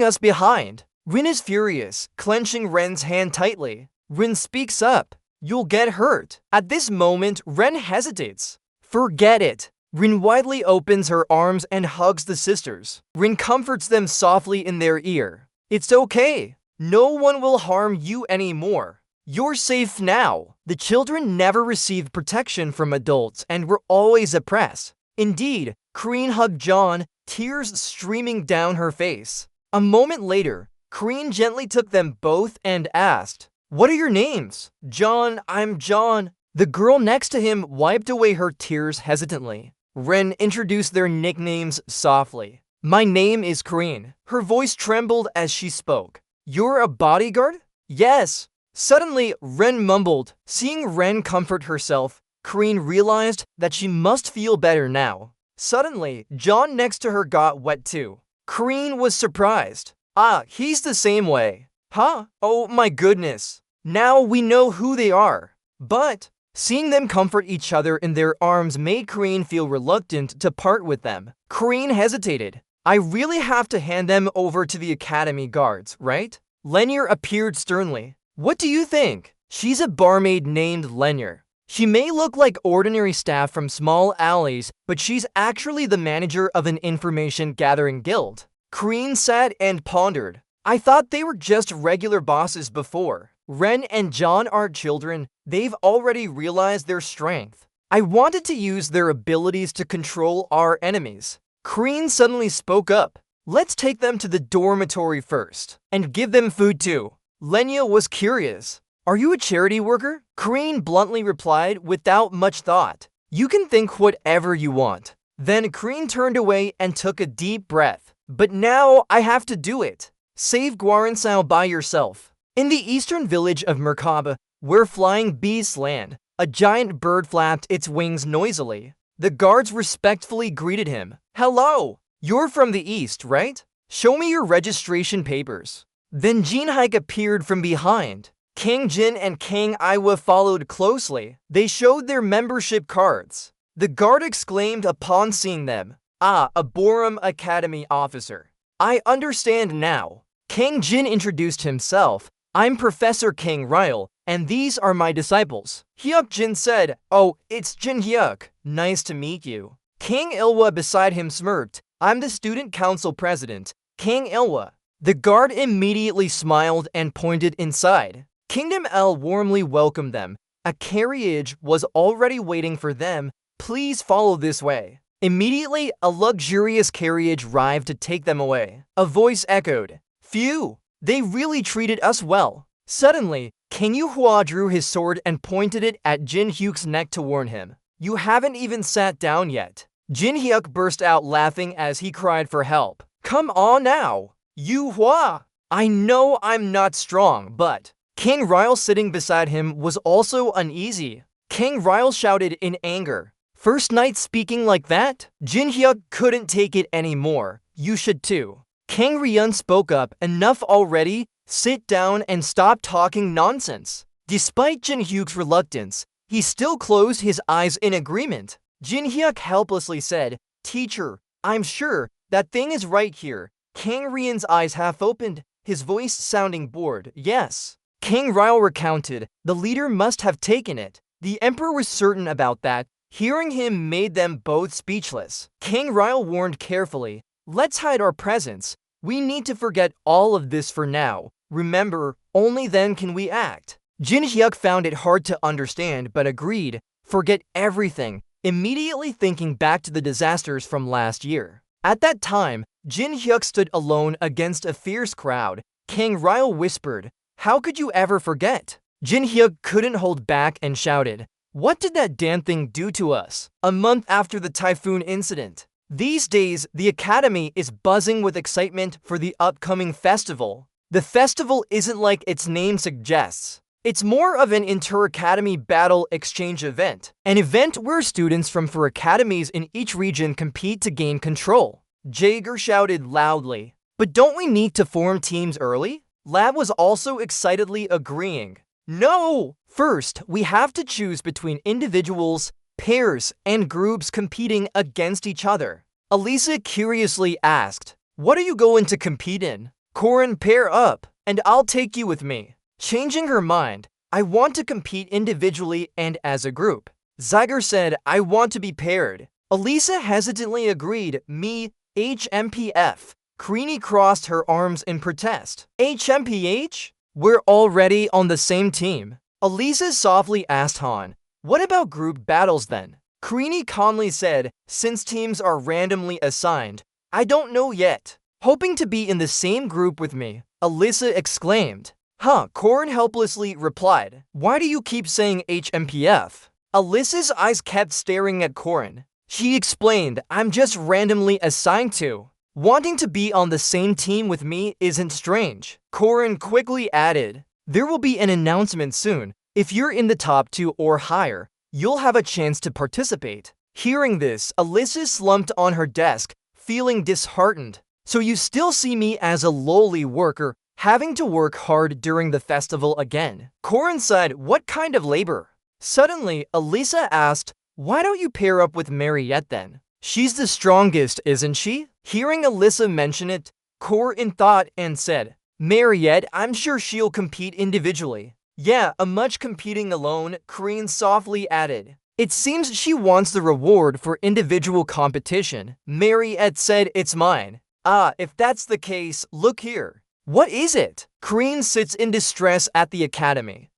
us behind. Ren is furious, clenching Ren's hand tightly. Ren speaks up. "You'll get hurt." At this moment, Ren hesitates. "Forget it." Rin widely opens her arms and hugs the sisters. Rin comforts them softly in their ear. "It's okay. No one will harm you anymore. You're safe now." The children never received protection from adults and were always oppressed. Indeed, Kareen hugged John, tears streaming down her face. A moment later, Kareen gently took them both and asked, "What are your names?" "John, I'm John." The girl next to him wiped away her tears hesitantly. Ren introduced their nicknames softly. "My name is Kareen." Her voice trembled as she spoke. "You're a bodyguard?" "Yes." Suddenly, Ren mumbled. Seeing Ren comfort herself, Kareen realized that she must feel better now. Suddenly, John next to her got wet too. Kareen was surprised. "Ah, he's the same way." "Huh? Oh my goodness. Now we know who they are." But seeing them comfort each other in their arms made Kareen feel reluctant to part with them. Kareen hesitated. "I really have to hand them over to the academy guards, right?" Lenier appeared sternly. "What do you think?" "She's a barmaid named Lenier. She may look like ordinary staff from small alleys, but she's actually the manager of an information gathering guild." Kareen sat and pondered. "I thought they were just regular bosses before. Ren and John aren't children. They've already realized their strength. I wanted to use their abilities to control our enemies." Kareen suddenly spoke up. "Let's take them to the dormitory first, and give them food too." Lenya was curious. "Are you a charity worker?" Kareen bluntly replied without much thought. "You can think whatever you want." Then Kareen turned away and took a deep breath. "But now I have to do it. Save Guaransao by yourself." In the eastern village of Merkaba, where flying beasts land, a giant bird flapped its wings noisily. The guards respectfully greeted him. "Hello! You're from the east, right? Show me your registration papers." Then Jinhaik appeared from behind. King Jin and King Iwa followed closely. They showed their membership cards. The guard exclaimed upon seeing them, "Ah, a Borum Academy officer. I understand now. King Jin introduced himself. I'm Professor King Ryle, and these are my disciples. Hyuk Jin said, "Oh, it's Jin Hyuk. Nice to meet you." King Ilwa beside him smirked. I'm the student council president, King Ilwa. The guard immediately smiled and pointed inside. Kingdom L warmly welcomed them. A carriage was already waiting for them. Please follow this way. Immediately, a luxurious carriage arrived to take them away. A voice echoed, "Phew, they really treated us well." Suddenly, King Yuhua drew his sword and pointed it at Jin Hyuk's neck to warn him. You haven't even sat down yet. Jin Hyuk burst out laughing as he cried for help. Come on now, Yuhua. I know I'm not strong, but... King Ryle sitting beside him was also uneasy. King Ryle shouted in anger. First night speaking like that? Jin Hyuk couldn't take it anymore. You should too. King Ryun spoke up. Enough already. Sit down and stop talking nonsense. Despite Jin Hyuk's reluctance, he still closed his eyes in agreement. Jin Hyuk helplessly said, Teacher, I'm sure that thing is right here. King Ryun's eyes half opened, his voice sounding bored. Yes. King Ryle recounted, the leader must have taken it. The emperor was certain about that. Hearing him made them both speechless. King Ryle warned carefully, let's hide our presence. We need to forget all of this for now. Remember, only then can we act. Jin Hyuk found it hard to understand but agreed, forget everything, immediately thinking back to the disasters from last year. At that time, Jin Hyuk stood alone against a fierce crowd. King Ryle whispered, how could you ever forget? Jin Hyuk couldn't hold back and shouted, what did that damn thing do to us? A month after the typhoon incident. These days, the academy is buzzing with excitement for the upcoming festival. The festival isn't like its name suggests. It's more of an inter-academy battle exchange event. An event where students from 4 academies in each region compete to gain control. Jaeger shouted loudly. But don't we need to form teams early? Lab was also excitedly agreeing. No! First, we have to choose between individuals, pairs, and groups competing against each other. Elisa curiously asked, what are you going to compete in? Corin, pair up, and I'll take you with me. Changing her mind, I want to compete individually and as a group. Zyger said, I want to be paired. Elisa hesitantly agreed, me, HMPF. Creenie crossed her arms in protest. HMPH? We're already on the same team. Elisa softly asked Han, what about group battles then? Creenie calmly said, since teams are randomly assigned, I don't know yet. Hoping to be in the same group with me, Elisa exclaimed. Huh, Corin helplessly replied, why do you keep saying HMPF? Elisa's eyes kept staring at Corin. She explained, I'm just randomly assigned to. Wanting to be on the same team with me isn't strange. Corin quickly added, there will be an announcement soon. If you're in the top 2 or higher, you'll have a chance to participate. Hearing this, Elisa slumped on her desk, feeling disheartened. So you still see me as a lowly worker, having to work hard during the festival again. Corin said, what kind of labor? Suddenly, Elisa asked, why don't you pair up with Mariette then? She's the strongest, isn't she? Hearing Elisa mention it, Corin thought and said, Mariette, I'm sure she'll compete individually. Yeah, a much competing alone, Corin softly added. It seems she wants the reward for individual competition. Mariette said, it's mine. Ah, if that's the case, look here. What is it? Corin sits in distress at the academy.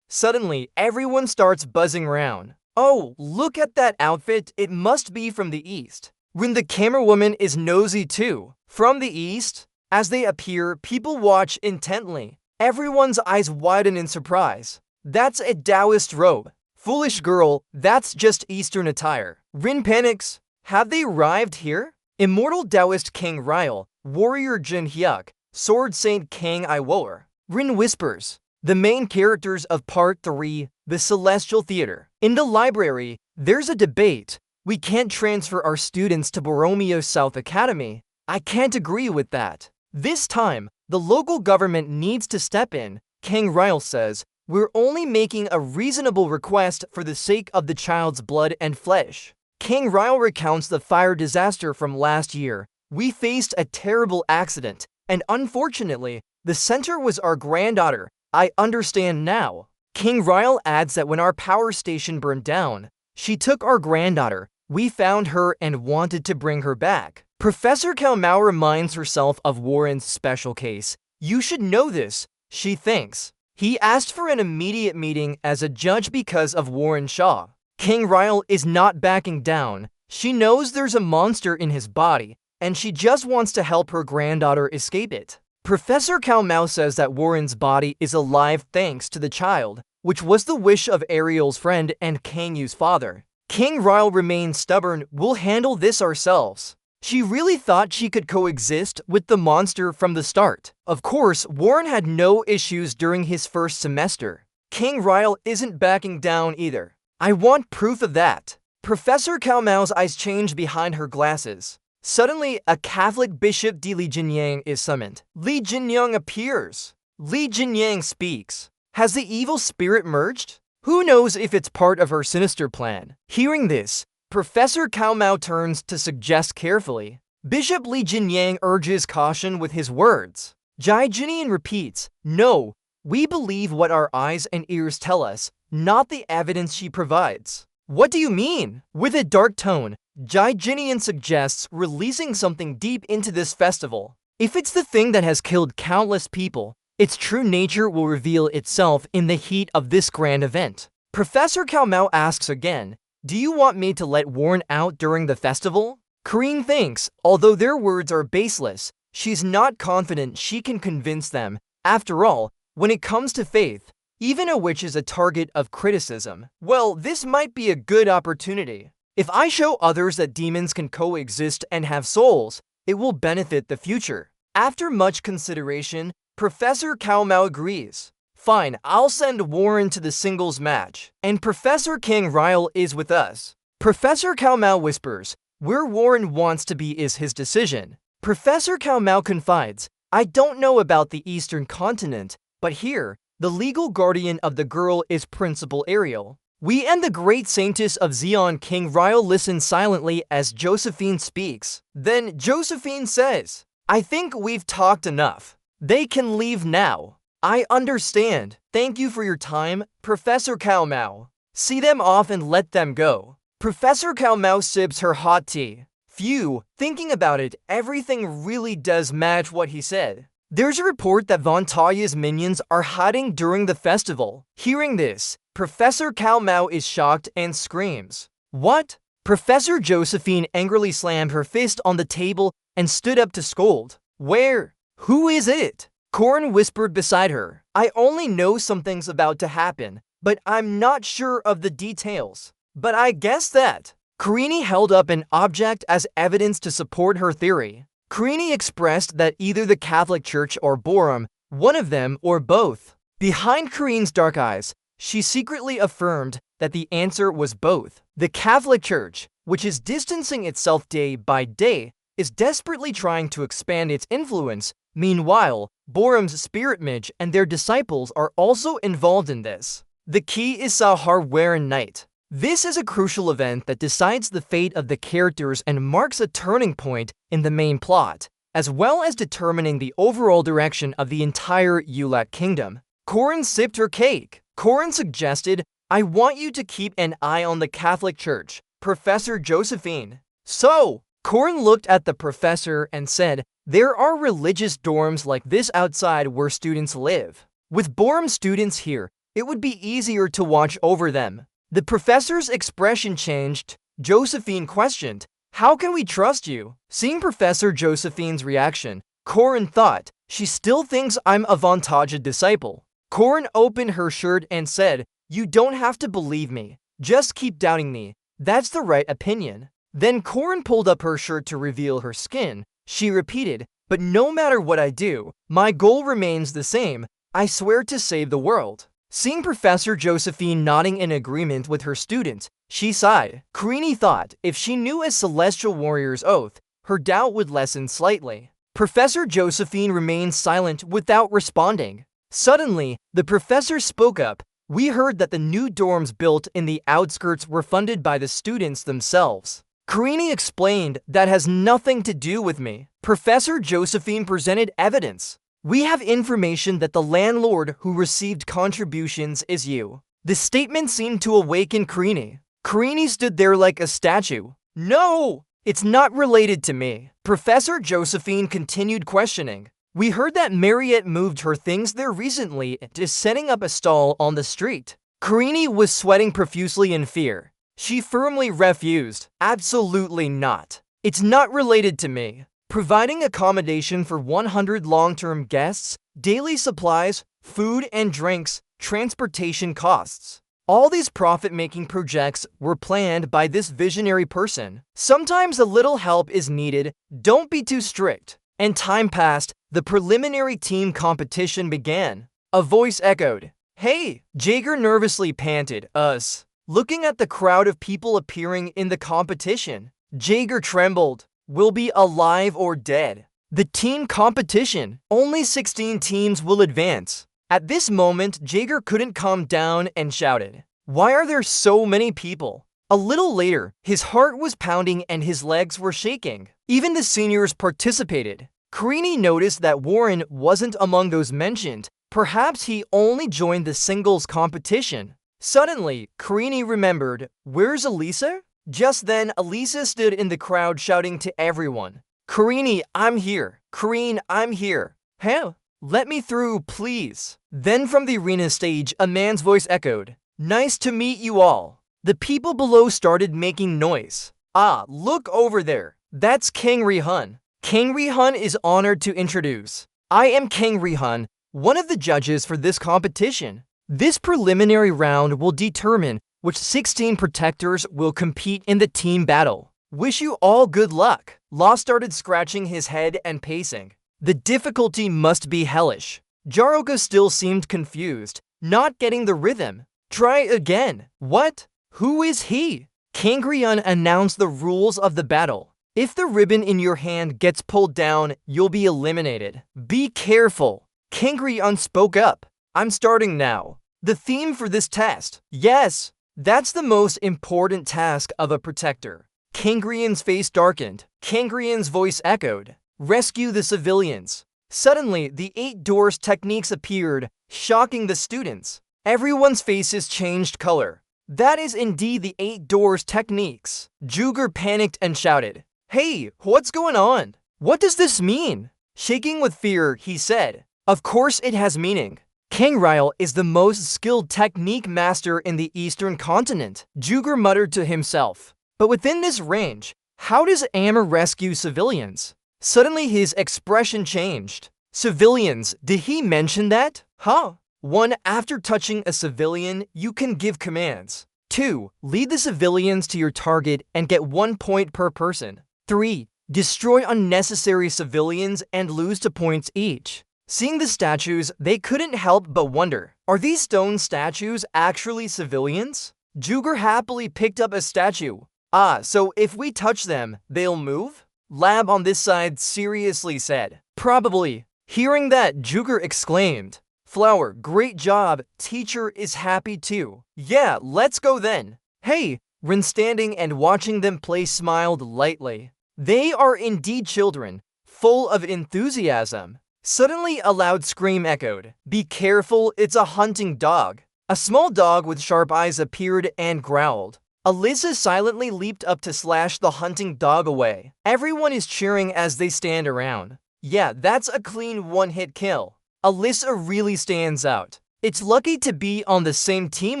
Suddenly, everyone starts buzzing around. Oh, look at that outfit, it must be from the east. When the camerawoman is nosy too. From the east? As they appear, people watch intently. Everyone's eyes widen in surprise. That's a Taoist robe. Foolish girl, that's just Eastern attire. Rin panics. Have they arrived here? Immortal Taoist King Ryle, Warrior Jin Hyuk, Sword Saint Kang Iwoer. Rin whispers. The main characters of Part 3, The Celestial Theater. In the library, there's a debate. We can't transfer our students to Borromeo South Academy. I can't agree with that. This time, the local government needs to step in. King Ryle says, we're only making a reasonable request for the sake of the child's blood and flesh. King Ryle recounts the fire disaster from last year. We faced a terrible accident, And unfortunately, the center was our granddaughter. I understand now. King Ryle adds that when our power station burned down, she took our granddaughter. We found her and wanted to bring her back. Professor Kalmau reminds herself of Warren's special case. You should know this, she thinks. He asked for an immediate meeting as a judge because of Warren Shaw. King Ryle is not backing down. She knows there's a monster in his body, and she just wants to help her granddaughter escape it. Professor Kalmau says that Warren's body is alive thanks to the child, which was the wish of Ariel's friend and Kang Yu's father. King Ryle remains stubborn. We'll handle this ourselves. She really thought she could coexist with the monster from the start. Of course, Warren had no issues during his first semester. King Ryle isn't backing down either. I want proof of that. Professor Kalmau's eyes change behind her glasses. Suddenly, a Catholic Bishop de Li Jinyang is summoned. Li Jinyang appears. Li Jinyang speaks. Has the evil spirit merged? Who knows if it's part of her sinister plan? Hearing this, Professor Kalmau turns to suggest carefully. Bishop Li Jinyang urges caution with his words. Jai Jinian repeats, no, we believe what our eyes and ears tell us, not the evidence she provides. What do you mean? With a dark tone, Jai Jinian suggests releasing something deep into this festival. If it's the thing that has killed countless people, its true nature will reveal itself in the heat of this grand event. Professor Kalmau asks again, do you want me to let Warren out during the festival? Karine thinks, although their words are baseless, she's not confident she can convince them. After all, when it comes to faith, even a witch is a target of criticism. Well, this might be a good opportunity. If I show others that demons can coexist and have souls, it will benefit the future. After much consideration, Professor Kalmau agrees. Fine, I'll send Warren to the singles match. And Professor King Ryle is with us. Professor Kalmau whispers, where Warren wants to be is his decision. Professor Kalmau confides, I don't know about the Eastern continent, but here, the legal guardian of the girl is Principal Ariel. We and the great saintess of Xion. King Ryle listen silently as Josephine speaks. Then Josephine says, I think we've talked enough. They can leave now. I understand. Thank you for your time, Professor Kalmau. See them off and let them go. Professor Kalmau sips her hot tea. Phew, thinking about it, everything really does match what he said. There's a report that Von Talia's minions are hiding during the festival. Hearing this, Professor Kalmau is shocked and screams. What? Professor Josephine angrily slammed her fist on the table and stood up to scold. Where? Who is it? Corin whispered beside her. I only know something's about to happen, but I'm not sure of the details. But I guess that. Karini held up an object as evidence to support her theory. Karini expressed that either the Catholic Church or Borum, one of them or both. Behind Karini's dark eyes, she secretly affirmed that the answer was both. The Catholic Church, which is distancing itself day by day, is desperately trying to expand its influence. Meanwhile, Borum's spirit mage and their disciples are also involved in this. The key is Sahar Waren Night. This is a crucial event that decides the fate of the characters and marks a turning point in the main plot, as well as determining the overall direction of the entire Yulak kingdom. Corin sipped her cake. Corin suggested, I want you to keep an eye on the Catholic Church, Professor Josephine. So, Corin looked at the professor and said, there are religious dorms like this outside where students live. With Borum students here, it would be easier to watch over them. The professor's expression changed. Josephine questioned, how can we trust you? Seeing Professor Josephine's reaction, Corin thought, she still thinks I'm a Vontaja disciple. Corin opened her shirt and said, you don't have to believe me. Just keep doubting me. That's the right opinion. Then Corin pulled up her shirt to reveal her skin. She repeated, but no matter what I do, my goal remains the same. I swear to save the world. Seeing Professor Josephine nodding in agreement with her student, she sighed. Karini thought if she knew a celestial warrior's oath, her doubt would lessen slightly. Professor Josephine remained silent without responding. Suddenly, the professor spoke up. We heard that the new dorms built in the outskirts were funded by the students themselves. Karini explained, that has nothing to do with me. Professor Josephine presented evidence. We have information that the landlord who received contributions is you. The statement seemed to awaken Karini. Karini stood there like a statue. No! It's not related to me. Professor Josephine continued questioning. We heard that Mariette moved her things there recently and is setting up a stall on the street. Karini was sweating profusely in fear. She firmly refused. Absolutely not. It's not related to me. Providing accommodation for 100 long-term guests, daily supplies, food and drinks, transportation costs. All these profit-making projects were planned by this visionary person. Sometimes a little help is needed, don't be too strict. And time passed, the preliminary team competition began. A voice echoed, "Hey!" Jaeger nervously panted, "Us." Looking at the crowd of people appearing in the competition, Jaeger trembled. Will be alive or dead. The team competition. Only 16 teams will advance. At this moment, Jaeger couldn't calm down and shouted, "Why are there so many people?" A little later, his heart was pounding and his legs were shaking. Even the seniors participated. Karini noticed that Warren wasn't among those mentioned. Perhaps he only joined the singles competition. Suddenly, Karini remembered, where's Elisa? Just then, Elisa stood in the crowd shouting to everyone, "Karini, I'm here. Karine, I'm here. Huh? Let me through, please." Then from the arena stage, a man's voice echoed, "Nice to meet you all." The people below started making noise. "Ah, look over there. That's King Rihun." King Rihun is honored to introduce. I am King Rihun, one of the judges for this competition. This preliminary round will determine which 16 protectors will compete in the team battle. Wish you all good luck. Law started scratching his head and pacing. The difficulty must be hellish. Jaroka still seemed confused, not getting the rhythm. Try again. What? Who is he? King Rihun announced the rules of the battle. If the ribbon in your hand gets pulled down, you'll be eliminated. Be careful. King Rihun spoke up. I'm starting now. The theme for this test. Yes. That's the most important task of a protector. King Rihun's face darkened. King Rihun's voice echoed, "Rescue the civilians." Suddenly, the 8 doors techniques appeared, shocking the students. Everyone's faces changed color. That is indeed the 8 doors techniques. Juger panicked and shouted, "Hey, what's going on? What does this mean?" Shaking with fear, he said, "Of course it has meaning. King Ryle is the most skilled technique master in the Eastern continent." Juger muttered to himself. But within this range, how does Amr rescue civilians? Suddenly his expression changed. Civilians, did he mention that? Huh? 1. After touching a civilian, you can give commands. 2. Lead the civilians to your target and get 1 point per person. 3. Destroy unnecessary civilians and lose 2 points each. Seeing the statues, they couldn't help but wonder, are these stone statues actually civilians? Juger happily picked up a statue. Ah, so if we touch them, they'll move? Lab on this side seriously said, "Probably." Hearing that, Juger exclaimed, "Flower, great job. Teacher is happy too." "Yeah, let's go then." "Hey," Rin standing and watching them play smiled lightly. They are indeed children, full of enthusiasm. Suddenly, a loud scream echoed. "Be careful, it's a hunting dog." A small dog with sharp eyes appeared and growled. Alyssa silently leaped up to slash the hunting dog away. Everyone is cheering as they stand around. Yeah, that's a clean one-hit kill. Alyssa really stands out. It's lucky to be on the same team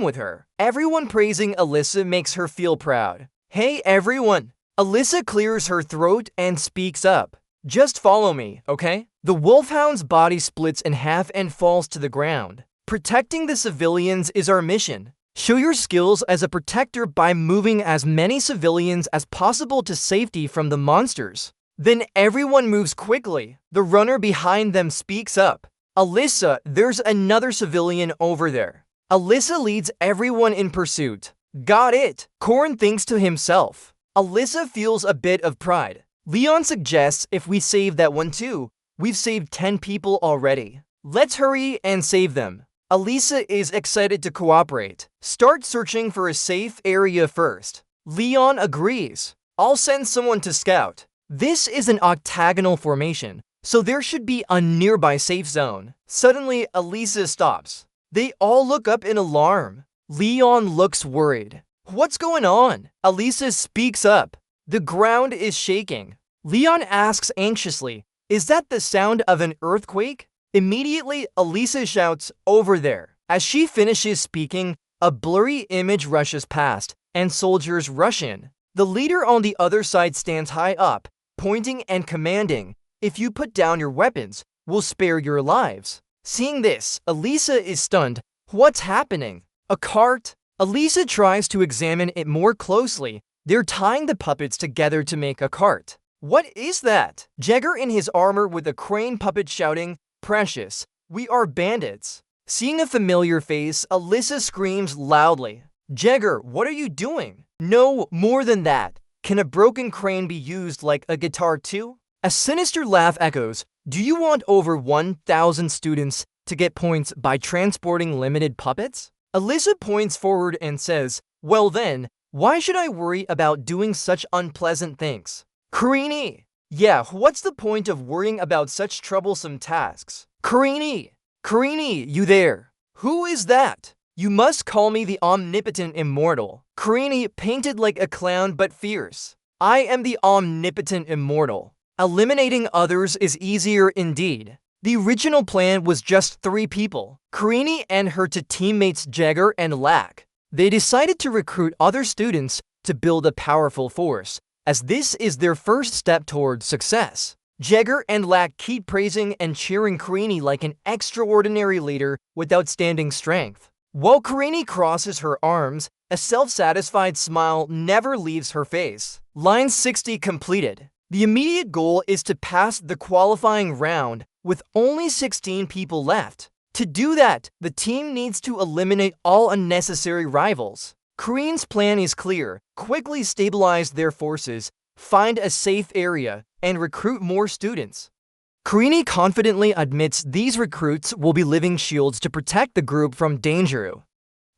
with her. Everyone praising Alyssa makes her feel proud. "Hey everyone." Alyssa clears her throat and speaks up. "Just follow me, okay?" The wolfhound's body splits in half and falls to the ground. Protecting the civilians is our mission. Show your skills as a protector by moving as many civilians as possible to safety from the monsters. Then everyone moves quickly. The runner behind them speaks up. "Alyssa, there's another civilian over there." Alyssa leads everyone in pursuit. "Got it." Korn thinks to himself. Alyssa feels a bit of pride. Leon suggests if we save that one too, we've saved 10 people already. Let's hurry and save them. Alyssa is excited to cooperate. Start searching for a safe area first. Leon agrees. I'll send someone to scout. This is an octagonal formation, so there should be a nearby safe zone. Suddenly, Elisa stops. They all look up in alarm. Leon looks worried. What's going on? Elisa speaks up. The ground is shaking. Leon asks anxiously, is that the sound of an earthquake? Immediately, Elisa shouts, over there. As she finishes speaking, a blurry image rushes past, and soldiers rush in. The leader on the other side stands high up, pointing and commanding, if you put down your weapons, we'll spare your lives. Seeing this, Elisa is stunned. What's happening? A cart? Elisa tries to examine it more closely. They're tying the puppets together to make a cart. What is that? Jagger in his armor with a crane puppet shouting, Precious, we are bandits. Seeing a familiar face, Elisa screams loudly. Jagger, what are you doing? No, more than that. Can a broken crane be used like a guitar too? A sinister laugh echoes. Do you want over 1,000 students to get points by transporting limited puppets? Elisa points forward and says, well then, why should I worry about doing such unpleasant things? Karini! Yeah, what's the point of worrying about such troublesome tasks? Karini! Karini, you there? Who is that? You must call me the omnipotent immortal. Karini painted like a clown but fierce. I am the omnipotent immortal. Eliminating others is easier indeed. The original plan was just 3 people, Karini and her 2 teammates Jagger and Lack. They decided to recruit other students to build a powerful force, as this is their first step toward success. Jagger and Lack keep praising and cheering Karini like an extraordinary leader with outstanding strength. While Karini crosses her arms, a self-satisfied smile never leaves her face. Line 60 completed. The immediate goal is to pass the qualifying round with only 16 people left. To do that, the team needs to eliminate all unnecessary rivals. Kareen's plan is clear. Quickly stabilize their forces, find a safe area, and recruit more students. Karini confidently admits these recruits will be living shields to protect the group from danger.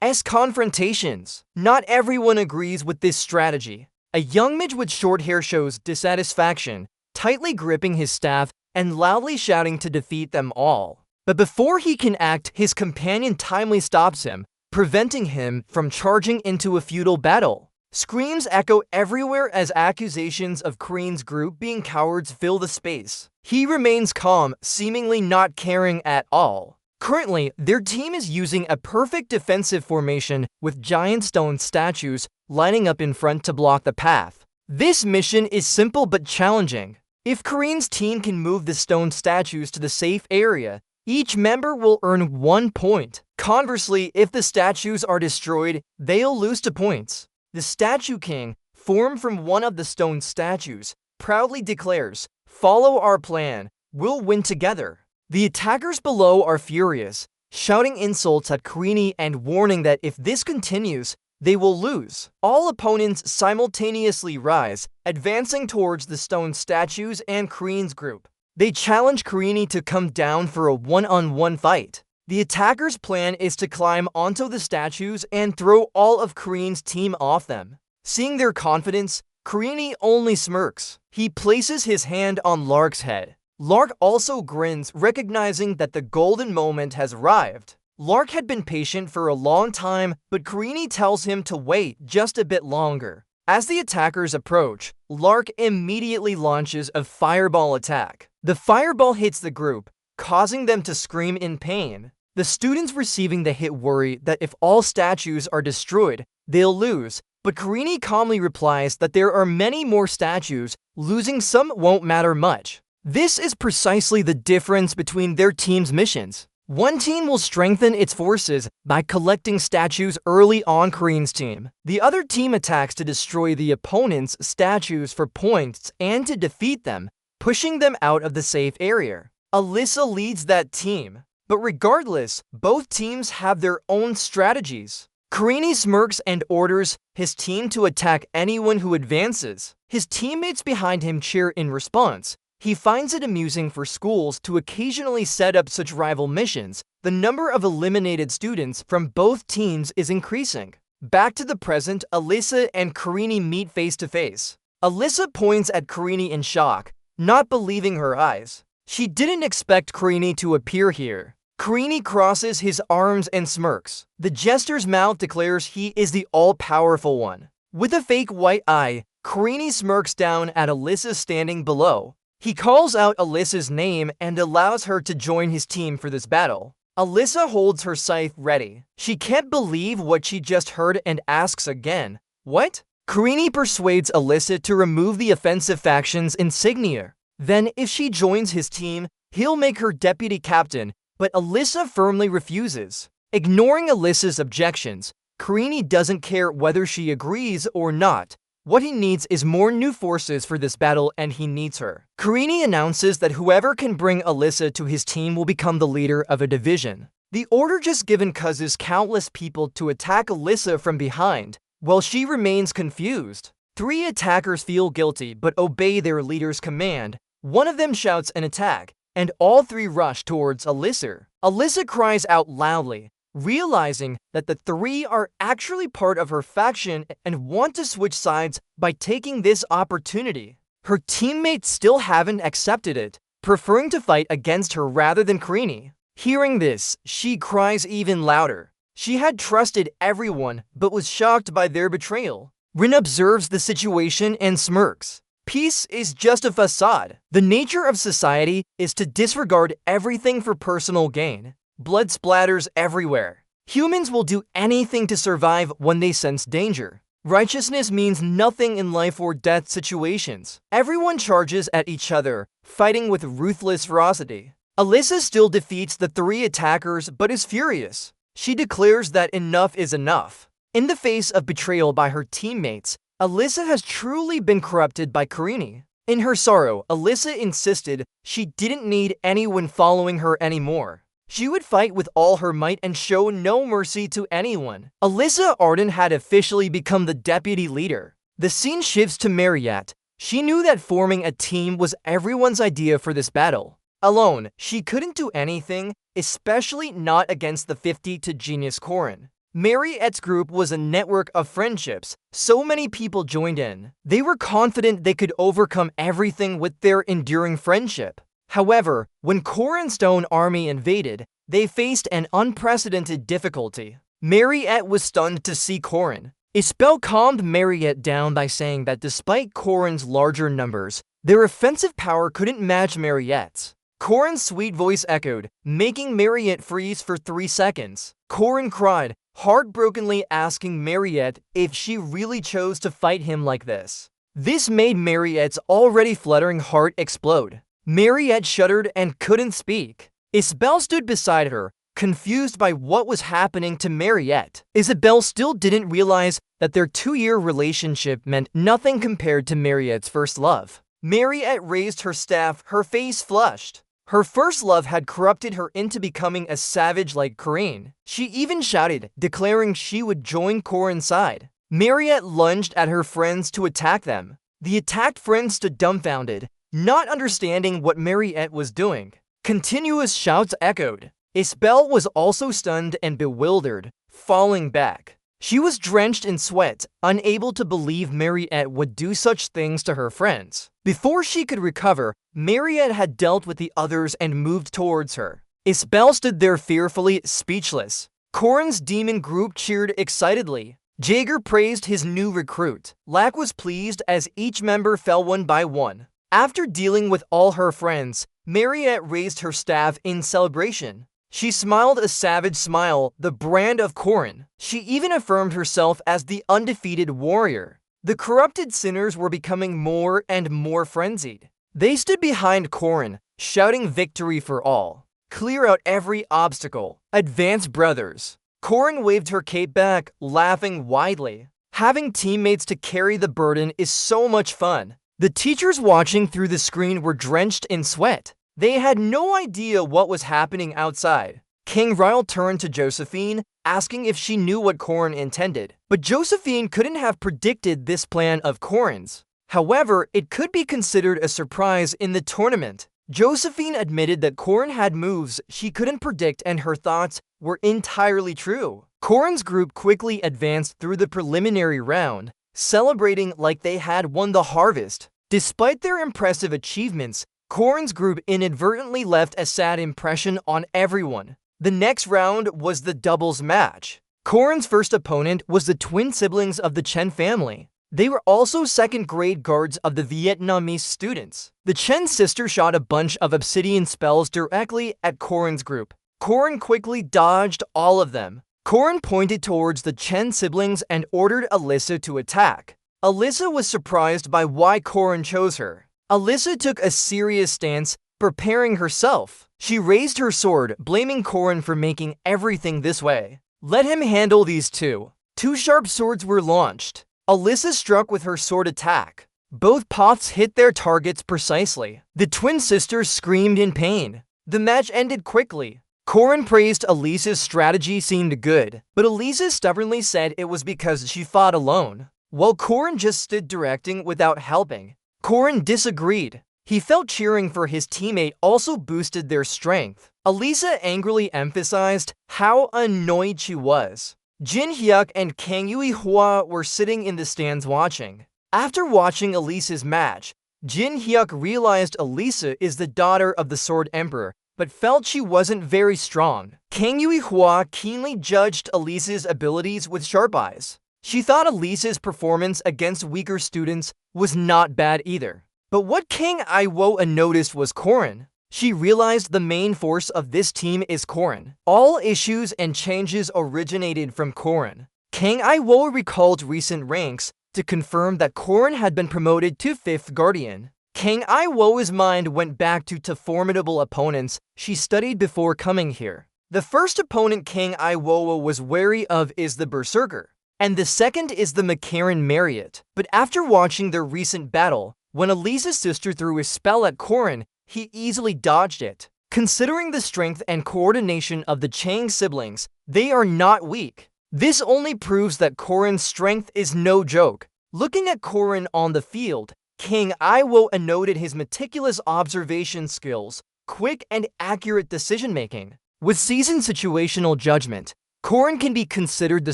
As confrontations, not everyone agrees with this strategy. A young mage with short hair shows dissatisfaction, tightly gripping his staff and loudly shouting to defeat them all. But before he can act, his companion timely stops him, preventing him from charging into a futile battle. Screams echo everywhere as accusations of Kareen's group being cowards fill the space. He remains calm, seemingly not caring at all. Currently, their team is using a perfect defensive formation with giant stone statues lining up in front to block the path. This mission is simple but challenging. If Kareen's team can move the stone statues to the safe area, each member will earn 1 point. Conversely, if the statues are destroyed, they'll lose 2 points. The Statue King, formed from one of the stone statues, proudly declares, "Follow our plan, we'll win together." The attackers below are furious, shouting insults at Karini and warning that if this continues, they will lose. All opponents simultaneously rise, advancing towards the stone statues and Kareen's group. They challenge Karini to come down for a one-on-one fight. The attackers' plan is to climb onto the statues and throw all of Kareen's team off them. Seeing their confidence, Karini only smirks. He places his hand on Lark's head. Lark also grins, recognizing that the golden moment has arrived. Lark had been patient for a long time, but Karini tells him to wait just a bit longer. As the attackers approach, Lark immediately launches a fireball attack. The fireball hits the group, causing them to scream in pain. The students receiving the hit worry that if all statues are destroyed, they'll lose, but Karini calmly replies that there are many more statues, losing some won't matter much. This is precisely the difference between their team's missions. One team will strengthen its forces by collecting statues early on Kareen's team. The other team attacks to destroy the opponent's statues for points and to defeat them, pushing them out of the safe area. Alyssa leads that team. But regardless, both teams have their own strategies. Karini smirks and orders his team to attack anyone who advances. His teammates behind him cheer in response. He finds it amusing for schools to occasionally set up such rival missions. The number of eliminated students from both teams is increasing. Back to the present, Alyssa and Karini meet face to face. Alyssa points at Karini in shock, not believing her eyes. She didn't expect Karini to appear here. Karini crosses his arms and smirks. The jester's mouth declares he is the all-powerful one. With a fake white eye, Karini smirks down at Alyssa standing below. He calls out Alyssa's name and allows her to join his team for this battle. Alyssa holds her scythe ready. She can't believe what she just heard and asks again, "What?" Karini persuades Alyssa to remove the offensive faction's insignia. Then, if she joins his team, he'll make her deputy captain, but Alyssa firmly refuses. Ignoring Alyssa's objections, Karini doesn't care whether she agrees or not. What he needs is more new forces for this battle, and he needs her. Karini announces that whoever can bring Alyssa to his team will become the leader of a division. The order just given causes countless people to attack Alyssa from behind, while she remains confused. 3 attackers feel guilty but obey their leader's command. One of them shouts an attack, and all 3 rush towards Alyssa. Alyssa cries out loudly, realizing that the 3 are actually part of her faction and want to switch sides by taking this opportunity. Her teammates still haven't accepted it, preferring to fight against her rather than Karini. Hearing this, she cries even louder. She had trusted everyone but was shocked by their betrayal. Rin observes the situation and smirks. Peace is just a facade. The nature of society is to disregard everything for personal gain. Blood splatters everywhere. Humans will do anything to survive when they sense danger. Righteousness means nothing in life or death situations. Everyone charges at each other, fighting with ruthless ferocity. Alyssa still defeats the 3 attackers but is furious. She declares that enough is enough. In the face of betrayal by her teammates, Alyssa has truly been corrupted by Karini. In her sorrow, Alyssa insisted she didn't need anyone following her anymore. She would fight with all her might and show no mercy to anyone. Alyssa Arden had officially become the deputy leader. The scene shifts to Mariette. She knew that forming a team was everyone's idea for this battle. Alone, she couldn't do anything, especially not against the 50 to genius Corin. Mariette's group was a network of friendships. So many people joined in. They were confident they could overcome everything with their enduring friendship. However, when Corin's stone army invaded, they faced an unprecedented difficulty. Mariette was stunned to see Corin. Isbel calmed Mariette down by saying that despite Corin's larger numbers, their offensive power couldn't match Mariette's. Corin's sweet voice echoed, making Mariette freeze for 3 seconds. Corin cried, heartbrokenly asking Mariette if she really chose to fight him like this. This made Mariette's already fluttering heart explode. Mariette shuddered and couldn't speak. Isabel stood beside her, confused by what was happening to Mariette. Isabel still didn't realize that their 2-year relationship meant nothing compared to Mariette's first love. Mariette raised her staff, her face flushed. Her first love had corrupted her into becoming a savage like Corinne. She even shouted, declaring she would join Corin's side. Mariette lunged at her friends to attack them. The attacked friends stood dumbfounded, not understanding what Mariette was doing. Continuous shouts echoed. Isbel was also stunned and bewildered, falling back. She was drenched in sweat, unable to believe Mariette would do such things to her friends. Before she could recover, Mariette had dealt with the others and moved towards her. Isbel stood there fearfully, speechless. Corin's demon group cheered excitedly. Jaeger praised his new recruit. Lack was pleased as each member fell one by one. After dealing with all her friends, Mariette raised her staff in celebration. She smiled a savage smile, the brand of Corin. She even affirmed herself as the undefeated warrior. The corrupted sinners were becoming more and more frenzied. They stood behind Corin, shouting victory for all. Clear out every obstacle. Advance, brothers. Corin waved her cape back, laughing widely. Having teammates to carry the burden is so much fun. The teachers watching through the screen were drenched in sweat. They had no idea what was happening outside. King Ryle turned to Josephine, asking if she knew what Corin intended. But Josephine couldn't have predicted this plan of Corin's. However, it could be considered a surprise in the tournament. Josephine admitted that Corin had moves she couldn't predict and her thoughts were entirely true. Corin's group quickly advanced through the preliminary round. celebrating like they had won the harvest. Despite their impressive achievements, Corrin's group inadvertently left a sad impression on everyone. The next round was the doubles match. Corrin's first opponent was the twin siblings of the Chen family. They were also second-grade guards of the Vietnamese students. The Chen sister shot a bunch of obsidian spells directly at Corrin's group. Corrin quickly dodged all of them. Corrin pointed towards the Chen siblings and ordered Alyssa to attack. Alyssa was surprised by why Corrin chose her. Alyssa took a serious stance, preparing herself. She raised her sword, blaming Corrin for making everything this way. Let him handle these two. Two sharp swords were launched. Alyssa struck with her sword attack. Both paths hit their targets precisely. The twin sisters screamed in pain. The match ended quickly. Corrin praised Alyssa's strategy seemed good, but Alyssa stubbornly said it was because she fought alone, while Corrin just stood directing without helping. Corrin disagreed. He felt cheering for his teammate also boosted their strength. Alyssa angrily emphasized how annoyed she was. Jin Hyuk and Kang Yui-hwa were sitting in the stands watching. After watching Alyssa's match, Jin Hyuk realized Alyssa is the daughter of the Sword Emperor, but felt she wasn't very strong. Kang Yui-hwa keenly judged Alyssa's abilities with sharp eyes. She thought Alyssa's performance against weaker students was not bad either. But what Kang Iwoa noticed was Corrin. She realized the main force of this team is Corrin. All issues and changes originated from Corrin. Kang Iwoa recalled recent ranks to confirm that Corrin had been promoted to 5th Guardian. Kang Iwoa's mind went back to formidable opponents she studied before coming here. The first opponent Kang Iwoa was wary of is the Berserker, and the second is the Makaran Marriott. But after watching their recent battle, when Alyssa's sister threw a spell at Corrin, he easily dodged it. Considering the strength and coordination of the Chang siblings, they are not weak. This only proves that Corrin's strength is no joke. Looking at Corrin on the field, Kang Iwoa noted his meticulous observation skills, quick and accurate decision-making. With seasoned situational judgment, Corrin can be considered the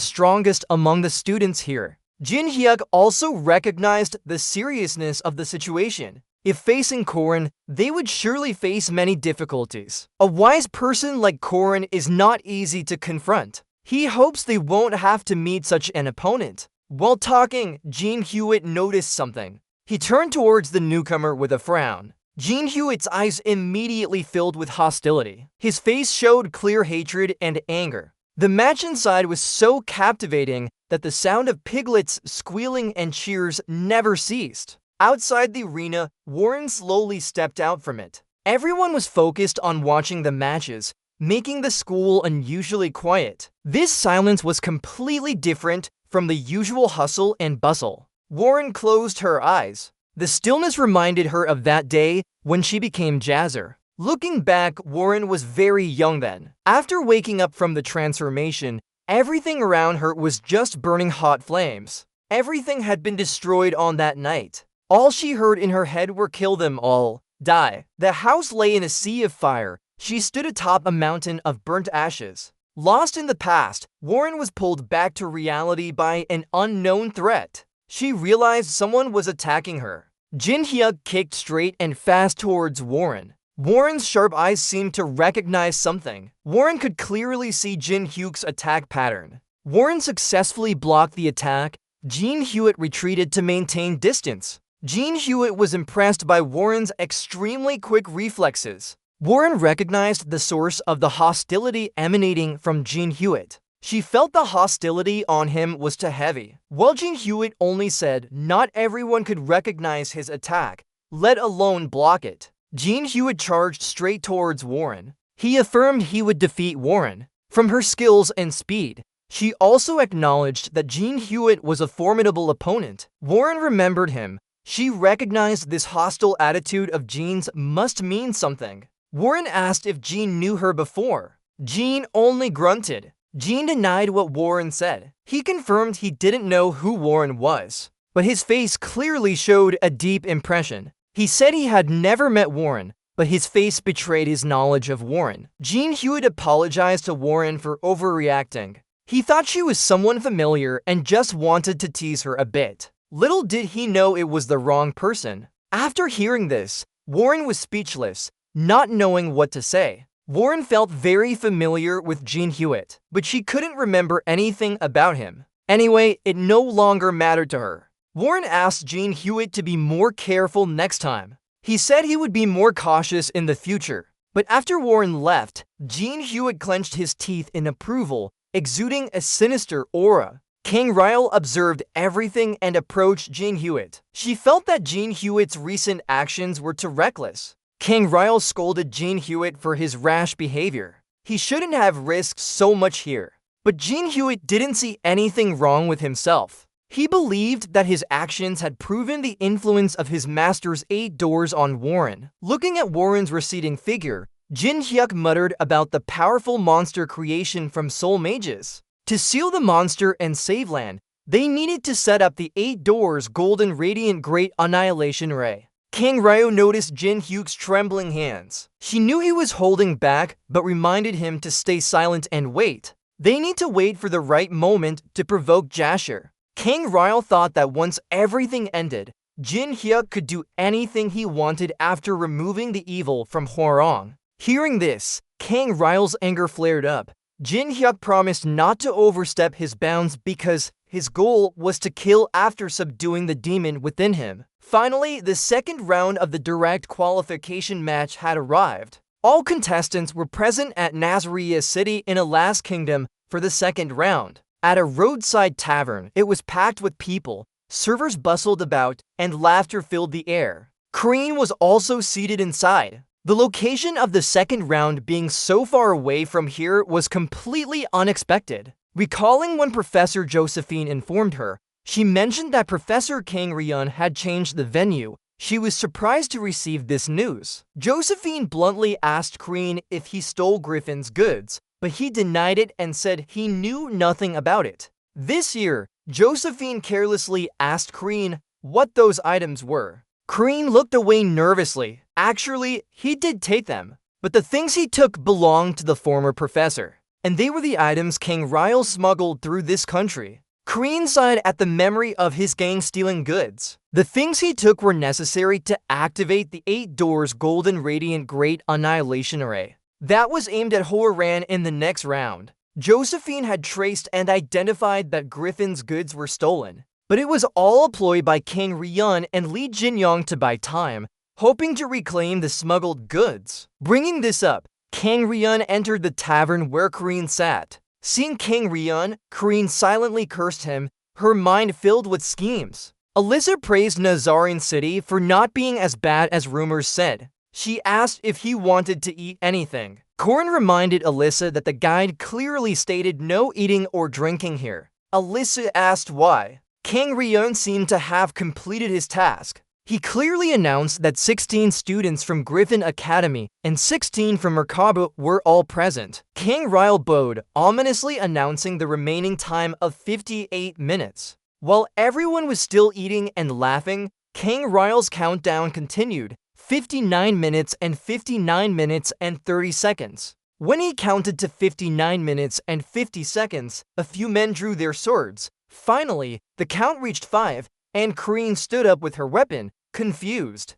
strongest among the students here. Jin Hyuk also recognized the seriousness of the situation. If facing Corrin, they would surely face many difficulties. A wise person like Corrin is not easy to confront. He hopes they won't have to meet such an opponent. While talking, Jin Hewitt noticed something. He turned towards the newcomer with a frown. Jin Hewitt's eyes immediately filled with hostility. His face showed clear hatred and anger. The match inside was so captivating that the sound of piglets squealing and cheers never ceased. Outside the arena, Warren slowly stepped out from it. Everyone was focused on watching the matches, making the school unusually quiet. This silence was completely different from the usual hustle and bustle. Warren closed her eyes. The stillness reminded her of that day when she became Jazzer. Looking back, Warren was very young then. After waking up from the transformation, everything around her was just burning hot flames. Everything had been destroyed on that night. All she heard in her head were "kill them all, die." The house lay in a sea of fire. She stood atop a mountain of burnt ashes. Lost in the past, Warren was pulled back to reality by an unknown threat. She realized someone was attacking her. Jin Hyuk kicked straight and fast towards Warren. Warren's sharp eyes seemed to recognize something. Warren could clearly see Jin Hyuk's attack pattern. Warren successfully blocked the attack. Jin Hewitt retreated to maintain distance. Jin Hewitt was impressed by Warren's extremely quick reflexes. Warren recognized the source of the hostility emanating from Jin Hewitt. She felt the hostility on him was too heavy. While Jin Hewitt only said not everyone could recognize his attack, let alone block it, Jin Hewitt charged straight towards Warren. He affirmed he would defeat Warren. From her skills and speed, she also acknowledged that Jin Hewitt was a formidable opponent. Warren remembered him. She recognized this hostile attitude of Jin's must mean something. Warren asked if Jin knew her before. Jin only grunted. Jin denied what Warren said. He confirmed he didn't know who Warren was, but his face clearly showed a deep impression. He said he had never met Warren, but his face betrayed his knowledge of Warren. Jin Hewitt apologized to Warren for overreacting. He thought she was someone familiar and just wanted to tease her a bit. Little did he know it was the wrong person. After hearing this, Warren was speechless, not knowing what to say. Warren felt very familiar with Gene Hewitt, but she couldn't remember anything about him. Anyway, it no longer mattered to her. Warren asked Gene Hewitt to be more careful next time. He said he would be more cautious in the future. But after Warren left, Gene Hewitt clenched his teeth in approval, exuding a sinister aura. King Ryle observed everything and approached Gene Hewitt. She felt that Gene Hewitt's recent actions were too reckless. King Ryle scolded Gene Hewitt for his rash behavior. He shouldn't have risked so much here. But Gene Hewitt didn't see anything wrong with himself. He believed that his actions had proven the influence of his master's 8 doors on Warren. Looking at Warren's receding figure, Jin Hyuk muttered about the powerful monster creation from Soul Mages. To seal the monster and save land, they needed to set up the 8 doors golden radiant great annihilation ray. King Ryo noticed Jin Hyuk's trembling hands. She knew he was holding back, but reminded him to stay silent and wait. They need to wait for the right moment to provoke Jasher. King Ryle thought that once everything ended, Jin Hyuk could do anything he wanted after removing the evil from Hwarong. Hearing this, King Ryle's anger flared up. Jin Hyuk promised not to overstep his bounds because his goal was to kill after subduing the demon within him. Finally, the second round of the direct qualification match had arrived. All contestants were present at Nazariya City in Alas Kingdom for the second round. At a roadside tavern, it was packed with people, servers bustled about, and laughter filled the air. Kreen was also seated inside. The location of the second round being so far away from here was completely unexpected. Recalling when Professor Josephine informed her, she mentioned that Professor Kang Ryun had changed the venue. She was surprised to receive this news. Josephine bluntly asked Kreen if he stole Griffin's goods, but he denied it and said he knew nothing about it. This year, Josephine carelessly asked Kreen what those items were. Kreen looked away nervously. Actually, he did take them, but the things he took belonged to the former professor, and they were the items King Ryle smuggled through this country. Kreen sighed at the memory of his gang stealing goods. The things he took were necessary to activate the 8 doors golden radiant great annihilation array. That was aimed at Horan in the next round. Josephine had traced and identified that Griffin's goods were stolen, but it was all a ploy by King Ryun and Lee Jinyong to buy time, hoping to reclaim the smuggled goods. Bringing this up, King Ryun entered the tavern where Kreen sat. Seeing King Ryun, Kreen silently cursed him, her mind filled with schemes. Alyssa praised Nazarian City for not being as bad as rumors said. She asked if he wanted to eat anything. Corin reminded Alyssa that the guide clearly stated no eating or drinking here. Alyssa asked why. King Ryun seemed to have completed his task. He clearly announced that 16 students from Griffin Academy and 16 from Merkaba were all present. King Ryle bowed, ominously announcing the remaining time of 58 minutes. While everyone was still eating and laughing, King Ryle's countdown continued, 59 minutes and 59 minutes and 30 seconds. When he counted to 59 minutes and 50 seconds, a few men drew their swords. Finally, the count reached 5, and Kreen stood up with her weapon, confused.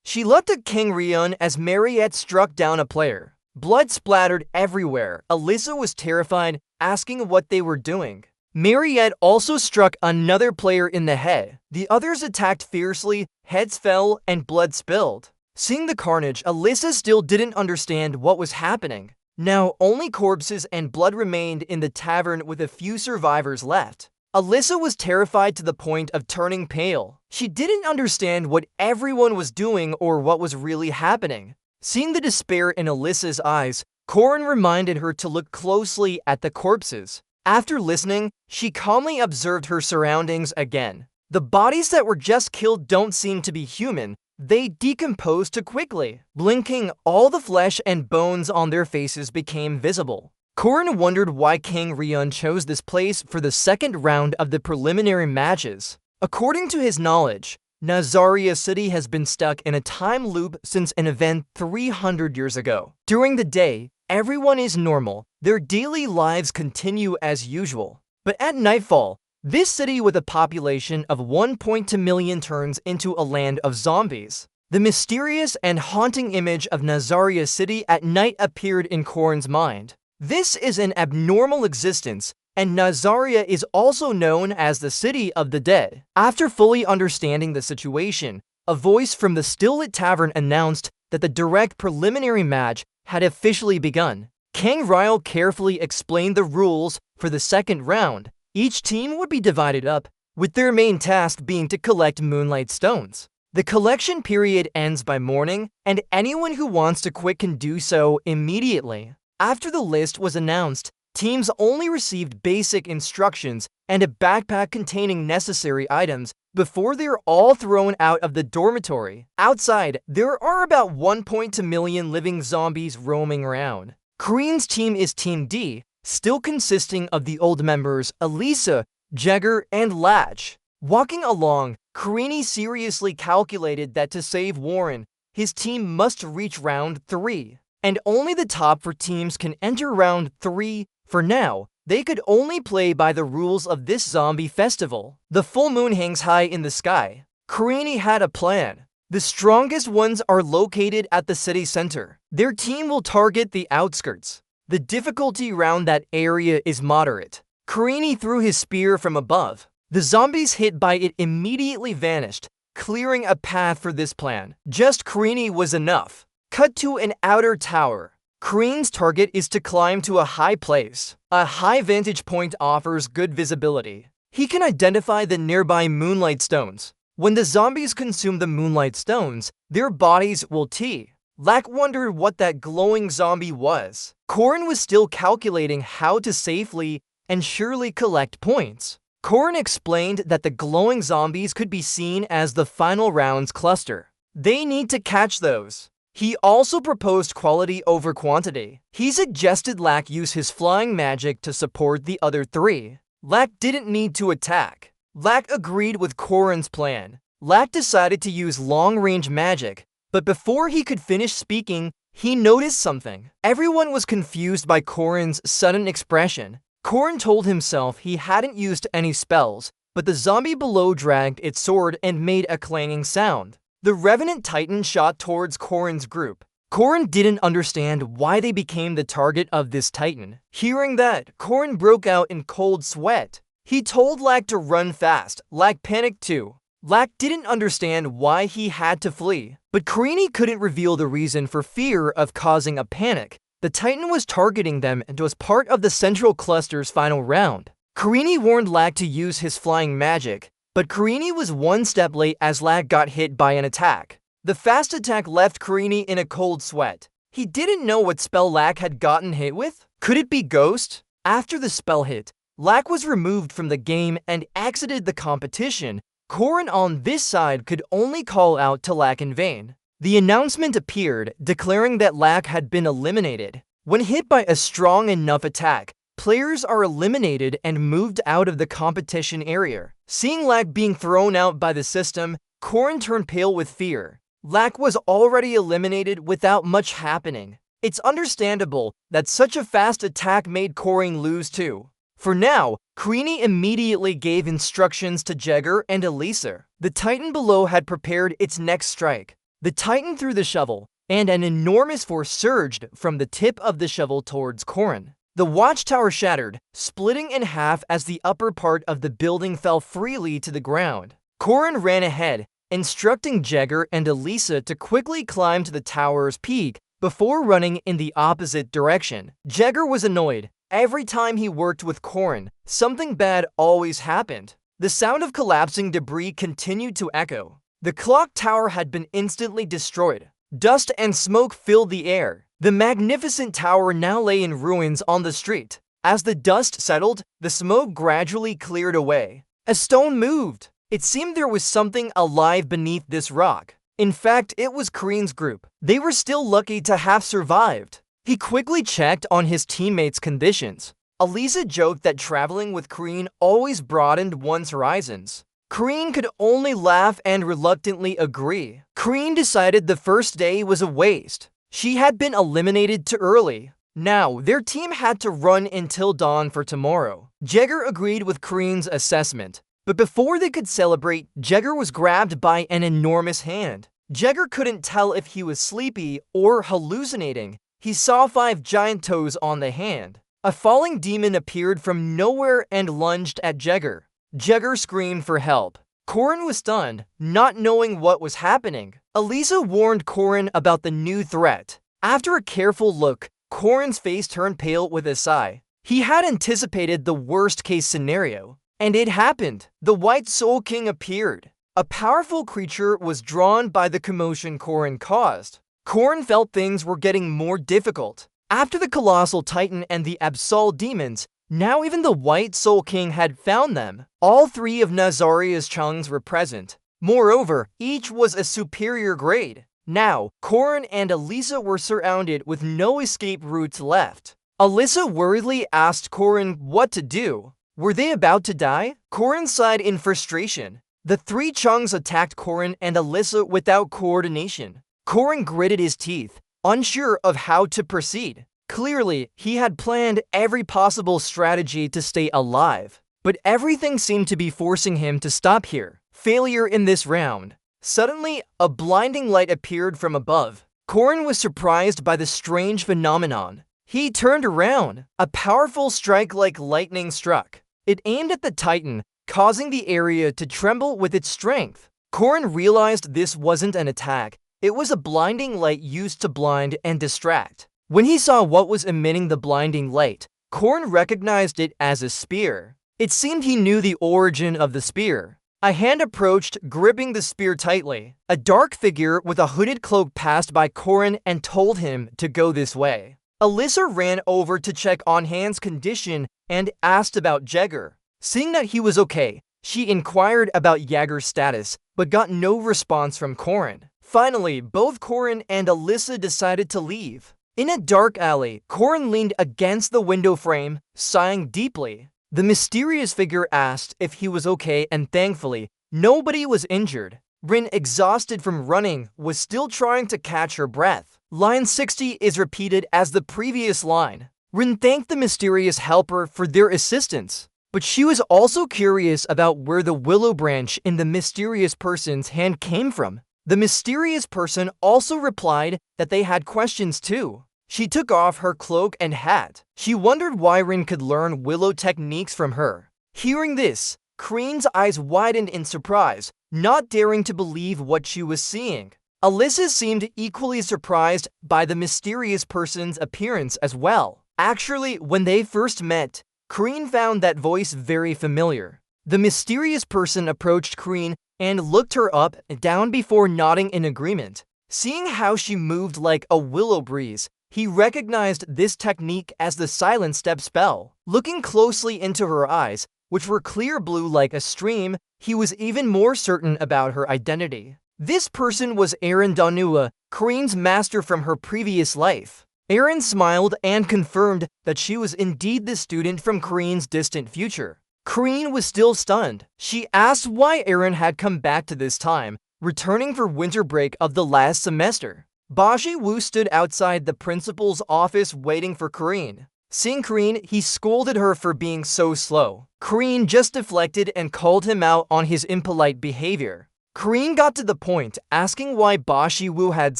She looked at King Ryun as Mariette struck down a player. Blood splattered everywhere. Alyssa was terrified, asking what they were doing. Mariette also struck another player in the head. The others attacked fiercely, heads fell, and blood spilled. Seeing the carnage, Alyssa still didn't understand what was happening. Now, only corpses and blood remained in the tavern with a few survivors left. Alyssa was terrified to the point of turning pale. She didn't understand what everyone was doing or what was really happening. Seeing the despair in Alyssa's eyes, Corin reminded her to look closely at the corpses. After listening, she calmly observed her surroundings again. The bodies that were just killed don't seem to be human. They decomposed too quickly. Blinking, all the flesh and bones on their faces became visible. Corin wondered why King Ryun chose this place for the second round of the preliminary matches. According to his knowledge, Nazaria City has been stuck in a time loop since an event 300 years ago. During the day, everyone is normal. Their daily lives continue as usual. But at nightfall, this city with a population of 1.2 million turns into a land of zombies. The mysterious and haunting image of Nazaria City at night appeared in Corrin's mind. This is an abnormal existence, and Nazaria is also known as the City of the Dead. After fully understanding the situation, a voice from the still-lit tavern announced that the direct preliminary match had officially begun. King Ryle carefully explained the rules for the second round. Each team would be divided up, with their main task being to collect moonlight stones. The collection period ends by morning, and anyone who wants to quit can do so immediately. After the list was announced, teams only received basic instructions and a backpack containing necessary items before they're all thrown out of the dormitory. Outside, there are about 1.2 million living zombies roaming around. Korean's team is Team D, still consisting of the old members Elisa, Jagger, and Latch. Walking along, Karini seriously calculated that to save Warren, his team must reach round 3. And only the top 4 teams can enter round 3. For now, they could only play by the rules of this zombie festival. The full moon hangs high in the sky. Karini had a plan. The strongest ones are located at the city center. Their team will target the outskirts. The difficulty around that area is moderate. Karini threw his spear from above. The zombies hit by it immediately vanished, clearing a path for this plan. Just Karini was enough. Cut to an outer tower. Karini's target is to climb to a high place. A high vantage point offers good visibility. He can identify the nearby moonlight stones. When the zombies consume the moonlight stones, their bodies will tea. Lack wondered what that glowing zombie was. Corrin was still calculating how to safely and surely collect points. Corrin explained that the glowing zombies could be seen as the final round's cluster. They need to catch those. He also proposed quality over quantity. He suggested Lack use his flying magic to support the other 3. Lack didn't need to attack. Lack agreed with Corrin's plan. Lack decided to use long-range magic, but before he could finish speaking, he noticed something. Everyone was confused by Corrin's sudden expression. Corrin told himself he hadn't used any spells, but the zombie below dragged its sword and made a clanging sound. The Revenant Titan shot towards Corrin's group. Corrin didn't understand why they became the target of this Titan. Hearing that, Corrin broke out in cold sweat. He told Lack to run fast. Lack panicked too. Lack didn't understand why he had to flee, but Karini couldn't reveal the reason for fear of causing a panic. The Titan was targeting them and was part of the Central Cluster's final round. Karini warned Lack to use his flying magic, but Karini was one step late as Lack got hit by an attack. The fast attack left Karini in a cold sweat. He didn't know what spell Lack had gotten hit with. Could it be Ghost? After the spell hit, Lack was removed from the game and exited the competition. Corrin on this side could only call out to Lack in vain. The announcement appeared, declaring that Lack had been eliminated. When hit by a strong enough attack, players are eliminated and moved out of the competition area. Seeing Lack being thrown out by the system, Corrin turned pale with fear. Lack was already eliminated without much happening. It's understandable that such a fast attack made Corrin lose too. For now, Karini immediately gave instructions to Jagger and Elisa. The Titan below had prepared its next strike. The Titan threw the shovel, and an enormous force surged from the tip of the shovel towards Corrin. The watchtower shattered, splitting in half as the upper part of the building fell freely to the ground. Corrin ran ahead, instructing Jagger and Elisa to quickly climb to the tower's peak before running in the opposite direction. Jagger was annoyed. Every time he worked with Corrin, something bad always happened. The sound of collapsing debris continued to echo. The clock tower had been instantly destroyed. Dust and smoke filled the air. The magnificent tower now lay in ruins on the street. As the dust settled, the smoke gradually cleared away. A stone moved. It seemed there was something alive beneath this rock. In fact, it was Karin's group. They were still lucky to have survived. He quickly checked on his teammates' conditions. Elisa joked that traveling with Karin always broadened one's horizons. Karin could only laugh and reluctantly agree. Karin decided the first day was a waste. She had been eliminated too early. Now, their team had to run until dawn for tomorrow. Jagger agreed with Kreen's assessment, but before they could celebrate, Jagger was grabbed by an enormous hand. Jagger couldn't tell if he was sleepy or hallucinating. He saw 5 giant toes on the hand. A falling demon appeared from nowhere and lunged at Jagger. Jagger screamed for help. Corin was stunned, not knowing what was happening. Elisa warned Corin about the new threat. After a careful look, Corin's face turned pale with a sigh. He had anticipated the worst-case scenario. And it happened. The White Soul King appeared. A powerful creature was drawn by the commotion Corin caused. Corin felt things were getting more difficult. After the Colossal Titan and the Absol demons, now even the White Soul King had found them. All 3 of Nazaria's Chungs were present. Moreover, each was a superior grade. Now, Corin and Elisa were surrounded with no escape routes left. Elisa worriedly asked Corin what to do. Were they about to die? Corin sighed in frustration. The 3 Chungs attacked Corin and Elisa without coordination. Corin gritted his teeth, unsure of how to proceed. Clearly, he had planned every possible strategy to stay alive, but everything seemed to be forcing him to stop here. Failure in this round. Suddenly, a blinding light appeared from above. Corin was surprised by the strange phenomenon. He turned around. A powerful strike like lightning struck. It aimed at the Titan, causing the area to tremble with its strength. Corin realized this wasn't an attack. It was a blinding light used to blind and distract. When he saw what was emitting the blinding light, Corin recognized it as a spear. It seemed he knew the origin of the spear. A hand approached, gripping the spear tightly. A dark figure with a hooded cloak passed by Corin and told him to go this way. Elisa ran over to check on Hand's condition and asked about Jagger. Seeing that he was okay, she inquired about Jagger's status, but got no response from Corin. Finally, both Corin and Elisa decided to leave. In a dark alley, Corin leaned against the window frame, sighing deeply. The mysterious figure asked if he was okay, and thankfully, nobody was injured. Rin, exhausted from running, was still trying to catch her breath. Line 60 is repeated as the previous line. Rin thanked the mysterious helper for their assistance, but she was also curious about where the willow branch in the mysterious person's hand came from. The mysterious person also replied that they had questions too. She took off her cloak and hat. She wondered why Rin could learn willow techniques from her. Hearing this, Kreen's eyes widened in surprise, not daring to believe what she was seeing. Alyssa seemed equally surprised by the mysterious person's appearance as well. Actually, when they first met, Kreen found that voice very familiar. The mysterious person approached Kreen and looked her up and down before nodding in agreement. Seeing how she moved like a willow breeze, he recognized this technique as the Silent Step spell. Looking closely into her eyes, which were clear blue like a stream, he was even more certain about her identity. This person was Erin Danua, Kreen's master from her previous life. Erin smiled and confirmed that she was indeed the student from Kreen's distant future. Kreen was still stunned. She asked why Erin had come back to this time, returning for winter break of the last semester. Bashi Wu stood outside the principal's office waiting for Kreen. Seeing Kreen, he scolded her for being so slow. Kreen just deflected and called him out on his impolite behavior. Kreen got to the point, asking why Bashi Wu had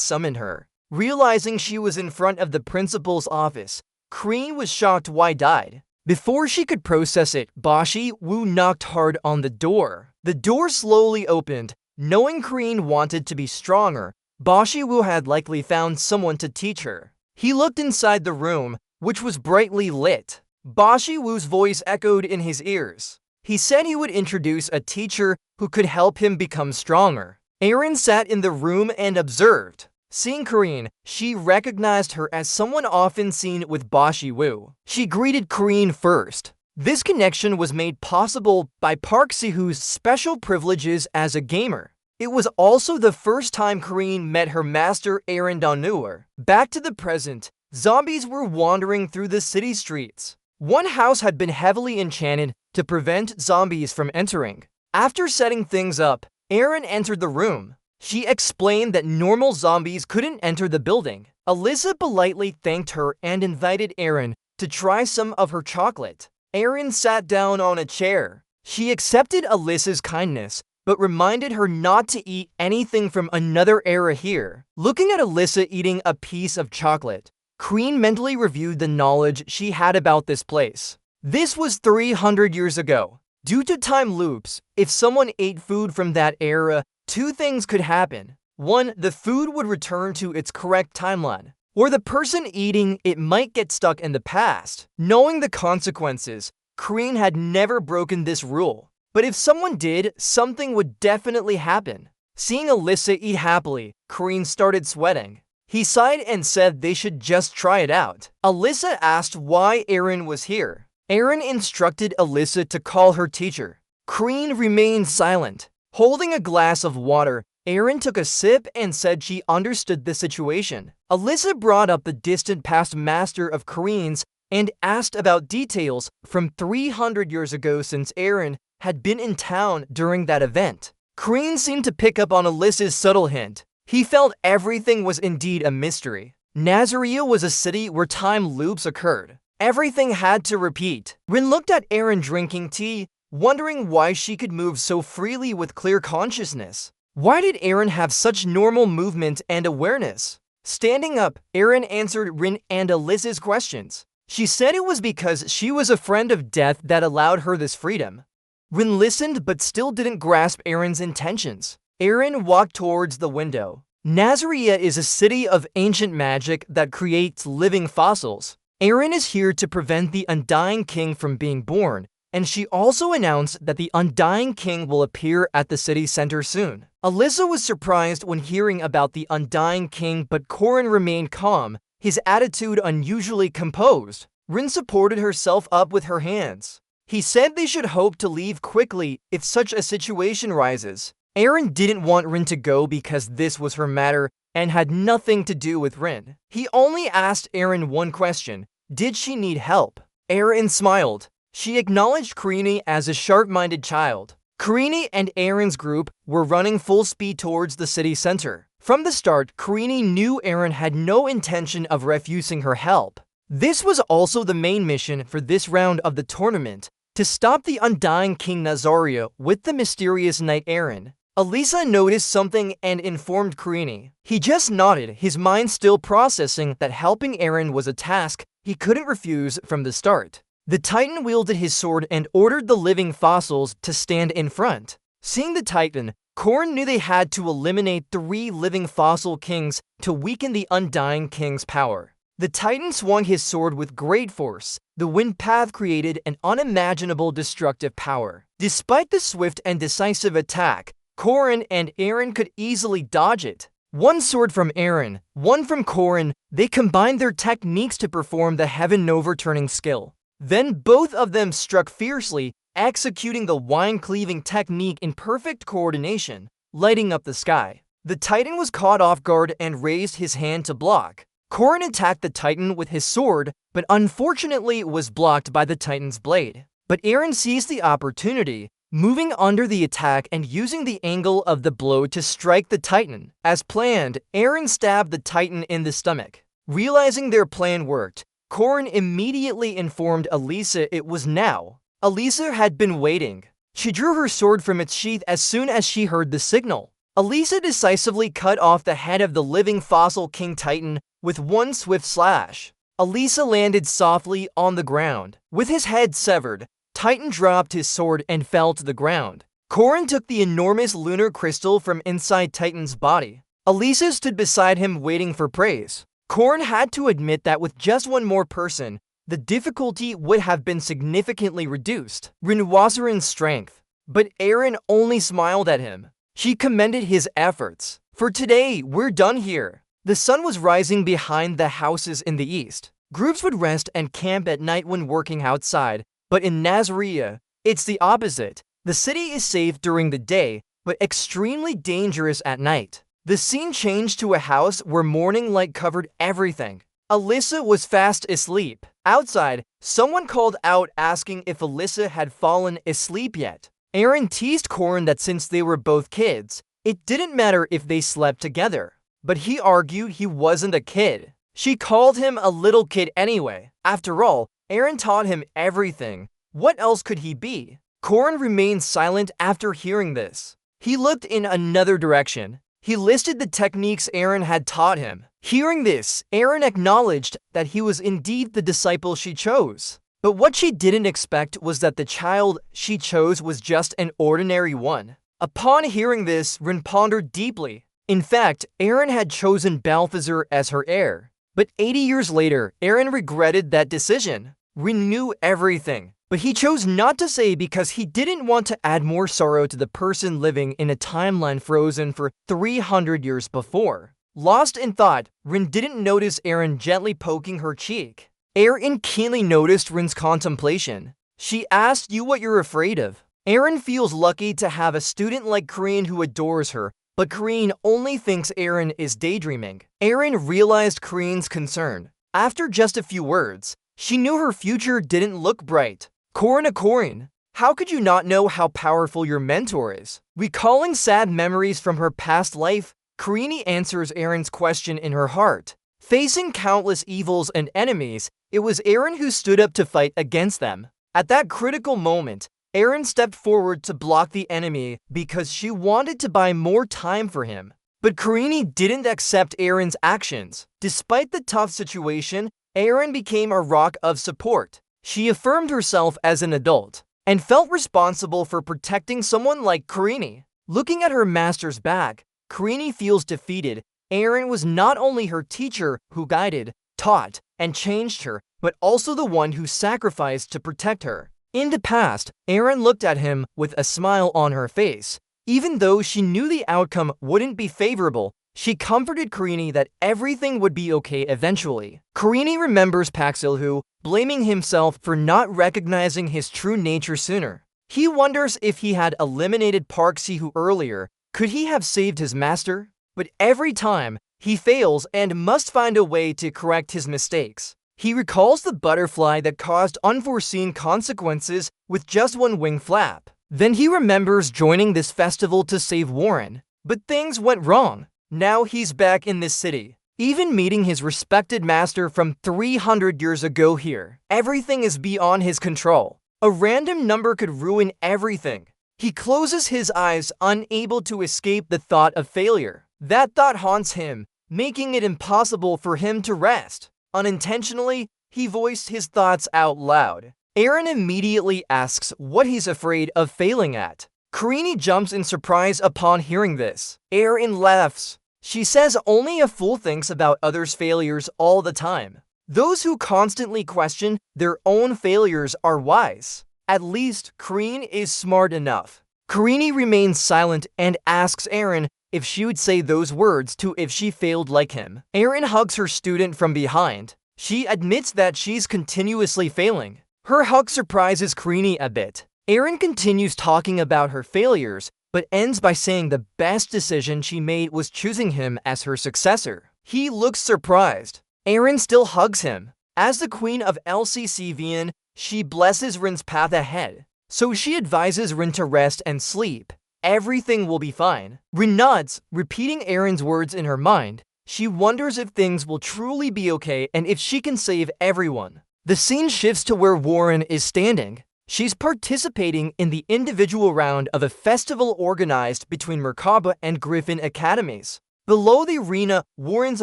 summoned her. Realizing she was in front of the principal's office, Kreen was shocked wide-eyed. Before she could process it, Bashi Wu knocked hard on the door. The door slowly opened. Knowing Kreen wanted to be stronger, Bashi Wu had likely found someone to teach her. He looked inside the room, which was brightly lit. Bashi Wu's voice echoed in his ears. He said he would introduce a teacher who could help him become stronger. Erin sat in the room and observed. Seeing Kreen, she recognized her as someone often seen with Bashi Wu. She greeted Kreen first. This connection was made possible by Park Si-hoo's special privileges as a gamer. It was also the first time Kreen met her master Erin Danua. Back to the present, zombies were wandering through the city streets. One house had been heavily enchanted to prevent zombies from entering. After setting things up, Erin entered the room. She explained that normal zombies couldn't enter the building. Alyssa politely thanked her and invited Aaron to try some of her chocolate. Aaron sat down on a chair. She accepted Alyssa's kindness, but reminded her not to eat anything from another era here. Looking at Alyssa eating a piece of chocolate, Crean mentally reviewed the knowledge she had about this place. This was 300 years ago. Due to time loops, if someone ate food from that era, two things could happen. One, the food would return to its correct timeline, or the person eating it might get stuck in the past. Knowing the consequences, Crean had never broken this rule. But if someone did, something would definitely happen. Seeing Alyssa eat happily, Crean started sweating. He sighed and said they should just try it out. Alyssa asked why Aaron was here. Aaron instructed Alyssa to call her teacher. Crean remained silent. Holding a glass of water, Aaron took a sip and said she understood the situation. Alyssa brought up the distant past master of Crean's and asked about details from 300 years ago since Aaron had been in town during that event. Crean seemed to pick up on Alyssa's subtle hint. He felt everything was indeed a mystery. Nazaria was a city where time loops occurred. Everything had to repeat. Rin looked at Aaron drinking tea, wondering why she could move so freely with clear consciousness. Why did Aaron have such normal movement and awareness? Standing up, Aaron answered Rin and Alyssa's questions. She said it was because she was a friend of death that allowed her this freedom. Rin listened but still didn't grasp Aaron's intentions. Aaron walked towards the window. Nazaria is a city of ancient magic that creates living fossils. Aaron is here to prevent the Undying King from being born, and she also announced that the Undying King will appear at the city center soon. Alyssa was surprised when hearing about the Undying King, but Corin remained calm, his attitude unusually composed. Rin supported herself up with her hands. He said they should hope to leave quickly if such a situation rises. Aaron didn't want Rin to go because this was her matter and had nothing to do with Rin. He only asked Aaron one question: did she need help? Aaron smiled. She acknowledged Karini as a sharp-minded child. Karini and Aaron's group were running full speed towards the city center. From the start, Karini knew Aaron had no intention of refusing her help. This was also the main mission for this round of the tournament, to stop the Undying King Nazaria with the mysterious knight Aaron. Alyssa noticed something and informed Karini. He just nodded, his mind still processing that helping Aaron was a task he couldn't refuse from the start. The Titan wielded his sword and ordered the living fossils to stand in front. Seeing the Titan, Corin knew they had to eliminate 3 living fossil kings to weaken the Undying King's power. The Titan swung his sword with great force. The wind path created an unimaginable destructive power. Despite the swift and decisive attack, Corin and Aaron could easily dodge it. One sword from Aaron, one from Corin, they combined their techniques to perform the heaven-overturning skill. Then both of them struck fiercely, executing the wine-cleaving technique in perfect coordination, lighting up the sky. The Titan was caught off guard and raised his hand to block. Corin attacked the Titan with his sword, but unfortunately was blocked by the Titan's blade. But Aaron seized the opportunity, moving under the attack and using the angle of the blow to strike the Titan. As planned, Aaron stabbed the Titan in the stomach. Realizing their plan worked, Corin immediately informed Alyssa it was now. Alyssa had been waiting. She drew her sword from its sheath as soon as she heard the signal. Alyssa decisively cut off the head of the living fossil King Titan with one swift slash. Alyssa landed softly on the ground. With his head severed, Titan dropped his sword and fell to the ground. Corin took the enormous lunar crystal from inside Titan's body. Alyssa stood beside him waiting for praise. Corin had to admit that with just one more person, the difficulty would have been significantly reduced. Rinwasarin's strength. But Aaron only smiled at him. She commended his efforts. For today, we're done here. The sun was rising behind the houses in the east. Groups would rest and camp at night when working outside, but in Nazaria, it's the opposite. The city is safe during the day, but extremely dangerous at night. The scene changed to a house where morning light covered everything. Alyssa was fast asleep. Outside, someone called out asking if Alyssa had fallen asleep yet. Aaron teased Corin that since they were both kids, it didn't matter if they slept together. But he argued he wasn't a kid. She called him a little kid anyway. After all, Eren taught him everything. What else could he be? Korin remained silent after hearing this. He looked in another direction. He listed the techniques Eren had taught him. Hearing this, Eren acknowledged that he was indeed the disciple she chose. But what she didn't expect was that the child she chose was just an ordinary one. Upon hearing this, Rin pondered deeply. In fact, Eren had chosen Balthazar as her heir. But 80 years later, Eren regretted that decision. Rin knew everything, but he chose not to say because he didn't want to add more sorrow to the person living in a timeline frozen for 300 years before. Lost in thought, Rin didn't notice Eren gently poking her cheek. Eren keenly noticed Rin's contemplation. She asked you what you're afraid of. Eren feels lucky to have a student like Kreen who adores her, but Kreen only thinks Eren is daydreaming. Eren realized Kreen's concern. After just a few words, she knew her future didn't look bright. Korin, how could you not know how powerful your mentor is? Recalling sad memories from her past life, Karini answers Eren's question in her heart. Facing countless evils and enemies, it was Eren who stood up to fight against them. At that critical moment, Eren stepped forward to block the enemy because she wanted to buy more time for him. But Karini didn't accept Eren's actions. Despite the tough situation, Eren became a rock of support. She affirmed herself as an adult and felt responsible for protecting someone like Karini. Looking at her master's back, Karini feels defeated. Eren was not only her teacher who guided, taught, and changed her, but also the one who sacrificed to protect her. In the past, Eren looked at him with a smile on her face. Even though she knew the outcome wouldn't be favorable, she comforted Karini that everything would be okay eventually. Karini remembers Paxilhu, blaming himself for not recognizing his true nature sooner. He wonders if he had eliminated Park Sihu earlier, could he have saved his master? But every time, he fails and must find a way to correct his mistakes. He recalls the butterfly that caused unforeseen consequences with just one wing flap. Then he remembers joining this festival to save Warren. But things went wrong. Now he's back in this city. Even meeting his respected master from 300 years ago here, everything is beyond his control. A random number could ruin everything. He closes his eyes, unable to escape the thought of failure. That thought haunts him, making it impossible for him to rest. Unintentionally, he voiced his thoughts out loud. Eren immediately asks what he's afraid of failing at. Karini jumps in surprise upon hearing this. Eren laughs. She says only a fool thinks about others' failures all the time. Those who constantly question their own failures are wise. At least, Kreen is smart enough. Karini remains silent and asks Eren if she would say those words too if she failed like him. Eren hugs her student from behind. She admits that she's continuously failing. Her hug surprises Karini a bit. Eren continues talking about her failures, but ends by saying the best decision she made was choosing him as her successor. He looks surprised. Eren still hugs him. As the queen of LCCVN, she blesses Rin's path ahead. So she advises Rin to rest and sleep. Everything will be fine. Rin nods, repeating Eren's words in her mind. She wonders if things will truly be okay and if she can save everyone. The scene shifts to where Warren is standing. She's participating in the individual round of a festival organized between Merkaba and Griffin Academies. Below the arena, Warren's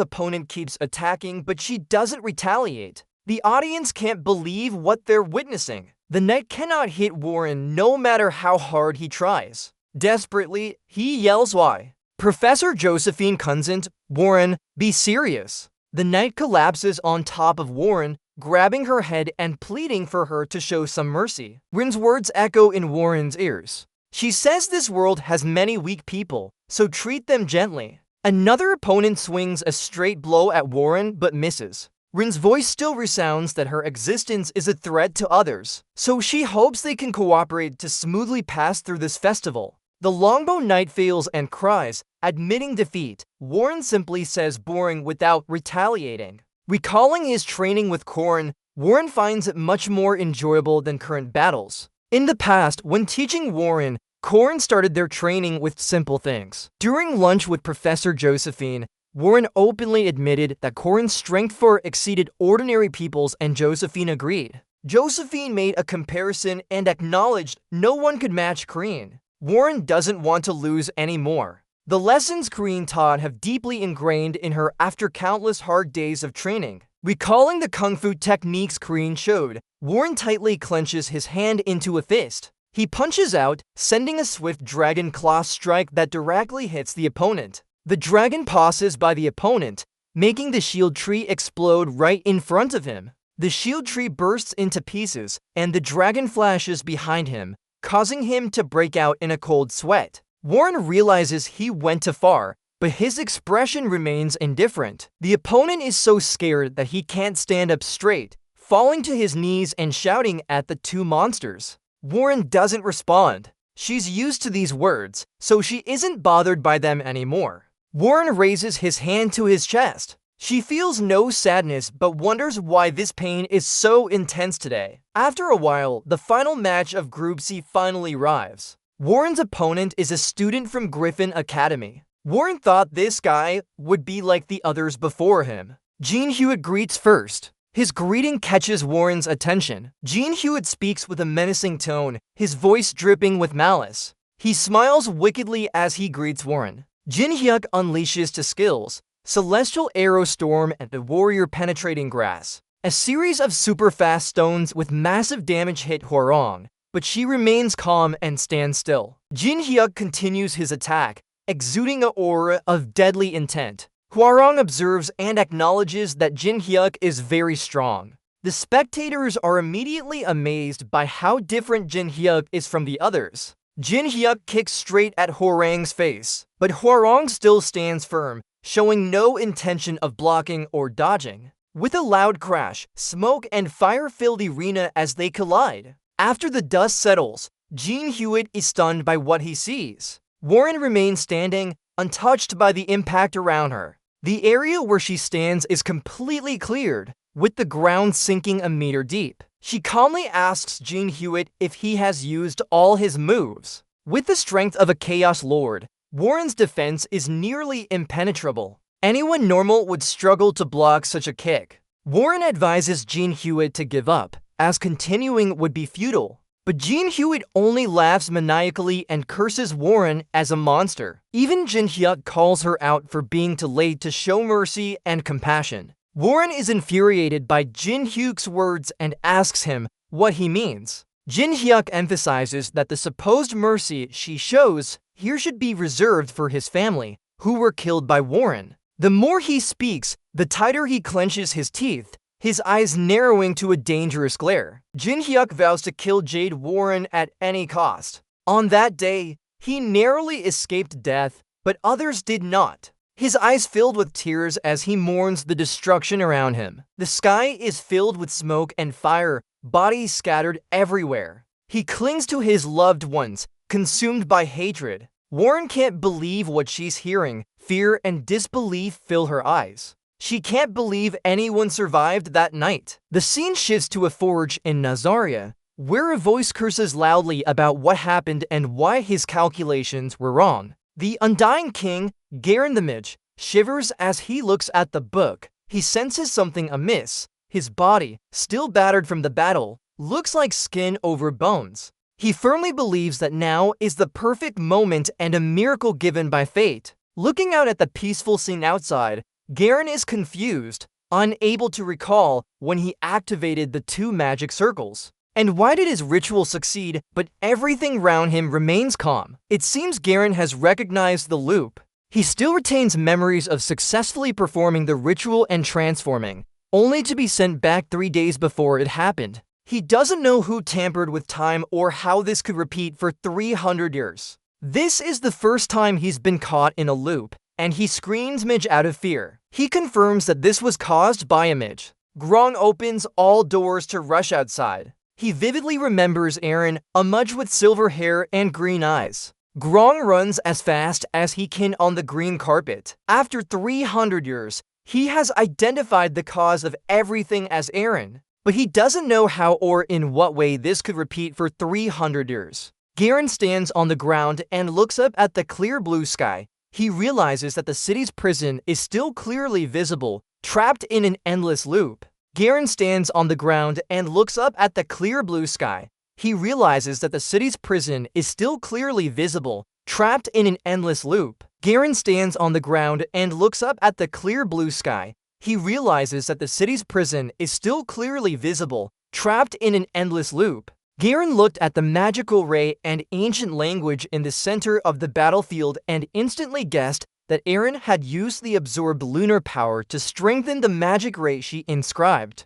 opponent keeps attacking, but she doesn't retaliate. The audience can't believe what they're witnessing. The knight cannot hit Warren no matter how hard he tries. Desperately, he yells why. Professor Josephine Kunzent, Warren, be serious. The knight collapses on top of Warren, grabbing her head and pleading for her to show some mercy. Rin's words echo in Warren's ears. She says this world has many weak people, so treat them gently. Another opponent swings a straight blow at Warren but misses. Rin's voice still resounds that her existence is a threat to others, so she hopes they can cooperate to smoothly pass through this festival. The longbow knight fails and cries, admitting defeat. Warren simply says boring without retaliating. Recalling his training with Korin, Warren finds it much more enjoyable than current battles. In the past, when teaching Warren, Korin started their training with simple things. During lunch with Professor Josephine, Warren openly admitted that Corin's strength far exceeded ordinary people's, and Josephine agreed. Josephine made a comparison and acknowledged no one could match Corin. Warren doesn't want to lose anymore. The lessons Corin taught have deeply ingrained in her after countless hard days of training. Recalling the kung fu techniques Corin showed, Warren tightly clenches his hand into a fist. He punches out, sending a swift dragon claw strike that directly hits the opponent. The dragon passes by the opponent, making the shield tree explode right in front of him. The shield tree bursts into pieces, and the dragon flashes behind him, causing him to break out in a cold sweat. Warren realizes he went too far, but his expression remains indifferent. The opponent is so scared that he can't stand up straight, falling to his knees and shouting at the two monsters. Warren doesn't respond. She's used to these words, so she isn't bothered by them anymore. Warren raises his hand to his chest. She feels no sadness but wonders why this pain is so intense today. After a while, the final match of Group C finally arrives. Warren's opponent is a student from Griffin Academy. Warren thought this guy would be like the others before him. Gene Hewitt greets first. His greeting catches Warren's attention. Gene Hewitt speaks with a menacing tone, his voice dripping with malice. He smiles wickedly as he greets Warren. Jin Hyuk unleashes two skills, Celestial Arrow Storm and the Warrior Penetrating Grass. A series of super-fast stones with massive damage hit Hwarang, but she remains calm and stands still. Jin Hyuk continues his attack, exuding an aura of deadly intent. Hwarang observes and acknowledges that Jin Hyuk is very strong. The spectators are immediately amazed by how different Jin Hyuk is from the others. Jin Hyuk kicks straight at Hwarang's face, but Hwarang still stands firm, showing no intention of blocking or dodging. With a loud crash, smoke and fire fill the arena as they collide. After the dust settles, Gene Hewitt is stunned by what he sees. Warren remains standing, untouched by the impact around her. The area where she stands is completely cleared, with the ground sinking a meter deep. She calmly asks Gene Hewitt if he has used all his moves. With the strength of a Chaos Lord, Warren's defense is nearly impenetrable. Anyone normal would struggle to block such a kick. Warren advises Gene Hewitt to give up, as continuing would be futile. But Gene Hewitt only laughs maniacally and curses Warren as a monster. Even Jin Hyuk calls her out for being too late to show mercy and compassion. Warren is infuriated by Jin Hyuk's words and asks him what he means. Jin Hyuk emphasizes that the supposed mercy she shows here should be reserved for his family, who were killed by Warren. The more he speaks, the tighter he clenches his teeth, his eyes narrowing to a dangerous glare. Jin Hyuk vows to kill Jade Warren at any cost. On that day, he narrowly escaped death, but others did not. His eyes filled with tears as he mourns the destruction around him. The sky is filled with smoke and fire, bodies scattered everywhere. He clings to his loved ones, consumed by hatred. Warren can't believe what she's hearing. Fear and disbelief fill her eyes. She can't believe anyone survived that night. The scene shifts to a forge in Nazaria, where a voice curses loudly about what happened and why his calculations were wrong. The Undying King, Garen the Midge, shivers as he looks at the book. He senses something amiss. His body, still battered from the battle, looks like skin over bones. He firmly believes that now is the perfect moment and a miracle given by fate. Looking out at the peaceful scene outside, Garen is confused, unable to recall when he activated the two magic circles. And why did his ritual succeed, but everything around him remains calm? It seems Garen has recognized the loop. He still retains memories of successfully performing the ritual and transforming, only to be sent back 3 days before it happened. He doesn't know who tampered with time or how this could repeat for 300 years. This is the first time he's been caught in a loop, and he screams Midge out of fear. He confirms that this was caused by a Midge. Grong opens all doors to rush outside. He vividly remembers Aaron, a Mudge with silver hair and green eyes. Grong runs as fast as he can on the green carpet. After 300 years, he has identified the cause of everything as Aaron, but he doesn't know how or in what way this could repeat for 300 years. Garen stands on the ground and looks up at the clear blue sky. he realizes that the city's prison is still clearly visible, trapped in an endless loop. Garen stands on the ground and looks up at the clear blue sky. He realizes that the city's prison is still clearly visible, trapped in an endless loop. Garen stands on the ground and looks up at the clear blue sky. He realizes that the city's prison is still clearly visible, trapped in an endless loop. Garen looked at the magical ray and ancient language in the center of the battlefield and instantly guessed that Eren had used the absorbed lunar power to strengthen the magic ray she inscribed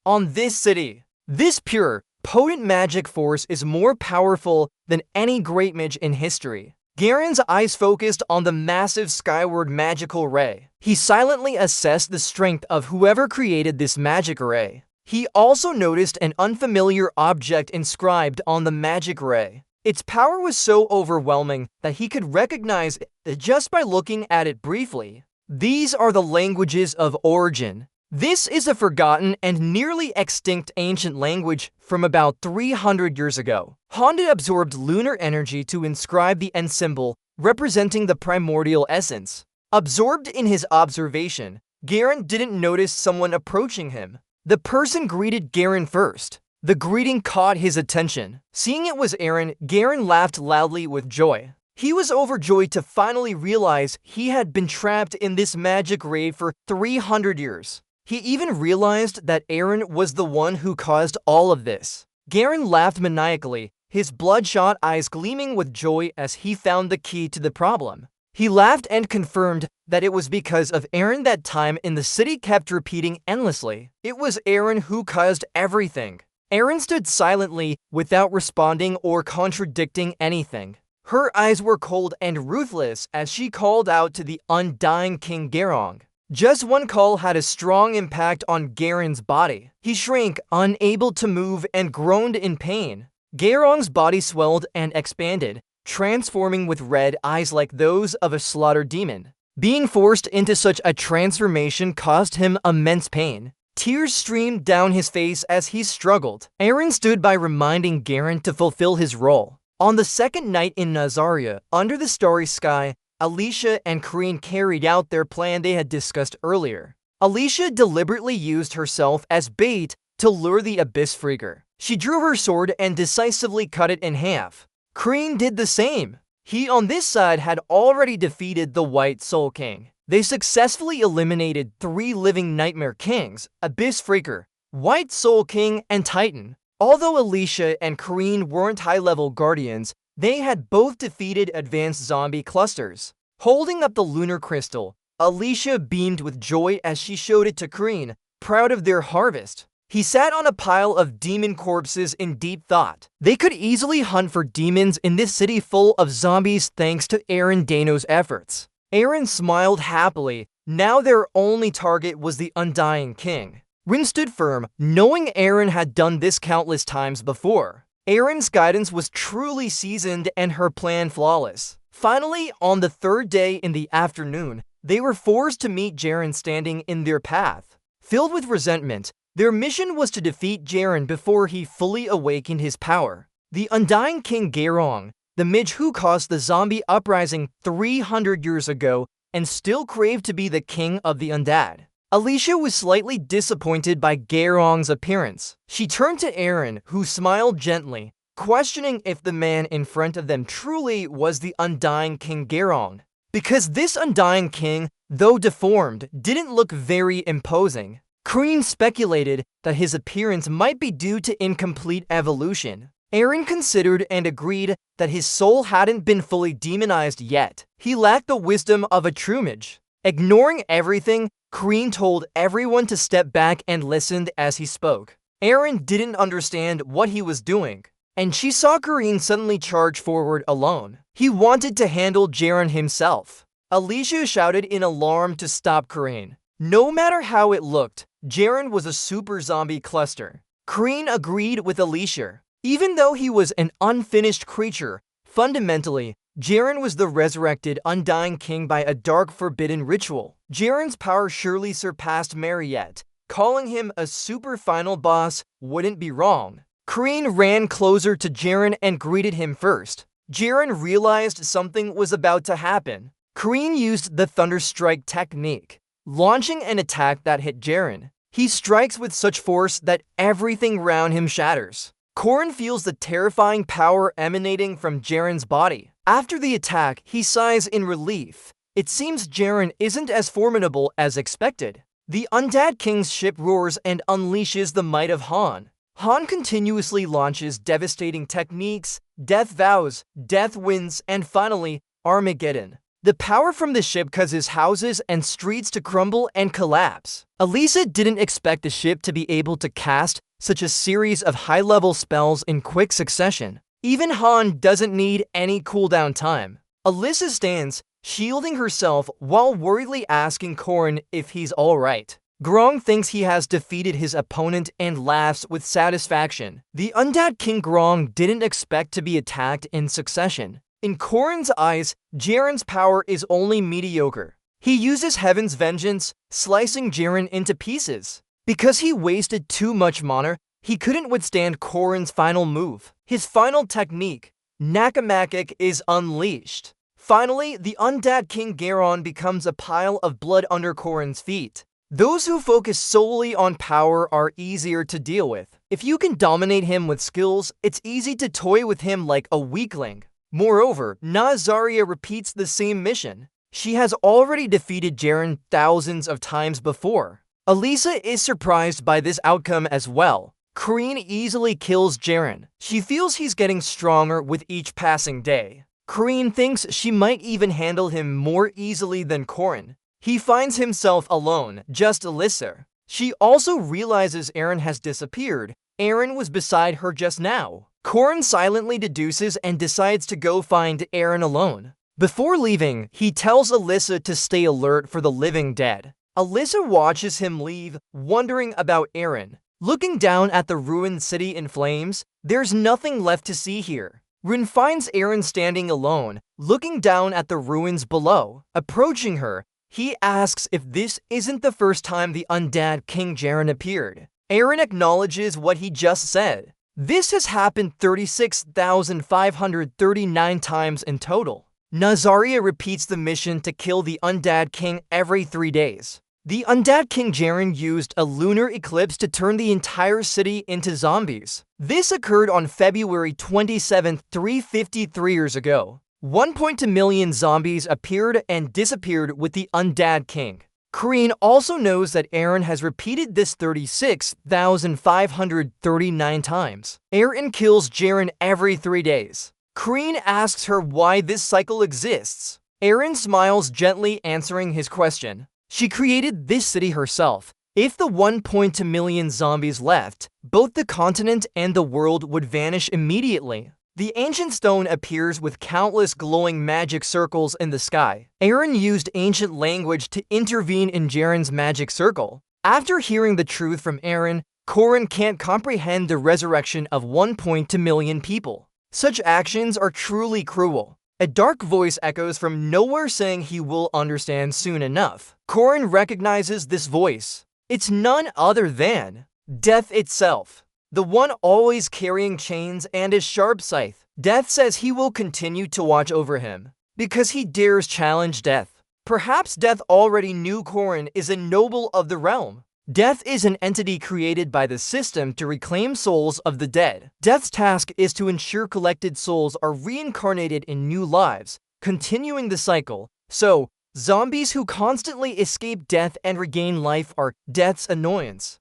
on this city. This pure, potent magic force is more powerful than any great mage in history. Garen's eyes focused on the massive skyward magical ray. He silently assessed the strength of whoever created this magic ray. He also noticed an unfamiliar object inscribed on the magic ray. Its power was so overwhelming that he could recognize it just by looking at it briefly. These are the languages of origin. This is a forgotten and nearly extinct ancient language from about 300 years ago. Honda absorbed lunar energy to inscribe the N symbol, representing the primordial essence. Absorbed in his observation, Garen didn't notice someone approaching him. The person greeted Garen first. The greeting caught his attention. Seeing it was Eren, Garen laughed loudly with joy. He was overjoyed to finally realize he had been trapped in this magic ray for 300 years. He even realized that Eren was the one who caused all of this. Garen laughed maniacally, his bloodshot eyes gleaming with joy as he found the key to the problem. He laughed and confirmed that it was because of Eren that time in the city kept repeating endlessly. It was Eren who caused everything. Eren stood silently without responding or contradicting anything. Her eyes were cold and ruthless as she called out to the undying King Gerong. Just one call had a strong impact on Garen's body. He shrank, unable to move, and groaned in pain. Gerong's body swelled and expanded, transforming with red eyes like those of a slaughtered demon. Being forced into such a transformation caused him immense pain. Tears streamed down his face as he struggled. Eren stood by reminding Garen to fulfill his role. On the second night in Nazaria, under the starry sky, Alicia and Kreen carried out their plan they had discussed earlier. Alicia deliberately used herself as bait to lure the Abyss Freaker. She drew her sword and decisively cut it in half. Kreen did the same. He on this side had already defeated the White Soul King. They successfully eliminated 3 living Nightmare Kings, Abyss Freaker, White Soul King, and Titan. Although Alicia and Kreen weren't high-level guardians, they had both defeated advanced zombie clusters. Holding up the lunar crystal, Alicia beamed with joy as she showed it to Kreen, proud of their harvest. He sat on a pile of demon corpses in deep thought. They could easily hunt for demons in this city full of zombies thanks to Eren Dano's efforts. Eren smiled happily. Now their only target was the Undying King. Rin stood firm, knowing Eren had done this countless times before. Eren's guidance was truly seasoned and her plan flawless. Finally, on the third day in the afternoon, they were forced to meet Jaren standing in their path. Filled with resentment, their mission was to defeat Jaren before he fully awakened his power. The Undying King Gerong, the mage who caused the zombie uprising 300 years ago and still craved to be the king of the undead. Alicia was slightly disappointed by Gerong's appearance. She turned to Eren, who smiled gently, questioning if the man in front of them truly was the Undying King Gerong. Because this Undying King, though deformed, didn't look very imposing. Kreen speculated that his appearance might be due to incomplete evolution. Eren considered and agreed that his soul hadn't been fully demonized yet. He lacked the wisdom of a true mage. Ignoring everything, Kreen told everyone to step back and listened as he spoke. Eren didn't understand what he was doing, and she saw Kreen suddenly charge forward alone. He wanted to handle Jaren himself. Alicia shouted in alarm to stop Kreen. No matter how it looked, Jaren was a super zombie cluster. Kreen agreed with Alicia. Even though he was an unfinished creature, fundamentally, Jaren was the resurrected Undying King by a dark forbidden ritual. Jaren's power surely surpassed Mariette. Calling him a super final boss wouldn't be wrong. Kreen ran closer to Jaren and greeted him first. Jaren realized something was about to happen. Kreen used the Thunder Strike technique, launching an attack that hit Jaren. He strikes with such force that everything around him shatters. Corrin feels the terrifying power emanating from Jaren's body. After the attack, he sighs in relief. It seems Jaren isn't as formidable as expected. The Undead King's ship roars and unleashes the might of Han. Han continuously launches devastating techniques, death vows, death winds, and finally, Armageddon. The power from the ship causes houses and streets to crumble and collapse. Elisa didn't expect the ship to be able to cast such a series of high-level spells in quick succession. Even Han doesn't need any cooldown time. Elisa stands, shielding herself while worriedly asking Corrin if he's alright. Grong thinks he has defeated his opponent and laughs with satisfaction. The Undead King Grong didn't expect to be attacked in succession. In Corrin's eyes, Jaren's power is only mediocre. He uses Heaven's Vengeance, slicing Jaren into pieces. Because he wasted too much mana, he couldn't withstand Corrin's final move. His final technique, Nakamakik, is unleashed. Finally, the Undead King Garon becomes a pile of blood under Corrin's feet. Those who focus solely on power are easier to deal with. If you can dominate him with skills, it's easy to toy with him like a weakling. Moreover, Nazaria repeats the same mission. She has already defeated Jaren thousands of times before. Elisa is surprised by this outcome as well. Kreen easily kills Jaren. She feels he's getting stronger with each passing day. Kreen thinks she might even handle him more easily than Corrin. He finds himself alone, just Elisa. She also realizes Eren has disappeared. Eren was beside her just now. Corrin silently deduces and decides to go find Eren alone. Before leaving, he tells Elisa to stay alert for the living dead. Elisa watches him leave, wondering about Eren. Looking down at the ruined city in flames, there's nothing left to see here. Rin finds Eren standing alone, looking down at the ruins below. Approaching her, he asks if this isn't the first time the Undead King Jaren appeared. Eren acknowledges what he just said. This has happened 36,539 times in total. Nazaria repeats the mission to kill the Undead King every 3 days. The Undead King Jaren used a lunar eclipse to turn the entire city into zombies. This occurred on February 27th, 353 years ago. 1.2 million zombies appeared and disappeared with the Undead King. Kreen also knows that Eren has repeated this 36,539 times. Eren kills Jaren every 3 days. Kreen asks her why this cycle exists. Eren smiles gently, answering his question. She created this city herself. If the 1.2 million zombies left, both the continent and the world would vanish immediately. The ancient stone appears with countless glowing magic circles in the sky. Eren used ancient language to intervene in Jaren's magic circle. After hearing the truth from Eren, Corrin can't comprehend the resurrection of 1.2 million people. Such actions are truly cruel. A dark voice echoes from nowhere saying he will understand soon enough. Corrin recognizes this voice. It's none other than Death itself. The one always carrying chains and his sharp scythe. Death says he will continue to watch over him, because he dares challenge Death. Perhaps Death already knew Corrin is a noble of the realm. Death is an entity created by the system to reclaim souls of the dead. Death's task is to ensure collected souls are reincarnated in new lives, continuing the cycle. So, zombies who constantly escape death and regain life are Death's annoyance.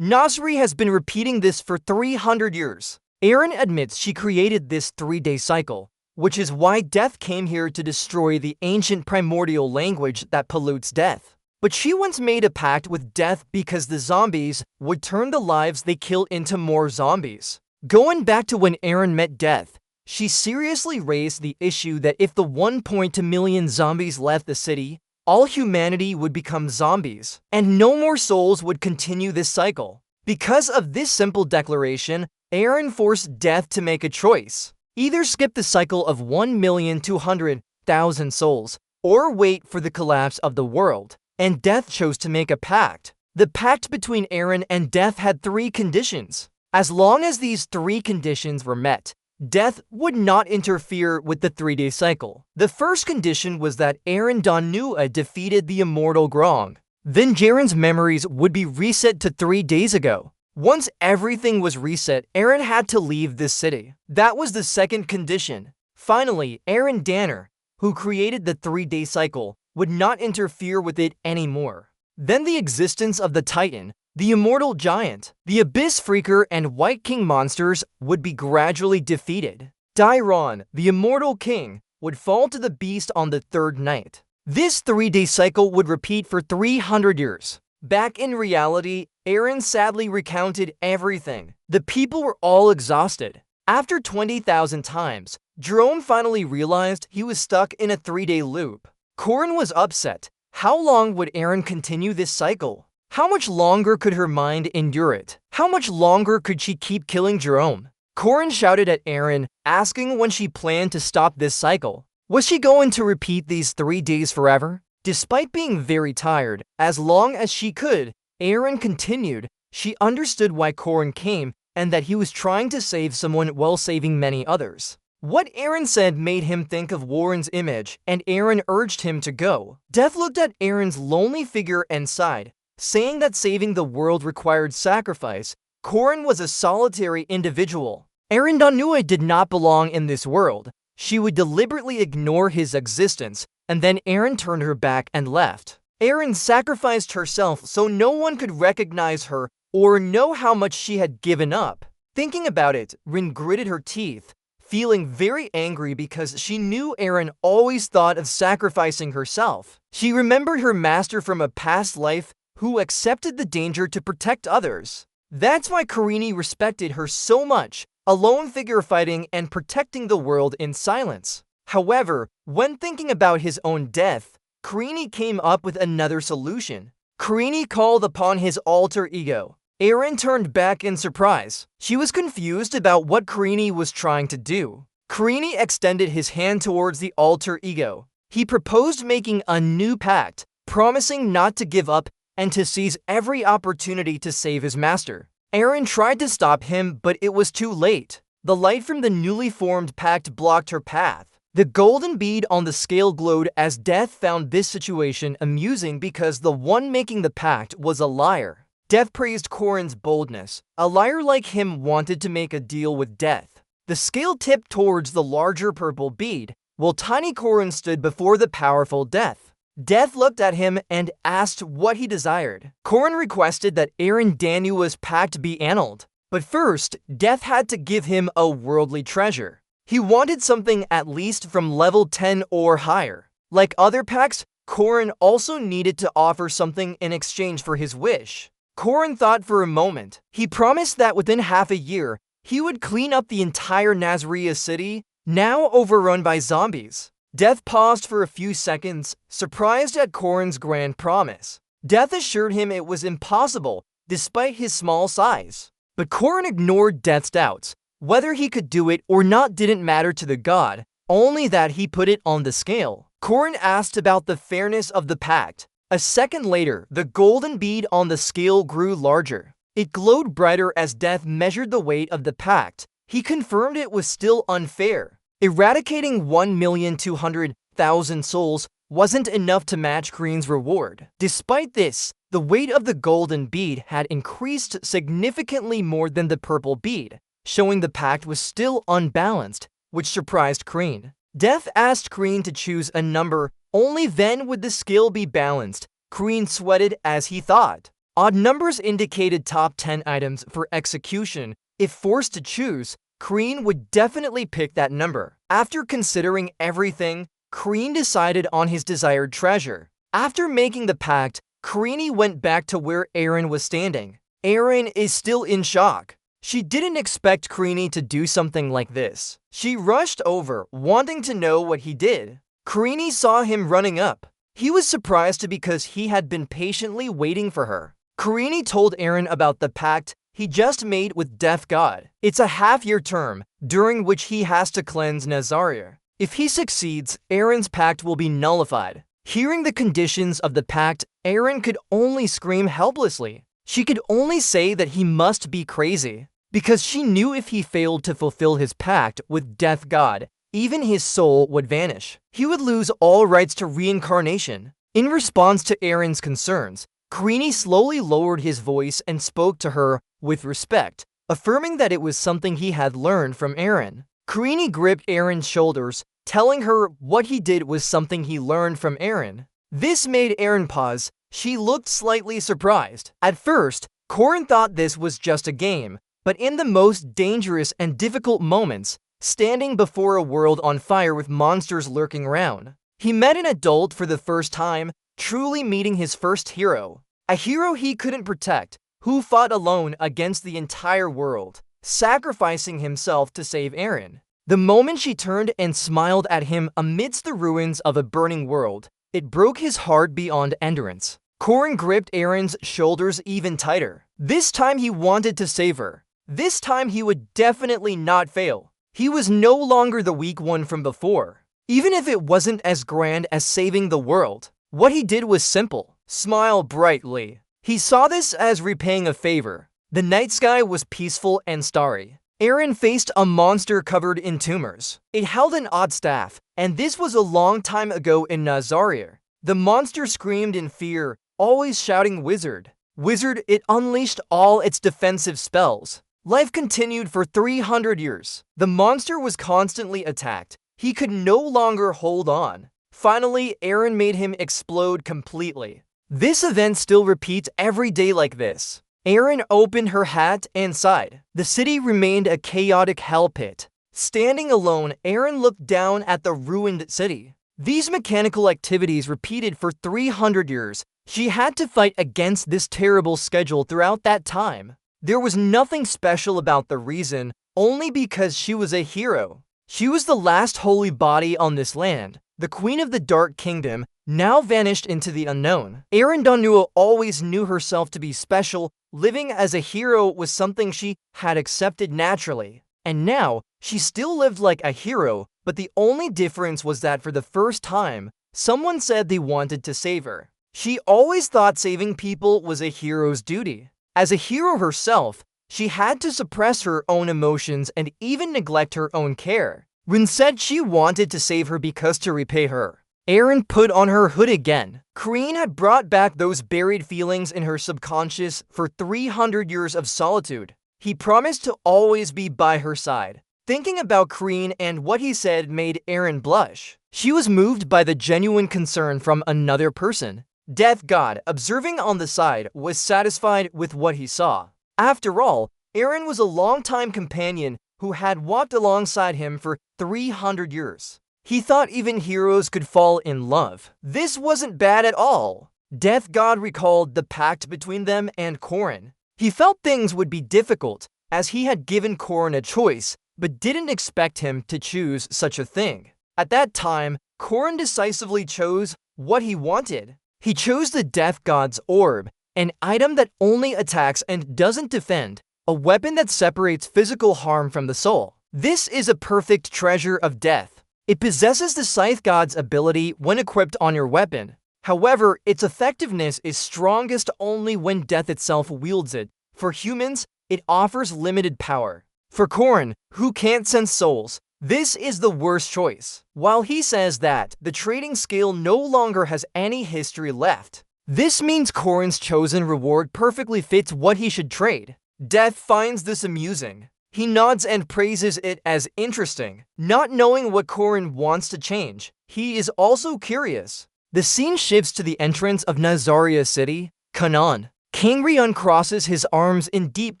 Nasri has been repeating this for 300 years. Eren admits she created this 3-day cycle, which is why Death came here to destroy the ancient primordial language that pollutes Death. But she once made a pact with Death because the zombies would turn the lives they killed into more zombies. Going back to when Eren met Death, she seriously raised the issue that if the 1.2 million zombies left the city, all humanity would become zombies, and no more souls would continue this cycle. Because of this simple declaration, Eren forced Death to make a choice. Either skip the cycle of 1,200,000 souls, or wait for the collapse of the world. And Death chose to make a pact. The pact between Eren and Death had 3 conditions. As long as these 3 conditions were met, Death would not interfere with the 3-day cycle. The first condition was that Reincarnated defeated the immortal Grong. Then Jaren's memories would be reset to 3 days ago. Once everything was reset, Eren had to leave this city. That was the second condition. Finally, Eren Danner, who created the 3-day cycle, would not interfere with it anymore. Then the existence of the Titan, the Immortal Giant, the Abyss Freaker, and White King monsters would be gradually defeated. Dairon, the Immortal King, would fall to the beast on the 3rd night. This 3-day cycle would repeat for 300 years. Back in reality, Eren sadly recounted everything. The people were all exhausted. After 20,000 times, Jerome finally realized he was stuck in a 3-day loop. Corrin was upset. How long would Eren continue this cycle? How much longer could her mind endure it? How much longer could she keep killing Jerome? Corrin shouted at Eren, asking when she planned to stop this cycle. Was she going to repeat these 3 days forever? Despite being very tired, as long as she could, Eren continued. She understood why Corrin came and that he was trying to save someone while saving many others. What Eren said made him think of Warren's image, and Eren urged him to go. Death looked at Eren's lonely figure and sighed, saying that saving the world required sacrifice. Corrin was a solitary individual. Reincarnated did not belong in this world. She would deliberately ignore his existence, and then Eren turned her back and left. Eren sacrificed herself so no one could recognize her or know how much she had given up. Thinking about it, Rin gritted her teeth, feeling very angry because she knew Eren always thought of sacrificing herself. She remembered her master from a past life who accepted the danger to protect others. That's why Karini respected her so much, alone figure fighting and protecting the world in silence. However, when thinking about his own death, Karini came up with another solution. Karini called upon his alter ego. Eren turned back in surprise. She was confused about what Karini was trying to do. Karini extended his hand towards the alter ego. He proposed making a new pact, promising not to give up and to seize every opportunity to save his master. Eren tried to stop him, but it was too late. The light from the newly formed pact blocked her path. The golden bead on the scale glowed as Death found this situation amusing because the one making the pact was a liar. Death praised Corrin's boldness. A liar like him wanted to make a deal with Death. The scale tipped towards the larger purple bead, while tiny Corrin stood before the powerful Death. Death looked at him and asked what he desired. Corrin requested that Reincarnated's pact be annulled. But first, Death had to give him a worldly treasure. He wanted something at least from level 10 or higher. Like other pacts, Corrin also needed to offer something in exchange for his wish. Corrin thought for a moment. He promised that within half a year, he would clean up the entire Nazria city, now overrun by zombies. Death paused for a few seconds, surprised at Corrin's grand promise. Death assured him it was impossible, despite his small size. But Corrin ignored Death's doubts. Whether he could do it or not didn't matter to the god, only that he put it on the scale. Corrin asked about the fairness of the pact. A second later, the golden bead on the scale grew larger. It glowed brighter as Death measured the weight of the pact. He confirmed it was still unfair. Eradicating 1,200,000 souls wasn't enough to match Green's reward. Despite this, the weight of the golden bead had increased significantly more than the purple bead, showing the pact was still unbalanced, which surprised Kreen. Death asked Kreen to choose a number, only then would the scale be balanced. Kreen sweated as he thought. Odd numbers indicated top 10 items for execution. If forced to choose, Kreen would definitely pick that number. After considering everything, Kreen decided on his desired treasure. After making the pact, Karini went back to where Eren was standing. Eren is still in shock. She didn't expect Karini to do something like this. She rushed over, wanting to know what he did. Karini saw him running up. He was surprised because he had been patiently waiting for her. Karini told Eren about the pact he just made with Death God. It's a half-year term, during which he has to cleanse Nazaria. If he succeeds, Eren's pact will be nullified. Hearing the conditions of the pact, Eren could only scream helplessly. She could only say that he must be crazy. because she knew if he failed to fulfill his pact with Death God, even his soul would vanish. He would lose all rights to reincarnation. In response to Aaron's concerns, Queenie slowly lowered his voice and spoke to her with respect, affirming that it was something he had learned from Aaron. Queenie gripped Aaron's shoulders, telling her what he did was something he learned from Aaron. This made Aaron pause. She looked slightly surprised. At first, Corin thought this was just a game, but in the most dangerous and difficult moments, standing before a world on fire with monsters lurking around, he met an adult for the first time, truly meeting his first hero. A hero he couldn't protect, who fought alone against the entire world, sacrificing himself to save Aaron. The moment she turned and smiled at him amidst the ruins of a burning world, it broke his heart beyond endurance. Corin gripped Aaron's shoulders even tighter. This time he wanted to save her. This time he would definitely not fail. He was no longer the weak one from before. Even if it wasn't as grand as saving the world, what he did was simple. Smile brightly. He saw this as repaying a favor. The night sky was peaceful and starry. Aaron faced a monster covered in tumors. It held an odd staff, and this was a long time ago in Nazaria. The monster screamed in fear, always shouting "Wizard! Wizard!" It unleashed all its defensive spells. Life continued for 300 years. The monster was constantly attacked. He could no longer hold on. Finally, Aaron made him explode completely. This event still repeats every day like this. Aaron opened her hat and sighed. The city remained a chaotic hell pit. Standing alone, Aaron looked down at the ruined city. These mechanical activities repeated for 300 years. She had to fight against this terrible schedule throughout that time. There was nothing special about the reason, only because she was a hero. She was the last holy body on this land, the queen of the Dark Kingdom, now vanished into the unknown. Aaron Danua always knew herself to be special. Living as a hero was something she had accepted naturally. And now, she still lived like a hero, but the only difference was that for the first time, someone said they wanted to save her. She always thought saving people was a hero's duty. As a hero herself, she had to suppress her own emotions and even neglect her own care. Rin said she wanted to save her because to repay her. Aaron put on her hood again. Corrine had brought back those buried feelings in her subconscious for 300 years of solitude. He promised to always be by her side. Thinking about Corrine and what he said made Aaron blush. She was moved by the genuine concern from another person. Death God, observing on the side, was satisfied with what he saw. After all, Aaron was a longtime companion who had walked alongside him for 300 years. He thought even heroes could fall in love. This wasn't bad at all. Death God recalled the pact between them and Corin. He felt things would be difficult, as he had given Corin a choice, but didn't expect him to choose such a thing. At that time, Corin decisively chose what he wanted. He chose the Death God's orb, an item that only attacks and doesn't defend, a weapon that separates physical harm from the soul. This is a perfect treasure of death. It possesses the Scythe God's ability when equipped on your weapon. However, its effectiveness is strongest only when death itself wields it. For humans, it offers limited power. For Corin, who can't sense souls, this is the worst choice. While he says that the trading scale no longer has any history left, this means Corin's chosen reward perfectly fits what he should trade. Death finds this amusing. He nods and praises it as interesting. Not knowing what Corin wants to change, he is also curious. The scene shifts to the entrance of Nazaria City, Canaan. King Rion crosses his arms in deep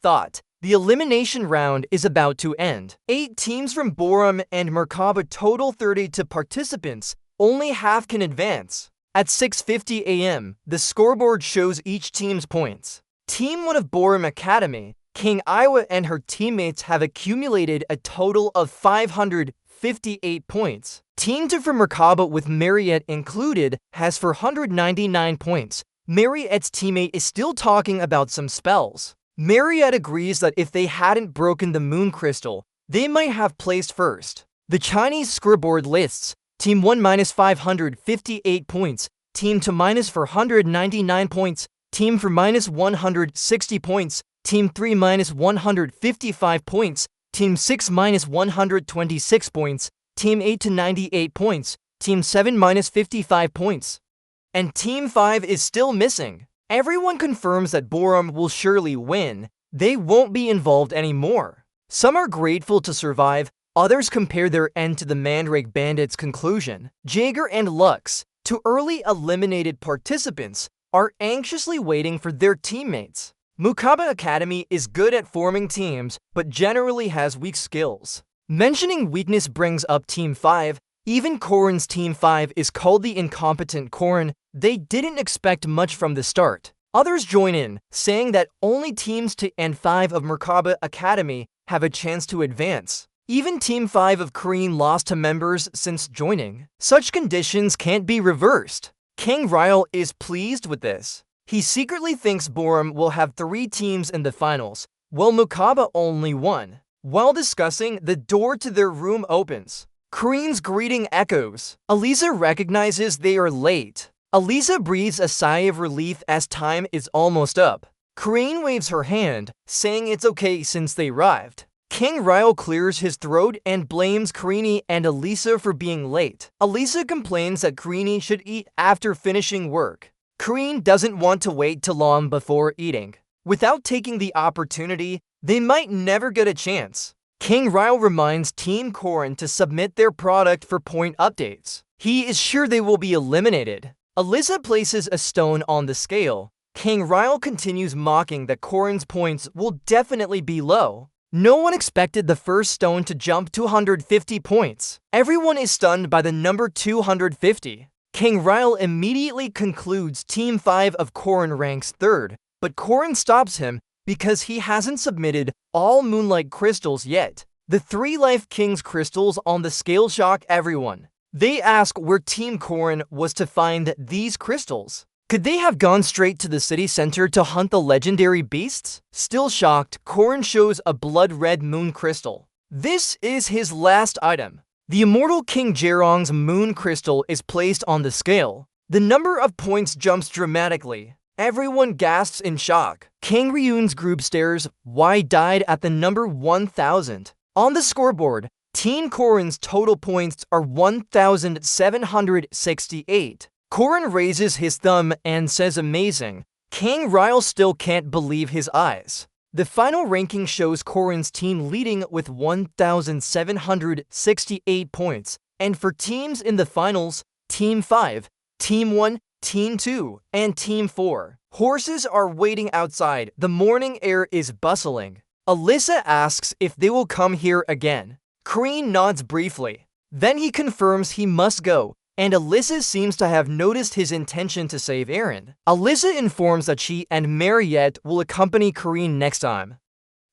thought. The elimination round is about to end. 8 teams from Borum and Merkaba total 30 participants. Only half can advance. At 6:50 a.m., the scoreboard shows each team's points. Team 1 of Borum Academy, King Iwa and her teammates have accumulated a total of 558 points. Team 2 from Merkaba with Mariette included has 499 points. Mariette's teammate is still talking about some spells. Mariette agrees that if they hadn't broken the moon crystal, they might have placed first. The Chinese scoreboard lists Team 1 minus 558 points, Team 2 minus 499 points, Team 4 minus 160 points, Team 3 minus 155 points, Team 6 minus 126 points, Team 8 to 98 points, Team 7 minus 55 points. And Team 5 is still missing. Everyone confirms that Borum will surely win. They won't be involved anymore. Some are grateful to survive, others compare their end to the Mandrake Bandits' conclusion. Jaeger and Lux, two early eliminated participants, are anxiously waiting for their teammates. Mukaba Academy is good at forming teams, but generally has weak skills. Mentioning weakness brings up Team 5. Even Korin's Team 5 is called the incompetent Korin. They didn't expect much from the start. Others join in, saying that only Teams 2 and 5 of Merkaba Academy have a chance to advance. Even Team 5 of Korean lost to members since joining. Such conditions can't be reversed. King Ryle is pleased with this. He secretly thinks Borum will have 3 teams in the finals, while Mukaba only 1. While discussing, the door to their room opens. Korean's greeting echoes. Elisa recognizes they are late. Elisa breathes a sigh of relief as time is almost up. Korean waves her hand, saying it's okay since they arrived. King Ryle clears his throat and blames Karini and Elisa for being late. Elisa complains that Karini should eat after finishing work. Korean doesn't want to wait too long before eating. Without taking the opportunity, they might never get a chance. King Ryle reminds Team Korin to submit their product for point updates. He is sure they will be eliminated. Elisa places a stone on the scale. King Ryle continues mocking that Korin's points will definitely be low. No one expected the first stone to jump 250 points. Everyone is stunned by the number 250. King Ryle immediately concludes Team 5 of Korin ranks 3rd, but Korin stops him because he hasn't submitted all Moonlight crystals yet. The 3 Life King's crystals on the scale shock everyone. They ask where Team Korin was to find these crystals. Could they have gone straight to the city center to hunt the legendary beasts? Still shocked, Korin shows a blood-red moon crystal. This is his last item. The immortal King Jerong's moon crystal is placed on the scale. The number of points jumps dramatically. Everyone gasps in shock. King Ryun's group stares. Y died at the number 1000. On the scoreboard, Team Korin's total points are 1,768. Korin raises his thumb and says amazing. King Ryle still can't believe his eyes. The final ranking shows Korin's team leading with 1,768 points. And for teams in the finals, Team 5, Team 1, Team 2, and Team 4. Horses are waiting outside. The morning air is bustling. Alyssa asks if they will come here again. Korin nods briefly. Then he confirms he must go, and Alyssa seems to have noticed his intention to save Aaron. Alyssa informs that she and Mariette will accompany Korin next time.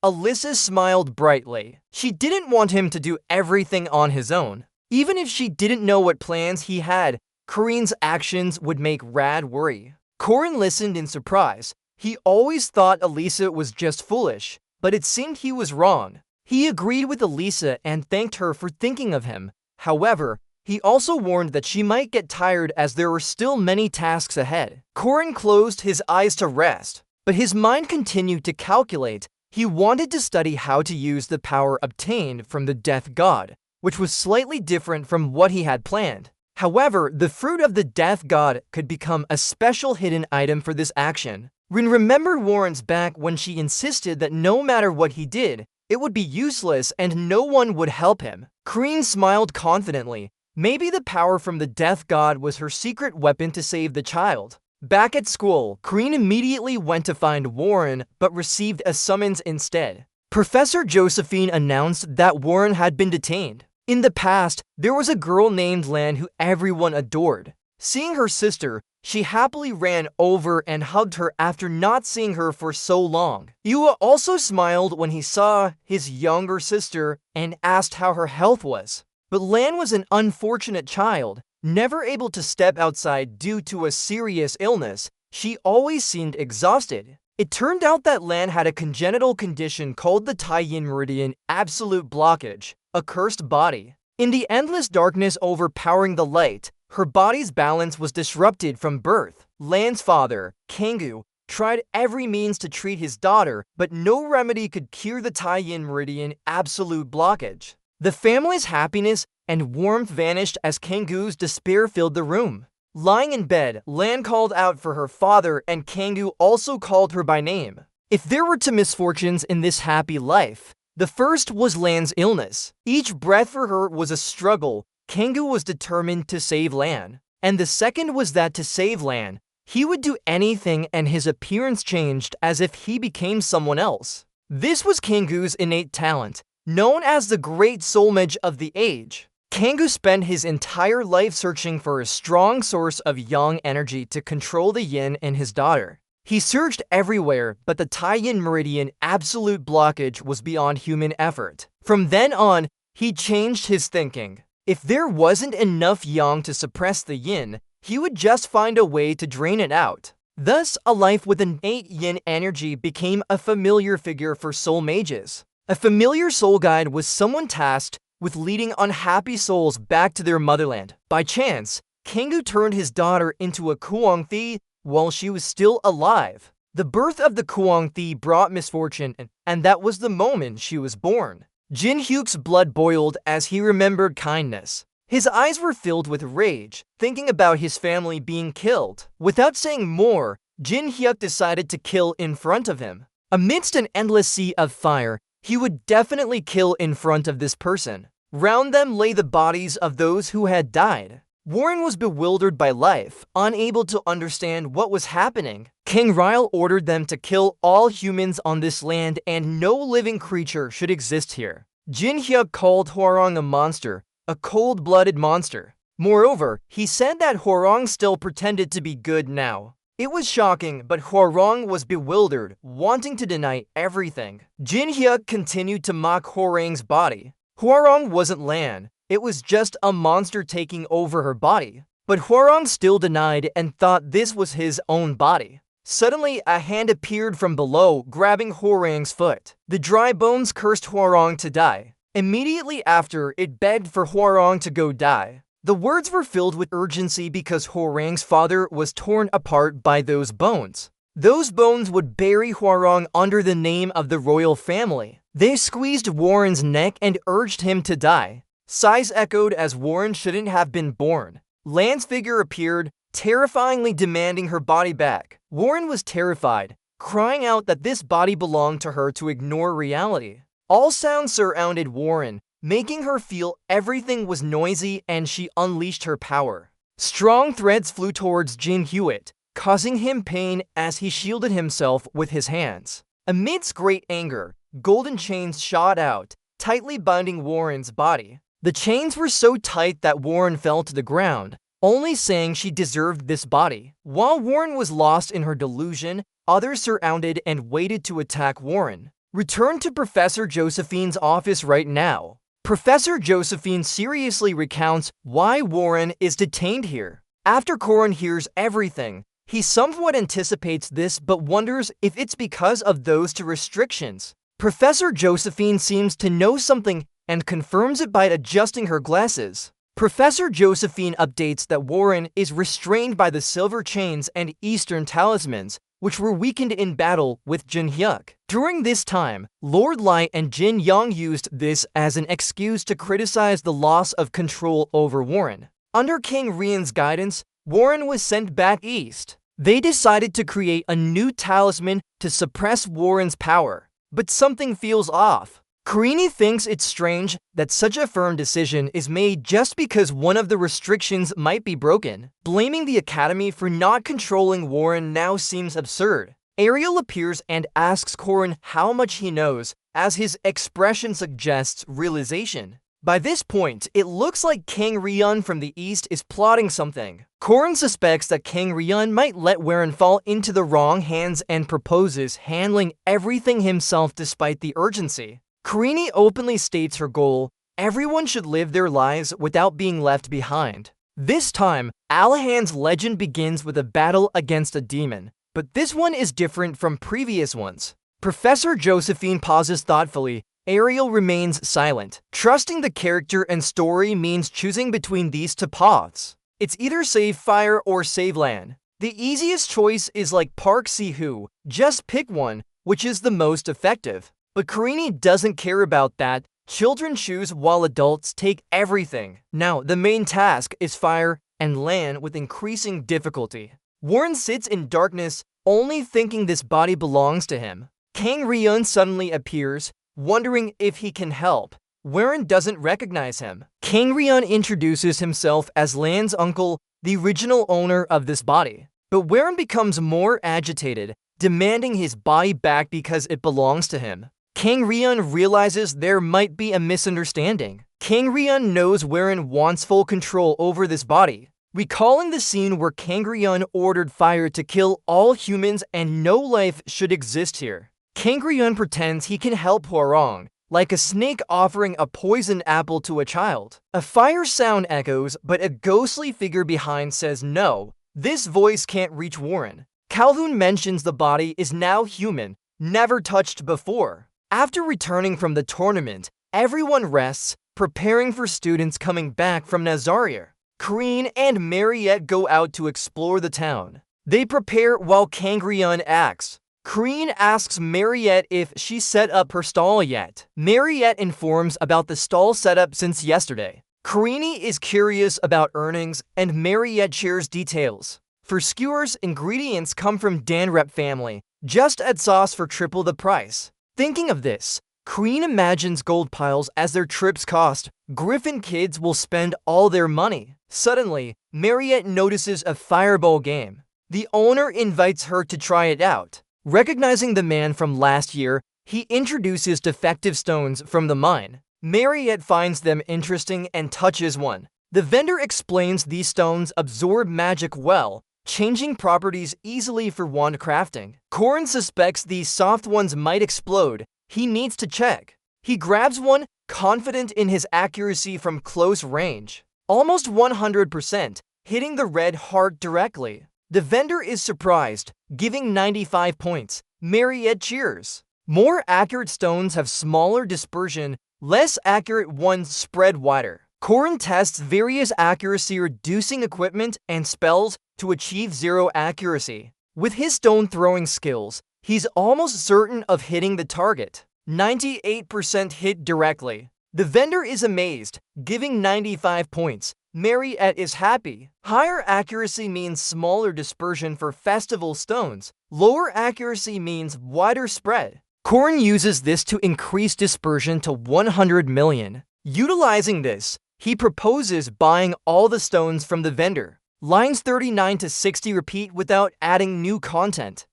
Alyssa smiled brightly. She didn't want him to do everything on his own. Even if she didn't know what plans he had, Korin's actions would make Rad worry. Korin listened in surprise. He always thought Elisa was just foolish, but it seemed he was wrong. He agreed with Elisa and thanked her for thinking of him. However, he also warned that she might get tired as there were still many tasks ahead. Korin closed his eyes to rest, but his mind continued to calculate. He wanted to study how to use the power obtained from the Death God, which was slightly different from what he had planned. However, the fruit of the Death God could become a special hidden item for this action. Rin remembered Warren's back when she insisted that no matter what he did, it would be useless and no one would help him. Korin smiled confidently. Maybe the power from the Death God was her secret weapon to save the child. Back at school, Korin immediately went to find Warren, but received a summons instead. Professor Josephine announced that Warren had been detained. In the past, there was a girl named Lan who everyone adored. Seeing her sister, she happily ran over and hugged her after not seeing her for so long. Yua also smiled when he saw his younger sister and asked how her health was. But Lan was an unfortunate child, never able to step outside due to a serious illness. She always seemed exhausted. It turned out that Lan had a congenital condition called the Tai-Yin Meridian Absolute Blockage, a cursed body. In the endless darkness overpowering the light, her body's balance was disrupted from birth. Lan's father, Kangoo, tried every means to treat his daughter, but no remedy could cure the Tai-Yin Meridian absolute blockage. The family's happiness and warmth vanished as Kangoo's despair filled the room. Lying in bed, Lan called out for her father, and Kangoo also called her by name. If there were two misfortunes in this happy life, the first was Lan's illness. Each breath for her was a struggle. Kangoo was determined to save Lan. And the second was that to save Lan, he would do anything, and his appearance changed as if he became someone else. This was Kangoo's innate talent, known as the Great Soul Mage of the age. Kangoo spent his entire life searching for a strong source of yang energy to control the yin in his daughter. He searched everywhere, but the Tai-Yin Meridian absolute blockage was beyond human effort. From then on, he changed his thinking. If there wasn't enough yang to suppress the yin, he would just find a way to drain it out. Thus, a life with innate yin energy became a familiar figure for soul mages. A familiar soul guide was someone tasked with leading unhappy souls back to their motherland. By chance, Kangoo turned his daughter into a Kuang Thi while she was still alive. The birth of the Kuang Thi brought misfortune, and that was the moment she was born. Jin Hyuk's blood boiled as he remembered kindness. His eyes were filled with rage, thinking about his family being killed. Without saying more, Jin Hyuk decided to kill in front of him. Amidst an endless sea of fire, he would definitely kill in front of this person. Round them lay the bodies of those who had died. Warren was bewildered by life, unable to understand what was happening. King Ryle ordered them to kill all humans on this land, and no living creature should exist here. Jin Hyuk called Hwarang a monster, a cold-blooded monster. Moreover, he said that Hwarang still pretended to be good now. It was shocking, but Hwarang was bewildered, wanting to deny everything. Jin Hyuk continued to mock Hwarang's body. Hwarang wasn't Lan, it was just a monster taking over her body. But Hwarang still denied and thought this was his own body. Suddenly, a hand appeared from below, grabbing Hwarang's foot. The dry bones cursed Hwarang to die. Immediately after, it begged for Hwarang to go die. The words were filled with urgency because Hwarang's father was torn apart by those bones. Those bones would bury Hwarang under the name of the royal family. They squeezed Warren's neck and urged him to die. Sighs echoed as Warren shouldn't have been born. Lan's figure appeared, terrifyingly demanding her body back. Warren was terrified, crying out that this body belonged to her to ignore reality. All sounds surrounded Warren, making her feel everything was noisy, and she unleashed her power. Strong threads flew towards Jin Hyuk, causing him pain as he shielded himself with his hands. Amidst great anger, golden chains shot out, tightly binding Warren's body. The chains were so tight that Warren fell to the ground, only saying she deserved this body. While Warren was lost in her delusion, others surrounded and waited to attack Warren. Return to Professor Josephine's office right now. Professor Josephine seriously recounts why Warren is detained here. After Corin hears everything, he somewhat anticipates this but wonders if it's because of those two restrictions. Professor Josephine seems to know something and confirms it by adjusting her glasses. Professor Josephine updates that Warren is restrained by the silver chains and Eastern talismans, which were weakened in battle with Jin Hyuk. During this time, Lord Light and Jin Yang used this as an excuse to criticize the loss of control over Warren. Under King Rian's guidance, Warren was sent back east. They decided to create a new talisman to suppress Warren's power. But something feels off. Karini thinks it's strange that such a firm decision is made just because one of the restrictions might be broken. Blaming the Academy for not controlling Warren now seems absurd. Ariel appears and asks Corin how much he knows, as his expression suggests realization. By this point, it looks like King Rian from the east is plotting something. Corin suspects that King Rian might let Warren fall into the wrong hands and proposes handling everything himself despite the urgency. Karini openly states her goal: everyone should live their lives without being left behind. This time, Alahan's legend begins with a battle against a demon, but this one is different from previous ones. Professor Josephine pauses thoughtfully. Ariel remains silent. Trusting the character and story means choosing between these two paths. It's either save fire or save land. The easiest choice is like Park Si-hoo, just pick one, which is the most effective. But Karini doesn't care about that. Children choose while adults take everything. Now, the main task is fire and land with increasing difficulty. Warren sits in darkness, only thinking this body belongs to him. Kang Ryun suddenly appears, wondering if he can help. Warren doesn't recognize him. Kang Ryun introduces himself as Lan's uncle, the original owner of this body. But Warren becomes more agitated, demanding his body back because it belongs to him. Kang Ryun realizes there might be a misunderstanding. Kang Ryun knows Warren wants full control over this body. Recalling the scene where Kang Ryun ordered fire to kill all humans and no life should exist here. Kang Ryun pretends he can help Hwarong, like a snake offering a poisoned apple to a child. A fire sound echoes, but a ghostly figure behind says no. This voice can't reach Warren. Calhoun mentions the body is now human, never touched before. After returning from the tournament, everyone rests, preparing for students coming back from Nazaria. Karine and Mariette go out to explore the town. They prepare while Kang Ryun acts. Karine asks Mariette if she set up her stall yet. Mariette informs about the stall setup since yesterday. Karine is curious about earnings, and Mariette shares details. For skewers, ingredients come from Danrep family, just add sauce for triple the price. Thinking of this, Karine imagines gold piles as their trips cost. Griffin kids will spend all their money. Suddenly, Mariette notices a fireball game. The owner invites her to try it out. Recognizing the man from last year, he introduces defective stones from the mine. Mariette finds them interesting and touches one. The vendor explains these stones absorb magic well, changing properties easily for wand crafting. Korin suspects these soft ones might explode. He needs to check. He grabs one, confident in his accuracy from close range. Almost 100%, hitting the red heart directly. The vendor is surprised, giving 95 points. Mariette cheers. More accurate stones have smaller dispersion, less accurate ones spread wider. Korin tests various accuracy-reducing equipment and spells to achieve zero accuracy. With his stone-throwing skills, he's almost certain of hitting the target. 98% hit directly. The vendor is amazed, giving 95 points. Mariette is happy. Higher accuracy means smaller dispersion for festival stones. Lower accuracy means wider spread. Korin uses this to increase dispersion to 100 million. Utilizing this, he proposes buying all the stones from the vendor. Lines 39 to 60 repeat without adding new content.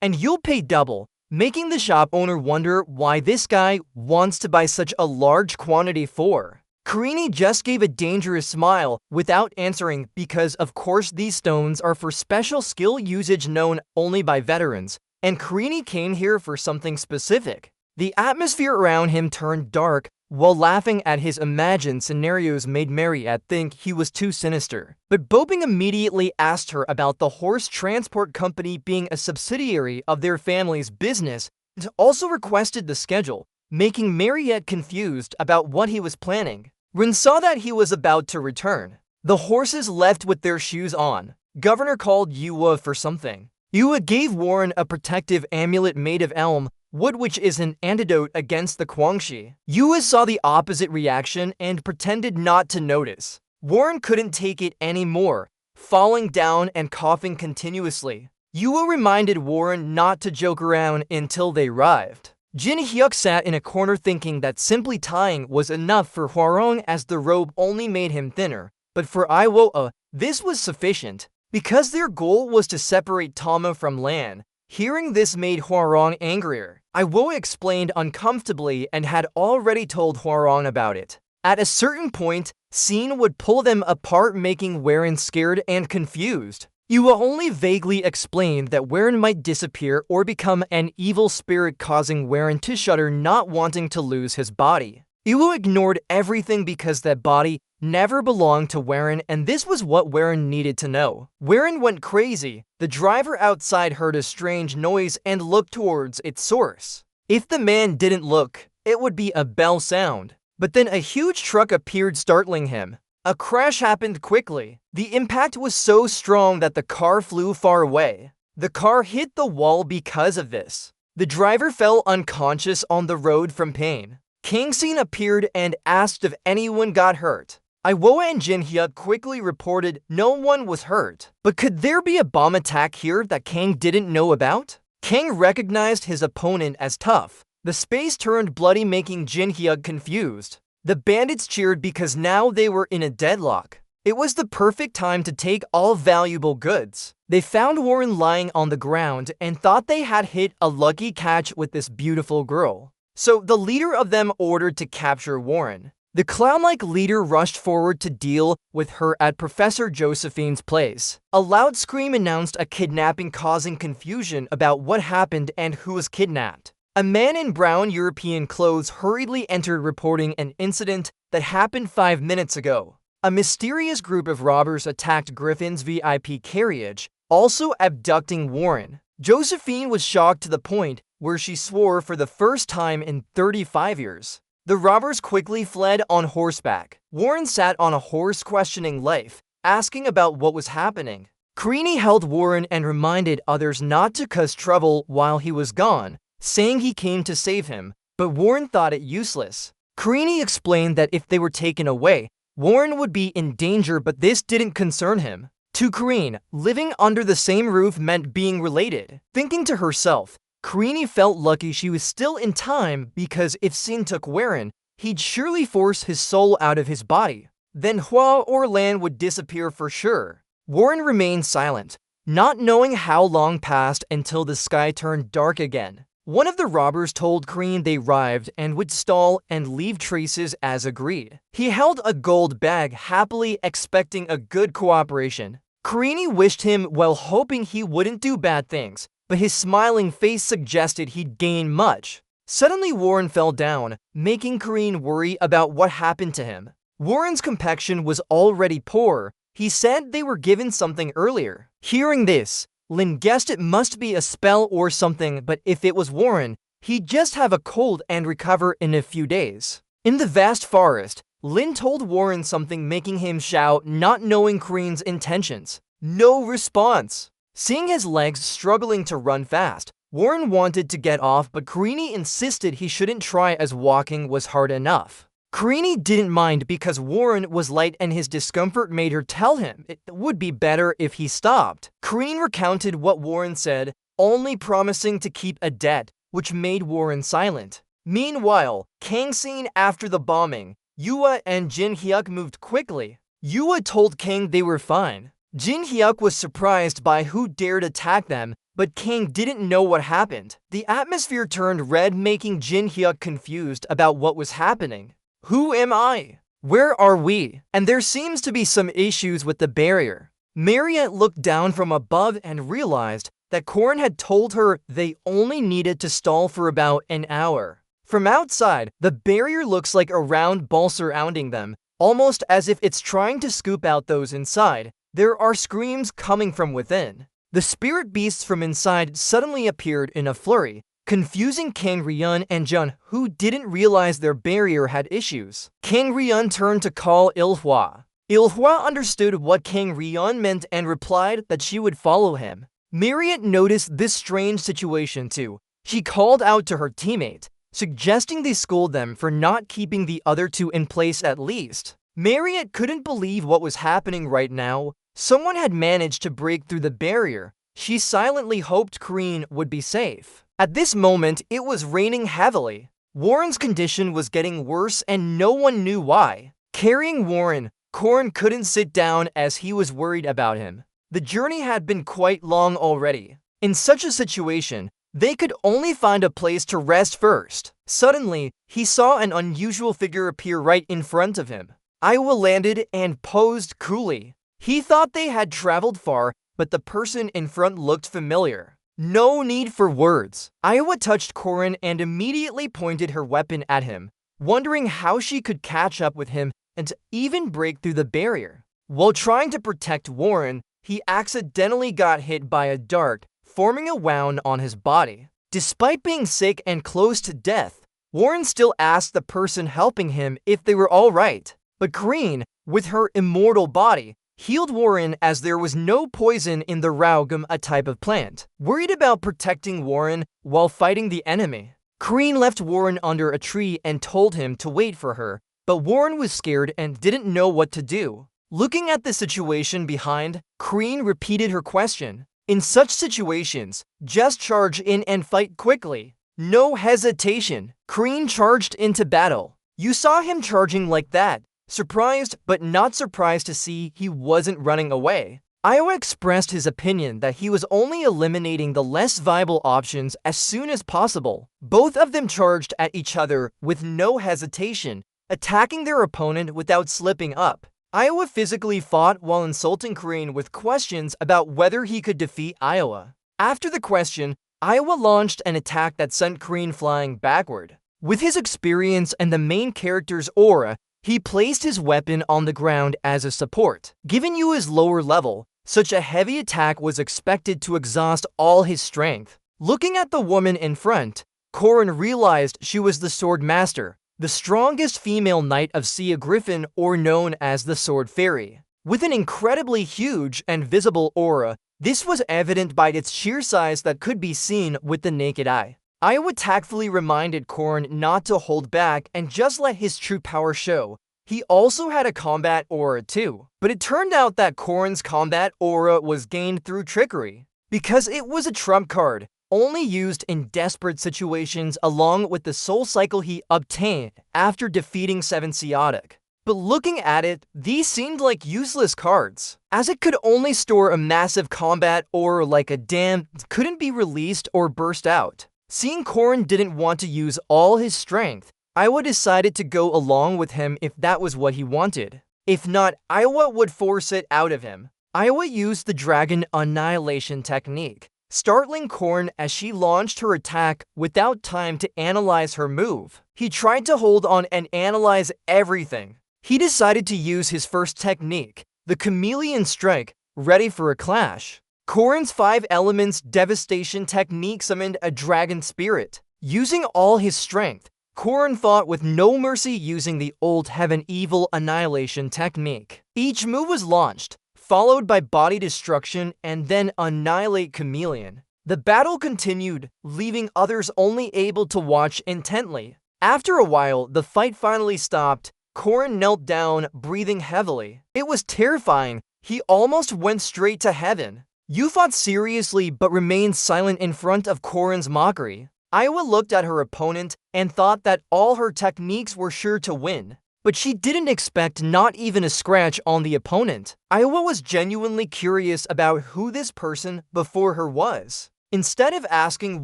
And you'll pay double, making the shop owner wonder why this guy wants to buy such a large quantity for. Karini just gave a dangerous smile without answering because of course these stones are for special skill usage known only by veterans, and Karini came here for something specific. The atmosphere around him turned dark, while laughing at his imagined scenarios made Mariette think he was too sinister. But Boping immediately asked her about the horse transport company being a subsidiary of their family's business, and also requested the schedule, making Mariette confused about what he was planning. Rin saw that he was about to return. The horses left with their shoes on. Governor called Yua for something. Yua gave Warren a protective amulet made of elm wood, which is an antidote against the Guangxi. Yua saw the opposite reaction and pretended not to notice. Warren couldn't take it anymore, falling down and coughing continuously. Yua reminded Warren not to joke around until they arrived. Jin Hyuk sat in a corner thinking that simply tying was enough for Hwarong as the robe only made him thinner, but for Iwoa, this was sufficient. Because their goal was to separate Tama from Lan, hearing this made Hwarong angrier. Iwoa explained uncomfortably and had already told Hwarong about it. At a certain point, Scene would pull them apart, making Warren scared and confused. Yua only vaguely explained that Warren might disappear or become an evil spirit, causing Warren to shudder, not wanting to lose his body. Yua ignored everything because that body never belonged to Warren, and this was what Warren needed to know. Warren went crazy. The driver outside heard a strange noise and looked towards its source. If the man didn't look, it would be a bell sound. But then a huge truck appeared, startling him. A crash happened quickly. The impact was so strong that the car flew far away. The car hit the wall because of this. The driver fell unconscious on the road from pain. Kang Sin appeared and asked if anyone got hurt. Iwoa and Jin Hyuk quickly reported no one was hurt. But could there be a bomb attack here that Kang didn't know about? Kang recognized his opponent as tough. The space turned bloody, making Jin Hyuk confused. The bandits cheered because now they were in a deadlock. It was the perfect time to take all valuable goods. They found Warren lying on the ground and thought they had hit a lucky catch with this beautiful girl. So the leader of them ordered to capture Warren. The clown-like leader rushed forward to deal with her at Professor Josephine's place. A loud scream announced a kidnapping, causing confusion about what happened and who was kidnapped. A man in brown European clothes hurriedly entered, reporting an incident that happened 5 minutes ago. A mysterious group of robbers attacked Griffin's VIP carriage, also abducting Warren. Josephine was shocked to the point where she swore for the first time in 35 years. The robbers quickly fled on horseback. Warren sat on a horse, questioning life, asking about what was happening. Karini held Warren and reminded others not to cause trouble while he was gone, saying he came to save him, but Warren thought it useless. Karini explained that if they were taken away, Warren would be in danger, but this didn't concern him. To Karini, living under the same roof meant being related. Thinking to herself, Karini felt lucky she was still in time, because if Sin took Warren, he'd surely force his soul out of his body. Then Hua or Lan would disappear for sure. Warren remained silent, not knowing how long passed until the sky turned dark again. One of the robbers told Karini they arrived and would stall and leave traces as agreed. He held a gold bag, happily expecting a good cooperation. Karini wished him well, hoping he wouldn't do bad things, but his smiling face suggested he'd gain much. Suddenly Warren fell down, making Karini worry about what happened to him. Warren's complexion was already poor. He said they were given something earlier. Hearing this, Lin guessed it must be a spell or something, but if it was Warren, he'd just have a cold and recover in a few days. In the vast forest, Lin told Warren something, making him shout, not knowing Karini's intentions. No response. Seeing his legs struggling to run fast, Warren wanted to get off, but Karini insisted he shouldn't try as walking was hard enough. Karini didn't mind because Warren was light and his discomfort made her tell him it would be better if he stopped. Karini recounted what Warren said, only promising to keep a debt, which made Warren silent. Meanwhile, Kang Sin, after the bombing, Yua and Jin Hyuk moved quickly. Yua told Kang they were fine. Jin Hyuk was surprised by who dared attack them, but Kang didn't know what happened. The atmosphere turned red, making Jin Hyuk confused about what was happening. Who am I? Where are we? And there seems to be some issues with the barrier. Marriott looked down from above and realized that Korn had told her they only needed to stall for about an hour. From outside, the barrier looks like a round ball surrounding them, almost as if it's trying to scoop out those inside. There are screams coming from within. The spirit beasts from inside suddenly appeared in a flurry, confusing Kang Ryun and Jun, who didn't realize their barrier had issues. Kang Ryun turned to call Ilhwa. Ilhwa understood what Kang Ryun meant and replied that she would follow him. Marriott noticed this strange situation too. She called out to her teammate, suggesting they scold them for not keeping the other two in place at least. Marriott couldn't believe what was happening right now. Someone had managed to break through the barrier. She silently hoped Karini would be safe. At this moment, it was raining heavily. Warren's condition was getting worse and no one knew why. Carrying Warren, Korn couldn't sit down as he was worried about him. The journey had been quite long already. In such a situation, they could only find a place to rest first. Suddenly, he saw an unusual figure appear right in front of him. Iowa landed and posed coolly. He thought they had traveled far, but the person in front looked familiar. No need for words. Iowa touched Korn and immediately pointed her weapon at him, wondering how she could catch up with him and even break through the barrier. While trying to protect Warren, he accidentally got hit by a dart, forming a wound on his body. Despite being sick and close to death, Warren still asked the person helping him if they were all right. But Karini, with her immortal body, healed Warren as there was no poison in the raugum, a type of plant. Worried about protecting Warren while fighting the enemy, Kreen left Warren under a tree and told him to wait for her, but Warren was scared and didn't know what to do. Looking at the situation behind, Kreen repeated her question. In such situations, just charge in and fight quickly. No hesitation. Kreen charged into battle. You saw him charging like that, surprised but not surprised to see he wasn't running away. Iowa expressed his opinion that he was only eliminating the less viable options as soon as possible. Both of them charged at each other with no hesitation, attacking their opponent without slipping up. Iowa physically fought while insulting Kreen with questions about whether he could defeat Iowa. After the question, Iowa launched an attack that sent Kreen flying backward. With his experience and the main character's aura, he placed his weapon on the ground as a support. Given you his lower level, such a heavy attack was expected to exhaust all his strength. Looking at the woman in front, Corrin realized she was the Sword Master, the strongest female knight of Sea Griffin, or known as the Sword Fairy. With an incredibly huge and visible aura, this was evident by its sheer size that could be seen with the naked eye. Iowa tactfully reminded Corrin not to hold back and just let his true power show. He also had a combat aura too, but it turned out that Corrin's combat aura was gained through trickery, because it was a trump card, only used in desperate situations along with the soul cycle he obtained after defeating Seven Chaotic. But looking at it, these seemed like useless cards, as it could only store a massive combat aura like a dam couldn't be released or burst out. Seeing Corrin didn't want to use all his strength, Iowa decided to go along with him if that was what he wanted. If not, Iowa would force it out of him. Iowa used the Dragon Annihilation technique, startling Corrin as she launched her attack without time to analyze her move. He tried to hold on and analyze everything. He decided to use his first technique, the Chameleon Strike, ready for a clash. Corrin's 5 elements devastation technique summoned a dragon spirit. Using all his strength, Corrin fought with no mercy using the old Heaven Evil Annihilation technique. Each move was launched, followed by body destruction and then annihilate Chameleon. The battle continued, leaving others only able to watch intently. After a while, the fight finally stopped. Corrin knelt down, breathing heavily. It was terrifying. He almost went straight to heaven. You fought seriously but remained silent in front of Corrin's mockery. Iowa looked at her opponent and thought that all her techniques were sure to win. But she didn't expect not even a scratch on the opponent. Iowa was genuinely curious about who this person before her was. Instead of asking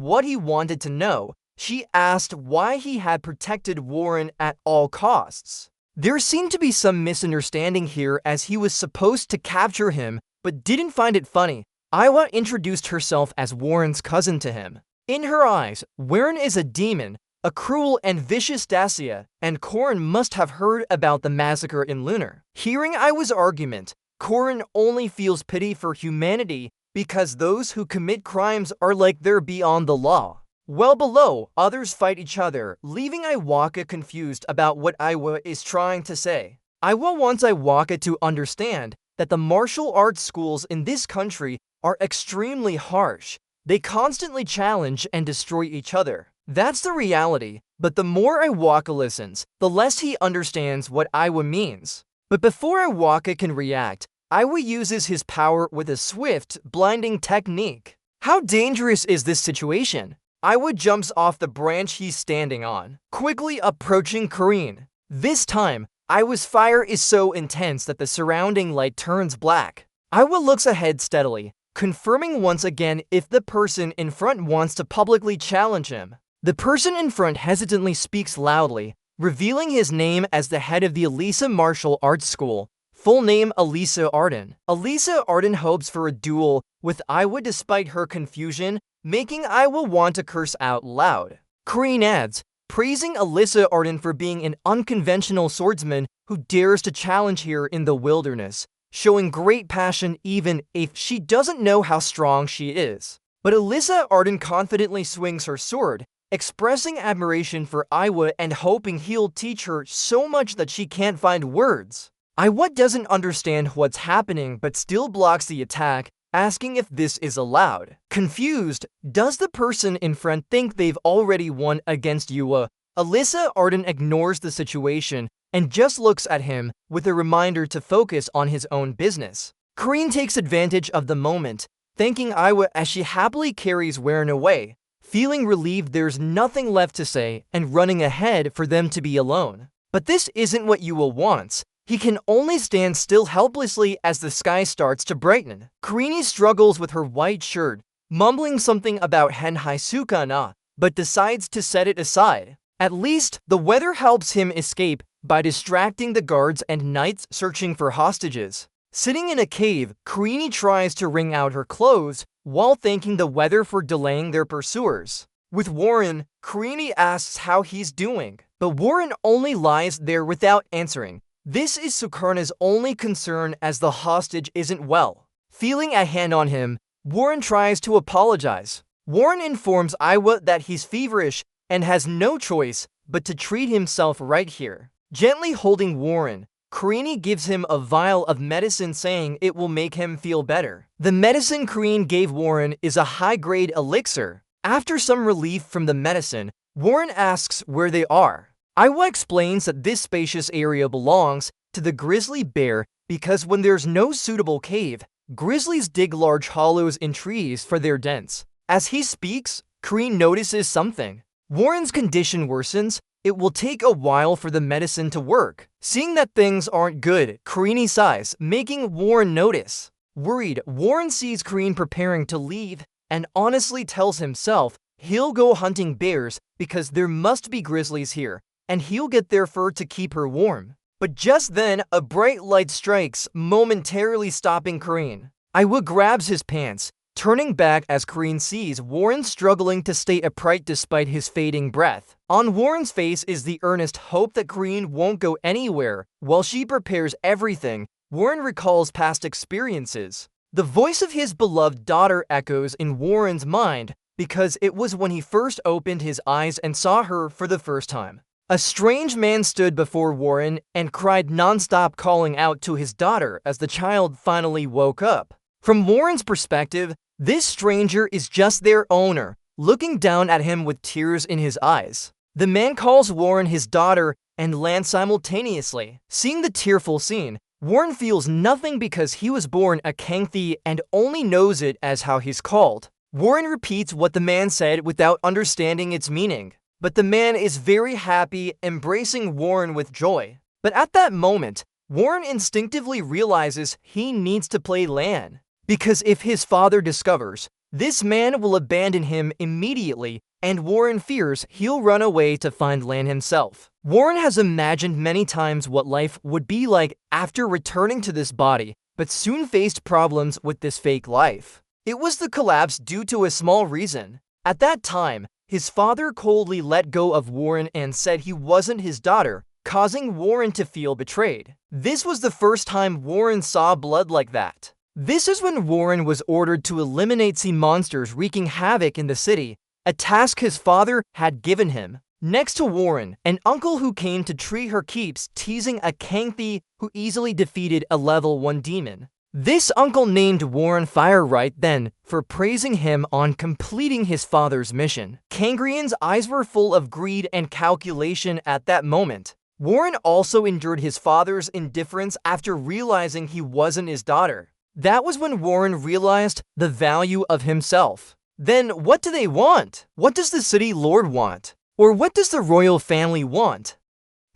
what he wanted to know, she asked why he had protected Warren at all costs. There seemed to be some misunderstanding here, as he was supposed to capture him but didn't find it funny. Iowa introduced herself as Warren's cousin to him. In her eyes, Warren is a demon, a cruel and vicious Dacia, and Corrin must have heard about the massacre in Lunar. Hearing Iowa's argument, Corrin only feels pity for humanity because those who commit crimes are like they're beyond the law. Well below, others fight each other, leaving Iwaka confused about what Iowa is trying to say. Iowa wants Iwaka to understand that the martial arts schools in this country are extremely harsh. They constantly challenge and destroy each other. That's the reality, but the more Iwaka listens, the less he understands what Iowa means. But before Iwaka can react, Iowa uses his power with a swift, blinding technique. How dangerous is this situation? Iowa jumps off the branch he's standing on, quickly approaching Kreen. This time, Iowa's fire is so intense that the surrounding light turns black. Iowa looks ahead steadily, confirming once again if the person in front wants to publicly challenge him. The person in front hesitantly speaks loudly, revealing his name as the head of the Elisa Martial Arts School. Full name Elisa Arden. Elisa Arden hopes for a duel with Iowa despite her confusion, making Iowa want to curse out loud. Kreen adds, praising Elisa Arden for being an unconventional swordsman who dares to challenge here in the wilderness, showing great passion even if she doesn't know how strong she is. But Elisa Arden confidently swings her sword, expressing admiration for Iowa and hoping he'll teach her so much that she can't find words. Iwa doesn't understand what's happening but still blocks the attack, asking if this is allowed. Confused, does the person in front think they've already won against Yua? Alyssa Arden ignores the situation and just looks at him with a reminder to focus on his own business. Karine takes advantage of the moment, thanking Iwa as she happily carries Warren away, feeling relieved there's nothing left to say and running ahead for them to be alone. But this isn't what Yua wants. He can only stand still helplessly as the sky starts to brighten. Karine struggles with her white shirt, mumbling something about Henhai Sukana, but decides to set it aside. At least, the weather helps him escape by distracting the guards and knights searching for hostages. Sitting in a cave, Karine tries to wring out her clothes while thanking the weather for delaying their pursuers. With Warren, Karine asks how he's doing, but Warren only lies there without answering. This is Sukarna's only concern as the hostage isn't well. Feeling a hand on him, Warren tries to apologize. Warren informs Iwa that he's feverish and has no choice but to treat himself right here. Gently holding Warren, Karine gives him a vial of medicine saying it will make him feel better. The medicine Karine gave Warren is a high-grade elixir. After some relief from the medicine, Warren asks where they are. Iwa explains that this spacious area belongs to the grizzly bear because when there's no suitable cave, grizzlies dig large hollows in trees for their dens. As he speaks, Karine notices something. Warren's condition worsens. It will take a while for the medicine to work. Seeing that things aren't good, Karine sighs, making Warren notice. Worried, Warren sees Karine preparing to leave and honestly tells himself he'll go hunting bears because there must be grizzlies here, and he'll get their fur to keep her warm. But just then, a bright light strikes, momentarily stopping Karine. Iwa grabs his pants, turning back as Karine sees Warren struggling to stay upright despite his fading breath. On Warren's face is the earnest hope that Karine won't go anywhere. While she prepares everything, Warren recalls past experiences. The voice of his beloved daughter echoes in Warren's mind because it was when he first opened his eyes and saw her for the first time. A strange man stood before Warren and cried nonstop, calling out to his daughter as the child finally woke up. From Warren's perspective, this stranger is just their owner, looking down at him with tears in his eyes. The man calls Warren his daughter and Lan simultaneously. Seeing the tearful scene, Warren feels nothing because he was born a Kangthi and only knows it as how he's called. Warren repeats what the man said without understanding its meaning. But the man is very happy, embracing Warren with joy. But at that moment, Warren instinctively realizes he needs to play Lan. Because if his father discovers, this man will abandon him immediately, and Warren fears he'll run away to find Lan himself. Warren has imagined many times what life would be like after returning to this body, but soon faced problems with this fake life. It was the collapse due to a small reason. At that time, his father coldly let go of Warren and said he wasn't his daughter, causing Warren to feel betrayed. This was the first time Warren saw blood like that. This is when Warren was ordered to eliminate sea monsters wreaking havoc in the city, a task his father had given him. Next to Warren, an uncle who came to tree her keeps teasing a Kangthi who easily defeated a level 1 demon. This uncle named Warren Fire right then for praising him on completing his father's mission. Kangrian's eyes were full of greed and calculation at that moment. Warren also endured his father's indifference after realizing he wasn't his daughter. That was when Warren realized the value of himself. Then what do they want? What does the city lord want? Or what does the royal family want?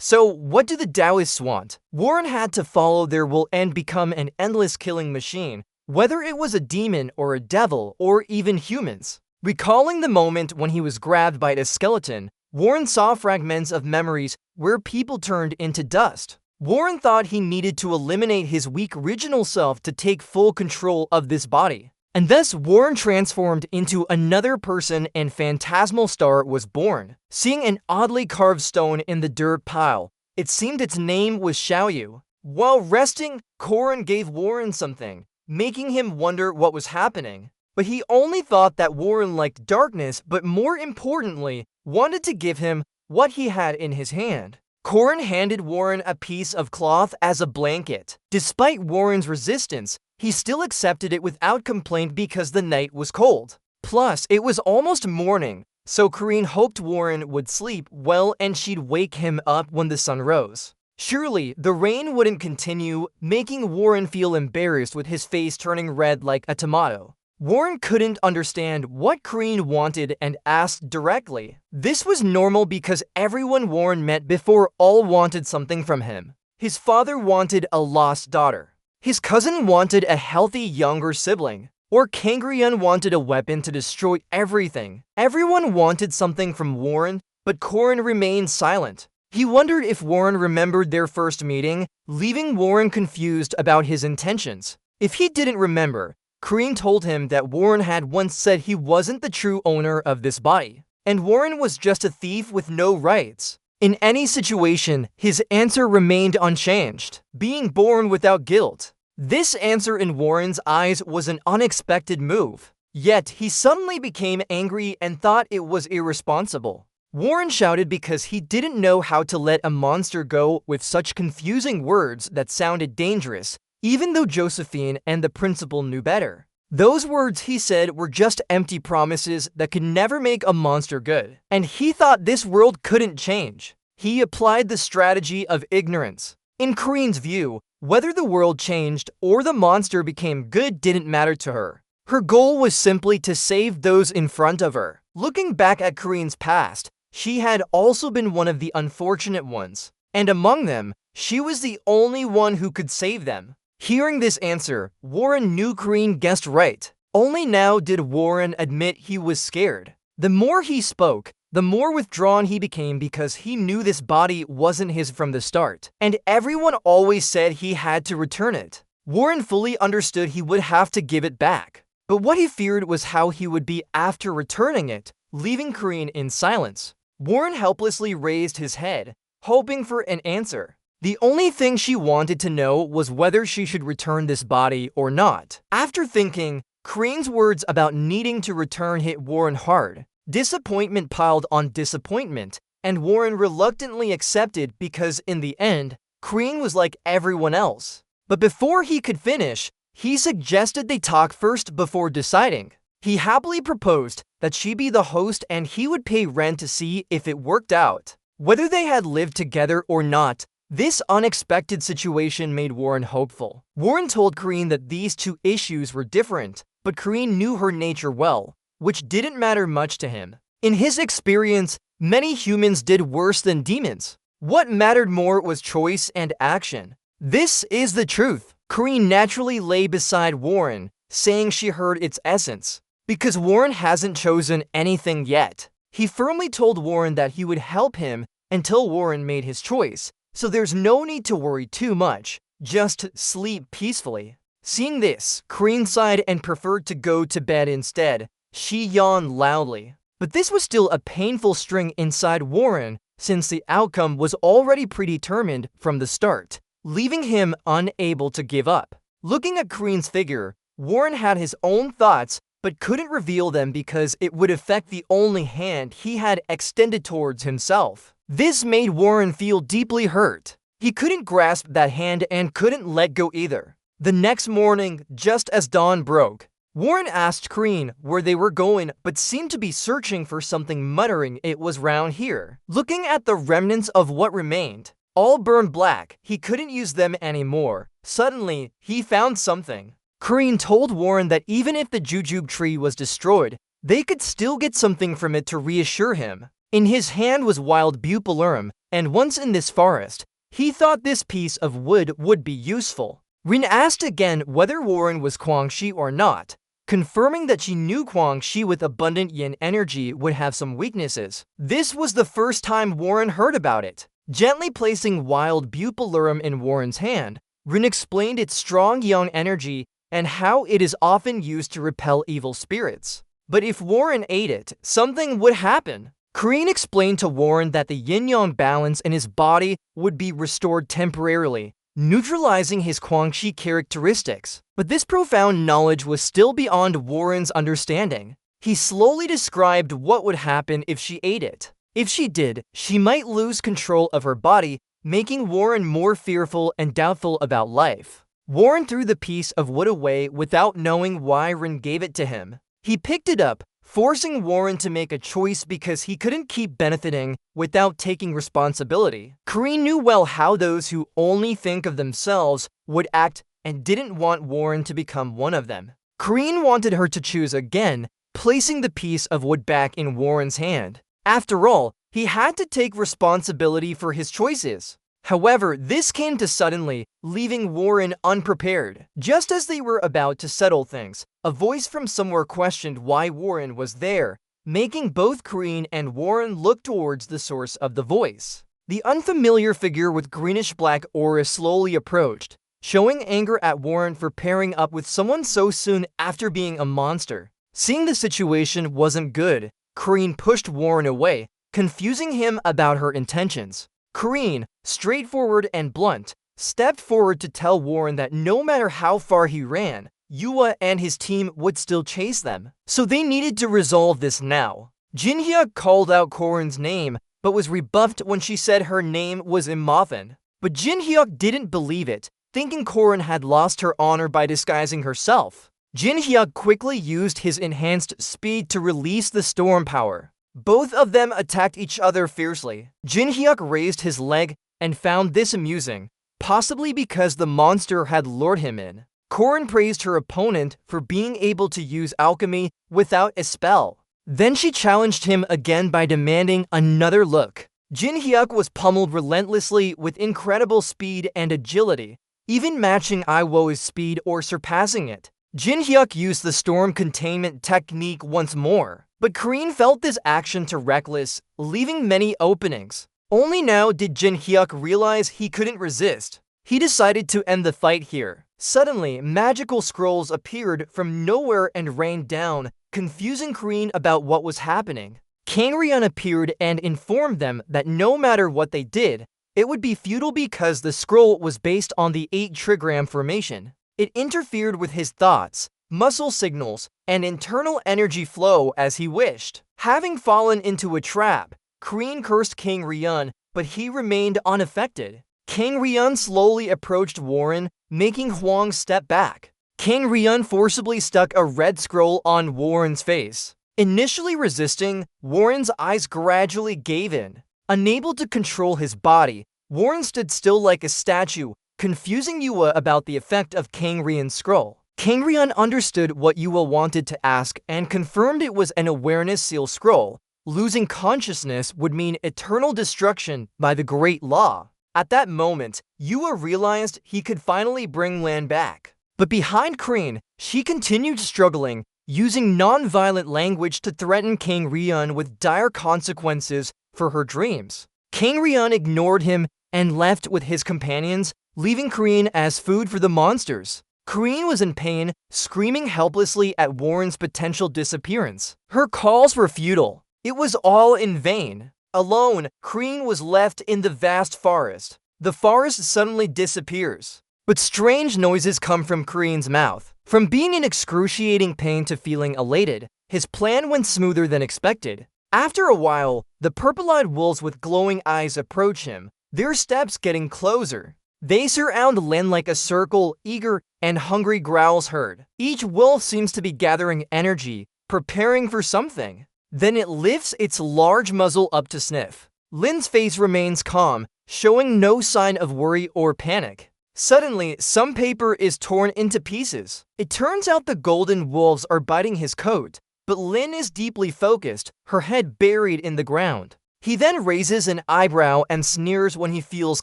So what do the Taoists want? Warren had to follow their will and become an endless killing machine, whether it was a demon or a devil or even humans. Recalling the moment when he was grabbed by a skeleton, Warren saw fragments of memories where people turned into dust. Warren thought he needed to eliminate his weak original self to take full control of this body. And thus Warren transformed into another person and Phantasmal Star was born. Seeing an oddly carved stone in the dirt pile, it seemed its name was Xiaoyu. While resting, Korin gave Warren something, making him wonder what was happening. But he only thought that Warren liked darkness, but more importantly, wanted to give him what he had in his hand. Corin handed Warren a piece of cloth as a blanket. Despite Warren's resistance, he still accepted it without complaint because the night was cold. Plus, it was almost morning, so Corinne hoped Warren would sleep well and she'd wake him up when the sun rose. Surely, the rain wouldn't continue, making Warren feel embarrassed with his face turning red like a tomato. Warren couldn't understand what Corinne wanted and asked directly. This was normal because everyone Warren met before all wanted something from him. His father wanted a lost daughter. His cousin wanted a healthy younger sibling. Or Kangrian wanted a weapon to destroy everything. Everyone wanted something from Warren, but Corin remained silent. He wondered if Warren remembered their first meeting, leaving Warren confused about his intentions. If he didn't remember, Corinne told him that Warren had once said he wasn't the true owner of this body, and Warren was just a thief with no rights. In any situation, his answer remained unchanged, being born without guilt. This answer in Warren's eyes was an unexpected move. Yet, he suddenly became angry and thought it was irresponsible. Warren shouted because he didn't know how to let a monster go with such confusing words that sounded dangerous, even though Josephine and the principal knew better. Those words, he said, were just empty promises that could never make a monster good. And he thought this world couldn't change. He applied the strategy of ignorance. In Corinne's view, whether the world changed or the monster became good didn't matter to her. Her goal was simply to save those in front of her. Looking back at Corinne's past, she had also been one of the unfortunate ones. And among them, she was the only one who could save them. Hearing this answer, Warren knew Corinne guessed right. Only now did Warren admit he was scared. The more he spoke, the more withdrawn he became because he knew this body wasn't his from the start, and everyone always said he had to return it. Warren fully understood he would have to give it back. But what he feared was how he would be after returning it, leaving Corinne in silence. Warren helplessly raised his head, hoping for an answer. The only thing she wanted to know was whether she should return this body or not. After thinking, Corinne's words about needing to return hit Warren hard. Disappointment piled on disappointment, and Warren reluctantly accepted because in the end, Corinne was like everyone else. But before he could finish, he suggested they talk first before deciding. He happily proposed that she be the host and he would pay rent to see if it worked out. Whether they had lived together or not, this unexpected situation made Warren hopeful. Warren told Corinne that these two issues were different, but Corinne knew her nature well, which didn't matter much to him. In his experience, many humans did worse than demons. What mattered more was choice and action. This is the truth. Corinne naturally lay beside Warren, saying she heard its essence. Because Warren hasn't chosen anything yet. He firmly told Warren that he would help him until Warren made his choice, so there's no need to worry too much, just sleep peacefully. Seeing this, Corinne sighed and preferred to go to bed instead. She yawned loudly. But this was still a painful string inside Warren, since the outcome was already predetermined from the start, leaving him unable to give up. Looking at Corinne's figure, Warren had his own thoughts, but couldn't reveal them because it would affect the only hand he had extended towards himself. This made Warren feel deeply hurt. He couldn't grasp that hand and couldn't let go either. The next morning, just as dawn broke, Warren asked Corinne where they were going but seemed to be searching for something, muttering it was round here. Looking at the remnants of what remained, all burned black, he couldn't use them anymore. Suddenly, he found something. Corinne told Warren that even if the jujube tree was destroyed, they could still get something from it to reassure him. In his hand was wild bupalarum, and once in this forest, he thought this piece of wood would be useful. Rin asked again whether Warren was Guangxi or not, confirming that she knew Guangxi with abundant yin energy would have some weaknesses. This was the first time Warren heard about it. Gently placing wild bupalarum in Warren's hand, Rin explained its strong yang energy and how it is often used to repel evil spirits. But if Warren ate it, something would happen. Corinne explained to Warren that the yin-yang balance in his body would be restored temporarily, neutralizing his Guangxi characteristics. But this profound knowledge was still beyond Warren's understanding. He slowly described what would happen if she ate it. If she did, she might lose control of her body, making Warren more fearful and doubtful about life. Warren threw the piece of wood away without knowing why Rin gave it to him. He picked it up, forcing Warren to make a choice because he couldn't keep benefiting without taking responsibility. Kareen knew well how those who only think of themselves would act and didn't want Warren to become one of them. Kareen wanted her to choose again, placing the piece of wood back in Warren's hand. After all, he had to take responsibility for his choices. However, this came too suddenly, leaving Warren unprepared. Just as they were about to settle things, a voice from somewhere questioned why Warren was there, making both Kareen and Warren look towards the source of the voice. The unfamiliar figure with greenish-black aura slowly approached, showing anger at Warren for pairing up with someone so soon after being a monster. Seeing the situation wasn't good, Kareen pushed Warren away, confusing him about her intentions. Kareen, straightforward and blunt, stepped forward to tell Warren that no matter how far he ran, Yua and his team would still chase them. So they needed to resolve this now. Jinhyuk called out Korin's name, but was rebuffed when she said her name was Imothan. But Jinhyuk didn't believe it, thinking Korin had lost her honor by disguising herself. Jinhyuk quickly used his enhanced speed to release the storm power. Both of them attacked each other fiercely. Jinhyuk raised his leg and found this amusing, possibly because the monster had lured him in. Korin praised her opponent for being able to use alchemy without a spell. Then she challenged him again by demanding another look. Jinhyuk was pummeled relentlessly with incredible speed and agility, even matching Iwo's speed or surpassing it. Jinhyuk used the storm containment technique once more, but Kareen felt this action too reckless, leaving many openings. Only now did Jinhyuk realize he couldn't resist. He decided to end the fight here. Suddenly, magical scrolls appeared from nowhere and rained down, confusing Kareen about what was happening. Kangryun appeared and informed them that no matter what they did, it would be futile because the scroll was based on the 8 trigram formation. It interfered with his thoughts, muscle signals, and internal energy flow as he wished. Having fallen into a trap, Kareen cursed Kangryun, but he remained unaffected. Kangryun slowly approached Warren, making Hwang step back. Kangryun forcibly stuck a red scroll on Warren's face. Initially resisting, Warren's eyes gradually gave in. Unable to control his body, Warren stood still like a statue, confusing Yua about the effect of Kangryun's scroll. Kangryun understood what Yua wanted to ask and confirmed it was an awareness seal scroll. Losing consciousness would mean eternal destruction by the Great Law. At that moment, Yua realized he could finally bring Lan back. But behind Kareen, she continued struggling, using non-violent language to threaten Kangryun with dire consequences for her dreams. Kangryun ignored him and left with his companions, leaving Kareen as food for the monsters. Kareen was in pain, screaming helplessly at Warren's potential disappearance. Her calls were futile. It was all in vain. Alone, Kareen was left in the vast forest. The forest suddenly disappears. But strange noises come from Kareen's mouth. From being in excruciating pain to feeling elated, his plan went smoother than expected. After a while, the purple-eyed wolves with glowing eyes approach him, their steps getting closer. They surround Lin like a circle, eager and hungry growls heard. Each wolf seems to be gathering energy, preparing for something. Then it lifts its large muzzle up to sniff. Lin's face remains calm, showing no sign of worry or panic. Suddenly, some paper is torn into pieces. It turns out the golden wolves are biting his coat, but Lin is deeply focused, her head buried in the ground. He then raises an eyebrow and sneers when he feels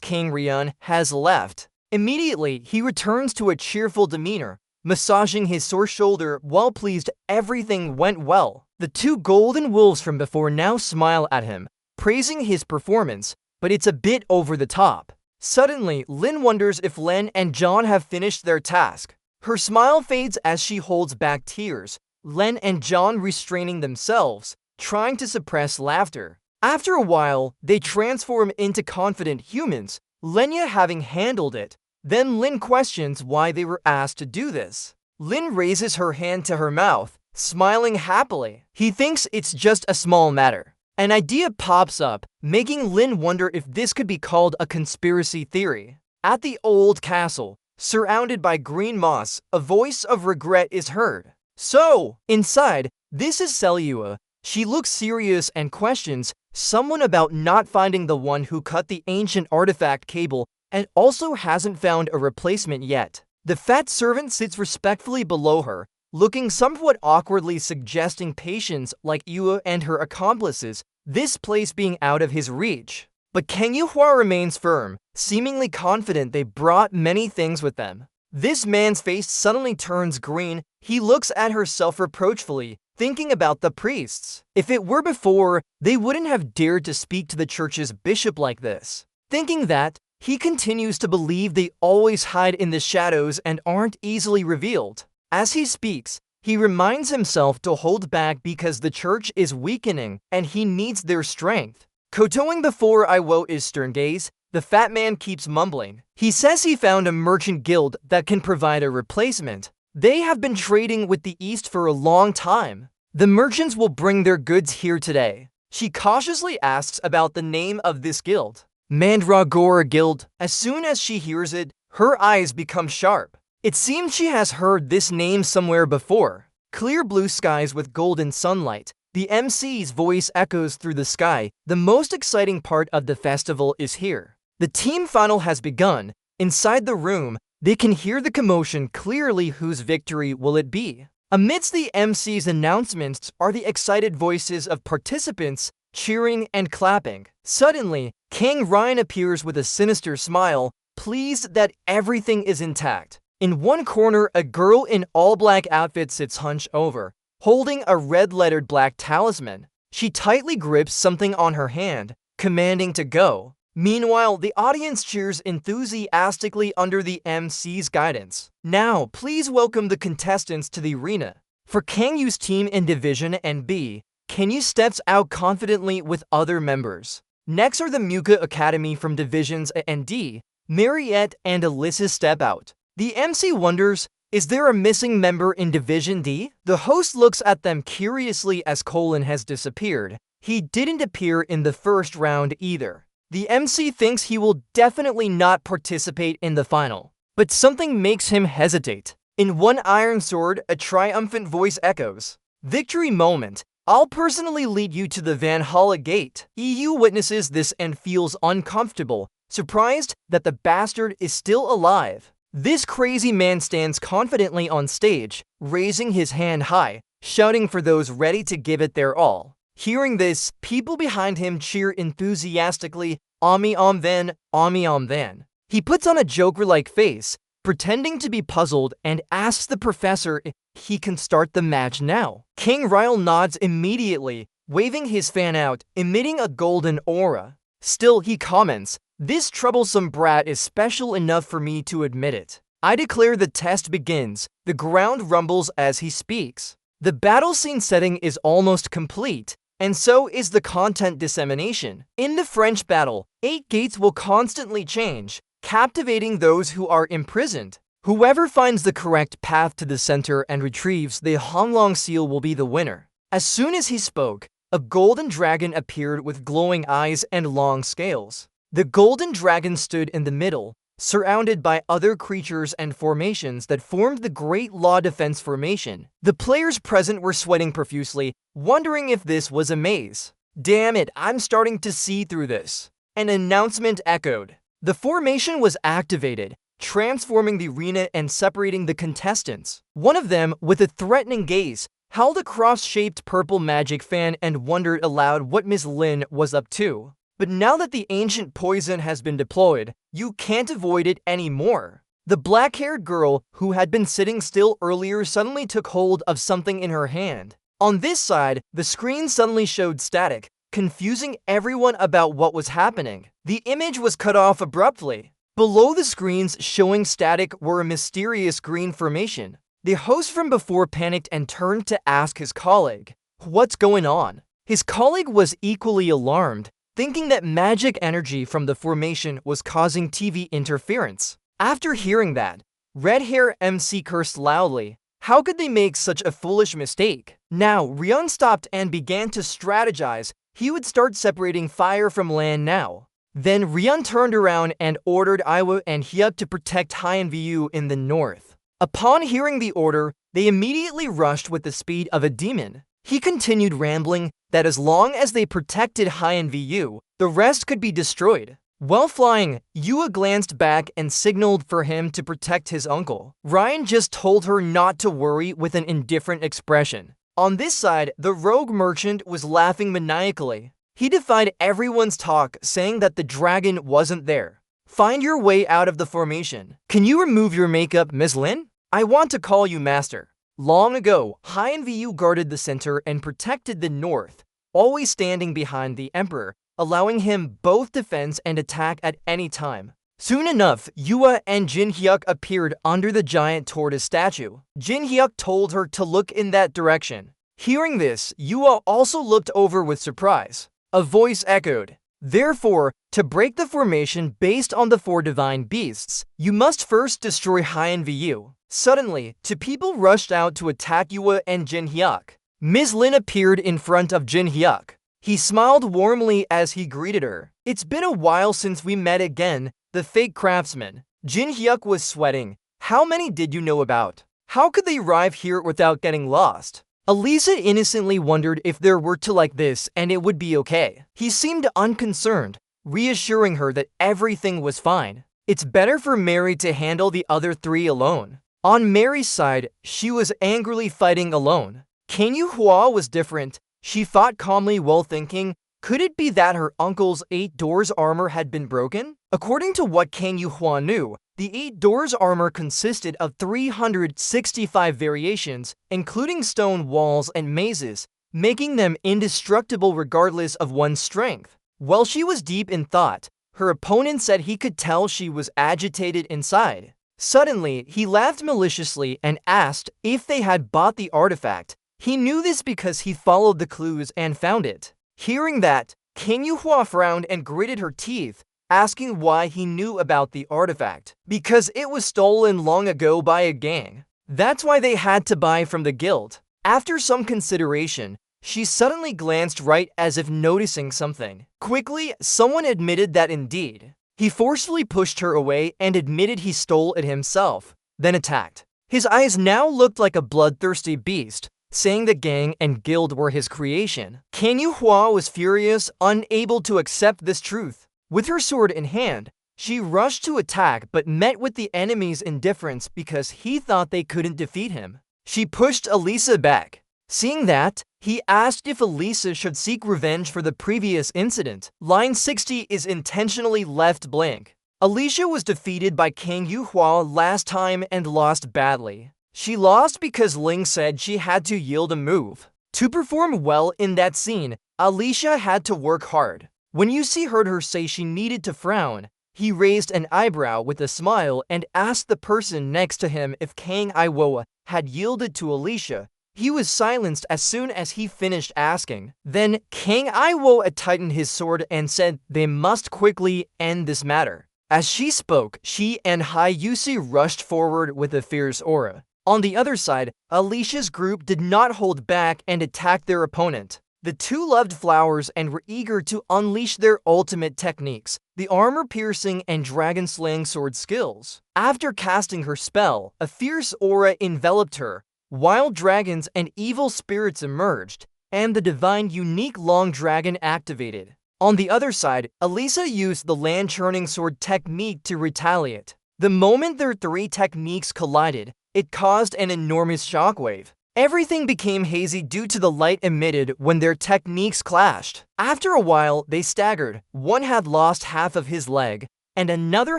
Kangryun has left. Immediately, he returns to a cheerful demeanor, massaging his sore shoulder while pleased everything went well. The 2 golden wolves from before now smile at him, praising his performance, but it's a bit over the top. Suddenly, Lin wonders if Len and John have finished their task. Her smile fades as she holds back tears, Len and John restraining themselves, trying to suppress laughter. After a while, they transform into confident humans, Lenya having handled it. Then Lin questions why they were asked to do this. Lin raises her hand to her mouth, smiling happily. He thinks it's just a small matter. An idea pops up, making Lin wonder if this could be called a conspiracy theory. At the old castle, surrounded by green moss, a voice of regret is heard. So, inside, this is Selua. She looks serious and questions someone about not finding the one who cut the ancient artifact cable and also hasn't found a replacement yet. The fat servant sits respectfully below her, looking somewhat awkwardly, suggesting patience like Yua and her accomplices, this place being out of his reach. But Kang Yuhua remains firm, seemingly confident they brought many things with them. This man's face suddenly turns green. He looks at her self-reproachfully, thinking about the priests. If it were before, they wouldn't have dared to speak to the church's bishop like this. Thinking that, he continues to believe they always hide in the shadows and aren't easily revealed. As he speaks, he reminds himself to hold back because the church is weakening and he needs their strength. Kowtowing before Iwo's stern gaze, the fat man keeps mumbling. He says he found a merchant guild that can provide a replacement. They have been trading with the East for a long time. The merchants will bring their goods here today. She cautiously asks about the name of this guild. Mandragora Guild. As soon as she hears it, her eyes become sharp. It seems she has heard this name somewhere before. Clear blue skies with golden sunlight. The MC's voice echoes through the sky. The most exciting part of the festival is here. The team final has begun. Inside the room, they can hear the commotion clearly. Whose victory will it be? Amidst the MC's announcements are the excited voices of participants cheering and clapping. Suddenly, King Ryan appears with a sinister smile, pleased that everything is intact. In one corner, a girl in all-black outfit sits hunched over, holding a red-lettered black talisman. She tightly grips something on her hand, commanding to go. Meanwhile, the audience cheers enthusiastically under the MC's guidance. Now, please welcome the contestants to the arena. For Kang Yu's team in Division NB, Kang Yu steps out confidently with other members. Next are the Muka Academy from Divisions A and D. Mariette and Alyssa step out. The MC wonders, is there a missing member in Division D? The host looks at them curiously as Colin has disappeared. He didn't appear in the first round either. The MC thinks he will definitely not participate in the final, but something makes him hesitate. In one iron sword, a triumphant voice echoes. Victory moment. I'll personally lead you to the Valhalla gate. EU witnesses this and feels uncomfortable, surprised that the bastard is still alive. This crazy man stands confidently on stage, raising his hand high, shouting for those ready to give it their all. Hearing this, people behind him cheer enthusiastically, Ami Van, Ami Van. He puts on a Joker-like face, pretending to be puzzled, and asks the professor if he can start the match now. King Ryle nods immediately, waving his fan out, emitting a golden aura. Still, he comments, this troublesome brat is special enough for me to admit it. I declare the test begins. The ground rumbles as he speaks. The battle scene setting is almost complete, and so is the content dissemination. In the French battle, 8 gates will constantly change, captivating those who are imprisoned. Whoever finds the correct path to the center and retrieves the Honglong seal will be the winner. As soon as he spoke, a golden dragon appeared with glowing eyes and long scales. The golden dragon stood in the middle, surrounded by other creatures and formations that formed the Great Law Defense Formation. The players present were sweating profusely, wondering if this was a maze. Damn it, I'm starting to see through this. An announcement echoed. The formation was activated, transforming the arena and separating the contestants. One of them, with a threatening gaze, held a cross-shaped purple magic fan and wondered aloud what Miss Lin was up to. But now that the ancient poison has been deployed, you can't avoid it anymore. The black-haired girl, who had been sitting still earlier, suddenly took hold of something in her hand. On this side, the screen suddenly showed static, confusing everyone about what was happening. The image was cut off abruptly. Below the screens showing static were a mysterious green formation. The host from before panicked and turned to ask his colleague, "What's going on?" His colleague was equally alarmed, thinking that magic energy from the formation was causing TV interference. After hearing that, Red Hair MC cursed loudly. How could they make such a foolish mistake? Now, Ryan stopped and began to strategize. he would start separating fire from land now. Then Rian turned around and ordered Iwo and Hyuk to protect Hyunview in the north. Upon hearing the order, they immediately rushed with the speed of a demon. He continued rambling that as long as they protected Hyunview, the rest could be destroyed. While flying, Yua glanced back and signaled for him to protect his uncle. Ryan just told her not to worry with an indifferent expression. On this side, the rogue merchant was laughing maniacally. He defied everyone's talk, saying that the dragon wasn't there. Find your way out of the formation. Can you remove your makeup, Miss Lin? I want to call you master. Long ago, Hyunview guarded the center and protected the north, always standing behind the emperor, allowing him both defense and attack at any time. Soon enough, Yua and Jin Hyuk appeared under the giant tortoise statue. Jin Hyuk told her to look in that direction. Hearing this, Yua also looked over with surprise. A voice echoed, "Therefore, to break the formation based on the 4 divine beasts, you must first destroy Hyunview." Suddenly, two people rushed out to attack Yua and Jin Hyuk. Ms. Lin appeared in front of Jin Hyuk. He smiled warmly as he greeted her. "It's been a while since we met again, the fake craftsman." Jin Hyuk was sweating. "How many did you know about? How could they arrive here without getting lost?" Elisa innocently wondered if there were to like this and it would be okay. He seemed unconcerned, reassuring her that everything was fine. It's better for Mary to handle the other 3 alone. On Mary's side, she was angrily fighting alone. Kang Yu-hwa was different. She fought calmly while thinking, could it be that her uncle's 8 doors armor had been broken? According to what Kang Yu-hwa knew, the 8 doors armor consisted of 365 variations, including stone walls and mazes, making them indestructible regardless of one's strength. While she was deep in thought, her opponent said he could tell she was agitated inside. Suddenly, he laughed maliciously and asked if they had bought the artifact. He knew this because he followed the clues and found it. Hearing that, Kang Yu-hwa frowned and gritted her teeth, asking why he knew about the artifact. Because it was stolen long ago by a gang. That's why they had to buy from the guild. After some consideration, she suddenly glanced right as if noticing something. Quickly, someone admitted that indeed. He forcefully pushed her away and admitted he stole it himself, then attacked. His eyes now looked like a bloodthirsty beast, saying the gang and guild were his creation. Kang Yu-hwa was furious, unable to accept this truth. With her sword in hand, she rushed to attack but met with the enemy's indifference because he thought they couldn't defeat him. She pushed Elisa back. Seeing that, he asked if Elisa should seek revenge for the previous incident. Line 60 is intentionally left blank. Alicia was defeated by Kang Yu-hwa last time and lost badly. She lost because Ling said she had to yield a move. To perform well in that scene, Alicia had to work hard. When Yusi heard her say she needed to frown, he raised an eyebrow with a smile and asked the person next to him if Kang Iwoa had yielded to Alicia. He was silenced as soon as he finished asking. Then Kang Iwoa tightened his sword and said they must quickly end this matter. As she spoke, she and Hai Yusi rushed forward with a fierce aura. On the other side, Alicia's group did not hold back and attacked their opponent. The two loved flowers and were eager to unleash their ultimate techniques, the armor-piercing and dragon-slaying sword skills. After casting her spell, a fierce aura enveloped her. Wild dragons and evil spirits emerged, and the divine unique long dragon activated. On the other side, Elisa used the land-churning sword technique to retaliate. The moment their 3 techniques collided, it caused an enormous shockwave. Everything became hazy due to the light emitted when their techniques clashed. After a while, they staggered. One had lost half of his leg, and another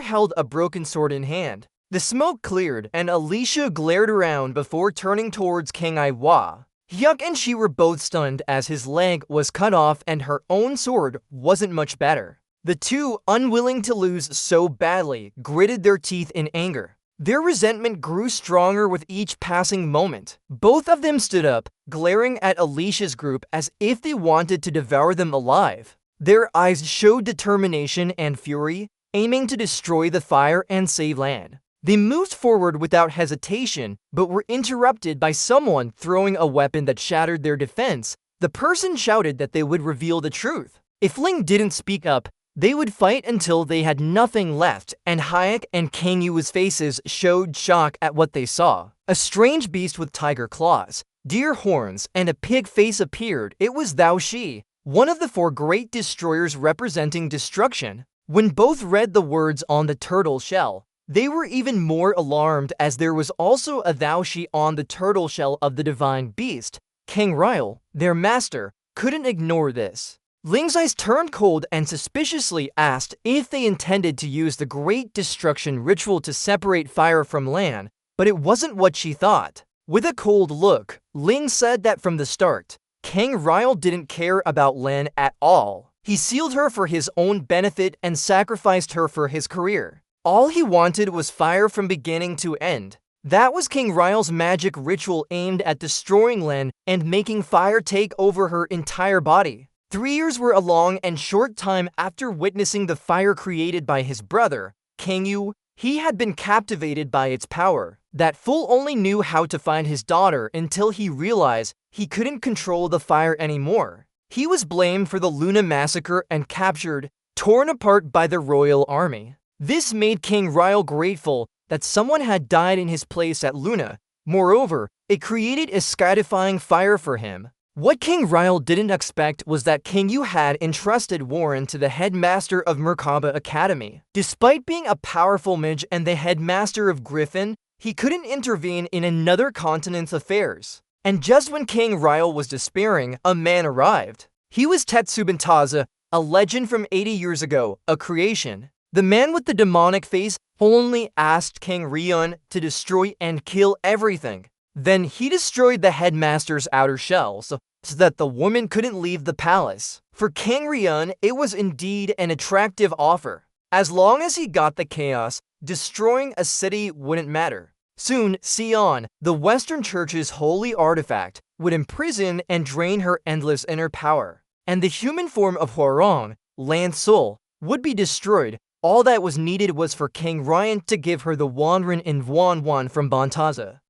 held a broken sword in hand. The smoke cleared, and Alicia glared around before turning towards Kang Iwoa. Hyuk and she were both stunned as his leg was cut off and her own sword wasn't much better. The two, unwilling to lose so badly, gritted their teeth in anger. Their resentment grew stronger with each passing moment. Both of them stood up, glaring at Alicia's group as if they wanted to devour them alive. Their eyes showed determination and fury, aiming to destroy the fire and save land. They moved forward without hesitation, but were interrupted by someone throwing a weapon that shattered their defense, The person shouted that they would reveal the truth. If Ling didn't speak up, they would fight until they had nothing left, and Hayek and Kang Yu's faces showed shock at what they saw. A strange beast with tiger claws, deer horns, and a pig face appeared. It was Thao Shi, one of the 4 great destroyers representing destruction. When both read the words on the turtle shell, they were even more alarmed, as there was also a Thao Shi on the turtle shell of the divine beast. Kang Ryle, their master, couldn't ignore this. Ling's eyes turned cold and suspiciously asked if they intended to use the Great Destruction ritual to separate fire from land, but it wasn't what she thought. With a cold look, Ling said that from the start, Kang Ryle didn't care about Lan at all. He sealed her for his own benefit and sacrificed her for his career. All he wanted was fire from beginning to end. That was Kang Ryle's magic ritual aimed at destroying Lan and making fire take over her entire body. 3 years were a long and short time after witnessing the fire created by his brother, Kang Yu. He had been captivated by its power. That fool only knew how to find his daughter until he realized he couldn't control the fire anymore. He was blamed for the Luna massacre and captured, torn apart by the royal army. This made Kang Ryle grateful that someone had died in his place at Luna. Moreover, it created a sky-defying fire for him. What Kang Ryle didn't expect was that Kang Yu had entrusted Warren to the headmaster of Merkaba Academy. Despite being a powerful mage and the headmaster of Griffin, he couldn't intervene in another continent's affairs. And just when Kang Ryle was despairing, a man arrived. He was Tetsubin Taza, a legend from 80 years ago, a creation. The man with the demonic face only asked Kang Ryun to destroy and kill everything. Then he destroyed the headmaster's outer shell so that the woman couldn't leave the palace. For Kang Ryun, it was indeed an attractive offer. As long as he got the chaos, destroying a city wouldn't matter. Soon, Sion, the Western Church's holy artifact, would imprison and drain her endless inner power. And the human form of Hwarong, Lan Soul, would be destroyed. All that was needed was for Kang Ryun to give her the Wanren in Wan from Bantaza.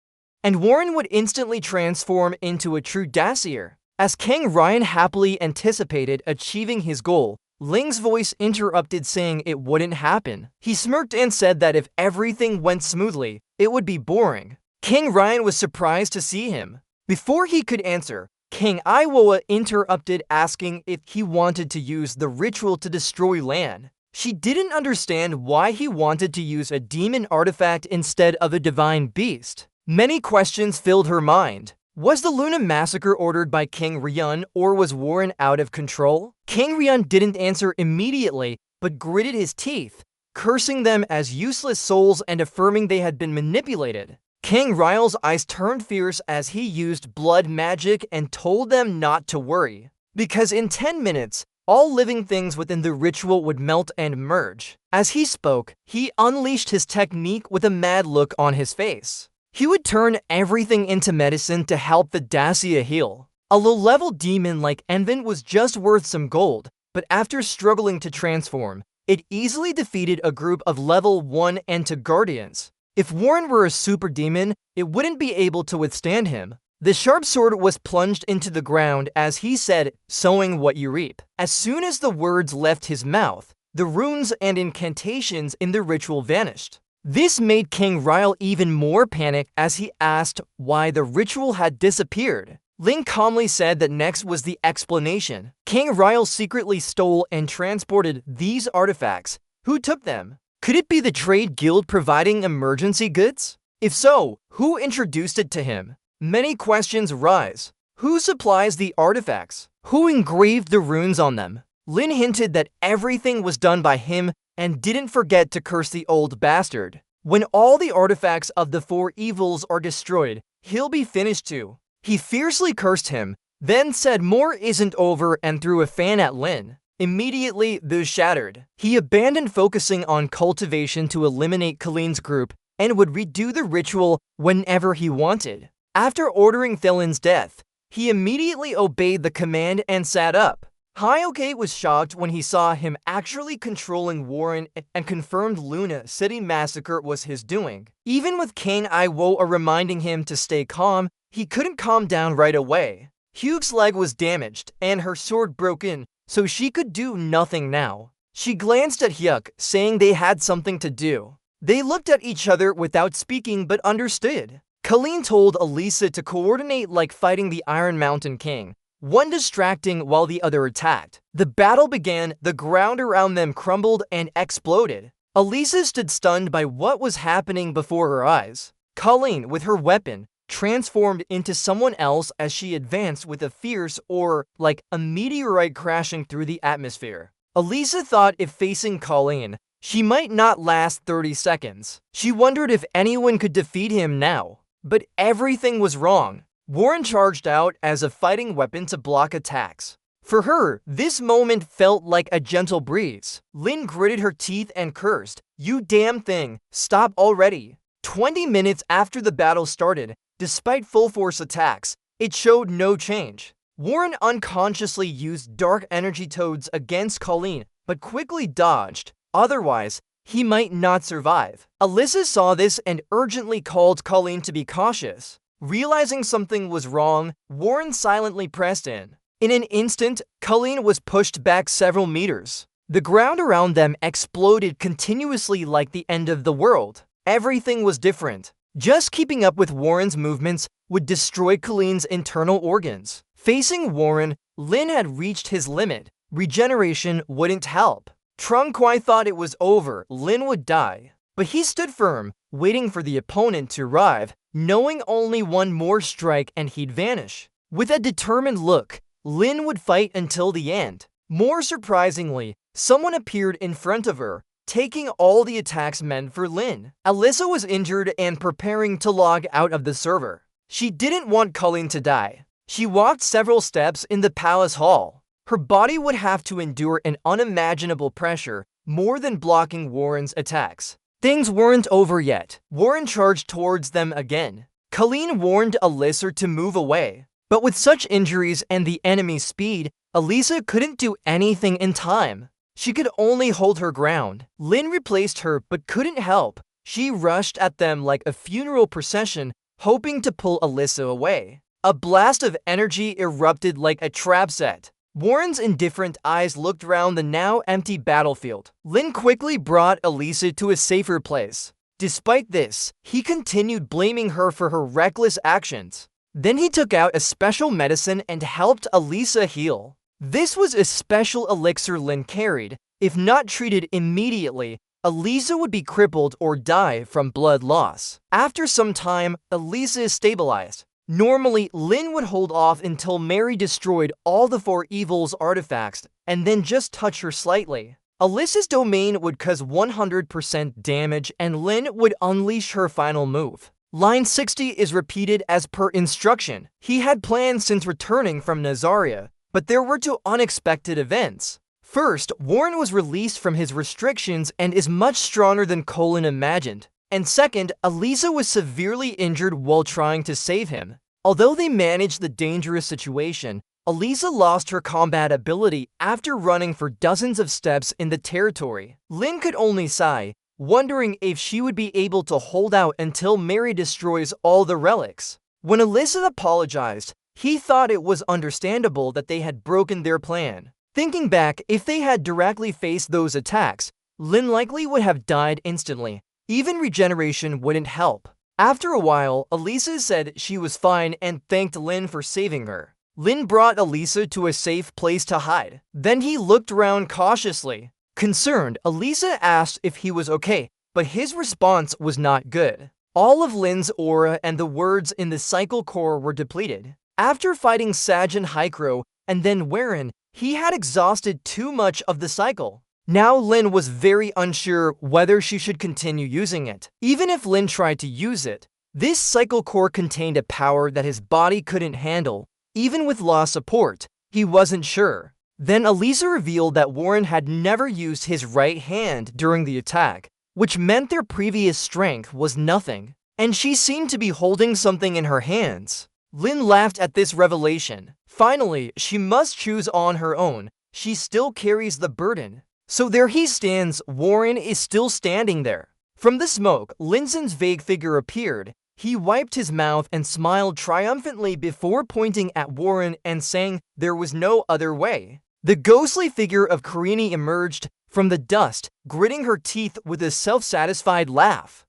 And Warren would instantly transform into a true Dacier. As Kang Ryun happily anticipated achieving his goal, Ling's voice interrupted, saying it wouldn't happen. He smirked and said that if everything went smoothly, it would be boring. Kang Ryun was surprised to see him. Before he could answer, Kang Iwoa interrupted, asking if he wanted to use the ritual to destroy Lan. She didn't understand why he wanted to use a demon artifact instead of a divine beast. Many questions filled her mind. Was the Luna massacre ordered by Kang Ryun, or was Warren out of control? Kang Ryun didn't answer immediately, but gritted his teeth, cursing them as useless souls and affirming they had been manipulated. Kang Ryle's eyes turned fierce as he used blood magic and told them not to worry, because in 10 minutes, all living things within the ritual would melt and merge. As he spoke, he unleashed his technique with a mad look on his face. He would turn everything into medicine to help the Dacia heal. A low-level demon like Envin was just worth some gold, but after struggling to transform, it easily defeated a group of level 1 Anti-Guardians. If Warren were a super demon, it wouldn't be able to withstand him. The sharp sword was plunged into the ground as he said, "Sowing what you reap." As soon as the words left his mouth, the runes and incantations in the ritual vanished. This made Kang Ryle even more panicked as he asked why the ritual had disappeared. Ling calmly said that next was the explanation. Kang Ryle secretly stole and transported these artifacts. Who took them? Could it be the trade guild providing emergency goods? If so, who introduced it to him? Many questions arise. Who supplies the artifacts? Who engraved the runes on them? Lin hinted that everything was done by him and didn't forget to curse the old bastard. When all the artifacts of the 4 evils are destroyed, he'll be finished too. He fiercely cursed him, then said more isn't over and threw a fan at Lin. Immediately, those shattered. He abandoned focusing on cultivation to eliminate Kalin's group and would redo the ritual whenever he wanted. After ordering Thelin's death, he immediately obeyed the command and sat up. Hyoke was shocked when he saw him actually controlling Warren and confirmed Luna City massacre was his doing. Even with Kang Iwoa reminding him to stay calm, he couldn't calm down right away. Hugh's leg was damaged and her sword broken, so she could do nothing now. She glanced at Hyuk, saying they had something to do. They looked at each other without speaking but understood. Colleen told Elisa to coordinate like fighting the Iron Mountain King, one distracting while the other attacked. The battle began, the ground around them crumbled and exploded. Elisa stood stunned by what was happening before her eyes. Colleen, with her weapon, transformed into someone else as she advanced with a fierce aura like a meteorite crashing through the atmosphere. Elisa thought if facing Colleen, she might not last 30 seconds. She wondered if anyone could defeat him now. But everything was wrong. Warren charged out as a fighting weapon to block attacks. For her, this moment felt like a gentle breeze. Lin gritted her teeth and cursed, "You damn thing, stop already." 20 minutes after the battle started, despite full-force attacks, it showed no change. Warren unconsciously used dark energy toads against Colleen, but quickly dodged. Otherwise, he might not survive. Alyssa saw this and urgently called Colleen to be cautious. Realizing something was wrong, Warren silently pressed in. In an instant, Colleen was pushed back several meters. The ground around them exploded continuously like the end of the world. Everything was different. Just keeping up with Warren's movements would destroy Colleen's internal organs. Facing Warren, Lin had reached his limit. Regeneration wouldn't help. Trung Kwai thought it was over, Lin would die. But he stood firm, waiting for the opponent to arrive, knowing only one more strike and he'd vanish. With a determined look, Lin would fight until the end. More surprisingly, someone appeared in front of her, taking all the attacks meant for Lin. Alyssa was injured and preparing to log out of the server. She didn't want Colleen to die. She walked several steps in the palace hall. Her body would have to endure an unimaginable pressure, more than blocking Warren's attacks. Things weren't over yet. Warren charged towards them again. Colleen warned Alyssa to move away. But with such injuries and the enemy's speed, Alyssa couldn't do anything in time. She could only hold her ground. Lin replaced her but couldn't help. She rushed at them like a funeral procession, hoping to pull Alyssa away. A blast of energy erupted like a trap set. Warren's indifferent eyes looked around the now empty battlefield. Lin quickly brought Alyssa to a safer place. Despite this, he continued blaming her for her reckless actions. Then he took out a special medicine and helped Alyssa heal. This was a special elixir Lin carried. If not treated immediately, Alyssa would be crippled or die from blood loss. After some time, Alyssa stabilized. Normally, Lin would hold off until Mary destroyed all the 4 evils artifacts and then just touch her slightly. Alyssa's domain would cause 100% damage and Lin would unleash her final move. Line 60 is repeated as per instruction. He had planned since returning from Nazaria, but there were 2 unexpected events. First, Warren was released from his restrictions and is much stronger than Colin imagined. And second, Alyssa was severely injured while trying to save him. Although they managed the dangerous situation, Alyssa lost her combat ability after running for dozens of steps in the territory. Lin could only sigh, wondering if she would be able to hold out until Mary destroys all the relics. When Alyssa apologized, he thought it was understandable that they had broken their plan. Thinking back, if they had directly faced those attacks, Lin likely would have died instantly. Even regeneration wouldn't help. After a while, Alyssa said she was fine and thanked Lin for saving her. Lin brought Alyssa to a safe place to hide. Then he looked around cautiously. Concerned, Alyssa asked if he was okay, but his response was not good. All of Lin's aura and the words in the cycle core were depleted. After fighting Saj and Hykro, and then Warren, he had exhausted too much of the cycle. Now Lin was very unsure whether she should continue using it. Even if Lin tried to use it, this cycle core contained a power that his body couldn't handle. Even with law support, he wasn't sure. Then Alyssa revealed that Warren had never used his right hand during the attack, which meant their previous strength was nothing. And she seemed to be holding something in her hands. Lin laughed at this revelation. Finally, she must choose on her own. She still carries the burden. So there he stands, Warren is still standing there. From the smoke, Linzen's vague figure appeared. He wiped his mouth and smiled triumphantly before pointing at Warren and saying there was no other way. The ghostly figure of Karini emerged from the dust, gritting her teeth with a self-satisfied laugh.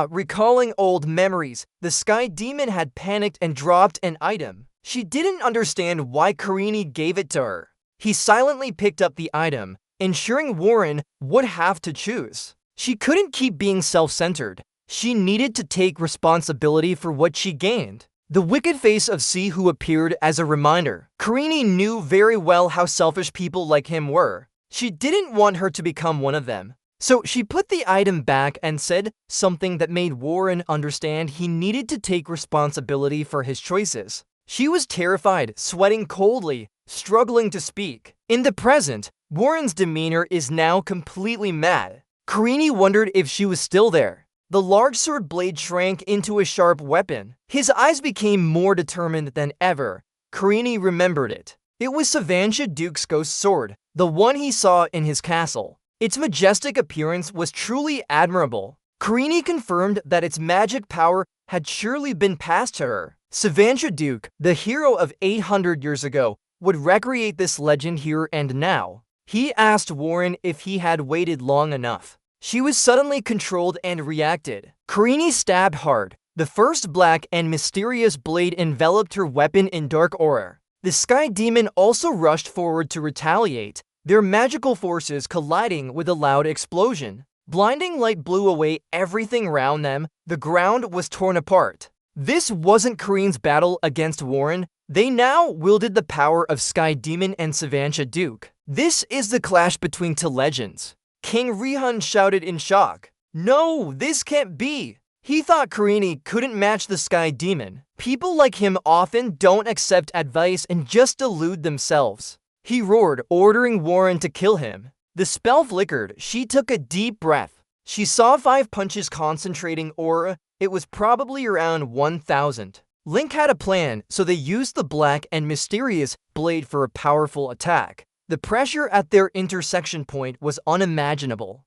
Recalling old memories, the Sky Demon had panicked and dropped an item. She didn't understand why Karini gave it to her. He silently picked up the item, ensuring Warren would have to choose. She couldn't keep being self-centered. She needed to take responsibility for what she gained. The wicked face of Sihu appeared as a reminder. Karini knew very well how selfish people like him were. She didn't want her to become one of them. So she put the item back and said something that made Warren understand he needed to take responsibility for his choices. She was terrified, sweating coldly, struggling to speak. In the present, Warren's demeanor is now completely mad. Karini wondered if she was still there. The large sword blade shrank into a sharp weapon. His eyes became more determined than ever. Karini remembered it. It was Savantia Duke's ghost sword, the one he saw in his castle. Its majestic appearance was truly admirable. Karini confirmed that its magic power had surely been passed to her. Savantia Duke, the hero of 800 years ago, would recreate this legend here and now. He asked Warren if he had waited long enough. She was suddenly controlled and reacted. Karini stabbed hard. The first black and mysterious blade enveloped her weapon in dark aura. The Sky Demon also rushed forward to retaliate, their magical forces colliding with a loud explosion. Blinding light blew away everything around them. The ground was torn apart. This wasn't Kareen's battle against Warren. They now wielded the power of Sky Demon and Savantia Duke. This is the clash between two legends. King Rihan shouted in shock. No, this can't be. He thought Karini couldn't match the Sky Demon. People like him often don't accept advice and just delude themselves. He roared, ordering Warren to kill him. The spell flickered. She took a deep breath. She saw 5 punches concentrating aura. It was probably around 1,000. Link had a plan, so they used the black and mysterious blade for a powerful attack. The pressure at their intersection point was unimaginable.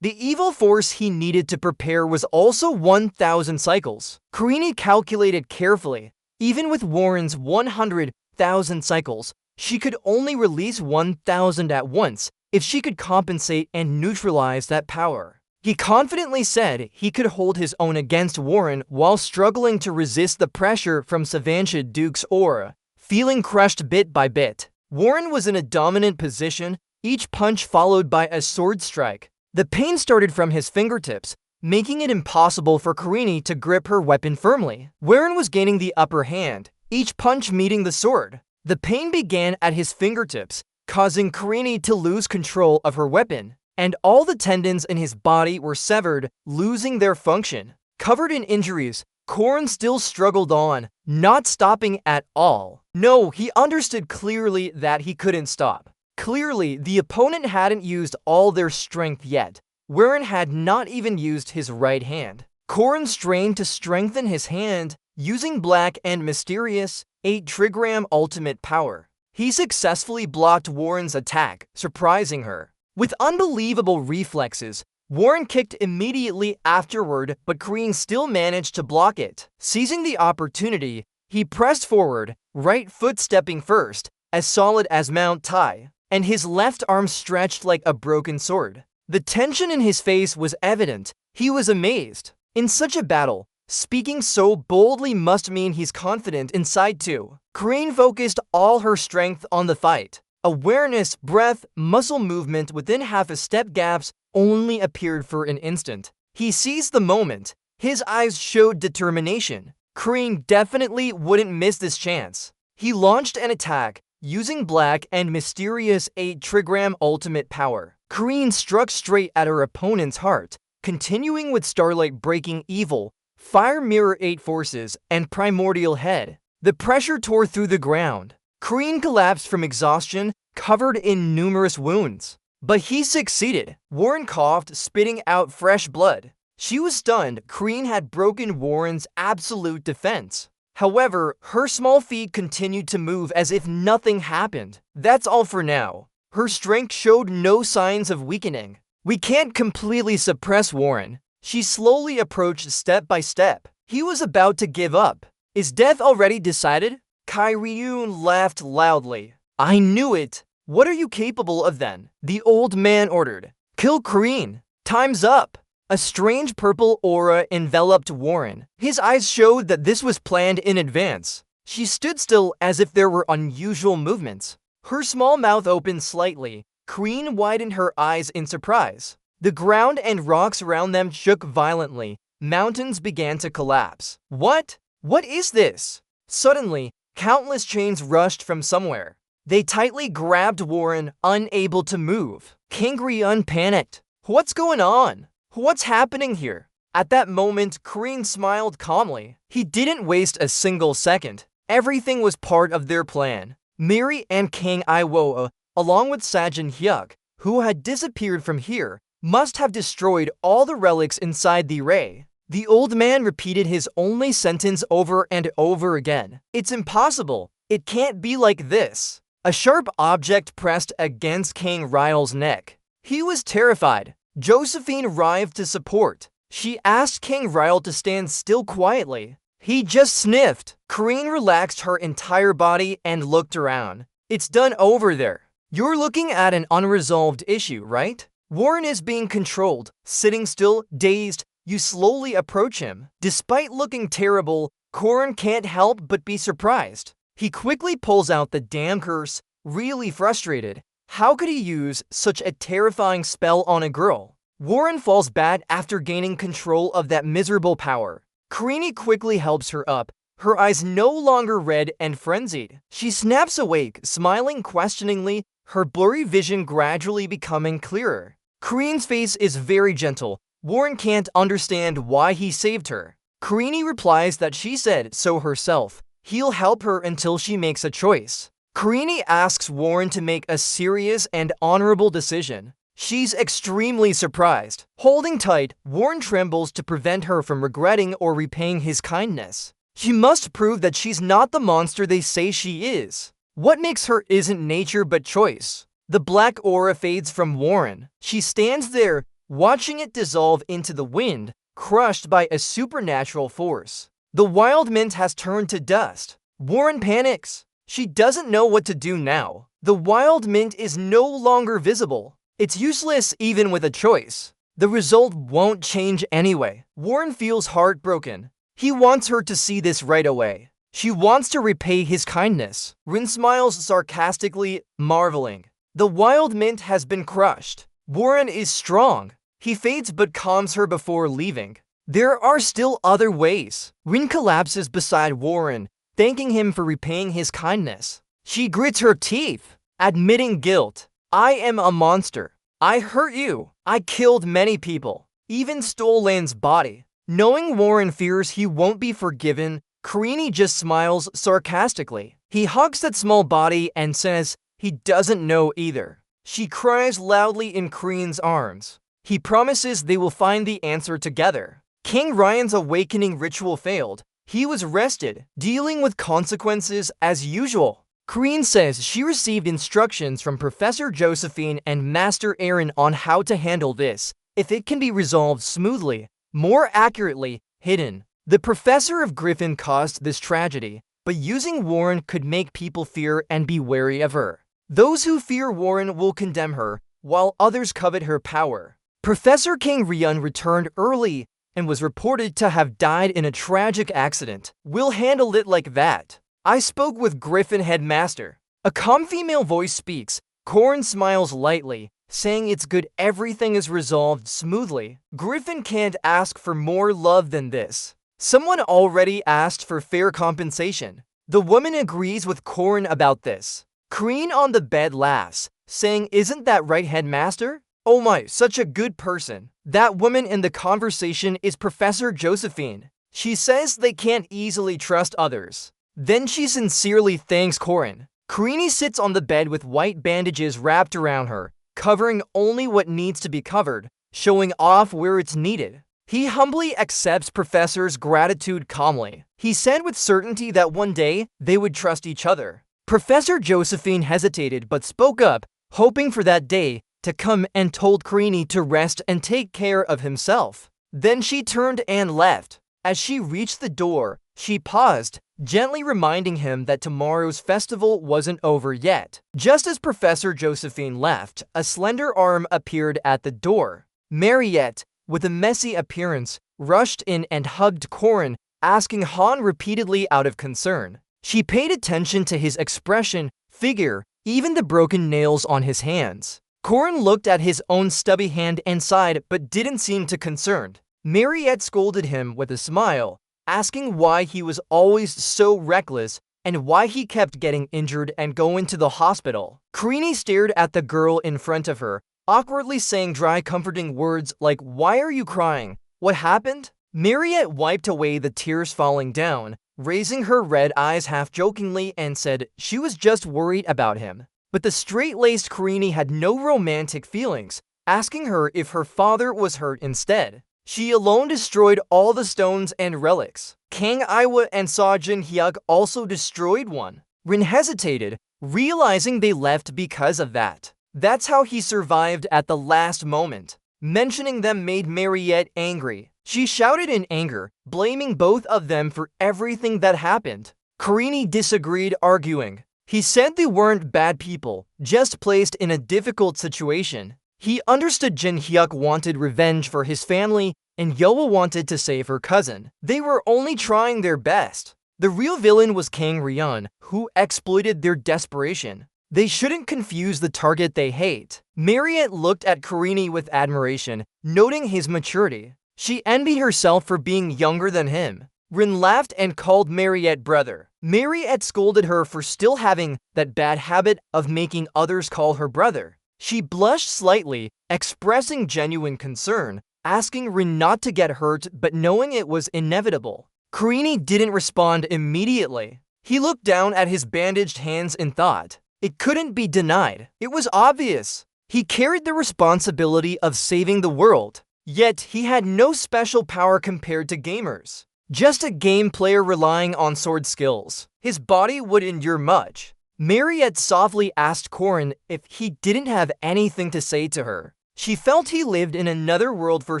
The evil force he needed to prepare was also 1,000 cycles. Karini calculated carefully. Even with Warren's 100,000 cycles, she could only release 1,000 at once if she could compensate and neutralize that power. He confidently said he could hold his own against Warren while struggling to resist the pressure from Savantia Duke's aura, feeling crushed bit by bit. Warren was in a dominant position, each punch followed by a sword strike. The pain started from his fingertips, making it impossible for Karini to grip her weapon firmly. Warren was gaining the upper hand, each punch meeting the sword. The pain began at his fingertips, causing Karini to lose control of her weapon, and all the tendons in his body were severed, losing their function. Covered in injuries, Korn still struggled on, not stopping at all. No, he understood clearly that he couldn't stop. Clearly, the opponent hadn't used all their strength yet. Warren had not even used his right hand. Korn strained to strengthen his hand, using black and mysterious 8-trigram ultimate power. He successfully blocked Warren's attack, surprising her. With unbelievable reflexes, Warren kicked immediately afterward, but Kareen still managed to block it. Seizing the opportunity, he pressed forward, right foot stepping first, as solid as Mount Tai, and his left arm stretched like a broken sword. The tension in his face was evident. He was amazed. In such a battle, speaking so boldly must mean he's confident inside too. Kareen focused all her strength on the fight. Awareness, breath, muscle movement within half a step gaps only appeared for an instant. He seized the moment. His eyes showed determination. Kareen definitely wouldn't miss this chance. He launched an attack, using black and mysterious 8-trigram ultimate power. Kareen struck straight at her opponent's heart, continuing with Starlight Breaking Evil, Fire Mirror 8 Forces, and Primordial Head. The pressure tore through the ground. Kareen collapsed from exhaustion, covered in numerous wounds. But he succeeded. Warren coughed, spitting out fresh blood. She was stunned. Kareen had broken Warren's absolute defense. However, her small feet continued to move as if nothing happened. That's all for now. Her strength showed no signs of weakening. We can't completely suppress Warren. She slowly approached step by step. He was about to give up. Is death already decided? Kyryun laughed loudly. I knew it. What are you capable of then? The old man ordered. Kill Kreen. Time's up. A strange purple aura enveloped Warren. His eyes showed that this was planned in advance. She stood still as if there were unusual movements. Her small mouth opened slightly. Kreen widened her eyes in surprise. The ground and rocks around them shook violently. Mountains began to collapse. What? What is this? Suddenly, countless chains rushed from somewhere. They tightly grabbed Warren, unable to move. King Ryun panicked. What's going on? What's happening here? At that moment, Kreen smiled calmly. He didn't waste a single second. Everything was part of their plan. Miri and King Iwoa, along with Sajin Hyuk, who had disappeared from here, must have destroyed all the relics inside the array. The old man repeated his only sentence over and over again. It's impossible. It can't be like this. A sharp object pressed against King Ryle's neck. He was terrified. Josephine arrived to support. She asked King Ryle to stand still quietly. He just sniffed. Kreen relaxed her entire body and looked around. It's done over there. You're looking at an unresolved issue, right? Warren is being controlled. Sitting still, dazed, you slowly approach him. Despite looking terrible, Korin can't help but be surprised. He quickly pulls out the damn curse, really frustrated. How could he use such a terrifying spell on a girl? Warren falls bad after gaining control of that miserable power. Karini quickly helps her up, her eyes no longer red and frenzied. She snaps awake, smiling questioningly, her blurry vision gradually becoming clearer. Kareen's face is very gentle. Warren can't understand why he saved her. Karini replies that she said so herself. He'll help her until she makes a choice. Karini asks Warren to make a serious and honorable decision. She's extremely surprised. Holding tight, Warren trembles to prevent her from regretting or repaying his kindness. She must prove that she's not the monster they say she is. What makes her isn't nature but choice. The black aura fades from Warren. She stands there, watching it dissolve into the wind, crushed by a supernatural force. The wild mint has turned to dust. Warren panics. She doesn't know what to do now. The wild mint is no longer visible. It's useless even with a choice. The result won't change anyway. Warren feels heartbroken. He wants her to see this right away. She wants to repay his kindness. Rin smiles sarcastically, marveling. The wild mint has been crushed. Warren is strong. He fades but calms her before leaving. There are still other ways. Rin collapses beside Warren, thanking him for repaying his kindness. She grits her teeth, admitting guilt. I am a monster. I hurt you. I killed many people, even stole Lan's body. Knowing Warren fears he won't be forgiven, Karini just smiles sarcastically. He hugs that small body and says he doesn't know either. She cries loudly in Kareen's arms. He promises they will find the answer together. King Ryan's awakening ritual failed. He was arrested, dealing with consequences as usual. Kareen says she received instructions from Professor Josephine and Master Aaron on how to handle this, if it can be resolved smoothly, more accurately, hidden. The professor of Griffin caused this tragedy, but using Warren could make people fear and be wary of her. Those who fear Warren will condemn her, while others covet her power. Professor King Ryun returned early and was reported to have died in a tragic accident. We'll handle it like that. I spoke with Griffin headmaster. A calm female voice speaks. Korin smiles lightly, saying it's good everything is resolved smoothly. Griffin can't ask for more love than this. Someone already asked for fair compensation. The woman agrees with Korin about this. Kareen on the bed laughs, saying, isn't that right, headmaster? Oh my, such a good person. That woman in the conversation is Professor Josephine. She says they can't easily trust others. Then she sincerely thanks Korin. Karini sits on the bed with white bandages wrapped around her, covering only what needs to be covered, showing off where it's needed. He humbly accepts Professor's gratitude calmly. He said with certainty that one day they would trust each other. Professor Josephine hesitated but spoke up, hoping for that day to come, and told Karini to rest and take care of himself. Then she turned and left. As she reached the door, she paused, gently reminding him that tomorrow's festival wasn't over yet. Just as Professor Josephine left, a slender arm appeared at the door. Mariette, with a messy appearance, rushed in and hugged Corin, asking Han repeatedly out of concern. She paid attention to his expression, figure, even the broken nails on his hands. Corin looked at his own stubby hand and sighed but didn't seem too concerned. Mariette scolded him with a smile, asking why he was always so reckless and why he kept getting injured and going to the hospital. Karini stared at the girl in front of her, awkwardly saying dry comforting words like, "Why are you crying? What happened?" Mariette wiped away the tears falling down, raising her red eyes half-jokingly and said she was just worried about him. But the straight-laced Karini had no romantic feelings, asking her if her father was hurt instead. She alone destroyed all the stones and relics. Kang Iwa and Sa Jin Hyuk also destroyed one. Rin hesitated, realizing they left because of that. That's how he survived at the last moment. Mentioning them made Mariette angry. She shouted in anger, blaming both of them for everything that happened. Karini disagreed, arguing. He said they weren't bad people, just placed in a difficult situation. He understood Jin Hyuk wanted revenge for his family, and Yoa wanted to save her cousin. They were only trying their best. The real villain was Kang Ryan, who exploited their desperation. They shouldn't confuse the target they hate. Mariette looked at Karini with admiration, noting his maturity. She envied herself for being younger than him. Rin laughed and called Mariette brother. Mariette scolded her for still having that bad habit of making others call her brother. She blushed slightly, expressing genuine concern, asking Rin not to get hurt but knowing it was inevitable. Karini didn't respond immediately. He looked down at his bandaged hands and thought. It couldn't be denied. It was obvious. He carried the responsibility of saving the world. Yet, he had no special power compared to gamers. Just a game player relying on sword skills. His body would endure much. Mariette softly asked Corin if he didn't have anything to say to her. She felt he lived in another world for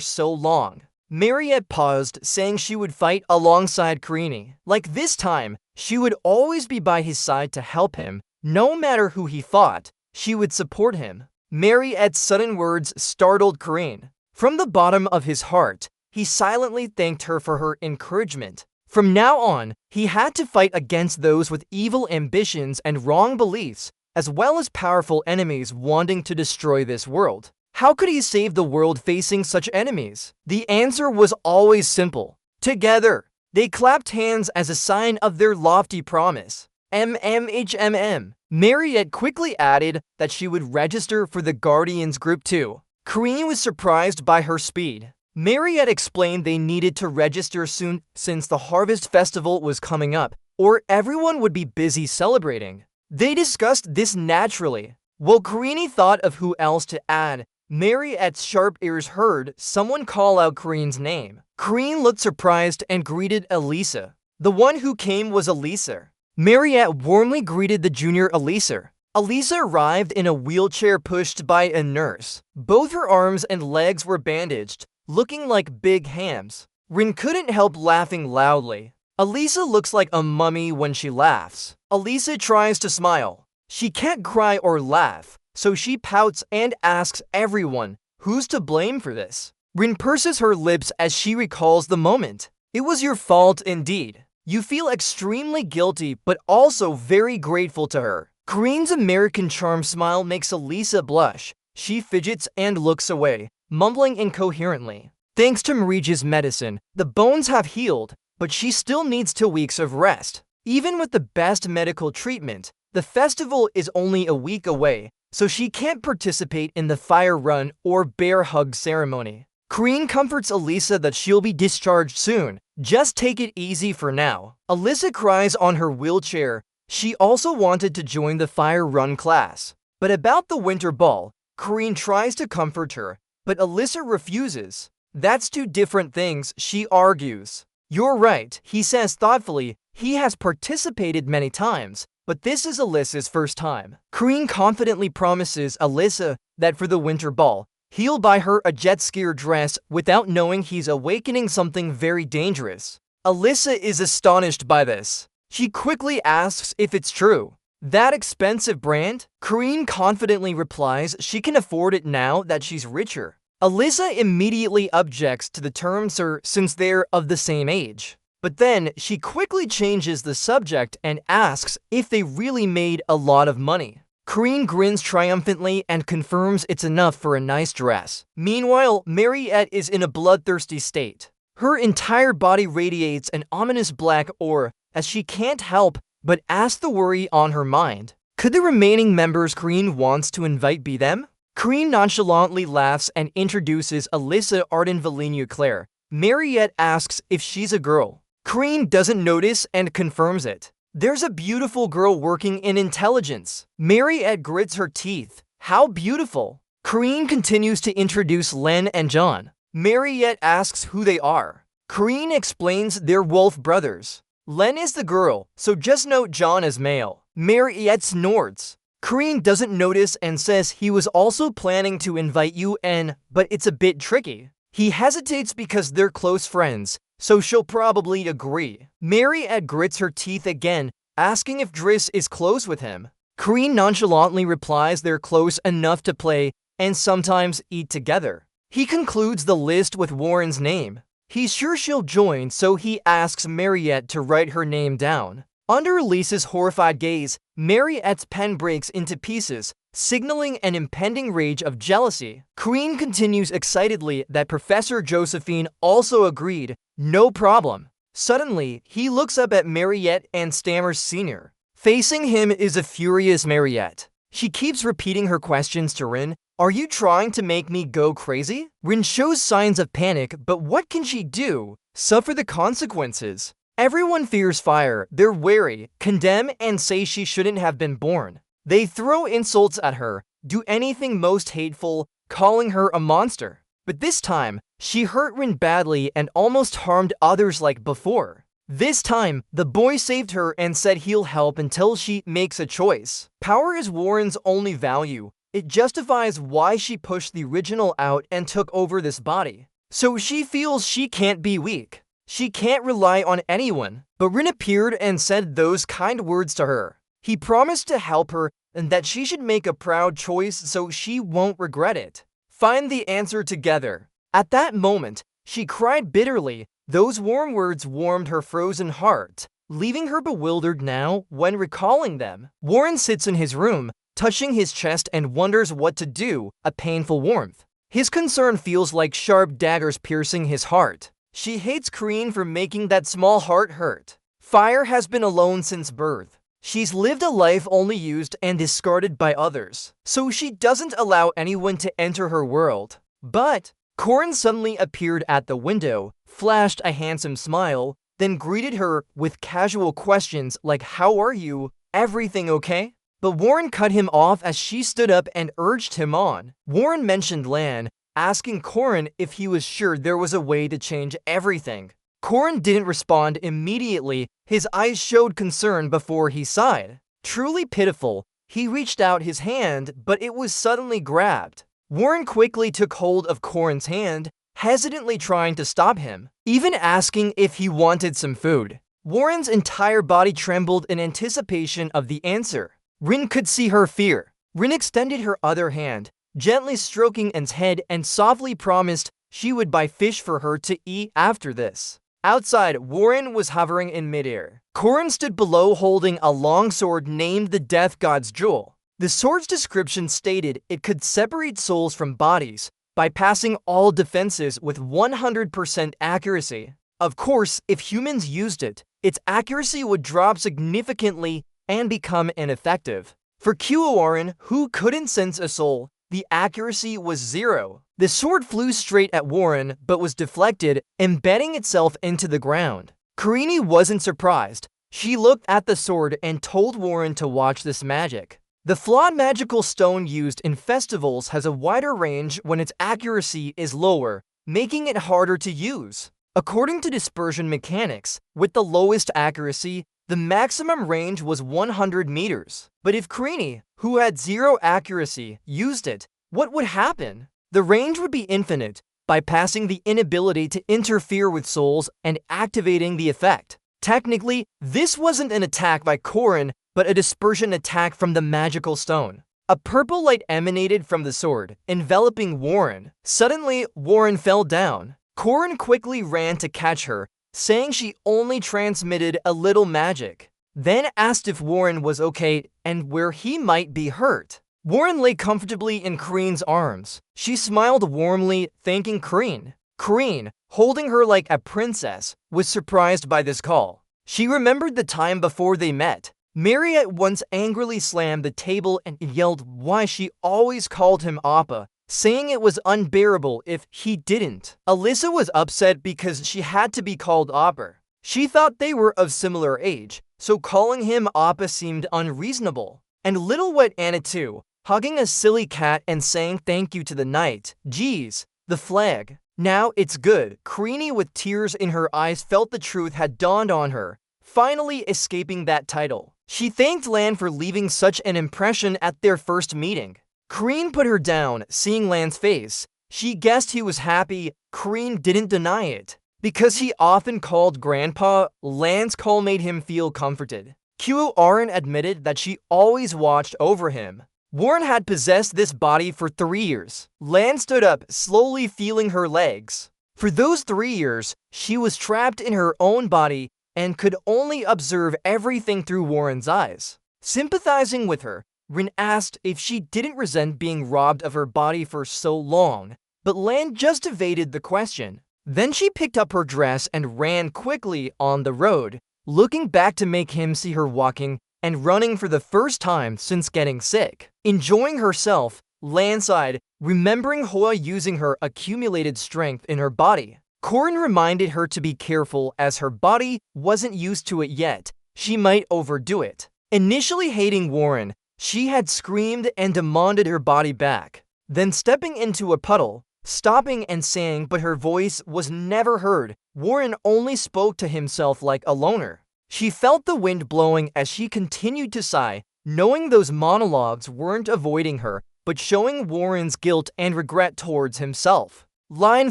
so long. Mariette paused, saying she would fight alongside Karini. Like this time, she would always be by his side to help him. No matter who he fought, she would support him. Mariette's sudden words startled Karin. From the bottom of his heart, he silently thanked her for her encouragement. From now on, he had to fight against those with evil ambitions and wrong beliefs, as well as powerful enemies wanting to destroy this world. How could he save the world facing such enemies? The answer was always simple. Together. They clapped hands as a sign of their lofty promise. MMHMM. Mariette quickly added that she would register for the Guardians Group too. Karini was surprised by her speed. Mariette explained they needed to register soon since the Harvest Festival was coming up, or everyone would be busy celebrating. They discussed this naturally. While Karini thought of who else to add, Mariette's sharp ears heard someone call out Karini's name. Karin looked surprised and greeted Elisa. The one who came was Elisa. Mariette warmly greeted the junior Elisa. Elisa arrived in a wheelchair pushed by a nurse. Both her arms and legs were bandaged, looking like big hams. Rin couldn't help laughing loudly. Elisa looks like a mummy when she laughs. Elisa tries to smile. She can't cry or laugh, so she pouts and asks everyone, who's to blame for this? Rin purses her lips as she recalls the moment. It was your fault indeed. You feel extremely guilty but also very grateful to her. Karin's American charm smile makes Elisa blush. She fidgets and looks away, mumbling incoherently. Thanks to Marija's medicine, the bones have healed, but she still needs 2 weeks of rest. Even with the best medical treatment, the festival is only a week away, so she can't participate in the fire run or bear hug ceremony. Karin comforts Elisa that she'll be discharged soon. Just take it easy for now. Elisa cries on her wheelchair. She also wanted to join the fire run class. But about the winter ball, Karin tries to comfort her, but Elisa refuses. That's 2 different things, she argues. You're right, he says thoughtfully. He has participated many times, but this is Elisa's first time. Karin confidently promises Elisa that for the winter ball, He'll buy her a jet skier dress without knowing he's awakening something very dangerous. Alyssa is astonished by this. She quickly asks if it's true. That expensive brand? Karine confidently replies she can afford it now that she's richer. Alyssa immediately objects to the term sir since they're of the same age. But then she quickly changes the subject and asks if they really made a lot of money. Karine grins triumphantly and confirms it's enough for a nice dress. Meanwhile, Mariette is in a bloodthirsty state. Her entire body radiates an ominous black aura as she can't help but ask the worry on her mind. Could the remaining members Karine wants to invite be them? Karine nonchalantly laughs and introduces Alyssa Arden Villeneuve Claire. Mariette asks if she's a girl. Karine doesn't notice and confirms it. There's a beautiful girl working in intelligence. Mariette grits her teeth. How beautiful. Karine continues to introduce Len and John. Mariette asks who they are. Karine explains they're Wolf brothers. Len is the girl, so just note John as male. Mariette snorts. Karine doesn't notice and says he was also planning to invite you in, but it's a bit tricky. He hesitates because they're close friends, so she'll probably agree. Mariette grits her teeth again, asking if Driss is close with him. Karine nonchalantly replies they're close enough to play and sometimes eat together. He concludes the list with Warren's name. He's sure she'll join, so he asks Mariette to write her name down. Under Elise's horrified gaze, Mariette's pen breaks into pieces, signaling an impending rage of jealousy. Karine continues excitedly that Professor Josephine also agreed, no problem. Suddenly, he looks up at Mariette and stammers Sr. Facing him is a furious Mariette. She keeps repeating her questions to Rin. Are you trying to make me go crazy? Rin shows signs of panic, but what can she do? Suffer the consequences. Everyone fears fire, they're wary, condemn, and say she shouldn't have been born. They throw insults at her, do anything most hateful, calling her a monster. But this time, she hurt Rin badly and almost harmed others like before. This time, the boy saved her and said he'll help until she makes a choice. Power is Warren's only value. It justifies why she pushed the original out and took over this body. So she feels she can't be weak. She can't rely on anyone. But Rin appeared and said those kind words to her. He promised to help her and that she should make a proud choice so she won't regret it. Find the answer together. At that moment, she cried bitterly. Those warm words warmed her frozen heart, leaving her bewildered now when recalling them. Warren sits in his room, touching his chest and wonders what to do, a painful warmth. His concern feels like sharp daggers piercing his heart. She hates Karine for making that small heart hurt. Fire has been alone since birth. She's lived a life only used and discarded by others, so she doesn't allow anyone to enter her world. But Corin suddenly appeared at the window, flashed a handsome smile, then greeted her with casual questions like, "How are you? Everything okay?" But Warren cut him off as she stood up and urged him on. Warren mentioned Lan, asking Corin if he was sure there was a way to change everything. Corin didn't respond immediately. His eyes showed concern before he sighed. Truly pitiful, he reached out his hand, but it was suddenly grabbed. Warren quickly took hold of Corin's hand, hesitantly trying to stop him, even asking if he wanted some food. Warren's entire body trembled in anticipation of the answer. Rin could see her fear. Rin extended her other hand, gently stroking An's head, and softly promised she would buy fish for her to eat after this. Outside, Warren was hovering in midair. Corin stood below holding a long sword named the Death God's Jewel. The sword's description stated it could separate souls from bodies, bypassing all defenses with 100% accuracy. Of course, if humans used it, its accuracy would drop significantly and become ineffective. For Warren, who couldn't sense a soul, the accuracy was 0. The sword flew straight at Warren, but was deflected, embedding itself into the ground. Karine wasn't surprised. She looked at the sword and told Warren to watch this magic. The flawed magical stone used in festivals has a wider range when its accuracy is lower, making it harder to use. According to dispersion mechanics, with the lowest accuracy, the maximum range was 100 meters. But if Karine, who had 0 accuracy, used it, what would happen? The range would be infinite, bypassing the inability to interfere with souls and activating the effect. Technically, this wasn't an attack by Corrin, but a dispersion attack from the magical stone. A purple light emanated from the sword, enveloping Warren. Suddenly, Warren fell down. Corrin quickly ran to catch her, saying she only transmitted a little magic. Then asked if Warren was okay and where he might be hurt. Warren lay comfortably in Kreen's arms. She smiled warmly, thanking Kreen. Kreen, holding her like a princess, was surprised by this call. She remembered the time before they met. Mary at once angrily slammed the table and yelled why she always called him Appa, saying it was unbearable if he didn't. Alyssa was upset because she had to be called Appa. She thought they were of similar age, so calling him Appa seemed unreasonable. And little wet Anna too, hugging a silly cat and saying thank you to the knight. Geez, the flag. Now it's good. Creenie, with tears in her eyes, felt the truth had dawned on her, finally escaping that title. She thanked Lan for leaving such an impression at their first meeting. Kreen put her down, seeing Lan's face. She guessed he was happy. Kreen didn't deny it. Because he often called Grandpa, Lan's call made him feel comforted. Q-Arin admitted that she always watched over him. Warren had possessed this body for 3 years. Lan stood up, slowly feeling her legs. For those 3 years, she was trapped in her own body and could only observe everything through Warren's eyes. Sympathizing with her, Rin asked if she didn't resent being robbed of her body for so long, but Lan just evaded the question. Then she picked up her dress and ran quickly on the road, looking back to make him see her walking and running for the first time since getting sick. Enjoying herself, Lan sighed, remembering Hoa using her accumulated strength in her body. Corrin reminded her to be careful as her body wasn't used to it yet. She might overdo it. Initially hating Warren, she had screamed and demanded her body back. Then stepping into a puddle, stopping and saying but her voice was never heard. Warren only spoke to himself like a loner. She felt the wind blowing as she continued to sigh, knowing those monologues weren't avoiding her, but showing Warren's guilt and regret towards himself. Line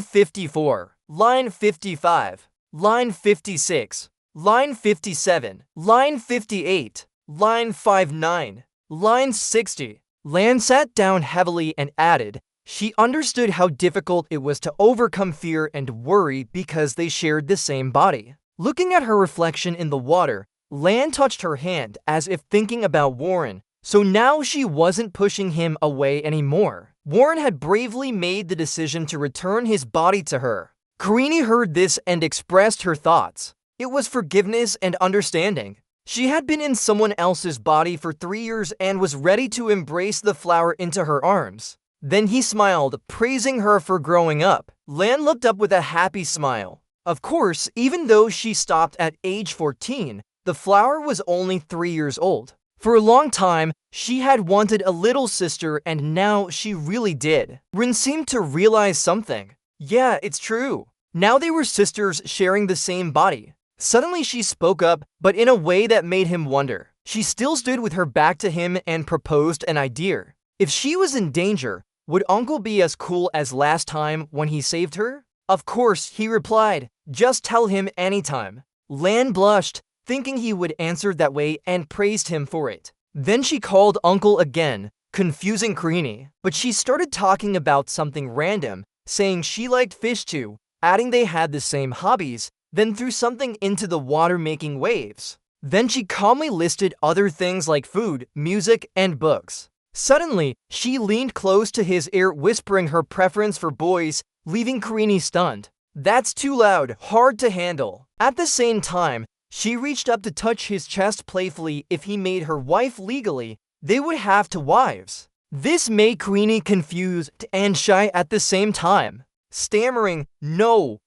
54, line 55, line 56, line 57, line 58, line 59, line 60. Lan sat down heavily and added, she understood how difficult it was to overcome fear and worry because they shared the same body. Looking at her reflection in the water, Lan touched her hand as if thinking about Warren, so now she wasn't pushing him away anymore. Warren had bravely made the decision to return his body to her. Karini heard this and expressed her thoughts. It was forgiveness and understanding. She had been in someone else's body for 3 years and was ready to embrace the flower into her arms. Then he smiled, praising her for growing up. Lan looked up with a happy smile. Of course, even though she stopped at age 14, the flower was only 3 years old. For a long time, she had wanted a little sister and now she really did. Rin seemed to realize something. Yeah, it's true. Now they were sisters sharing the same body. Suddenly she spoke up, but in a way that made him wonder. She still stood with her back to him and proposed an idea. If she was in danger, would Uncle be as cool as last time when he saved her? Of course, he replied, just tell him anytime. Lan blushed, thinking he would answer that way and praised him for it. Then she called Uncle again, confusing Karini, but she started talking about something random, saying she liked fish too, adding they had the same hobbies, then threw something into the water making waves. Then she calmly listed other things like food, music, and books. Suddenly, she leaned close to his ear whispering her preference for boys, leaving Karini stunned. That's too loud, hard to handle. At the same time, she reached up to touch his chest playfully. If he made her wife legally, they would have 2 wives. This made Karini confused and shy at the same time. Stammering, no,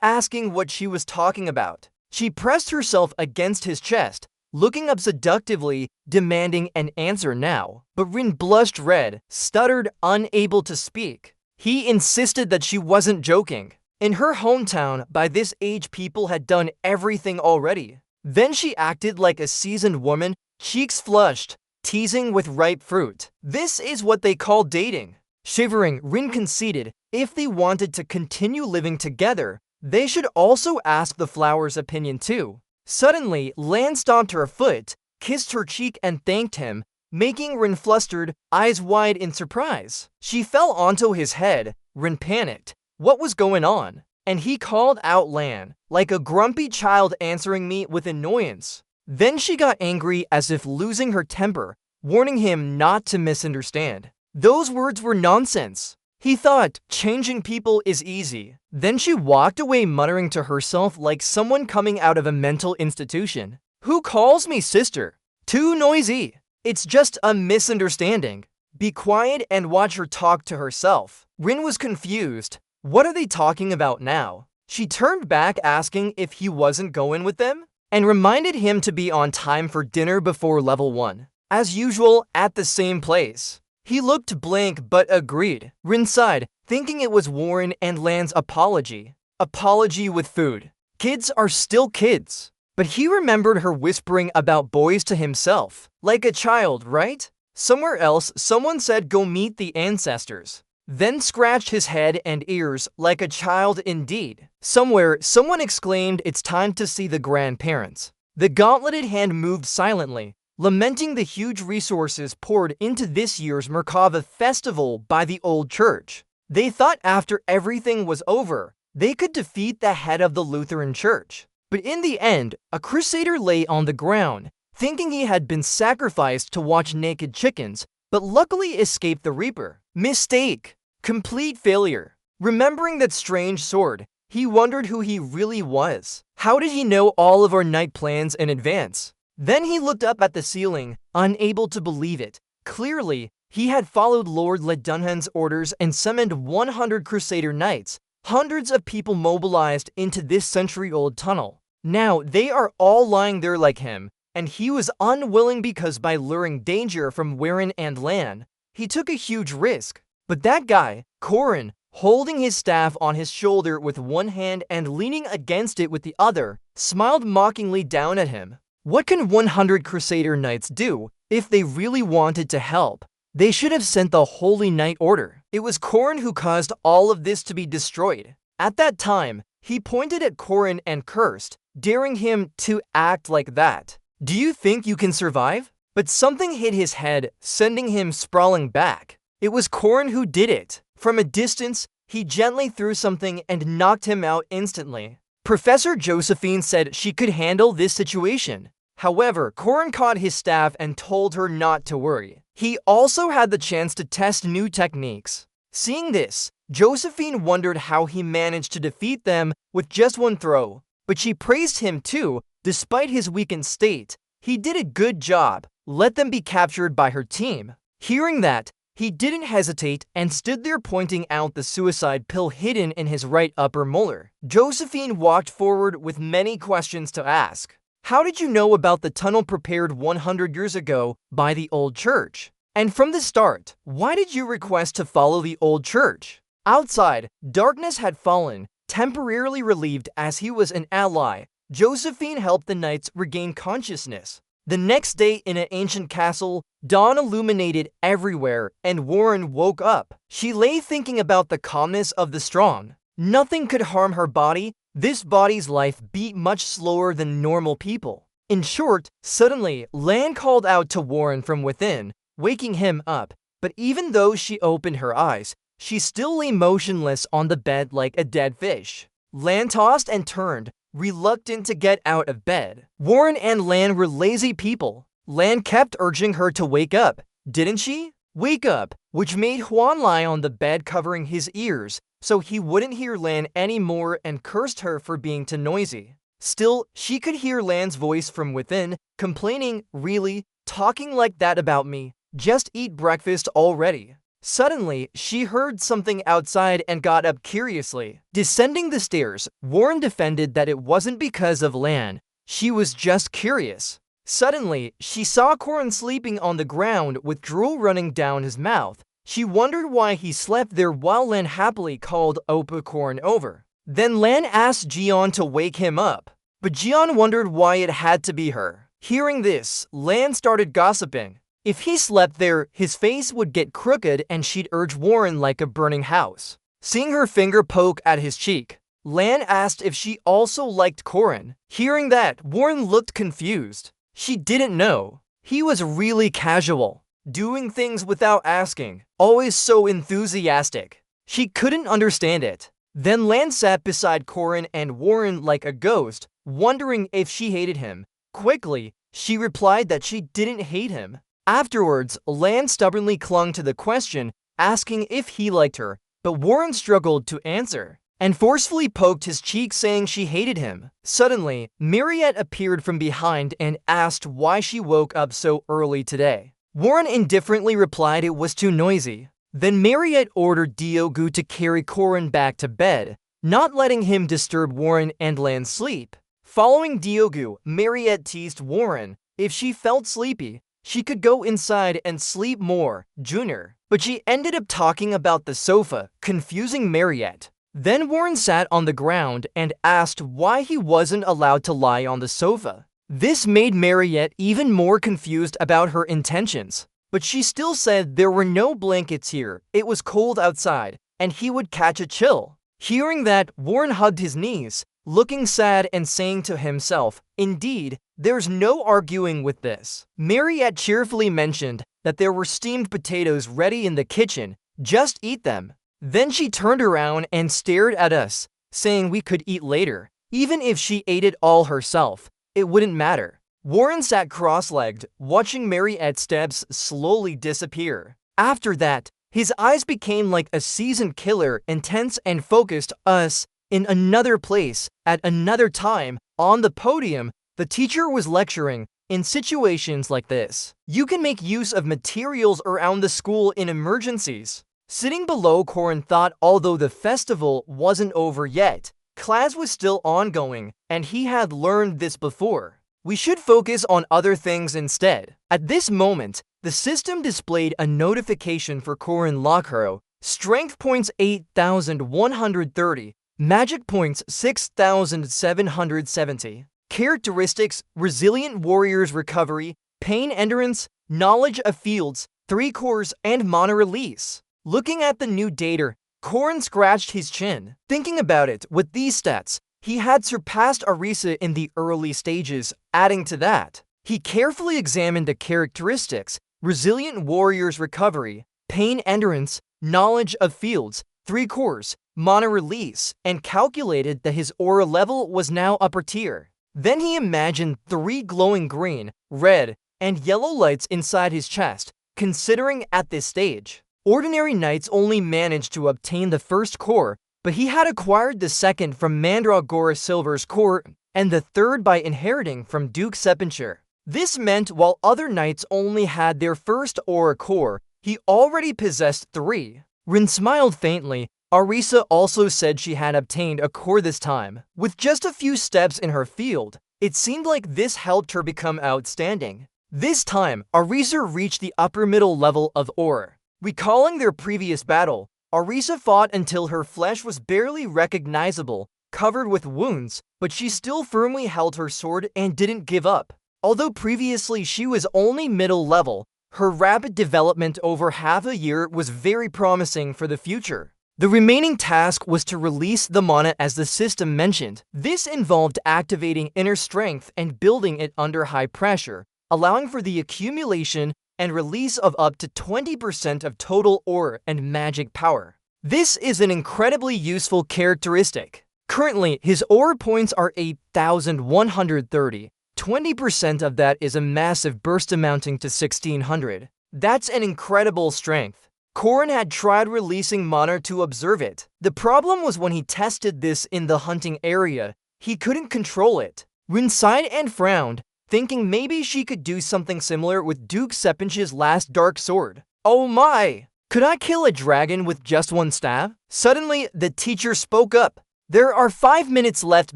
asking what she was talking about. She pressed herself against his chest, looking up seductively, demanding an answer now. But Rin blushed red, stuttered, unable to speak. He insisted that she wasn't joking. In her hometown, by this age people had done everything already. Then she acted like a seasoned woman, cheeks flushed, teasing with ripe fruit. This is what they call dating. Shivering, Rin conceded if they wanted to continue living together, they should also ask the flower's opinion too. Suddenly, Lan stomped her foot, kissed her cheek and thanked him, making Rin flustered, eyes wide in surprise. She fell onto his head. Rin panicked. What was going on? And he called out Lan, like a grumpy child answering me with annoyance. Then she got angry as if losing her temper, warning him not to misunderstand. Those words were nonsense. He thought changing people is easy. Then she walked away muttering to herself like someone coming out of a mental institution. Who calls me sister? Too noisy. It's just a misunderstanding. Be quiet and watch her talk to herself. Rin was confused. What are they talking about now? She turned back asking if he wasn't going with them and reminded him to be on time for dinner before level 1. As usual, at the same place. He looked blank but agreed. Rin sighed, thinking it was Warren and Lan's apology. Apology with food. Kids are still kids. But he remembered her whispering about boys to himself. Like a child, right? Somewhere else, someone said go meet the ancestors. Then scratched his head and ears like a child indeed. Somewhere, someone exclaimed it's time to see the grandparents. The gauntleted hand moved silently, lamenting the huge resources poured into this year's Merkava festival by the old church. They thought after everything was over, they could defeat the head of the Lutheran church. But in the end, a crusader lay on the ground, thinking he had been sacrificed to watch naked chickens, but luckily escaped the Reaper. Mistake. Complete failure. Remembering that strange sword, he wondered who he really was. How did he know all of our night plans in advance? Then he looked up at the ceiling, unable to believe it. Clearly, he had followed Lord Ledunhan's orders and summoned 100 Crusader Knights, hundreds of people mobilized into this century-old tunnel. Now, they are all lying there like him, and he was unwilling because by luring danger from Warren and Lan, he took a huge risk. But that guy, Corin, holding his staff on his shoulder with one hand and leaning against it with the other, smiled mockingly down at him. What can 100 Crusader Knights do if they really wanted to help? They should have sent the Holy Knight Order. It was Corin who caused all of this to be destroyed. At that time, he pointed at Corin and cursed, daring him to act like that. Do you think you can survive? But something hit his head, sending him sprawling back. It was Corin who did it. From a distance, he gently threw something and knocked him out instantly. Professor Josephine said she could handle this situation. However, Corin caught his staff and told her not to worry. He also had the chance to test new techniques. Seeing this, Josephine wondered how he managed to defeat them with just one throw. But she praised him too, despite his weakened state. He did a good job. Let them be captured by her team. Hearing that, he didn't hesitate and stood there pointing out the suicide pill hidden in his right upper molar. Josephine walked forward with many questions to ask. How did you know about the tunnel prepared 100 years ago by the old church? And from the start, why did you request to follow the old church? Outside, darkness had fallen, temporarily relieved as he was an ally. Josephine helped the knights regain consciousness. The next day in an ancient castle, dawn illuminated everywhere and Warren woke up. She lay thinking about the calmness of the strong. Nothing could harm her body. This body's life beat much slower than normal people. In short, suddenly, Lan called out to Warren from within, waking him up. But even though she opened her eyes, she still lay motionless on the bed like a dead fish. Lan tossed and turned, reluctant to get out of bed. Warren and Lan were lazy people. Lan kept urging her to wake up, didn't she? Wake up, which made Huan lie on the bed covering his ears so he wouldn't hear Lan anymore and cursed her for being too noisy. Still, she could hear Lan's voice from within, complaining, really? Talking like that about me? Just eat breakfast already. Suddenly, she heard something outside and got up curiously. Descending the stairs, Warren defended that it wasn't because of Lan. She was just curious. Suddenly, she saw Corin sleeping on the ground with drool running down his mouth. She wondered why he slept there while Lan happily called Opa Corin over. Then Lan asked Jian to wake him up, but Jian wondered why it had to be her. Hearing this, Lan started gossiping. If he slept there, his face would get crooked and she'd urge Warren like a burning house. Seeing her finger poke at his cheek, Lan asked if she also liked Corin. Hearing that, Warren looked confused. She didn't know. He was really casual, doing things without asking, always so enthusiastic. She couldn't understand it. Then Lan sat beside Corin and Warren like a ghost, wondering if she hated him. Quickly, she replied that she didn't hate him. Afterwards, Lan stubbornly clung to the question, asking if he liked her, but Warren struggled to answer and forcefully poked his cheek, saying she hated him. Suddenly, Mariette appeared from behind and asked why she woke up so early today. Warren indifferently replied it was too noisy. Then Mariette ordered Diogu to carry Corin back to bed, not letting him disturb Warren and Lan's sleep. Following Diogu, Mariette teased Warren if she felt sleepy, she could go inside and sleep more, Junior. But she ended up talking about the sofa, confusing Mariette. Then Warren sat on the ground and asked why he wasn't allowed to lie on the sofa. This made Mariette even more confused about her intentions. But she still said there were no blankets here, it was cold outside, and he would catch a chill. Hearing that, Warren hugged his knees, looking sad and saying to himself, indeed, there's no arguing with this. Mariette cheerfully mentioned that there were steamed potatoes ready in the kitchen, just eat them. Then she turned around and stared at us, saying we could eat later. Even if she ate it all herself, it wouldn't matter. Warren sat cross-legged, watching Mariette's steps slowly disappear. After that, his eyes became like a seasoned killer, intense and focused. Us, in another place, at another time, on the podium, the teacher was lecturing. In situations like this, you can make use of materials around the school in emergencies. Sitting below, Corin thought although the festival wasn't over yet, class was still ongoing, and he had learned this before. We should focus on other things instead. At this moment, the system displayed a notification for Corin Lockharo. Strength points 8,130, magic points 6,770. Characteristics: Resilient Warriors Recovery, Pain Endurance, Knowledge of Fields, 3 cores, and Mana Release. Looking at the new data, Corin scratched his chin. Thinking about it, with these stats, he had surpassed Arisa in the early stages. Adding to that, he carefully examined the characteristics: Resilient Warriors Recovery, Pain Endurance, Knowledge of Fields, 3 cores, Mana Release, and calculated that his aura level was now upper tier. Then he imagined 3 glowing green, red, and yellow lights inside his chest, considering at this stage, ordinary knights only managed to obtain the first core, but he had acquired the second from Mandragora Silver's core, and the third by inheriting from Duke Sepincher. This meant while other knights only had their first aura core, he already possessed 3. Rin smiled faintly. Arisa also said she had obtained a core this time. With just a few steps in her field, it seemed like this helped her become outstanding. This time, Arisa reached the upper middle level of aura. Recalling their previous battle, Arisa fought until her flesh was barely recognizable, covered with wounds, but she still firmly held her sword and didn't give up. Although previously she was only middle level, her rapid development over half a year was very promising for the future. The remaining task was to release the mana as the system mentioned. This involved activating inner strength and building it under high pressure, allowing for the accumulation and release of up to 20% of total aura and magic power. This is an incredibly useful characteristic. Currently, his aura points are 8,130. 20% of that is a massive burst amounting to 1,600. That's an incredible strength. Corin had tried releasing mana to observe it. The problem was when he tested this in the hunting area, he couldn't control it. Rin sighed and frowned, thinking maybe she could do something similar with Duke Sepinch's last dark sword. Oh my! Could I kill a dragon with just one stab? Suddenly, the teacher spoke up. There are 5 minutes left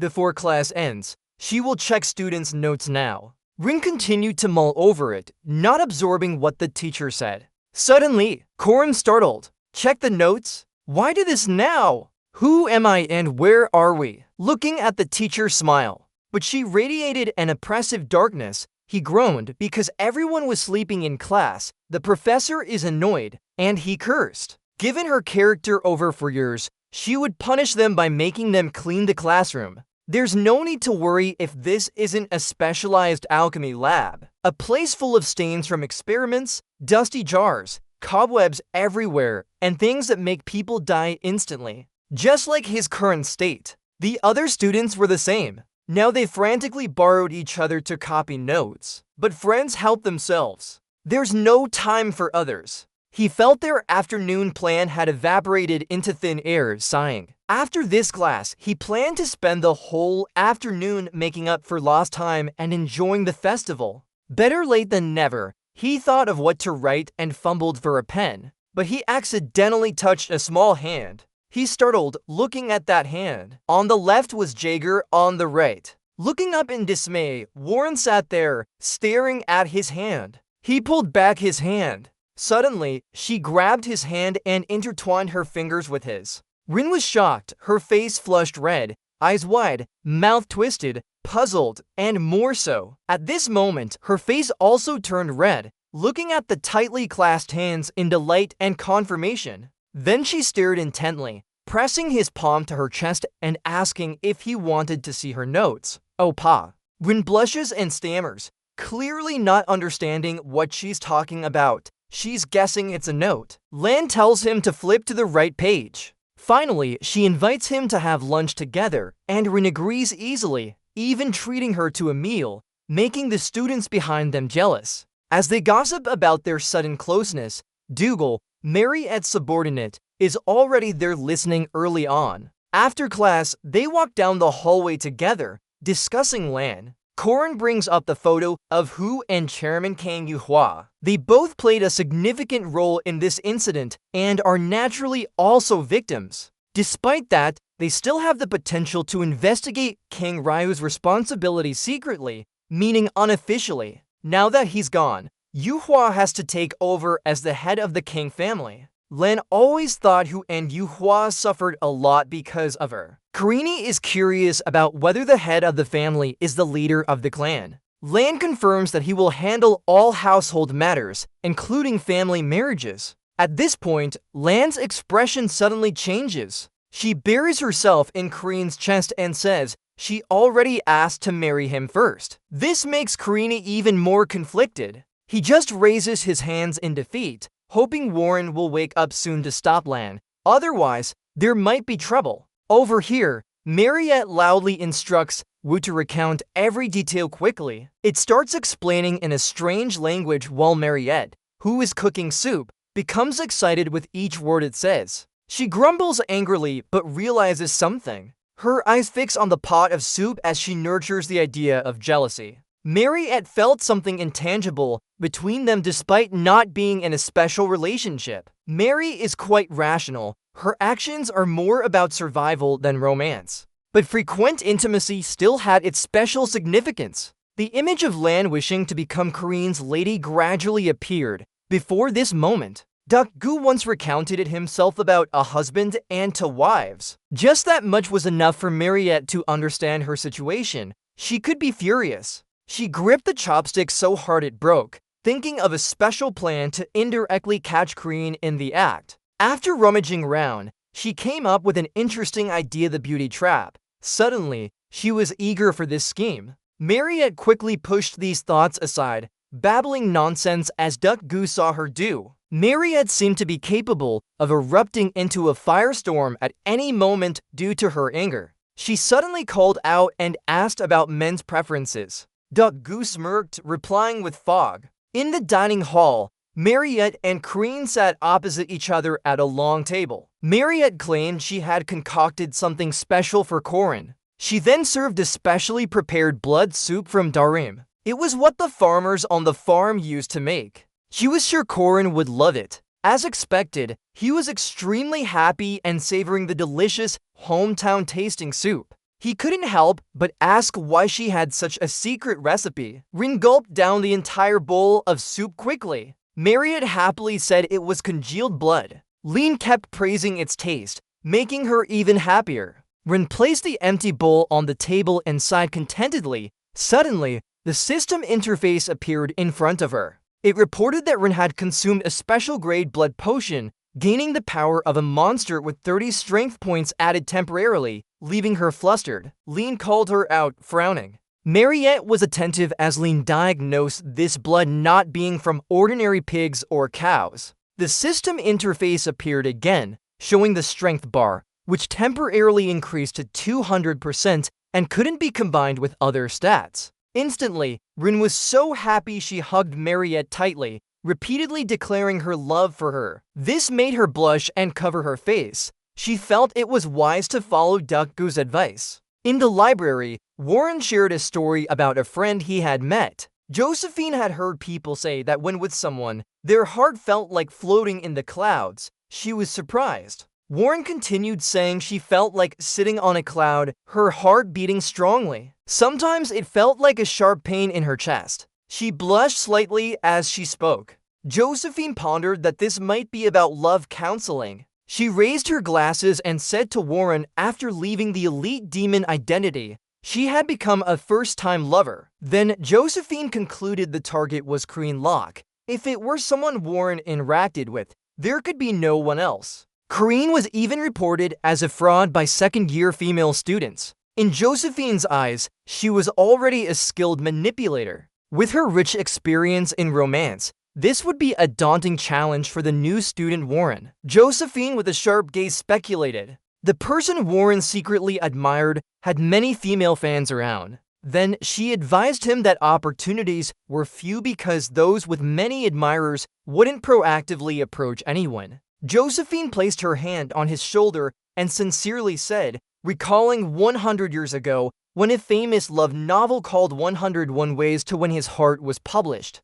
before class ends. She will check students' notes now. Rin continued to mull over it, not absorbing what the teacher said. Suddenly, Corin startled. Check the notes? Why do this now? Who am I and where are we? Looking at the teacher smile. But she radiated an oppressive darkness, He groaned because everyone was sleeping in class, the professor is annoyed, and he cursed. Given her character over for years, she would punish them by making them clean the classroom. There's no need to worry if this isn't a specialized alchemy lab. A place full of stains from experiments, dusty jars, cobwebs everywhere, and things that make people die instantly. Just like his current state. The other students were the same. Now they frantically borrowed each other to copy notes. But friends help themselves. There's no time for others. He felt their afternoon plan had evaporated into thin air, sighing. After this class, he planned to spend the whole afternoon making up for lost time and enjoying the festival. Better late than never, he thought of what to write and fumbled for a pen. But he accidentally touched a small hand. He startled, looking at that hand. On the left was Jaeger, on the right. Looking up in dismay, Warren sat there, staring at his hand. He pulled back his hand. Suddenly, she grabbed his hand and intertwined her fingers with his. Rin was shocked, her face flushed red, eyes wide, mouth twisted, puzzled, and more so. At this moment, her face also turned red, looking at the tightly clasped hands in delight and confirmation. Then she stared intently, pressing his palm to her chest and asking if he wanted to see her notes. Oh pa. Rin blushes and stammers, clearly not understanding what she's talking about. She's guessing it's a note. Lan tells him to flip to the right page. Finally, she invites him to have lunch together, and Rin agrees easily, even treating her to a meal, making the students behind them jealous. As they gossip about their sudden closeness, Dougal, Mariette's subordinate, is already there listening early on. After class, they walk down the hallway together, discussing Lan. Corin brings up the photo of Hu and Chairman Kang Yuhua. They both played a significant role in this incident and are naturally also victims. Despite that, they still have the potential to investigate King Ryu's responsibility secretly, meaning unofficially. Now that he's gone, Yuhua has to take over as the head of the King family. Lan always thought Hu and Yuhua suffered a lot because of her. Karini is curious about whether the head of the family is the leader of the clan. Lan confirms that he will handle all household matters, including family marriages. At this point, Lan's expression suddenly changes. She buries herself in Kareen's chest and says she already asked to marry him first. This makes Karini even more conflicted. He just raises his hands in defeat, hoping Warren will wake up soon to stop Lan. Otherwise, there might be trouble. Over here, Mariette loudly instructs Wu to recount every detail quickly. It starts explaining in a strange language while Mariette, who is cooking soup, becomes excited with each word it says. She grumbles angrily but realizes something. Her eyes fix on the pot of soup as she nurtures the idea of jealousy. Mariette felt something intangible between them despite not being in a special relationship. Mary is quite rational. Her actions are more about survival than romance. But frequent intimacy still had its special significance. The image of Lan wishing to become Kareen's lady gradually appeared. Before this moment, Gu once recounted it himself about a husband and 2 wives. Just that much was enough for Mariette to understand her situation. She could be furious. She gripped the chopstick so hard it broke, thinking of a special plan to indirectly catch Kareen in the act. After rummaging around, she came up with an interesting idea: the beauty trap. Suddenly, she was eager for this scheme. Mariette quickly pushed these thoughts aside, babbling nonsense as Gu saw her do. Mariette seemed to be capable of erupting into a firestorm at any moment due to her anger. She suddenly called out and asked about men's preferences. Gu smirked, replying with fog. In the dining hall, Mariette and Kareen sat opposite each other at a long table. Mariette claimed she had concocted something special for Corin. She then served a specially prepared blood soup from Darim. It was what the farmers on the farm used to make. She was sure Corin would love it. As expected, he was extremely happy and savoring the delicious, hometown-tasting soup. He couldn't help but ask why she had such a secret recipe. Rin gulped down the entire bowl of soup quickly. Mariette happily said it was congealed blood. Lean kept praising its taste, making her even happier. Rin placed the empty bowl on the table and sighed contentedly, Suddenly, the system interface appeared in front of her. It reported that Rin had consumed a special-grade blood potion, gaining the power of a monster with 30 strength points added temporarily, leaving her flustered. Lean called her out, frowning. Mariette was attentive as Lean diagnosed this blood not being from ordinary pigs or cows. The system interface appeared again, showing the strength bar, which temporarily increased to 200% and couldn't be combined with other stats. Instantly, Rin was so happy she hugged Mariette tightly, repeatedly declaring her love for her. This made her blush and cover her face. She felt it was wise to follow Duckgoo's advice. In the library, Warren shared a story about a friend he had met. Josephine had heard people say that when with someone, their heart felt like floating in the clouds. She was surprised. Warren continued saying she felt like sitting on a cloud, her heart beating strongly. Sometimes it felt like a sharp pain in her chest. She blushed slightly as she spoke. Josephine pondered that this might be about love counseling. She raised her glasses and said to Warren after leaving the elite demon identity, she had become a first-time lover. Then Josephine concluded the target was Korean Locke. If it were someone Warren interacted with, there could be no one else. Korean was even reported as a fraud by second-year female students. In Josephine's eyes, she was already a skilled manipulator. With her rich experience in romance, this would be a daunting challenge for the new student Warren. Josephine with a sharp gaze speculated. The person Warren secretly admired had many female fans around. Then she advised him that opportunities were few because those with many admirers wouldn't proactively approach anyone. Josephine placed her hand on his shoulder and sincerely said, recalling 100 years ago when a famous love novel called 101 Ways to Win His Heart was published,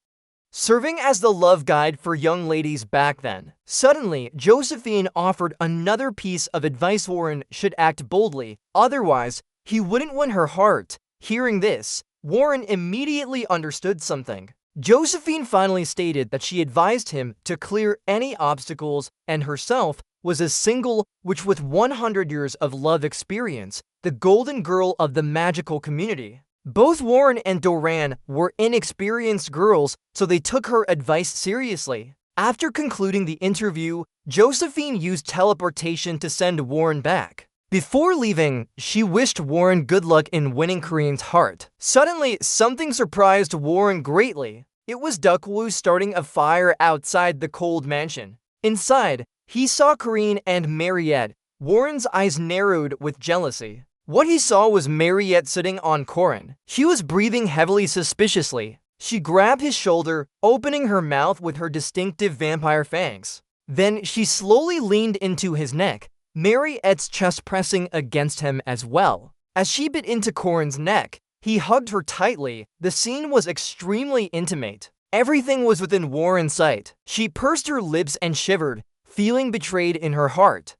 serving as the love guide for young ladies back then. Suddenly, Josephine offered another piece of advice: Warren should act boldly, otherwise he wouldn't win her heart. Hearing this, Warren immediately understood something. Josephine finally stated that she advised him to clear any obstacles and herself was a single which with 100 years of love experience, the golden girl of the magical community. Both Warren and Doran were inexperienced girls, so they took her advice seriously. After concluding the interview, Josephine used teleportation to send Warren back. Before leaving, she wished Warren good luck in winning Korean's heart. Suddenly, something surprised Warren greatly. It was Duckwoo starting a fire outside the cold mansion. Inside, he saw Korean and Mariette. Warren's eyes narrowed with jealousy. What he saw was Mariette sitting on Corin. She was breathing heavily suspiciously. She grabbed his shoulder, opening her mouth with her distinctive vampire fangs. Then she slowly leaned into his neck, Mariette's chest pressing against him as well. As she bit into Corin's neck, he hugged her tightly. The scene was extremely intimate. Everything was within Warren's sight. She pursed her lips and shivered, feeling betrayed in her heart.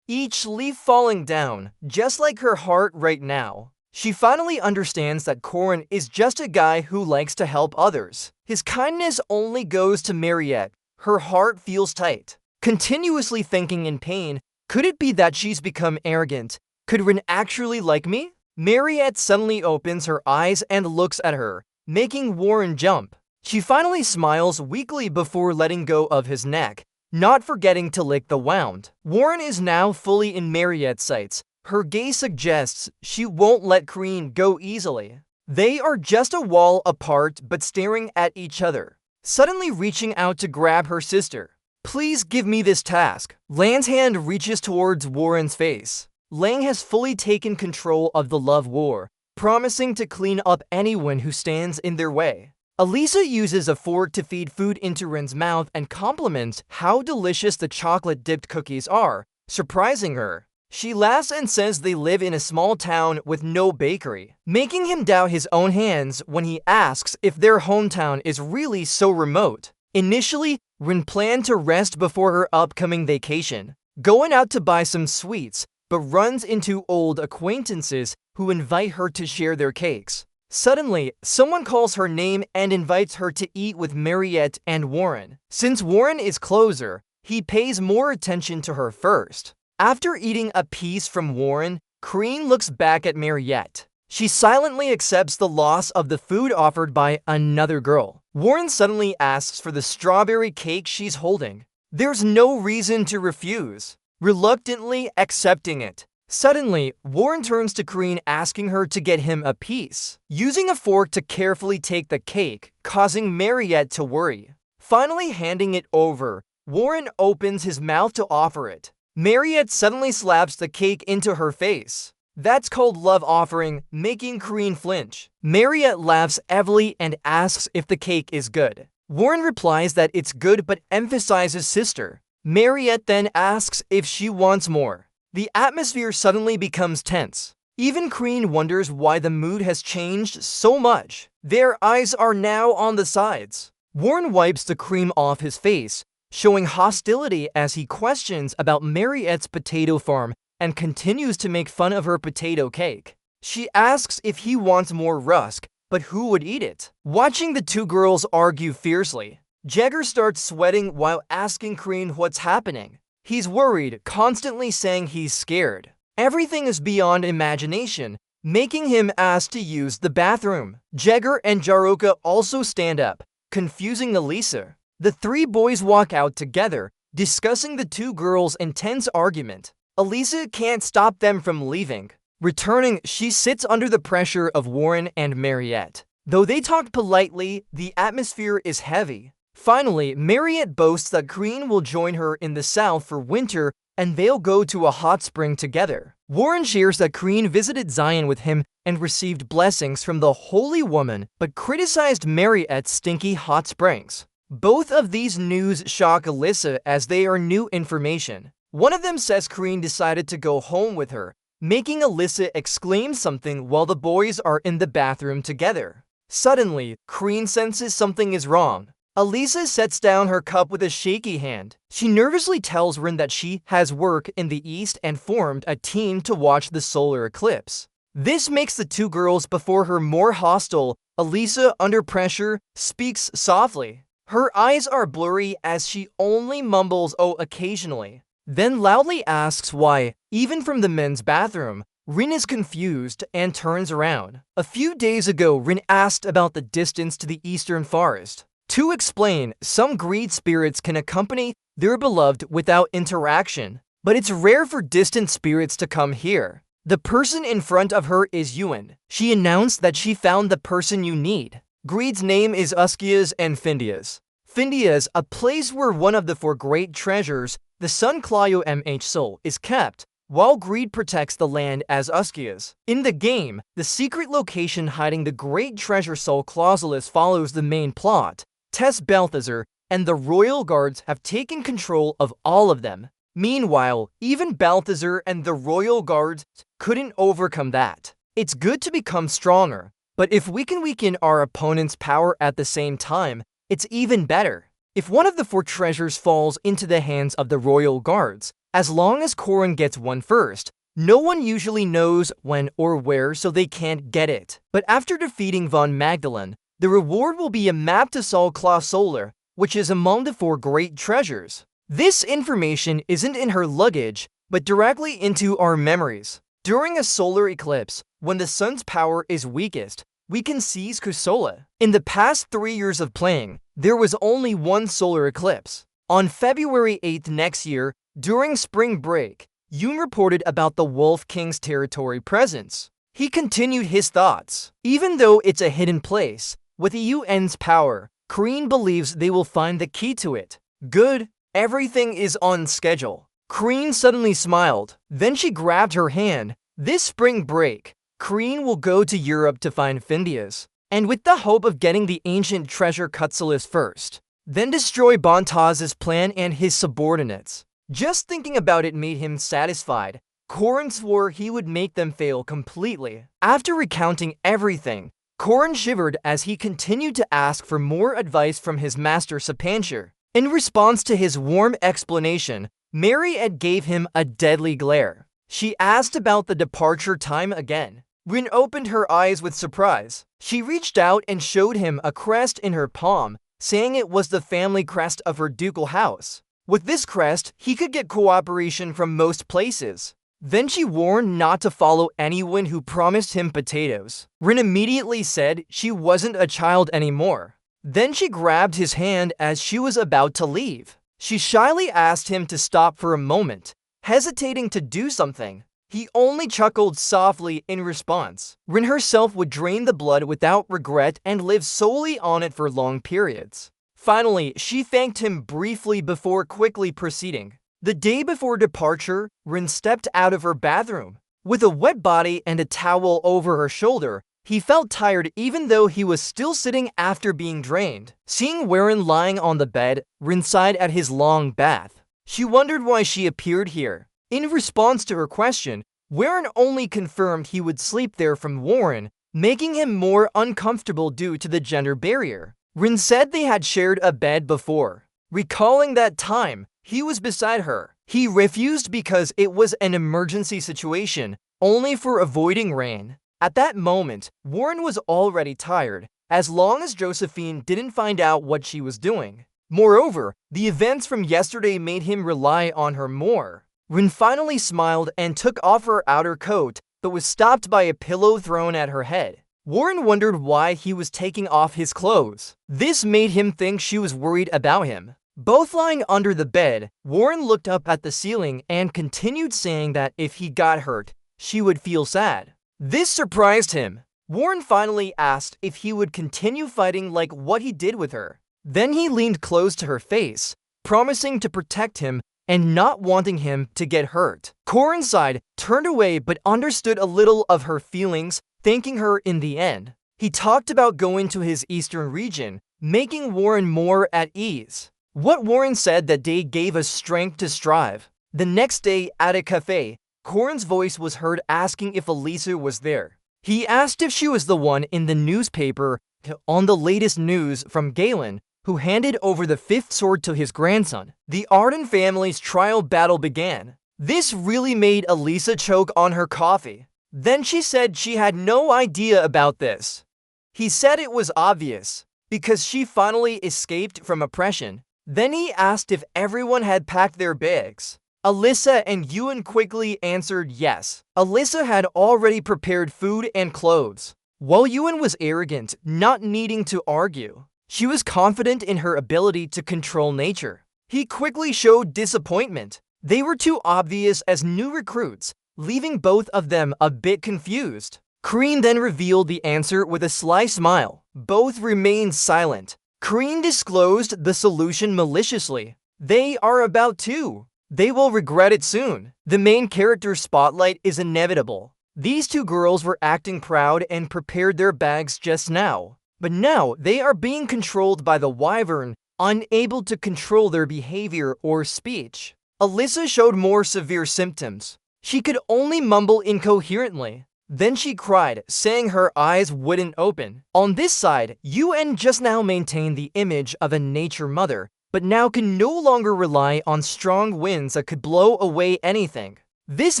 Each leaf falling down, just like her heart right now. She finally understands that Corin is just a guy who likes to help others. His kindness only goes to Mariette. Her heart feels tight. Continuously thinking in pain, could it be that she's become arrogant? Could Rin actually like me? Mariette suddenly opens her eyes and looks at her, making Warren jump. She finally smiles weakly before letting go of his neck, not forgetting to lick the wound. Warren is now fully in Mariette's sights. Her gaze suggests she won't let Korean go easily. They are just a wall apart but staring at each other. Suddenly reaching out to grab her sister. Please give me this task. Lan's hand reaches towards Warren's face. Lang has fully taken control of the love war, promising to clean up anyone who stands in their way. Elisa uses a fork to feed food into Rin's mouth and compliments how delicious the chocolate-dipped cookies are, surprising her. She laughs and says they live in a small town with no bakery, making him doubt his own hands when he asks if their hometown is really so remote. Initially, Rin planned to rest before her upcoming vacation, going out to buy some sweets, but runs into old acquaintances who invite her to share their cakes. Suddenly, someone calls her name and invites her to eat with Mariette and Warren. Since Warren is closer, he pays more attention to her first. After eating a piece from Warren, Korean looks back at Mariette. She silently accepts the loss of the food offered by another girl. Warren suddenly asks for the strawberry cake she's holding. There's no reason to refuse, reluctantly accepting it. Suddenly, Warren turns to Kareen asking her to get him a piece, using a fork to carefully take the cake, causing Mariette to worry. Finally handing it over, Warren opens his mouth to offer it. Mariette suddenly slaps the cake into her face. That's called love offering, making Kareen flinch. Mariette laughs heavily and asks if the cake is good. Warren replies that it's good but emphasizes sister. Mariette then asks if she wants more. The atmosphere suddenly becomes tense. Even Kareen wonders why the mood has changed so much. Their eyes are now on the sides. Warren wipes the cream off his face, showing hostility as he questions about Mariette's potato farm and continues to make fun of her potato cake. She asks if he wants more rusk, but who would eat it? Watching the two girls argue fiercely, Jagger starts sweating while asking Kareen what's happening. He's worried, constantly saying he's scared. Everything is beyond imagination, making him ask to use the bathroom. Jagger and Jaroka also stand up, confusing Elisa. The three boys walk out together, discussing the two girls' intense argument. Elisa can't stop them from leaving. Returning, she sits under the pressure of Warren and Mariette. Though they talk politely, the atmosphere is heavy. Finally, Mariette boasts that Kareen will join her in the south for winter and they'll go to a hot spring together. Warren shares that Kareen visited Zion with him and received blessings from the Holy Woman, but criticized Mariette's stinky hot springs. Both of these news shock Alyssa as they are new information. One of them says Kareen decided to go home with her, making Alyssa exclaim something while the boys are in the bathroom together. Suddenly, Kareen senses something is wrong. Elisa sets down her cup with a shaky hand. She nervously tells Rin that she has work in the east and formed a team to watch the solar eclipse. This makes the two girls before her more hostile. Elisa, under pressure, speaks softly. Her eyes are blurry as she only mumbles "oh" occasionally, then loudly asks why. Even from the men's bathroom, Rin is confused and turns around. A few days ago, Rin asked about the distance to the eastern forest. To explain, some greed spirits can accompany their beloved without interaction, but it's rare for distant spirits to come here. The person in front of her is Ewan. She announced that she found the person you need. Greed's name is Uskias and Findias. Findias, a place where one of the four great treasures, the Sun Clayo MH Soul, is kept, while Greed protects the land as Uskias. In the game, the secret location hiding the great treasure Soul Clausulus follows the main plot. Tess Balthazar and the royal guards have taken control of all of them. Meanwhile, even Balthazar and the royal guards couldn't overcome that. It's good to become stronger, but if we can weaken our opponent's power at the same time, it's even better. If one of the four treasures falls into the hands of the royal guards, as long as Corin gets one first, no one usually knows when or where, so they can't get it. But after defeating Von Magdalene, the reward will be a map to Sol Claw Solar, which is among the four great treasures. This information isn't in her luggage, but directly into our memories. During a solar eclipse, when the sun's power is weakest, we can seize Kusola. In the past 3 years of playing, there was only one solar eclipse. On February 8th next year, during spring break, Yoon reported about the Wolf King's territory presence. He continued his thoughts. Even though it's a hidden place, with the UN's power, Kareen believes they will find the key to it. Good, everything is on schedule. Kareen suddenly smiled. Then she grabbed her hand. This spring break, Kareen will go to Europe to find Findias, and with the hope of getting the ancient treasure Cutsalis first, then destroy Bontaz's plan and his subordinates. Just thinking about it made him satisfied. Corin swore he would make them fail completely. After recounting everything, Corin shivered as he continued to ask for more advice from his master Sapancher. In response to his warm explanation, Mariette gave him a deadly glare. She asked about the departure time again. Rin opened her eyes with surprise. She reached out and showed him a crest in her palm, saying it was the family crest of her ducal house. With this crest, he could get cooperation from most places. Then she warned not to follow anyone who promised him potatoes. Rin immediately said she wasn't a child anymore. Then she grabbed his hand as she was about to leave. She shyly asked him to stop for a moment, hesitating to do something. He only chuckled softly in response. Rin herself would drain the blood without regret and live solely on it for long periods. Finally, she thanked him briefly before quickly proceeding. The day before departure, Rin stepped out of her bathroom. With a wet body and a towel over her shoulder, he felt tired even though he was still sitting after being drained. Seeing Warren lying on the bed, Rin sighed at his long bath. She wondered why she appeared here. In response to her question, Warren only confirmed he would sleep there from Warren, making him more uncomfortable due to the gender barrier. Rin said they had shared a bed before. Recalling that time, he was beside her. He refused because it was an emergency situation, only for avoiding rain. At that moment, Warren was already tired, as long as Josephine didn't find out what she was doing. Moreover, the events from yesterday made him rely on her more. Rin finally smiled and took off her outer coat, but was stopped by a pillow thrown at her head. Warren wondered why he was taking off his clothes. This made him think she was worried about him. Both lying under the bed, Warren looked up at the ceiling and continued saying that if he got hurt, she would feel sad. This surprised him. Warren finally asked if he would continue fighting like what he did with her. Then he leaned close to her face, promising to protect him and not wanting him to get hurt. Corin sighed, turned away but understood a little of her feelings, thanking her in the end. He talked about going to his eastern region, making Warren more at ease. What Warren said that day gave us strength to strive. The next day at a cafe, Corin's voice was heard asking if Elisa was there. He asked if she was the one in the newspaper on the latest news from Galen, who handed over the fifth sword to his grandson. The Arden family's trial battle began. This really made Elisa choke on her coffee. Then she said she had no idea about this. He said it was obvious, because she finally escaped from oppression. Then he asked if everyone had packed their bags. Alyssa and Ewan quickly answered yes. Alyssa had already prepared food and clothes, while Ewan was arrogant, not needing to argue. She was confident in her ability to control nature. He quickly showed disappointment. They were too obvious as new recruits, leaving both of them a bit confused. Kreen then revealed the answer with a sly smile. Both remained silent. Kreen disclosed the solution maliciously. They are about to. They will regret it soon. The main character's spotlight is inevitable. These two girls were acting proud and prepared their bags just now. But now they are being controlled by the Wyvern, unable to control their behavior or speech. Alyssa showed more severe symptoms. She could only mumble incoherently. Then she cried, saying her eyes wouldn't open. On this side, Yuen just now maintained the image of a nature mother, but now can no longer rely on strong winds that could blow away anything. This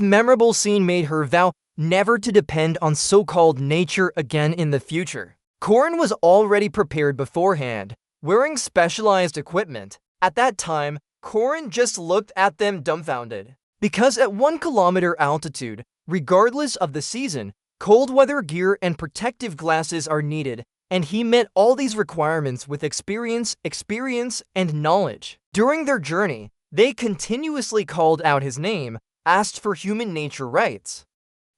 memorable scene made her vow never to depend on so-called nature again in the future. Corin was already prepared beforehand, wearing specialized equipment. At that time, Corin just looked at them dumbfounded. Because at 1 kilometer altitude, regardless of the season, cold weather gear and protective glasses are needed, and he met all these requirements with experience, and knowledge. During their journey, they continuously called out his name, asked for human nature rights,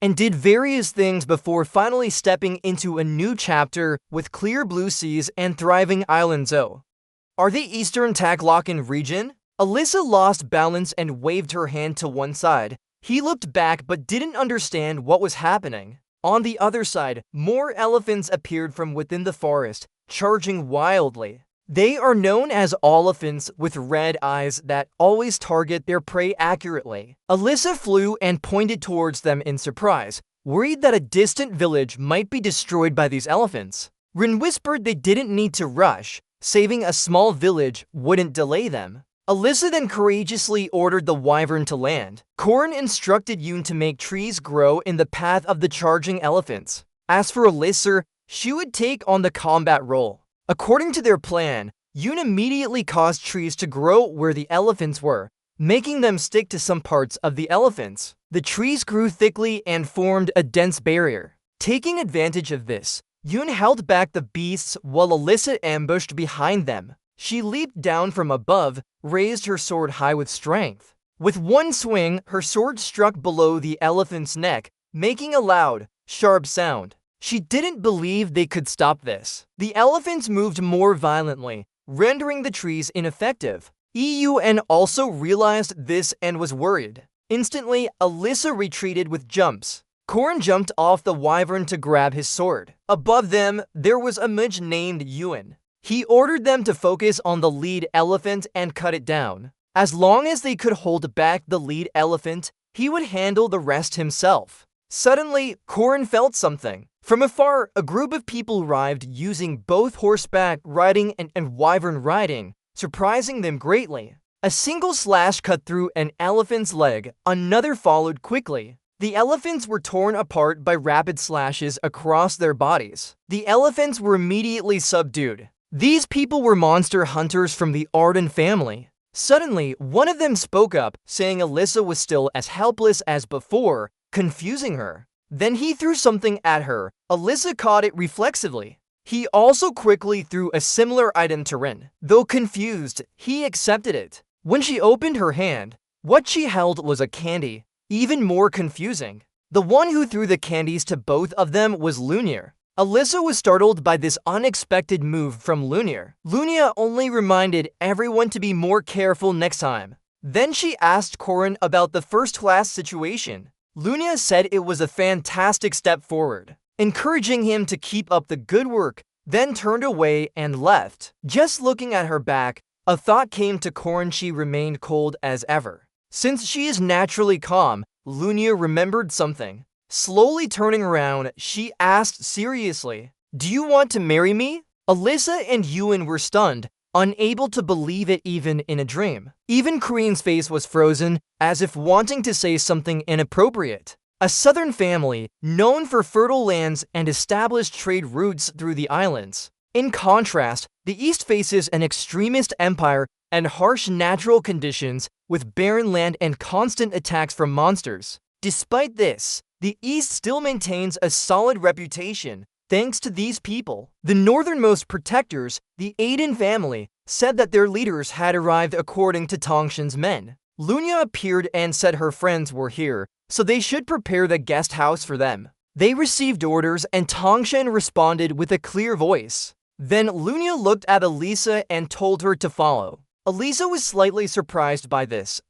and did various things before finally stepping into a new chapter with clear blue seas and thriving islands. Are they Eastern Taglocken region? Alyssa lost balance and waved her hand to one side. He looked back but didn't understand what was happening. On the other side, more elephants appeared from within the forest, charging wildly. They are known as olephants with red eyes that always target their prey accurately. Alyssa flew and pointed towards them in surprise, worried that a distant village might be destroyed by these elephants. Rin whispered they didn't need to rush, saving a small village wouldn't delay them. Alyssa then courageously ordered the wyvern to land. Corin instructed Yoon to make trees grow in the path of the charging elephants. As for Alyssa, she would take on the combat role. According to their plan, Yoon immediately caused trees to grow where the elephants were, making them stick to some parts of the elephants. The trees grew thickly and formed a dense barrier. Taking advantage of this, Yoon held back the beasts while Alyssa ambushed behind them. She leaped down from above, raised her sword high with strength. With one swing, her sword struck below the elephant's neck, making a loud, sharp sound. She didn't believe they could stop this. The elephants moved more violently, rendering the trees ineffective. Eun also realized this and was worried. Instantly, Alyssa retreated with jumps. Korin jumped off the wyvern to grab his sword. Above them, there was a midge named Eun. He ordered them to focus on the lead elephant and cut it down. As long as they could hold back the lead elephant, he would handle the rest himself. Suddenly, Korin felt something. From afar, a group of people arrived using both horseback riding and wyvern riding, surprising them greatly. A single slash cut through an elephant's leg, another followed quickly. The elephants were torn apart by rapid slashes across their bodies. The elephants were immediately subdued. These people were monster hunters from the Arden family. Suddenly, one of them spoke up, saying Alyssa was still as helpless as before, confusing her. Then he threw something at her. Alyssa caught it reflexively. He also quickly threw a similar item to Rin. Though confused, he accepted it. When she opened her hand, what she held was a candy. Even more confusing. The one who threw the candies to both of them was Lunia. Alyssa was startled by this unexpected move from Lunia. Lunia only reminded everyone to be more careful next time. Then she asked Korin about the first-class situation. Lunia said it was a fantastic step forward, encouraging him to keep up the good work, then turned away and left. Just looking at her back, a thought came to Korin. She remained cold as ever. Since she is naturally calm, Lunia remembered something. Slowly turning around, she asked seriously, "Do you want to marry me?" Alyssa and Ewan were stunned, unable to believe it even in a dream. Even Korin's face was frozen, as if wanting to say something inappropriate. A southern family, known for fertile lands and established trade routes through the islands. In contrast, the East faces an extremist empire and harsh natural conditions with barren land and constant attacks from monsters. Despite this, the East still maintains a solid reputation thanks to these people. The northernmost protectors, the Aiden family, said that their leaders had arrived according to Tongshan's men. Lunia appeared and said her friends were here, so they should prepare the guest house for them. They received orders and Tongshan responded with a clear voice. Then Lunia looked at Elisa and told her to follow. Elisa was slightly surprised by this.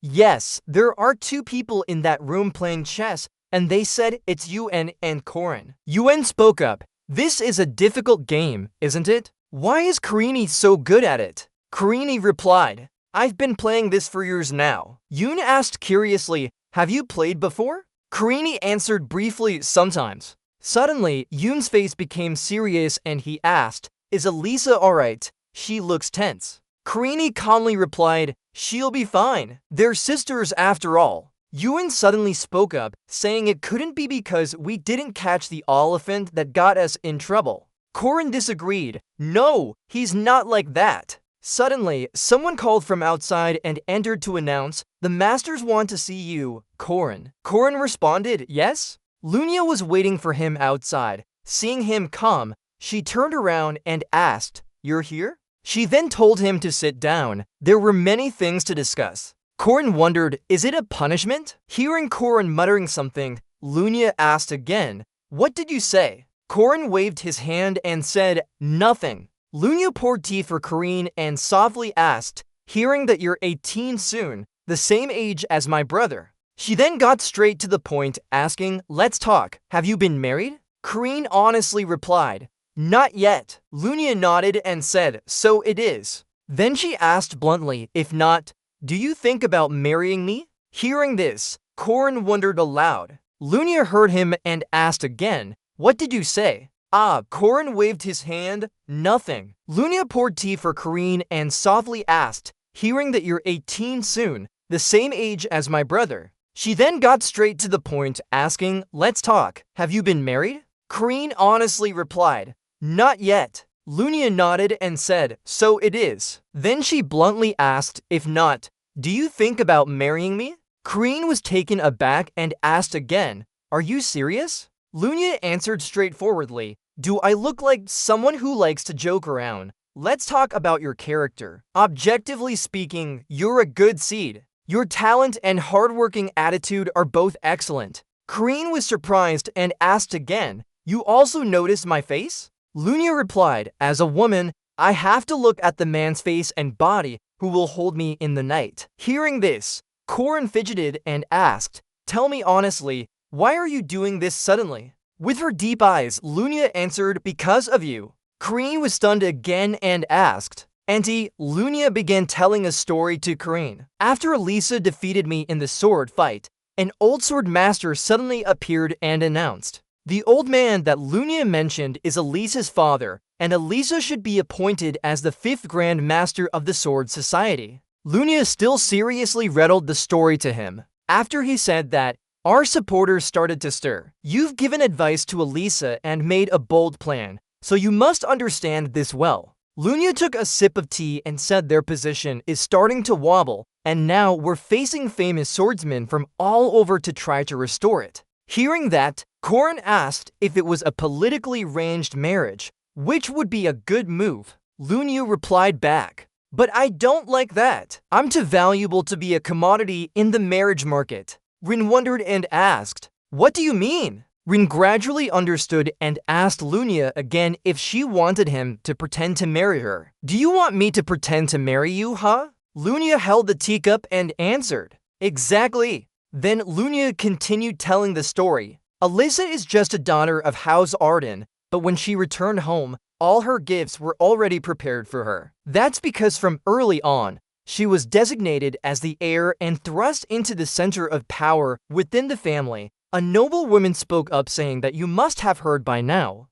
Yes, there are two people in that room playing chess, and they said it's Yuen and Korin. Yuen spoke up. This is a difficult game, isn't it? Why is Karini so good at it? Karini replied, I've been playing this for years now. Yuen asked curiously, have you played before? Karini answered briefly, sometimes. Suddenly, Yoon's face became serious and he asked, is Elisa alright? She looks tense. Karini calmly replied, she'll be fine. They're sisters after all. Yuen suddenly spoke up, saying it couldn't be because we didn't catch the elephant that got us in trouble. Korin disagreed. No, he's not like that. Suddenly, someone called from outside and entered to announce, the masters want to see you, Korin. Korin responded, yes? Lunia was waiting for him outside. Seeing him come, she turned around and asked, you're here? She then told him to sit down. There were many things to discuss. Korin wondered, is it a punishment? Hearing Korin muttering something, Lunia asked again, what did you say? Korin waved his hand and said, nothing. Lunia poured tea for Korin and softly asked, hearing that you're 18 soon, the same age as my brother. She then got straight to the point, asking, let's talk. Have you been married? Korin honestly replied, not yet. Lunia nodded and said, so it is. Then she asked bluntly, if not, do you think about marrying me? Hearing this, Korin wondered aloud. Lunia heard him and asked again, what did you say? Korin waved his hand, nothing. Lunia poured tea for Korin and softly asked, hearing that you're 18 soon, the same age as my brother. She then got straight to the point, asking, let's talk. Have you been married? Korin honestly replied, not yet. Lunia nodded and said, so it is. Then she bluntly asked, if not, do you think about marrying me? Karine was taken aback and asked again, are you serious? Lunia answered straightforwardly, do I look like someone who likes to joke around? Let's talk about your character. Objectively speaking, you're a good seed. Your talent and hardworking attitude are both excellent. Karine was surprised and asked again, you also noticed my face? Lunia replied, as a woman, I have to look at the man's face and body who will hold me in the night. Hearing this, Corin fidgeted and asked, tell me honestly, why are you doing this suddenly? With her deep eyes, Lunia answered, because of you. Karine was stunned again and asked, Auntie, Lunia began telling a story to Karine. After Elisa defeated me in the sword fight, an old sword master suddenly appeared and announced, the old man that Lunia mentioned is Elisa's father, and Elisa should be appointed as the 5th Grand Master of the Sword Society. Lunia still seriously rattled the story to him. After he said that, our supporters started to stir. You've given advice to Elisa and made a bold plan, so you must understand this well. Lunia took a sip of tea and said their position is starting to wobble, and now we're facing famous swordsmen from all over to try to restore it. Hearing that, Corin asked if it was a politically arranged marriage, which would be a good move. Lunia replied back, but I don't like that. I'm too valuable to be a commodity in the marriage market. Rin wondered and asked, what do you mean? Rin gradually understood and asked Lunia again if she wanted him to pretend to marry her. Do you want me to pretend to marry you, huh? Lunia held the teacup and answered, exactly. Then Lunia continued telling the story. Elisa is just a daughter of House Arden, but when she returned home, all her gifts were already prepared for her. That's because from early on, she was designated as the heir and thrust into the center of power within the family. A noble woman spoke up saying that you must have heard by now.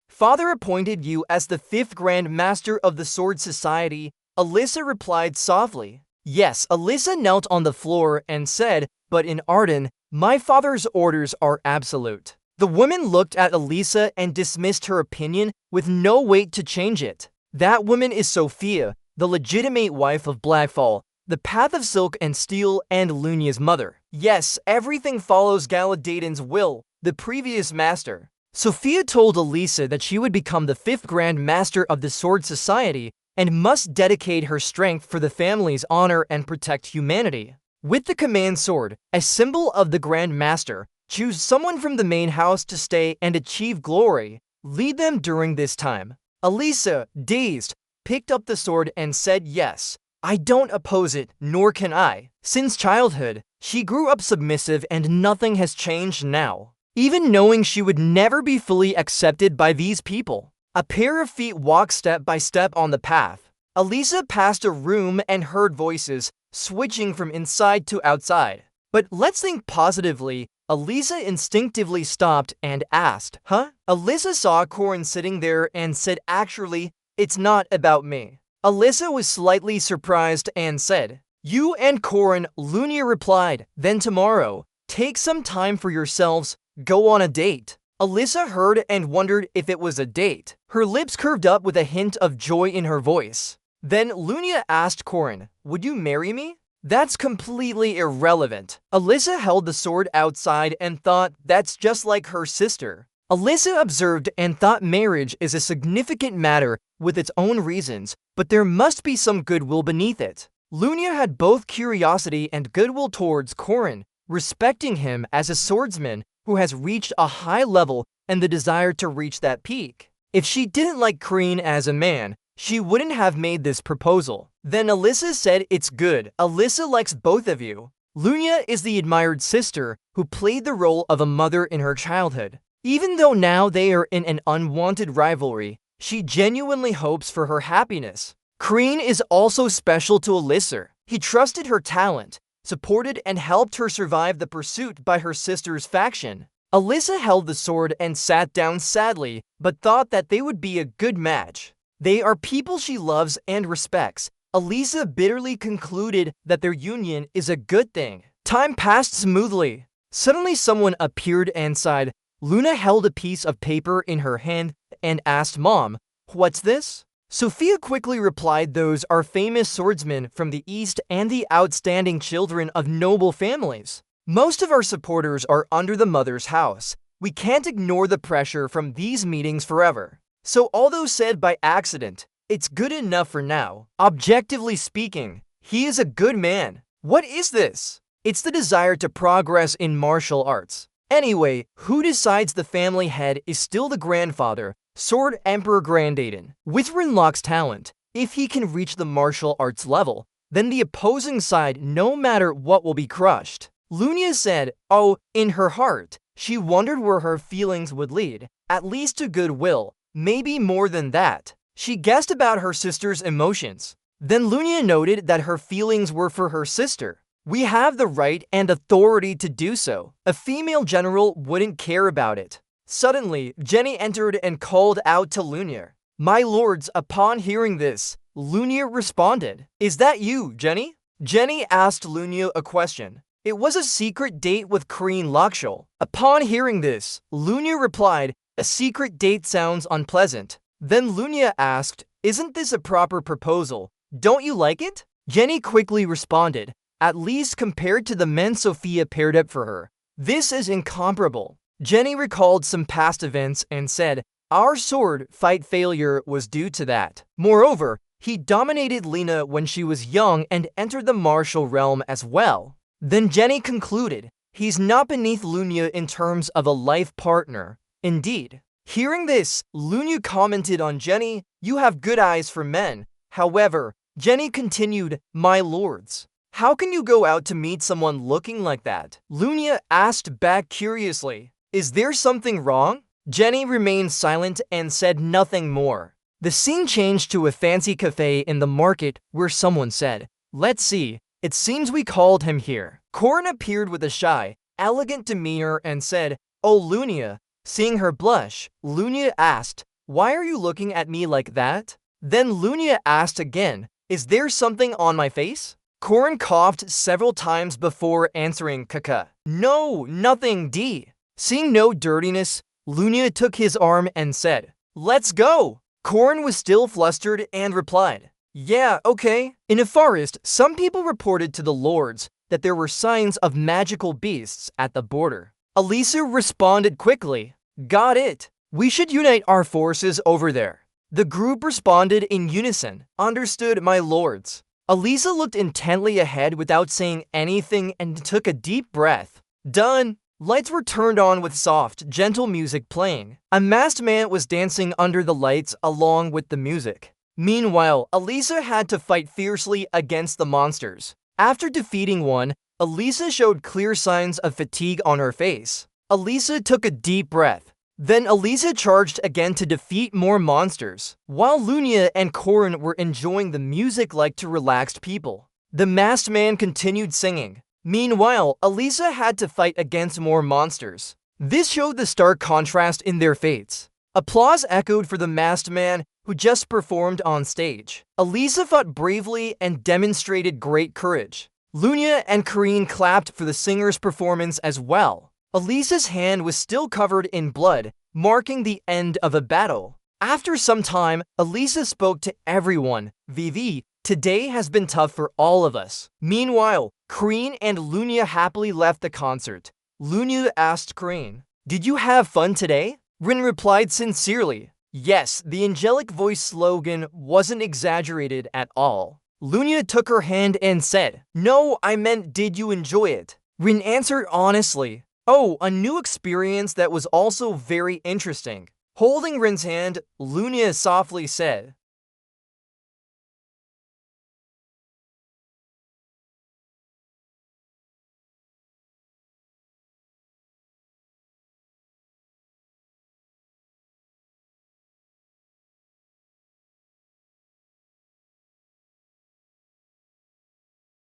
Father appointed you as the 5th Grand Master of the Sword Society. Elisa replied softly. Yes, Elisa knelt on the floor and said, but in Arden, my father's orders are absolute. The woman looked at Elisa and dismissed her opinion with no weight to change it. That woman is Sophia, the legitimate wife of Blackfall, the Path of Silk and Steel, and Lunia's mother. Yes, everything follows Galadaden's will, the previous master. Sophia told Elisa that she would become the 5th Grand Master of the Sword Society and must dedicate her strength for the family's honor and protect humanity. With the command sword, a symbol of the Grand Master, choose someone from the main house to stay and achieve glory. Lead them during this time. Elisa, dazed, picked up the sword and said yes. I don't oppose it, nor can I. Since childhood, she grew up submissive and nothing has changed now. Even knowing she would never be fully accepted by these people. A pair of feet walked step by step on the path. Elisa passed a room and heard voices, switching from inside to outside. But let's think positively. Elisa instinctively stopped and asked, huh? Elisa saw Corin sitting there and said, actually, it's not about me. Elisa was slightly surprised and said, you and Corin. Lunia replied, then tomorrow, take some time for yourselves, go on a date. Elisa heard and wondered if it was a date. Her lips curved up with a hint of joy in her voice. Then Lunia asked Corin, would you marry me? That's completely irrelevant. Elisa held the sword outside and thought that's just like her sister. Elisa observed and thought marriage is a significant matter with its own reasons, but there must be some goodwill beneath it. Lunia had both curiosity and goodwill towards Corin, respecting him as a swordsman who has reached a high level and the desire to reach that peak. If she didn't like Karine as a man, she wouldn't have made this proposal. Then Elisa said it's good. Elisa likes both of you. Lunia is the admired sister who played the role of a mother in her childhood. Even though now they are in an unwanted rivalry, she genuinely hopes for her happiness. Karine is also special to Elisa. He trusted her talent, supported and helped her survive the pursuit by her sister's faction. Elisa held the sword and sat down sadly, but thought that they would be a good match. They are people she loves and respects. Elisa bitterly concluded that their union is a good thing. Time passed smoothly. Suddenly someone appeared and sighed. Luna held a piece of paper in her hand and asked Mom, what's this? Sophia quickly replied those are famous swordsmen from the East and the outstanding children of noble families. Most of our supporters are under the mother's house. We can't ignore the pressure from these meetings forever. So although said by accident, it's good enough for now. Objectively speaking, he is a good man. What is this? It's the desire to progress in martial arts. Anyway, who decides the family head is still the grandfather, Sword Emperor Grandaden. With Rinlock's talent, if he can reach the martial arts level, then the opposing side, no matter what, will be crushed. Lunia said, oh, in her heart, she wondered where her feelings would lead, at least to goodwill, maybe more than that. She guessed about her sister's emotions. Then Lunia noted that her feelings were for her sister. We have the right and authority to do so. A female general wouldn't care about it. Suddenly, Jenny entered and called out to Lunia. My lords, upon hearing this, Lunia responded. Is that you, Jenny? Jenny asked Lunia a question. It was a secret date with Kreen Lakshol. Upon hearing this, Lunia replied, a secret date sounds unpleasant. Then Lunia asked, isn't this a proper proposal? Don't you like it? Jenny quickly responded, at least compared to the men Sophia paired up for her. This is incomparable. Jenny recalled some past events and said, our sword fight failure was due to that. Moreover, he dominated Lena when she was young and entered the martial realm as well. Then Jenny concluded, he's not beneath Lunia in terms of a life partner. Indeed. Hearing this, Lunia commented on Jenny, you have good eyes for men. However, Jenny continued, my lords, how can you go out to meet someone looking like that? Lunia asked back curiously, is there something wrong? Jenny remained silent and said nothing more. The scene changed to a fancy cafe in the market where someone said, let's see, it seems we called him here. Corin appeared with a shy, elegant demeanor and said, oh Lunia. Seeing her blush, Lunia asked, why are you looking at me like that? Then Lunia asked again, is there something on my face? Corin coughed several times before answering Kaka. No, nothing, D. Seeing no dirtiness, Lunia took his arm and said, let's go. Corin was still flustered and replied, yeah, okay. In a forest, some people reported to the lords that there were signs of magical beasts at the border. Elisa responded quickly, got it. We should unite our forces over there. The group responded in unison, understood, my lords. Elisa looked intently ahead without saying anything and took a deep breath. Done. Lights were turned on with soft, gentle music playing. A masked man was dancing under the lights along with the music. Meanwhile, Elisa had to fight fiercely against the monsters. After defeating one, Elisa showed clear signs of fatigue on her face. Elisa took a deep breath. Then Elisa charged again to defeat more monsters. While Lunia and Corin were enjoying the music like two relaxed people, the masked man continued singing. Meanwhile, Elisa had to fight against more monsters. This showed the stark contrast in their fates. Applause echoed for the masked man who just performed on stage. Elisa fought bravely and demonstrated great courage. Lunia and Karine clapped for the singer's performance as well. Elisa's hand was still covered in blood, marking the end of a battle. After some time, Elisa spoke to everyone. Vivi, today has been tough for all of us. Meanwhile, Karine and Lunia happily left the concert. Lunia asked Karine, did you have fun today? Rin replied sincerely, yes, the angelic voice slogan wasn't exaggerated at all. Lunia took her hand and said, no, I meant did you enjoy it? Rin answered honestly, oh, a new experience that was also very interesting. Holding Rin's hand, Lunia softly said,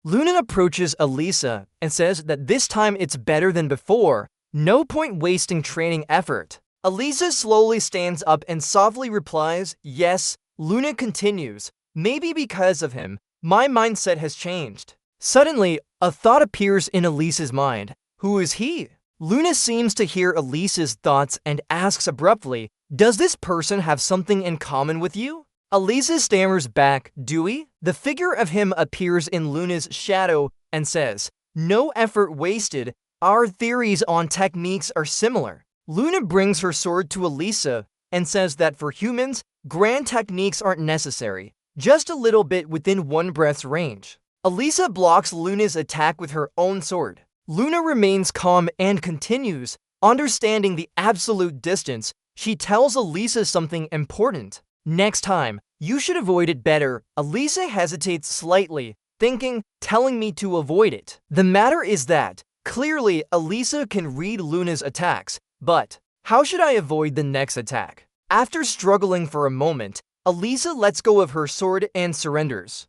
Luna approaches Elisa and says that this time it's better than before. No point wasting training effort. Elisa slowly stands up and softly replies, yes. Luna continues, maybe because of him, my mindset has changed. Suddenly, a thought appears in Elisa's mind. Who is he? Luna seems to hear Elisa's thoughts and asks abruptly, does this person have something in common with you? Elisa stammers back, Dewey? The figure of him appears in Luna's shadow and says, no effort wasted, our theories on techniques are similar. Luna brings her sword to Elisa and says that for humans, grand techniques aren't necessary, just a little bit within one breath's range. Elisa blocks Luna's attack with her own sword. Luna remains calm and continues, understanding the absolute distance. She tells Elisa something important. Next time, you should avoid it better. Elisa hesitates slightly, thinking, telling me to avoid it. The matter is that, clearly, Elisa can read Luna's attacks, but how should I avoid the next attack? After struggling for a moment, Elisa lets go of her sword and surrenders.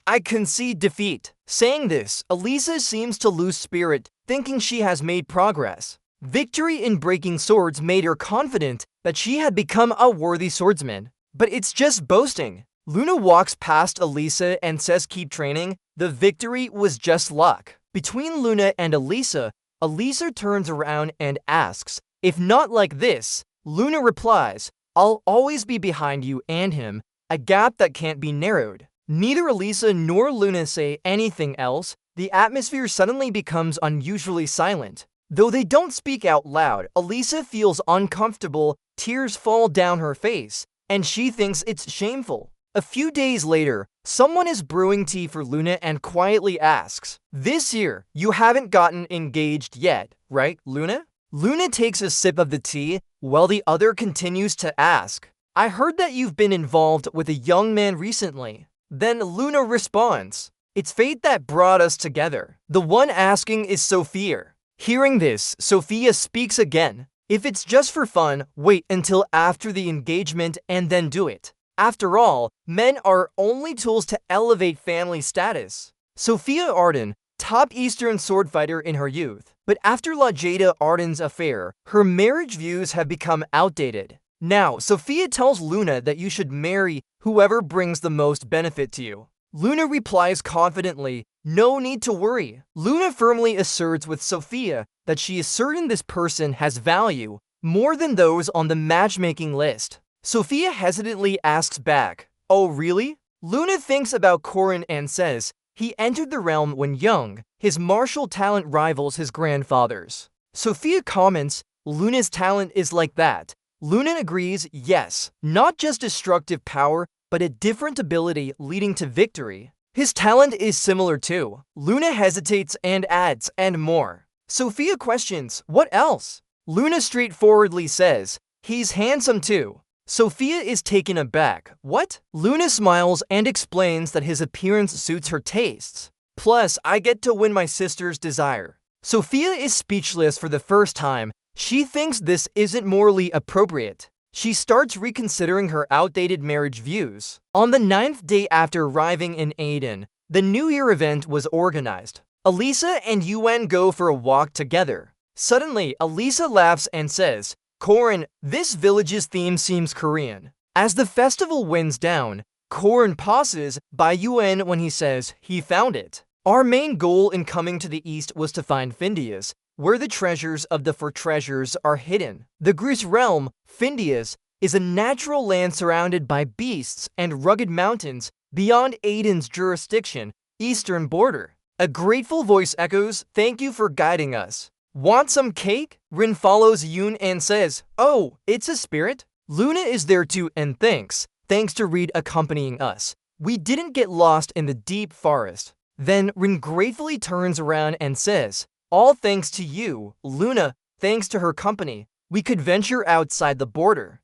I concede defeat. Saying this, Elisa seems to lose spirit, thinking she has made progress. Victory in breaking swords made her confident that she had become a worthy swordsman. But it's just boasting. Luna walks past Elisa and says keep training. The victory was just luck. Between Luna and Elisa, Elisa turns around and asks, if not like this, Luna replies, I'll always be behind you and him, a gap that can't be narrowed. Neither Elisa nor Luna say anything else. The atmosphere suddenly becomes unusually silent. Though they don't speak out loud, Elisa feels uncomfortable, tears fall down her face, and she thinks it's shameful. A few days later, someone is brewing tea for Luna and quietly asks, this year, you haven't gotten engaged yet, right, Luna? Luna takes a sip of the tea, while the other continues to ask, I heard that you've been involved with a young man recently. Then Luna responds, it's fate that brought us together. The one asking is Sophia. Hearing this, Sophia speaks again. If it's just for fun, wait until after the engagement and then do it. After all, men are only tools to elevate family status. Sophia Arden, top Eastern sword fighter in her youth. But after La Jada Arden's affair, her marriage views have become outdated. Now, Sophia tells Luna that you should marry whoever brings the most benefit to you. Luna replies confidently, no need to worry. Luna firmly asserts with Sophia that she is certain this person has value, more than those on the matchmaking list. Sophia hesitantly asks back, oh really? Luna thinks about Corin and says, he entered the realm when young, his martial talent rivals his grandfather's. Sophia comments, Luna's talent is like that. Luna agrees, yes, not just destructive power, but a different ability leading to victory. His talent is similar too. Luna hesitates and adds, and more. Sophia questions, what else? Luna straightforwardly says, he's handsome too. Sophia is taken aback. What? Luna smiles and explains that his appearance suits her tastes. Plus, I get to win my sister's desire. Sophia is speechless for the first time. She thinks this isn't morally appropriate. She starts reconsidering her outdated marriage views. On the 9th day after arriving in Aden, the New Year event was organized. Elisa and Yuen go for a walk together. Suddenly, Elisa laughs and says, Corin, this village's theme seems Korean. As the festival winds down, Corin pauses by Yuen when he says he found it. Our main goal in coming to the east was to find Findias, where the treasures of the four treasures are hidden. The Greece realm, Findias, is a natural land surrounded by beasts and rugged mountains beyond Aiden's jurisdiction, eastern border. A grateful voice echoes, thank you for guiding us. Want some cake? Rin follows Yoon and says, oh, it's a spirit? Luna is there too and thanks to Reed accompanying us. We didn't get lost in the deep forest. Then Rin gratefully turns around and says, all thanks to you, Luna, thanks to her company, we could venture outside the border.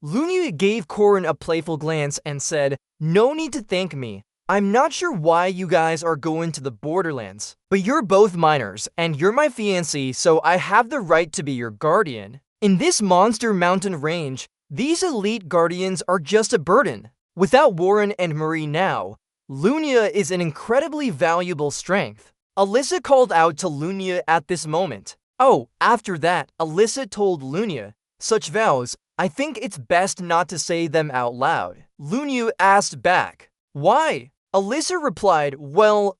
Luna gave Corin a playful glance and said, no need to thank me. I'm not sure why you guys are going to the borderlands, but you're both minors, and you're my fiancé, so I have the right to be your guardian. In this monster mountain range, these elite guardians are just a burden. Without Warren and Marie now, Luna is an incredibly valuable strength. Alyssa called out to Luna at this moment. Oh, after that, Alyssa told Luna, such vows, I think it's best not to say them out loud. Luna asked back, why? Alyssa replied, well,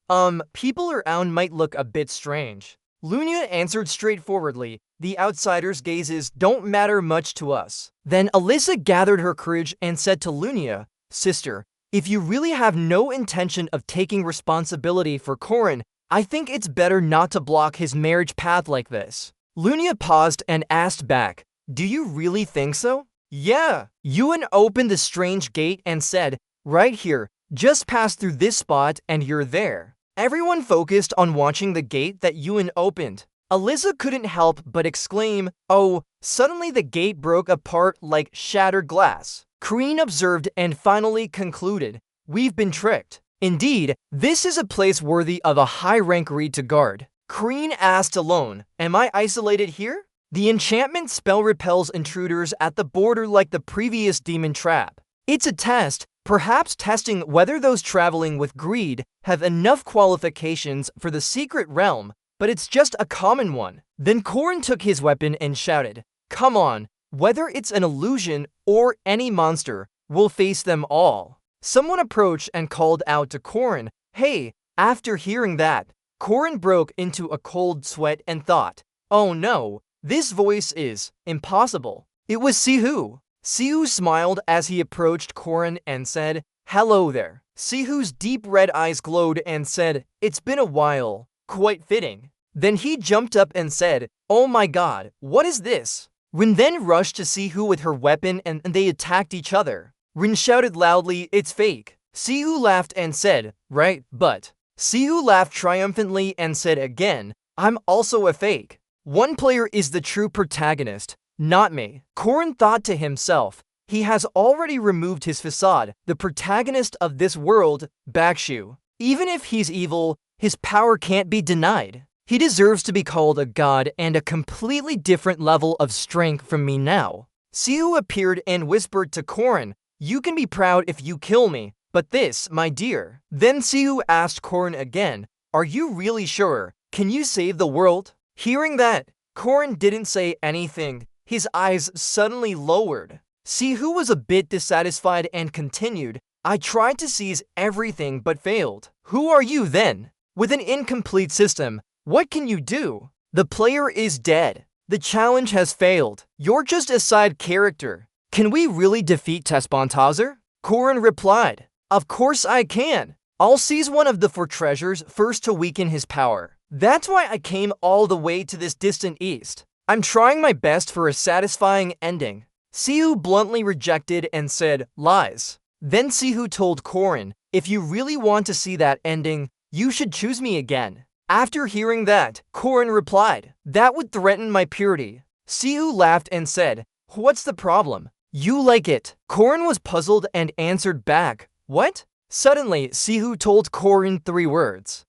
people around might look a bit strange. Luna answered straightforwardly, the outsider's gazes don't matter much to us. Then Alyssa gathered her courage and said to Luna, Sister, if you really have no intention of taking responsibility for Korin, I think it's better not to block his marriage path like this. Lunia paused and asked back, do you really think so? Yeah. Yuan opened the strange gate and said, right here, just pass through this spot and you're there. Everyone focused on watching the gate that Yuan opened. Alyssa couldn't help but exclaim, oh, suddenly the gate broke apart like shattered glass. Kareen observed and finally concluded, we've been tricked. Indeed, this is a place worthy of a high-rank reed to guard. Kareen asked alone, am I isolated here? The enchantment spell repels intruders at the border like the previous demon trap. It's a test, perhaps testing whether those traveling with greed have enough qualifications for the secret realm, but it's just a common one. Then Korin took his weapon and shouted, come on, whether it's an illusion or any monster, we'll face them all. Someone approached and called out to Korin, hey. After hearing that, Korin broke into a cold sweat and thought, oh no, this voice is impossible. It was Sihu. Sihu smiled as he approached Korin and said, hello there. Sihu's deep red eyes glowed and said, it's been a while. Quite fitting. Then he jumped up and said, oh my god, what is this? Rin then rushed to Sihu with her weapon and they attacked each other. Rin shouted loudly, it's fake. Sihu laughed and said, right, but. Sihu laughed triumphantly and said again, I'm also a fake. One player is the true protagonist, not me. Korin thought to himself, he has already removed his facade, the protagonist of this world, Bakshu. Even if he's evil, his power can't be denied. He deserves to be called a god and a completely different level of strength from me now. Sihu appeared and whispered to Korin, you can be proud if you kill me, but this, my dear. Then Sihu asked Korin again, are you really sure? Can you save the world? Hearing that, Korin didn't say anything. His eyes suddenly lowered. Sihu was a bit dissatisfied and continued, I tried to seize everything but failed. Who are you then? With an incomplete system, what can you do? The player is dead. The challenge has failed. You're just a side character. Can we really defeat Tespantazer? Korin replied, of course I can. I'll seize one of the 4 treasures first to weaken his power. That's why I came all the way to this distant east. I'm trying my best for a satisfying ending. Sihu bluntly rejected and said, lies. Then Sihu told Korin, if you really want to see that ending, you should choose me again. After hearing that, Korin replied, that would threaten my purity. Sihu laughed and said, what's the problem? You like it. Korin was puzzled and answered back, what? Suddenly, Sihu told Korin 3 words.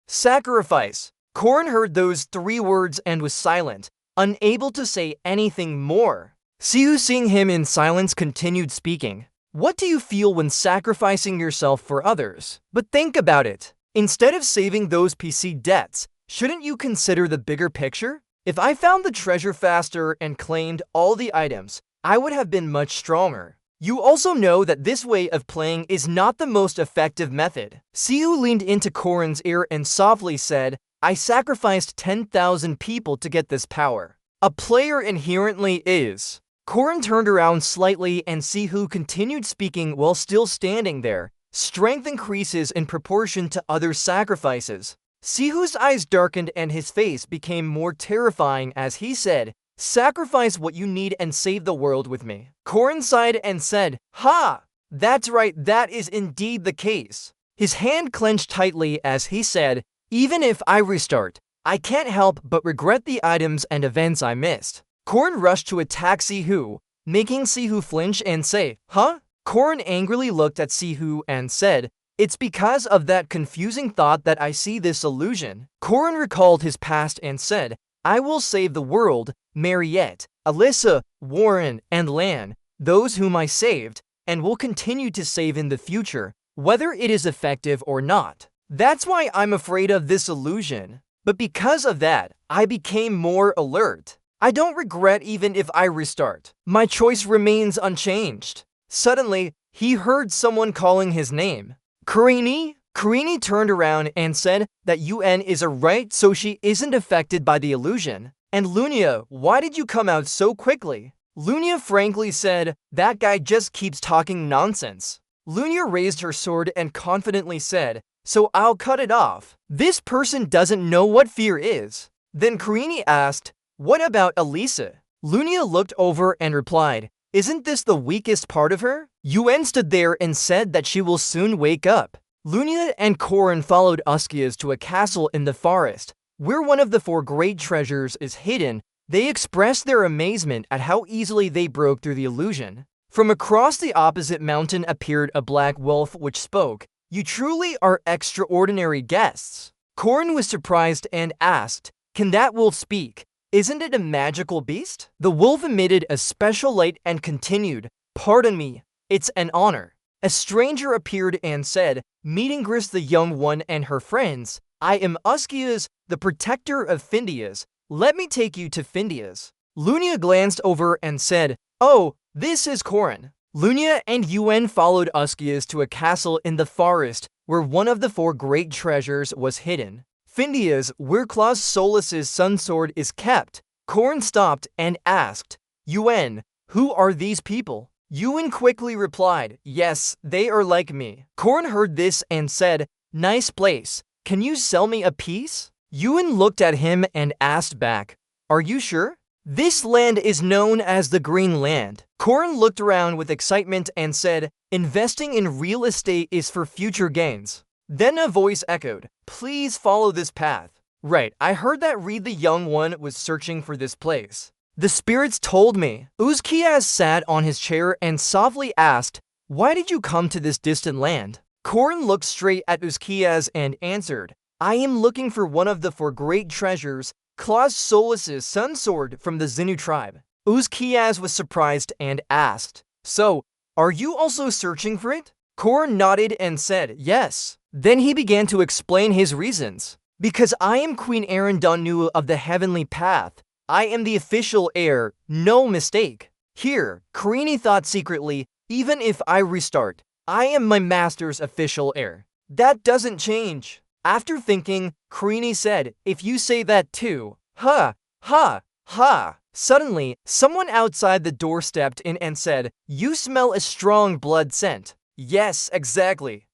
Sacrifice. Korin heard those 3 words and was silent, unable to say anything more. Sihu, seeing him in silence, continued speaking. What do you feel when sacrificing yourself for others? But think about it. Instead of saving those PC debts, shouldn't you consider the bigger picture? If I found the treasure faster and claimed all the items, I would have been much stronger. You also know that this way of playing is not the most effective method. Sihu leaned into Korin's ear and softly said, I sacrificed 10,000 people to get this power. A player inherently is. Korin turned around slightly and Sihu continued speaking while still standing there. Strength increases in proportion to other sacrifices. Sihu's eyes darkened and his face became more terrifying as he said, sacrifice what you need and save the world with me. Korin sighed and said, ha! That's right, that is indeed the case. His hand clenched tightly as he said, even if I restart, I can't help but regret the items and events I missed. Korin rushed to attack Sihu, making Sihu flinch and say, huh? Korin angrily looked at Sihu and said, it's because of that confusing thought that I see this illusion. Korin recalled his past and said, I will save the world, Mariette, Alyssa, Warren, and Lan, those whom I saved, and will continue to save in the future, whether it is effective or not. That's why I'm afraid of this illusion. But because of that, I became more alert. I don't regret even if I restart. My choice remains unchanged. Suddenly, he heard someone calling his name. Karini? Karini turned around and said that UN is a right so she isn't affected by the illusion. And Lunia, why did you come out so quickly? Lunia frankly said, "That guy just keeps talking nonsense." Lunia raised her sword and confidently said, "So I'll cut it off. This person doesn't know what fear is." Then Karini asked, "What about Elisa?" Lunia looked over and replied, "Isn't this the weakest part of her?" Yuen stood there and said that she will soon wake up. Lunia and Korin followed Uskias to a castle in the forest, where one of the 4 great treasures is hidden. They expressed their amazement at how easily they broke through the illusion. From across the opposite mountain appeared a black wolf which spoke, "You truly are extraordinary guests." Korin was surprised and asked, "Can that wolf speak? Isn't it a magical beast?" The wolf emitted a special light and continued, "Pardon me, it's an honor." A stranger appeared and said, "Meeting Gris the Young One and her friends, I am Uskias, the protector of Findias. Let me take you to Findias." Lunia glanced over and said, "Oh, this is Korin." Lunia and Yuen followed Uskias to a castle in the forest where one of the 4 great treasures was hidden. Findias, where Klaus Solus's sun sword is kept. Korin stopped and asked, "Yuen, who are these people?" Yuen quickly replied, "Yes, they are like me." Korin heard this and said, "Nice place. Can you sell me a piece?" Yuen looked at him and asked back, "Are you sure?" "This land is known as the Green Land." Korin looked around with excitement and said, "Investing in real estate is for future gains." Then a voice echoed, "Please follow this path." "Right, I heard that Reed the Young One was searching for this place. The spirits told me." Uzkiaz sat on his chair and softly asked, "Why did you come to this distant land?" Korin looked straight at Uzkiaz and answered, "I am looking for one of the 4 great treasures, Klaus Solus's sun sword from the Zinu tribe." Uzkiaz was surprised and asked, "So, are you also searching for it?" Korin nodded and said, "Yes." Then he began to explain his reasons. "Because I am Queen Arendonu of the Heavenly Path. I am the official heir, no mistake." Here, Karini thought secretly, "Even if I restart, I am my master's official heir. That doesn't change." After thinking, Karini said, "If you say that too, ha, ha, ha." Suddenly, someone outside the door stepped in and said, "You smell a strong blood scent." "Yes, exactly."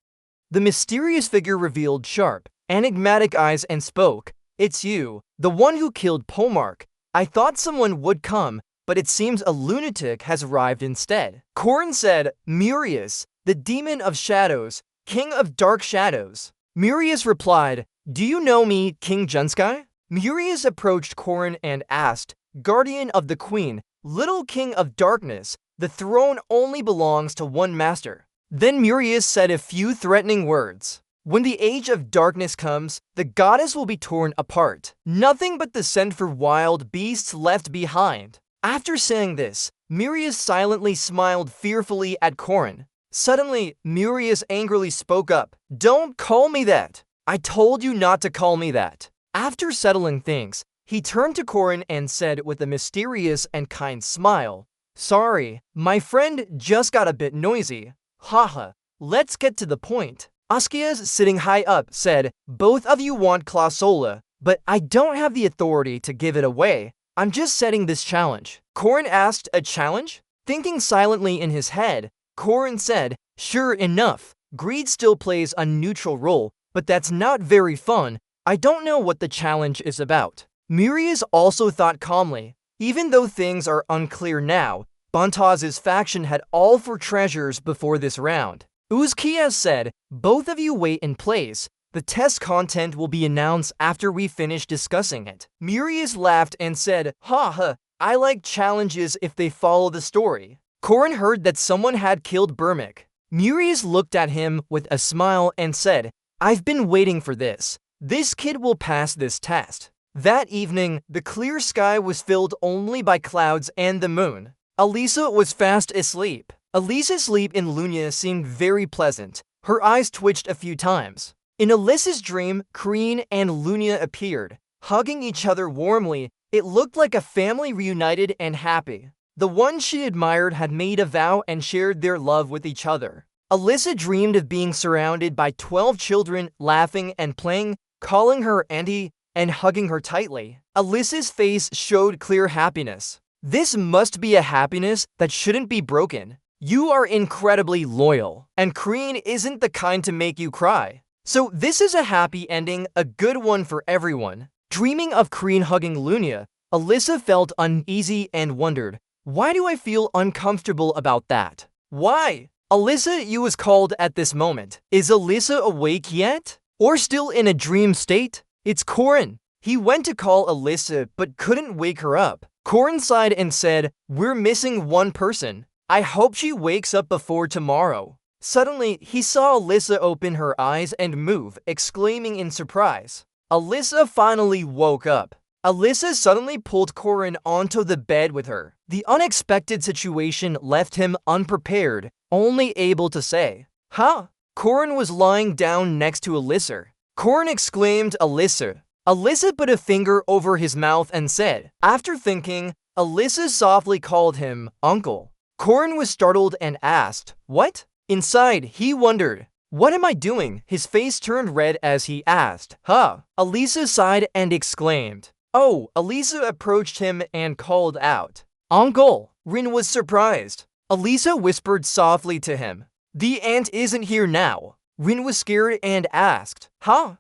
The mysterious figure revealed sharp, enigmatic eyes and spoke, "It's you, the one who killed Pomark. I thought someone would come, but it seems a lunatic has arrived instead." Korin said, "Murius, the demon of shadows, king of dark shadows." Murius replied, "Do you know me, King Junskai?" Murius approached Korin and asked, "Guardian of the Queen, little king of darkness, the throne only belongs to one master." Then Murius said a few threatening words. "When the age of darkness comes, the goddess will be torn apart. Nothing but the scent for wild beasts left behind." After saying this, Murius silently smiled fearfully at Korin. Suddenly, Murius angrily spoke up, "Don't call me that! I told you not to call me that." After settling things, he turned to Korin and said with a mysterious and kind smile, "Sorry, my friend just got a bit noisy. Haha, let's get to the point." Uskias, sitting high up, said, "Both of you want Clausola, but I don't have the authority to give it away. I'm just setting this challenge." Korin asked, "A challenge?" Thinking silently in his head, Korin said, "Sure enough, greed still plays a neutral role, but that's not very fun. I don't know what the challenge is about." Murius also thought calmly, even though things are unclear now, Bantaz's faction had all 4 treasures before this round. Uzkiaz said, "Both of you wait in place. The test content will be announced after we finish discussing it." Murius laughed and said, "Ha ha, I like challenges if they follow the story." Korin heard that someone had killed Burmick. Murius looked at him with a smile and said, "I've been waiting for this. This kid will pass this test." That evening, the clear sky was filled only by clouds and the moon. Elisa was fast asleep. Elisa's sleep in Lunia seemed very pleasant. Her eyes twitched a few times. In Elisa's dream, Kreen and Lunia appeared, hugging each other warmly. It looked like a family reunited and happy. The one she admired had made a vow and shared their love with each other. Elisa dreamed of being surrounded by 12 children, laughing and playing, calling her auntie, and hugging her tightly. Elisa's face showed clear happiness. This must be a happiness that shouldn't be broken. You are incredibly loyal, and Kreen isn't the kind to make you cry. So this is a happy ending, a good one for everyone. Dreaming of Kreen hugging Lunia, Alyssa felt uneasy and wondered, why do I feel uncomfortable about that? Why? Alyssa, you was called at this moment. Is Alyssa awake yet? Or still in a dream state? It's Corin. He went to call Alyssa but couldn't wake her up. Corin sighed and said, we're missing one person. I hope she wakes up before tomorrow. Suddenly, he saw Alyssa open her eyes and move, exclaiming in surprise. Alyssa finally woke up. Alyssa suddenly pulled Corin onto the bed with her. The unexpected situation left him unprepared, only able to say, huh? Corin was lying down next to Alyssa. Corin exclaimed, Alyssa. Alyssa put a finger over his mouth and said, after thinking, Alyssa softly called him Uncle. Corin was startled and asked, what? Inside, he wondered, what am I doing? His face turned red as he asked, huh? Alyssa sighed and exclaimed, oh. Alyssa approached him and called out, Uncle. Rin was surprised. Alyssa whispered softly to him, the aunt isn't here now. Rin was scared and asked, huh?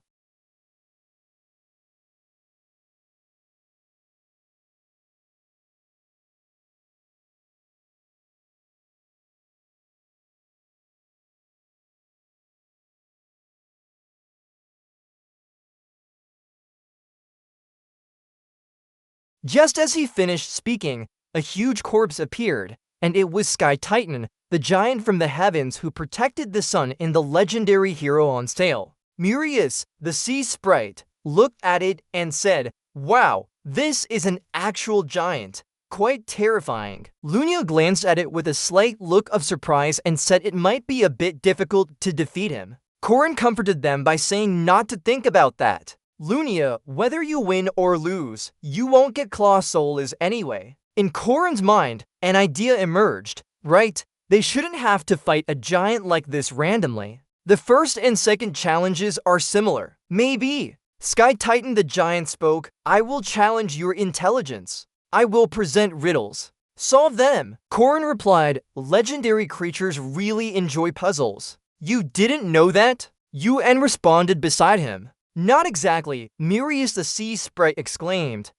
Just as he finished speaking, a huge corpse appeared, and it was Sky Titan, the giant from the heavens who protected the sun in the legendary Hero on Sale. Murius, the sea sprite, looked at it and said, wow, this is an actual giant. Quite terrifying. Lunia glanced at it with a slight look of surprise and said it might be a bit difficult to defeat him. Corin comforted them by saying not to think about that. Lunia, whether you win or lose, you won't get Claw Souls anyway. In Corin's mind, an idea emerged, right? They shouldn't have to fight a giant like this randomly. The first and second challenges are similar. Maybe. Sky Titan the giant spoke, I will challenge your intelligence. I will present riddles. Solve them. Corin replied, legendary creatures really enjoy puzzles. You didn't know that? UN responded beside him. Not exactly, Murius the sea sprite exclaimed.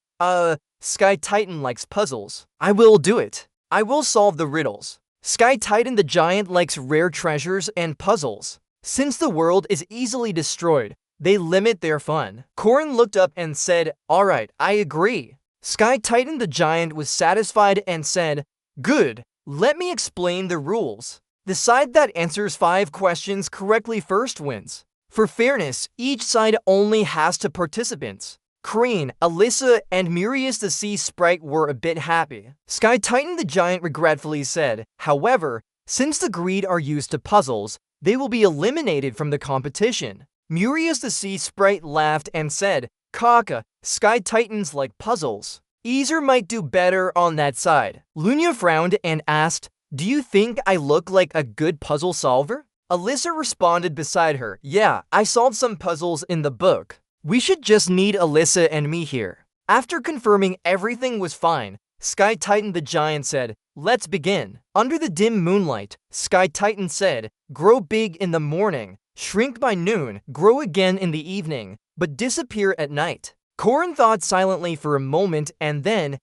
Sky Titan likes puzzles. I will do it. I will solve the riddles. Sky Titan the giant likes rare treasures and puzzles. Since the world is easily destroyed, they limit their fun. Corin looked up and said, alright, I agree. Sky Titan the giant was satisfied and said, good, let me explain the rules. The side that answers 5 questions correctly first wins. For fairness, each side only has 2 participants. Kreen, Alyssa, and Murius the sea sprite were a bit happy. Sky Titan the giant regretfully said, however, since the greed are used to puzzles, they will be eliminated from the competition. Murius the sea sprite laughed and said, Kaka, Sky Titans like puzzles. Easer might do better on that side. Lunia frowned and asked, do you think I look like a good puzzle solver? Alyssa responded beside her, yeah, I solved some puzzles in the book. We should just need Alyssa and me here. After confirming everything was fine, Sky Titan the giant said, let's begin. Under the dim moonlight, Sky Titan said, grow big in the morning, shrink by noon, grow again in the evening, but disappear at night. Corin thought silently for a moment and then,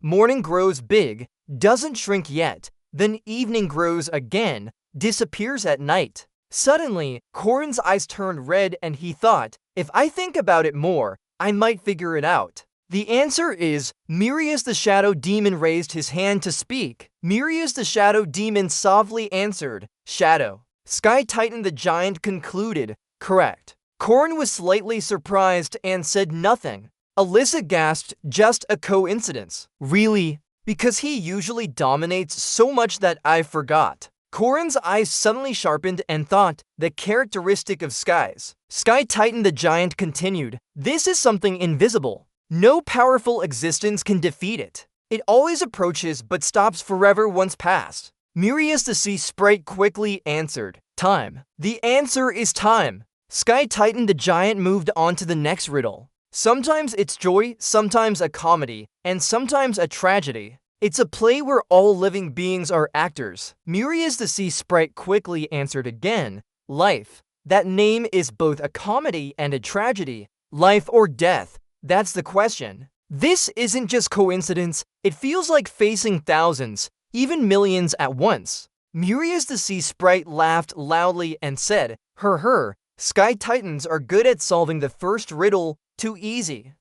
morning grows big, doesn't shrink yet, then evening grows again, disappears at night. Suddenly, Corin's eyes turned red and he thought, if I think about it more, I might figure it out. The answer is, Murius the Shadow Demon raised his hand to speak. Murius the Shadow Demon softly answered, Shadow. Sky Titan the giant concluded, correct. Corin was slightly surprised and said nothing. Alyssa gasped, just a coincidence. Really? Because he usually dominates so much that I forgot. Corin's eyes suddenly sharpened and thought, the characteristic of skies. Sky Titan the giant continued, this is something invisible. No powerful existence can defeat it. It always approaches but stops forever once passed. Murius the sea sprite quickly answered, time. The answer is time. Sky Titan the giant moved on to the next riddle. Sometimes it's joy, sometimes a comedy, and sometimes a tragedy. It's a play where all living beings are actors. Murias the sea sprite quickly answered again. Life. That name is both a comedy and a tragedy. Life or death? That's the question. This isn't just coincidence. It feels like facing thousands, even millions at once. Murias the sea sprite laughed loudly and said, her, Sky Titans are good at solving the first riddle. Too easy.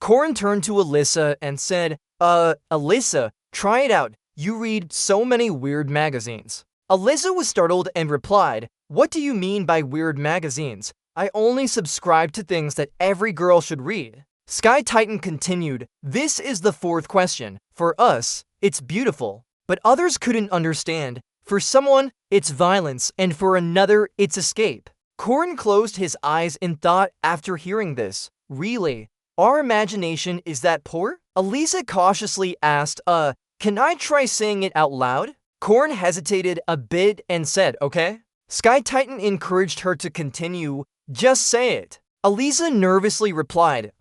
Corrin turned to Alyssa and said, Alyssa, try it out. You read so many weird magazines. Alyssa was startled and replied, what do you mean by weird magazines? I only subscribe to things that every girl should read. Sky Titan continued, this is the fourth question. For us, it's beautiful. But others couldn't understand. For someone, it's violence, and for another, it's escape. Corrin closed his eyes in thought after hearing this. Really? Our imagination is that poor? Alyssa cautiously asked, can I try saying it out loud? Corrin hesitated a bit and said, okay. Sky Titan encouraged her to continue, just say it. Alyssa nervously replied,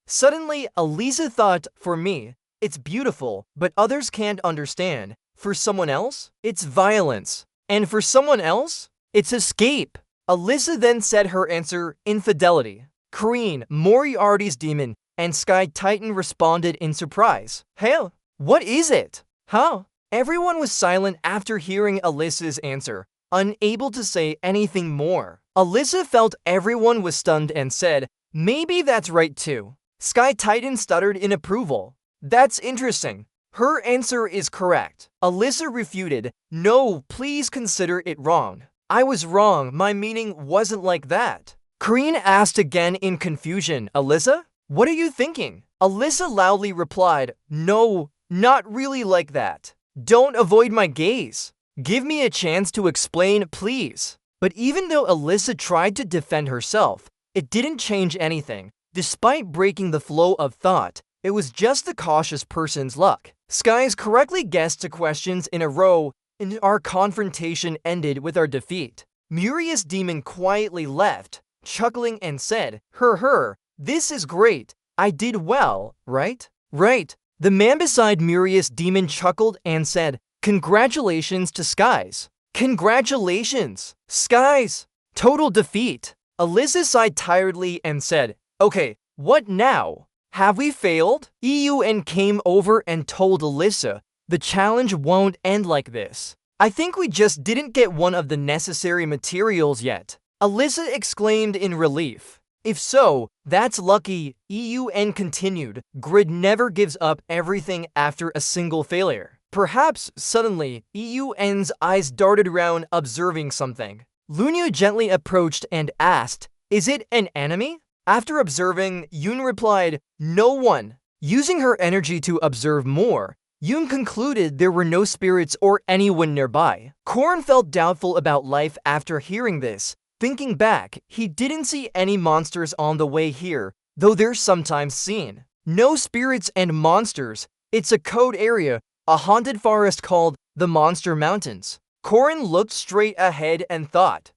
Suddenly, Alyssa thought, for me, it's beautiful, but others can't understand. For someone else, it's violence. And for someone else, it's escape. Alyssa then said her answer, infidelity. Kareen, Moriarty's demon, and Sky Titan responded in surprise. Hey, what is it? Huh? Everyone was silent after hearing Alyssa's answer, unable to say anything more. Alyssa felt everyone was stunned and said, maybe that's right too. Sky Titan stuttered in approval. That's interesting. Her answer is correct. Alyssa refuted, no, please consider it wrong. I was wrong, my meaning wasn't like that. Kareen asked again in confusion, Alyssa? What are you thinking? Alyssa loudly replied, no, not really like that. Don't avoid my gaze. Give me a chance to explain, please. But even though Alyssa tried to defend herself, it didn't change anything. Despite breaking the flow of thought, it was just the cautious person's luck. Skies correctly guessed 2 questions in a row, and our confrontation ended with our defeat. Muria's demon quietly left, chuckling and said, her, this is great. I did well, right? Right. The man beside Muria's demon chuckled and said, congratulations to Skies. Congratulations, Skies. Total defeat. Alyssa sighed tiredly and said, okay, what now? Have we failed? EUN came over and told Alyssa, the challenge won't end like this. I think we just didn't get one of the necessary materials yet. Alyssa exclaimed in relief. If so, that's lucky. EUN continued. Grid never gives up everything after a single failure. Perhaps, suddenly, EUN's eyes darted around observing something. Lunia gently approached and asked, is it an enemy? After observing, Yoon replied, no one. Using her energy to observe more, Yoon concluded there were no spirits or anyone nearby. Corrin felt doubtful about life after hearing this. Thinking back, he didn't see any monsters on the way here, though they're sometimes seen. No spirits and monsters. It's a code area, a haunted forest called the Monster Mountains. Corrin looked straight ahead and thought,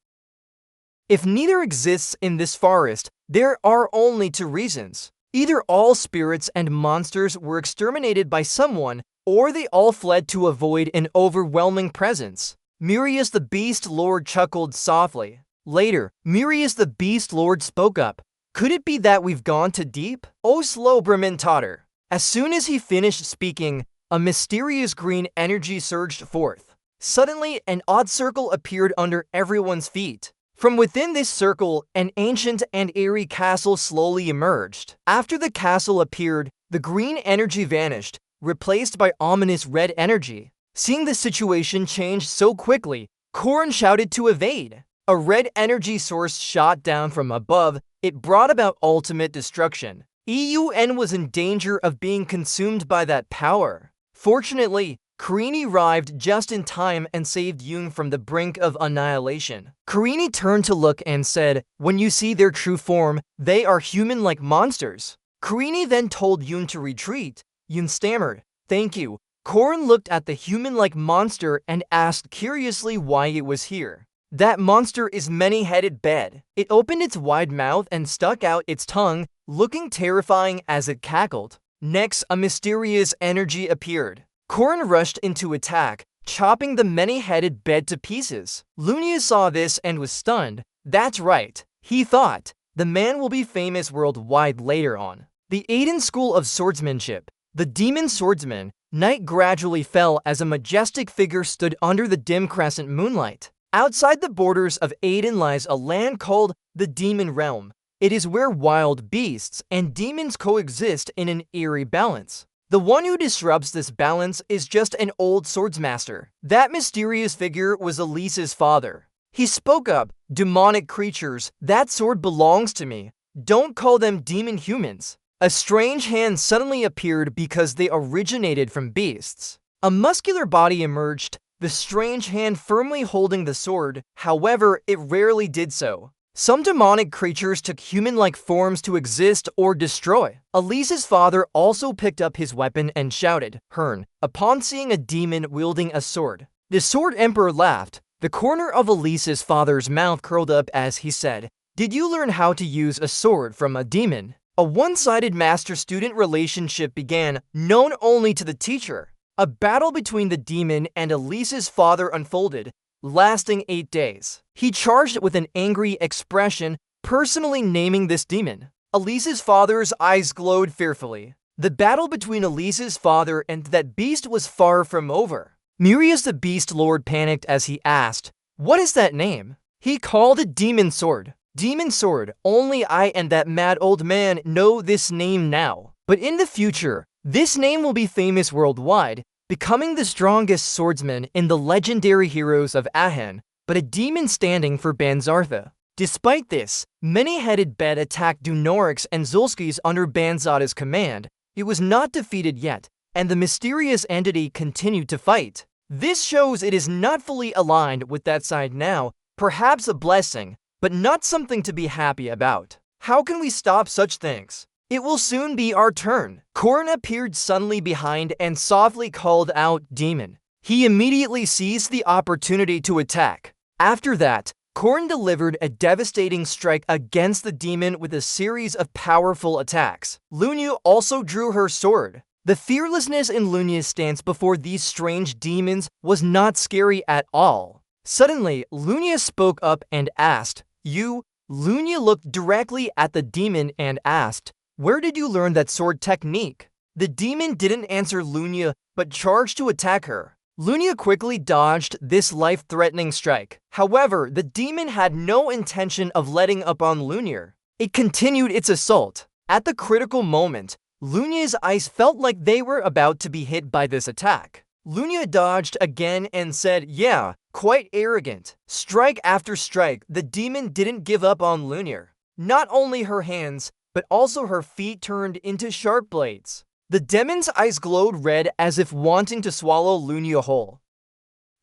if neither exists in this forest, there are only 2 reasons. Either all spirits and monsters were exterminated by someone, or they all fled to avoid an overwhelming presence. Murias the Beast Lord chuckled softly. Later, Murias the Beast Lord spoke up. Could it be that we've gone too deep? Oh, slow Brahmin totter. As soon as he finished speaking, a mysterious green energy surged forth. Suddenly, an odd circle appeared under everyone's feet. From within this circle, an ancient and eerie castle slowly emerged. After the castle appeared, the green energy vanished, replaced by ominous red energy. Seeing the situation change so quickly, Corrin shouted to evade. A red energy source shot down from above. It brought about ultimate destruction. EUN was in danger of being consumed by that power. Fortunately, Karini arrived just in time and saved Yoon from the brink of annihilation. Karini turned to look and said, when you see their true form, they are human-like monsters. Karini then told Yoon to retreat. Yoon stammered, thank you. Corrin looked at the human-like monster and asked curiously why it was here. That monster is many-headed bed. It opened its wide mouth and stuck out its tongue, looking terrifying as it cackled. Next, a mysterious energy appeared. Corrin rushed into attack, chopping the many-headed bed to pieces. Lunia saw this and was stunned. That's right, he thought. The man will be famous worldwide later on. The Aiden School of Swordsmanship. The demon swordsman, night gradually fell as a majestic figure stood under the dim crescent moonlight. Outside the borders of Aiden lies a land called the Demon Realm. It is where wild beasts and demons coexist in an eerie balance. The one who disrupts this balance is just an old swordsmaster. That mysterious figure was Elise's father. He spoke up, "Demonic creatures, that sword belongs to me. Don't call them demon humans." A strange hand suddenly appeared because they originated from beasts. A muscular body emerged, the strange hand firmly holding the sword. However, it rarely did so. Some demonic creatures took human-like forms to exist or destroy. Elise's father also picked up his weapon and shouted, "Hern," upon seeing a demon wielding a sword. The Sword Emperor laughed. The corner of Elise's father's mouth curled up as he said, "Did you learn how to use a sword from a demon?" A one-sided master-student relationship began, known only to the teacher. A battle between the demon and Elise's father unfolded, lasting 8 days. He charged with an angry expression, personally naming this demon. Elise's father's eyes glowed fearfully. The battle between Elise's father and that beast was far from over. Mirius the Beast Lord panicked as he asked, "What is that name?" He called it Demon Sword. Demon Sword, only I and that mad old man know this name now. But in the future, this name will be famous worldwide, becoming the strongest swordsman in the legendary heroes of Ahen, but a demon standing for Banzartha. Despite this, many-headed Bed attacked Dunorix and Zulskis under Banzada's command. It was not defeated yet, and the mysterious entity continued to fight. This shows it is not fully aligned with that side now, perhaps a blessing, but not something to be happy about. How can we stop such things? It will soon be our turn. Corrin appeared suddenly behind and softly called out, "Demon." He immediately seized the opportunity to attack. After that, Corrin delivered a devastating strike against the demon with a series of powerful attacks. Lunia also drew her sword. The fearlessness in Lunia's stance before these strange demons was not scary at all. Suddenly, Lunia spoke up and asked, "You?" Lunia looked directly at the demon and asked, "Where did you learn that sword technique?" The demon didn't answer Lunia, but charged to attack her. Lunia quickly dodged this life-threatening strike. However, the demon had no intention of letting up on Lunia. It continued its assault. At the critical moment, Lunia's eyes felt like they were about to be hit by this attack. Lunia dodged again and said, "Yeah, quite arrogant." Strike after strike, the demon didn't give up on Lunia. Not only her hands, but also her feet turned into sharp blades. The demon's eyes glowed red as if wanting to swallow Lunia whole.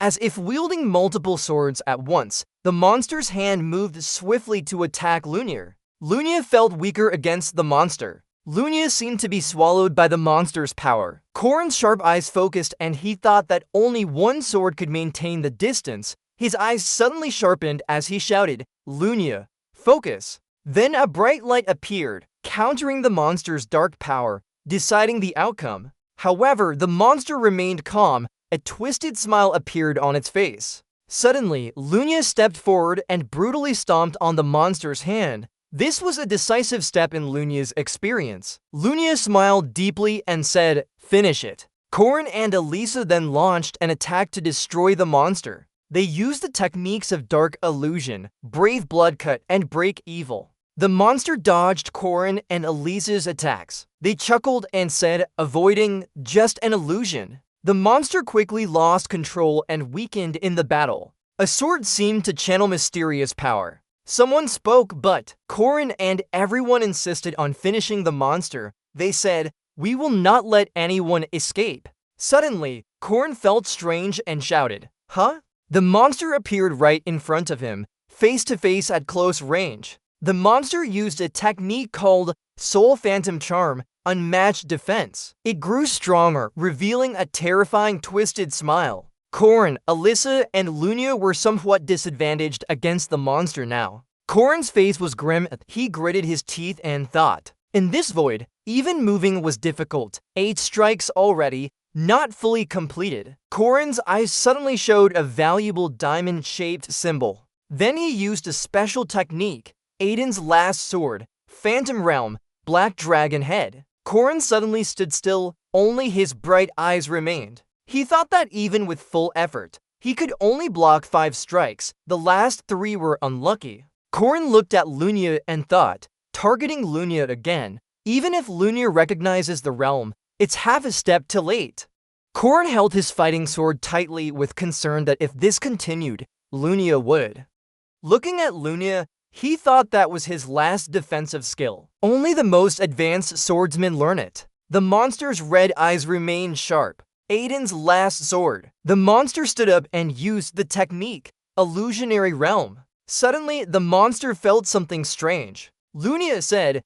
As if wielding multiple swords at once, the monster's hand moved swiftly to attack Lunia. Lunia felt weaker against the monster. Lunia seemed to be swallowed by the monster's power. Corrin's sharp eyes focused and he thought that only one sword could maintain the distance. His eyes suddenly sharpened as he shouted, "Lunia, focus." Then a bright light appeared, countering the monster's dark power, deciding the outcome. However, the monster remained calm. A twisted smile appeared on its face. Suddenly, Lunia stepped forward and brutally stomped on the monster's hand. This was a decisive step in Lunia's experience. Lunia smiled deeply and said, "Finish it." Corrin and Elisa then launched an attack to destroy the monster. They used the techniques of Dark Illusion, Brave Blood Cut, and Break Evil. The monster dodged Corrin and Elisa's attacks. They chuckled and said, "Avoiding just an illusion." The monster quickly lost control and weakened in the battle. A sword seemed to channel mysterious power. Someone spoke, but Corrin and everyone insisted on finishing the monster. They said, "We will not let anyone escape." Suddenly, Corrin felt strange and shouted, "Huh?" The monster appeared right in front of him, face to face at close range. The monster used a technique called Soul Phantom Charm, Unmatched Defense. It grew stronger, revealing a terrifying twisted smile. Corin, Alyssa, and Lunia were somewhat disadvantaged against the monster now. Corin's face was grim. He gritted his teeth and thought, in this void, even moving was difficult. 8 strikes already, not fully completed. Corin's eyes suddenly showed a valuable diamond-shaped symbol. Then he used a special technique, Aiden's last sword, Phantom Realm, Black Dragon Head. Corin suddenly stood still, only his bright eyes remained. He thought that even with full effort, he could only block 5 strikes. The last 3 were unlucky. Corin looked at Lunia and thought, targeting Lunia again. Even if Lunia recognizes the realm, it's half a step too late. Corin held his fighting sword tightly with concern that if this continued, Lunia would. Looking at Lunia, he thought that was his last defensive skill. Only the most advanced swordsmen learn it. The monster's red eyes remained sharp. Aiden's last sword. The monster stood up and used the technique, Illusionary Realm. Suddenly, the monster felt something strange. Lunia said,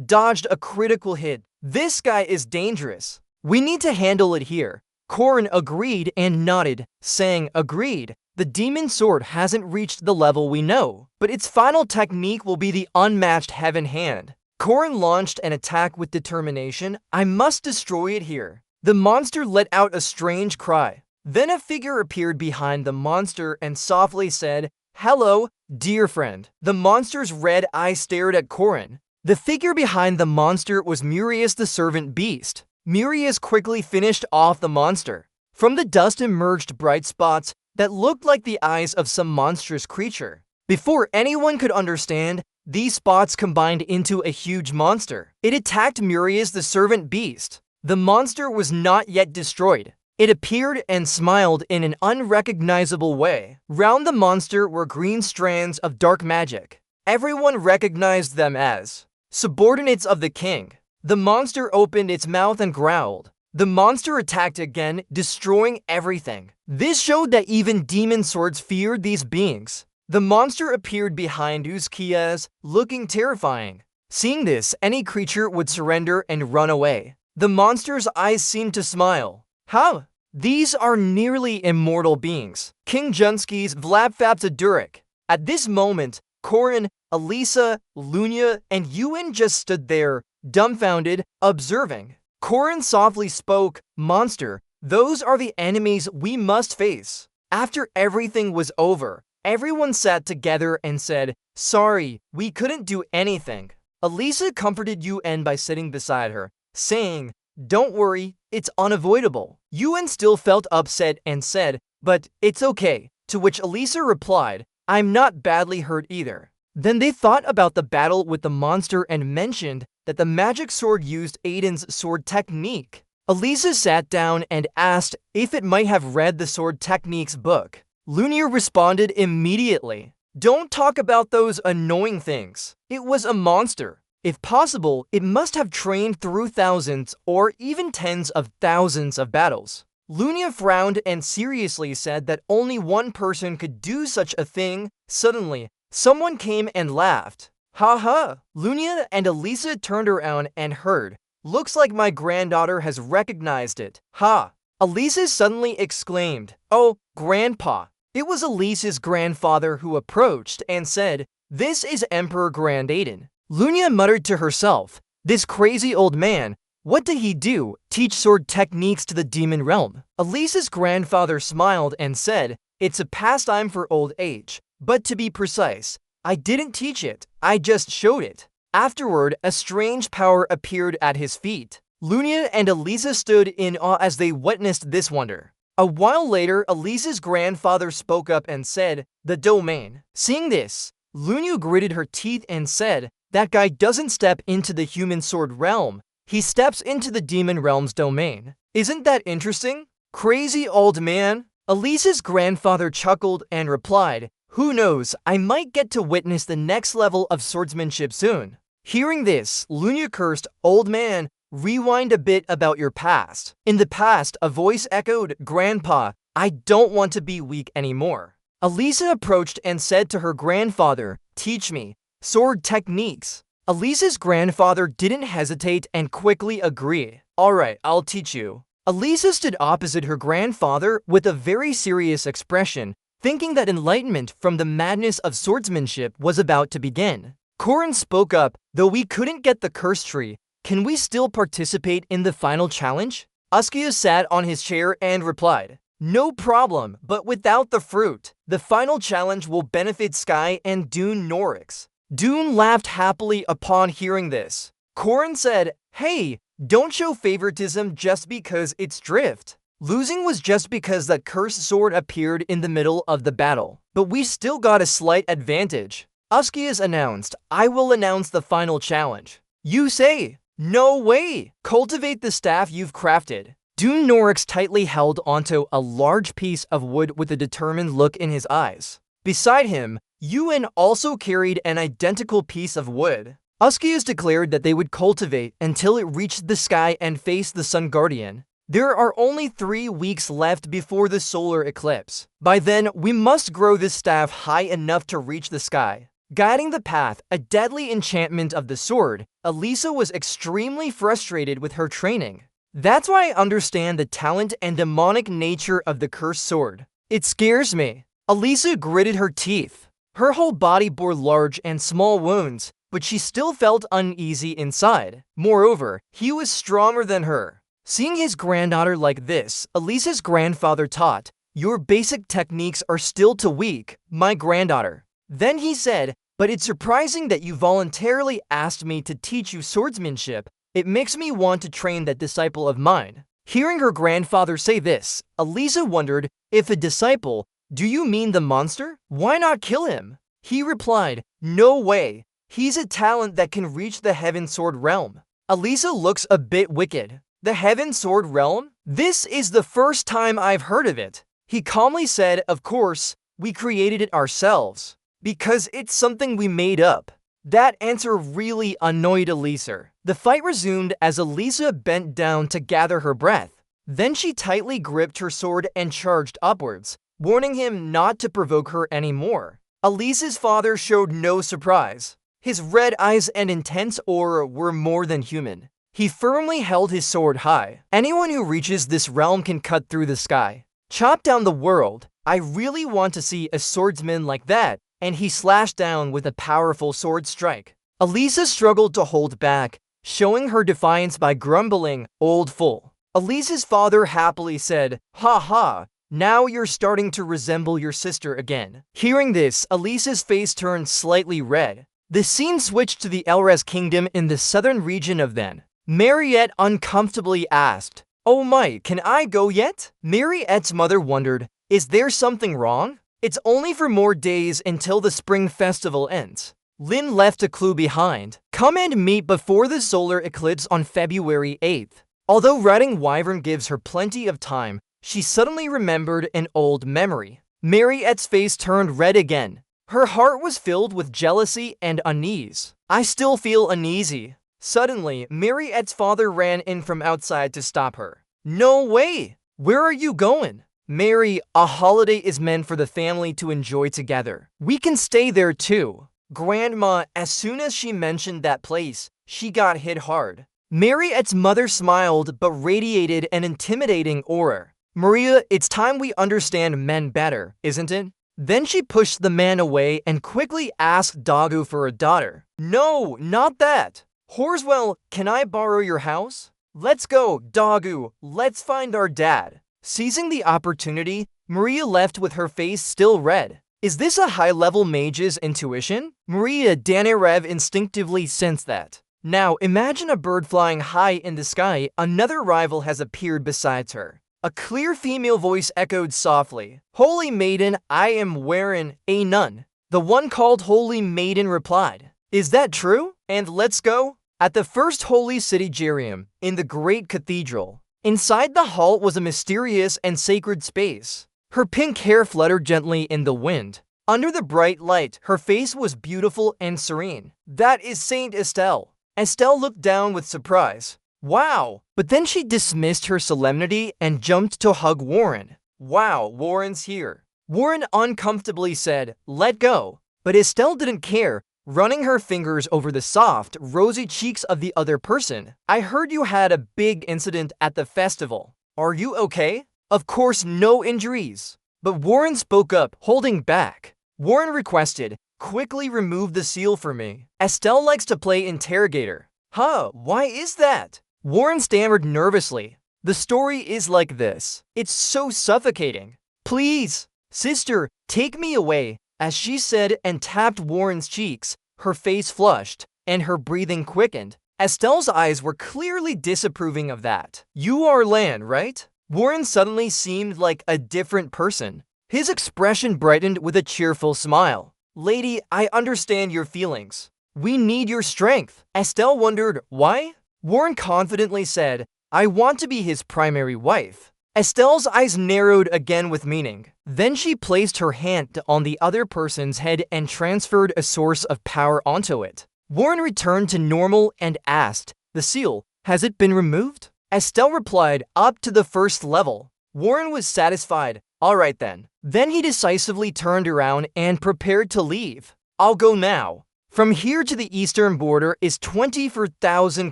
dodged a critical hit. This guy is dangerous. We need to handle it here. Corin agreed and nodded, saying, agreed. The demon sword hasn't reached the level we know, but its final technique will be the unmatched Heaven Hand. Corin launched an attack with determination. I must destroy it here. The monster let out a strange cry. Then a figure appeared behind the monster and softly said, hello, dear friend. The monster's red eye stared at Corin. The figure behind the monster was Murius the Servant Beast. Murius quickly finished off the monster. From the dust emerged bright spots that looked like the eyes of some monstrous creature. Before anyone could understand, these spots combined into a huge monster. It attacked Murius the Servant Beast. The monster was not yet destroyed. It appeared and smiled in an unrecognizable way. Round the monster were green strands of dark magic. Everyone recognized them as subordinates of the king. The monster opened its mouth and growled. The monster attacked again, destroying everything. This showed that even demon swords feared these beings. The monster appeared behind Uzkias, looking terrifying. Seeing this, any creature would surrender and run away. The monster's eyes seemed to smile. How? These are nearly immortal beings. King Junsky's Vlapfaptaduric. At this moment, Corin, Alyssa, Lunia, and Ewan just stood there, dumbfounded, observing. Corin softly spoke, monster, those are the enemies we must face. After everything was over, everyone sat together and said, sorry, we couldn't do anything. Alyssa comforted Ewan by sitting beside her, saying, don't worry, it's unavoidable. Ewan still felt upset and said, but it's okay, to which Alyssa replied, I'm not badly hurt either. Then they thought about the battle with the monster and mentioned that the magic sword used Aiden's sword technique. Alyssa sat down and asked if it might have read the sword techniques book. Lunia responded immediately, don't talk about those annoying things. It was a monster. If possible, it must have trained through thousands or even tens of thousands of battles. Lunia frowned and seriously said that only one person could do such a thing. Suddenly, someone came and laughed. Ha ha! Lunia and Alyssa turned around and heard, looks like my granddaughter has recognized it. Ha! Alyssa suddenly exclaimed, oh, Grandpa. It was Alyssa's grandfather who approached and said, this is Emperor Grand Aiden. Lunia muttered to herself, this crazy old man, what did he do? Teach sword techniques to the demon realm? Alyssa's grandfather smiled and said, it's a pastime for old age, but to be precise, I didn't teach it, I just showed it. Afterward, a strange power appeared at his feet. Lunia and Alyssa stood in awe as they witnessed this wonder. A while later, Alyssa's grandfather spoke up and said, the domain. Seeing this, Lunia gritted her teeth and said, that guy doesn't step into the human sword realm, he steps into the demon realm's domain. Isn't that interesting? Crazy old man? Alyssa's grandfather chuckled and replied, who knows, I might get to witness the next level of swordsmanship soon. Hearing this, Lunia cursed, old man, rewind a bit about your past. In the past, a voice echoed, Grandpa, I don't want to be weak anymore. Alyssa approached and said to her grandfather, teach me sword techniques. Alyssa's grandfather didn't hesitate and quickly agreed. Alright, I'll teach you. Elisa stood opposite her grandfather with a very serious expression, thinking that enlightenment from the madness of swordsmanship was about to begin. Corin spoke up, "Though we couldn't get the curse tree, can we still participate in the final challenge?" Askia sat on his chair and replied, "No problem, but without the fruit. The final challenge will benefit Sky and Dune Norix." Dune laughed happily upon hearing this. Corin said, "Hey, don't show favoritism just because it's drift. Losing was just because that cursed sword appeared in the middle of the battle. But we still got a slight advantage." Askias announced, "I will announce the final challenge." "You say? No way! Cultivate the staff you've crafted." Dune Norix tightly held onto a large piece of wood with a determined look in his eyes. Beside him, Yuen also carried an identical piece of wood. Askias declared that they would cultivate until it reached the sky and faced the Sun Guardian. There are only 3 weeks left before the solar eclipse. By then, we must grow this staff high enough to reach the sky. Guiding the path, a deadly enchantment of the sword, Elisa was extremely frustrated with her training. "That's why I understand the talent and demonic nature of the cursed sword. It scares me." Elisa gritted her teeth. Her whole body bore large and small wounds, but she still felt uneasy inside. Moreover, he was stronger than her. Seeing his granddaughter like this, Elisa's grandfather taught, "Your basic techniques are still too weak, my granddaughter." Then he said, "But it's surprising that you voluntarily asked me to teach you swordsmanship. It makes me want to train that disciple of mine." Hearing her grandfather say this, Elisa wondered, "If a disciple, do you mean the monster? Why not kill him?" He replied, "No way. He's a talent that can reach the Heaven Sword realm." Elisa looks a bit wicked. "The Heaven Sword realm? This is the first time I've heard of it." He calmly said, "Of course, we created it ourselves. Because it's something we made up." That answer really annoyed Elisa. The fight resumed as Elisa bent down to gather her breath. Then she tightly gripped her sword and charged upwards, warning him not to provoke her anymore. Elisa's father showed no surprise. His red eyes and intense aura were more than human. He firmly held his sword high. "Anyone who reaches this realm can cut through the sky. Chop down the world. I really want to see a swordsman like that." And he slashed down with a powerful sword strike. Elisa struggled to hold back, showing her defiance by grumbling, "Old fool." Elisa's father happily said, "Ha ha, now you're starting to resemble your sister again." Hearing this, Elisa's face turned slightly red. The scene switched to the Elrez kingdom in the southern region of Then. Mariette uncomfortably asked, "Oh my, can I go yet?" Mariette's mother wondered, "Is there something wrong? It's only for more days until the spring festival ends." Lynn left a clue behind. "Come and meet before the solar eclipse on February 8th. Although riding Wyvern gives her plenty of time, she suddenly remembered an old memory. Mariette's face turned red again. Her heart was filled with jealousy and unease. "I still feel uneasy." Suddenly, Mariette's father ran in from outside to stop her. "No way! Where are you going?" "Mary, a holiday is meant for the family to enjoy together. We can stay there too." Grandma, as soon as she mentioned that place, she got hit hard. Mariette's mother smiled but radiated an intimidating aura. "Maria, it's time we understand men better, isn't it?" Then she pushed the man away and quickly asked Dagu for a daughter. "No, not that. Horswell, can I borrow your house?" "Let's go, Dagu. Let's find our dad." Seizing the opportunity, Maria left with her face still red. Is this a high-level mage's intuition? Maria Danarev instinctively sensed that. Now imagine a bird flying high in the sky. Another rival has appeared besides her. A clear female voice echoed softly, "Holy Maiden, I am wearing a nun." The one called Holy Maiden replied, "Is that true? And let's go." At the first holy city Jerium, in the great cathedral. Inside the hall was a mysterious and sacred space. Her pink hair fluttered gently in the wind. Under the bright light, her face was beautiful and serene. "That is Saint Estelle." Estelle looked down with surprise. "Wow!" But then she dismissed her solemnity and jumped to hug Warren. "Wow, Warren's here." Warren uncomfortably said, "Let go." But Estelle didn't care, running her fingers over the soft, rosy cheeks of the other person. "I heard you had a big incident at the festival." Are you okay? Of course, no injuries. But Warren spoke up, holding back. Warren requested, quickly remove the seal for me. Estelle likes to play interrogator. Huh, why is that? Warren stammered nervously. The story is like this. It's so suffocating. Please, sister, take me away, as she said and tapped Warren's cheeks. Her face flushed, and her breathing quickened. Estelle's eyes were clearly disapproving of that. You are Lan, right? Warren suddenly seemed like a different person. His expression brightened with a cheerful smile. Lady, I understand your feelings. We need your strength. Estelle wondered, why? Warren confidently said, I want to be his primary wife. Estelle's eyes narrowed again with meaning. Then she placed her hand on the other person's head and transferred a source of power onto it. Warren returned to normal and asked, the seal, has it been removed? Estelle replied, up to the first level. Warren was satisfied. All right then. Then he decisively turned around and prepared to leave. I'll go now. From here to the eastern border is 24,000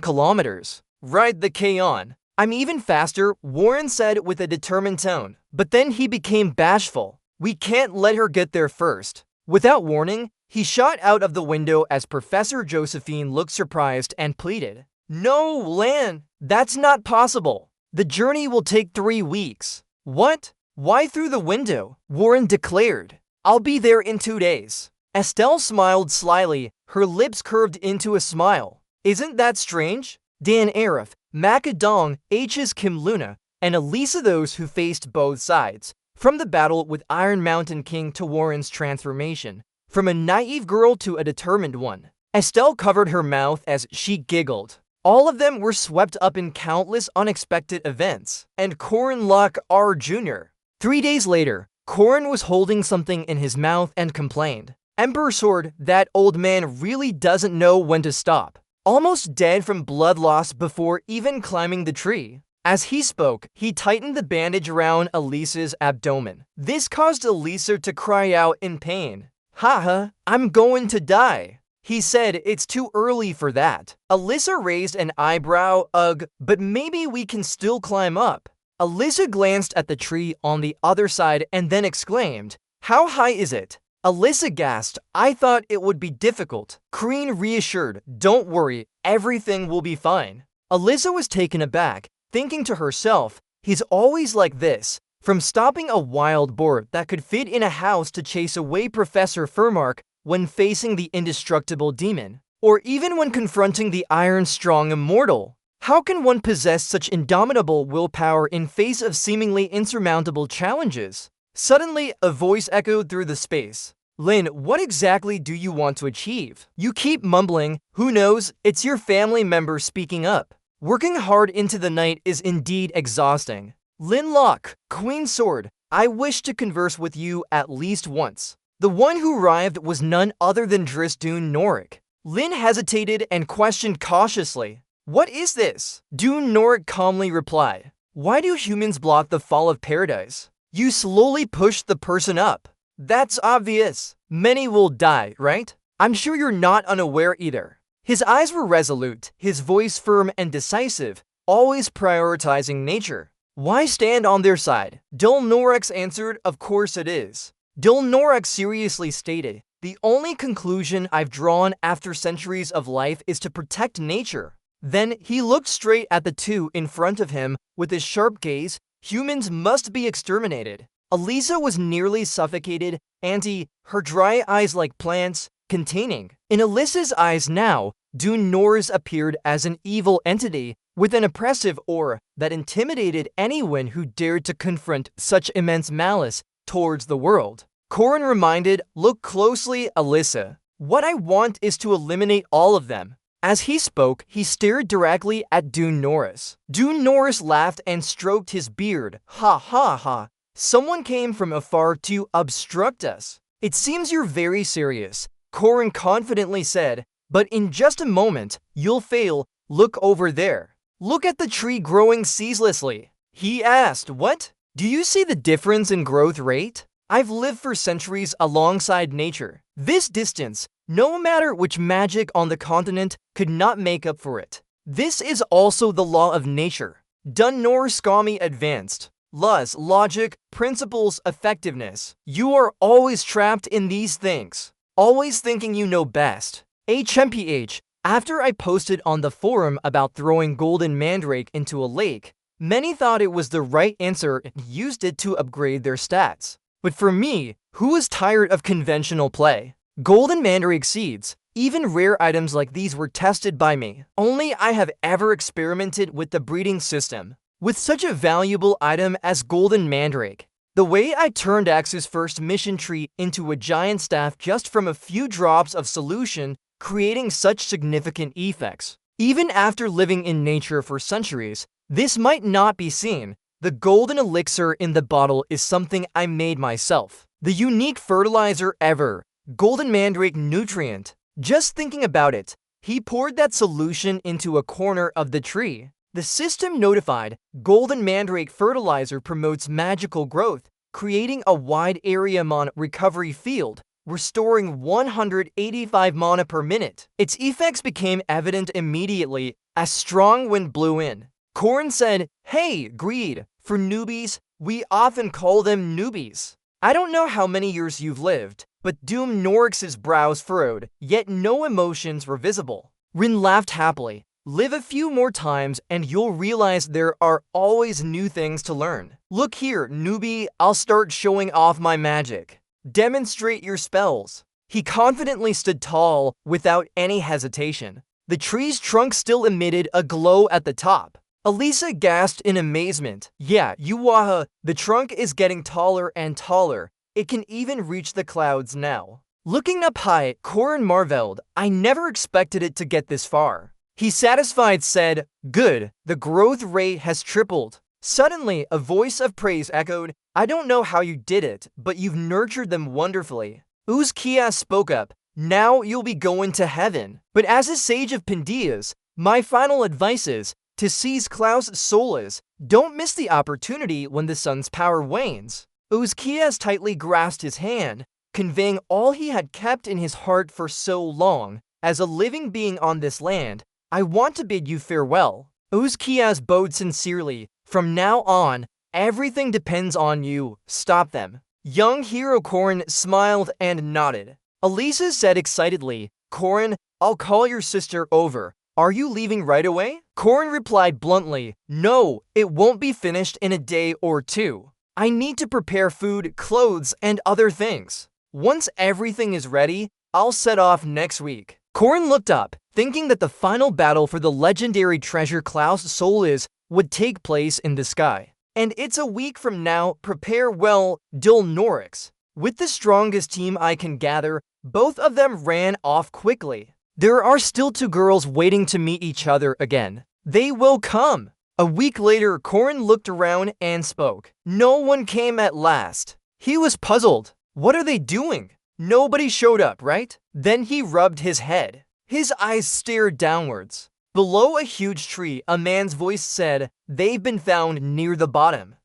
kilometers. Ride the K on. I'm even faster, Warren said with a determined tone. But then he became bashful. We can't let her get there first. Without warning, he shot out of the window as Professor Josephine looked surprised and pleaded. No, Lan, that's not possible. The journey will take 3 weeks. What? Why through the window? Warren declared. I'll be there in 2 days. Estelle smiled slyly, her lips curved into a smile. Isn't that strange? Dan Arif, Macadong, H's Kim Luna, and Elisa those who faced both sides. From the battle with Iron Mountain King to Warren's transformation. From a naive girl to a determined one. Estelle covered her mouth as she giggled. All of them were swept up in countless unexpected events. And Corin Locke R. Jr. 3 days later, Corin was holding something in his mouth and complained. Emperor Sword, that old man really doesn't know when to stop. Almost dead from blood loss before even climbing the tree. As he spoke, he tightened the bandage around Elisa's abdomen. This caused Elisa to cry out in pain. Haha, I'm going to die. He said it's too early for that. Elisa raised an eyebrow, ugh, but maybe we can still climb up. Elisa glanced at the tree on the other side and then exclaimed, how high is it? Elisa gasped, I thought it would be difficult. Crean reassured, don't worry, everything will be fine. Elisa was taken aback, thinking to herself, he's always like this. From stopping a wild boar that could fit in a house to chase away Professor Furmark when facing the indestructible demon, or even when confronting the iron-strong immortal. How can one possess such indomitable willpower in face of seemingly insurmountable challenges? Suddenly, a voice echoed through the space. Lin, what exactly do you want to achieve? You keep mumbling, who knows, it's your family member speaking up. Working hard into the night is indeed exhausting. Lin Locke, Queen Sword, I wish to converse with you at least once. The one who arrived was none other than Dune Norik. Lin hesitated and questioned cautiously. What is this? Dune Norik calmly replied. Why do humans block the fall of paradise? You slowly push the person up. That's obvious. Many will die, right? I'm sure you're not unaware either. His eyes were resolute, his voice firm and decisive, always prioritizing nature. Why stand on their side? Dul Norex answered, of course it is. Dul Norex seriously stated, the only conclusion I've drawn after centuries of life is to protect nature. Then he looked straight at the two in front of him with his sharp gaze. Humans must be exterminated. Elisa was nearly suffocated, her dry eyes like plants, containing. In Elisa's eyes now, Dune Norris appeared as an evil entity with an oppressive aura that intimidated anyone who dared to confront such immense malice towards the world. Corin reminded, look closely, Elisa. What I want is to eliminate all of them. As he spoke, he stared directly at Dune Norris. Dune Norris laughed and stroked his beard. Ha ha ha. Someone came from afar to obstruct us. It seems you're very serious, Corin confidently said, but in just a moment, you'll fail. Look over there. Look at the tree growing ceaselessly. He asked, what? Do you see the difference in growth rate? I've lived for centuries alongside nature. This distance, no matter which magic on the continent, could not make up for it. This is also the law of nature. Dun nor Skami Advanced. Luz, logic, principles, effectiveness. You are always trapped in these things. Always thinking you know best. HMPH. After I posted on the forum about throwing golden mandrake into a lake, many thought it was the right answer and used it to upgrade their stats. But for me, who is tired of conventional play? Golden mandrake seeds. Even rare items like these were tested by me. Only I have ever experimented with the breeding system. With such a valuable item as golden mandrake. The way I turned Axe's first mission tree into a giant staff just from a few drops of solution, creating such significant effects. Even after living in nature for centuries, this might not be seen. The golden elixir in the bottle is something I made myself. The unique fertilizer ever. Golden mandrake nutrient. Just thinking about it, he poured that solution into a corner of the tree. The system notified golden mandrake fertilizer promotes magical growth, creating a wide area mana recovery field, restoring 185 mana per minute. Its effects became evident immediately as strong wind blew in. Corrin said, "Hey, greed. For newbies, we often call them newbies. I don't know how many years you've lived, but Doom Norix's brows furrowed, yet no emotions were visible. Rin laughed happily. Live a few more times and you'll realize there are always new things to learn. Look here, newbie, I'll start showing off my magic. Demonstrate your spells." He confidently stood tall without any hesitation. The tree's trunk still emitted a glow at the top. Elisa gasped in amazement. Yeah, Yuwaha, the trunk is getting taller and taller. It can even reach the clouds now. Looking up high, Corrin marveled. I never expected it to get this far. He satisfied said, "Good, the growth rate has tripled." Suddenly, a voice of praise echoed, "I don't know how you did it, but you've nurtured them wonderfully." Uzkias spoke up, "Now you'll be going to heaven." But as a sage of Pandias, my final advice is to seize Klaus' Solas. Don't miss the opportunity when the sun's power wanes. Uzkias tightly grasped his hand, conveying all he had kept in his heart for so long. As a living being on this land, I want to bid you farewell. Uzkias bowed sincerely. From now on, everything depends on you. Stop them. Young hero Corrin smiled and nodded. Elisa said excitedly, "Corrin, I'll call your sister over. Are you leaving right away?" Corrin replied bluntly, "No, it won't be finished in a day or two. I need to prepare food, clothes, and other things. Once everything is ready, I'll set off next week." Corrin looked up, thinking that the final battle for the legendary treasure Klaus Solas would take place in the sky. And it's a week from now. Prepare well, Dil Norix. With the strongest team I can gather, both of them ran off quickly. There are still two girls waiting to meet each other again. They will come. A week later, Corrin looked around and spoke. No one came at last. He was puzzled. What are they doing? Nobody showed up, right? Then he rubbed his head. His eyes stared downwards. Below a huge tree, a man's voice said, "They've been found near the bottom."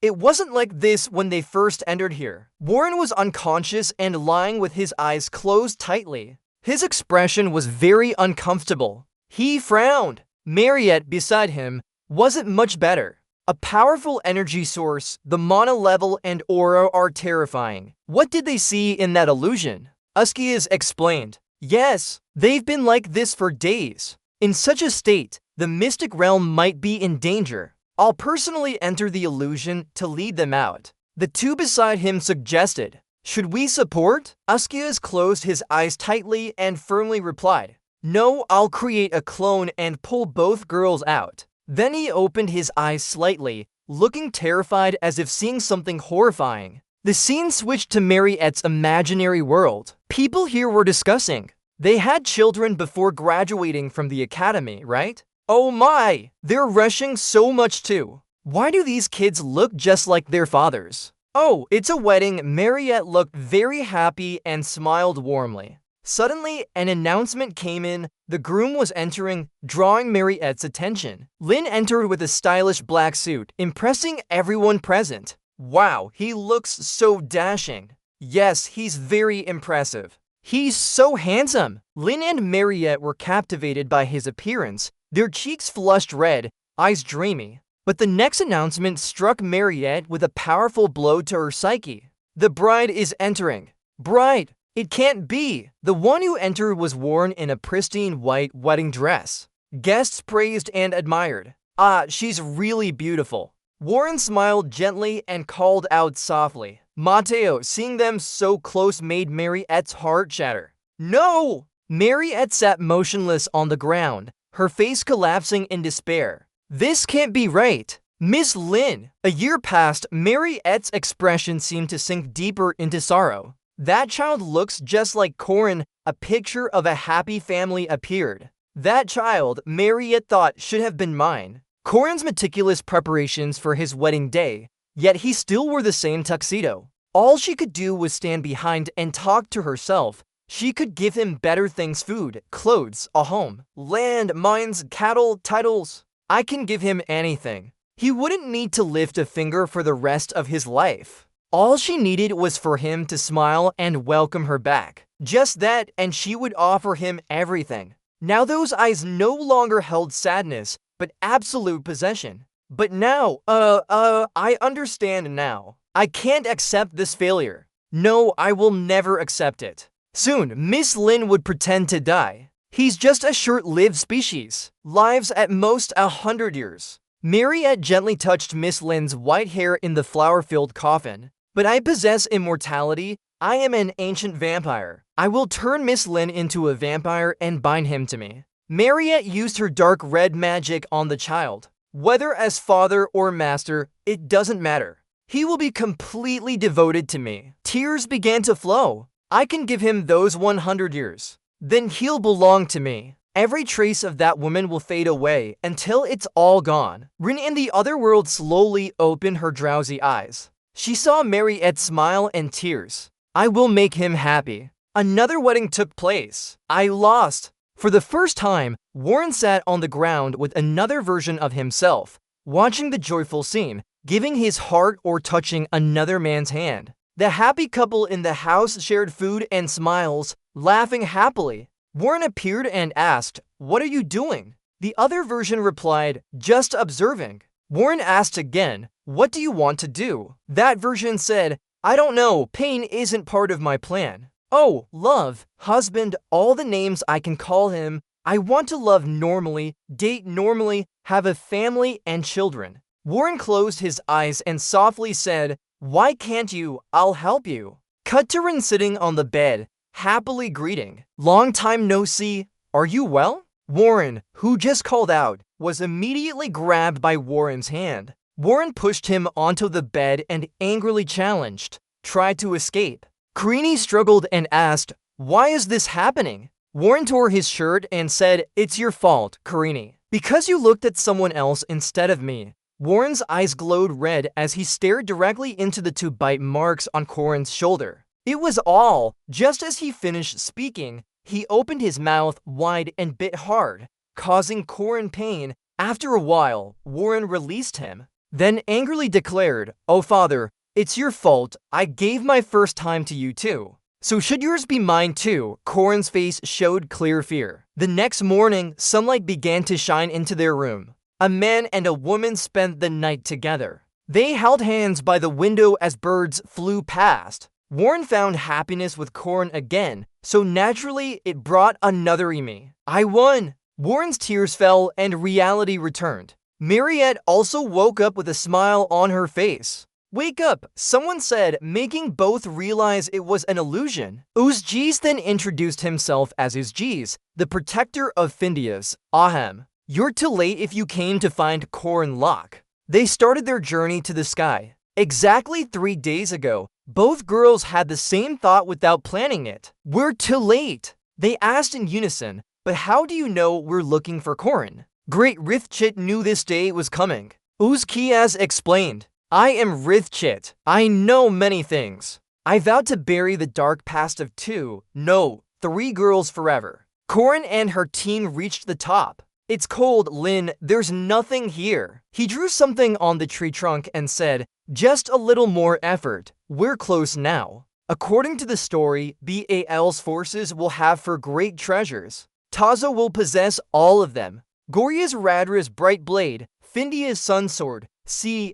It wasn't like this when they first entered here. Warren was unconscious and lying with his eyes closed tightly. His expression was very uncomfortable. He frowned. Mariette, beside him, wasn't much better. A powerful energy source, the mana level and aura are terrifying. What did they see in that illusion? Uskias explained. Yes, they've been like this for days. In such a state, the mystic realm might be in danger. I'll personally enter the illusion to lead them out. The two beside him suggested. Should we support? Uskias closed his eyes tightly and firmly replied. No, I'll create a clone and pull both girls out. Then he opened his eyes slightly, looking terrified as if seeing something horrifying. The scene switched to Mariette's imaginary world. People here were discussing. They had children before graduating from the academy, right? Oh my! They're rushing so much too. Why do these kids look just like their fathers? Oh, it's a wedding. Mariette looked very happy and smiled warmly. Suddenly, an announcement came in. The groom was entering, drawing Mariette's attention. Lin entered with a stylish black suit, impressing everyone present. Wow, he looks so dashing. Yes, he's very impressive. He's so handsome. Lin and Mariette were captivated by his appearance. Their cheeks flushed red, eyes dreamy. But the next announcement struck Mariette with a powerful blow to her psyche. The bride is entering. Bride! It can't be! The one who entered was worn in a pristine white wedding dress. Guests praised and admired. Ah, she's really beautiful. Warren smiled gently and called out softly. Mateo, seeing them so close made Mariette's heart shatter. No! Mariette sat motionless on the ground, her face collapsing in despair. This can't be right. Miss Lin! A year passed, Mariette's expression seemed to sink deeper into sorrow. That child looks just like Corin. A picture of a happy family appeared. That child, Mariette thought, should have been mine. Corin's meticulous preparations for his wedding day, yet he still wore the same tuxedo. All she could do was stand behind and talk to herself. She could give him better things: food, clothes, a home, land, mines, cattle, titles. I can give him anything. He wouldn't need to lift a finger for the rest of his life. All she needed was for him to smile and welcome her back. Just that, and she would offer him everything. Now those eyes no longer held sadness, but absolute possession. But now, I understand now. I can't accept this failure. No, I will never accept it. Soon, Miss Lin would pretend to die. He's just a short-lived species. Lives at most 100 years. Mariette gently touched Miss Lin's white hair in the flower-filled coffin. But I possess immortality. I am an ancient vampire. I will turn Miss Lin into a vampire and bind him to me. Mariette used her dark red magic on the child. Whether as father or master, it doesn't matter. He will be completely devoted to me. Tears began to flow. I can give him those 100 years. Then he'll belong to me. Every trace of that woman will fade away until it's all gone. Rin in the other world slowly opened her drowsy eyes. She saw Mariette smile and tears. I will make him happy. Another wedding took place. I lost. For the first time, Warren sat on the ground with another version of himself, watching the joyful scene, giving his heart or touching another man's hand. The happy couple in the house shared food and smiles, laughing happily. Warren appeared and asked, "What are you doing?" The other version replied, "Just observing." Warren asked again, "What do you want to do?" That version said, "I don't know, pain isn't part of my plan." Oh, love, husband, all the names I can call him. I want to love normally, date normally, have a family and children. Warren closed his eyes and softly said, "Why can't you? I'll help you." Cut to Rin sitting on the bed, happily greeting. "Long time no see. Are you well?" Warren, who just called out, was immediately grabbed by Warren's hand. Warren pushed him onto the bed and angrily challenged, "Try to escape." Karini struggled and asked, "Why is this happening?" Warren tore his shirt and said, "It's your fault, Karini. Because you looked at someone else instead of me." Warren's eyes glowed red as he stared directly into the 2 bite marks on Corin's shoulder. It was all. Just as he finished speaking, he opened his mouth wide and bit hard, causing Corin pain. After a while, Warren released him, then angrily declared, "Oh father, it's your fault. I gave my first time to you too. So should yours be mine too?" Corin's face showed clear fear. The next morning, sunlight began to shine into their room. A man and a woman spent the night together. They held hands by the window as birds flew past. Warren found happiness with Corin again, so naturally it brought another Emi. I won! Warren's tears fell and reality returned. Mariette also woke up with a smile on her face. "Wake up," someone said, making both realize it was an illusion. Uzgees then introduced himself as Uzgees, the protector of Findias. Ahem. You're too late if you came to find Corin Locke. They started their journey to the sky. Exactly 3 days ago, both girls had the same thought without planning it. We're too late. They asked in unison, but how do you know we're looking for Corin? Great Rithchit knew this day was coming. Uzgees explained, I am Rithchit. I know many things. I vowed to bury the dark past of 3 girls forever. Corin and her team reached the top. It's cold, Lin. There's nothing here. He drew something on the tree trunk and said, just a little more effort. We're close now. According to the story, Baal's forces will have for great treasures. Tazo will possess all of them. Gorya's Radra's bright blade, Findia's sun sword, C-L-I-O-M-H,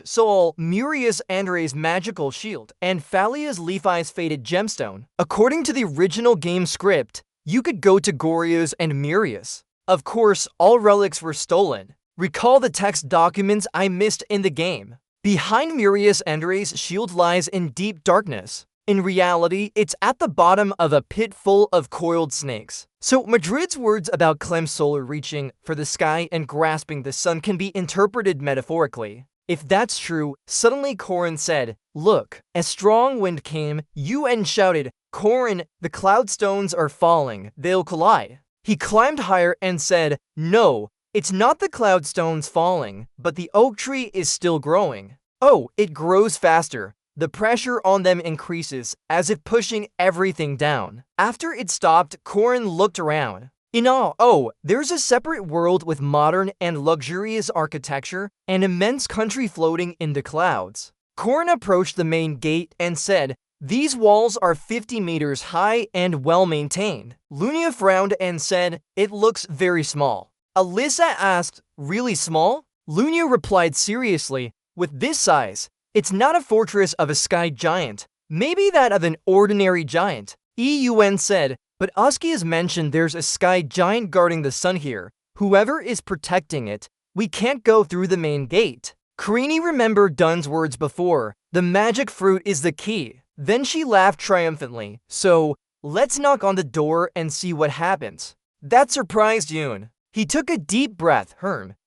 Sol, Murius Andre's magical shield, and Phalia's Levi's fated gemstone. According to the original game script, you could go to Gorya's and Murius. Of course, all relics were stolen. Recall the text documents I missed in the game. Behind Murius Andre's shield lies in deep darkness. In reality, it's at the bottom of a pit full of coiled snakes. So Madrid's words about Clem's solar reaching for the sky and grasping the sun can be interpreted metaphorically. If that's true, suddenly Corrin said, "Look." A strong wind came, Yuen shouted, "Corrin, the cloudstones are falling, they'll collide." He climbed higher and said, "No, it's not the cloudstones falling, but the oak tree is still growing. Oh, it grows faster. The pressure on them increases, as if pushing everything down." After it stopped, Corrin looked around. In awe, oh, there's a separate world with modern and luxurious architecture, an immense country floating in the clouds. Corrin approached the main gate and said, "These walls are 50 meters high and well-maintained." Lunia frowned and said, "It looks very small." Alyssa asked, "Really small?" Lunia replied seriously, "With this size, it's not a fortress of a sky giant, maybe that of an ordinary giant." Eun said, "But Uskia's mentioned there's a sky giant guarding the sun here. Whoever is protecting it, we can't go through the main gate." Karini remembered Dun's words before, "The magic fruit is the key." Then she laughed triumphantly, "So, let's knock on the door and see what happens." That surprised Yun. He took a deep breath,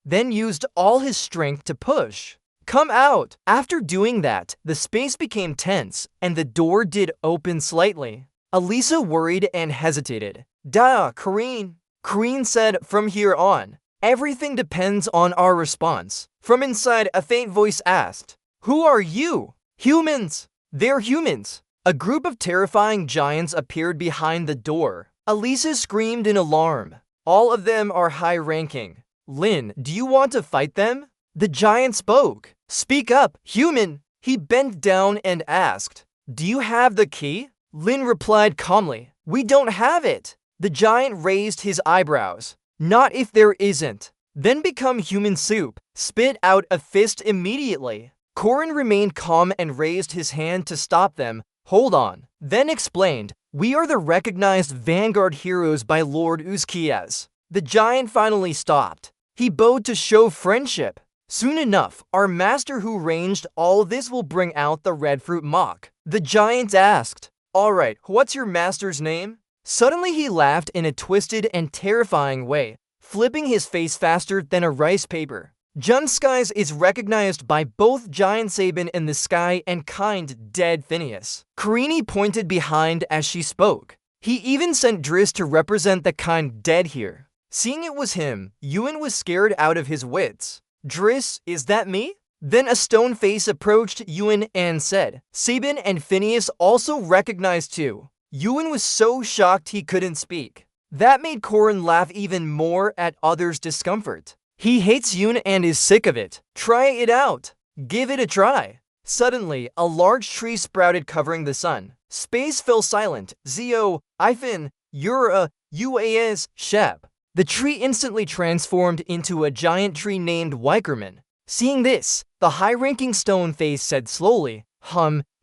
then used all his strength to push. "Come out!" After doing that, the space became tense, and the door did open slightly. Elisa worried and hesitated. "Duh, Karine." Karine said, "From here on, everything depends on our response." From inside, a faint voice asked, "Who are you?" "Humans." "They're humans." A group of terrifying giants appeared behind the door. Elisa screamed in alarm. "All of them are high-ranking. Lin, do you want to fight them?" The giant spoke. "Speak up, human." He bent down and asked, "Do you have the key?" Lin replied calmly, "We don't have it." The giant raised his eyebrows. "Not if there isn't. Then become human soup. Spit out a fist immediately." Corrin remained calm and raised his hand to stop them. "Hold on." Then explained, "We are the recognized vanguard heroes by Lord Uzkiaz." The giant finally stopped. He bowed to show friendship. "Soon enough, our master who arranged all this will bring out the red fruit mock." The giant asked, "Alright, what's your master's name?" Suddenly he laughed in a twisted and terrifying way, flipping his face faster than a rice paper. Junskies is recognized by both Giant Sabin in the sky and kind dead Phineas. Karini pointed behind as she spoke. He even sent Driss to represent the kind dead here. Seeing it was him, Yuen was scared out of his wits. "Driss, is that me?" Then a stone face approached Yuen and said, "Sabin and Phineas also recognized too." Yuen was so shocked he couldn't speak. That made Corrin laugh even more at others' discomfort. He hates Yuen and is sick of it. "Try it out. Give it a try." Suddenly, a large tree sprouted covering the sun. Space fell silent. Zio, Ifin, Yura, Uas, Shep. The tree instantly transformed into a giant tree named Wikerman. Seeing this, the high-ranking stone face said slowly,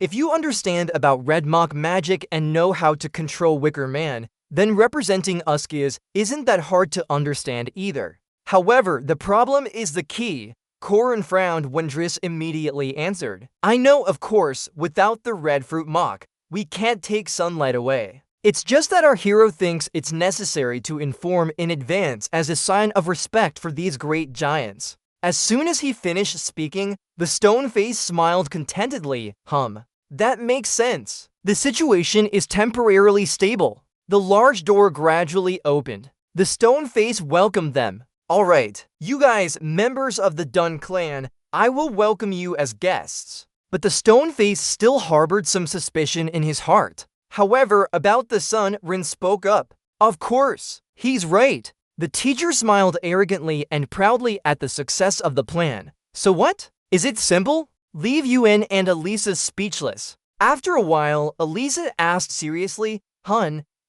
If you understand about Red Mock magic and know how to control Wicker Man, then representing Uskias isn't that hard to understand either. However, the problem is the key." Corrin frowned when Driss immediately answered, "I know, of course, without the red fruit mock, we can't take sunlight away. It's just that our hero thinks it's necessary to inform in advance as a sign of respect for these great giants." As soon as he finished speaking, the stone face smiled contentedly. That makes sense. The situation is temporarily stable." The large door gradually opened. The stone face welcomed them. "Alright, you guys, members of the Dun clan, I will welcome you as guests." But the stone face still harbored some suspicion in his heart. However, about the sun, Rin spoke up. "Of course, he's right." The teacher smiled arrogantly and proudly at the success of the plan. "So what? Is it simple?" Leave Yuen and Elisa speechless. After a while, Elisa asked seriously,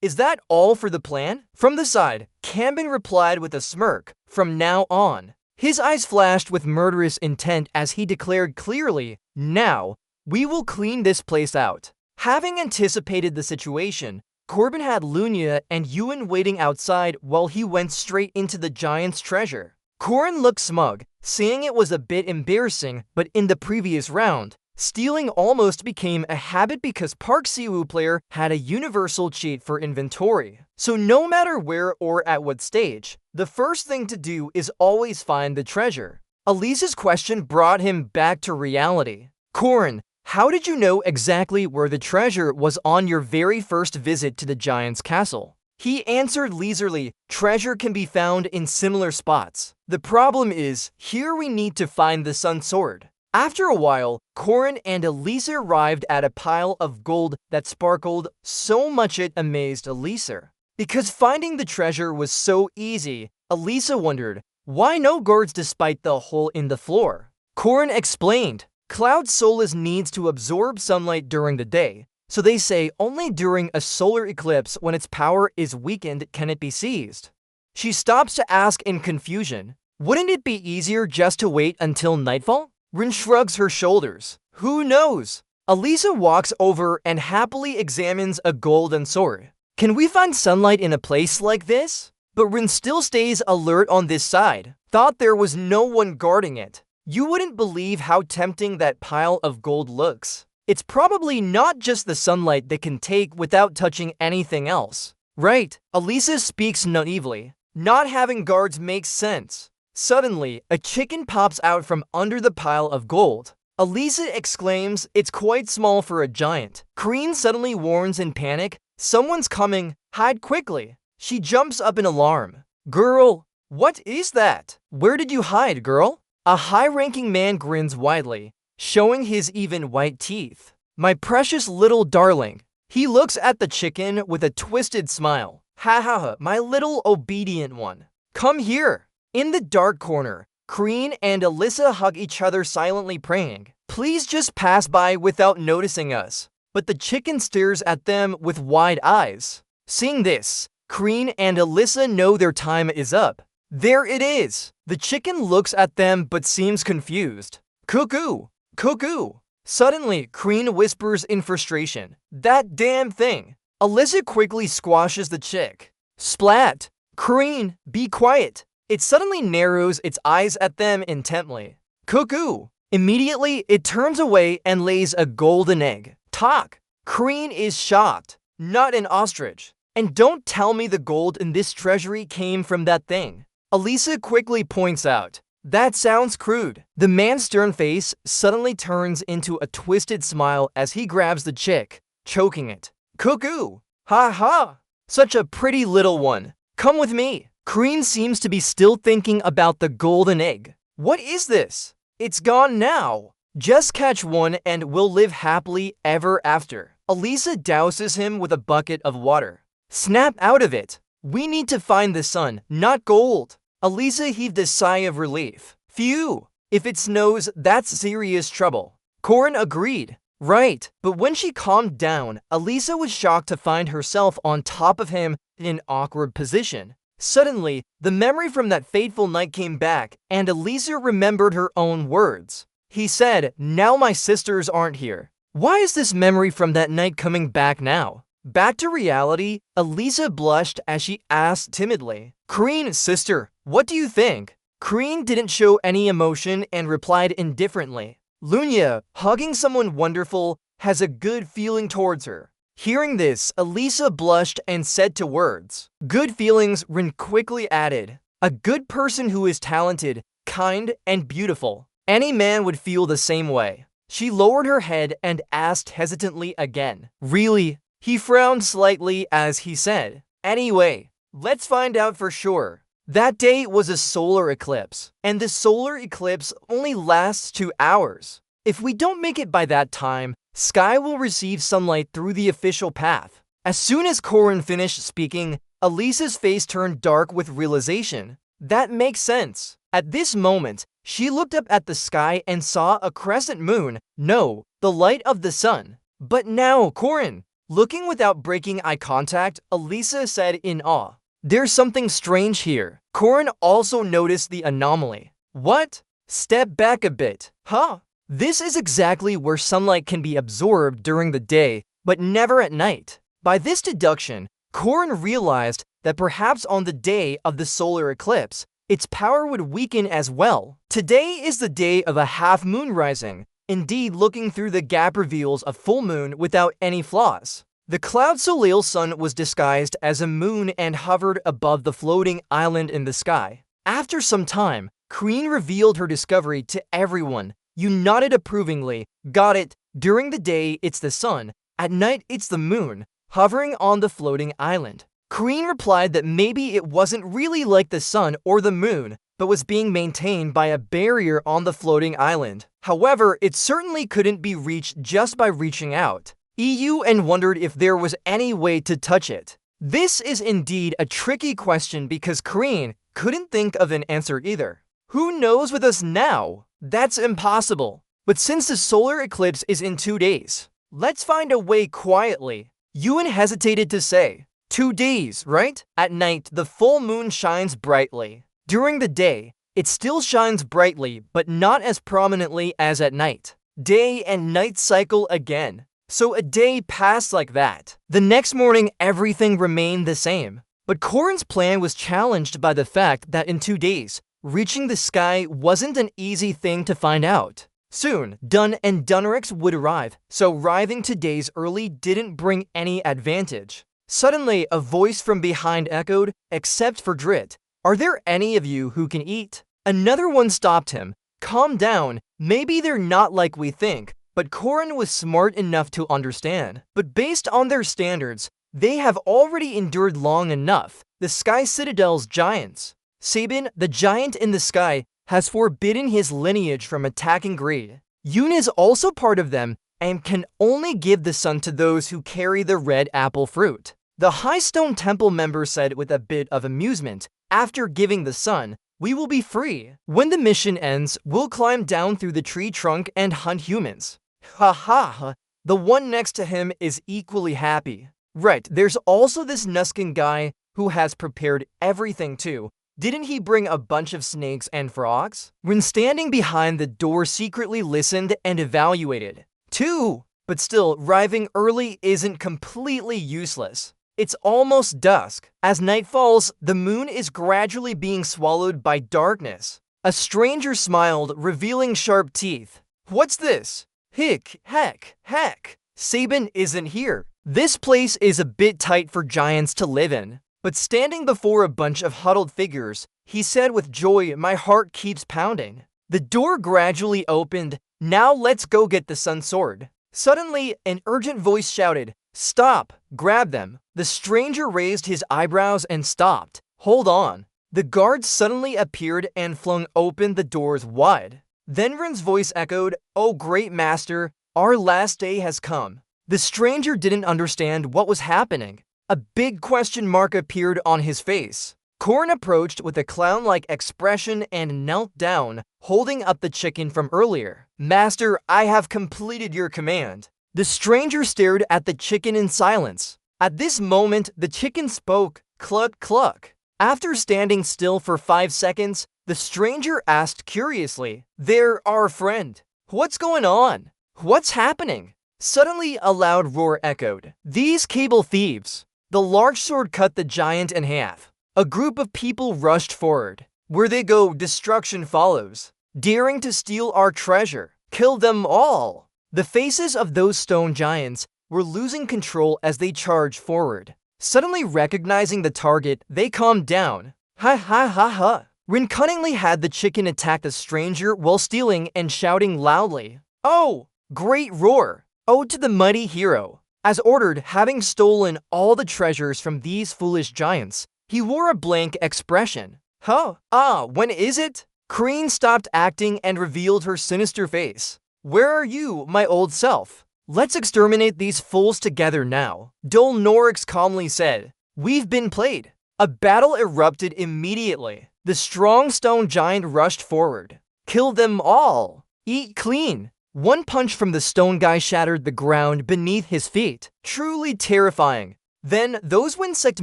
Is that all for the plan? From the side, Kambin replied with a smirk, "From now on." His eyes flashed with murderous intent as he declared clearly, "Now, we will clean this place out." Having anticipated the situation, Corbin had Lunia and Ewan waiting outside while he went straight into the giant's treasure. Corin looked smug, saying it was a bit embarrassing, but in the previous round, stealing almost became a habit because Park Siwoo player had a universal cheat for inventory. So no matter where or at what stage, the first thing to do is always find the treasure. Elise's question brought him back to reality. "Corin, how did you know exactly where the treasure was on your very first visit to the giant's castle?" He answered leisurely, "Treasure can be found in similar spots. The problem is, here we need to find the Sun Sword." After a while, Corin and Elisa arrived at a pile of gold that sparkled so much it amazed Elisa. Because finding the treasure was so easy, Elisa wondered, why no guards despite the hole in the floor? Corin explained, Cloud Solace needs to absorb sunlight during the day, so they say only during a solar eclipse when its power is weakened can it be seized. She stops to ask in confusion, wouldn't it be easier just to wait until nightfall? Rin shrugs her shoulders. Who knows? Elisa walks over and happily examines a golden sword. Can we find sunlight in a place like this? But Rin still stays alert on this side. Thought there was no one guarding it. You wouldn't believe how tempting that pile of gold looks. It's probably not just the sunlight they can take without touching anything else. Right, Elisa speaks naively. Not having guards makes sense. Suddenly, a chicken pops out from under the pile of gold. Elisa exclaims, it's quite small for a giant. Kreen suddenly warns in panic, someone's coming, hide quickly. She jumps up in alarm. Girl, what is that? Where did you hide, girl? A high-ranking man grins widely, showing his even white teeth. My precious little darling. He looks at the chicken with a twisted smile. Ha ha ha, my little obedient one. Come here. In the dark corner, Kreen and Elisa hug each other silently praying, please just pass by without noticing us. But the chicken stares at them with wide eyes. Seeing this, Kreen and Elisa know their time is up. There it is! The chicken looks at them but seems confused. Cuckoo! Cuckoo! Suddenly, Kreen whispers in frustration, that damn thing! Elisa quickly squashes the chick. Splat! Kreen, be quiet! It suddenly narrows its eyes at them intently. Cuckoo! Immediately, it turns away and lays a golden egg. Talk! Kreen is shocked, not an ostrich. And don't tell me the gold in this treasury came from that thing. Elisa quickly points out, that sounds crude. The man's stern face suddenly turns into a twisted smile as he grabs the chick, choking it. Cuckoo! Ha ha! Such a pretty little one. Come with me. Kreen seems to be still thinking about the golden egg. What is this? It's gone now. Just catch one and we'll live happily ever after. Elisa douses him with a bucket of water. Snap out of it. We need to find the sun, not gold. Elisa heaved a sigh of relief. Phew. If it snows, that's serious trouble. Corin agreed. Right, but when she calmed down, Elisa was shocked to find herself on top of him in an awkward position. Suddenly, the memory from that fateful night came back, and Elisa remembered her own words. He said, now my sisters aren't here. Why is this memory from that night coming back now? Back to reality, Elisa blushed as she asked timidly, Kreen, sister, what do you think? Kreen didn't show any emotion and replied indifferently. Lunia, hugging someone wonderful, has a good feeling towards her. Hearing this, Elisa blushed and said to words. Good feelings, Rin quickly added. A good person who is talented, kind, and beautiful. Any man would feel the same way. She lowered her head and asked hesitantly again. Really? He frowned slightly as he said. Anyway, let's find out for sure. That day was a solar eclipse, and the solar eclipse only lasts 2 hours. If we don't make it by that time, Sky will receive sunlight through the official path. As soon as Corin finished speaking, Elisa's face turned dark with realization. That makes sense. At this moment, she looked up at the sky and saw a crescent moon. No, the light of the sun. But now, Corin, Looking without breaking eye contact, Elisa said in awe, "There's something strange here." Corin also noticed the anomaly. "What? Step back a bit. Huh? This is exactly where sunlight can be absorbed during the day, but never at night." By this deduction, Corin realized that perhaps on the day of the solar eclipse, its power would weaken as well. Today is the day of a half moon rising. Indeed, looking through the gap reveals a full moon without any flaws. The Cloud Soleil sun was disguised as a moon and hovered above the floating island in the sky. After some time, Crean revealed her discovery to everyone. You nodded approvingly. Got it. During the day, it's the sun. At night, it's the moon, hovering on the floating island. Crean replied that maybe it wasn't really like the sun or the moon, but was being maintained by a barrier on the floating island. However, it certainly couldn't be reached just by reaching out. EU and wondered if there was any way to touch it. This is indeed a tricky question because Crean couldn't think of an answer either. Who knows with us now? That's impossible. But since the solar eclipse is in 2 days, let's find a way quietly. Ewan hesitated to say, 2 days, right? At night, the full moon shines brightly. During the day, it still shines brightly, but not as prominently as at night. Day and night cycle again. So a day passed like that. The next morning, everything remained the same. But Corin's plan was challenged by the fact that in 2 days, reaching the sky wasn't an easy thing to find out. Soon, Dunn and Dunrix would arrive, so arriving 2 days early didn't bring any advantage. Suddenly, a voice from behind echoed, "Except for Drit. Are there any of you who can eat?" Another one stopped him. "Calm down, maybe they're not like we think." But Corin was smart enough to understand. But based on their standards, they have already endured long enough. The Sky Citadel's giants. Sabin, the giant in the sky, has forbidden his lineage from attacking greed. Yoon is also part of them and can only give the sun to those who carry the red apple fruit. The High Stone Temple member said with a bit of amusement, "After giving the sun, we will be free. When the mission ends, we'll climb down through the tree trunk and hunt humans." Ha ha ha. The one next to him is equally happy. Right, there's also this Nuskin guy who has prepared everything too. Didn't he bring a bunch of snakes and frogs? When standing behind the door, secretly listened and evaluated. 2. But still, arriving early isn't completely useless. It's almost dusk. As night falls, the moon is gradually being swallowed by darkness. A stranger smiled, revealing sharp teeth. "What's this?" "Hick, heck. Sabin isn't here. This place is a bit tight for giants to live in." But standing before a bunch of huddled figures, he said with joy, "My heart keeps pounding." The door gradually opened. "Now let's go get the sun sword." Suddenly, an urgent voice shouted, "Stop! Grab them!" The stranger raised his eyebrows and stopped. "Hold on." The guards suddenly appeared and flung open the doors wide. Thenrin's voice echoed, "Oh great master, our last day has come." The stranger didn't understand what was happening. A big question mark appeared on his face. Corin approached with a clown-like expression and knelt down, holding up the chicken from earlier. "Master, I have completed your command." The stranger stared at the chicken in silence. At this moment, the chicken spoke, "Cluck, cluck." After standing still for 5 seconds, the stranger asked curiously, "There, our friend. What's going on? What's happening?" Suddenly, a loud roar echoed. "These cable thieves!" The large sword cut the giant in half. A group of people rushed forward. Where they go, destruction follows. Daring to steal our treasure. Kill them all. The faces of those stone giants were losing control as they charged forward. Suddenly recognizing the target, they calmed down. Ha ha ha ha. Rin cunningly had the chicken attack the stranger while stealing and shouting loudly. "Oh, great roar! Ode to the mighty hero." As ordered, having stolen all the treasures from these foolish giants, he wore a blank expression. When is it? Crean stopped acting and revealed her sinister face. "Where are you, my old self? Let's exterminate these fools together now." Dol Norix calmly said, "We've been played." A battle erupted immediately. The strong stone giant rushed forward. "Kill them all. Eat clean." One punch from the stone guy shattered the ground beneath his feet. Truly terrifying. Then, those Winsect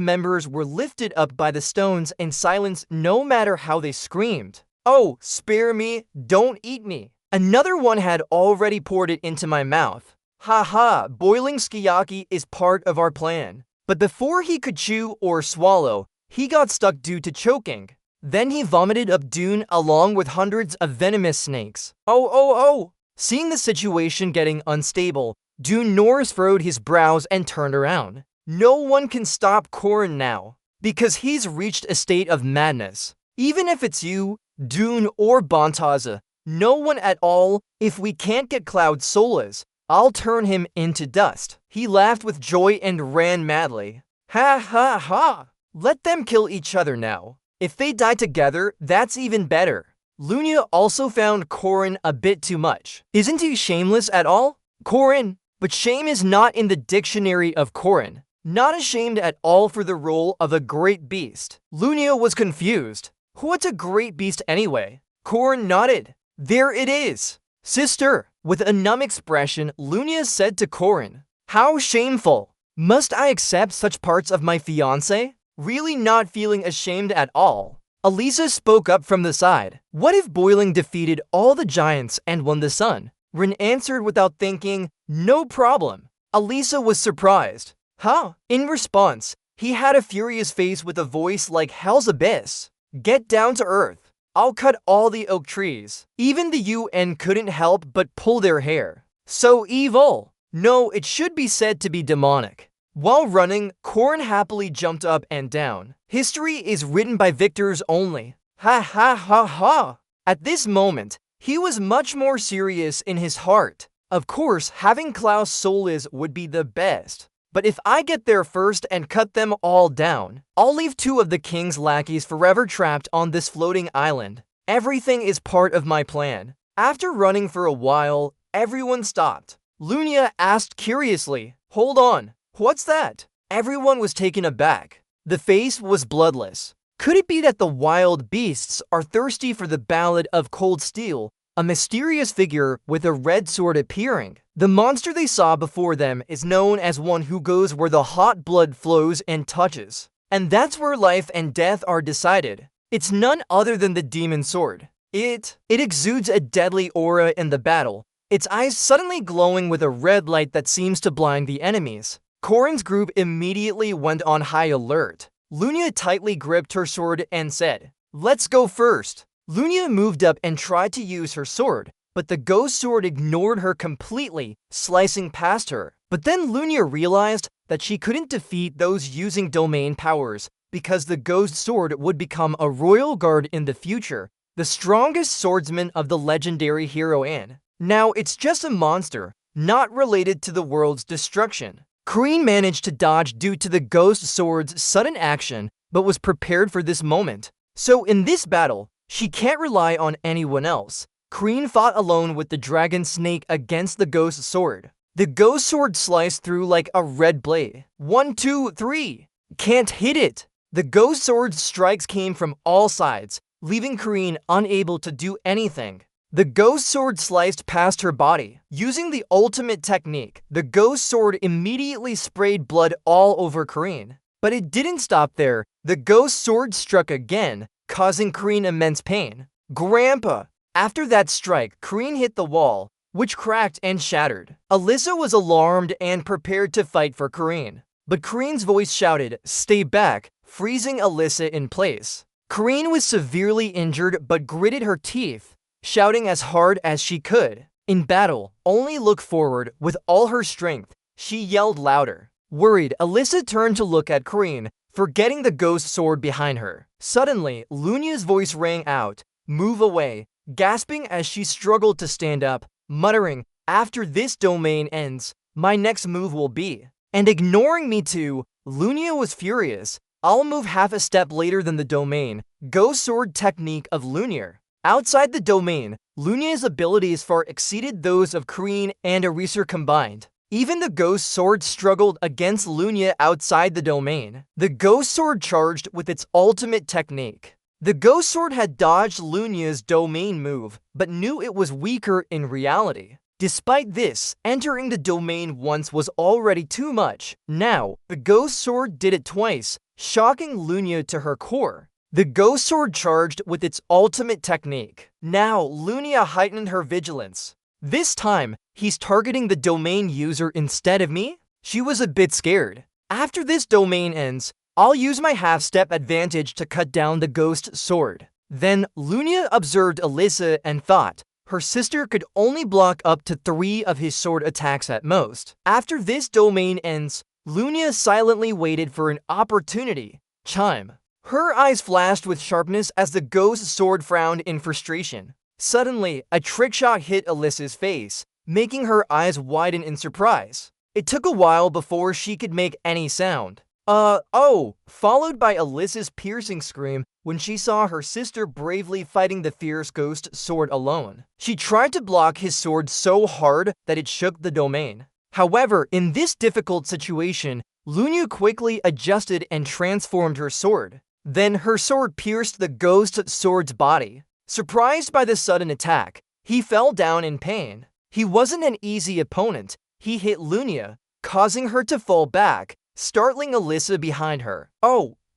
members were lifted up by the stones and silenced no matter how they screamed. "Oh, spare me, don't eat me." Another one had already poured it into my mouth. Haha, boiling sukiyaki is part of our plan. But before he could chew or swallow, he got stuck due to choking. Then he vomited up Dune along with hundreds of venomous snakes. Oh. Seeing the situation getting unstable, Dune Norris furrowed his brows and turned around. No one can stop Corrin now, because he's reached a state of madness. Even if it's you, Dune or Bontaza, no one at all. If we can't get Cloud Solas, I'll turn him into dust. He laughed with joy and ran madly. Ha. Let them kill each other now. If they die together, that's even better. Lunia also found Corrin a bit too much. Isn't he shameless at all? Corrin. But shame is not in the dictionary of Corrin. Not ashamed at all for the role of a great beast. Lunia was confused. What's a great beast anyway? Corrin nodded. There it is. Sister. With a numb expression, Lunia said to Corrin, "How shameful. Must I accept such parts of my fiancé?" Really not feeling ashamed at all, Elisa spoke up from the side. "What if Boiling defeated all the giants and won the sun?" Rin answered without thinking, "No problem." Elisa was surprised. Huh? In response, he had a furious face with a voice like hell's abyss. "Get down to earth. I'll cut all the oak trees." Even the UN couldn't help but pull their hair. So evil. No, it should be said to be demonic. While running, Corrin happily jumped up and down. History is written by victors only. Ha. At this moment, he was much more serious in his heart. Of course, having Klaus Solis would be the best. But if I get there first and cut them all down, I'll leave 2 of the king's lackeys forever trapped on this floating island. Everything is part of my plan. After running for a while, everyone stopped. Lunia asked curiously, "Hold on. What's that?" Everyone was taken aback. The face was bloodless. Could it be that the wild beasts are thirsty for the Ballad of Cold Steel, a mysterious figure with a red sword appearing? The monster they saw before them is known as one who goes where the hot blood flows and touches. And that's where life and death are decided. It's none other than the demon sword. It exudes a deadly aura in the battle, its eyes suddenly glowing with a red light that seems to blind the enemies. Corrin's group immediately went on high alert. Lunia tightly gripped her sword and said, "Let's go first." Lunia moved up and tried to use her sword, but the ghost sword ignored her completely, slicing past her. But then Lunia realized that she couldn't defeat those using domain powers because the ghost sword would become a royal guard in the future, the strongest swordsman of the legendary hero Anne. Now it's just a monster, not related to the world's destruction. Kreen managed to dodge due to the ghost sword's sudden action, but was prepared for this moment. So in this battle, she can't rely on anyone else. Kreen fought alone with the dragon snake against the ghost sword. The ghost sword sliced through like a red blade. 1, 2, 3. Can't hit it. The ghost sword's strikes came from all sides, leaving Kreen unable to do anything. The ghost sword sliced past her body. Using the ultimate technique, the ghost sword immediately sprayed blood all over Kreen. But it didn't stop there. The ghost sword struck again, causing Kreen immense pain. Grandpa! After that strike, Kreen hit the wall, which cracked and shattered. Alyssa was alarmed and prepared to fight for Kreen. But Kreen's voice shouted, "Stay back," freezing Alyssa in place. Kreen was severely injured but gritted her teeth, shouting as hard as she could. In battle, only look forward. With all her strength, she yelled louder. Worried, Alyssa turned to look at Kreen, forgetting the ghost sword behind her. Suddenly, Lunia's voice rang out, "Move away," gasping as she struggled to stand up, muttering, "After this domain ends, my next move will be." And ignoring me too, Lunia was furious. "I'll move half a step later than the domain." Ghost sword technique of Lunia. Outside the domain, Lunia's abilities far exceeded those of Kreen and Eraser combined. Even the ghost sword struggled against Lunia outside the domain. The ghost sword charged with its ultimate technique. The ghost sword had dodged Lunia's domain move, but knew it was weaker in reality. Despite this, entering the domain once was already too much. Now, the ghost sword did it twice, shocking Lunia to her core. The ghost sword charged with its ultimate technique. Now, Lunia heightened her vigilance. This time, he's targeting the domain user instead of me? She was a bit scared. After this domain ends, I'll use my half-step advantage to cut down the ghost sword. Then, Lunia observed Alyssa and thought her sister could only block up to 3 of his sword attacks at most. After this domain ends, Lunia silently waited for an opportunity. Chime. Her eyes flashed with sharpness as the ghost sword frowned in frustration. Suddenly, a trick shot hit Alyssa's face, making her eyes widen in surprise. It took a while before she could make any sound. Followed by Alyssa's piercing scream when she saw her sister bravely fighting the fierce ghost sword alone. She tried to block his sword so hard that it shook the domain. However, in this difficult situation, Lunia quickly adjusted and transformed her sword. Then her sword pierced the ghost sword's body. Surprised by the sudden attack, he fell down in pain. He wasn't an easy opponent. He hit Lunia, causing her to fall back, startling Alyssa behind her.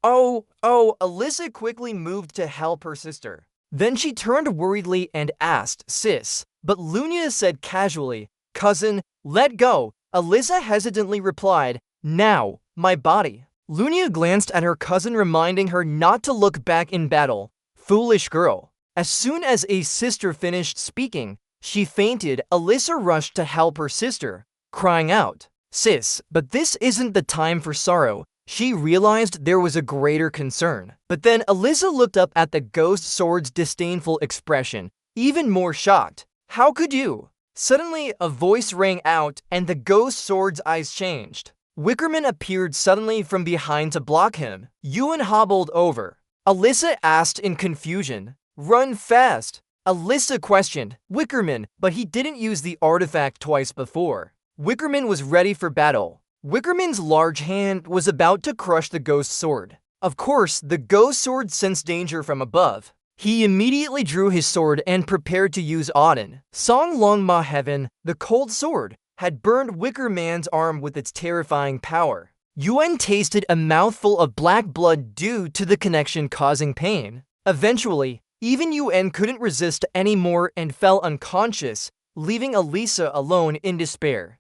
Alyssa quickly moved to help her sister. Then she turned worriedly and asked, "Sis?" But Lunia said casually, "Cousin, let go." Alyssa hesitantly replied, "Now, my body." Lunia glanced at her cousin, reminding her not to look back in battle. Foolish girl. As soon as a sister finished speaking, she fainted. Alyssa rushed to help her sister, crying out, "Sis, but this isn't the time for sorrow." She realized there was a greater concern. But then Alyssa looked up at the ghost sword's disdainful expression, even more shocked. "How could you?" Suddenly, a voice rang out, and the ghost sword's eyes changed. Wickerman appeared suddenly from behind to block him. Ewan hobbled over. Alyssa asked in confusion, "Run fast." Alyssa questioned Wickerman, but he didn't use the artifact twice before. Wickerman was ready for battle. Wickerman's large hand was about to crush the ghost sword. Of course, the ghost sword sensed danger from above. He immediately drew his sword and prepared to use Auden. Song Long Ma Heaven, the cold sword, had burned Wickerman's arm with its terrifying power. Yuan tasted a mouthful of black blood due to the connection causing pain. Eventually, even Yuan couldn't resist anymore and fell unconscious, leaving Alyssa alone in despair.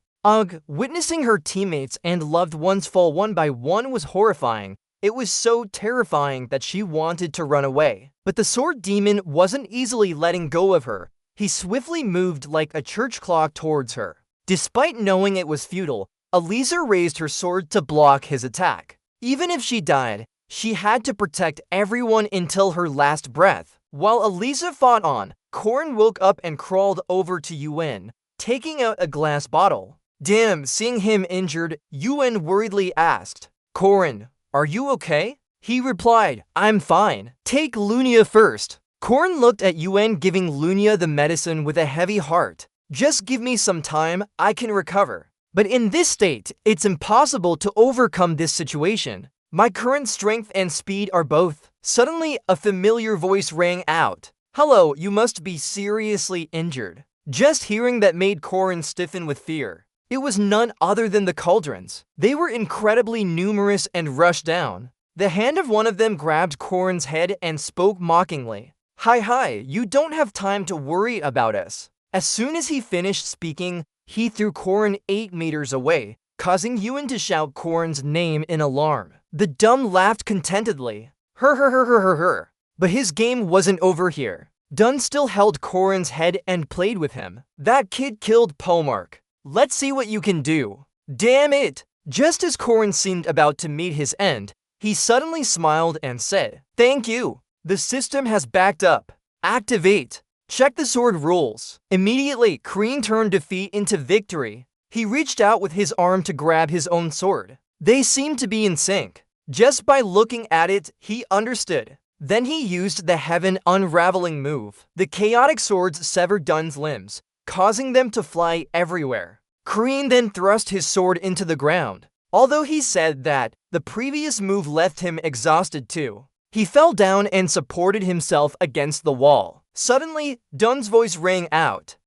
Witnessing her teammates and loved ones fall one by one was horrifying. It was so terrifying that she wanted to run away. But the sword demon wasn't easily letting go of her. He swiftly moved like a church clock towards her. Despite knowing it was futile, Alyssa raised her sword to block his attack. Even if she died, she had to protect everyone until her last breath. While Alyssa fought on, Corin woke up and crawled over to Yuan, taking out a glass bottle. Damn, seeing him injured, Yuan worriedly asked, "Corin, are you okay?" He replied, "I'm fine. Take Lunia first." Corin looked at Yuan, giving Lunia the medicine with a heavy heart. "Just give me some time, I can recover. But in this state, it's impossible to overcome this situation. My current strength and speed are both." Suddenly, a familiar voice rang out. "Hello, you must be seriously injured." Just hearing that made Corin stiffen with fear. It was none other than the cauldrons. They were incredibly numerous and rushed down. The hand of one of them grabbed Corin's head and spoke mockingly. Hi, you don't have time to worry about us." As soon as he finished speaking, he threw Corin 8 meters away, causing Yuan to shout Corin's name in alarm. The dumb laughed contentedly. Her. But his game wasn't over here. Dunn still held Corin's head and played with him. "That kid killed Pomark. Let's see what you can do." Damn it! Just as Corin seemed about to meet his end, he suddenly smiled and said, "Thank you. The system has backed up. Activate. Check the sword rules." Immediately, Kreen turned defeat into victory. He reached out with his arm to grab his own sword. They seemed to be in sync. Just by looking at it, he understood. Then he used the Heaven Unraveling move. The chaotic swords severed Dunn's limbs, causing them to fly everywhere. Kreen then thrust his sword into the ground. Although he said that the previous move left him exhausted too. He fell down and supported himself against the wall. Suddenly, Dunn's voice rang out.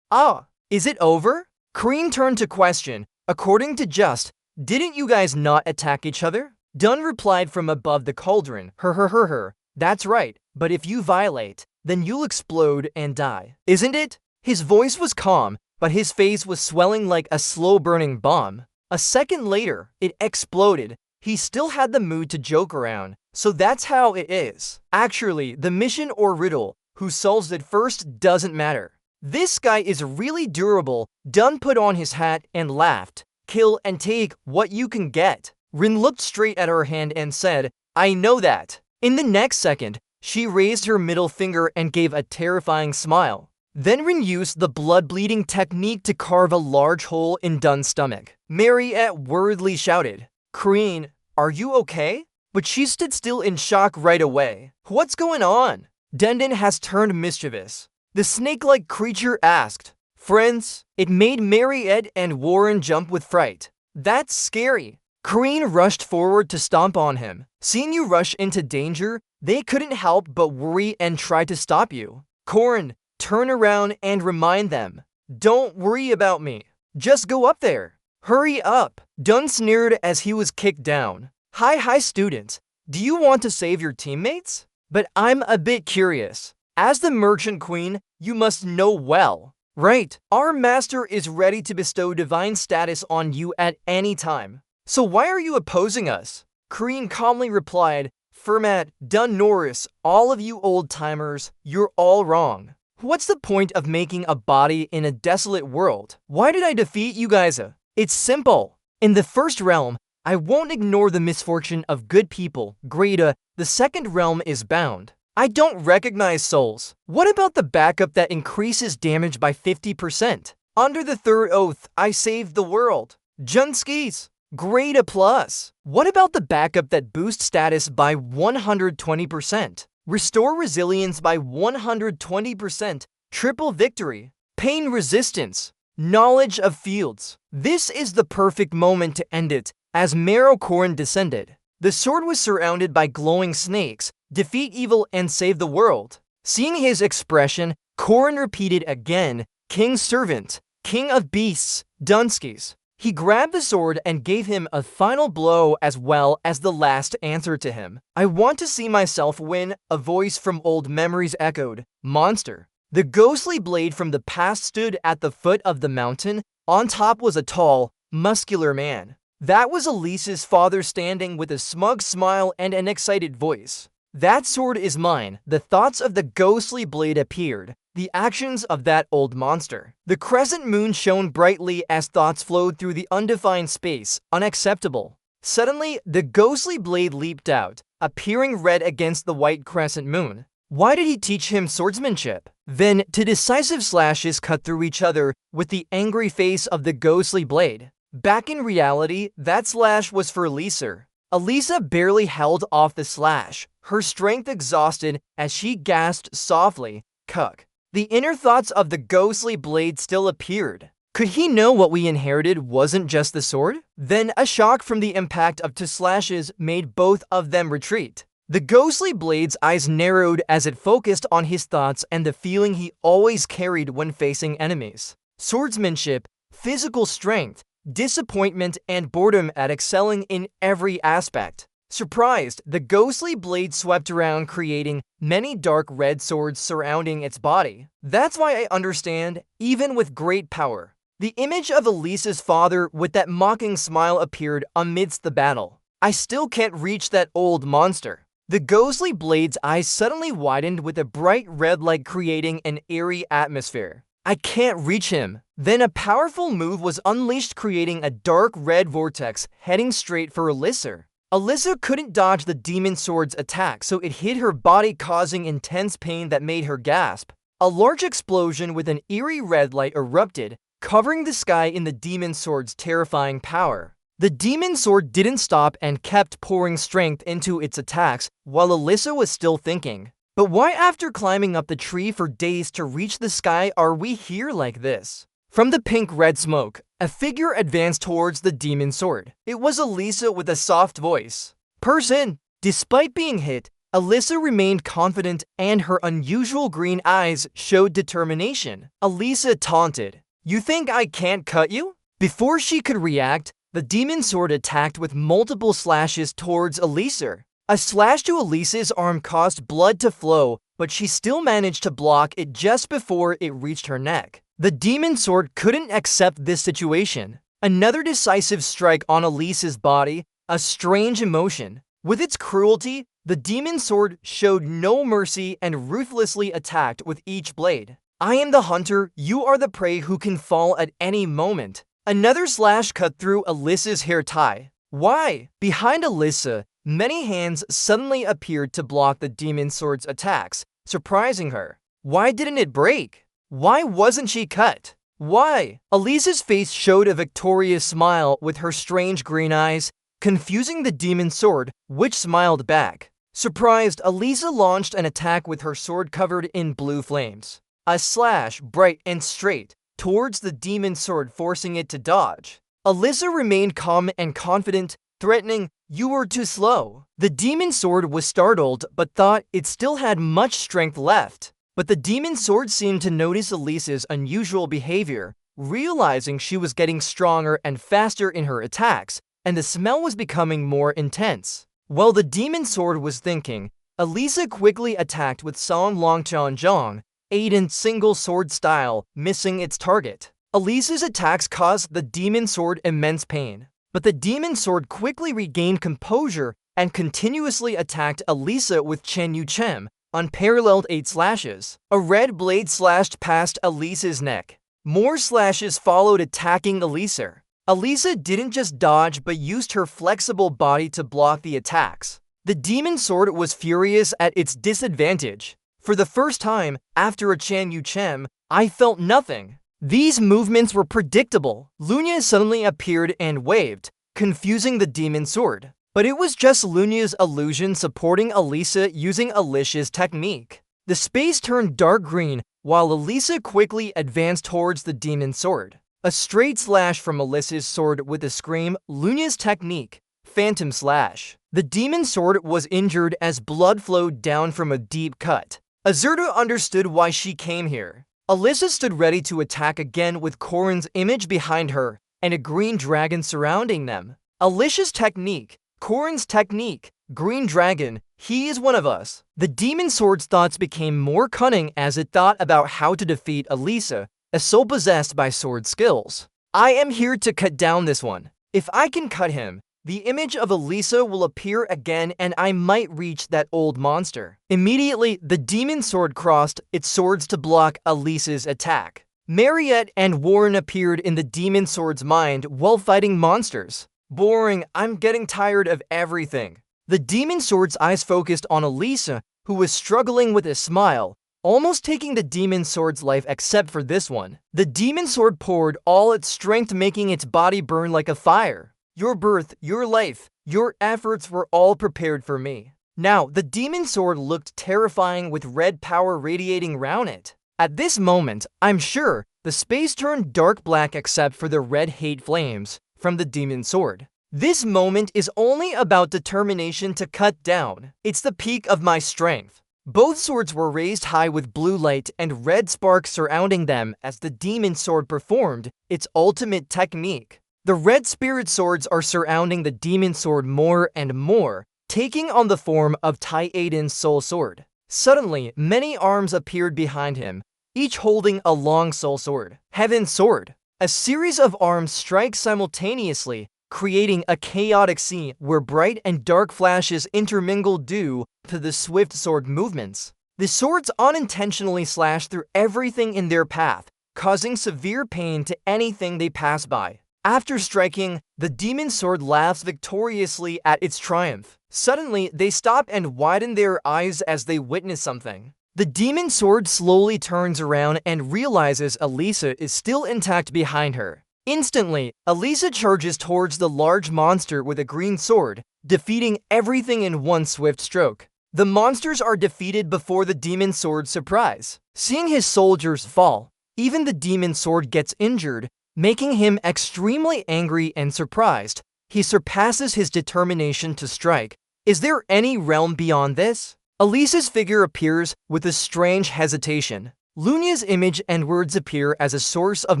Is it over? Kreen turned to question. According to Just, didn't you guys not attack each other? Dunn replied from above the cauldron. Her. That's right, but if you violate, then you'll explode and die. Isn't it? His voice was calm, but his face was swelling like a slow-burning bomb. A second later, it exploded. He still had the mood to joke around, so that's how it is. Actually, the mission or riddle, who solves it first doesn't matter. This guy is really durable. Dunn put on his hat and laughed. Kill and take what you can get. Rin looked straight at her hand and said, I know that. In the next second, she raised her middle finger and gave a terrifying smile. Then Rin used the blood-bleeding technique to carve a large hole in Dunn's stomach. Mariette worriedly shouted, Kreen, are you okay? But she stood still in shock right away. What's going on? Dendon has turned mischievous. The snake-like creature asked. Friends? It made Mariette and Warren jump with fright. That's scary. Kreen rushed forward to stomp on him. Seeing you rush into danger, they couldn't help but worry and try to stop you. Corin, turn around and remind them. Don't worry about me. Just go up there. Hurry up. Dunn sneered as he was kicked down. Hi students. Do you want to save your teammates? But I'm a bit curious. As the Merchant Queen, you must know well. Right, our master is ready to bestow divine status on you at any time. So why are you opposing us? Kreen calmly replied, Fermat, Dunn Norris, all of you old-timers, you're all wrong. What's the point of making a body in a desolate world? Why did I defeat you guys? It's simple. In the first realm, I won't ignore the misfortune of good people. Greta, the second realm is bound. I don't recognize souls. What about the backup that increases damage by 50%? Under the third oath, I saved the world. Junskis, Greta plus. What about the backup that boosts status by 120%? Restore resilience by 120%. Triple victory. Pain resistance. Knowledge of fields. This is the perfect moment to end it, as Marrow-Corn descended. The sword was surrounded by glowing snakes. Defeat evil and save the world. Seeing his expression, Corrin repeated again, King's servant, King of beasts, Dunskis. He grabbed the sword and gave him a final blow as well as the last answer to him. I want to see myself win, a voice from old memories echoed. Monster. The ghostly blade from the past stood at the foot of the mountain. On top was a tall, muscular man. That was Elise's father standing with a smug smile and an excited voice. That sword is mine. The thoughts of the ghostly blade appeared. The actions of that old monster. The crescent moon shone brightly as thoughts flowed through the undefined space. Unacceptable. Suddenly, the ghostly blade leaped out, appearing red against the white crescent moon. Why did he teach him swordsmanship? Then, two decisive slashes cut through each other with the angry face of the ghostly blade. Back in reality, that slash was for Elisa. Elisa barely held off the slash, her strength exhausted as she gasped softly, Cuck. The inner thoughts of the ghostly blade still appeared. Could he know what we inherited wasn't just the sword? Then a shock from the impact of two slashes made both of them retreat. The ghostly blade's eyes narrowed as it focused on his thoughts and the feeling he always carried when facing enemies. Swordsmanship, physical strength, disappointment, and boredom at excelling in every aspect. Surprised, the ghostly blade swept around, creating many dark red swords surrounding its body. That's why I understand, even with great power. The image of Elisa's father with that mocking smile appeared amidst the battle. I still can't reach that old monster. The ghostly blade's eyes suddenly widened with a bright red light, creating an eerie atmosphere. I can't reach him. Then a powerful move was unleashed, creating a dark red vortex heading straight for Elisa. Elisa couldn't dodge the demon sword's attack, so it hit her body, causing intense pain that made her gasp. A large explosion with an eerie red light erupted, covering the sky in the demon sword's terrifying power. The demon sword didn't stop and kept pouring strength into its attacks while Elisa was still thinking. But why, after climbing up the tree for days to reach the sky, are we here like this? From the pink-red smoke, a figure advanced towards the demon sword. It was Elisa with a soft voice. Person! Despite being hit, Elisa remained confident and her unusual green eyes showed determination. Elisa taunted. You think I can't cut you? Before she could react, the demon sword attacked with multiple slashes towards Elisa. A slash to Elisa's arm caused blood to flow, but she still managed to block it just before it reached her neck. The demon sword couldn't accept this situation. Another decisive strike on Elisa's body, a strange emotion. With its cruelty, the demon sword showed no mercy and ruthlessly attacked with each blade. I am the hunter, you are the prey who can fall at any moment. Another slash cut through Elisa's hair tie. Why? Behind Elisa, many hands suddenly appeared to block the demon sword's attacks, surprising her. Why didn't it break? Why wasn't she cut? Why? Elisa's face showed a victorious smile with her strange green eyes, confusing the demon sword, which smiled back. Surprised, Elisa launched an attack with her sword covered in blue flames. A slash, bright and straight, towards the demon sword, forcing it to dodge. Elisa remained calm and confident, threatening, "You were too slow." The demon sword was startled but thought it still had much strength left. But the demon sword seemed to notice Elisa's unusual behavior, realizing she was getting stronger and faster in her attacks, and the smell was becoming more intense. While the demon sword was thinking, Elisa quickly attacked with Song Long Chan Zhong, Aiden single sword style, missing its target. Elisa's attacks caused the demon sword immense pain, but the demon sword quickly regained composure and continuously attacked Elisa with Chen Yu Chem, unparalleled 8 slashes. A red blade slashed past Elisa's neck. More slashes followed, attacking Elisa. Elisa didn't just dodge but used her flexible body to block the attacks. The demon sword was furious at its disadvantage. For the first time, after a Chen Yu Chem, I felt nothing. These movements were predictable. Lunia suddenly appeared and waved, confusing the demon sword. But it was just Lunia's illusion supporting Elisa using Alicia's technique. The space turned dark green while Elisa quickly advanced towards the demon sword. A straight slash from Alicia's sword with a scream, Lunia's technique, Phantom Slash. The demon sword was injured as blood flowed down from a deep cut. Azurta understood why she came here. Elisa stood ready to attack again with Corrin's image behind her and a green dragon surrounding them. Alicia's technique, Corrin's technique, Green Dragon, he is one of us. The demon sword's thoughts became more cunning as it thought about how to defeat Elisa, a soul possessed by sword skills. I am here to cut down this one. If I can cut him, the image of Elisa will appear again and I might reach that old monster. Immediately, the demon sword crossed its swords to block Elisa's attack. Mariette and Warren appeared in the demon sword's mind while fighting monsters. Boring, I'm getting tired of everything. The demon sword's eyes focused on Elisa, who was struggling with a smile, almost taking the demon sword's life except for this one. The demon sword poured all its strength, making its body burn like a fire. Your birth, your life, your efforts were all prepared for me. Now, the demon sword looked terrifying with red power radiating around it. At this moment, I'm sure, the space turned dark black except for the red hate flames from the demon sword. This moment is only about determination to cut down. It's the peak of my strength. Both swords were raised high with blue light and red sparks surrounding them as the demon sword performed its ultimate technique. The red spirit swords are surrounding the demon sword more and more, taking on the form of Tai Aiden's soul sword. Suddenly, many arms appeared behind him, each holding a long soul sword. Heaven's sword. A series of arms strike simultaneously, creating a chaotic scene where bright and dark flashes intermingle due to the swift sword movements. The swords unintentionally slash through everything in their path, causing severe pain to anything they pass by. After striking, the demon sword laughs victoriously at its triumph. Suddenly, they stop and widen their eyes as they witness something. The demon sword slowly turns around and realizes Elisa is still intact behind her. Instantly, Elisa charges towards the large monster with a green sword, defeating everything in one swift stroke. The monsters are defeated before the demon sword's surprise. Seeing his soldiers fall, even the demon sword gets injured, making him extremely angry and surprised. He surpasses his determination to strike. Is there any realm beyond this? Elisa's figure appears with a strange hesitation. Lunya's image and words appear as a source of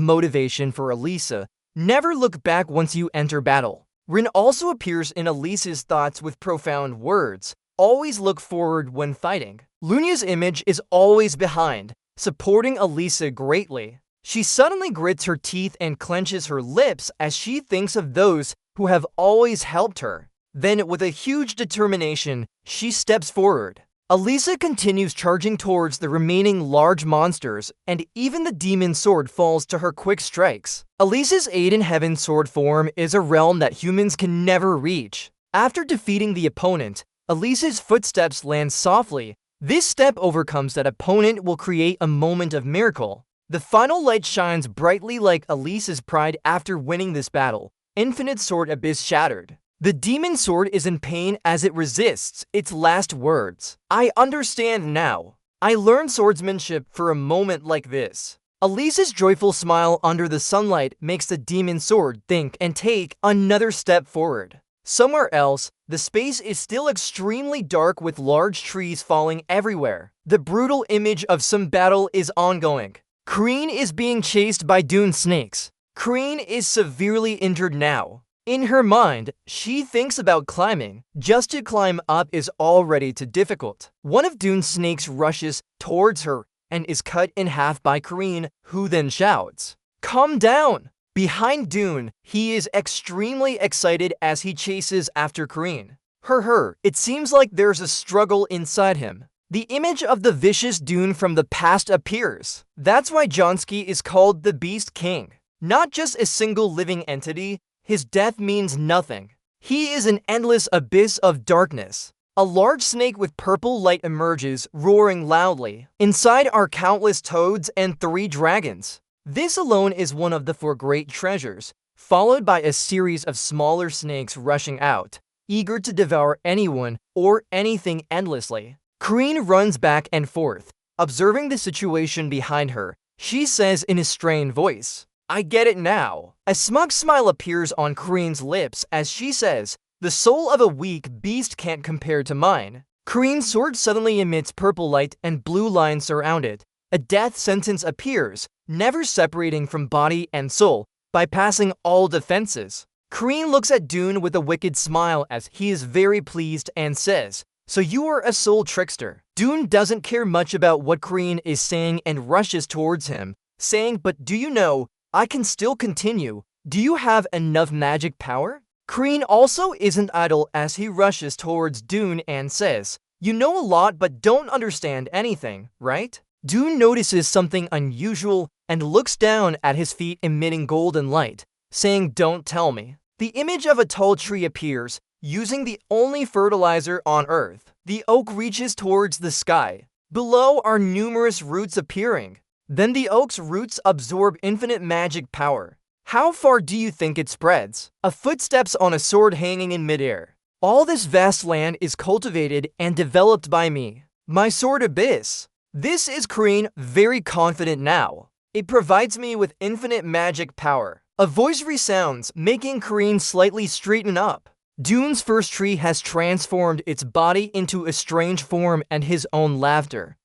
motivation for Elisa. Never look back once you enter battle. Rin also appears in Elisa's thoughts with profound words. Always look forward when fighting. Lunya's image is always behind, supporting Elisa greatly. She suddenly grits her teeth and clenches her lips as she thinks of those who have always helped her. Then, with a huge determination, she steps forward. Elisa continues charging towards the remaining large monsters, and even the demon sword falls to her quick strikes. Elisa's Aid in Heaven sword form is a realm that humans can never reach. After defeating the opponent, Elisa's footsteps land softly. This step overcomes that opponent will create a moment of miracle. The final light shines brightly like Elisa's pride after winning this battle. Infinite Sword Abyss shattered. The demon sword is in pain as it resists its last words. I understand now. I learned swordsmanship for a moment like this. Elisa's joyful smile under the sunlight makes the demon sword think and take another step forward. Somewhere else, the space is still extremely dark with large trees falling everywhere. The brutal image of some battle is ongoing. Kreen is being chased by dune snakes. Kreen is severely injured now. In her mind, she thinks about climbing. Just to climb up is already too difficult. One of Dune's snakes rushes towards her and is cut in half by Kreen, who then shouts, "Calm down!" Behind Dune, he is extremely excited as he chases after Kreen. It seems like there's a struggle inside him. The image of the vicious Dune from the past appears. That's why Johnsky is called the Beast King. Not just a single living entity, his death means nothing. He is an endless abyss of darkness. A large snake with purple light emerges, roaring loudly. Inside are countless toads and 3 dragons. This alone is one of the 4 great treasures, followed by a series of smaller snakes rushing out, eager to devour anyone or anything endlessly. Kreen runs back and forth, observing the situation behind her. She says in a strained voice, "I get it now." A smug smile appears on Kreen's lips as she says, "The soul of a weak beast can't compare to mine." Kreen's sword suddenly emits purple light and blue lines surround it. A death sentence appears, never separating from body and soul, bypassing all defenses. Kreen looks at Dune with a wicked smile as he is very pleased and says, "So you are a soul trickster." Dune doesn't care much about what Kreen is saying and rushes towards him, saying, "But do you know, I can still continue. Do you have enough magic power?" Kreen also isn't idle as he rushes towards Dune and says, "You know a lot but don't understand anything, right?" Dune notices something unusual and looks down at his feet emitting golden light, saying, "Don't tell me." The image of a tall tree appears, using the only fertilizer on Earth. The oak reaches towards the sky. Below are numerous roots appearing. Then the oak's roots absorb infinite magic power. How far do you think it spreads? A footsteps on a sword hanging in midair. All this vast land is cultivated and developed by me. My sword abyss. This is Kreen, very confident now. It provides me with infinite magic power. A voice resounds, making Kreen slightly straighten up. Dune's first tree has transformed its body into a strange form and his own laughter.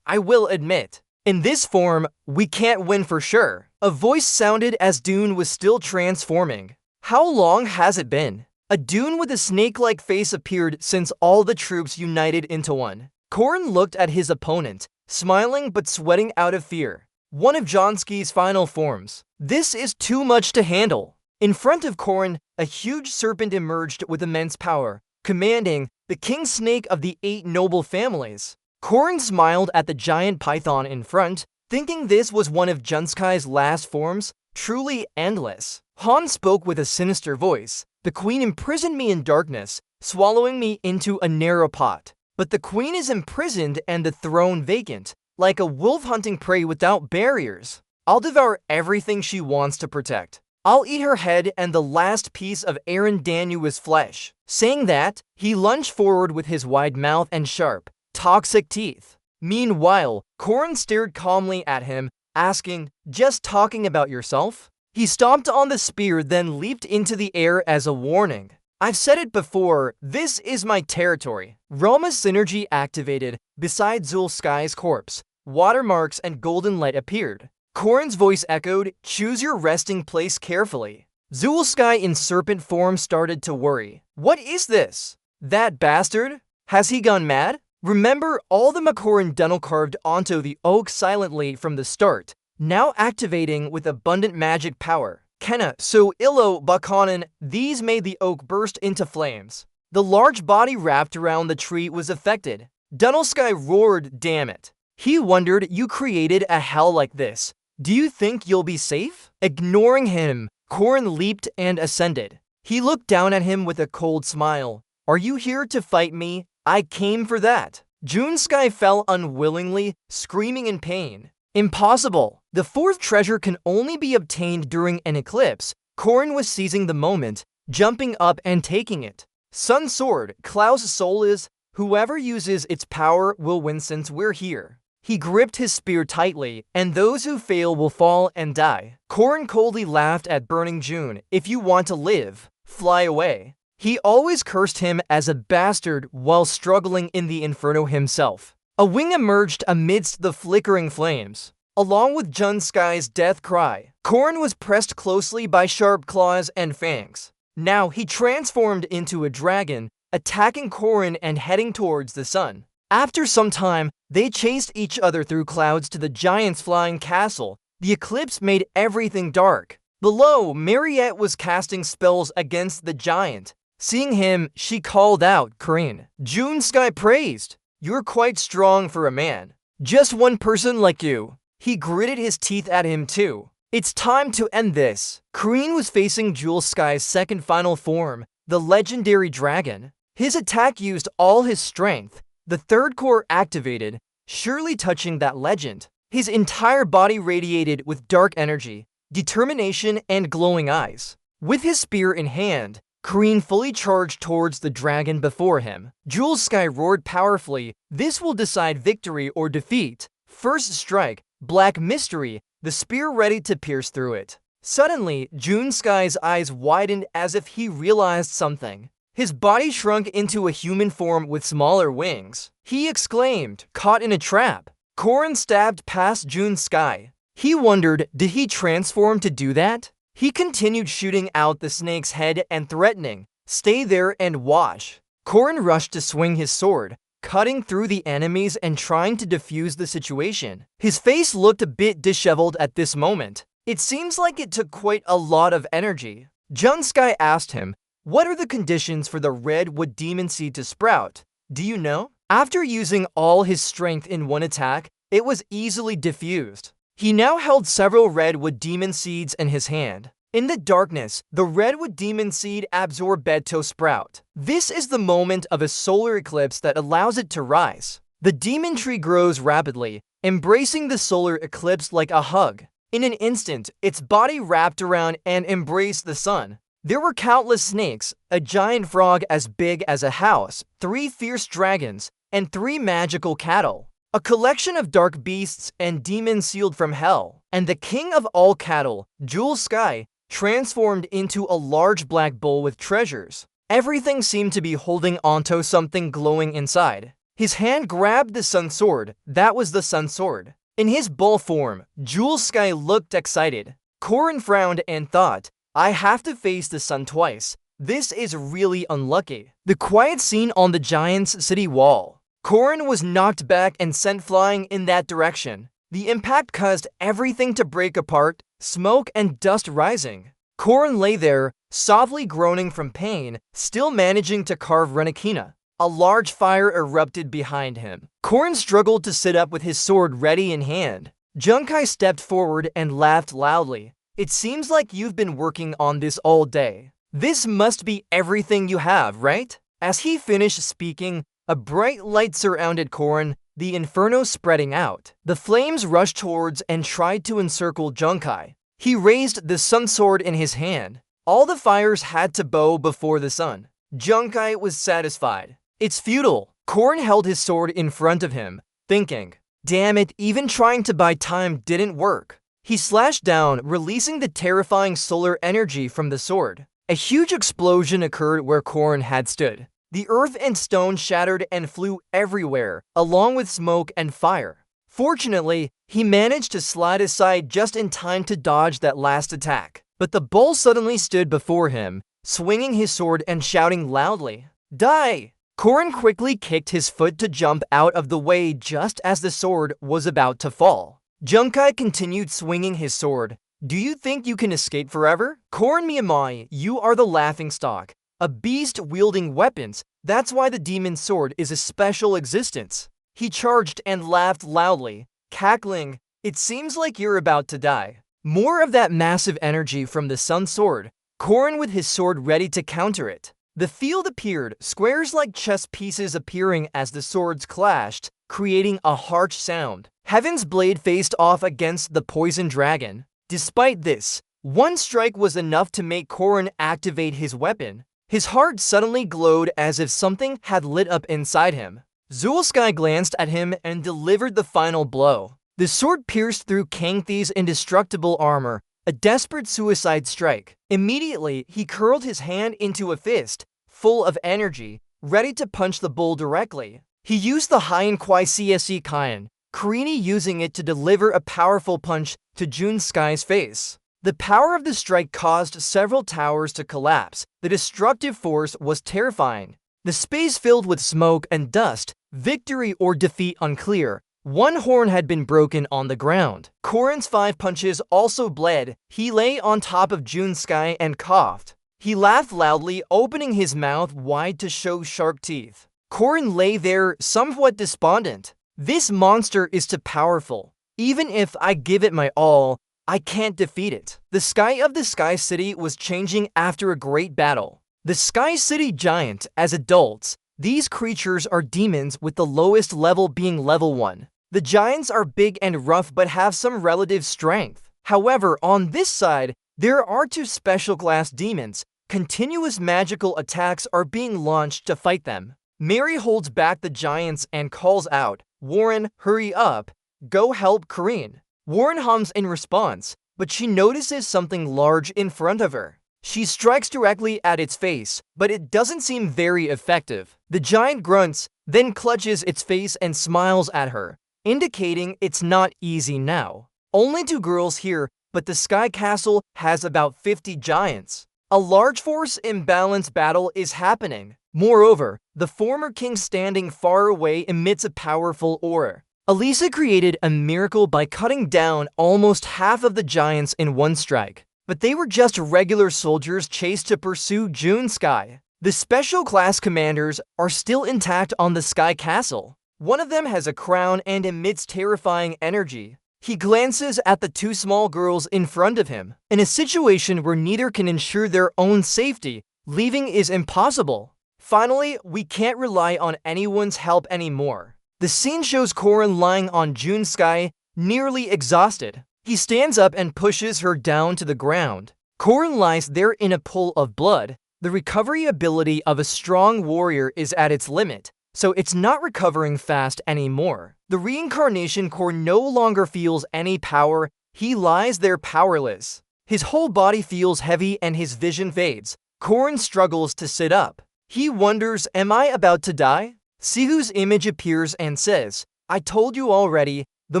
I will admit. In this form, we can't win for sure. A voice sounded as Dune was still transforming. How long has it been? A Dune with a snake-like face appeared since all the troops united into one. Korin looked at his opponent, smiling but sweating out of fear. One of Johnsky's final forms. This is too much to handle. In front of Korin, a huge serpent emerged with immense power, commanding the king snake of the 8 noble families. Korin smiled at the giant python in front, thinking this was one of Johnsky's last forms, truly endless. Han spoke with a sinister voice. "The queen imprisoned me in darkness, swallowing me into a narrow pot. But the queen is imprisoned and the throne vacant, like a wolf hunting prey without barriers. I'll devour everything she wants to protect. I'll eat her head and the last piece of Aaron Danua's flesh." Saying that, he lunged forward with his wide mouth and sharp, toxic teeth. Meanwhile, Korin stared calmly at him, asking, "Just talking about yourself?" He stomped on the spear, then leaped into the air as a warning. "I've said it before, this is my territory." Rama's synergy activated. Beside Zul'Sky's corpse, watermarks, and golden light appeared. Corrin's voice echoed, "Choose your resting place carefully." Zulsky in serpent form started to worry. What is this? That bastard? Has he gone mad? Remember, all the Makoran Dunel carved onto the oak silently from the start, now activating with abundant magic power. Kenna, so Illo, Bakanan, these made the oak burst into flames. The large body wrapped around the tree was affected. Dunelsky roared, "Damn it." He wondered, "You created a hell like this. Do you think you'll be safe?" Ignoring him, Corrin leaped and ascended. He looked down at him with a cold smile. "Are you here to fight me? I came for that." Junesky fell unwillingly, screaming in pain. Impossible. The fourth treasure can only be obtained during an eclipse. Corrin was seizing the moment, jumping up and taking it. Sun Sword, Klaus' soul is, whoever uses its power will win since we're here. He gripped his spear tightly, and those who fail will fall and die. Corrin coldly laughed at Burning June. "If you want to live, fly away." He always cursed him as a bastard while struggling in the inferno himself. A wing emerged amidst the flickering flames. Along with Junsky's death cry, Corrin was pressed closely by sharp claws and fangs. Now he transformed into a dragon, attacking Corrin and heading towards the sun. After some time, they chased each other through clouds to the giant's flying castle. The eclipse made everything dark. Below, Mariette was casting spells against the giant. Seeing him, she called out, "Kryn." Junesky praised, "You're quite strong for a man. Just one person like you." He gritted his teeth at him too. "It's time to end this." Kryn was facing Julesky's second final form, the legendary dragon. His attack used all his strength. The third core activated, surely touching that legend. His entire body radiated with dark energy, determination, and glowing eyes. With his spear in hand, Kryn fully charged towards the dragon before him. Julesky roared powerfully, "This will decide victory or defeat." First strike, black mystery, the spear ready to pierce through it. Suddenly, Junesky's eyes widened as if he realized something. His body shrunk into a human form with smaller wings. He exclaimed, "Caught in a trap." Corrin stabbed past Junesky. He wondered, did he transform to do that? He continued shooting out the snake's head and threatening, "Stay there and watch." Corrin rushed to swing his sword, cutting through the enemies and trying to defuse the situation. His face looked a bit disheveled at this moment. It seems like it took quite a lot of energy. Junsky asked him, "What are the conditions for the redwood demon seed to sprout? Do you know?" After using all his strength in one attack, it was easily diffused. He now held several redwood demon seeds in his hand. In the darkness, the redwood demon seed absorbed to sprout. This is the moment of a solar eclipse that allows it to rise. The demon tree grows rapidly, embracing the solar eclipse like a hug. In an instant, its body wrapped around and embraced the sun. There were countless snakes, a giant frog as big as a house, 3 fierce dragons, and 3 magical cattle. A collection of dark beasts and demons sealed from hell. And the king of all cattle, Julesky, transformed into a large black bull with treasures. Everything seemed to be holding onto something glowing inside. His hand grabbed the sun sword. That was the sun sword. In his bull form, Julesky looked excited. Corrin frowned and thought, "I have to face the sun twice. This is really unlucky." The quiet scene on the giant's city wall. Corrin was knocked back and sent flying in that direction. The impact caused everything to break apart, smoke and dust rising. Corrin lay there, softly groaning from pain, still managing to carve Renakina. A large fire erupted behind him. Corrin struggled to sit up with his sword ready in hand. Junkai stepped forward and laughed loudly. "It seems like you've been working on this all day. This must be everything you have, right?" As he finished speaking, a bright light surrounded Corrin, the inferno spreading out. The flames rushed towards and tried to encircle Junkai. He raised the sun sword in his hand. All the fires had to bow before the sun. Junkai was satisfied. "It's futile." Corrin held his sword in front of him, thinking, "Damn it, even trying to buy time didn't work." He slashed down, releasing the terrifying solar energy from the sword. A huge explosion occurred where Corrin had stood. The earth and stone shattered and flew everywhere, along with smoke and fire. Fortunately, he managed to slide aside just in time to dodge that last attack. But the bull suddenly stood before him, swinging his sword and shouting loudly, "Die!" Korin quickly kicked his foot to jump out of the way just as the sword was about to fall. Junkai continued swinging his sword. "Do you think you can escape forever? Korin Miyamai, you are the laughingstock. A beast wielding weapons. That's why the demon's sword is a special existence." He charged and laughed loudly, cackling, "It seems like you're about to die." More of that massive energy from the sun sword, Korin with his sword ready to counter it. The field appeared, squares like chess pieces appearing as the swords clashed, creating a harsh sound. Heaven's blade faced off against the poison dragon. Despite this, one strike was enough to make Korin activate his weapon. His heart suddenly glowed as if something had lit up inside him. Zulskai glanced at him and delivered the final blow. The sword pierced through Kangthi's indestructible armor, a desperate suicide strike. Immediately, he curled his hand into a fist, full of energy, ready to punch the bull directly. He used the Hien Kwai CSE Kaien, Karini using it to deliver a powerful punch to Junskai's face. The power of the strike caused several towers to collapse. The destructive force was terrifying. The space filled with smoke and dust, victory or defeat unclear. One horn had been broken on the ground. Korin's 5 punches also bled. He lay on top of Junskai and coughed. He laughed loudly, opening his mouth wide to show sharp teeth. Korin lay there, somewhat despondent. This monster is too powerful. Even if I give it my all, I can't defeat it. The sky of the Sky City was changing after a great battle. The Sky City Giant, as adults, these creatures are demons with the lowest level being level 1. The giants are big and rough but have some relative strength. However, on this side, there are 2 special class demons. Continuous magical attacks are being launched to fight them. Mary holds back the giants and calls out, "Warren, hurry up. Go help Karin." Warren hums in response, but she notices something large in front of her. She strikes directly at its face, but it doesn't seem very effective. The giant grunts, then clutches its face and smiles at her, indicating it's not easy now. Only 2 girls here, but the Sky Castle has about 50 giants. A large force imbalance battle is happening. Moreover, the former king standing far away emits a powerful aura. Elisa created a miracle by cutting down almost half of the giants in one strike. But they were just regular soldiers chased to pursue Junskai. The special class commanders are still intact on the Sky Castle. One of them has a crown and emits terrifying energy. He glances at the 2 small girls in front of him. In a situation where neither can ensure their own safety, leaving is impossible. Finally, we can't rely on anyone's help anymore. The scene shows Korin lying on Junskai, nearly exhausted. He stands up and pushes her down to the ground. Korin lies there in a pool of blood. The recovery ability of a strong warrior is at its limit, so it's not recovering fast anymore. The reincarnation core no longer feels any power. He lies there powerless. His whole body feels heavy and his vision fades. Korin struggles to sit up. He wonders, am I about to die? Sihu's image appears and says, I told you already, the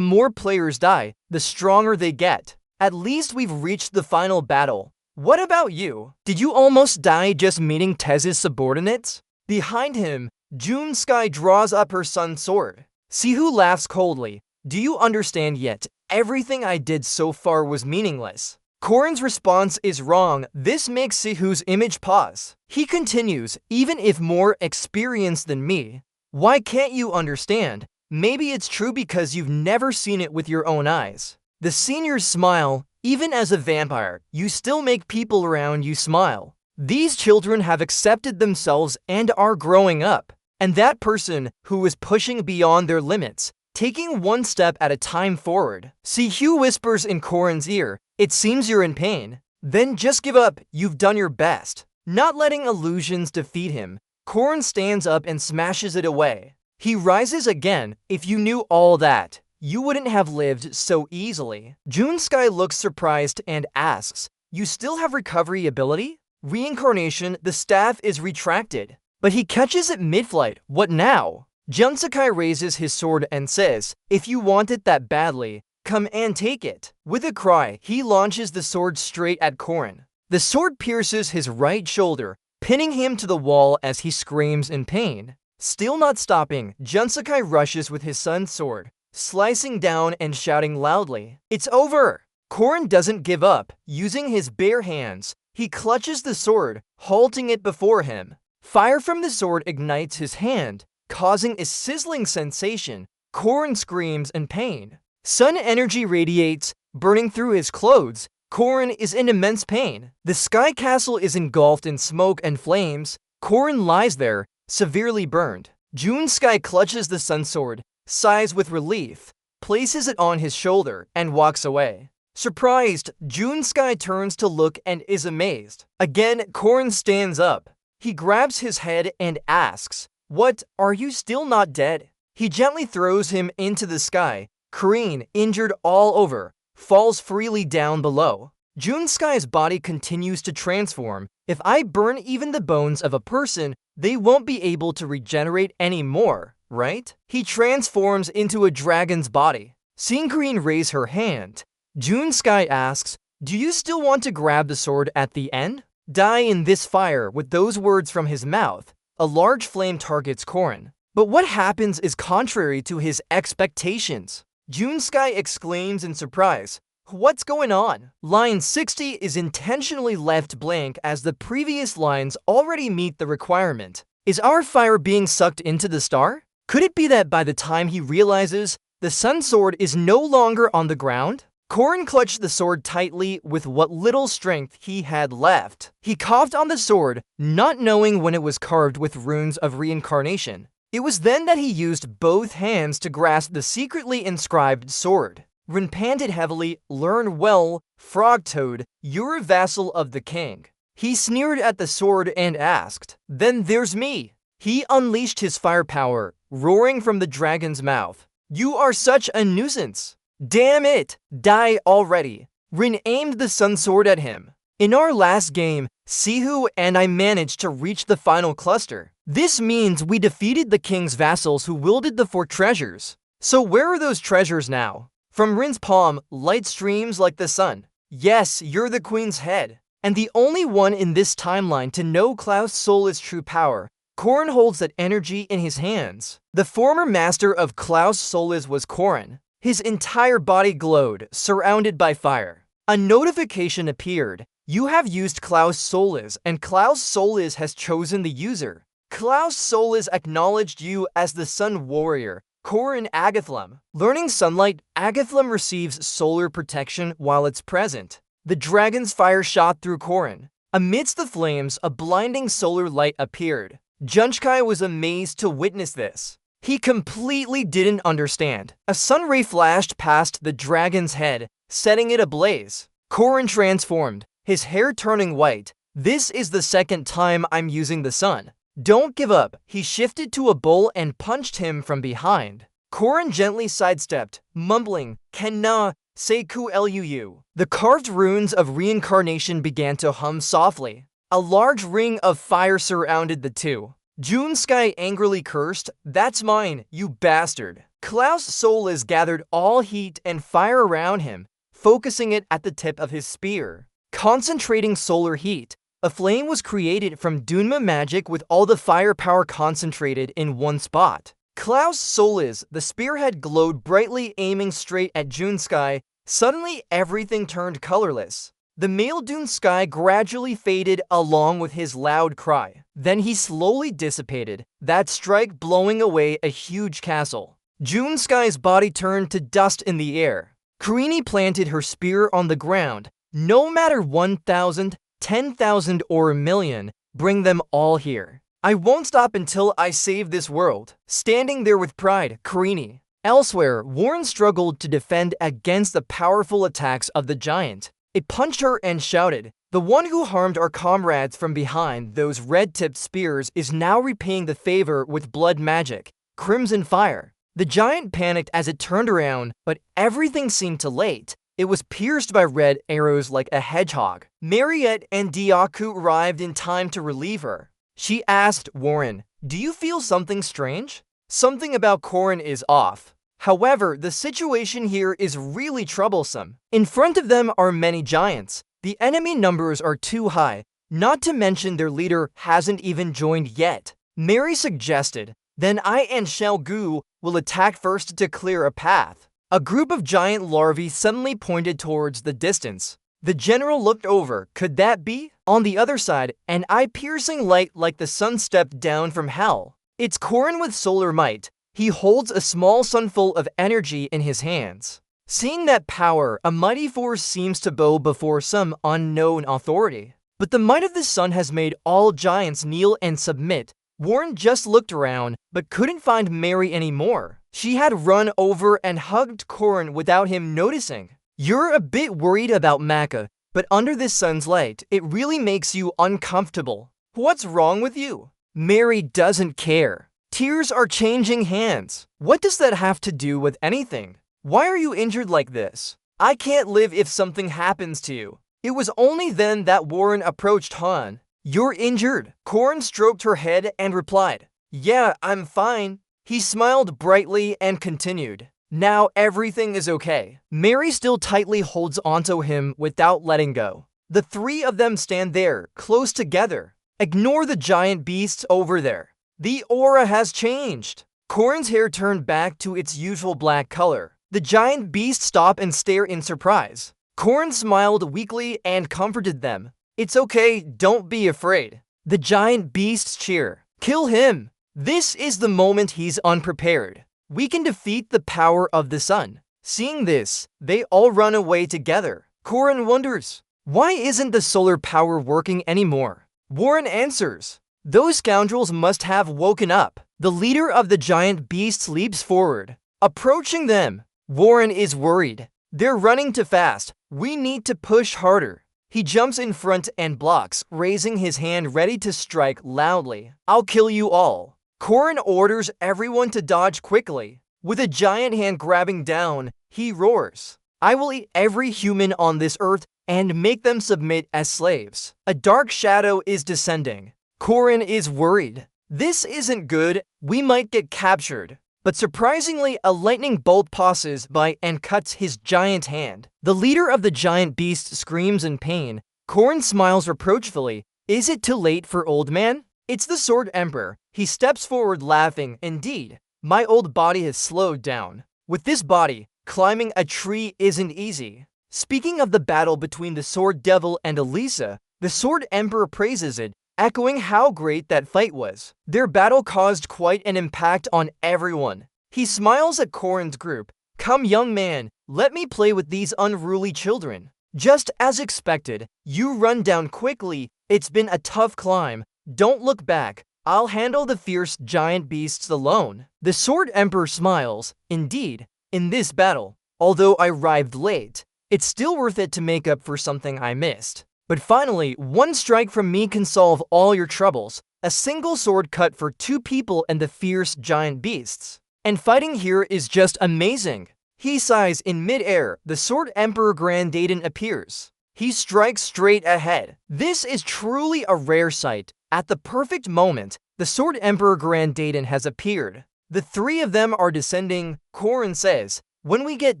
more players die, the stronger they get. At least we've reached the final battle. What about you? Did you almost die just meeting Tez's subordinates? Behind him, Junskai draws up her sun sword. Sihu laughs coldly. Do you understand yet? Everything I did so far was meaningless. Korin's response is wrong. This makes Sihu's image pause. He continues, even if more experienced than me. Why can't you understand? Maybe it's true because you've never seen it with your own eyes. The seniors smile. Even as a vampire, you still make people around you smile. These children have accepted themselves and are growing up. And that person who is pushing beyond their limits, taking one step at a time forward. Sihu whispers in Korin's ear, it seems you're in pain. Then just give up, you've done your best. Not letting illusions defeat him, Korin stands up and smashes it away. He rises again. If you knew all that, you wouldn't have lived so easily. Junskai looks surprised and asks, you still have recovery ability? Reincarnation, the staff is retracted. But he catches it mid-flight. What now? Junsakai raises his sword and says, "If you want it that badly, come and take it." With a cry, he launches the sword straight at Korin. The sword pierces his right shoulder, pinning him to the wall as he screams in pain. Still not stopping, Junsakai rushes with his son's sword, slicing down and shouting loudly, "It's over!" Korin doesn't give up. Using his bare hands, he clutches the sword, halting it before him. Fire from the sword ignites his hand, causing a sizzling sensation. Korin screams in pain. Sun energy radiates, burning through his clothes. Korin is in immense pain. The sky castle is engulfed in smoke and flames. Korin lies there, severely burned. Junsky clutches the sun sword, sighs with relief, places it on his shoulder, and walks away. Surprised, Junsky turns to look and is amazed. Again, Korin stands up. He grabs his head and asks, "What, are you still not dead?" He gently throws him into the sky. Korin, injured all over, falls freely down below. Junsky's body continues to transform. "If I burn even the bones of a person, they won't be able to regenerate anymore, right?" He transforms into a dragon's body. Seeing Korin raise her hand, Junsky asks, "Do you still want to grab the sword at the end? Die in this fire." With those words from his mouth, a large flame targets Korin. But what happens is contrary to his expectations. Junsky exclaims in surprise, "What's going on?" Line 60 is intentionally left blank as the previous lines already meet the requirement. Is our fire being sucked into the star? Could it be that by the time he realizes the sun sword is no longer on the ground? Korin clutched the sword tightly with what little strength he had left. He coughed on the sword, not knowing when it was carved with runes of reincarnation. It was then that he used both hands to grasp the secretly inscribed sword. Rin panted heavily, "Learn well, Frog Toad, you're a vassal of the king." He sneered at the sword and asked, "Then there's me." He unleashed his firepower, roaring from the dragon's mouth, "You are such a nuisance. Damn it, die already." Rin aimed the sun sword at him. "In our last game, Sihu and I managed to reach the final cluster. This means we defeated the king's vassals who wielded the 4 treasures. So where are those treasures now?" From Rin's palm, light streams like the sun. "Yes, you're the queen's head, and the only one in this timeline to know Klaus Sole's true power." Korin holds that energy in his hands. The former master of Klaus Sole's was Korin. His entire body glowed, surrounded by fire. A notification appeared. "You have used Klaus Sole's, and Klaus Sole's has chosen the user. Klaus Sole's acknowledged you as the Sun Warrior, Korin Agathlam." Learning sunlight, Agathlam receives solar protection while it's present. The dragon's fire shot through Korin. Amidst the flames, a blinding solar light appeared. Junsky was amazed to witness this. He completely didn't understand. A sun ray flashed past the dragon's head, setting it ablaze. Korin transformed, his hair turning white. "This is the second time I'm using the sun. Don't give up." He shifted to a bull and punched him from behind. Korin gently sidestepped, mumbling, "Kenna, Seiku Luu." The carved runes of reincarnation began to hum softly. A large ring of fire surrounded the two. Junsky angrily cursed, "That's mine, you bastard." Klaus Soles gathered all heat and fire around him, focusing it at the tip of his spear. Concentrating solar heat, a flame was created from Dunma magic with all the firepower concentrated in one spot. Klaus Soles, the spearhead glowed brightly, aiming straight at Junsky. Suddenly, everything turned colorless. The male Junsky gradually faded along with his loud cry. Then he slowly dissipated, that strike blowing away a huge castle. Junsky's body turned to dust in the air. Karini planted her spear on the ground. "No matter 1,000, 10,000, or a million, bring them all here. I won't stop until I save this world." Standing there with pride, Karini. Elsewhere, Warren struggled to defend against the powerful attacks of the giant. It punched her and shouted, "The one who harmed our comrades from behind those red-tipped spears is now repaying the favor with blood magic, crimson fire." The giant panicked as it turned around, but everything seemed too late. It was pierced by red arrows like a hedgehog. Mariette and Diaku arrived in time to relieve her. She asked Warren, "Do you feel something strange?" Something about Korin is off. However, the situation here is really troublesome. In front of them are many giants. The enemy numbers are too high, not to mention their leader hasn't even joined yet. Mary suggested, then I and Shell Gu will attack first to clear a path. A group of giant larvae suddenly pointed towards the distance. The general looked over. Could that be? On the other side, an eye-piercing light like the sun stepped down from hell. It's Korin with solar might. He holds a small sun full of energy in his hands. Seeing that power, a mighty force seems to bow before some unknown authority. But the might of the sun has made all giants kneel and submit. Warren just looked around, but couldn't find Mary anymore. She had run over and hugged Korin without him noticing. You're a bit worried about Maka, but under this sun's light, it really makes you uncomfortable. What's wrong with you? Mary doesn't care. Tears are changing hands. What does that have to do with anything? Why are you injured like this? I can't live if something happens to you. It was only then that Warren approached Han. You're injured. Korin stroked her head and replied, yeah, I'm fine. He smiled brightly and continued, now everything is okay. Mary still tightly holds onto him without letting go. The three of them stand there, close together. Ignore the giant beasts over there. The aura has changed. Korin's hair turned back to its usual black color. The giant beasts stop and stare in surprise. Korin smiled weakly and comforted them. It's okay, don't be afraid. The giant beasts cheer. Kill him. This is the moment he's unprepared. We can defeat the power of the sun. Seeing this, they all run away together. Korin wonders, why isn't the solar power working anymore? Warren answers, those scoundrels must have woken up. The leader of the giant beasts leaps forward, approaching them. Warren is worried. They're running too fast. We need to push harder. He jumps in front and blocks, raising his hand ready to strike loudly. I'll kill you all. Korin orders everyone to dodge quickly. With a giant hand grabbing down, he roars, I will eat every human on this earth and make them submit as slaves. A dark shadow is descending. Korin is worried. This isn't good. We might get captured. But surprisingly, a lightning bolt passes by and cuts his giant hand. The leader of the giant beast screams in pain. Korin smiles reproachfully. Is it too late for old man? It's the Sword Emperor. He steps forward laughing. Indeed, my old body has slowed down. With this body, climbing a tree isn't easy. Speaking of the battle between the Sword Devil and Elisa, the Sword Emperor praises it, echoing how great that fight was. Their battle caused quite an impact on everyone. He smiles at Korin's group. Come, young man, let me play with these unruly children. Just as expected, you run down quickly. It's been a tough climb. Don't look back. I'll handle the fierce giant beasts alone. The Sword Emperor smiles. Indeed, in this battle, although I arrived late, it's still worth it to make up for something I missed. But finally, one strike from me can solve all your troubles. A single sword cut for 2 people and the fierce giant beasts. And fighting here is just amazing. He sighs in mid-air. The Sword Emperor Grandaden appears. He strikes straight ahead. This is truly a rare sight. At the perfect moment, the Sword Emperor Grandaden has appeared. The 3 of them are descending. Korin says, when we get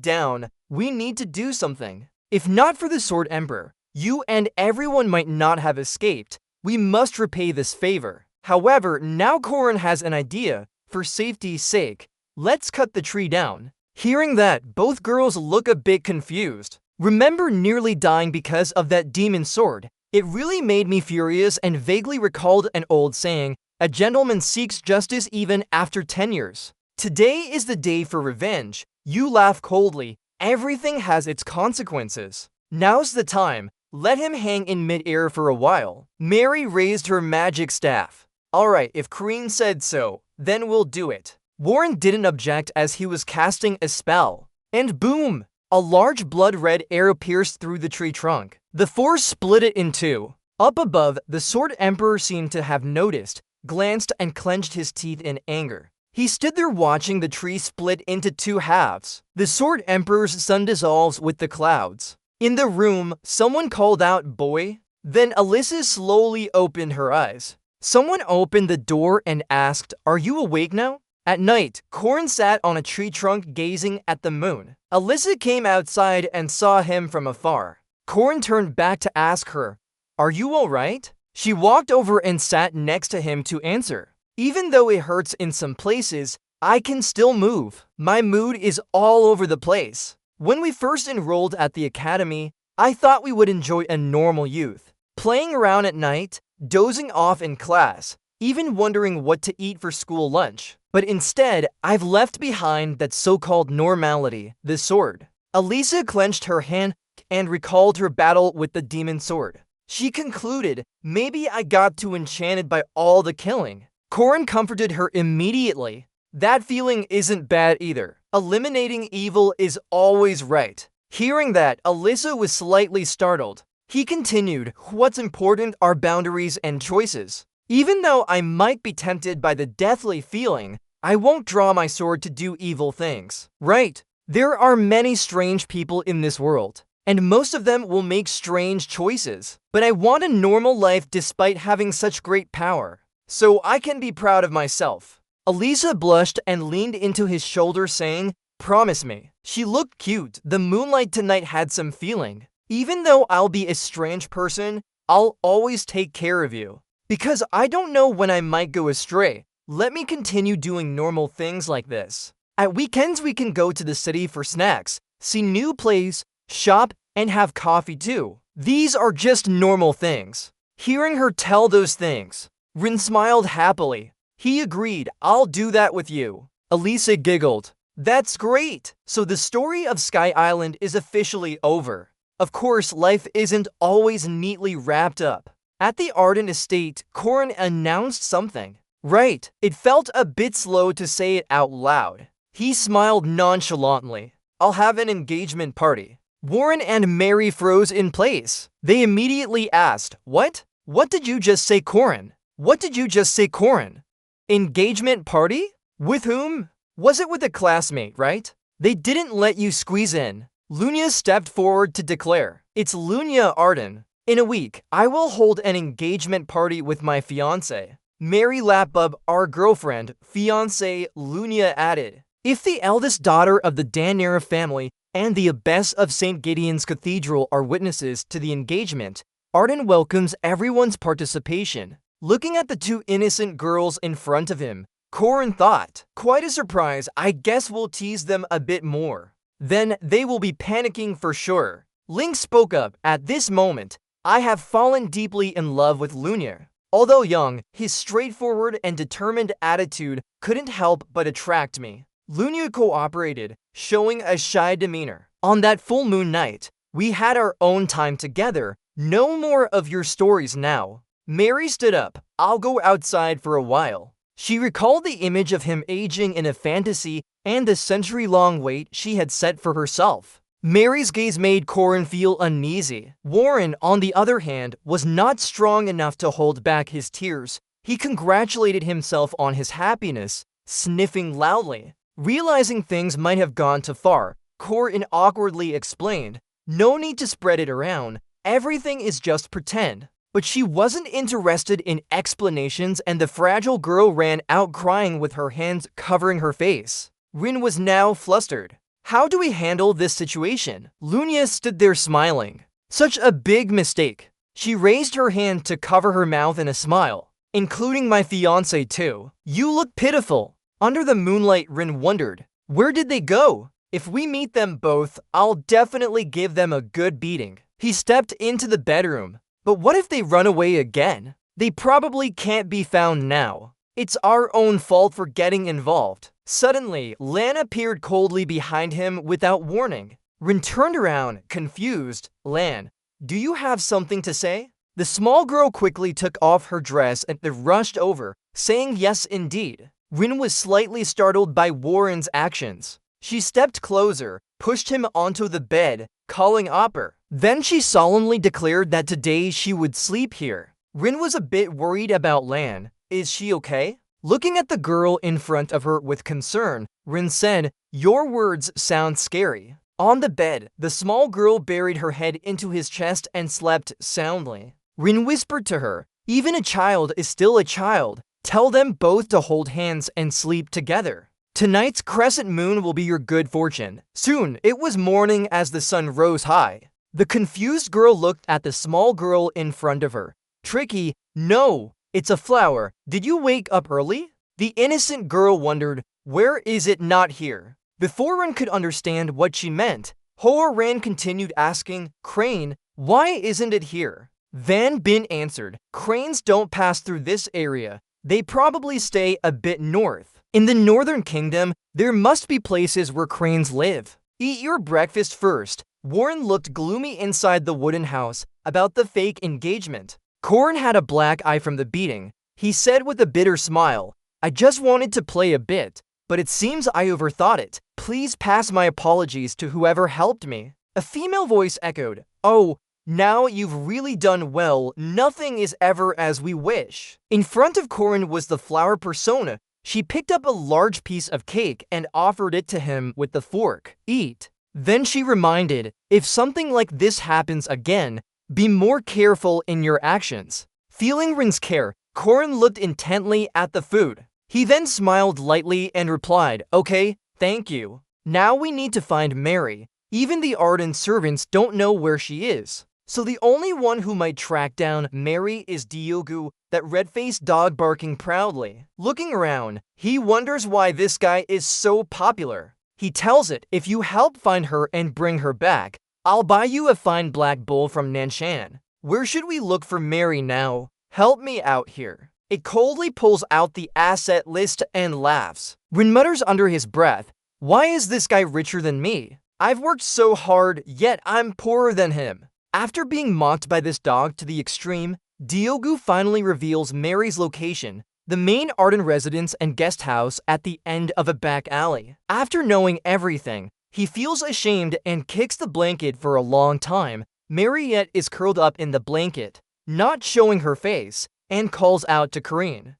down, we need to do something. If not for the Sword Emperor, you and everyone might not have escaped. We must repay this favor. However, now Korin has an idea. For safety's sake, let's cut the tree down. Hearing that, both girls look a bit confused. Remember nearly dying because of that demon sword? It really made me furious and vaguely recalled an old saying, a gentleman seeks justice even after 10 years. Today is the day for revenge. You laugh coldly. Everything has its consequences. Now's the time. Let him hang in mid-air for a while. Mary raised her magic staff. Alright, if Korin said so, then we'll do it. Warren didn't object as he was casting a spell. And boom! A large blood-red arrow pierced through the tree trunk. The force split it in 2. Up above, the Sword Emperor seemed to have noticed, glanced and clenched his teeth in anger. He stood there watching the tree split into 2 halves. The Sword Emperor's sun dissolves with the clouds. In the room, someone called out, boy. Then Alyssa slowly opened her eyes. Someone opened the door and asked, are you awake now? At night, Corin sat on a tree trunk gazing at the moon. Alyssa came outside and saw him from afar. Corin turned back to ask her, "Are you alright?" She walked over and sat next to him to answer. "Even though it hurts in some places, I can still move. My mood is all over the place. When we first enrolled at the academy, I thought we would enjoy a normal youth. Playing around at night, dozing off in class, even wondering what to eat for school lunch. But instead, I've left behind that so-called normality, the sword." Elisa clenched her hand and recalled her battle with the demon sword. She concluded, maybe I got too enchanted by all the killing. Corin comforted her immediately. That feeling isn't bad either. Eliminating evil is always right. Hearing that, Alyssa was slightly startled. He continued, "What's important are boundaries and choices. Even though I might be tempted by the deathly feeling, I won't draw my sword to do evil things. Right? There are many strange people in this world, and most of them will make strange choices. But I want a normal life despite having such great power, so I can be proud of myself." Elisa blushed and leaned into his shoulder saying, "Promise me." She looked cute. The moonlight tonight had some feeling. "Even though I'll be a strange person, I'll always take care of you. Because I don't know when I might go astray. Let me continue doing normal things like this. At weekends we can go to the city for snacks, see new plays, shop, and have coffee too. These are just normal things." Hearing her tell those things, Rin smiled happily. He agreed, "I'll do that with you." Elisa giggled. "That's great! So the story of Sky Island is officially over." Of course, life isn't always neatly wrapped up. At the Arden estate, Corin announced something. Right, it felt a bit slow to say it out loud. He smiled nonchalantly. "I'll have an engagement party." Warren and Mary froze in place. They immediately asked, "What? What did you just say, Corin? What did you just say, Corin? Engagement party? With whom? Was it with a classmate, right? They didn't let you squeeze in." Lunia stepped forward to declare, "It's Lunia Arden. In a week, I will hold an engagement party with my fiancé." Mary Lapbub, our girlfriend, fiancé, Lunia added. "If the eldest daughter of the Danera family and the abbess of St. Gideon's Cathedral are witnesses to the engagement, Arden welcomes everyone's participation." Looking at the two innocent girls in front of him, Corin thought, "Quite a surprise. I guess we'll tease them a bit more. Then they will be panicking for sure." Link spoke up, "At this moment, I have fallen deeply in love with Lunia." Although young, his straightforward and determined attitude couldn't help but attract me. Lunia cooperated, showing a shy demeanor. "On that full moon night, we had our own time together. No more of your stories now." Mary stood up. "I'll go outside for a while." She recalled the image of him aging in a fantasy and the century-long wait she had set for herself. Mary's gaze made Corin feel uneasy. Warren, on the other hand, was not strong enough to hold back his tears. He congratulated himself on his happiness, sniffing loudly. Realizing things might have gone too far, Corin awkwardly explained, "No need to spread it around. Everything is just pretend." But she wasn't interested in explanations, and the fragile girl ran out crying with her hands covering her face. Rin was now flustered. "How do we handle this situation?" Lunia stood there smiling. "Such a big mistake." She raised her hand to cover her mouth in a smile. "Including my fiancé too. You look pitiful." Under the moonlight, Rin wondered, where did they go? If we meet them both, I'll definitely give them a good beating. He stepped into the bedroom. But what if they run away again? They probably can't be found now. It's our own fault for getting involved. Suddenly, Lan appeared coldly behind him without warning. Rin turned around, confused. "Lan, do you have something to say?" The small girl quickly took off her dress and rushed over, saying yes indeed. Rin was slightly startled by Warren's actions. She stepped closer, pushed him onto the bed, calling Opper. Then she solemnly declared that today she would sleep here. Rin was a bit worried about Lan. Is she okay? Looking at the girl in front of her with concern, Rin said, "Your words sound scary." On the bed, the small girl buried her head into his chest and slept soundly. Rin whispered to her, "Even a child is still a child. Tell them both to hold hands and sleep together. Tonight's crescent moon will be your good fortune. Soon, it was morning as the sun rose high. The confused girl looked at the small girl in front of her. Tricky, no, it's a flower. Did you wake up early? The innocent girl wondered, where is it not here? Before Ren could understand what she meant, Ran continued asking, Crane, why isn't it here? Van Bin answered, cranes don't pass through this area. They probably stay a bit north. In the Northern Kingdom, there must be places where cranes live. Eat your breakfast first. Warren looked gloomy inside the wooden house about the fake engagement. Corin had a black eye from the beating. He said with a bitter smile, I just wanted to play a bit, but it seems I overthought it. Please pass my apologies to whoever helped me. A female voice echoed, oh, now you've really done well. Nothing is ever as we wish. In front of Corin was the flower persona. She picked up a large piece of cake and offered it to him with the fork. Eat. Then she reminded, if something like this happens again, be more careful in your actions. Feeling Rin's care, Corin looked intently at the food. He then smiled lightly and replied, okay, thank you. Now we need to find Mary. Even the Arden servants don't know where she is. So the only one who might track down Mary is Diogo, that red-faced dog barking proudly. Looking around, he wonders why this guy is so popular. He tells it, if you help find her and bring her back, I'll buy you a fine black bull from Nanshan. Where should we look for Mary now? Help me out here. It coldly pulls out the asset list and laughs. Rin mutters under his breath, why is this guy richer than me? I've worked so hard, yet I'm poorer than him. After being mocked by this dog to the extreme, Diogo finally reveals Mary's location, the main Arden residence and guest house at the end of a back alley. After knowing everything, he feels ashamed and kicks the blanket for a long time. Mariette is curled up in the blanket, not showing her face, and calls out to Karine.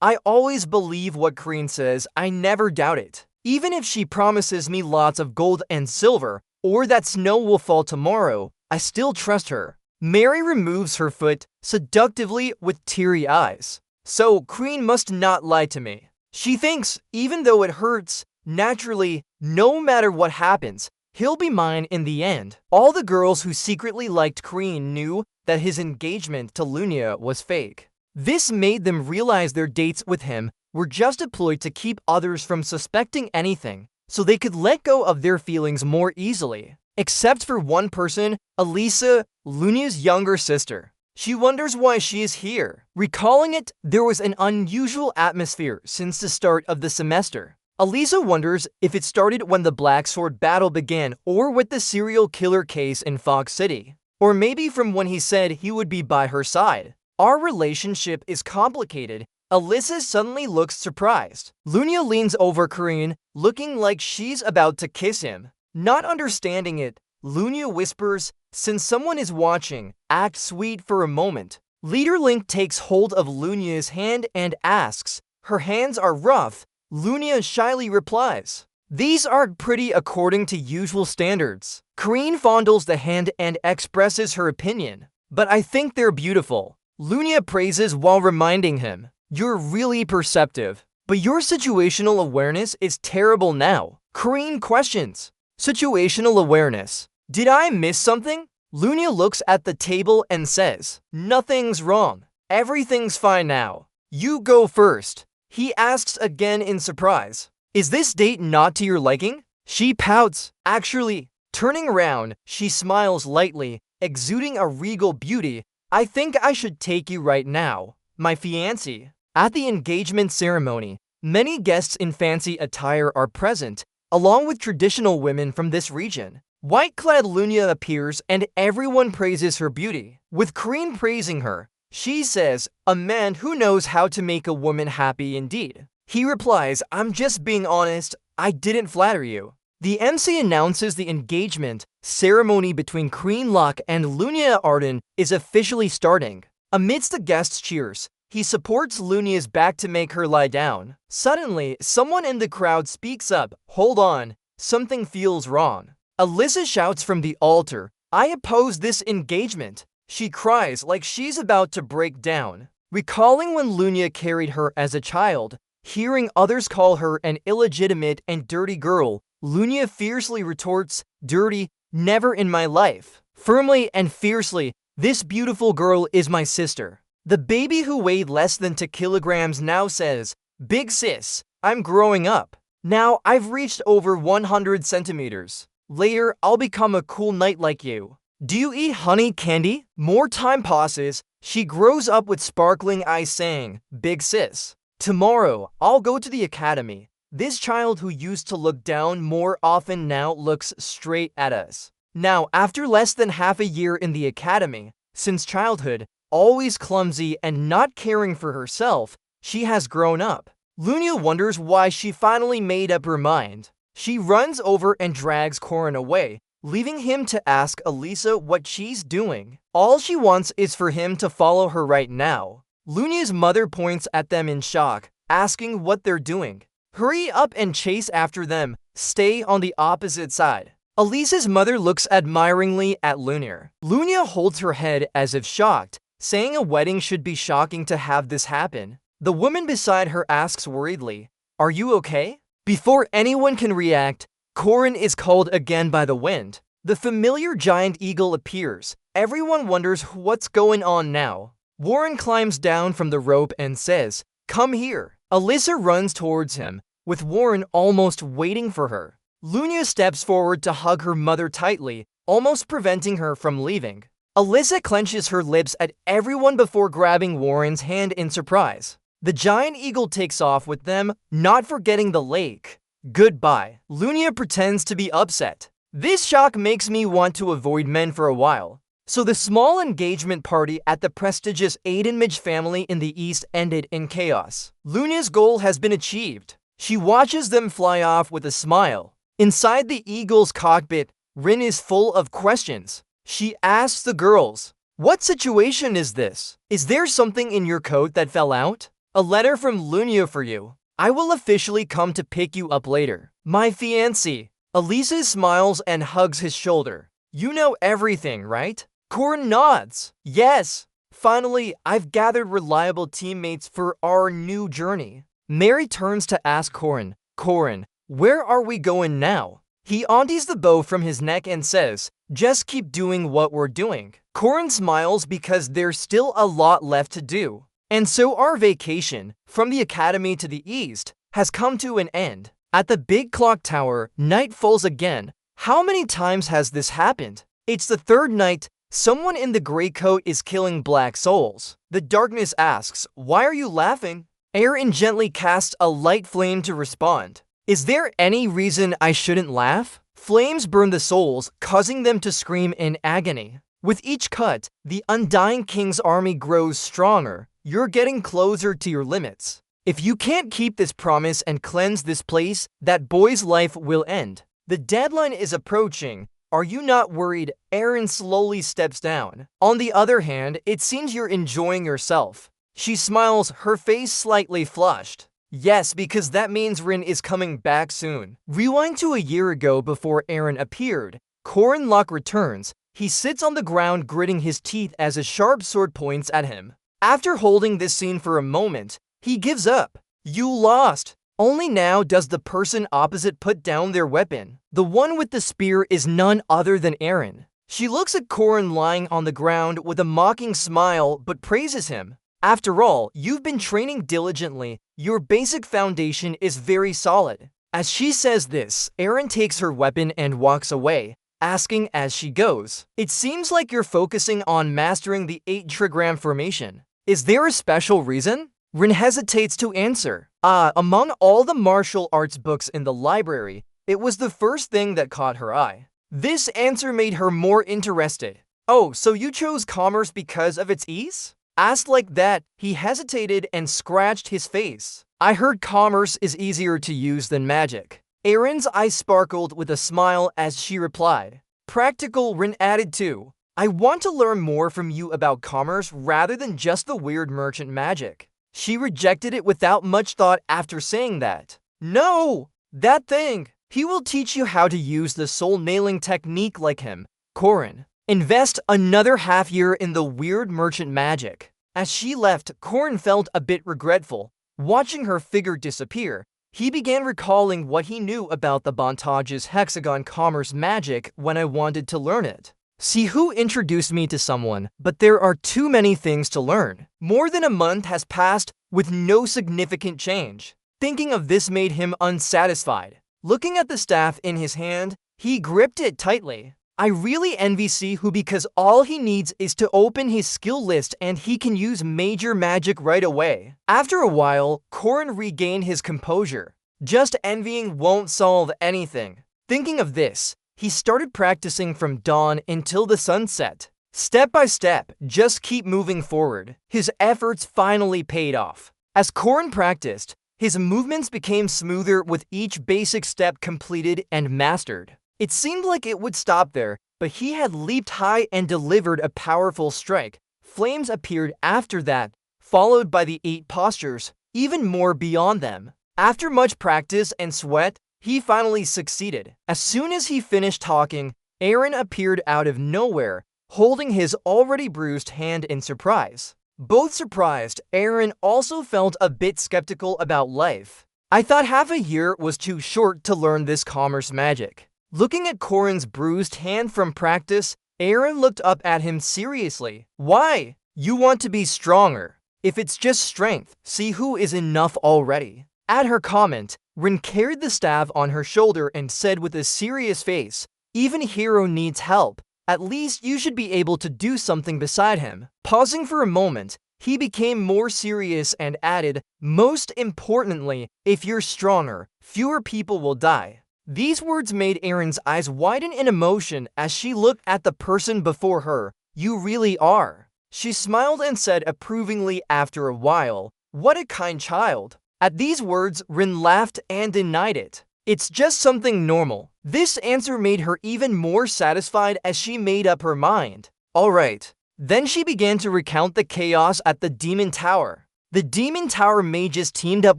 I always believe what Karine says, I never doubt it. Even if she promises me lots of gold and silver, or that snow will fall tomorrow, I still trust her. Mary removes her foot seductively with teary eyes. So, Karine must not lie to me. She thinks, even though it hurts, naturally, no matter what happens, he'll be mine in the end. All the girls who secretly liked Karine knew that his engagement to Lunia was fake. This made them realize their dates with him were just a ploy to keep others from suspecting anything, so they could let go of their feelings more easily. Except for one person, Elisa, Lunia's younger sister. She wonders why she is here. Recalling it, there was an unusual atmosphere since the start of the semester. Elisa wonders if it started when the Black Sword battle began or with the serial killer case in Fox City. Or maybe from when he said he would be by her side. Our relationship is complicated. Alyssa suddenly looks surprised. Lunia leans over Karine, looking like she's about to kiss him. Not understanding it, Lunia whispers, since someone is watching, act sweet for a moment. Leader Link takes hold of Lunia's hand and asks, her hands are rough. Lunia shyly replies, these aren't pretty according to usual standards. Karine fondles the hand and expresses her opinion, but I think they're beautiful. Lunia praises while reminding him, you're really perceptive, but your situational awareness is terrible now. Karine questions, situational awareness. Did I miss something? Lunia looks at the table and says, nothing's wrong. Everything's fine now. You go first. He asks again in surprise, is this date not to your liking? She pouts. Actually, turning around, she smiles lightly, exuding a regal beauty. I think I should take you right now, my fiancé. At the engagement ceremony, many guests in fancy attire are present, along with traditional women from this region. White-clad Lunia appears and everyone praises her beauty. With Karine praising her, she says, a man who knows how to make a woman happy indeed. He replies, I'm just being honest, I didn't flatter you. The MC announces the engagement ceremony between Karine Locke and Lunia Arden is officially starting. Amidst the guests' cheers, he supports Lunia's back to make her lie down. Suddenly, someone in the crowd speaks up, hold on, something feels wrong. Alyssa shouts from the altar, I oppose this engagement. She cries like she's about to break down. Recalling when Lunia carried her as a child, hearing others call her an illegitimate and dirty girl, Lunia fiercely retorts, "Dirty? Never in my life." Firmly and fiercely, "This beautiful girl is my sister." The baby who weighed less than 2 kilograms now says, "Big sis, I'm growing up. Now I've reached over 100 centimeters. Later, I'll become a cool knight like you. Do you eat honey candy?" More time passes. She grows up with sparkling eyes saying, "Big sis, tomorrow I'll go to the academy." This child who used to look down more often now looks straight at us. Now, after less than half a year in the academy, since childhood, always clumsy and not caring for herself, she has grown up. Lunia wonders why she finally made up her mind. She runs over and drags Corin away, leaving him to ask Elisa what she's doing. All she wants is for him to follow her right now. Lunia's mother points at them in shock, asking what they're doing. "Hurry up and chase after them. Stay on the opposite side." Elisa's mother looks admiringly at Lunia. Lunia holds her head as if shocked, saying a wedding should be shocking to have this happen. The woman beside her asks worriedly, "Are you okay?" Before anyone can react, Corin is called again by the wind. The familiar giant eagle appears. Everyone wonders what's going on now. Warren climbs down from the rope and says, "Come here." Alyssa runs towards him, with Warren almost waiting for her. Lunia steps forward to hug her mother tightly, almost preventing her from leaving. Alyssa clenches her lips at everyone before grabbing Warren's hand in surprise. The giant eagle takes off with them, not forgetting the lake. Goodbye. Lunia pretends to be upset. This shock makes me want to avoid men for a while. So the small engagement party at the prestigious Aidenmage family in the east ended in chaos. Lunia's goal has been achieved. She watches them fly off with a smile. Inside the eagle's cockpit, Rin is full of questions. She asks the girls, "What situation is this? Is there something in your coat that fell out? A letter from Lunia for you. I will officially come to pick you up later. My fiancé." Elisa smiles and hugs his shoulder. "You know everything, right?" Corin nods. "Yes. Finally, I've gathered reliable teammates for our new journey." Mary turns to ask Corin, "Corin, where are we going now?" He unties the bow from his neck and says, "Just keep doing what we're doing." Corin smiles because there's still a lot left to do. And so our vacation, from the academy to the east, has come to an end. At the big clock tower, night falls again. How many times has this happened? It's the third night. Someone in the gray coat is killing black souls. The darkness asks, "Why are you laughing?" Aaron gently casts a light flame to respond. "Is there any reason I shouldn't laugh?" Flames burn the souls, causing them to scream in agony. With each cut, the Undying King's army grows stronger. You're getting closer to your limits. If you can't keep this promise and cleanse this place, that boy's life will end. The deadline is approaching. Are you not worried? Aaron slowly steps down. On the other hand, it seems you're enjoying yourself. She smiles, her face slightly flushed. Yes, because that means Rin is coming back soon. Rewind to a year ago before Aaron appeared. Corin Locke returns. He sits on the ground gritting his teeth as a sharp sword points at him. After holding this scene for a moment, he gives up. You lost. Only now does the person opposite put down their weapon. The one with the spear is none other than Aaron. She looks at Corin lying on the ground with a mocking smile but praises him. After all, you've been training diligently. Your basic foundation is very solid. As she says this, Aaron takes her weapon and walks away, asking as she goes, "It seems like you're focusing on mastering the 8-trigram formation. Is there a special reason?" Rin hesitates to answer. Among all the martial arts books in the library, it was the first thing that caught her eye. This answer made her more interested. "Oh, so you chose commerce because of its ease?" Asked like that, he hesitated and scratched his face. "I heard commerce is easier to use than magic." Aaron's eyes sparkled with a smile as she replied. "Practical," Rin added too. "I want to learn more from you about commerce rather than just the weird merchant magic." She rejected it without much thought after saying that. "No! That thing! He will teach you how to use the soul-nailing technique like him, Corin. Invest another half year in the weird merchant magic." As she left, Corrin felt a bit regretful. Watching her figure disappear, he began recalling what he knew about the Bontage's hexagon commerce magic when I wanted to learn it. See who introduced me to someone, but there are too many things to learn. More than a month has passed with no significant change. Thinking of this made him unsatisfied. Looking at the staff in his hand, he gripped it tightly. I really envy Sihu because all he needs is to open his skill list and he can use major magic right away. After a while, Corrin regained his composure. Just envying won't solve anything. Thinking of this, he started practicing from dawn until the sunset. Step by step, just keep moving forward. His efforts finally paid off. As Corrin practiced, his movements became smoother with each basic step completed and mastered. It seemed like it would stop there, but he had leaped high and delivered a powerful strike. Flames appeared after that, followed by the 8 postures, even more beyond them. After much practice and sweat, he finally succeeded. As soon as he finished talking, Aaron appeared out of nowhere, holding his already bruised hand in surprise. Both surprised, Aaron also felt a bit skeptical about life. I thought half a year was too short to learn this commerce magic. Looking at Corrin's bruised hand from practice, Aaron looked up at him seriously. Why? You want to be stronger. If it's just strength, Sihu is enough already. At her comment, Rin carried the staff on her shoulder and said with a serious face, even Hero needs help. At least you should be able to do something beside him. Pausing for a moment, he became more serious and added, most importantly, if you're stronger, fewer people will die. These words made Aaron's eyes widen in emotion as she looked at the person before her. You really are. She smiled and said approvingly after a while, what a kind child. At these words, Rin laughed and denied it. It's just something normal. This answer made her even more satisfied as she made up her mind. Alright. Then she began to recount the chaos at the Demon Tower. The Demon Tower mages teamed up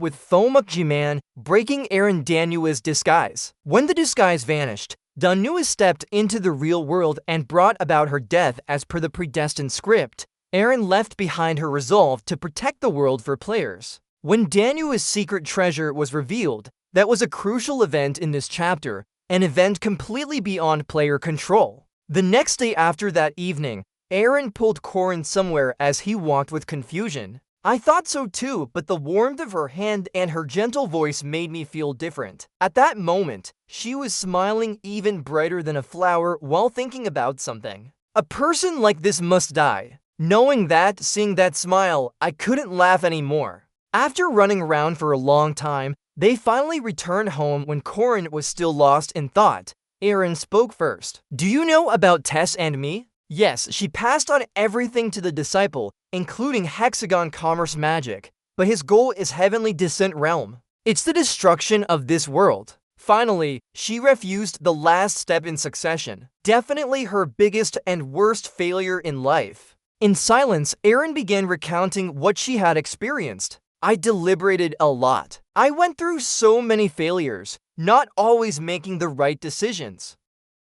with Thomukjiman, breaking Aaron Danua's disguise. When the disguise vanished, Danua stepped into the real world and brought about her death as per the predestined script. Aaron left behind her resolve to protect the world for players. When Danua's secret treasure was revealed, that was a crucial event in this chapter, an event completely beyond player control. The next day after that evening, Aaron pulled Corrin somewhere as he walked with confusion. I thought so too, but the warmth of her hand and her gentle voice made me feel different. At that moment, she was smiling even brighter than a flower while thinking about something. A person like this must die. Knowing that, seeing that smile, I couldn't laugh anymore. After running around for a long time, they finally returned home when Corrin was still lost in thought. Aaron spoke first. Do you know about Tess and me? Yes, she passed on everything to the disciple, including hexagon commerce magic, but his goal is heavenly descent realm. It's the destruction of this world. Finally, she refused the last step in succession, definitely her biggest and worst failure in life. In silence, Aaron began recounting what she had experienced. I deliberated a lot. I went through so many failures, not always making the right decisions.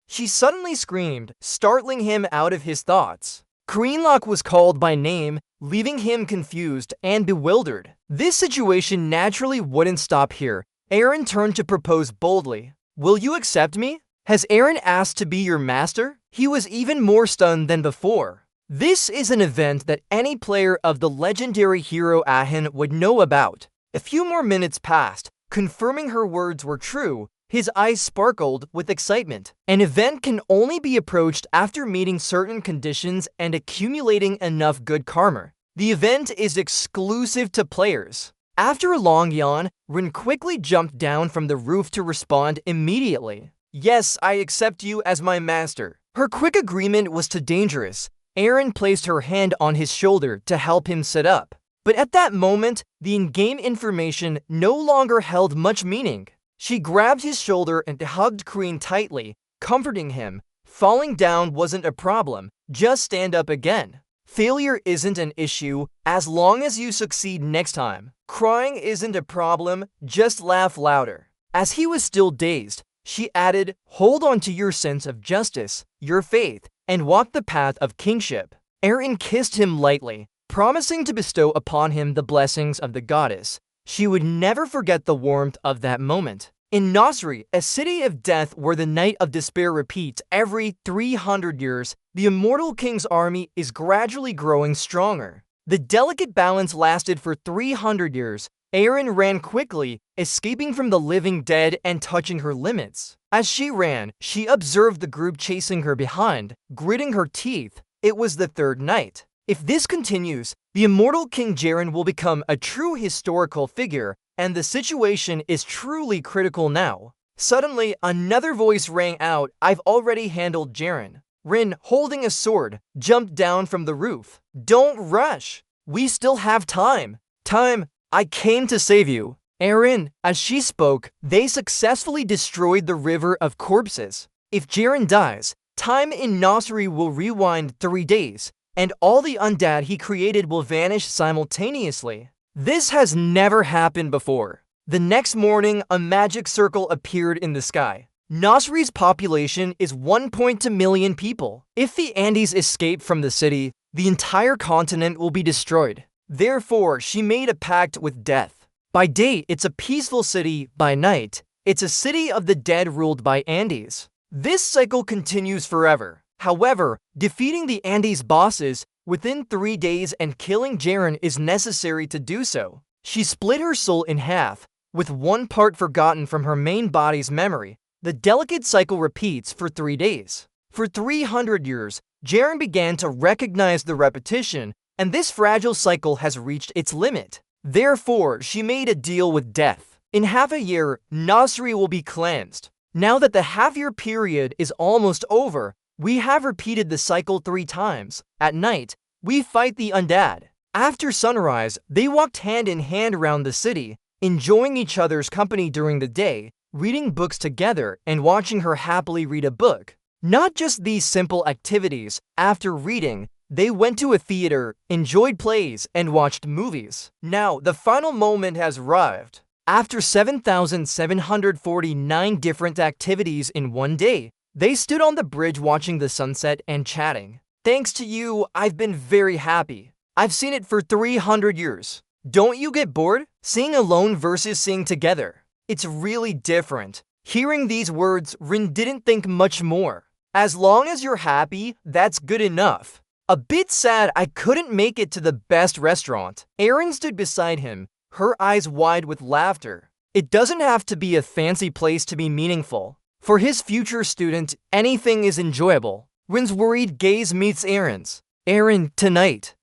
She suddenly screamed, startling him out of his thoughts. Greenlock was called by name, leaving him confused and bewildered. This situation naturally wouldn't stop here. Aaron turned to propose boldly. Will you accept me? Has Aaron asked to be your master? He was even more stunned than before. This is an event that any player of the legendary hero Ahin would know about. A few more minutes passed, confirming her words were true. His eyes sparkled with excitement. An event can only be approached after meeting certain conditions and accumulating enough good karma. The event is exclusive to players. After a long yawn, Rin quickly jumped down from the roof to respond immediately. Yes, I accept you as my master. Her quick agreement was too dangerous. Aaron placed her hand on his shoulder to help him sit up. But at that moment, the in-game information no longer held much meaning. She grabbed his shoulder and hugged Kreen tightly, comforting him. Falling down wasn't a problem, just stand up again. Failure isn't an issue, as long as you succeed next time. Crying isn't a problem, just laugh louder. As he was still dazed, she added, hold on to your sense of justice, your faith, and walk the path of kingship. Aaron kissed him lightly, promising to bestow upon him the blessings of the goddess. She would never forget the warmth of that moment. In Nasri, a city of death where the night of despair repeats every 300 years, the immortal king's army is gradually growing stronger. The delicate balance lasted for 300 years. Erin ran quickly, escaping from the living dead and touching her limits. As she ran, she observed the group chasing her behind, gritting her teeth. It was the third night. If this continues, the immortal King Jaren will become a true historical figure, and the situation is truly critical now. Suddenly, another voice rang out. I've already handled Jaren. Rin, holding a sword, jumped down from the roof. Don't rush. We still have time. Time. I came to save you. Erin, as she spoke, they successfully destroyed the river of corpses. If Jaren dies, time in Nasri will rewind 3 days, and all the undead he created will vanish simultaneously. This has never happened before. The next morning, a magic circle appeared in the sky. Nasri's population is 1.2 million people. If the Andes escape from the city, the entire continent will be destroyed. Therefore, she made a pact with death. By day, it's a peaceful city. By night, it's a city of the dead ruled by Andes. This cycle continues forever. However, defeating the Andes bosses within 3 days and killing Jaren is necessary to do so. She split her soul in half, with one part forgotten from her main body's memory. The delicate cycle repeats for 3 days. For 300 years, Jaren began to recognize the repetition, and this fragile cycle has reached its limit. Therefore, she made a deal with death. In half a year, Nasri will be cleansed. Now that the half-year period is almost over, we have repeated the cycle 3 times. At night, we fight the undead. After sunrise, they walked hand in hand around the city, enjoying each other's company during the day, reading books together, and watching her happily read a book. Not just these simple activities. After reading, they went to a theater, enjoyed plays, and watched movies. Now, the final moment has arrived. After 7,749 different activities in one day, they stood on the bridge watching the sunset and chatting. Thanks to you, I've been very happy. I've seen it for 300 years. Don't you get bored? Seeing alone versus seeing together. It's really different. Hearing these words, Rin didn't think much more. As long as you're happy, that's good enough. A bit sad I couldn't make it to the best restaurant. Erin stood beside him, her eyes wide with laughter. It doesn't have to be a fancy place to be meaningful. For his future student, anything is enjoyable. Rin's worried gaze meets Erin's. Erin, tonight.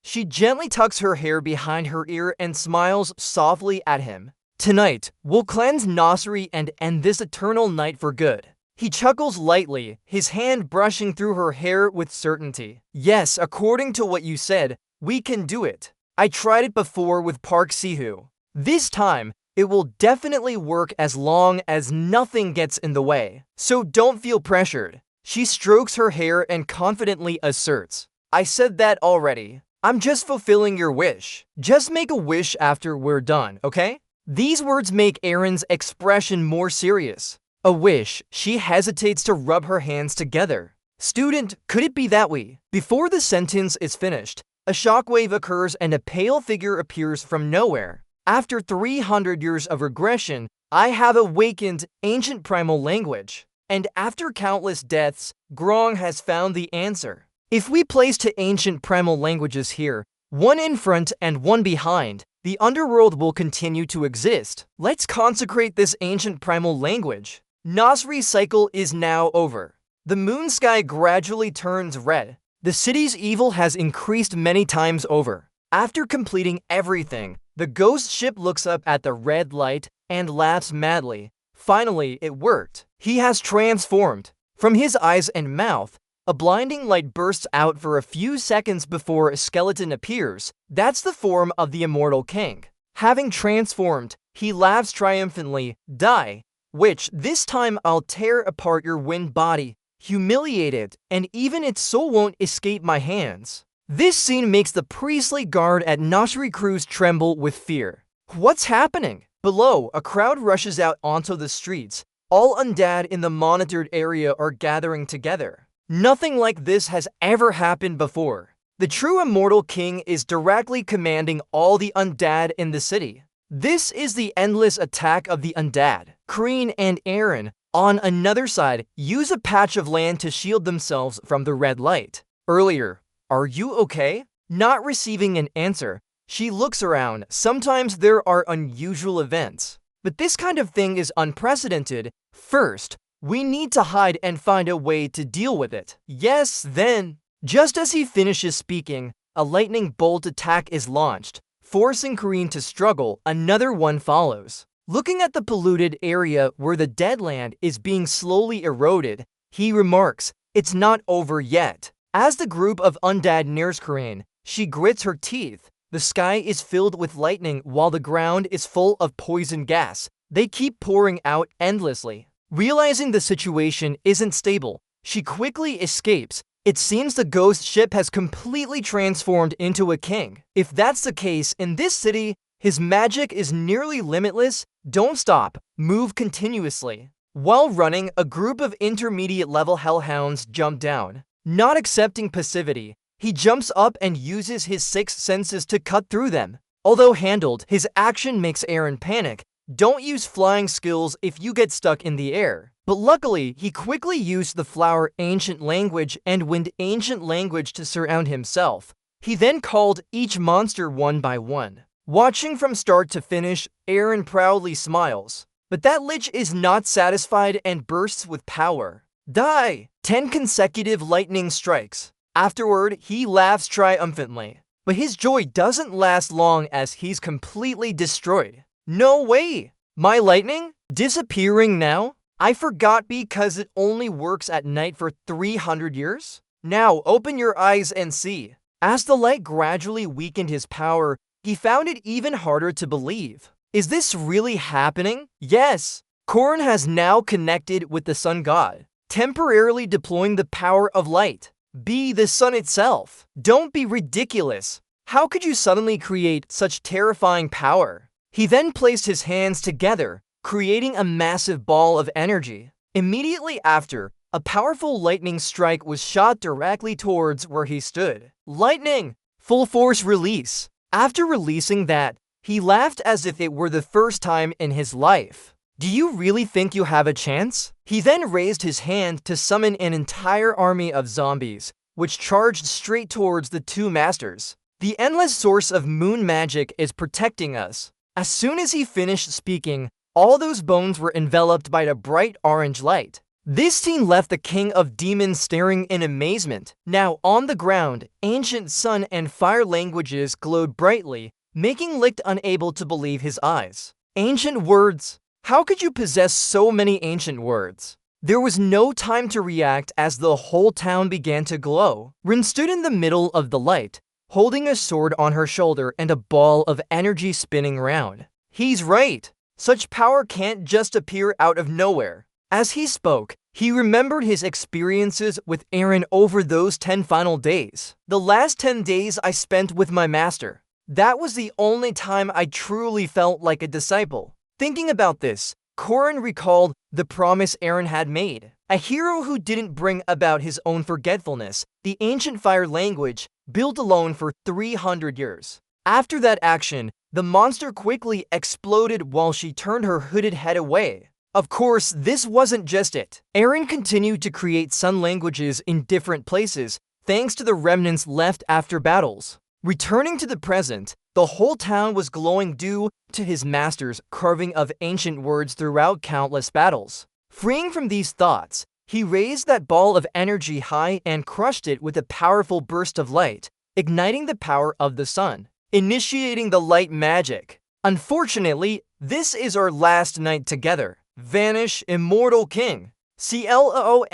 She gently tucks her hair behind her ear and smiles softly at him. Tonight, we'll cleanse Nasri and end this eternal night for good. He chuckles lightly, his hand brushing through her hair with certainty. Yes, according to what you said, we can do it. I tried it before with Park Sihu. This time, it will definitely work as long as nothing gets in the way. So don't feel pressured. She strokes her hair and confidently asserts, I said that already. I'm just fulfilling your wish. Just make a wish after we're done, okay? These words make Erin's expression more serious. A wish. She hesitates to rub her hands together. Student, could it be that way? Before the sentence is finished, a shockwave occurs and a pale figure appears from nowhere. After 300 years of regression, I have awakened ancient primal language. And after countless deaths, Grong has found the answer. If we place 2 ancient primal languages here, one in front and one behind, the underworld will continue to exist. Let's consecrate this ancient primal language. Nasri's cycle is now over. The moon sky gradually turns red. The city's evil has increased many times over. After completing everything, the ghost ship looks up at the red light and laughs madly. Finally, it worked. He has transformed. From his eyes and mouth, a blinding light bursts out for a few seconds before a skeleton appears. That's the form of the immortal king. Having transformed, he laughs triumphantly, die, which this time I'll tear apart your wind body, humiliate it, and even its soul won't escape my hands. This scene makes the priestly guard at Nasri Cruz tremble with fear. What's happening? Below, a crowd rushes out onto the streets. All undead in the monitored area are gathering together. Nothing like this has ever happened before. The true immortal king is directly commanding all the undead in the city. This is the endless attack of the undead. Kreen and Aaron, on another side, use a patch of land to shield themselves from the red light. Earlier, "Are you okay?" Not receiving an answer, she looks around. Sometimes there are unusual events, but this kind of thing is unprecedented. First, we need to hide and find a way to deal with it. Yes, then. Just as he finishes speaking, a lightning bolt attack is launched, forcing Kareen to struggle. Another one follows. Looking at the polluted area where the dead land is being slowly eroded, he remarks, "It's not over yet." As the group of undead nears Kareen, she grits her teeth. The sky is filled with lightning while the ground is full of poison gas. They keep pouring out endlessly. Realizing the situation isn't stable, she quickly escapes. It seems the ghost ship has completely transformed into a king. If that's the case, in this city, his magic is nearly limitless. Don't stop, move continuously. While running, a group of intermediate level hellhounds jump down. Not accepting passivity, he jumps up and uses his sixth senses to cut through them. Although handled, his action makes Aaron panic. Don't use flying skills if you get stuck in the air. But luckily, he quickly used the flower ancient language and wind ancient language to surround himself. He then called each monster one by one. Watching from start to finish, Aaron proudly smiles. But that lich is not satisfied and bursts with power. Die! 10 consecutive lightning strikes. Afterward, he laughs triumphantly. But his joy doesn't last long as he's completely destroyed. No way! My lightning? Disappearing now? I forgot because it only works at night for 300 years? Now open your eyes and see. As the light gradually weakened his power, he found it even harder to believe. Is this really happening? Yes! Korn has now connected with the sun god, temporarily deploying the power of light. Be the sun itself. Don't be ridiculous. How could you suddenly create such terrifying power? He then placed his hands together, creating a massive ball of energy. Immediately after, a powerful lightning strike was shot directly towards where he stood. Lightning! Full force release. After releasing that, he laughed as if it were the first time in his life. Do you really think you have a chance? He then raised his hand to summon an entire army of zombies, which charged straight towards the two masters. The endless source of moon magic is protecting us. As soon as he finished speaking, all those bones were enveloped by a bright orange light. This scene left the king of demons staring in amazement. Now on the ground, ancient sun and fire languages glowed brightly, making Licht unable to believe his eyes. Ancient words. How could you possess so many ancient words? There was no time to react as the whole town began to glow. Rin stood in the middle of the light, holding a sword on her shoulder and a ball of energy spinning around. He's right. Such power can't just appear out of nowhere. As he spoke, he remembered his experiences with Aaron over those 10 final days. The last 10 days I spent with my master. That was the only time I truly felt like a disciple. Thinking about this, Korin recalled the promise Aaron had made. A hero who didn't bring about his own forgetfulness, the ancient fire language, built alone for 300 years. After that action, the monster quickly exploded while she turned her hooded head away. Of course, this wasn't just it. Aaron continued to create sun languages in different places, thanks to the remnants left after battles. Returning to the present, the whole town was glowing due to his master's carving of ancient words throughout countless battles. Freeing from these thoughts, he raised that ball of energy high and crushed it with a powerful burst of light, igniting the power of the sun, initiating the light magic. Unfortunately, this is our last night together. Vanish, immortal king. CLOOMHSOLS.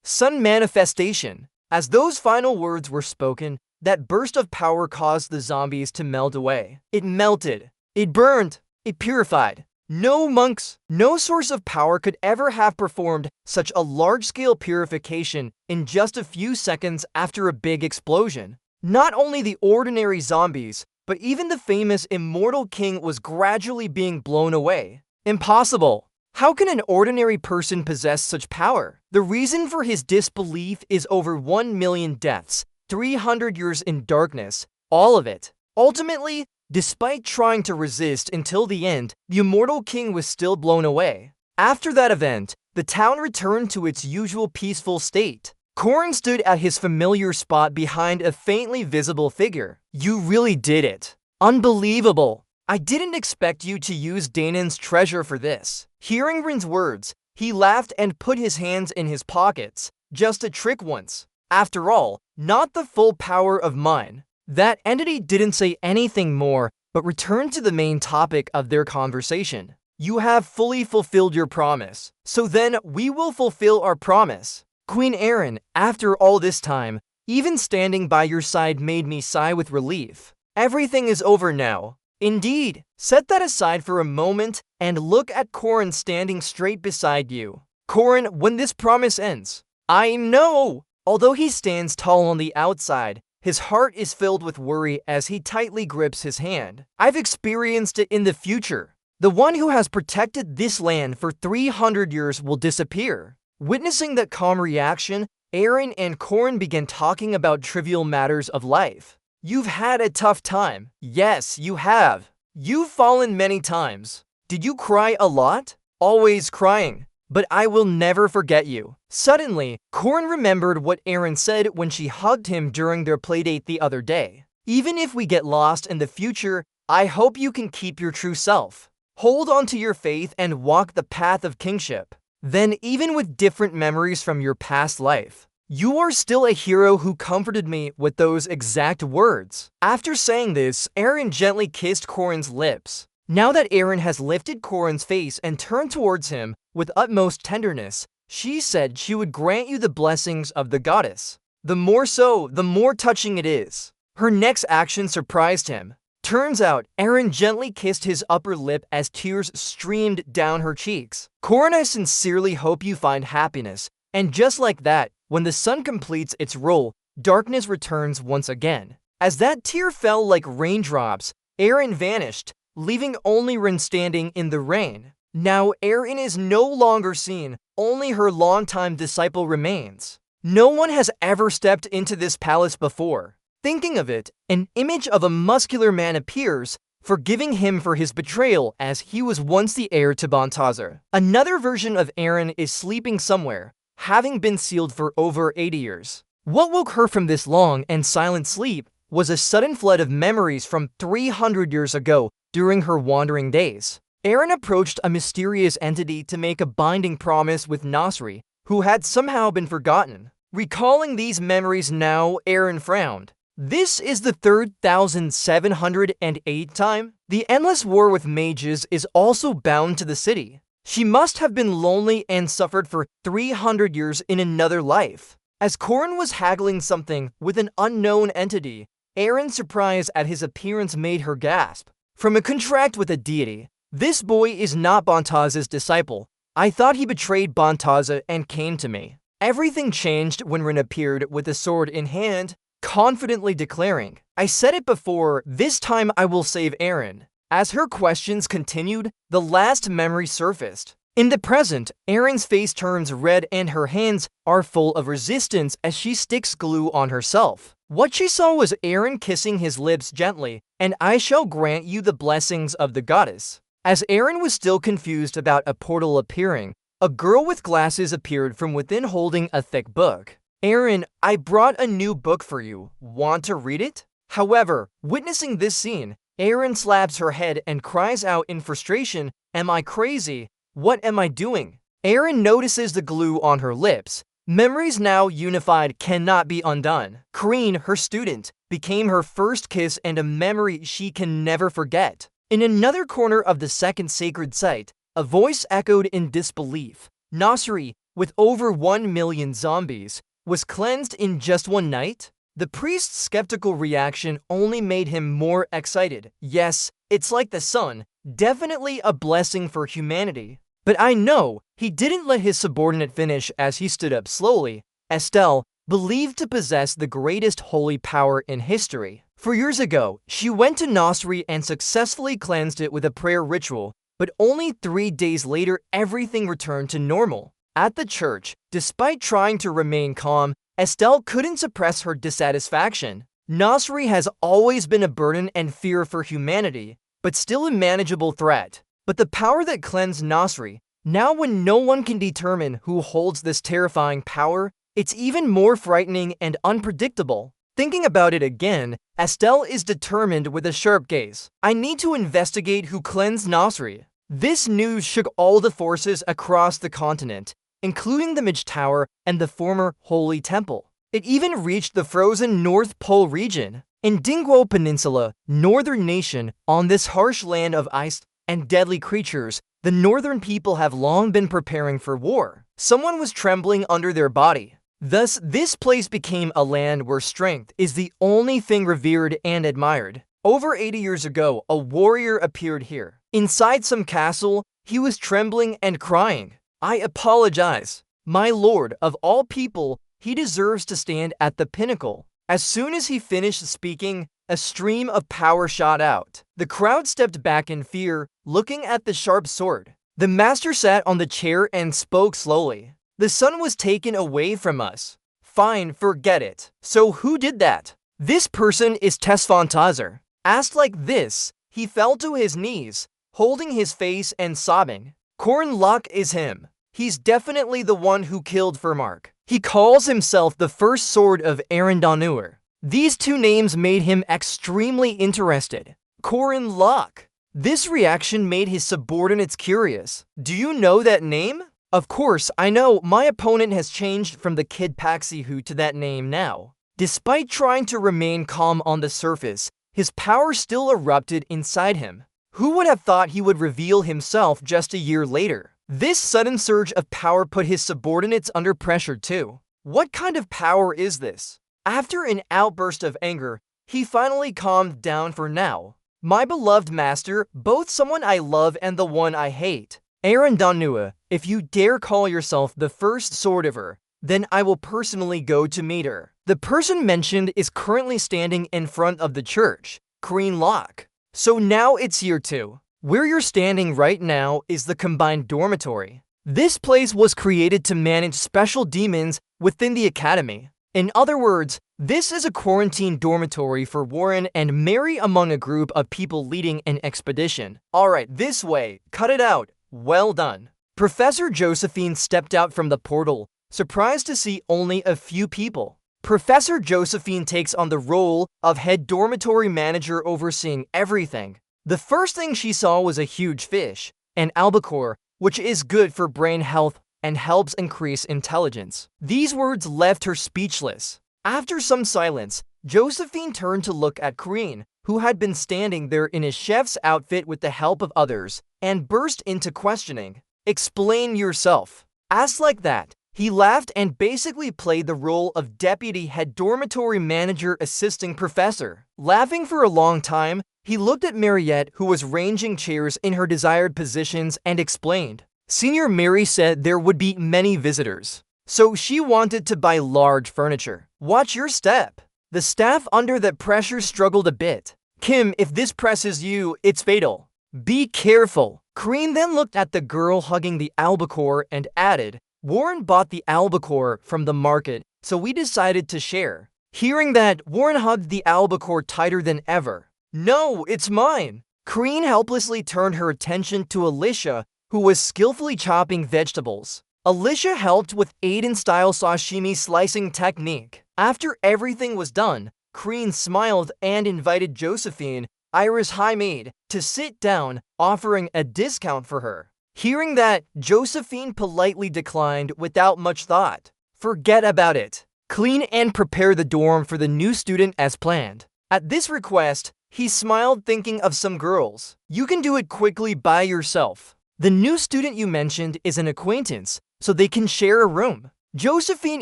Sun manifestation. As those final words were spoken, that burst of power caused the zombies to melt away. It melted. It burned. It purified. No monks, no source of power could ever have performed such a large-scale purification in just a few seconds after a big explosion. Not only the ordinary zombies, but even the famous immortal king was gradually being blown away. Impossible. How can an ordinary person possess such power? The reason for his disbelief is over 1 million deaths, 300 years in darkness, all of it. Ultimately, despite trying to resist until the end, the immortal king was still blown away. After that event, the town returned to its usual peaceful state. Corrin stood at his familiar spot behind a faintly visible figure. You really did it. Unbelievable. I didn't expect you to use Danan's treasure for this. Hearing Rin's words, he laughed and put his hands in his pockets. Just a trick once. After all, not the full power of mine. That entity didn't say anything more, but returned to the main topic of their conversation. You have fully fulfilled your promise. So then we will fulfill our promise. Queen Erin, after all this time, even standing by your side made me sigh with relief. Everything is over now. Indeed, set that aside for a moment and look at Corrin standing straight beside you. Corrin, when this promise ends, I know! Although he stands tall on the outside, his heart is filled with worry as he tightly grips his hand. I've experienced it in the future. The one who has protected this land for 300 years will disappear. Witnessing that calm reaction, Erin and Corrin began talking about trivial matters of life. You've had a tough time. Yes, you have. You've fallen many times. Did you cry a lot? Always crying. But I will never forget you. Suddenly, Corrin remembered what Erin said when she hugged him during their playdate the other day. Even if we get lost in the future, I hope you can keep your true self. Hold on to your faith and walk the path of kingship. Then, even with different memories from your past life, you are still a hero who comforted me with those exact words. After saying this, Erin gently kissed Corrin's lips. Now that Erin has lifted Corrin's face and turned towards him with utmost tenderness, she said she would grant you the blessings of the goddess. The more so, the more touching it is. Her next action surprised him. Turns out, Erin gently kissed his upper lip as tears streamed down her cheeks. Corrin, I sincerely hope you find happiness. And just like that, when the sun completes its role, darkness returns once again. As that tear fell like raindrops, Erin vanished, leaving only Rin standing in the rain. Now Erin is no longer seen, only her longtime disciple remains. No one has ever stepped into this palace before. Thinking of it, an image of a muscular man appears, forgiving him for his betrayal as he was once the heir to Balthazar. Another version of Erin is sleeping somewhere, having been sealed for over 80 years. What woke her from this long and silent sleep was a sudden flood of memories from 300 years ago during her wandering days. Erin approached a mysterious entity to make a binding promise with Nasri, who had somehow been forgotten. Recalling these memories now, Erin frowned. This is the 3,708th time. The endless war with mages is also bound to the city. She must have been lonely and suffered for 300 years in another life. As Corrin was haggling something with an unknown entity, Erin's surprise at his appearance made her gasp. From a contract with a deity, this boy is not Balthazar's disciple. I thought he betrayed Balthazar and came to me. Everything changed when Rin appeared with a sword in hand, confidently declaring, I said it before, this time I will save Erin. As her questions continued, the last memory surfaced. In the present, Erin's face turns red and her hands are full of resistance as she sticks glue on herself. What she saw was Erin kissing his lips gently, and I shall grant you the blessings of the goddess. As Erin was still confused about a portal appearing, a girl with glasses appeared from within holding a thick book. Erin, I brought a new book for you. Want to read it? However, witnessing this scene, Erin slaps her head and cries out in frustration, Am I crazy? What am I doing? Erin notices the glue on her lips. Memories now unified cannot be undone. Kareen, her student, became her first kiss and a memory she can never forget. In another corner of the second sacred site, a voice echoed in disbelief. Nasri, with over 1 million zombies, was cleansed in just one night? The priest's skeptical reaction only made him more excited. Yes, it's like the sun, definitely a blessing for humanity. But I know he didn't let his subordinate finish as he stood up slowly. Estelle, believed to possess the greatest holy power in history. 4 years ago, she went to Nasri and successfully cleansed it with a prayer ritual, But only 3 days later, everything returned to normal. At the church, despite trying to remain calm, Estelle couldn't suppress her dissatisfaction. Nasri has always been a burden and fear for humanity, but still a manageable threat. But the power that cleansed Nasri, now when no one can determine who holds this terrifying power, it's even more frightening and unpredictable. Thinking about it again, Estelle is determined with a sharp gaze. I need to investigate who cleansed Nasri. This news shook all the forces across the continent, including the Mage Tower and the former Holy Temple. It even reached the frozen North Pole region. In Dingguo Peninsula, northern nation, on this harsh land of ice and deadly creatures, the northern people have long been preparing for war. Someone was trembling under their body. Thus, this place became a land where strength is the only thing revered and admired. Over 80 years ago, a warrior appeared here. Inside some castle, he was trembling and crying. I apologize. My lord, of all people, he deserves to stand at the pinnacle. As soon as he finished speaking, a stream of power shot out. The crowd stepped back in fear, looking at the sharp sword. The master sat on the chair and spoke slowly. The sun was taken away from us. Fine, forget it. So who did that? This person is Tesfantazer. Asked like this, he fell to his knees, holding his face and sobbing. Corn Locke is him. He's definitely the one who killed Fermark. He calls himself the first sword of Arendanur. These two names made him extremely interested. Corn Locke. This reaction made his subordinates curious. Do you know that name? Of course, I know. My opponent has changed from the Kid Paxihu to that name now. Despite trying to remain calm on the surface, his power still erupted inside him. Who would have thought he would reveal himself just a year later? This sudden surge of power put his subordinates under pressure too. What kind of power is this? After an outburst of anger, he finally calmed down for now. My beloved master, both someone I love and the one I hate. Arendanur, if you dare call yourself the first swordiver, then I will personally go to meet her. The person mentioned is currently standing in front of the church, Corn Locke. So now it's year 2. Where you're standing right now is the combined dormitory. This place was created to manage special demons within the academy. In other words, this is a quarantine dormitory for Warren and Mary among a group of people leading an expedition. Alright, this way. Cut it out. Well done. Professor Josephine stepped out from the portal, surprised to see only a few people. Professor Josephine takes on the role of head dormitory manager overseeing everything. The first thing she saw was a huge fish, an albacore, which is good for brain health and helps increase intelligence. These words left her speechless. After some silence, Josephine turned to look at Corrine, who had been standing there in his chef's outfit with the help of others, and burst into questioning. Explain yourself. Asked like that, he laughed and basically played the role of deputy head dormitory manager assisting professor. Laughing for a long time, he looked at Mariette, who was ranging chairs in her desired positions, and explained. Senior Mary said there would be many visitors, so she wanted to buy large furniture. Watch your step. The staff under that pressure struggled a bit. Kim, if this presses you, it's fatal. Be careful. Corrine then looked at the girl hugging the albacore and added, Warren bought the albacore from the market, so we decided to share. Hearing that, Warren hugged the albacore tighter than ever. No, it's mine. Corrine helplessly turned her attention to Alicia, who was skillfully chopping vegetables. Alicia helped with Aiden-style sashimi slicing technique. After everything was done, Corrine smiled and invited Josephine, Ira's high maid, to sit down, offering a discount for her. Hearing that, Josephine politely declined without much thought. Forget about it. Clean and prepare the dorm for the new student as planned. At this request, he smiled, thinking of some girls. You can do it quickly by yourself. The new student you mentioned is an acquaintance, so they can share a room. Josephine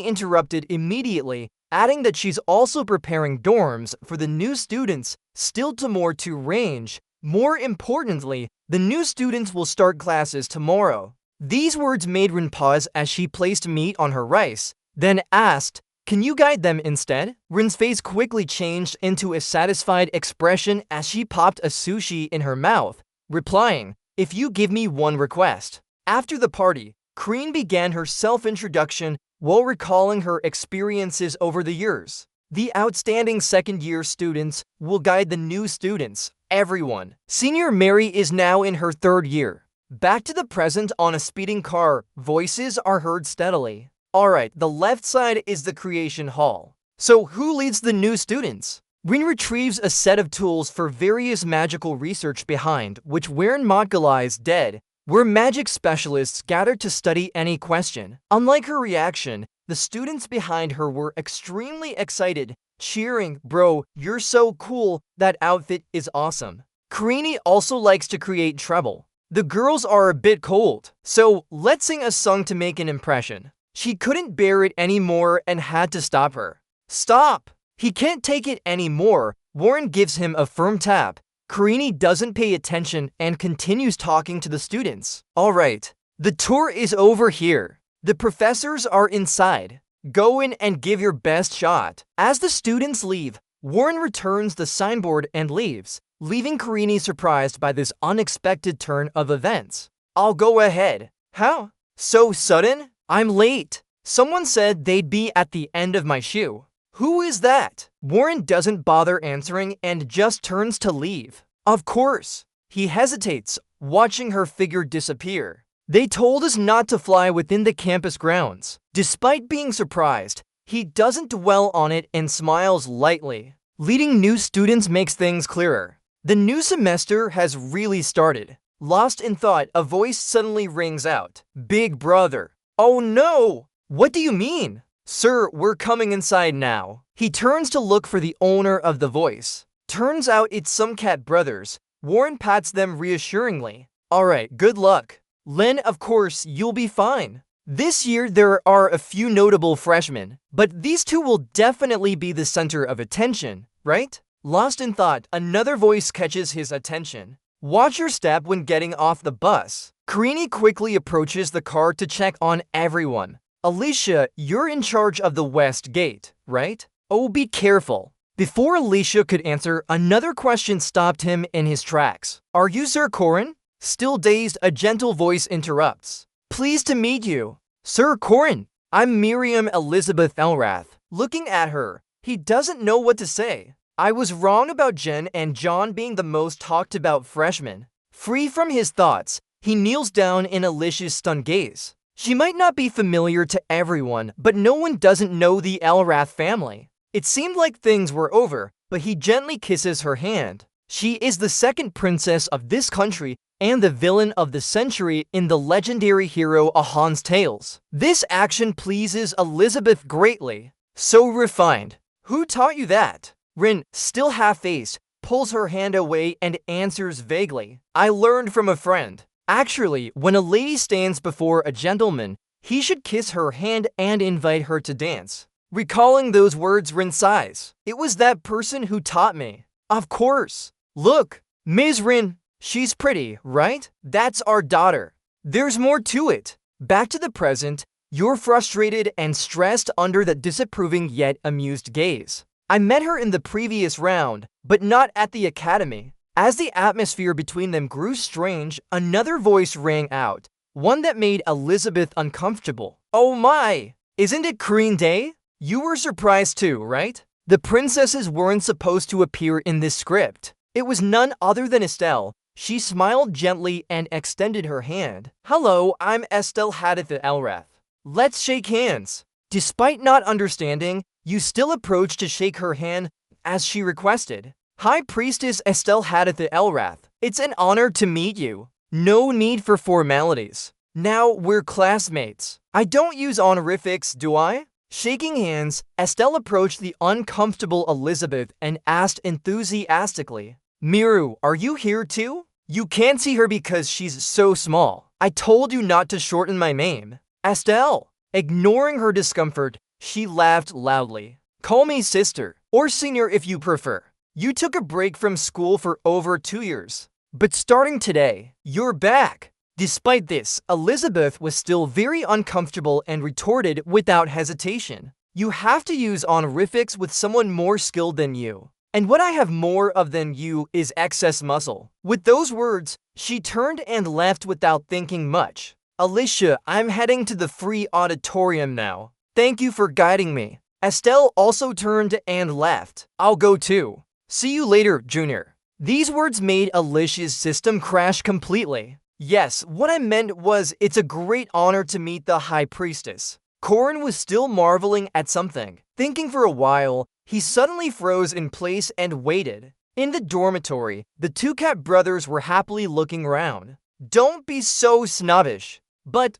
interrupted immediately, adding that she's also preparing dorms for the new students, still to range. More importantly, the new students will start classes tomorrow. These words made Rin pause as she placed meat on her rice, then asked, Can you guide them instead? Rin's face quickly changed into a satisfied expression as she popped a sushi in her mouth, replying, if you give me one request. After the party, Crean began her self-introduction while recalling her experiences over the years. The outstanding second-year students will guide the new students, everyone. Senior Mary is now in her third year. Back to the present on a speeding car, voices are heard steadily. Alright, the left side is the creation hall. So who leads the new students? Rin retrieves a set of tools for various magical research behind which wherein Modgala is dead, where magic specialists gathered to study any question. Unlike her reaction, the students behind her were extremely excited, cheering, "Bro, you're so cool, that outfit is awesome." Karini also likes to create trouble. The girls are a bit cold, so let's sing a song to make an impression. She couldn't bear it anymore and had to stop her. Stop! He can't take it anymore. Warren gives him a firm tap. Karini doesn't pay attention and continues talking to the students. Alright, the tour is over here. The professors are inside. Go in and give your best shot. As the students leave, Warren returns the signboard and leaves, leaving Karini surprised by this unexpected turn of events. I'll go ahead. How? So sudden? I'm late. Someone said they'd be at the end of my shoe. Who is that? Warren doesn't bother answering and just turns to leave. Of course. He hesitates, watching her figure disappear. They told us not to fly within the campus grounds. Despite being surprised, he doesn't dwell on it and smiles lightly. Leading new students makes things clearer. The new semester has really started. Lost in thought, a voice suddenly rings out. Big brother. Oh no! What do you mean? Sir, we're coming inside now. He turns to look for the owner of the voice. Turns out it's some cat brothers. Warren pats them reassuringly. Alright, good luck. Len, of course, you'll be fine. This year there are a few notable freshmen, but these two will definitely be the center of attention, right? Lost in thought, another voice catches his attention. Watch your step when getting off the bus. Karini quickly approaches the car to check on everyone. Alicia, you're in charge of the west gate, right? Oh, be careful. Before Alicia could answer, another question stopped him in his tracks. Are you Sir Corin? Still dazed, a gentle voice interrupts. Pleased to meet you. Sir Corin, I'm Miriam Elizabeth Elrath. Looking at her, he doesn't know what to say. I was wrong about Jen and John being the most talked about freshmen. Free from his thoughts, he kneels down in Alicia's stunned gaze. She might not be familiar to everyone, but no one doesn't know the Elrath family. It seemed like things were over, but he gently kisses her hand. She is the second princess of this country and the villain of the century in the legendary hero Ahan's tales. This action pleases Elizabeth greatly. So refined. Who taught you that? Rin, still half-faced, pulls her hand away and answers vaguely. I learned from a friend. Actually, when a lady stands before a gentleman, he should kiss her hand and invite her to dance. Recalling those words, Rin sighs. It was that person who taught me. Of course. Look, Ms. Rin, she's pretty, right? That's our daughter. There's more to it. Back to the present, you're frustrated and stressed under the disapproving yet amused gaze. I met her in the previous round, but not at the academy. As the atmosphere between them grew strange, another voice rang out, one that made Elizabeth uncomfortable. Oh my! Isn't it Korean Day? You were surprised too, right? The princesses weren't supposed to appear in this script. It was none other than Estelle. She smiled gently and extended her hand. Hello, I'm Estelle Haditha Elrath. Let's shake hands. Despite not understanding, you still approached to shake her hand as she requested. High Priestess Estelle Haditha Elrath, it's an honor to meet you. No need for formalities. Now we're classmates. I don't use honorifics, do I? Shaking hands, Estelle approached the uncomfortable Elizabeth and asked enthusiastically, Miru, are you here too? You can't see her because she's so small. I told you not to shorten my name. Estelle. Ignoring her discomfort, she laughed loudly. Call me sister, or senior if you prefer. You took a break from school for over 2 years. But starting today, you're back. Despite this, Elizabeth was still very uncomfortable and retorted without hesitation. You have to use honorifics with someone more skilled than you. And what I have more of than you is excess muscle. With those words, she turned and left without thinking much. Alicia, I'm heading to the free auditorium now. Thank you for guiding me. Estelle also turned and left. I'll go too. See you later, Junior. These words made Alicia's system crash completely. Yes, what I meant was it's a great honor to meet the High Priestess. Corin was still marveling at something. Thinking for a while, he suddenly froze in place and waited. In the dormitory, the two cat brothers were happily looking around. Don't be so snobbish. But,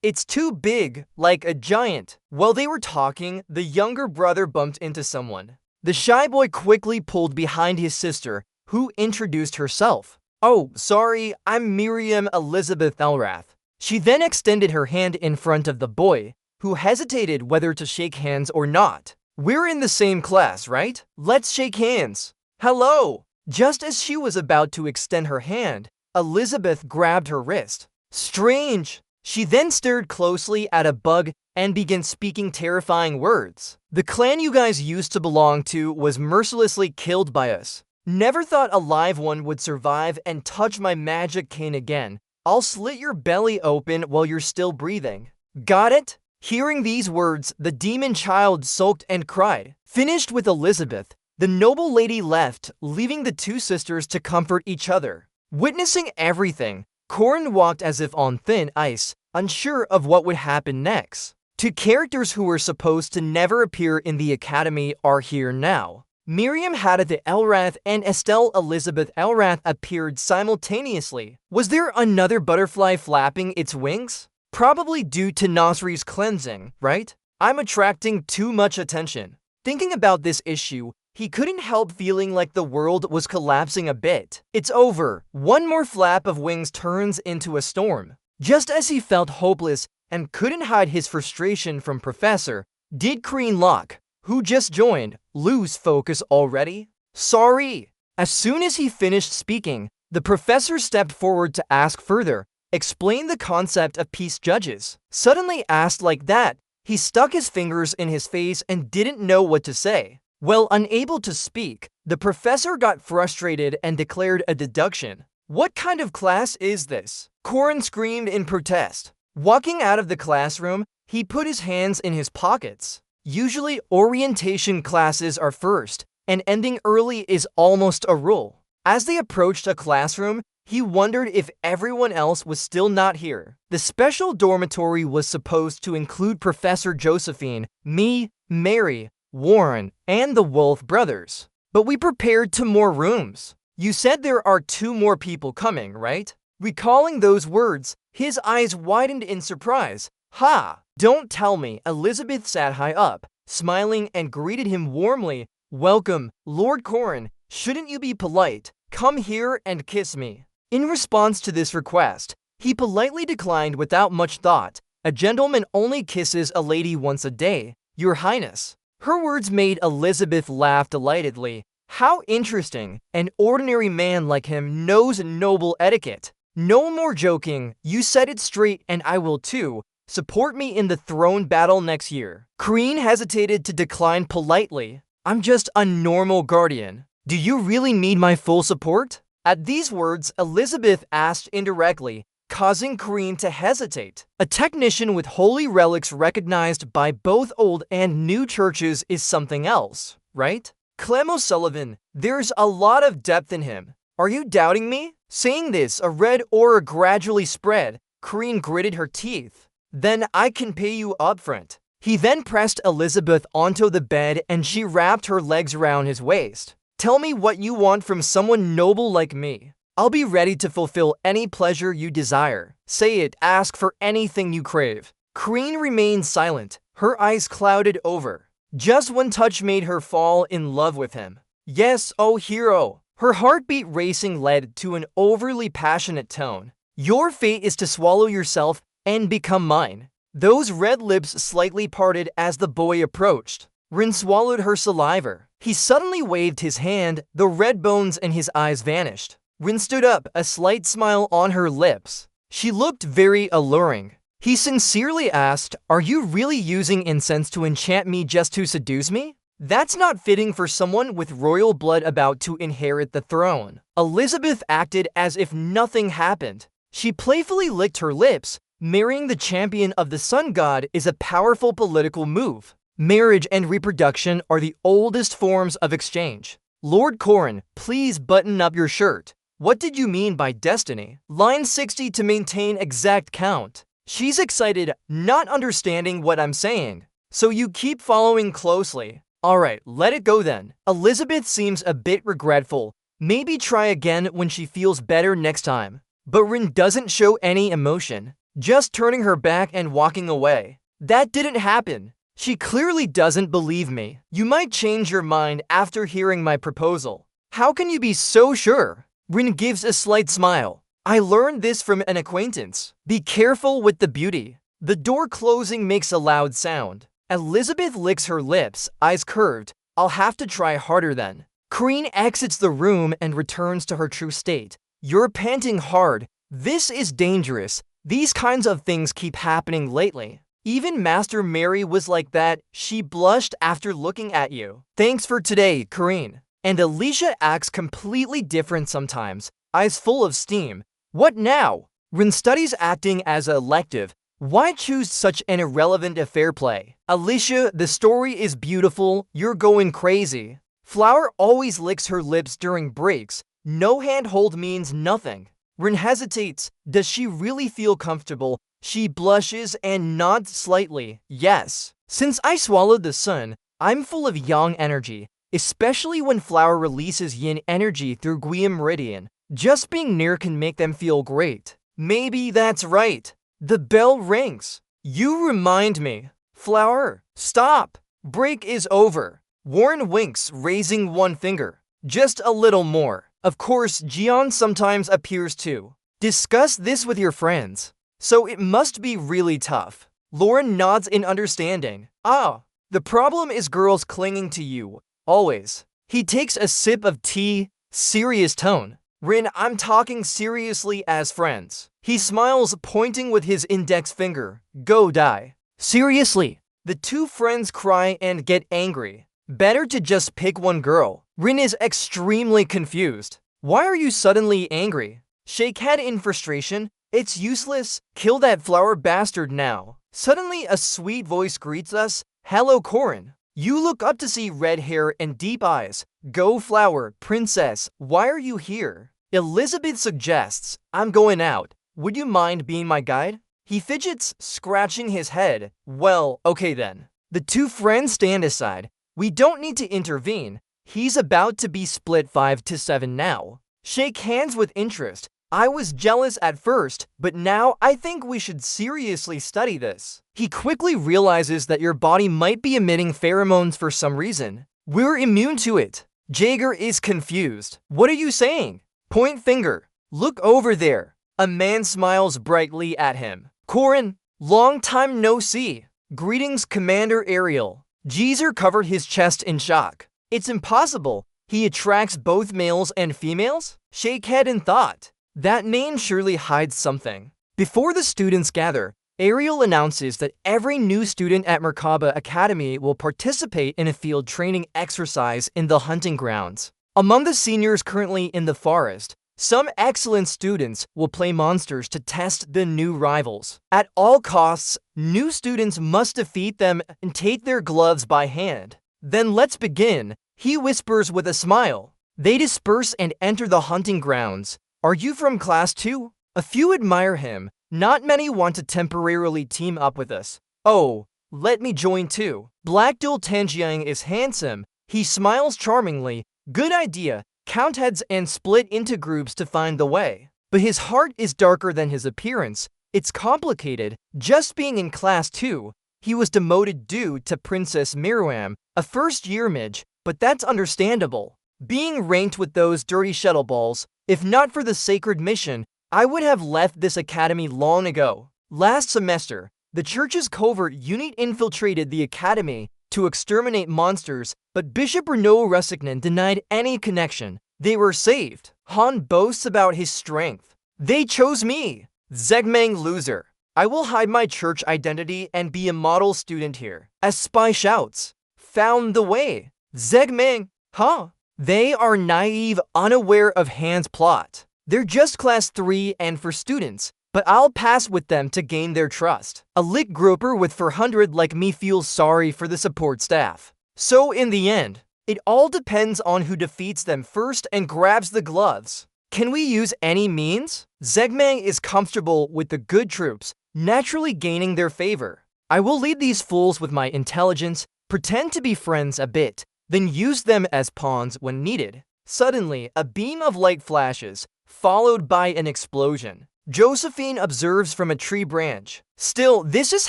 it's too big, like a giant. While they were talking, the younger brother bumped into someone. The shy boy quickly pulled behind his sister, who introduced herself. Oh, sorry, I'm Miriam Elizabeth Elrath. She then extended her hand in front of the boy, who hesitated whether to shake hands or not. We're in the same class, right? Let's shake hands. Hello! Just as she was about to extend her hand, Elizabeth grabbed her wrist. Strange! She then stared closely at a bug and began speaking terrifying words. The clan you guys used to belong to was mercilessly killed by us. Never thought a live one would survive and touch my magic cane again. I'll slit your belly open while you're still breathing. Got it? Hearing these words, the demon child sulked and cried. Finished with Elizabeth, the noble lady left, leaving the two sisters to comfort each other. Witnessing everything, Corin walked as if on thin ice, unsure of what would happen next. Two characters who were supposed to never appear in the academy are here now. Miriam Hadith Elrath and Estelle Elizabeth Elrath appeared simultaneously. Was there another butterfly flapping its wings? Probably due to Nasri's cleansing, right? I'm attracting too much attention. Thinking about this issue, he couldn't help feeling like the world was collapsing a bit. It's over. One more flap of wings turns into a storm. Just as he felt hopeless and couldn't hide his frustration from Professor, did Greenlock, who just joined, lose focus already? Sorry. As soon as he finished speaking, the professor stepped forward to ask further. Explain the concept of peace judges. Suddenly asked like that, he stuck his fingers in his face and didn't know what to say. Well, unable to speak, the professor got frustrated and declared a deduction. What kind of class is this? Corin screamed in protest. Walking out of the classroom, he put his hands in his pockets. Usually, orientation classes are first, and ending early is almost a rule. As they approached a classroom, he wondered if everyone else was still not here. The special dormitory was supposed to include Professor Josephine, me, Mary, Warren, and the Wolf brothers. But we prepared 2 more rooms. You said there are 2 more people coming, right? Recalling those words, his eyes widened in surprise. Ha! Don't tell me. Elizabeth sat high up, smiling and greeted him warmly. Welcome, Lord Corin. Shouldn't you be polite? Come here and kiss me. In response to this request, he politely declined without much thought. A gentleman only kisses a lady once a day, Your Highness. Her words made Elizabeth laugh delightedly. How interesting. An ordinary man like him knows noble etiquette. No more joking. You said it straight and I will too. Support me in the throne battle next year. Crean hesitated to decline politely. I'm just a normal guardian. Do you really need my full support? At these words, Elizabeth asked indirectly, causing Crean to hesitate. A technician with holy relics recognized by both old and new churches is something else, right? Clem O'Sullivan, there's a lot of depth in him. Are you doubting me? Saying this, a red aura gradually spread. Crean gritted her teeth. Then I can pay you upfront. He then pressed Elizabeth onto the bed and she wrapped her legs around his waist. Tell me what you want from someone noble like me. I'll be ready to fulfill any pleasure you desire. Say it, ask for anything you crave. Crean remained silent, her eyes clouded over. Just one touch made her fall in love with him. Yes, oh hero. Her heartbeat racing led to an overly passionate tone. Your fate is to swallow yourself and become mine. Those red lips slightly parted as the boy approached. Rin swallowed her saliva. He suddenly waved his hand, the red bones in his eyes vanished. Rin stood up, a slight smile on her lips. She looked very alluring. He sincerely asked, Are you really using incense to enchant me just to seduce me? That's not fitting for someone with royal blood about to inherit the throne. Elizabeth acted as if nothing happened. She playfully licked her lips. Marrying the champion of the sun god is a powerful political move. Marriage and reproduction are the oldest forms of exchange. Lord Corrin, please button up your shirt. What did you mean by destiny? Line 60 to maintain exact count. She's excited, not understanding what I'm saying. So you keep following closely. Alright, let it go then. Elizabeth seems a bit regretful. Maybe try again when she feels better next time. But Rin doesn't show any emotion, just turning her back and walking away. That didn't happen. She clearly doesn't believe me. You might change your mind after hearing my proposal. How can you be so sure? Rin gives a slight smile. I learned this from an acquaintance. Be careful with the beauty. The door closing makes a loud sound. Elizabeth licks her lips, eyes curved. I'll have to try harder then. Corrin exits the room and returns to her true state. You're panting hard. This is dangerous. These kinds of things keep happening lately. Even Master Mary was like that. She blushed after looking at you. Thanks for today, Corrin. And Alicia acts completely different sometimes, eyes full of steam. What now? Rin studies acting as an elective. Why choose such an irrelevant affair play? Alicia, the story is beautiful. You're going crazy. Flower always licks her lips during breaks. No handhold means nothing. Rin hesitates. Does she really feel comfortable? She blushes and nods slightly. Yes. Since I swallowed the sun, I'm full of yang energy. Especially when Flower releases yin energy through Gui Meridian. Just being near can make them feel great. Maybe that's right. The bell rings. You remind me. Flower, stop. Break is over. Warren winks, raising one finger. Just a little more. Of course, Jian sometimes appears too. Discuss this with your friends. So it must be really tough. Lauren nods in understanding. Ah, the problem is girls clinging to you. Always. He takes a sip of tea, serious tone. Rin, I'm talking seriously as friends. He smiles, pointing with his index finger. Go die. Seriously. The two friends cry and get angry. Better to just pick one girl. Rin is extremely confused. Why are you suddenly angry? Shake head in frustration. It's useless. Kill that Flower bastard now. Suddenly a sweet voice greets us. Hello, Corrin. You look up to see red hair and deep eyes. Go Flower, princess, why are you here? Elizabeth suggests, I'm going out. Would you mind being my guide? He fidgets, scratching his head. Well, okay then. The two friends stand aside. We don't need to intervene. He's about to be split 5-7 now. Shake hands with interest. I was jealous at first, but now I think we should seriously study this. He quickly realizes that your body might be emitting pheromones for some reason. We're immune to it. Jaeger is confused. What are you saying? Point finger. Look over there. A man smiles brightly at him. Corrin, long time no see. Greetings, Commander Ariel. Jeezer covered his chest in shock. It's impossible. He attracts both males and females? Shake head in thought. That name surely hides something. Before the students gather, Ariel announces that every new student at Merkaba Academy will participate in a field training exercise in the hunting grounds. Among the seniors currently in the forest, some excellent students will play monsters to test the new rivals. At all costs, new students must defeat them and take their gloves by hand. Then let's begin, he whispers with a smile. They disperse and enter the hunting grounds. Are you from class 2? A few admire him. Not many want to temporarily team up with us. Oh, let me join too. Blackdill Tanjiang is handsome. He smiles charmingly. Good idea. Count heads and split into groups to find the way. But his heart is darker than his appearance. It's complicated. Just being in class 2, he was demoted due to Princess Miriam, a first-year mage, but that's understandable. Being ranked with those dirty shuttleballs, if not for the sacred mission, I would have left this academy long ago. Last semester, the church's covert unit infiltrated the academy to exterminate monsters, but Bishop Renaud Russignan denied any connection. They were saved. Han boasts about his strength. They chose me. Zegmang loser. I will hide my church identity and be a model student here. As Spy shouts, found the way. Zegming, huh? They are naive, unaware of Han's plot. They're just class 3 and for students, but I'll pass with them to gain their trust. A lick groper with 400 like me feels sorry for the support staff. So in the end, it all depends on who defeats them first and grabs the gloves. Can we use any means? Zegmang is comfortable with the good troops, naturally gaining their favor. I will lead these fools with my intelligence, pretend to be friends a bit, then use them as pawns when needed. Suddenly, a beam of light flashes, followed by an explosion. Josephine observes from a tree branch. Still, this is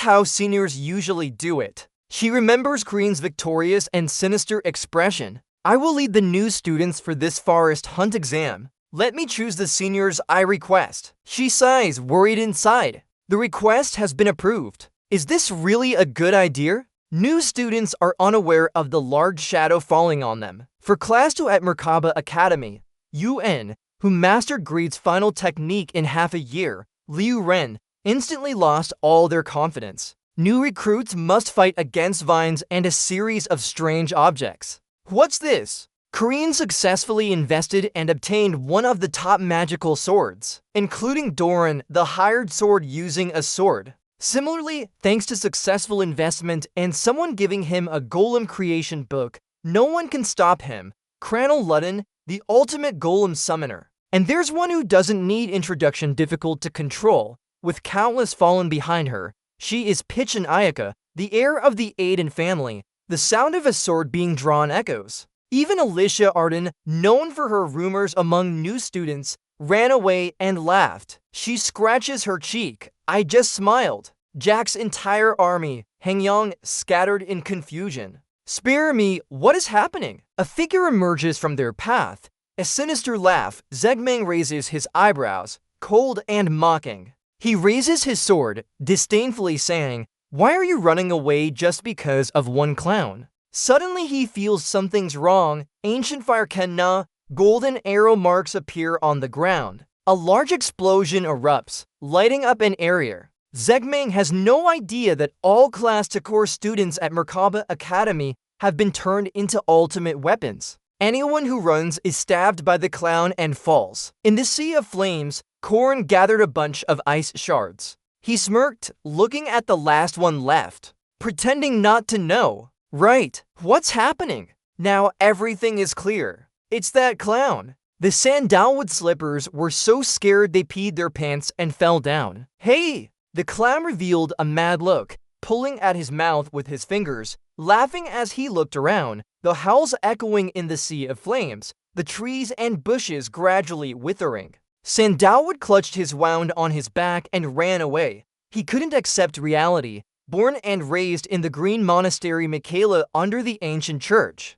how seniors usually do it. She remembers Green's victorious and sinister expression. I will lead the new students for this forest hunt exam. Let me choose the seniors I request. She sighs, worried inside. The request has been approved. Is this really a good idea? New students are unaware of the large shadow falling on them. For class 2 at Merkaba Academy, UN, who mastered Greed's final technique in half a year, Liu Ren, instantly lost all their confidence. New recruits must fight against vines and a series of strange objects. What's this? Korean successfully invested and obtained one of the top magical swords, including Doran, the hired sword using a sword. Similarly, thanks to successful investment and someone giving him a golem creation book, no one can stop him. Cranel Ludden, the ultimate golem summoner. And there's one who doesn't need introduction, difficult to control, with countless fallen behind her. She is Pichin Ayaka, the heir of the Aiden family. The sound of a sword being drawn echoes. Even Alicia Arden, known for her rumors among new students, ran away and laughed. She scratches her cheek. I just smiled. Jack's entire army, Hangyang, scattered in confusion. Spare me, what is happening? A figure emerges from their path. A sinister laugh. Zegmang raises his eyebrows, cold and mocking. He raises his sword, disdainfully saying, "Why are you running away just because of one clown?" Suddenly he feels something's wrong. Ancient fire Kenna, golden arrow marks appear on the ground. A large explosion erupts, lighting up an area. Zegmang has no idea that all class to core students at Merkaba Academy have been turned into ultimate weapons. Anyone who runs is stabbed by the clown and falls. In the sea of flames, Korn gathered a bunch of ice shards. He smirked, looking at the last one left, pretending not to know. Right, what's happening? Now everything is clear. It's that clown. The sandalwood slippers were so scared they peed their pants and fell down. Hey! The clown revealed a mad look, pulling at his mouth with his fingers, laughing as he looked around, the howls echoing in the sea of flames, the trees and bushes gradually withering. Sandalwood clutched his wound on his back and ran away. He couldn't accept reality. Born and raised in the Green Monastery Michaela under the ancient church,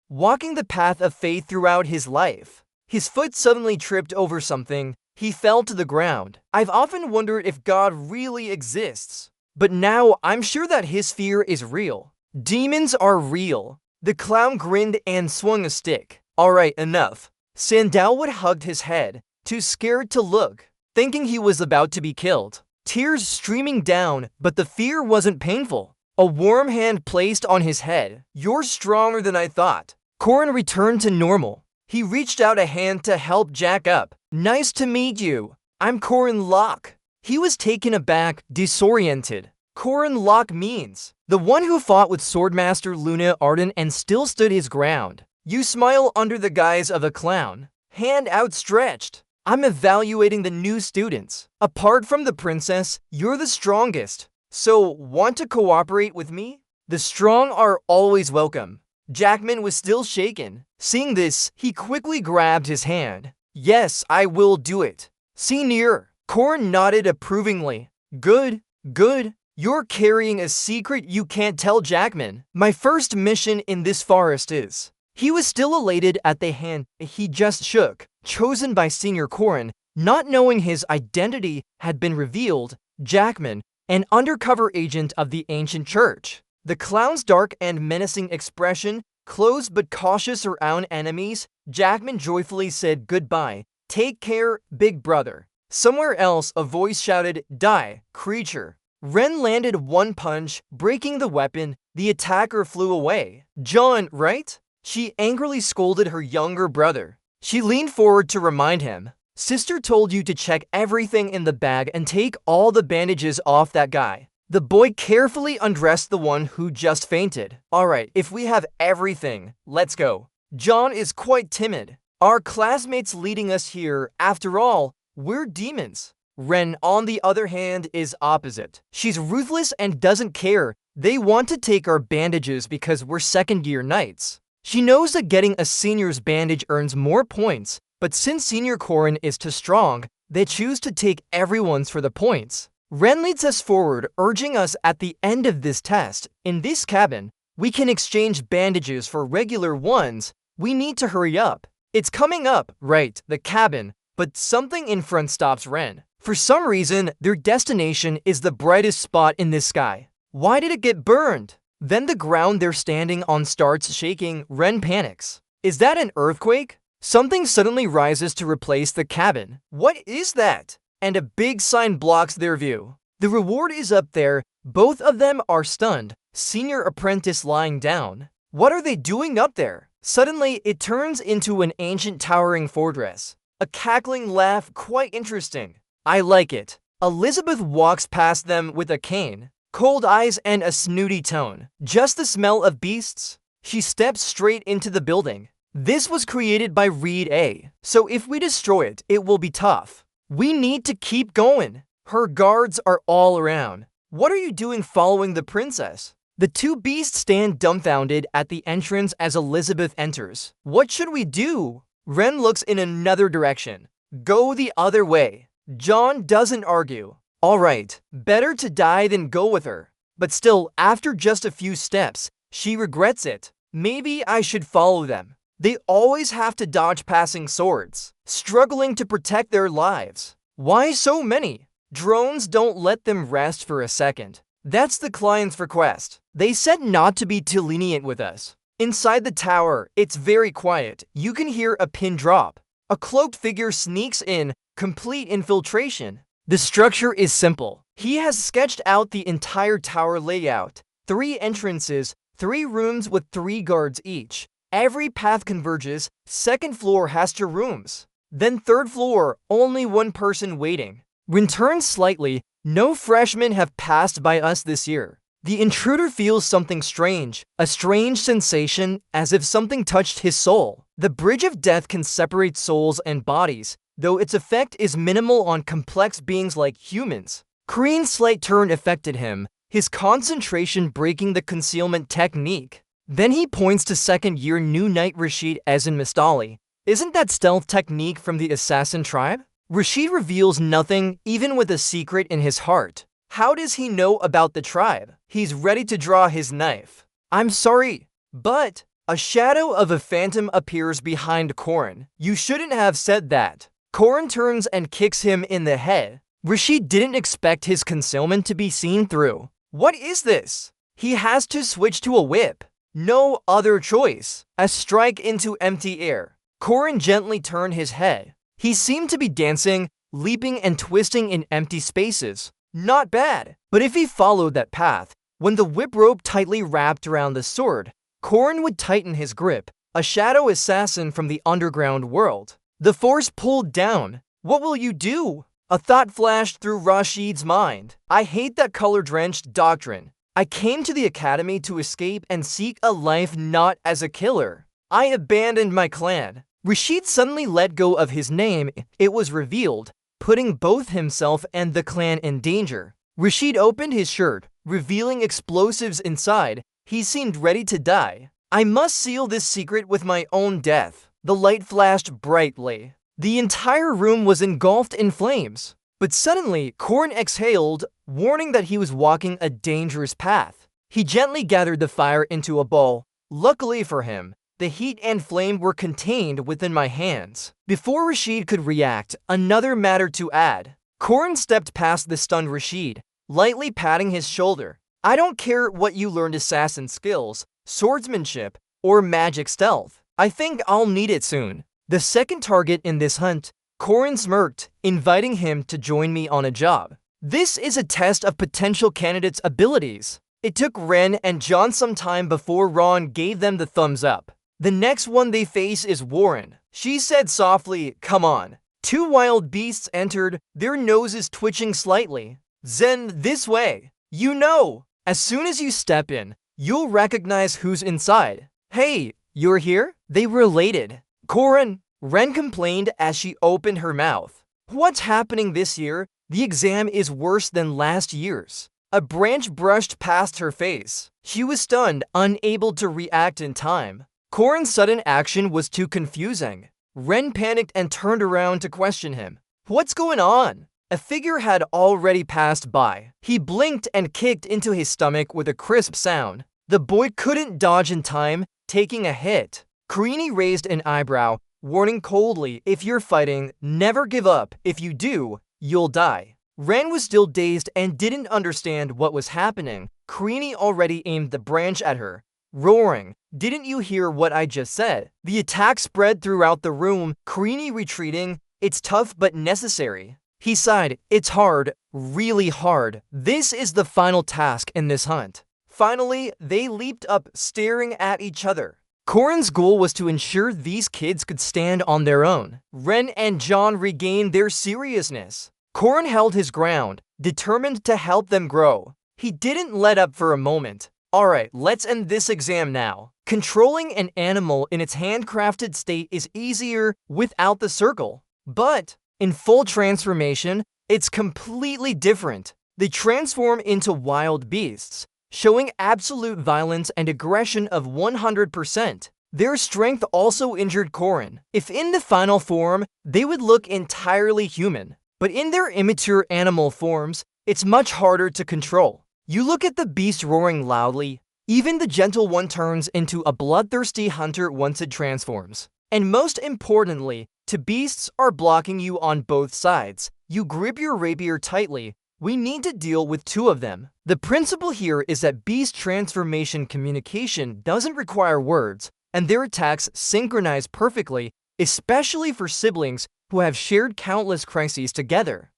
walking the path of faith throughout his life. His foot suddenly tripped over something. He fell to the ground. I've often wondered if God really exists. But now I'm sure that his fear is real. Demons are real. The clown grinned and swung a stick. Alright, enough. Sandalwood hugged his head, too scared to look, thinking he was about to be killed. Tears streaming down, but the fear wasn't painful. A warm hand placed on his head. You're stronger than I thought. Corin returned to normal. He reached out a hand to help Jack up. Nice to meet you. I'm Corin Locke. He was taken aback, disoriented. Corin Locke means the one who fought with Swordmaster Luna Arden and still stood his ground. You smile under the guise of a clown. Hand outstretched. I'm evaluating the new students. Apart from the princess, you're the strongest. So, want to cooperate with me? The strong are always welcome. Jackman was still shaken. Seeing this, he quickly grabbed his hand. Yes, I will do it. Senior. Corin nodded approvingly. Good, good. You're carrying a secret you can't tell Jackman. My first mission in this forest is... He was still elated at the hand he just shook, chosen by Senior Corin, not knowing his identity had been revealed. Jackman, an undercover agent of the ancient church. The clown's dark and menacing expression, close but cautious around enemies, Jackman joyfully said goodbye. Take care, big brother. Somewhere else, a voice shouted, Die, creature. Ren landed one punch, breaking the weapon. The attacker flew away. John, right? She angrily scolded her younger brother. She leaned forward to remind him. Sister told you to check everything in the bag and take all the bandages off that guy. The boy carefully undressed the one who just fainted. Alright, if we have everything, let's go. John is quite timid. Our classmates leading us here, after all, we're demons. Ren, on the other hand, is opposite. She's ruthless and doesn't care. They want to take our bandages because we're second-year knights. She knows that getting a senior's bandage earns more points, but since senior Corin is too strong, they choose to take everyone's for the points. Ren leads us forward, urging us at the end of this test. In this cabin, we can exchange bandages for regular ones. We need to hurry up. It's coming up, right, the cabin, but something in front stops Ren. For some reason, their destination is the brightest spot in this sky. Why did it get burned? Then the ground they're standing on starts shaking. Ren panics. Is that an earthquake? Something suddenly rises to replace the cabin. What is that? And a big sign blocks their view. The reward is up there. Both of them are stunned. Senior apprentice lying down. What are they doing up there? Suddenly, it turns into an ancient towering fortress. A cackling laugh, quite interesting. I like it. Elizabeth walks past them with a cane. Cold eyes and a snooty tone. Just the smell of beasts? She steps straight into the building. This was created by Reed A. So if we destroy it, it will be tough. We need to keep going. Her guards are all around. What are you doing following the princess? The two beasts stand dumbfounded at the entrance as Elizabeth enters. What should we do? Ren looks in another direction. Go the other way. John doesn't argue. Alright, better to die than go with her. But still, after just a few steps, she regrets it. Maybe I should follow them. They always have to dodge passing swords, struggling to protect their lives. Why so many? Drones don't let them rest for a second. That's the client's request. They said not to be too lenient with us. Inside the tower, it's very quiet. You can hear a pin drop. A cloaked figure sneaks in, complete infiltration. The structure is simple. He has sketched out the entire tower layout. 3 entrances, 3 rooms with 3 guards each. Every path converges. Second floor has 2 rooms. Then third floor, only 1 person waiting. When turned slightly, no freshmen have passed by us this year. The intruder feels something strange, a strange sensation as if something touched his soul. The bridge of death can separate souls and bodies, though its effect is minimal on complex beings like humans. Kreen's slight turn affected him, his concentration breaking the concealment technique. Then he points to second-year new knight Rashid Ezin Mistali. Isn't that stealth technique from the assassin tribe? Rashid reveals nothing, even with a secret in his heart. How does he know about the tribe? He's ready to draw his knife. I'm sorry, but a shadow of a phantom appears behind Corin. You shouldn't have said that. Corin turns and kicks him in the head. Rashid didn't expect his concealment to be seen through. What is this? He has to switch to a whip. No other choice. A strike into empty air. Corin gently turned his head. He seemed to be dancing, leaping and twisting in empty spaces. Not bad. But if he followed that path, when the whip rope tightly wrapped around the sword, Corin would tighten his grip, a shadow assassin from the underground world. The force pulled down. What will you do? A thought flashed through Rashid's mind. I hate that color-drenched doctrine. I came to the academy to escape and seek a life not as a killer. I abandoned my clan. Rashid suddenly let go of his name. It was revealed, putting both himself and the clan in danger. Rashid opened his shirt, revealing explosives inside. He seemed ready to die. I must seal this secret with my own death. The light flashed brightly. The entire room was engulfed in flames. But suddenly, Corin exhaled, warning that he was walking a dangerous path. He gently gathered the fire into a ball. Luckily for him, the heat and flame were contained within my hands. Before Rashid could react, another matter to add. Corin stepped past the stunned Rashid, lightly patting his shoulder. I don't care what you learned assassin skills, swordsmanship, or magic stealth. I think I'll need it soon. The second target in this hunt, Corin smirked, inviting him to join me on a job. This is a test of potential candidates' abilities. It took Ren and John some time before Ron gave them the thumbs up. The next one they face is Warren. She said softly, "Come on." Two wild beasts entered, their noses twitching slightly. "Zen, this way." "You know." As soon as you step in, you'll recognize who's inside. "Hey, you're here?" They related. "Corin," Ren complained as she opened her mouth. "What's happening this year? The exam is worse than last year's." A branch brushed past her face. She was stunned, unable to react in time. Corin's sudden action was too confusing. Ren panicked and turned around to question him. "What's going on?" A figure had already passed by. He blinked and kicked into his stomach with a crisp sound. The boy couldn't dodge in time, taking a hit. Karini raised an eyebrow, warning coldly, "If you're fighting, never give up. If you do, you'll die." Ren was still dazed and didn't understand what was happening. Karini already aimed the branch at her, roaring, "Didn't you hear what I just said?" The attack spread throughout the room, Karini retreating. "It's tough but necessary." He sighed, "It's hard, really hard. This is the final task in this hunt." Finally, they leaped up, staring at each other. Corin's goal was to ensure these kids could stand on their own. Ren and John regained their seriousness. Corin held his ground, determined to help them grow. He didn't let up for a moment. "Alright, let's end this exam now." Controlling an animal in its handcrafted state is easier without the circle. But in full transformation, it's completely different. They transform into wild beasts, showing absolute violence and aggression of 100%. Their strength also injured Corin. If in the final form, they would look entirely human. But in their immature animal forms, it's much harder to control. You look at the beast roaring loudly, even the gentle one turns into a bloodthirsty hunter once it transforms. And most importantly, two beasts are blocking you on both sides. You grip your rapier tightly. We need to deal with two of them. The principle here is that beast transformation communication doesn't require words, and their attacks synchronize perfectly, especially for siblings who have shared countless crises together.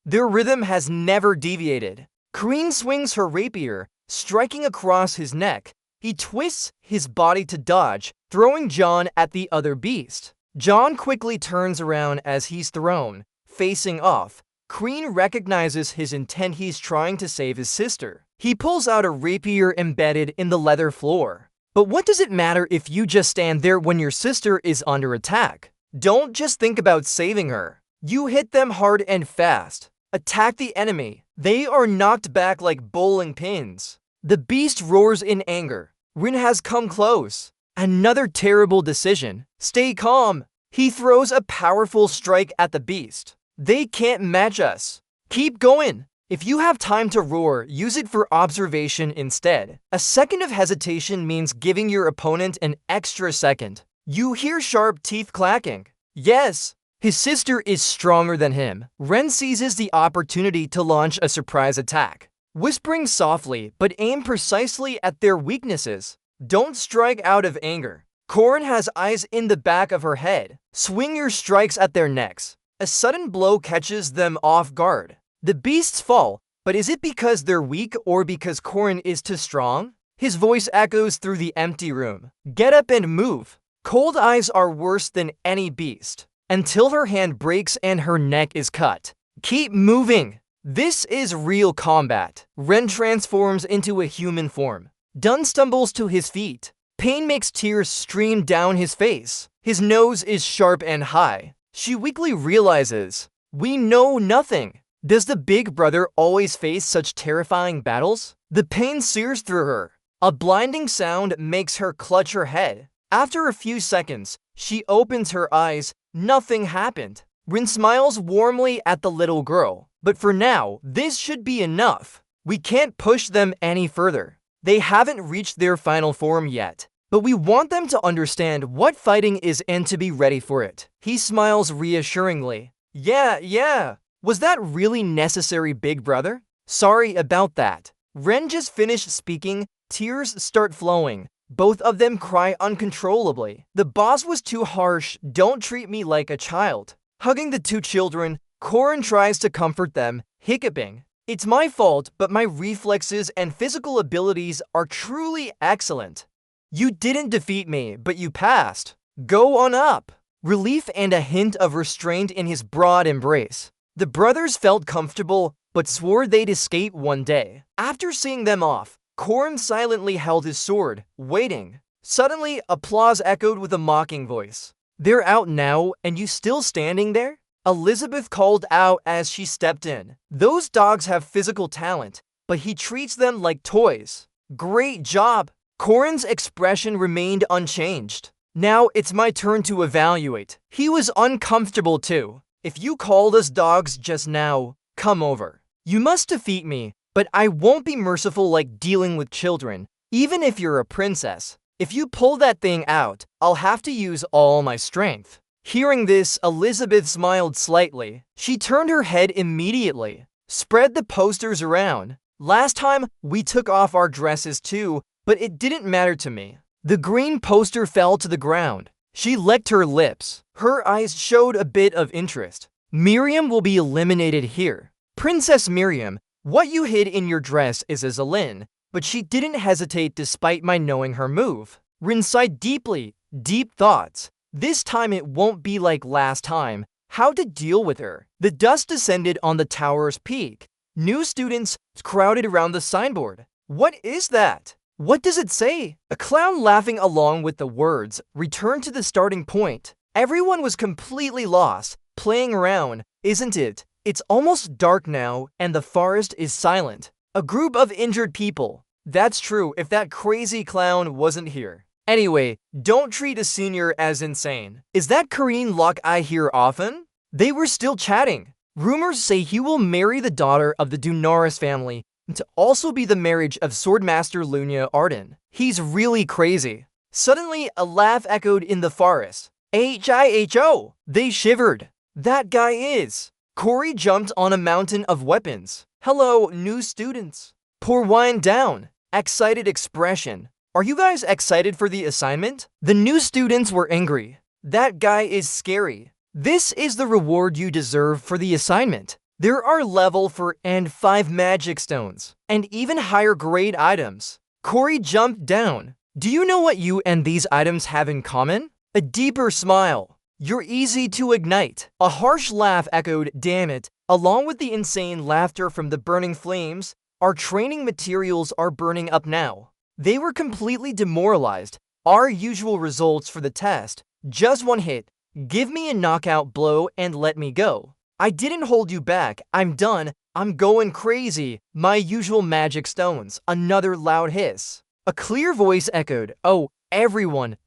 Their rhythm has never deviated. Karin swings her rapier, striking across his neck. He twists his body to dodge, throwing John at the other beast. John quickly turns around as he's thrown, facing off. Karin recognizes his intent. He's trying to save his sister. He pulls out a rapier embedded in the leather floor. But what does it matter if you just stand there when your sister is under attack? Don't just think about saving her. You hit them hard and fast. Attack the enemy. They are knocked back like bowling pins. The beast roars in anger. Rin has come close. Another terrible decision. Stay calm. He throws a powerful strike at the beast. They can't match us. Keep going. If you have time to roar, use it for observation instead. A second of hesitation means giving your opponent an extra second. You hear sharp teeth clacking. Yes, his sister is stronger than him. Ren seizes the opportunity to launch a surprise attack. Whispering softly, but aim precisely at their weaknesses. Don't strike out of anger. Corin has eyes in the back of her head. Swing your strikes at their necks. A sudden blow catches them off guard. The beasts fall, but is it because they're weak or because Corin is too strong? His voice echoes through the empty room. Get up and move. Cold eyes are worse than any beast. Until her hand breaks and her neck is cut. Keep moving. This is real combat. Ren transforms into a human form. Dunn stumbles to his feet. Pain makes tears stream down his face. His nose is sharp and high. She weakly realizes, we know nothing. Does the big brother always face such terrifying battles? The pain sears through her. A blinding sound makes her clutch her head. After a few seconds, she opens her eyes. Nothing happened. Rin smiles warmly at the little girl. But for now, this should be enough. We can't push them any further. They haven't reached their final form yet. But we want them to understand what fighting is and to be ready for it. He smiles reassuringly. Yeah. Was that really necessary, big brother? Sorry about that. Ren just finished speaking. Tears start flowing. Both of them cry uncontrollably. The boss was too harsh. Don't treat me like a child. Hugging the two children, Corin tries to comfort them, hiccuping. It's my fault, but my reflexes and physical abilities are truly excellent. You didn't defeat me, but you passed. Go on up. Relief and a hint of restraint in his broad embrace. The brothers felt comfortable, but swore they'd escape one day. After seeing them off, Corrin silently held his sword, waiting. Suddenly, applause echoed with a mocking voice. They're out now, and you still standing there? Elizabeth called out as she stepped in. Those dogs have physical talent, but he treats them like toys. Great job! Corrin's expression remained unchanged. Now it's my turn to evaluate. He was uncomfortable too. If you called us dogs just now, come over. You must defeat me, but I won't be merciful like dealing with children, even if you're a princess. If you pull that thing out, I'll have to use all my strength. Hearing this, Elizabeth smiled slightly. She turned her head immediately. Spread the posters around. Last time, we took off our dresses too, but it didn't matter to me. The green poster fell to the ground. She licked her lips. Her eyes showed a bit of interest. Miriam will be eliminated here. Princess Miriam, what you hid in your dress is a Zalin, but she didn't hesitate despite my knowing her move. Rin sighed deeply, deep thoughts. This time it won't be like last time. How to deal with her? The dust descended on the tower's peak. New students crowded around the signboard. What is that? What does it say? A clown laughing along with the words returned to the starting point. Everyone was completely lost, playing around, isn't it? It's almost dark now, and the forest is silent. A group of injured people. That's true if that crazy clown wasn't here. Anyway, don't treat a senior as insane. Is that Korean lock I hear often? They were still chatting. Rumors say he will marry the daughter of the Dunaris family and to also be the marriage of Swordmaster Lunia Arden. He's really crazy. Suddenly, a laugh echoed in the forest. H-I-H-O! They shivered. That guy is. Corey jumped on a mountain of weapons. Hello, new students. Pour wine down. Excited expression. Are you guys excited for the assignment? The new students were angry. That guy is scary. This is the reward you deserve for the assignment. There are level 4 and 5 magic stones, and even higher grade items. Corey jumped down. Do you know what you and these items have in common? A deeper smile. You're easy to ignite. A harsh laugh echoed, damn it, along with the insane laughter from the burning flames. Our training materials are burning up now. They were completely demoralized. Our usual results for the test. Just one hit. Give me a knockout blow and let me go. I didn't hold you back. I'm done. I'm going crazy. My usual magic stones. Another loud hiss. A clear voice echoed. Oh, everyone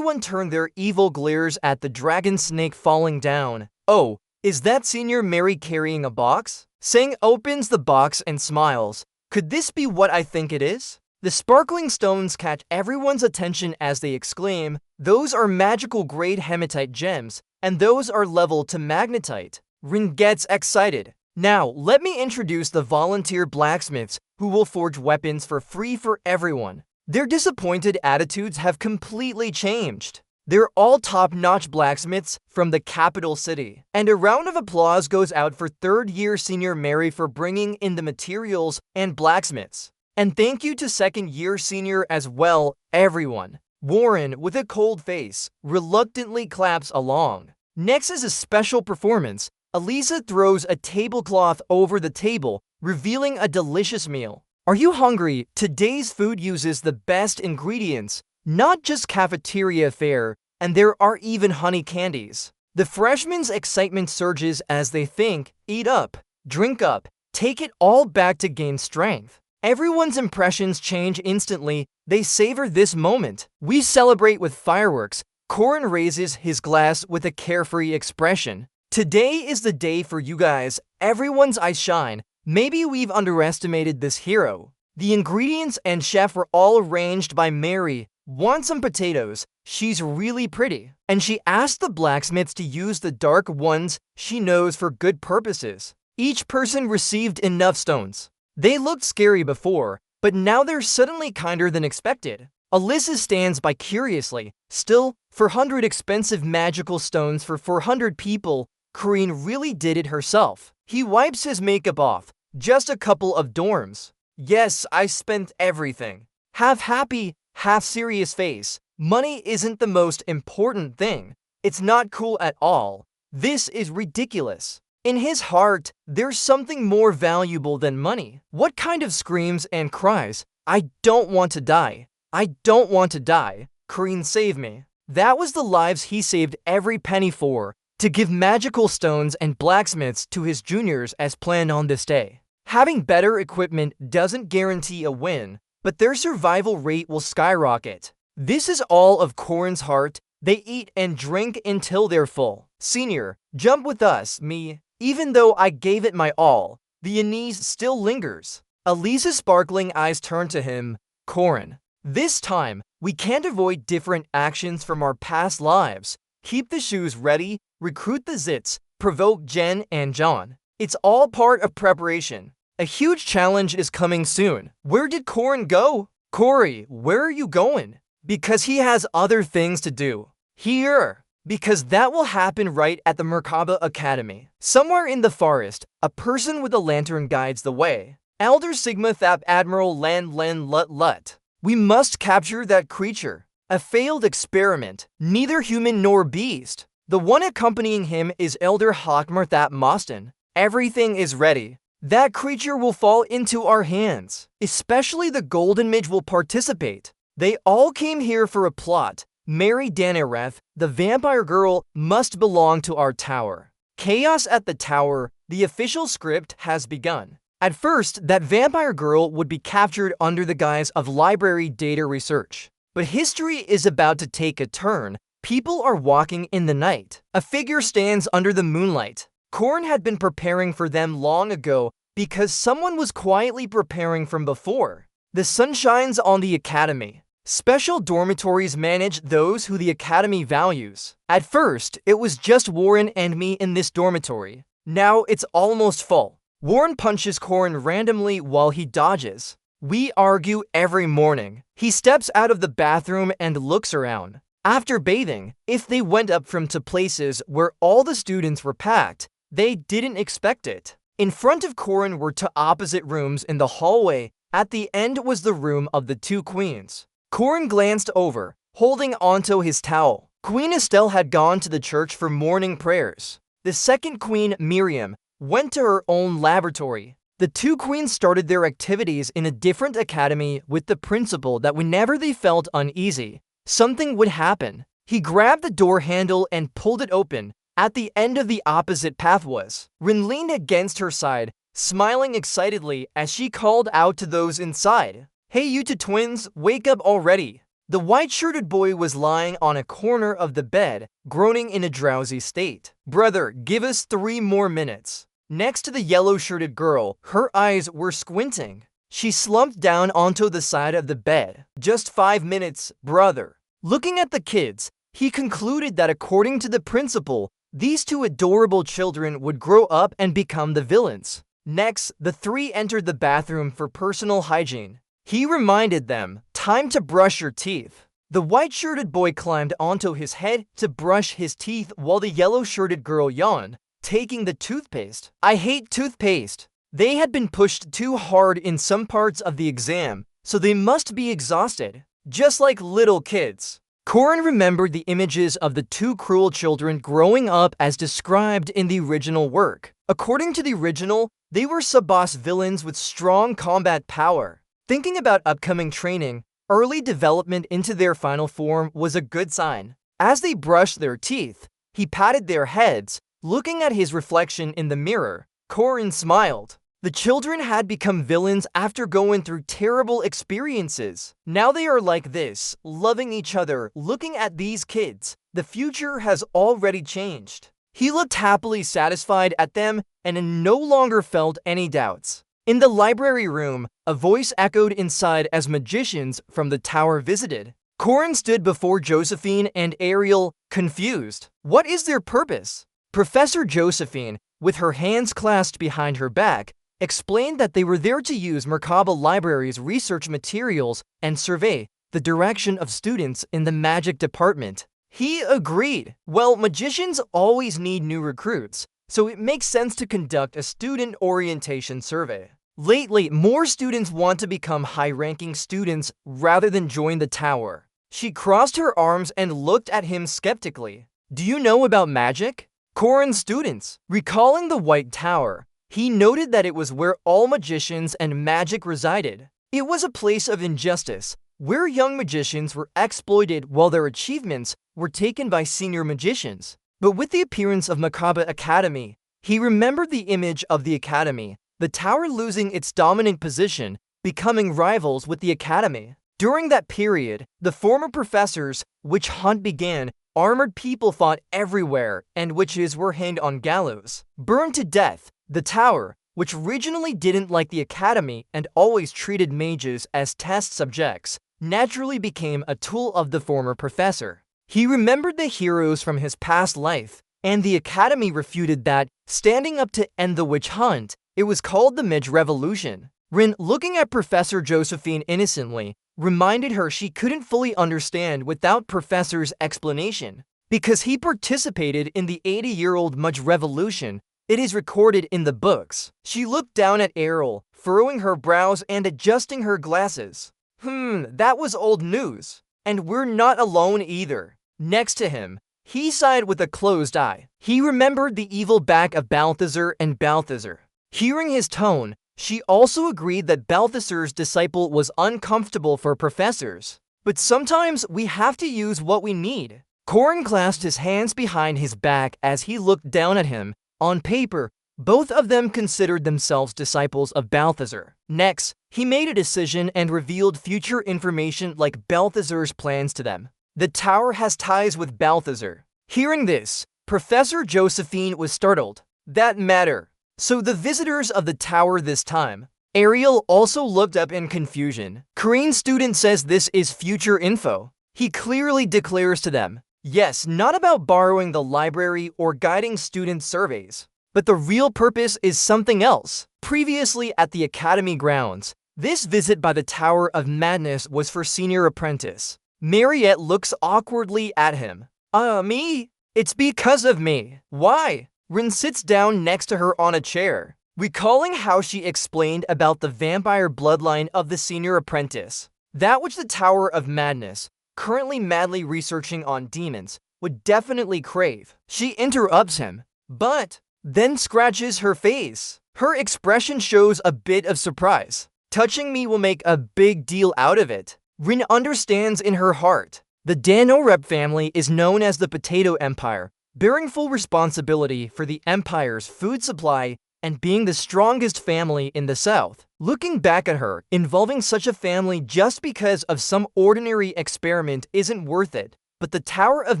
turned their evil glares at the dragon snake falling down. Oh, is that Senior Mary carrying a box? Sang opens the box and smiles. Could this be what I think it is? The sparkling stones catch everyone's attention as they exclaim, those are magical grade hematite gems, and those are level to magnetite. Rin gets excited. Now, let me introduce the volunteer blacksmiths who will forge weapons for free for everyone. Their disappointed attitudes have completely changed. They're all top-notch blacksmiths from the capital city. And a round of applause goes out for third-year Senior Mary for bringing in the materials and blacksmiths. And thank you to second-year senior as well, everyone. Warren, with a cold face, reluctantly claps along. Next is a special performance. Elisa throws a tablecloth over the table, revealing a delicious meal. Are you hungry? Today's food uses the best ingredients, not just cafeteria fare, and there are even honey candies. The freshmen's excitement surges as they think, eat up, drink up, take it all back to gain strength. Everyone's impressions change instantly. They savor this moment. We celebrate with fireworks. Corrin raises his glass with a carefree expression. Today is the day for you guys. Everyone's eyes shine. Maybe we've underestimated this hero. The ingredients and chef were all arranged by Mary. Want some potatoes? She's really pretty. And she asked the blacksmiths to use the dark ones she knows for good purposes. Each person received enough stones. They looked scary before, but now they're suddenly kinder than expected. Alyssa stands by curiously. Still, 400 expensive magical stones for 400 people, Corinne really did it herself. He wipes his makeup off. Just a couple of dorms. Yes, I spent everything. Have happy. half-serious face. Money isn't the most important thing. It's not cool at all. This is ridiculous. In his heart, there's something more valuable than money. What kind of screams and cries, "I don't want to die. I don't want to die. Korean, save me." That was the lives he saved every penny for, to give magical stones and blacksmiths to his juniors as planned on this day. Having better equipment doesn't guarantee a win, but their survival rate will skyrocket. This is all of Korin's heart. They eat and drink until they're full. Senior, jump with us, me. Even though I gave it my all, the unease still lingers. Elisa's sparkling eyes turn to him. Korin, this time, we can't avoid different actions from our past lives. Keep the shoes ready, recruit the zits, provoke Jen and John. It's all part of preparation. A huge challenge is coming soon. Where did Korin go? Corey, where are you going? Because he has other things to do. Here. Because that will happen right at the Merkaba Academy. Somewhere in the forest, a person with a lantern guides the way. Elder Sigma Thap Admiral Lan Len Lut Lut. We must capture that creature. A failed experiment, neither human nor beast. The one accompanying him is Elder Hawkmar Thap Moston. Everything is ready. That creature will fall into our hands. Especially the Golden Midge will participate. They all came here for a plot. Mary Danareth, the vampire girl, must belong to our tower. Chaos at the tower. The official script has begun. At first, that vampire girl would be captured under the guise of library data research. But history is about to take a turn. People are walking in the night. A figure stands under the moonlight. Korin had been preparing for them long ago because someone was quietly preparing from before. The sun shines on the academy. Special dormitories manage those who the academy values. At first, it was just Warren and me in this dormitory. Now it's almost full. Warren punches Korin randomly while he dodges. We argue every morning. He steps out of the bathroom and looks around. After bathing, if they went up from to places where all the students were packed, they didn't expect it. In front of Korin were two opposite rooms in the hallway. At the end was the room of the two queens. Korin glanced over, holding onto his towel. Queen Estelle had gone to the church for morning prayers. The second queen, Miriam, went to her own laboratory. The two queens started their activities in a different academy with the principle that whenever they felt uneasy, something would happen. He grabbed the door handle and pulled it open. At the end of the opposite path was. Rin leaned against her side, smiling excitedly as she called out to those inside. Hey, you two twins, wake up already. The white-shirted boy was lying on a corner of the bed, groaning in a drowsy state. Brother, give us 3 more minutes. Next to the yellow-shirted girl, her eyes were squinting. She slumped down onto the side of the bed. Just 5 minutes, brother. Looking at the kids, he concluded that according to the principal, these two adorable children would grow up and become the villains. Next, the three entered the bathroom for personal hygiene. He reminded them, time to brush your teeth. The white-shirted boy climbed onto his head to brush his teeth while the yellow-shirted girl yawned, taking the toothpaste. I hate toothpaste. They had been pushed too hard in some parts of the exam, so they must be exhausted, just like little kids. Korin remembered the images of the two cruel children growing up as described in the original work. According to the original, they were sub-boss villains with strong combat power. Thinking about upcoming training, early development into their final form was a good sign. As they brushed their teeth, he patted their heads. Looking at his reflection in the mirror, Korin smiled. The children had become villains after going through terrible experiences. Now they are like this, loving each other. Looking at these kids, the future has already changed. He looked happily satisfied at them and no longer felt any doubts. In the library room, a voice echoed inside as magicians from the tower visited. Korin stood before Josephine and Ariel, confused. What is their purpose? Professor Josephine, with her hands clasped behind her back, explained that they were there to use Merkaba Library's research materials and survey the direction of students in the magic department. He agreed. Well, magicians always need new recruits, so it makes sense to conduct a student orientation survey. Lately, more students want to become high-ranking students rather than join the tower. She crossed her arms and looked at him skeptically. Do you know about magic? Corin's students. Recalling the White Tower, he noted that it was where all magicians and magic resided. It was a place of injustice, where young magicians were exploited while their achievements were taken by senior magicians. But with the appearance of Makaba Academy, he remembered the image of the academy, the tower losing its dominant position, becoming rivals with the academy. During that period, the former professors' witch hunt began. Armored people fought everywhere, and witches were hanged on gallows, burned to death. The tower, which originally didn't like the academy and always treated mages as test subjects, naturally became a tool of the former professor. He remembered the heroes from his past life, and the academy refuted that, standing up to end the witch hunt. It was called the Midge Revolution. Rin, looking at Professor Josephine innocently, reminded her she couldn't fully understand without Professor's explanation. Because he participated in the 80-year-old Midge Revolution, it is recorded in the books. She looked down at Errol, furrowing her brows and adjusting her glasses. That was old news. And we're not alone either. Next to him, he sighed with a closed eye. He remembered the evil back of Balthazar and Balthazar. Hearing his tone, she also agreed that Balthazar's disciple was uncomfortable for professors. But sometimes we have to use what we need. Corin clasped his hands behind his back as he looked down at him. On paper, both of them considered themselves disciples of Balthazar. Next, he made a decision and revealed future information like Balthazar's plans to them. The tower has ties with Balthazar. Hearing this, Professor Josephine was startled. That matter. So the visitors of the tower this time. Ariel also looked up in confusion. Korean student says this is future info. He clearly declares to them, yes, not about borrowing the library or guiding student surveys, but the real purpose is something else. Previously at the academy grounds, this visit by the Tower of Madness was for senior apprentice. Mariette looks awkwardly at him. Me? It's because of me. Why? Rin sits down next to her on a chair, recalling how she explained about the vampire bloodline of the senior apprentice. That which the Tower of Madness, currently madly researching on demons, would definitely crave. She interrupts him, but then scratches her face. Her expression shows a bit of surprise. Touching me will make a big deal out of it. Rin understands in her heart. The Danorep family is known as the Potato Empire, bearing full responsibility for the empire's food supply and being the strongest family in the south. Looking back at her, involving such a family just because of some ordinary experiment isn't worth it, but the Tower of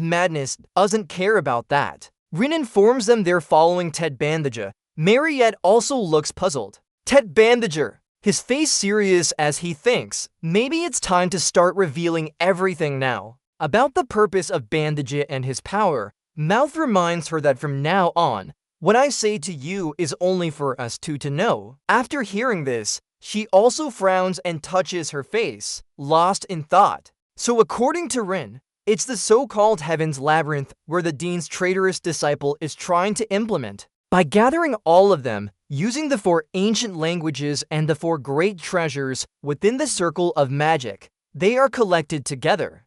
Madness doesn't care about that. Rin informs them they're following Ted Bandager. Mariette also looks puzzled. Ted Bandager, his face serious as he thinks, maybe it's time to start revealing everything now. About the purpose of Bandager and his power, Mouth reminds her that from now on, what I say to you is only for us two to know. After hearing this, she also frowns and touches her face, lost in thought. So according to Rin, it's the so-called Heaven's Labyrinth where the Dean's traitorous disciple is trying to implement. By gathering all of them, using the 4 ancient languages and the 4 great treasures within the circle of magic, they are collected together,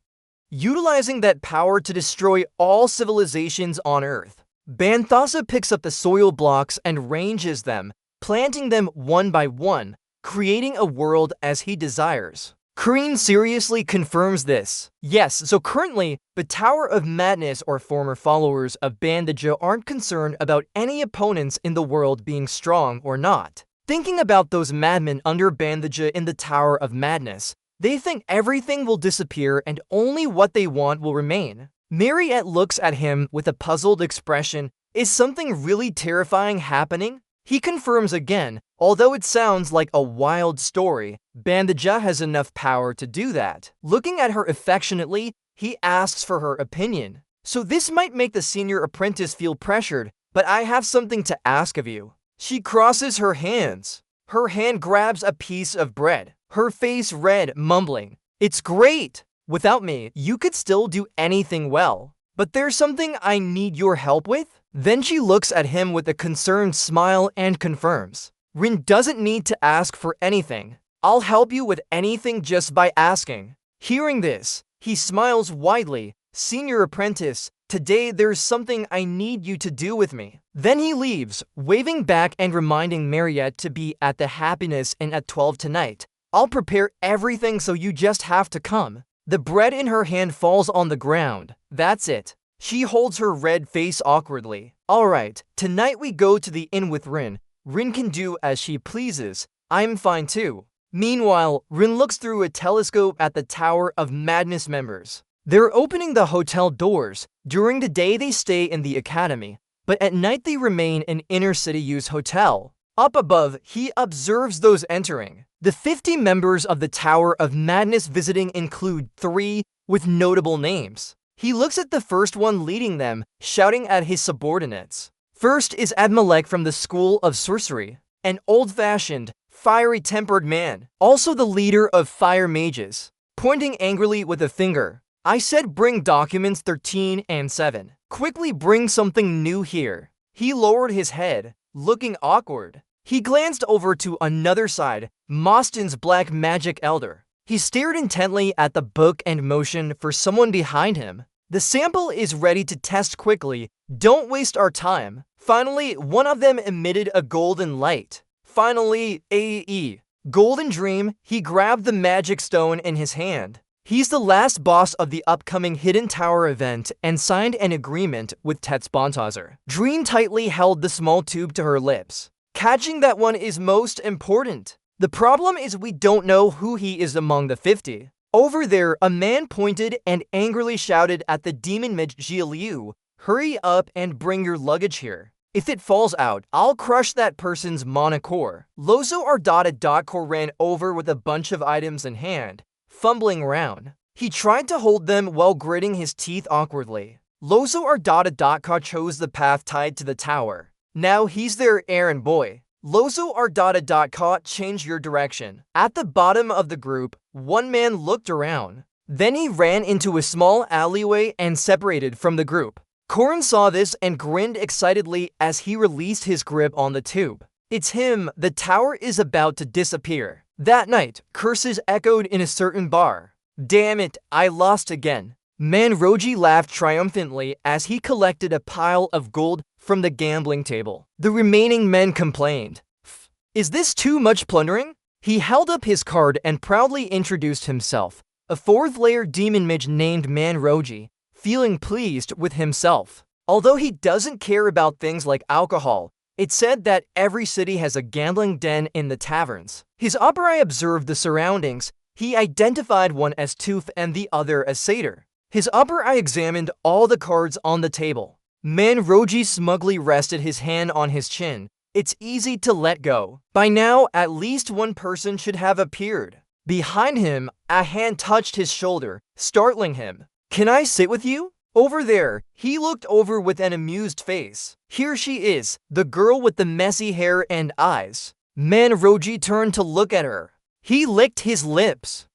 utilizing that power to destroy all civilizations on Earth. Banthasa picks up the soil blocks and ranges them, planting them one by one, creating a world as he desires. Kreen seriously confirms this. Yes, so currently, the Tower of Madness or former followers of Bandager aren't concerned about any opponents in the world being strong or not. Thinking about those madmen under Bandager in the Tower of Madness, they think everything will disappear and only what they want will remain. Mariette looks at him with a puzzled expression. Is something really terrifying happening? He confirms again, although it sounds like a wild story, Bandager has enough power to do that. Looking at her affectionately, he asks for her opinion. So this might make the senior apprentice feel pressured, but I have something to ask of you. She crosses her hands. Her hand grabs a piece of bread, her face red, mumbling, "It's great! Without me, you could still do anything well. But there's something I need your help with?" Then she looks at him with a concerned smile and confirms, Rin doesn't need to ask for anything. I'll help you with anything just by asking. Hearing this, he smiles widely. Senior apprentice, today there's something I need you to do with me. Then he leaves, waving back and reminding Mariette to be at the Happiness Inn at 12 tonight. I'll prepare everything so you just have to come. The bread in her hand falls on the ground. That's it. She holds her red face awkwardly. Alright, tonight we go to the inn with Rin. Rin can do as she pleases. I'm fine too. Meanwhile, Rin looks through a telescope at the Tower of Madness members. They're opening the hotel doors. During the day they stay in the academy, but at night they remain in inner city use hotel. Up above, he observes those entering. The 50 members of the Tower of Madness visiting include 3 with notable names. He looks at the first one leading them, shouting at his subordinates. First is Admalek from the School of Sorcery, an old-fashioned, fiery-tempered man, also the leader of fire mages. Pointing angrily with a finger, I said bring documents 13 and 7. Quickly bring something new here. He lowered his head, looking awkward. He glanced over to another side, Moston's black magic elder. He stared intently at the book and motioned for someone behind him. The sample is ready to test quickly. Don't waste our time. Finally, one of them emitted a golden light. Finally, AE. Golden Dream, he grabbed the magic stone in his hand. He's the last boss of the upcoming Hidden Tower event and signed an agreement with Tetz Bontazer. Dream tightly held the small tube to her lips. Catching that one is most important. The problem is we don't know who he is among the 50. Over there, a man pointed and angrily shouted at the demon mage Jialiu, hurry up and bring your luggage here. If it falls out, I'll crush that person's monocore. Lozo Ardata.core ran over with a bunch of items in hand, fumbling around. He tried to hold them while gritting his teeth awkwardly. Lozo Ardata.core chose the path tied to the tower. Now he's their errand boy. Lozo Ardata.core changed your direction. At the bottom of the group, one man looked around. Then he ran into a small alleyway and separated from the group. Korin saw this and grinned excitedly as he released his grip on the tube. It's him, the tower is about to disappear. That night, curses echoed in a certain bar. Damn it, I lost again. Manroji laughed triumphantly as he collected a pile of gold from the gambling table. The remaining men complained. Is this too much plundering? He held up his card and proudly introduced himself, a 4th-layer demon mage named Manroji, feeling pleased with himself. Although he doesn't care about things like alcohol, it's said that every city has a gambling den in the taverns. His upper eye observed the surroundings. He identified one as Tooth and the other as Satyr. His upper eye examined all the cards on the table. Manroji smugly rested his hand on his chin. It's easy to let go. By now, at least one person should have appeared. Behind him, a hand touched his shoulder, startling him. Can I sit with you? Over there, he looked over with an amused face. Here she is, the girl with the messy hair and eyes. Manroji turned to look at her. He licked his lips.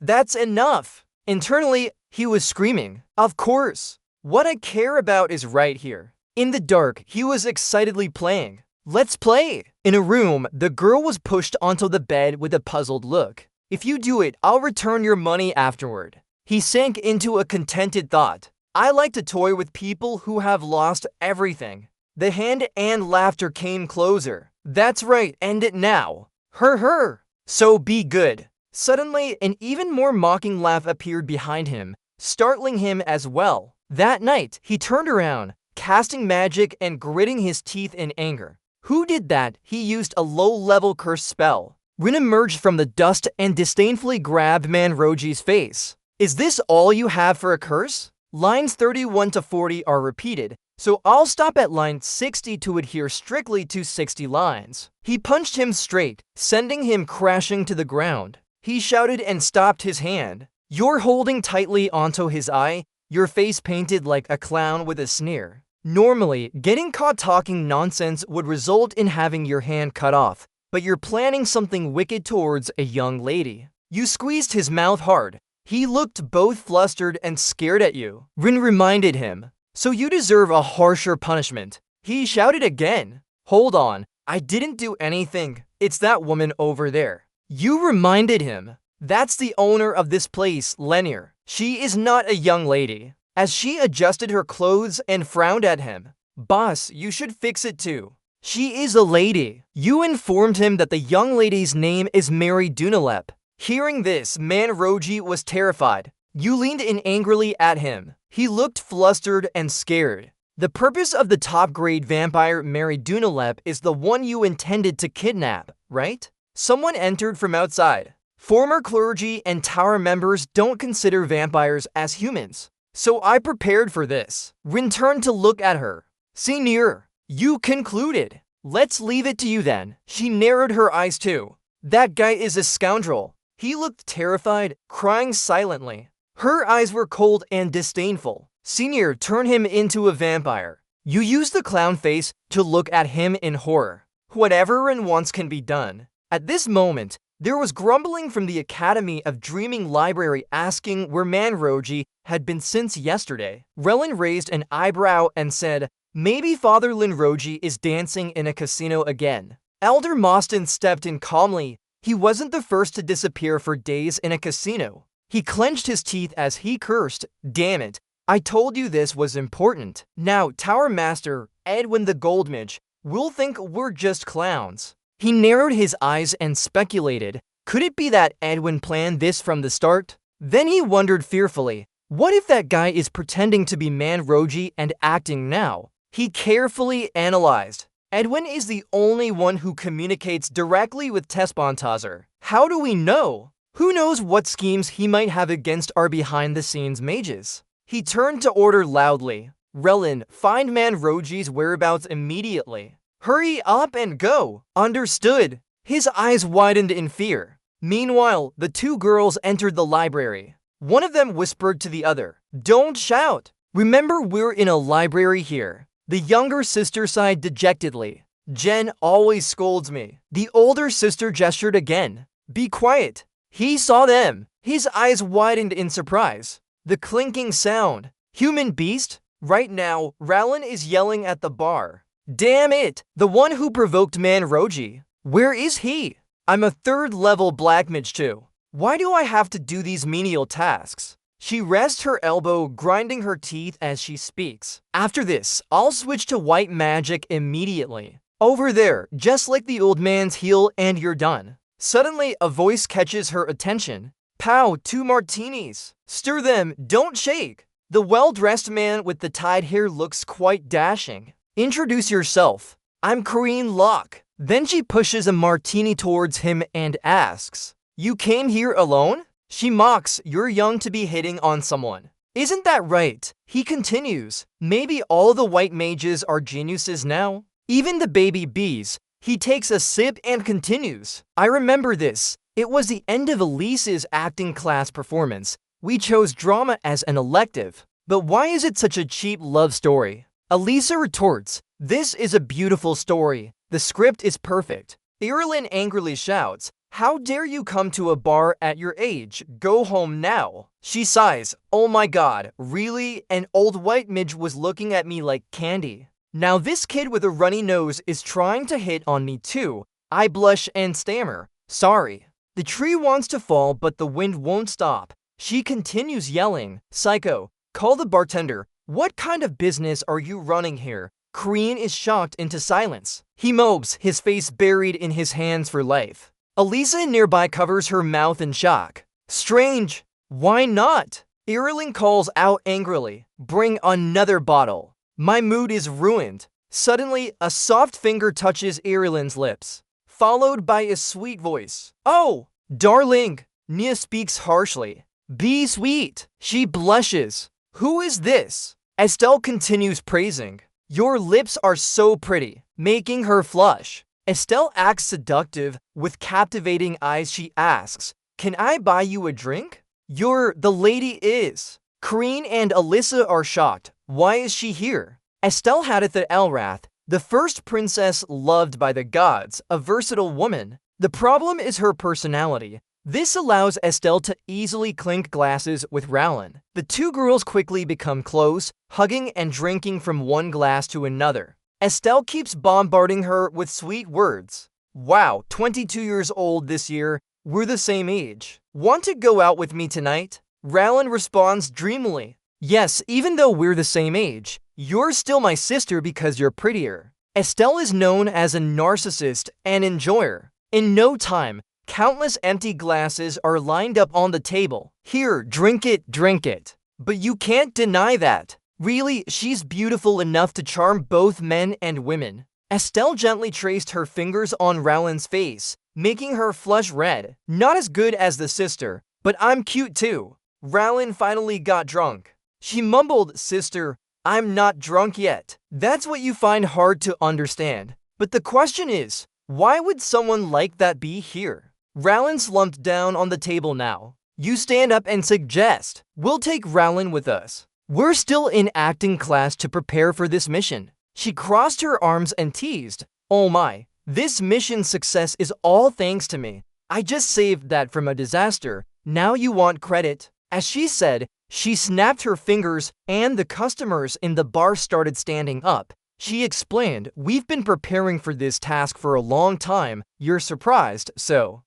That's enough. Internally, he was screaming. Of course. What I care about is right here. In the dark, he was excitedly playing. Let's play. In a room, the girl was pushed onto the bed with a puzzled look. If you do it, I'll return your money afterward. He sank into a contented thought. I like to toy with people who have lost everything. The hand and laughter came closer. That's right, end it now. Her. So be good. Suddenly, an even more mocking laugh appeared behind him, startling him as well. That night, he turned around, casting magic and gritting his teeth in anger. Who did that? He used a low-level curse spell. Rin emerged from the dust and disdainfully grabbed Manroji's face. Is this all you have for a curse? Lines 31 to 40 are repeated, so I'll stop at line 60 to adhere strictly to 60 lines. He punched him straight, sending him crashing to the ground. He shouted and stopped his hand. You're holding tightly onto his eye, your face painted like a clown with a sneer. Normally, getting caught talking nonsense would result in having your hand cut off, but you're planning something wicked towards a young lady. You squeezed his mouth hard. He looked both flustered and scared at you. Rin reminded him. So you deserve a harsher punishment. He shouted again. Hold on, I didn't do anything. It's that woman over there. You reminded him. That's the owner of this place, Lenier. She is not a young lady. As she adjusted her clothes and frowned at him. Boss, you should fix it too. She is a lady. You informed him that the young lady's name is Mary Dunalep. Hearing this, Man Roji was terrified. You leaned in angrily at him. He looked flustered and scared. The purpose of the top-grade vampire Mary Dunalep is the one you intended to kidnap, right? Someone entered from outside. Former clergy and tower members don't consider vampires as humans. So I prepared for this. Rin turned to look at her. Senior, you concluded. Let's leave it to you then. She narrowed her eyes too. That guy is a scoundrel. He looked terrified, crying silently. Her eyes were cold and disdainful. Senior, turn him into a vampire. You use the clown face to look at him in horror. Whatever Rin wants can be done. At this moment, there was grumbling from the Academy of Dreaming Library asking where Manroji had been since yesterday. Relin raised an eyebrow and said, maybe Father Linroji is dancing in a casino again. Elder Mostyn stepped in calmly. He wasn't the first to disappear for days in a casino. He clenched his teeth as he cursed, damn it, I told you this was important. Now, Tower Master, Edwin the Goldmage, will think we're just clowns. He narrowed his eyes and speculated, could it be that Edwin planned this from the start? Then he wondered fearfully, what if that guy is pretending to be Manroji and acting now? He carefully analyzed. Edwin is the only one who communicates directly with Tespontazer. How do we know? Who knows what schemes he might have against our behind-the-scenes mages? He turned to order loudly. Relin, find Manroji's whereabouts immediately. Hurry up and go. Understood. His eyes widened in fear. Meanwhile, the two girls entered the library. One of them whispered to the other, don't shout. Remember, we're in a library here. The younger sister sighed dejectedly. Jen always scolds me. The older sister gestured again. Be quiet. He saw them. His eyes widened in surprise. The clinking sound. Human beast? Right now, Rallin is yelling at the bar. Damn it! The one who provoked Manroji. Where is he? I'm a third-level black mage too. Why do I have to do these menial tasks? She rests her elbow, grinding her teeth as she speaks. After this, I'll switch to white magic immediately. Over there, just like the old man's heel and you're done. Suddenly, a voice catches her attention. Pow, 2 martinis. Stir them, don't shake. The well-dressed man with the tied hair looks quite dashing. Introduce yourself. I'm Corinne Locke. Then she pushes a martini towards him and asks, you came here alone? She mocks, you're young to be hitting on someone. Isn't that right? He continues, maybe all the white mages are geniuses now. Even the baby bees. He takes a sip and continues. I remember this. It was the end of Elise's acting class performance. We chose drama as an elective. But why is it such a cheap love story? Elisa retorts, this is a beautiful story. The script is perfect. Irulan angrily shouts, how dare you come to a bar at your age? Go home now. She sighs, oh my god, really? An old white midge was looking at me like candy. Now this kid with a runny nose is trying to hit on me too. I blush and stammer, sorry. The tree wants to fall, but the wind won't stop. She continues yelling, psycho, call the bartender. What kind of business are you running here? Korean is shocked into silence. He mopes, his face buried in his hands for life. Elisa nearby covers her mouth in shock. Strange. Why not? Irulan calls out angrily. Bring another bottle. My mood is ruined. Suddenly, a soft finger touches Irulan's lips, followed by a sweet voice. Oh, darling. Nia speaks harshly. Be sweet. She blushes. Who is this? Estelle continues praising. Your lips are so pretty, making her flush. Estelle acts seductive. With captivating eyes, she asks, can I buy you a drink? The lady is. Kareen and Alyssa are shocked. Why is she here? Estelle Haditha Elrath, the first princess loved by the gods, a versatile woman. The problem is her personality. This allows Estelle to easily clink glasses with Rowland. The two girls quickly become close, hugging and drinking from one glass to another. Estelle keeps bombarding her with sweet words. Wow, 22 years old this year. We're the same age. Want to go out with me tonight? Rowland responds dreamily. Yes, even though we're the same age, you're still my sister because you're prettier. Estelle is known as a narcissist and enjoyer. In no time, countless empty glasses are lined up on the table. Here, drink it, drink it. But you can't deny that. Really, she's beautiful enough to charm both men and women. Estelle gently traced her fingers on Rowland's face, making her flush red. Not as good as the sister, but I'm cute too. Rowland finally got drunk. She mumbled, "Sister, I'm not drunk yet." That's what you find hard to understand. But the question is, why would someone like that be here? Rowland slumped down on the table now. You stand up and suggest, "We'll take Rowland with us. We're still in acting class to prepare for this mission." She crossed her arms and teased, "Oh my, this mission's success is all thanks to me. I just saved that from a disaster. Now you want credit." As she said, she snapped her fingers and the customers in the bar started standing up. She explained, "We've been preparing for this task for a long time. You're surprised, so."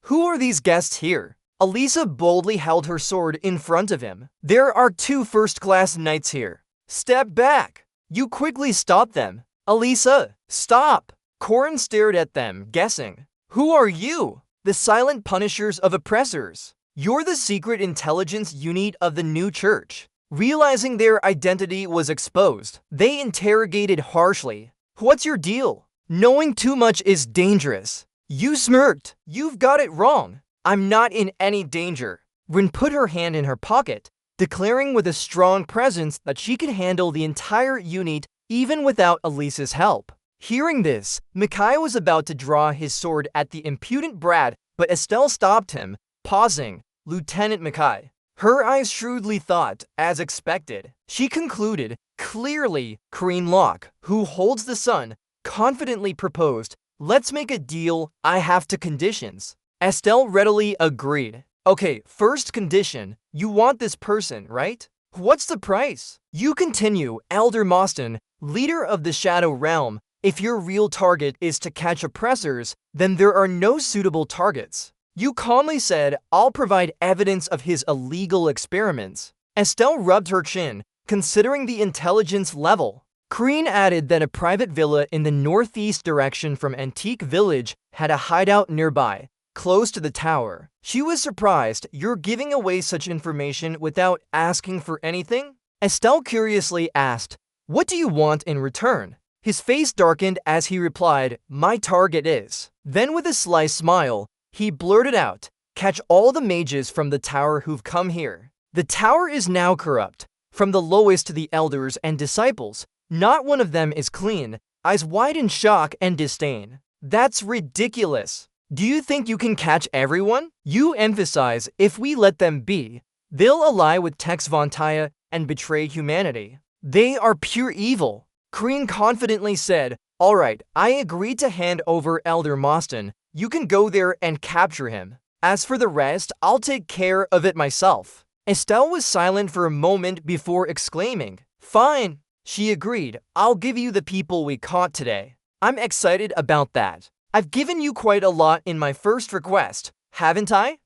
Who are these guests here? Elisa boldly held her sword in front of him. "There are 2 first-class knights here. Step back." You quickly stopped them. "Elisa, stop." Corin stared at them, guessing. "Who are you?" "The silent punishers of oppressors. You're the secret intelligence unit of the new church." Realizing their identity was exposed, they interrogated harshly. "What's your deal? Knowing too much is dangerous." You smirked. "You've got it wrong. I'm not in any danger." Rin put her hand in her pocket, declaring with a strong presence that she could handle the entire unit even without Elisa's help. Hearing this, Mikhail was about to draw his sword at the impudent brat, but Estelle stopped him, pausing. "Lieutenant Mikhail." Her eyes shrewdly thought, as expected. She concluded, "Clearly, Kreen Locke, who holds the sun, confidently proposed, 'Let's make a deal, I have 2 conditions.'" Estelle readily agreed. "Okay, first condition, you want this person, right? What's the price?" You continue, "Elder Moston, leader of the Shadow Realm. If your real target is to catch oppressors, then there are no suitable targets." You calmly said, "I'll provide evidence of his illegal experiments." Estelle rubbed her chin, considering the intelligence level. Kreen added that a private villa in the northeast direction from Antique Village had a hideout nearby, close to the tower. She was surprised. "You're giving away such information without asking for anything?" Estelle curiously asked, "What do you want in return?" His face darkened as he replied, "My target is." Then with a sly smile, he blurted out, "Catch all the mages from the tower who've come here. The tower is now corrupt, from the lowest to the elders and disciples. Not one of them is clean." Eyes wide in shock and disdain. "That's ridiculous. Do you think you can catch everyone?" You emphasize, "If we let them be, they'll ally with Tex Von Taya and betray humanity. They are pure evil." Kreen confidently said, "All right, I agree to hand over Elder Moston. You can go there and capture him. As for the rest, I'll take care of it myself." Estelle was silent for a moment before exclaiming, "Fine." She agreed, "I'll give you the people we caught today. I'm excited about that. I've given you quite a lot in my first request, haven't I?"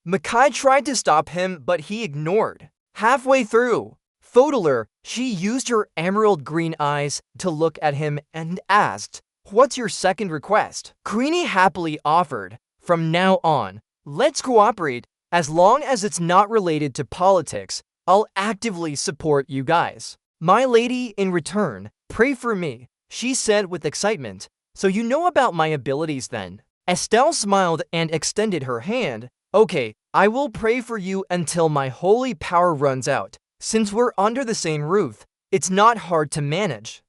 Mikhail tried to stop him, but he ignored. Halfway through, Fodeler, she used her emerald green eyes to look at him and asked, "What's your second request?" Creenie happily offered, "From now on, let's cooperate. As long as it's not related to politics, I'll actively support you guys. My lady, in return, pray for me," she said with excitement. "So you know about my abilities then?" Estelle smiled and extended her hand. "Okay, I will pray for you until my holy power runs out. Since we're under the same roof, it's not hard to manage."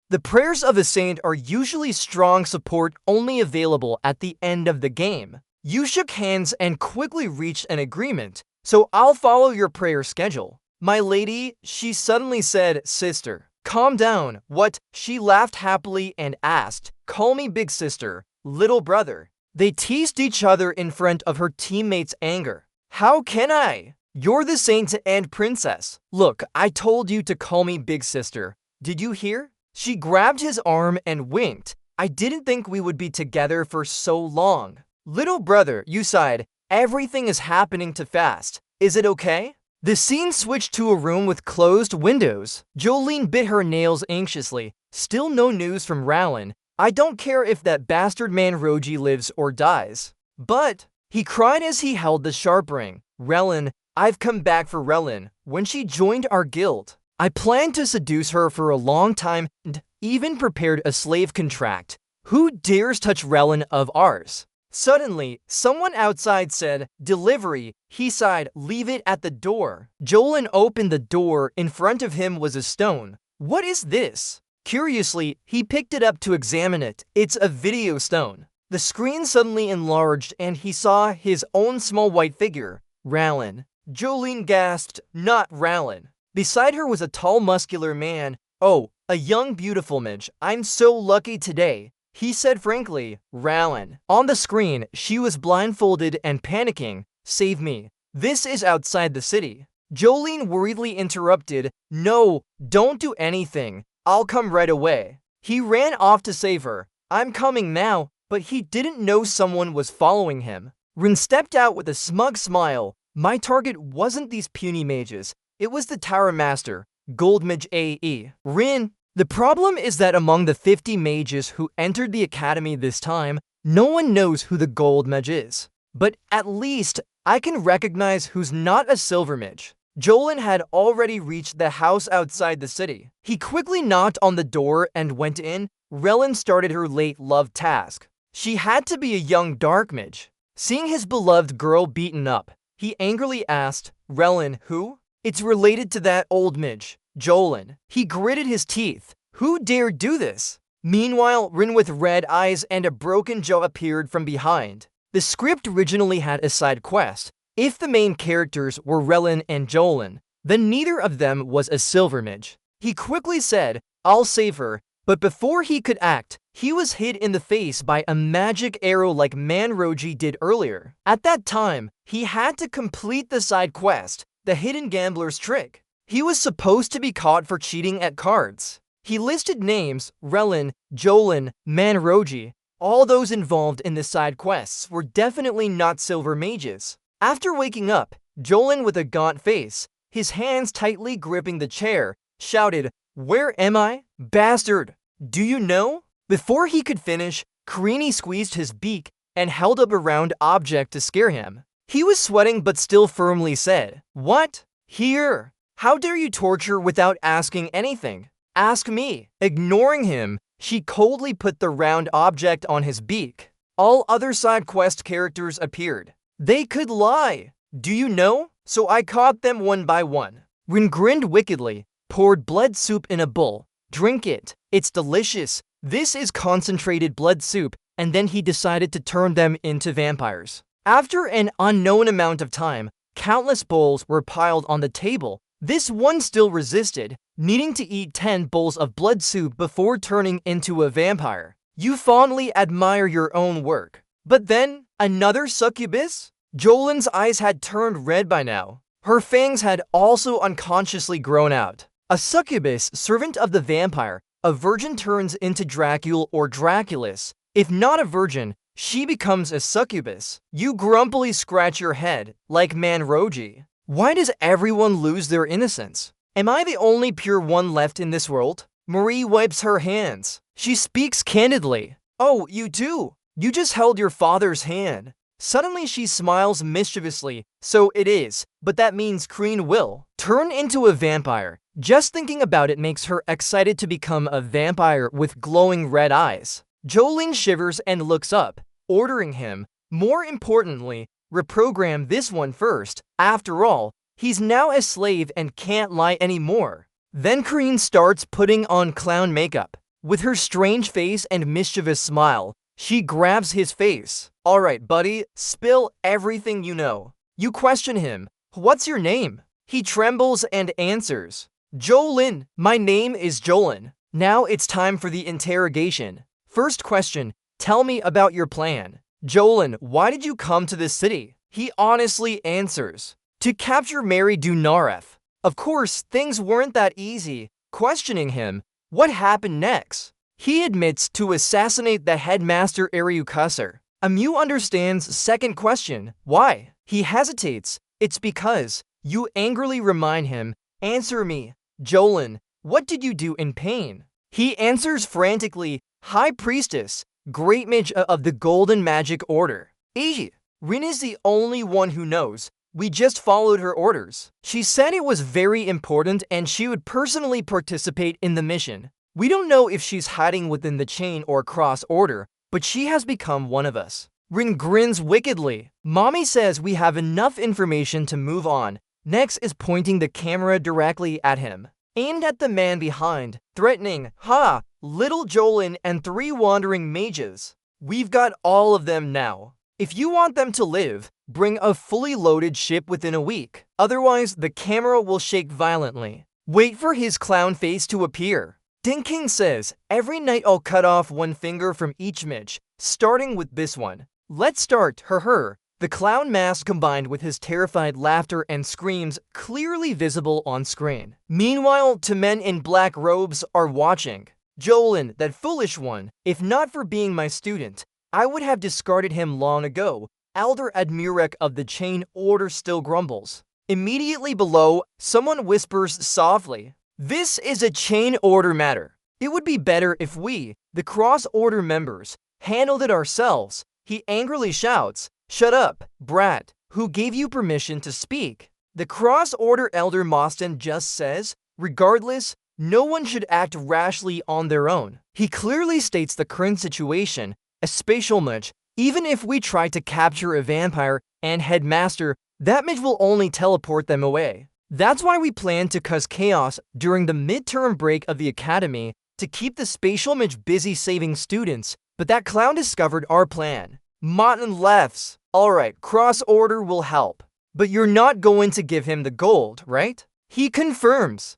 The prayers of a saint are usually strong support only available at the end of the game. You shook hands and quickly reached an agreement, so I'll follow your prayer schedule. "My lady," she suddenly said, "Sister, calm down." "What?" She laughed happily and asked, "Call me big sister, little brother." They teased each other in front of her teammates' anger. "How can I? You're the saint and princess." "Look, I told you to call me big sister. Did you hear?" She grabbed his arm and winked. I didn't think we would be together for so long. Little brother, you sighed. Everything is happening too fast. Is it okay? The scene switched to a room with closed windows. Jolene bit her nails anxiously. Still no news from Rowland. I don't care if that bastard man Roji lives or dies. But, he cried as he held the sharp ring. Rellin, I've come back for Rellin. When she joined our guild, I planned to seduce her for a long time and even prepared a slave contract. Who dares touch Rellin of ours? Suddenly, someone outside said, "Delivery." He sighed, "Leave it at the door." Jolin opened the door. In front of him was a stone. What is this? Curiously, he picked it up to examine it. It's a video stone. The screen suddenly enlarged and he saw his own small white figure. Rowland. Jolene gasped, "Not Rowland." Beside her was a tall, muscular man. "Oh, a young, beautiful midge. I'm so lucky today," he said frankly. Rowland. On the screen, she was blindfolded and panicking. "Save me. This is outside the city." Jolene worriedly interrupted. "No, don't do anything. I'll come right away." He ran off to save her. "I'm coming now," but he didn't know someone was following him. Rin stepped out with a smug smile. My target wasn't these puny mages. It was the Tower Master, Gold Mage AE. Rin, the problem is that among the 50 mages who entered the academy this time, no one knows who the Gold Mage is. But at least I can recognize who's not a Silver Mage. Jolin had already reached the house outside the city. He quickly knocked on the door and went in. Rellin started her late-loved task. She had to be a young Dark Mage. Seeing his beloved girl beaten up, he angrily asked, "Rellin, who?" "It's related to that old Mage, Jolin." He gritted his teeth. Who dared do this? Meanwhile, Rin with red eyes and a broken jaw appeared from behind. The script originally had a side quest. If the main characters were Rellin and Jolin, then neither of them was a Silver Mage. He quickly said, "I'll save her," but before he could act, he was hit in the face by a magic arrow like Manroji did earlier. At that time, he had to complete the side quest, the Hidden Gambler's Trick. He was supposed to be caught for cheating at cards. He listed names: Rellin, Jolin, Manroji. All those involved in the side quests were definitely not Silver Mages. After waking up, Jolin with a gaunt face, his hands tightly gripping the chair, shouted, "Where am I? Bastard! Do you know?" Before he could finish, Karini squeezed his beak and held up a round object to scare him. He was sweating but still firmly said, "What? Here! How dare you torture without asking anything? Ask me." Ignoring him, she coldly put the round object on his beak. All other side quest characters appeared. They could lie. Do you know? So I caught them one by one. Rin grinned wickedly, poured blood soup in a bowl. "Drink it. It's delicious. This is concentrated blood soup," and then he decided to turn them into vampires. After an unknown amount of time, countless bowls were piled on the table. This one still resisted, needing to eat 10 bowls of blood soup before turning into a vampire. You fondly admire your own work. But then, another succubus? Jolin's eyes had turned red by now. Her fangs had also unconsciously grown out. A succubus, servant of the vampire, a virgin turns into Dracul or Draculus. If not a virgin, she becomes a succubus. You grumpily scratch your head, like Manroji. Why does everyone lose their innocence? Am I the only pure one left in this world? Marie wipes her hands. She speaks candidly. "Oh, you too. You just held your father's hand." Suddenly she smiles mischievously. "So it is, but that means Kreen will turn into a vampire." Just thinking about it makes her excited to become a vampire with glowing red eyes. Jolene shivers and looks up, ordering him, more importantly, reprogram this one first. After all, he's now a slave and can't lie anymore. Then Kreen starts putting on clown makeup. With her strange face and mischievous smile, she grabs his face. "Alright, buddy, spill everything you know." You question him. "What's your name?" He trembles and answers, "Jolin. My name is Jolin." Now it's time for the interrogation. First question, tell me about your plan. "Jolin, why did you come to this city?" He honestly answers, "To capture Mary Dunaref." Of course, things weren't that easy. Questioning him, What happened next? He admits to assassinate the headmaster Ariukasser. Amu understands second question. Why? He hesitates. It's because you angrily remind him, answer me, Jolin, what did you do in pain? He answers frantically, High Priestess, Great Mage of the Golden Magic Order. Rin is the only one who knows. We just followed her orders. She said it was very important and she would personally participate in the mission. We don't know if she's hiding within the chain or cross order, but she has become one of us. Rin grins wickedly. Mommy says we have enough information to move on. Next is pointing the camera directly at him, aimed at the man behind, threatening, Ha! Little Jolin and 3 wandering mages. We've got all of them now. If you want them to live, bring a fully loaded ship within a week. Otherwise, the camera will shake violently. Wait for his clown face to appear. Dinking says, every night I'll cut off 1 finger from each Mitch, starting with this one. Let's start, her. The clown mask combined with his terrified laughter and screams clearly visible on screen. Meanwhile, 2 men in black robes are watching. Jolin, that foolish one, if not for being my student, I would have discarded him long ago. Elder Admurek of the Chain Order still grumbles. Immediately below, someone whispers softly, This is a Chain Order matter. It would be better if we, the Cross Order members, handled it ourselves. He angrily shouts, Shut up, brat. Who gave you permission to speak? The Cross Order Elder Moston just says, regardless, no one should act rashly on their own. He clearly states the current situation, a spatial mage. Even if we try to capture a vampire and headmaster, that mage will only teleport them away. That's why we plan to cause chaos during the midterm break of the academy to keep the spatial mage busy saving students, but that clown discovered our plan. Martin laughs. Alright, Cross Order will help. But you're not going to give him the gold, right? He confirms.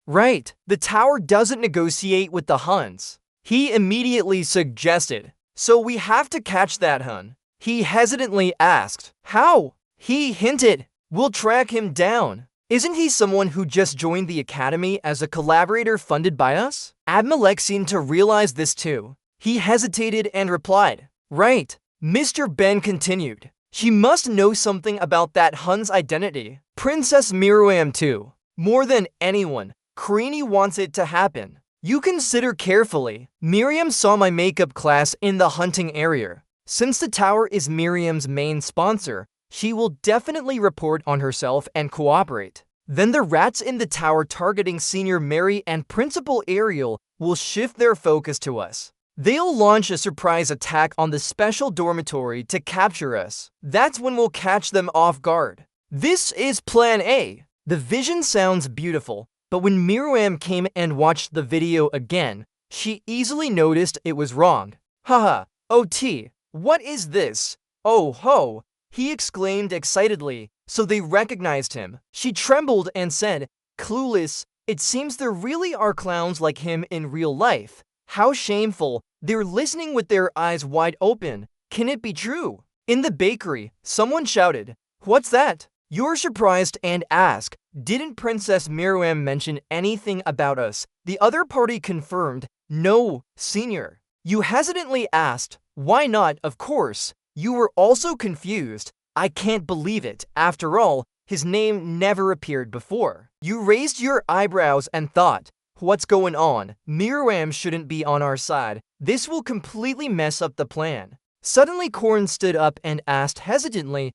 Right, the tower doesn't negotiate with the Huns. He immediately suggested. So we have to catch that Hun. He hesitantly asked. How? He hinted. We'll track him down. Isn't he someone who just joined the academy as a collaborator funded by us? Abimelech seemed to realize this too. He hesitated and replied. Right. Mr. Ben continued. She must know something about that Hun's identity. Princess Miriam too. More than anyone, Karini wants it to happen. You consider carefully. Miriam saw my makeup class in the hunting area. Since the tower is Miriam's main sponsor, she will definitely report on herself and cooperate. Then the rats in the tower targeting Senior Mary and Principal Ariel will shift their focus to us. They'll launch a surprise attack on the special dormitory to capture us. That's when we'll catch them off guard. This is Plan A. The vision sounds beautiful, but when Miriam came and watched the video again, she easily noticed it was wrong. Haha, OT, what is this? Oh ho, he exclaimed excitedly, so they recognized him. She trembled and said, Clueless, it seems there really are clowns like him in real life. How shameful, they're listening with their eyes wide open. Can it be true? In the bakery, someone shouted, What's that? You're surprised and ask, Didn't Princess Miriam mention anything about us? The other party confirmed, No, Senior. You hesitantly asked, Why not, of course. You were also confused. I can't believe it. After all, his name never appeared before. You raised your eyebrows and thought, What's going on? Miriam shouldn't be on our side. This will completely mess up the plan. Suddenly Korn stood up and asked hesitantly,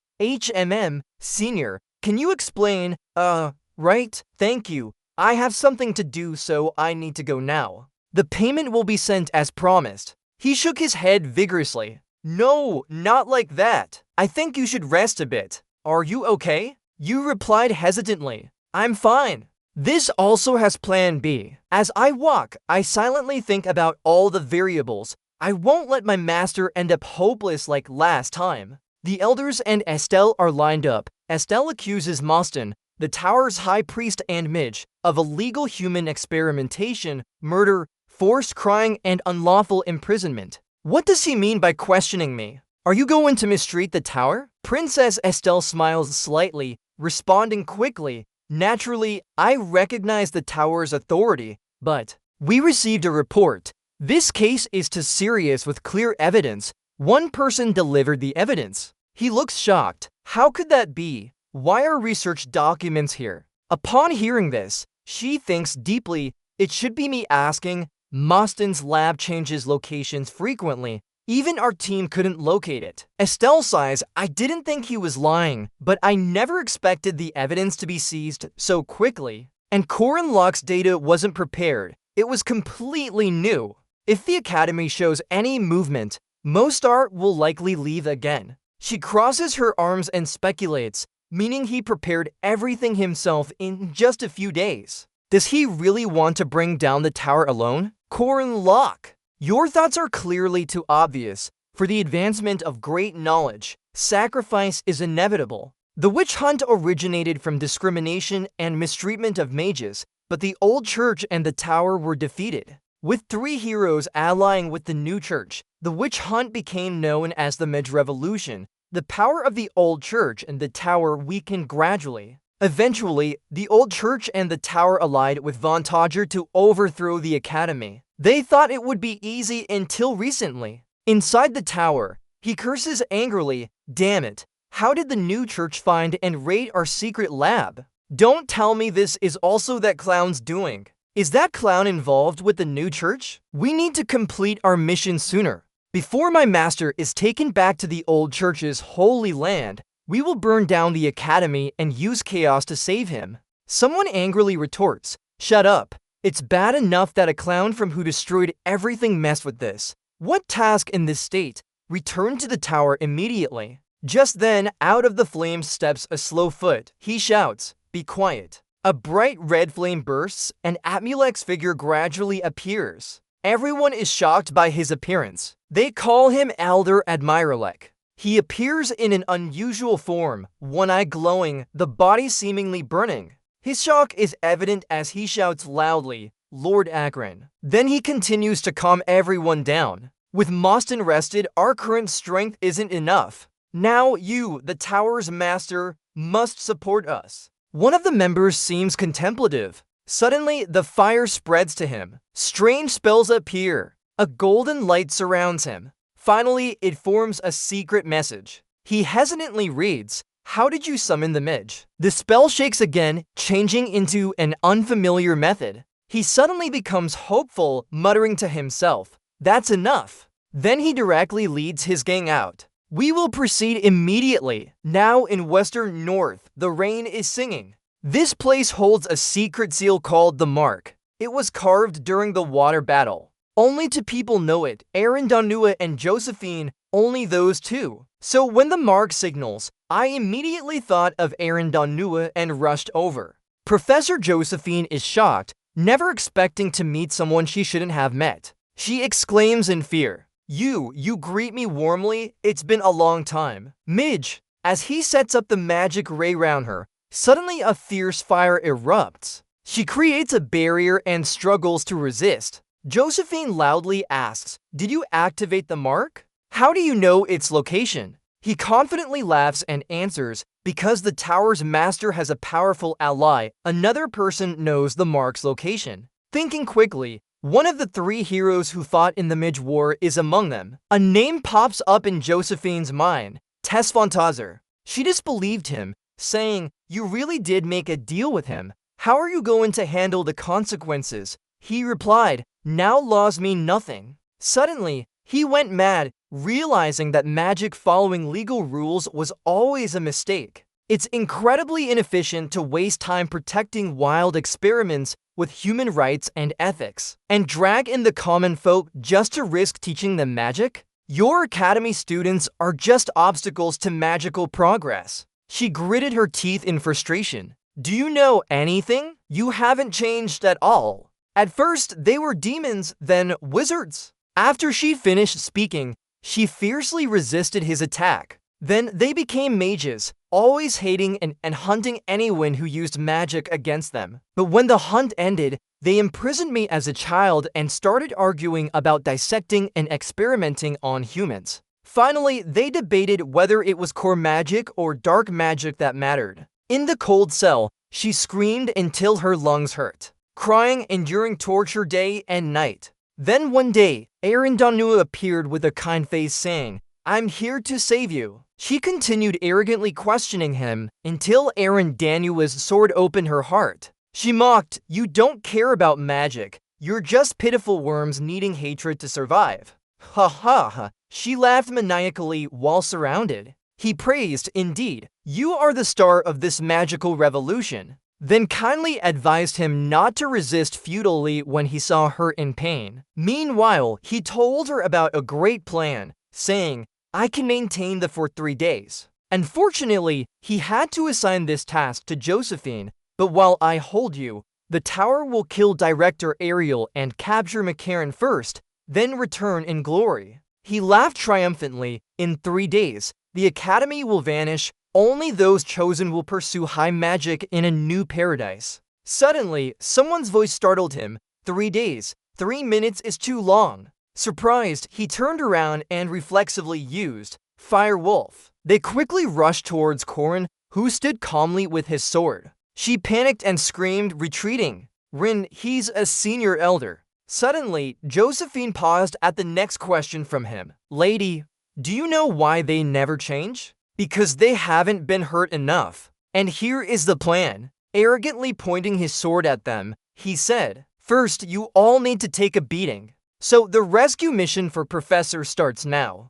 Senior, can you explain? Right, thank you. I have something to do, so I need to go now. The payment will be sent as promised. He shook his head vigorously. No, not like that. I think you should rest a bit. Are you okay? You replied hesitantly. I'm fine. This also has Plan B. As I walk, I silently think about all the variables. I won't let my master end up hopeless like last time. The elders and Estelle are lined up. Estelle accuses Moston, the tower's high priest and Midge, of illegal human experimentation, murder, forced crying, and unlawful imprisonment. What does he mean by questioning me? Are you going to mistreat the tower? Princess Estelle smiles slightly, responding quickly. Naturally, I recognize the tower's authority, but We received a report. This case is too serious with clear evidence. One person delivered the evidence. He looks shocked. How could that be? Why are research documents here? Upon hearing this, she thinks deeply. It should be me asking. Mostyn's lab changes locations frequently. Even our team couldn't locate it. Estelle sighs, I didn't think he was lying, but I never expected the evidence to be seized so quickly. And Corin Locke's data wasn't prepared. It was completely new. If the Academy shows any movement, Mostar will likely leave again. She crosses her arms and speculates, meaning he prepared everything himself in just a few days. Does he really want to bring down the tower alone? Corin Locke, your thoughts are clearly too obvious. For the advancement of great knowledge, sacrifice is inevitable. The witch hunt originated from discrimination and mistreatment of mages, but the old church and the tower were defeated. With 3 heroes allying with the new church, the witch hunt became known as the Mage Revolution. The power of the old church and the tower weakened gradually. Eventually, the old church and the tower allied with Von Todger to overthrow the Academy. They thought it would be easy until recently. Inside the tower, he curses angrily, damn it, how did the new church find and raid our secret lab? Don't tell me this is also that clown's doing. Is that clown involved with the new church? We need to complete our mission sooner. Before my master is taken back to the old church's holy land, we will burn down the Academy and use chaos to save him. Someone angrily retorts, shut up. It's bad enough that a clown from who destroyed everything messed with this. What task in this state? Return to the tower immediately. Just then, out of the flames steps a slow foot. He shouts, be quiet. A bright red flame bursts, and Amulek's figure gradually appears. Everyone is shocked by his appearance. They call him Elder Admiralek. He appears in an unusual form, one eye glowing, the body seemingly burning. His shock is evident as he shouts loudly, Lord Akron. Then he continues to calm everyone down. With Mostyn rested, our current strength isn't enough. Now you, the tower's master, must support us. One of the members seems contemplative. Suddenly, the fire spreads to him. Strange spells appear. A golden light surrounds him. Finally, it forms a secret message. He hesitantly reads, how did you summon the Midge? The spell shakes again, changing into an unfamiliar method. He suddenly becomes hopeful, muttering to himself, that's enough. Then he directly leads his gang out. We will proceed immediately. Now in Western North, the rain is singing. This place holds a secret seal called the Mark. It was carved during the water battle. Only 2 people know it, Aaron Donua and Josephine, only those 2. So when the Mark signals, I immediately thought of Aaron Donua and rushed over. Professor Josephine is shocked, never expecting to meet someone she shouldn't have met. She exclaims in fear, You greet me warmly? It's been a long time. Midge, as he sets up the magic ray round her, suddenly a fierce fire erupts. She creates a barrier and struggles to resist. Josephine loudly asks, did you activate the Mark? How do you know its location? He confidently laughs and answers, because the tower's master has a powerful ally, another person knows the Mark's location. Thinking quickly, one of the 3 heroes who fought in the Midge War is among them. A name pops up in Josephine's mind, Tess Von Todger. She disbelieved him, saying, you really did make a deal with him. How are you going to handle the consequences? He replied, now laws mean nothing. Suddenly, he went mad, realizing that magic following legal rules was always a mistake. It's incredibly inefficient to waste time protecting wild experiments with human rights and ethics, and drag in the common folk just to risk teaching them magic? Your academy students are just obstacles to magical progress. She gritted her teeth in frustration. Do you know anything? You haven't changed at all. At first, they were demons, then wizards. After she finished speaking, she fiercely resisted his attack. Then they became mages, always hating and hunting anyone who used magic against them. But when the hunt ended, they imprisoned me as a child and started arguing about dissecting and experimenting on humans. Finally, they debated whether it was core magic or dark magic that mattered. In the cold cell, she screamed until her lungs hurt. crying, enduring torture day and night. Then one day, Arendanu appeared with a kind face saying, "I'm here to save you." She continued arrogantly questioning him until Arendanua's sword opened her heart. She mocked, "You don't care about magic. You're just pitiful worms needing hatred to survive." Ha ha ha. She laughed maniacally while surrounded. He praised, "Indeed, you are the star of this magical revolution," then kindly advised him not to resist futilely when he saw her in pain. Meanwhile, he told her about a great plan, saying, "I can maintain the for 3 days." Unfortunately, he had to assign this task to Josephine, but while I hold you, the tower will kill Director Ariel and capture McCarran first, then return in glory. He laughed triumphantly. In 3 days, the Academy will vanish. Only those chosen will pursue high magic in a new paradise. Suddenly, someone's voice startled him. 3 days, 3 minutes is too long. Surprised, he turned around and reflexively used Fire Wolf. They quickly rushed towards Corin, who stood calmly with his sword. She panicked and screamed, retreating. "Rin, he's a senior elder." Suddenly, Josephine paused at the next question from him. "Lady, do you know why they never change?" "Because they haven't been hurt enough. And here is the plan." Arrogantly pointing his sword at them, he said, "First, you all need to take a beating. So the rescue mission for Professor starts now.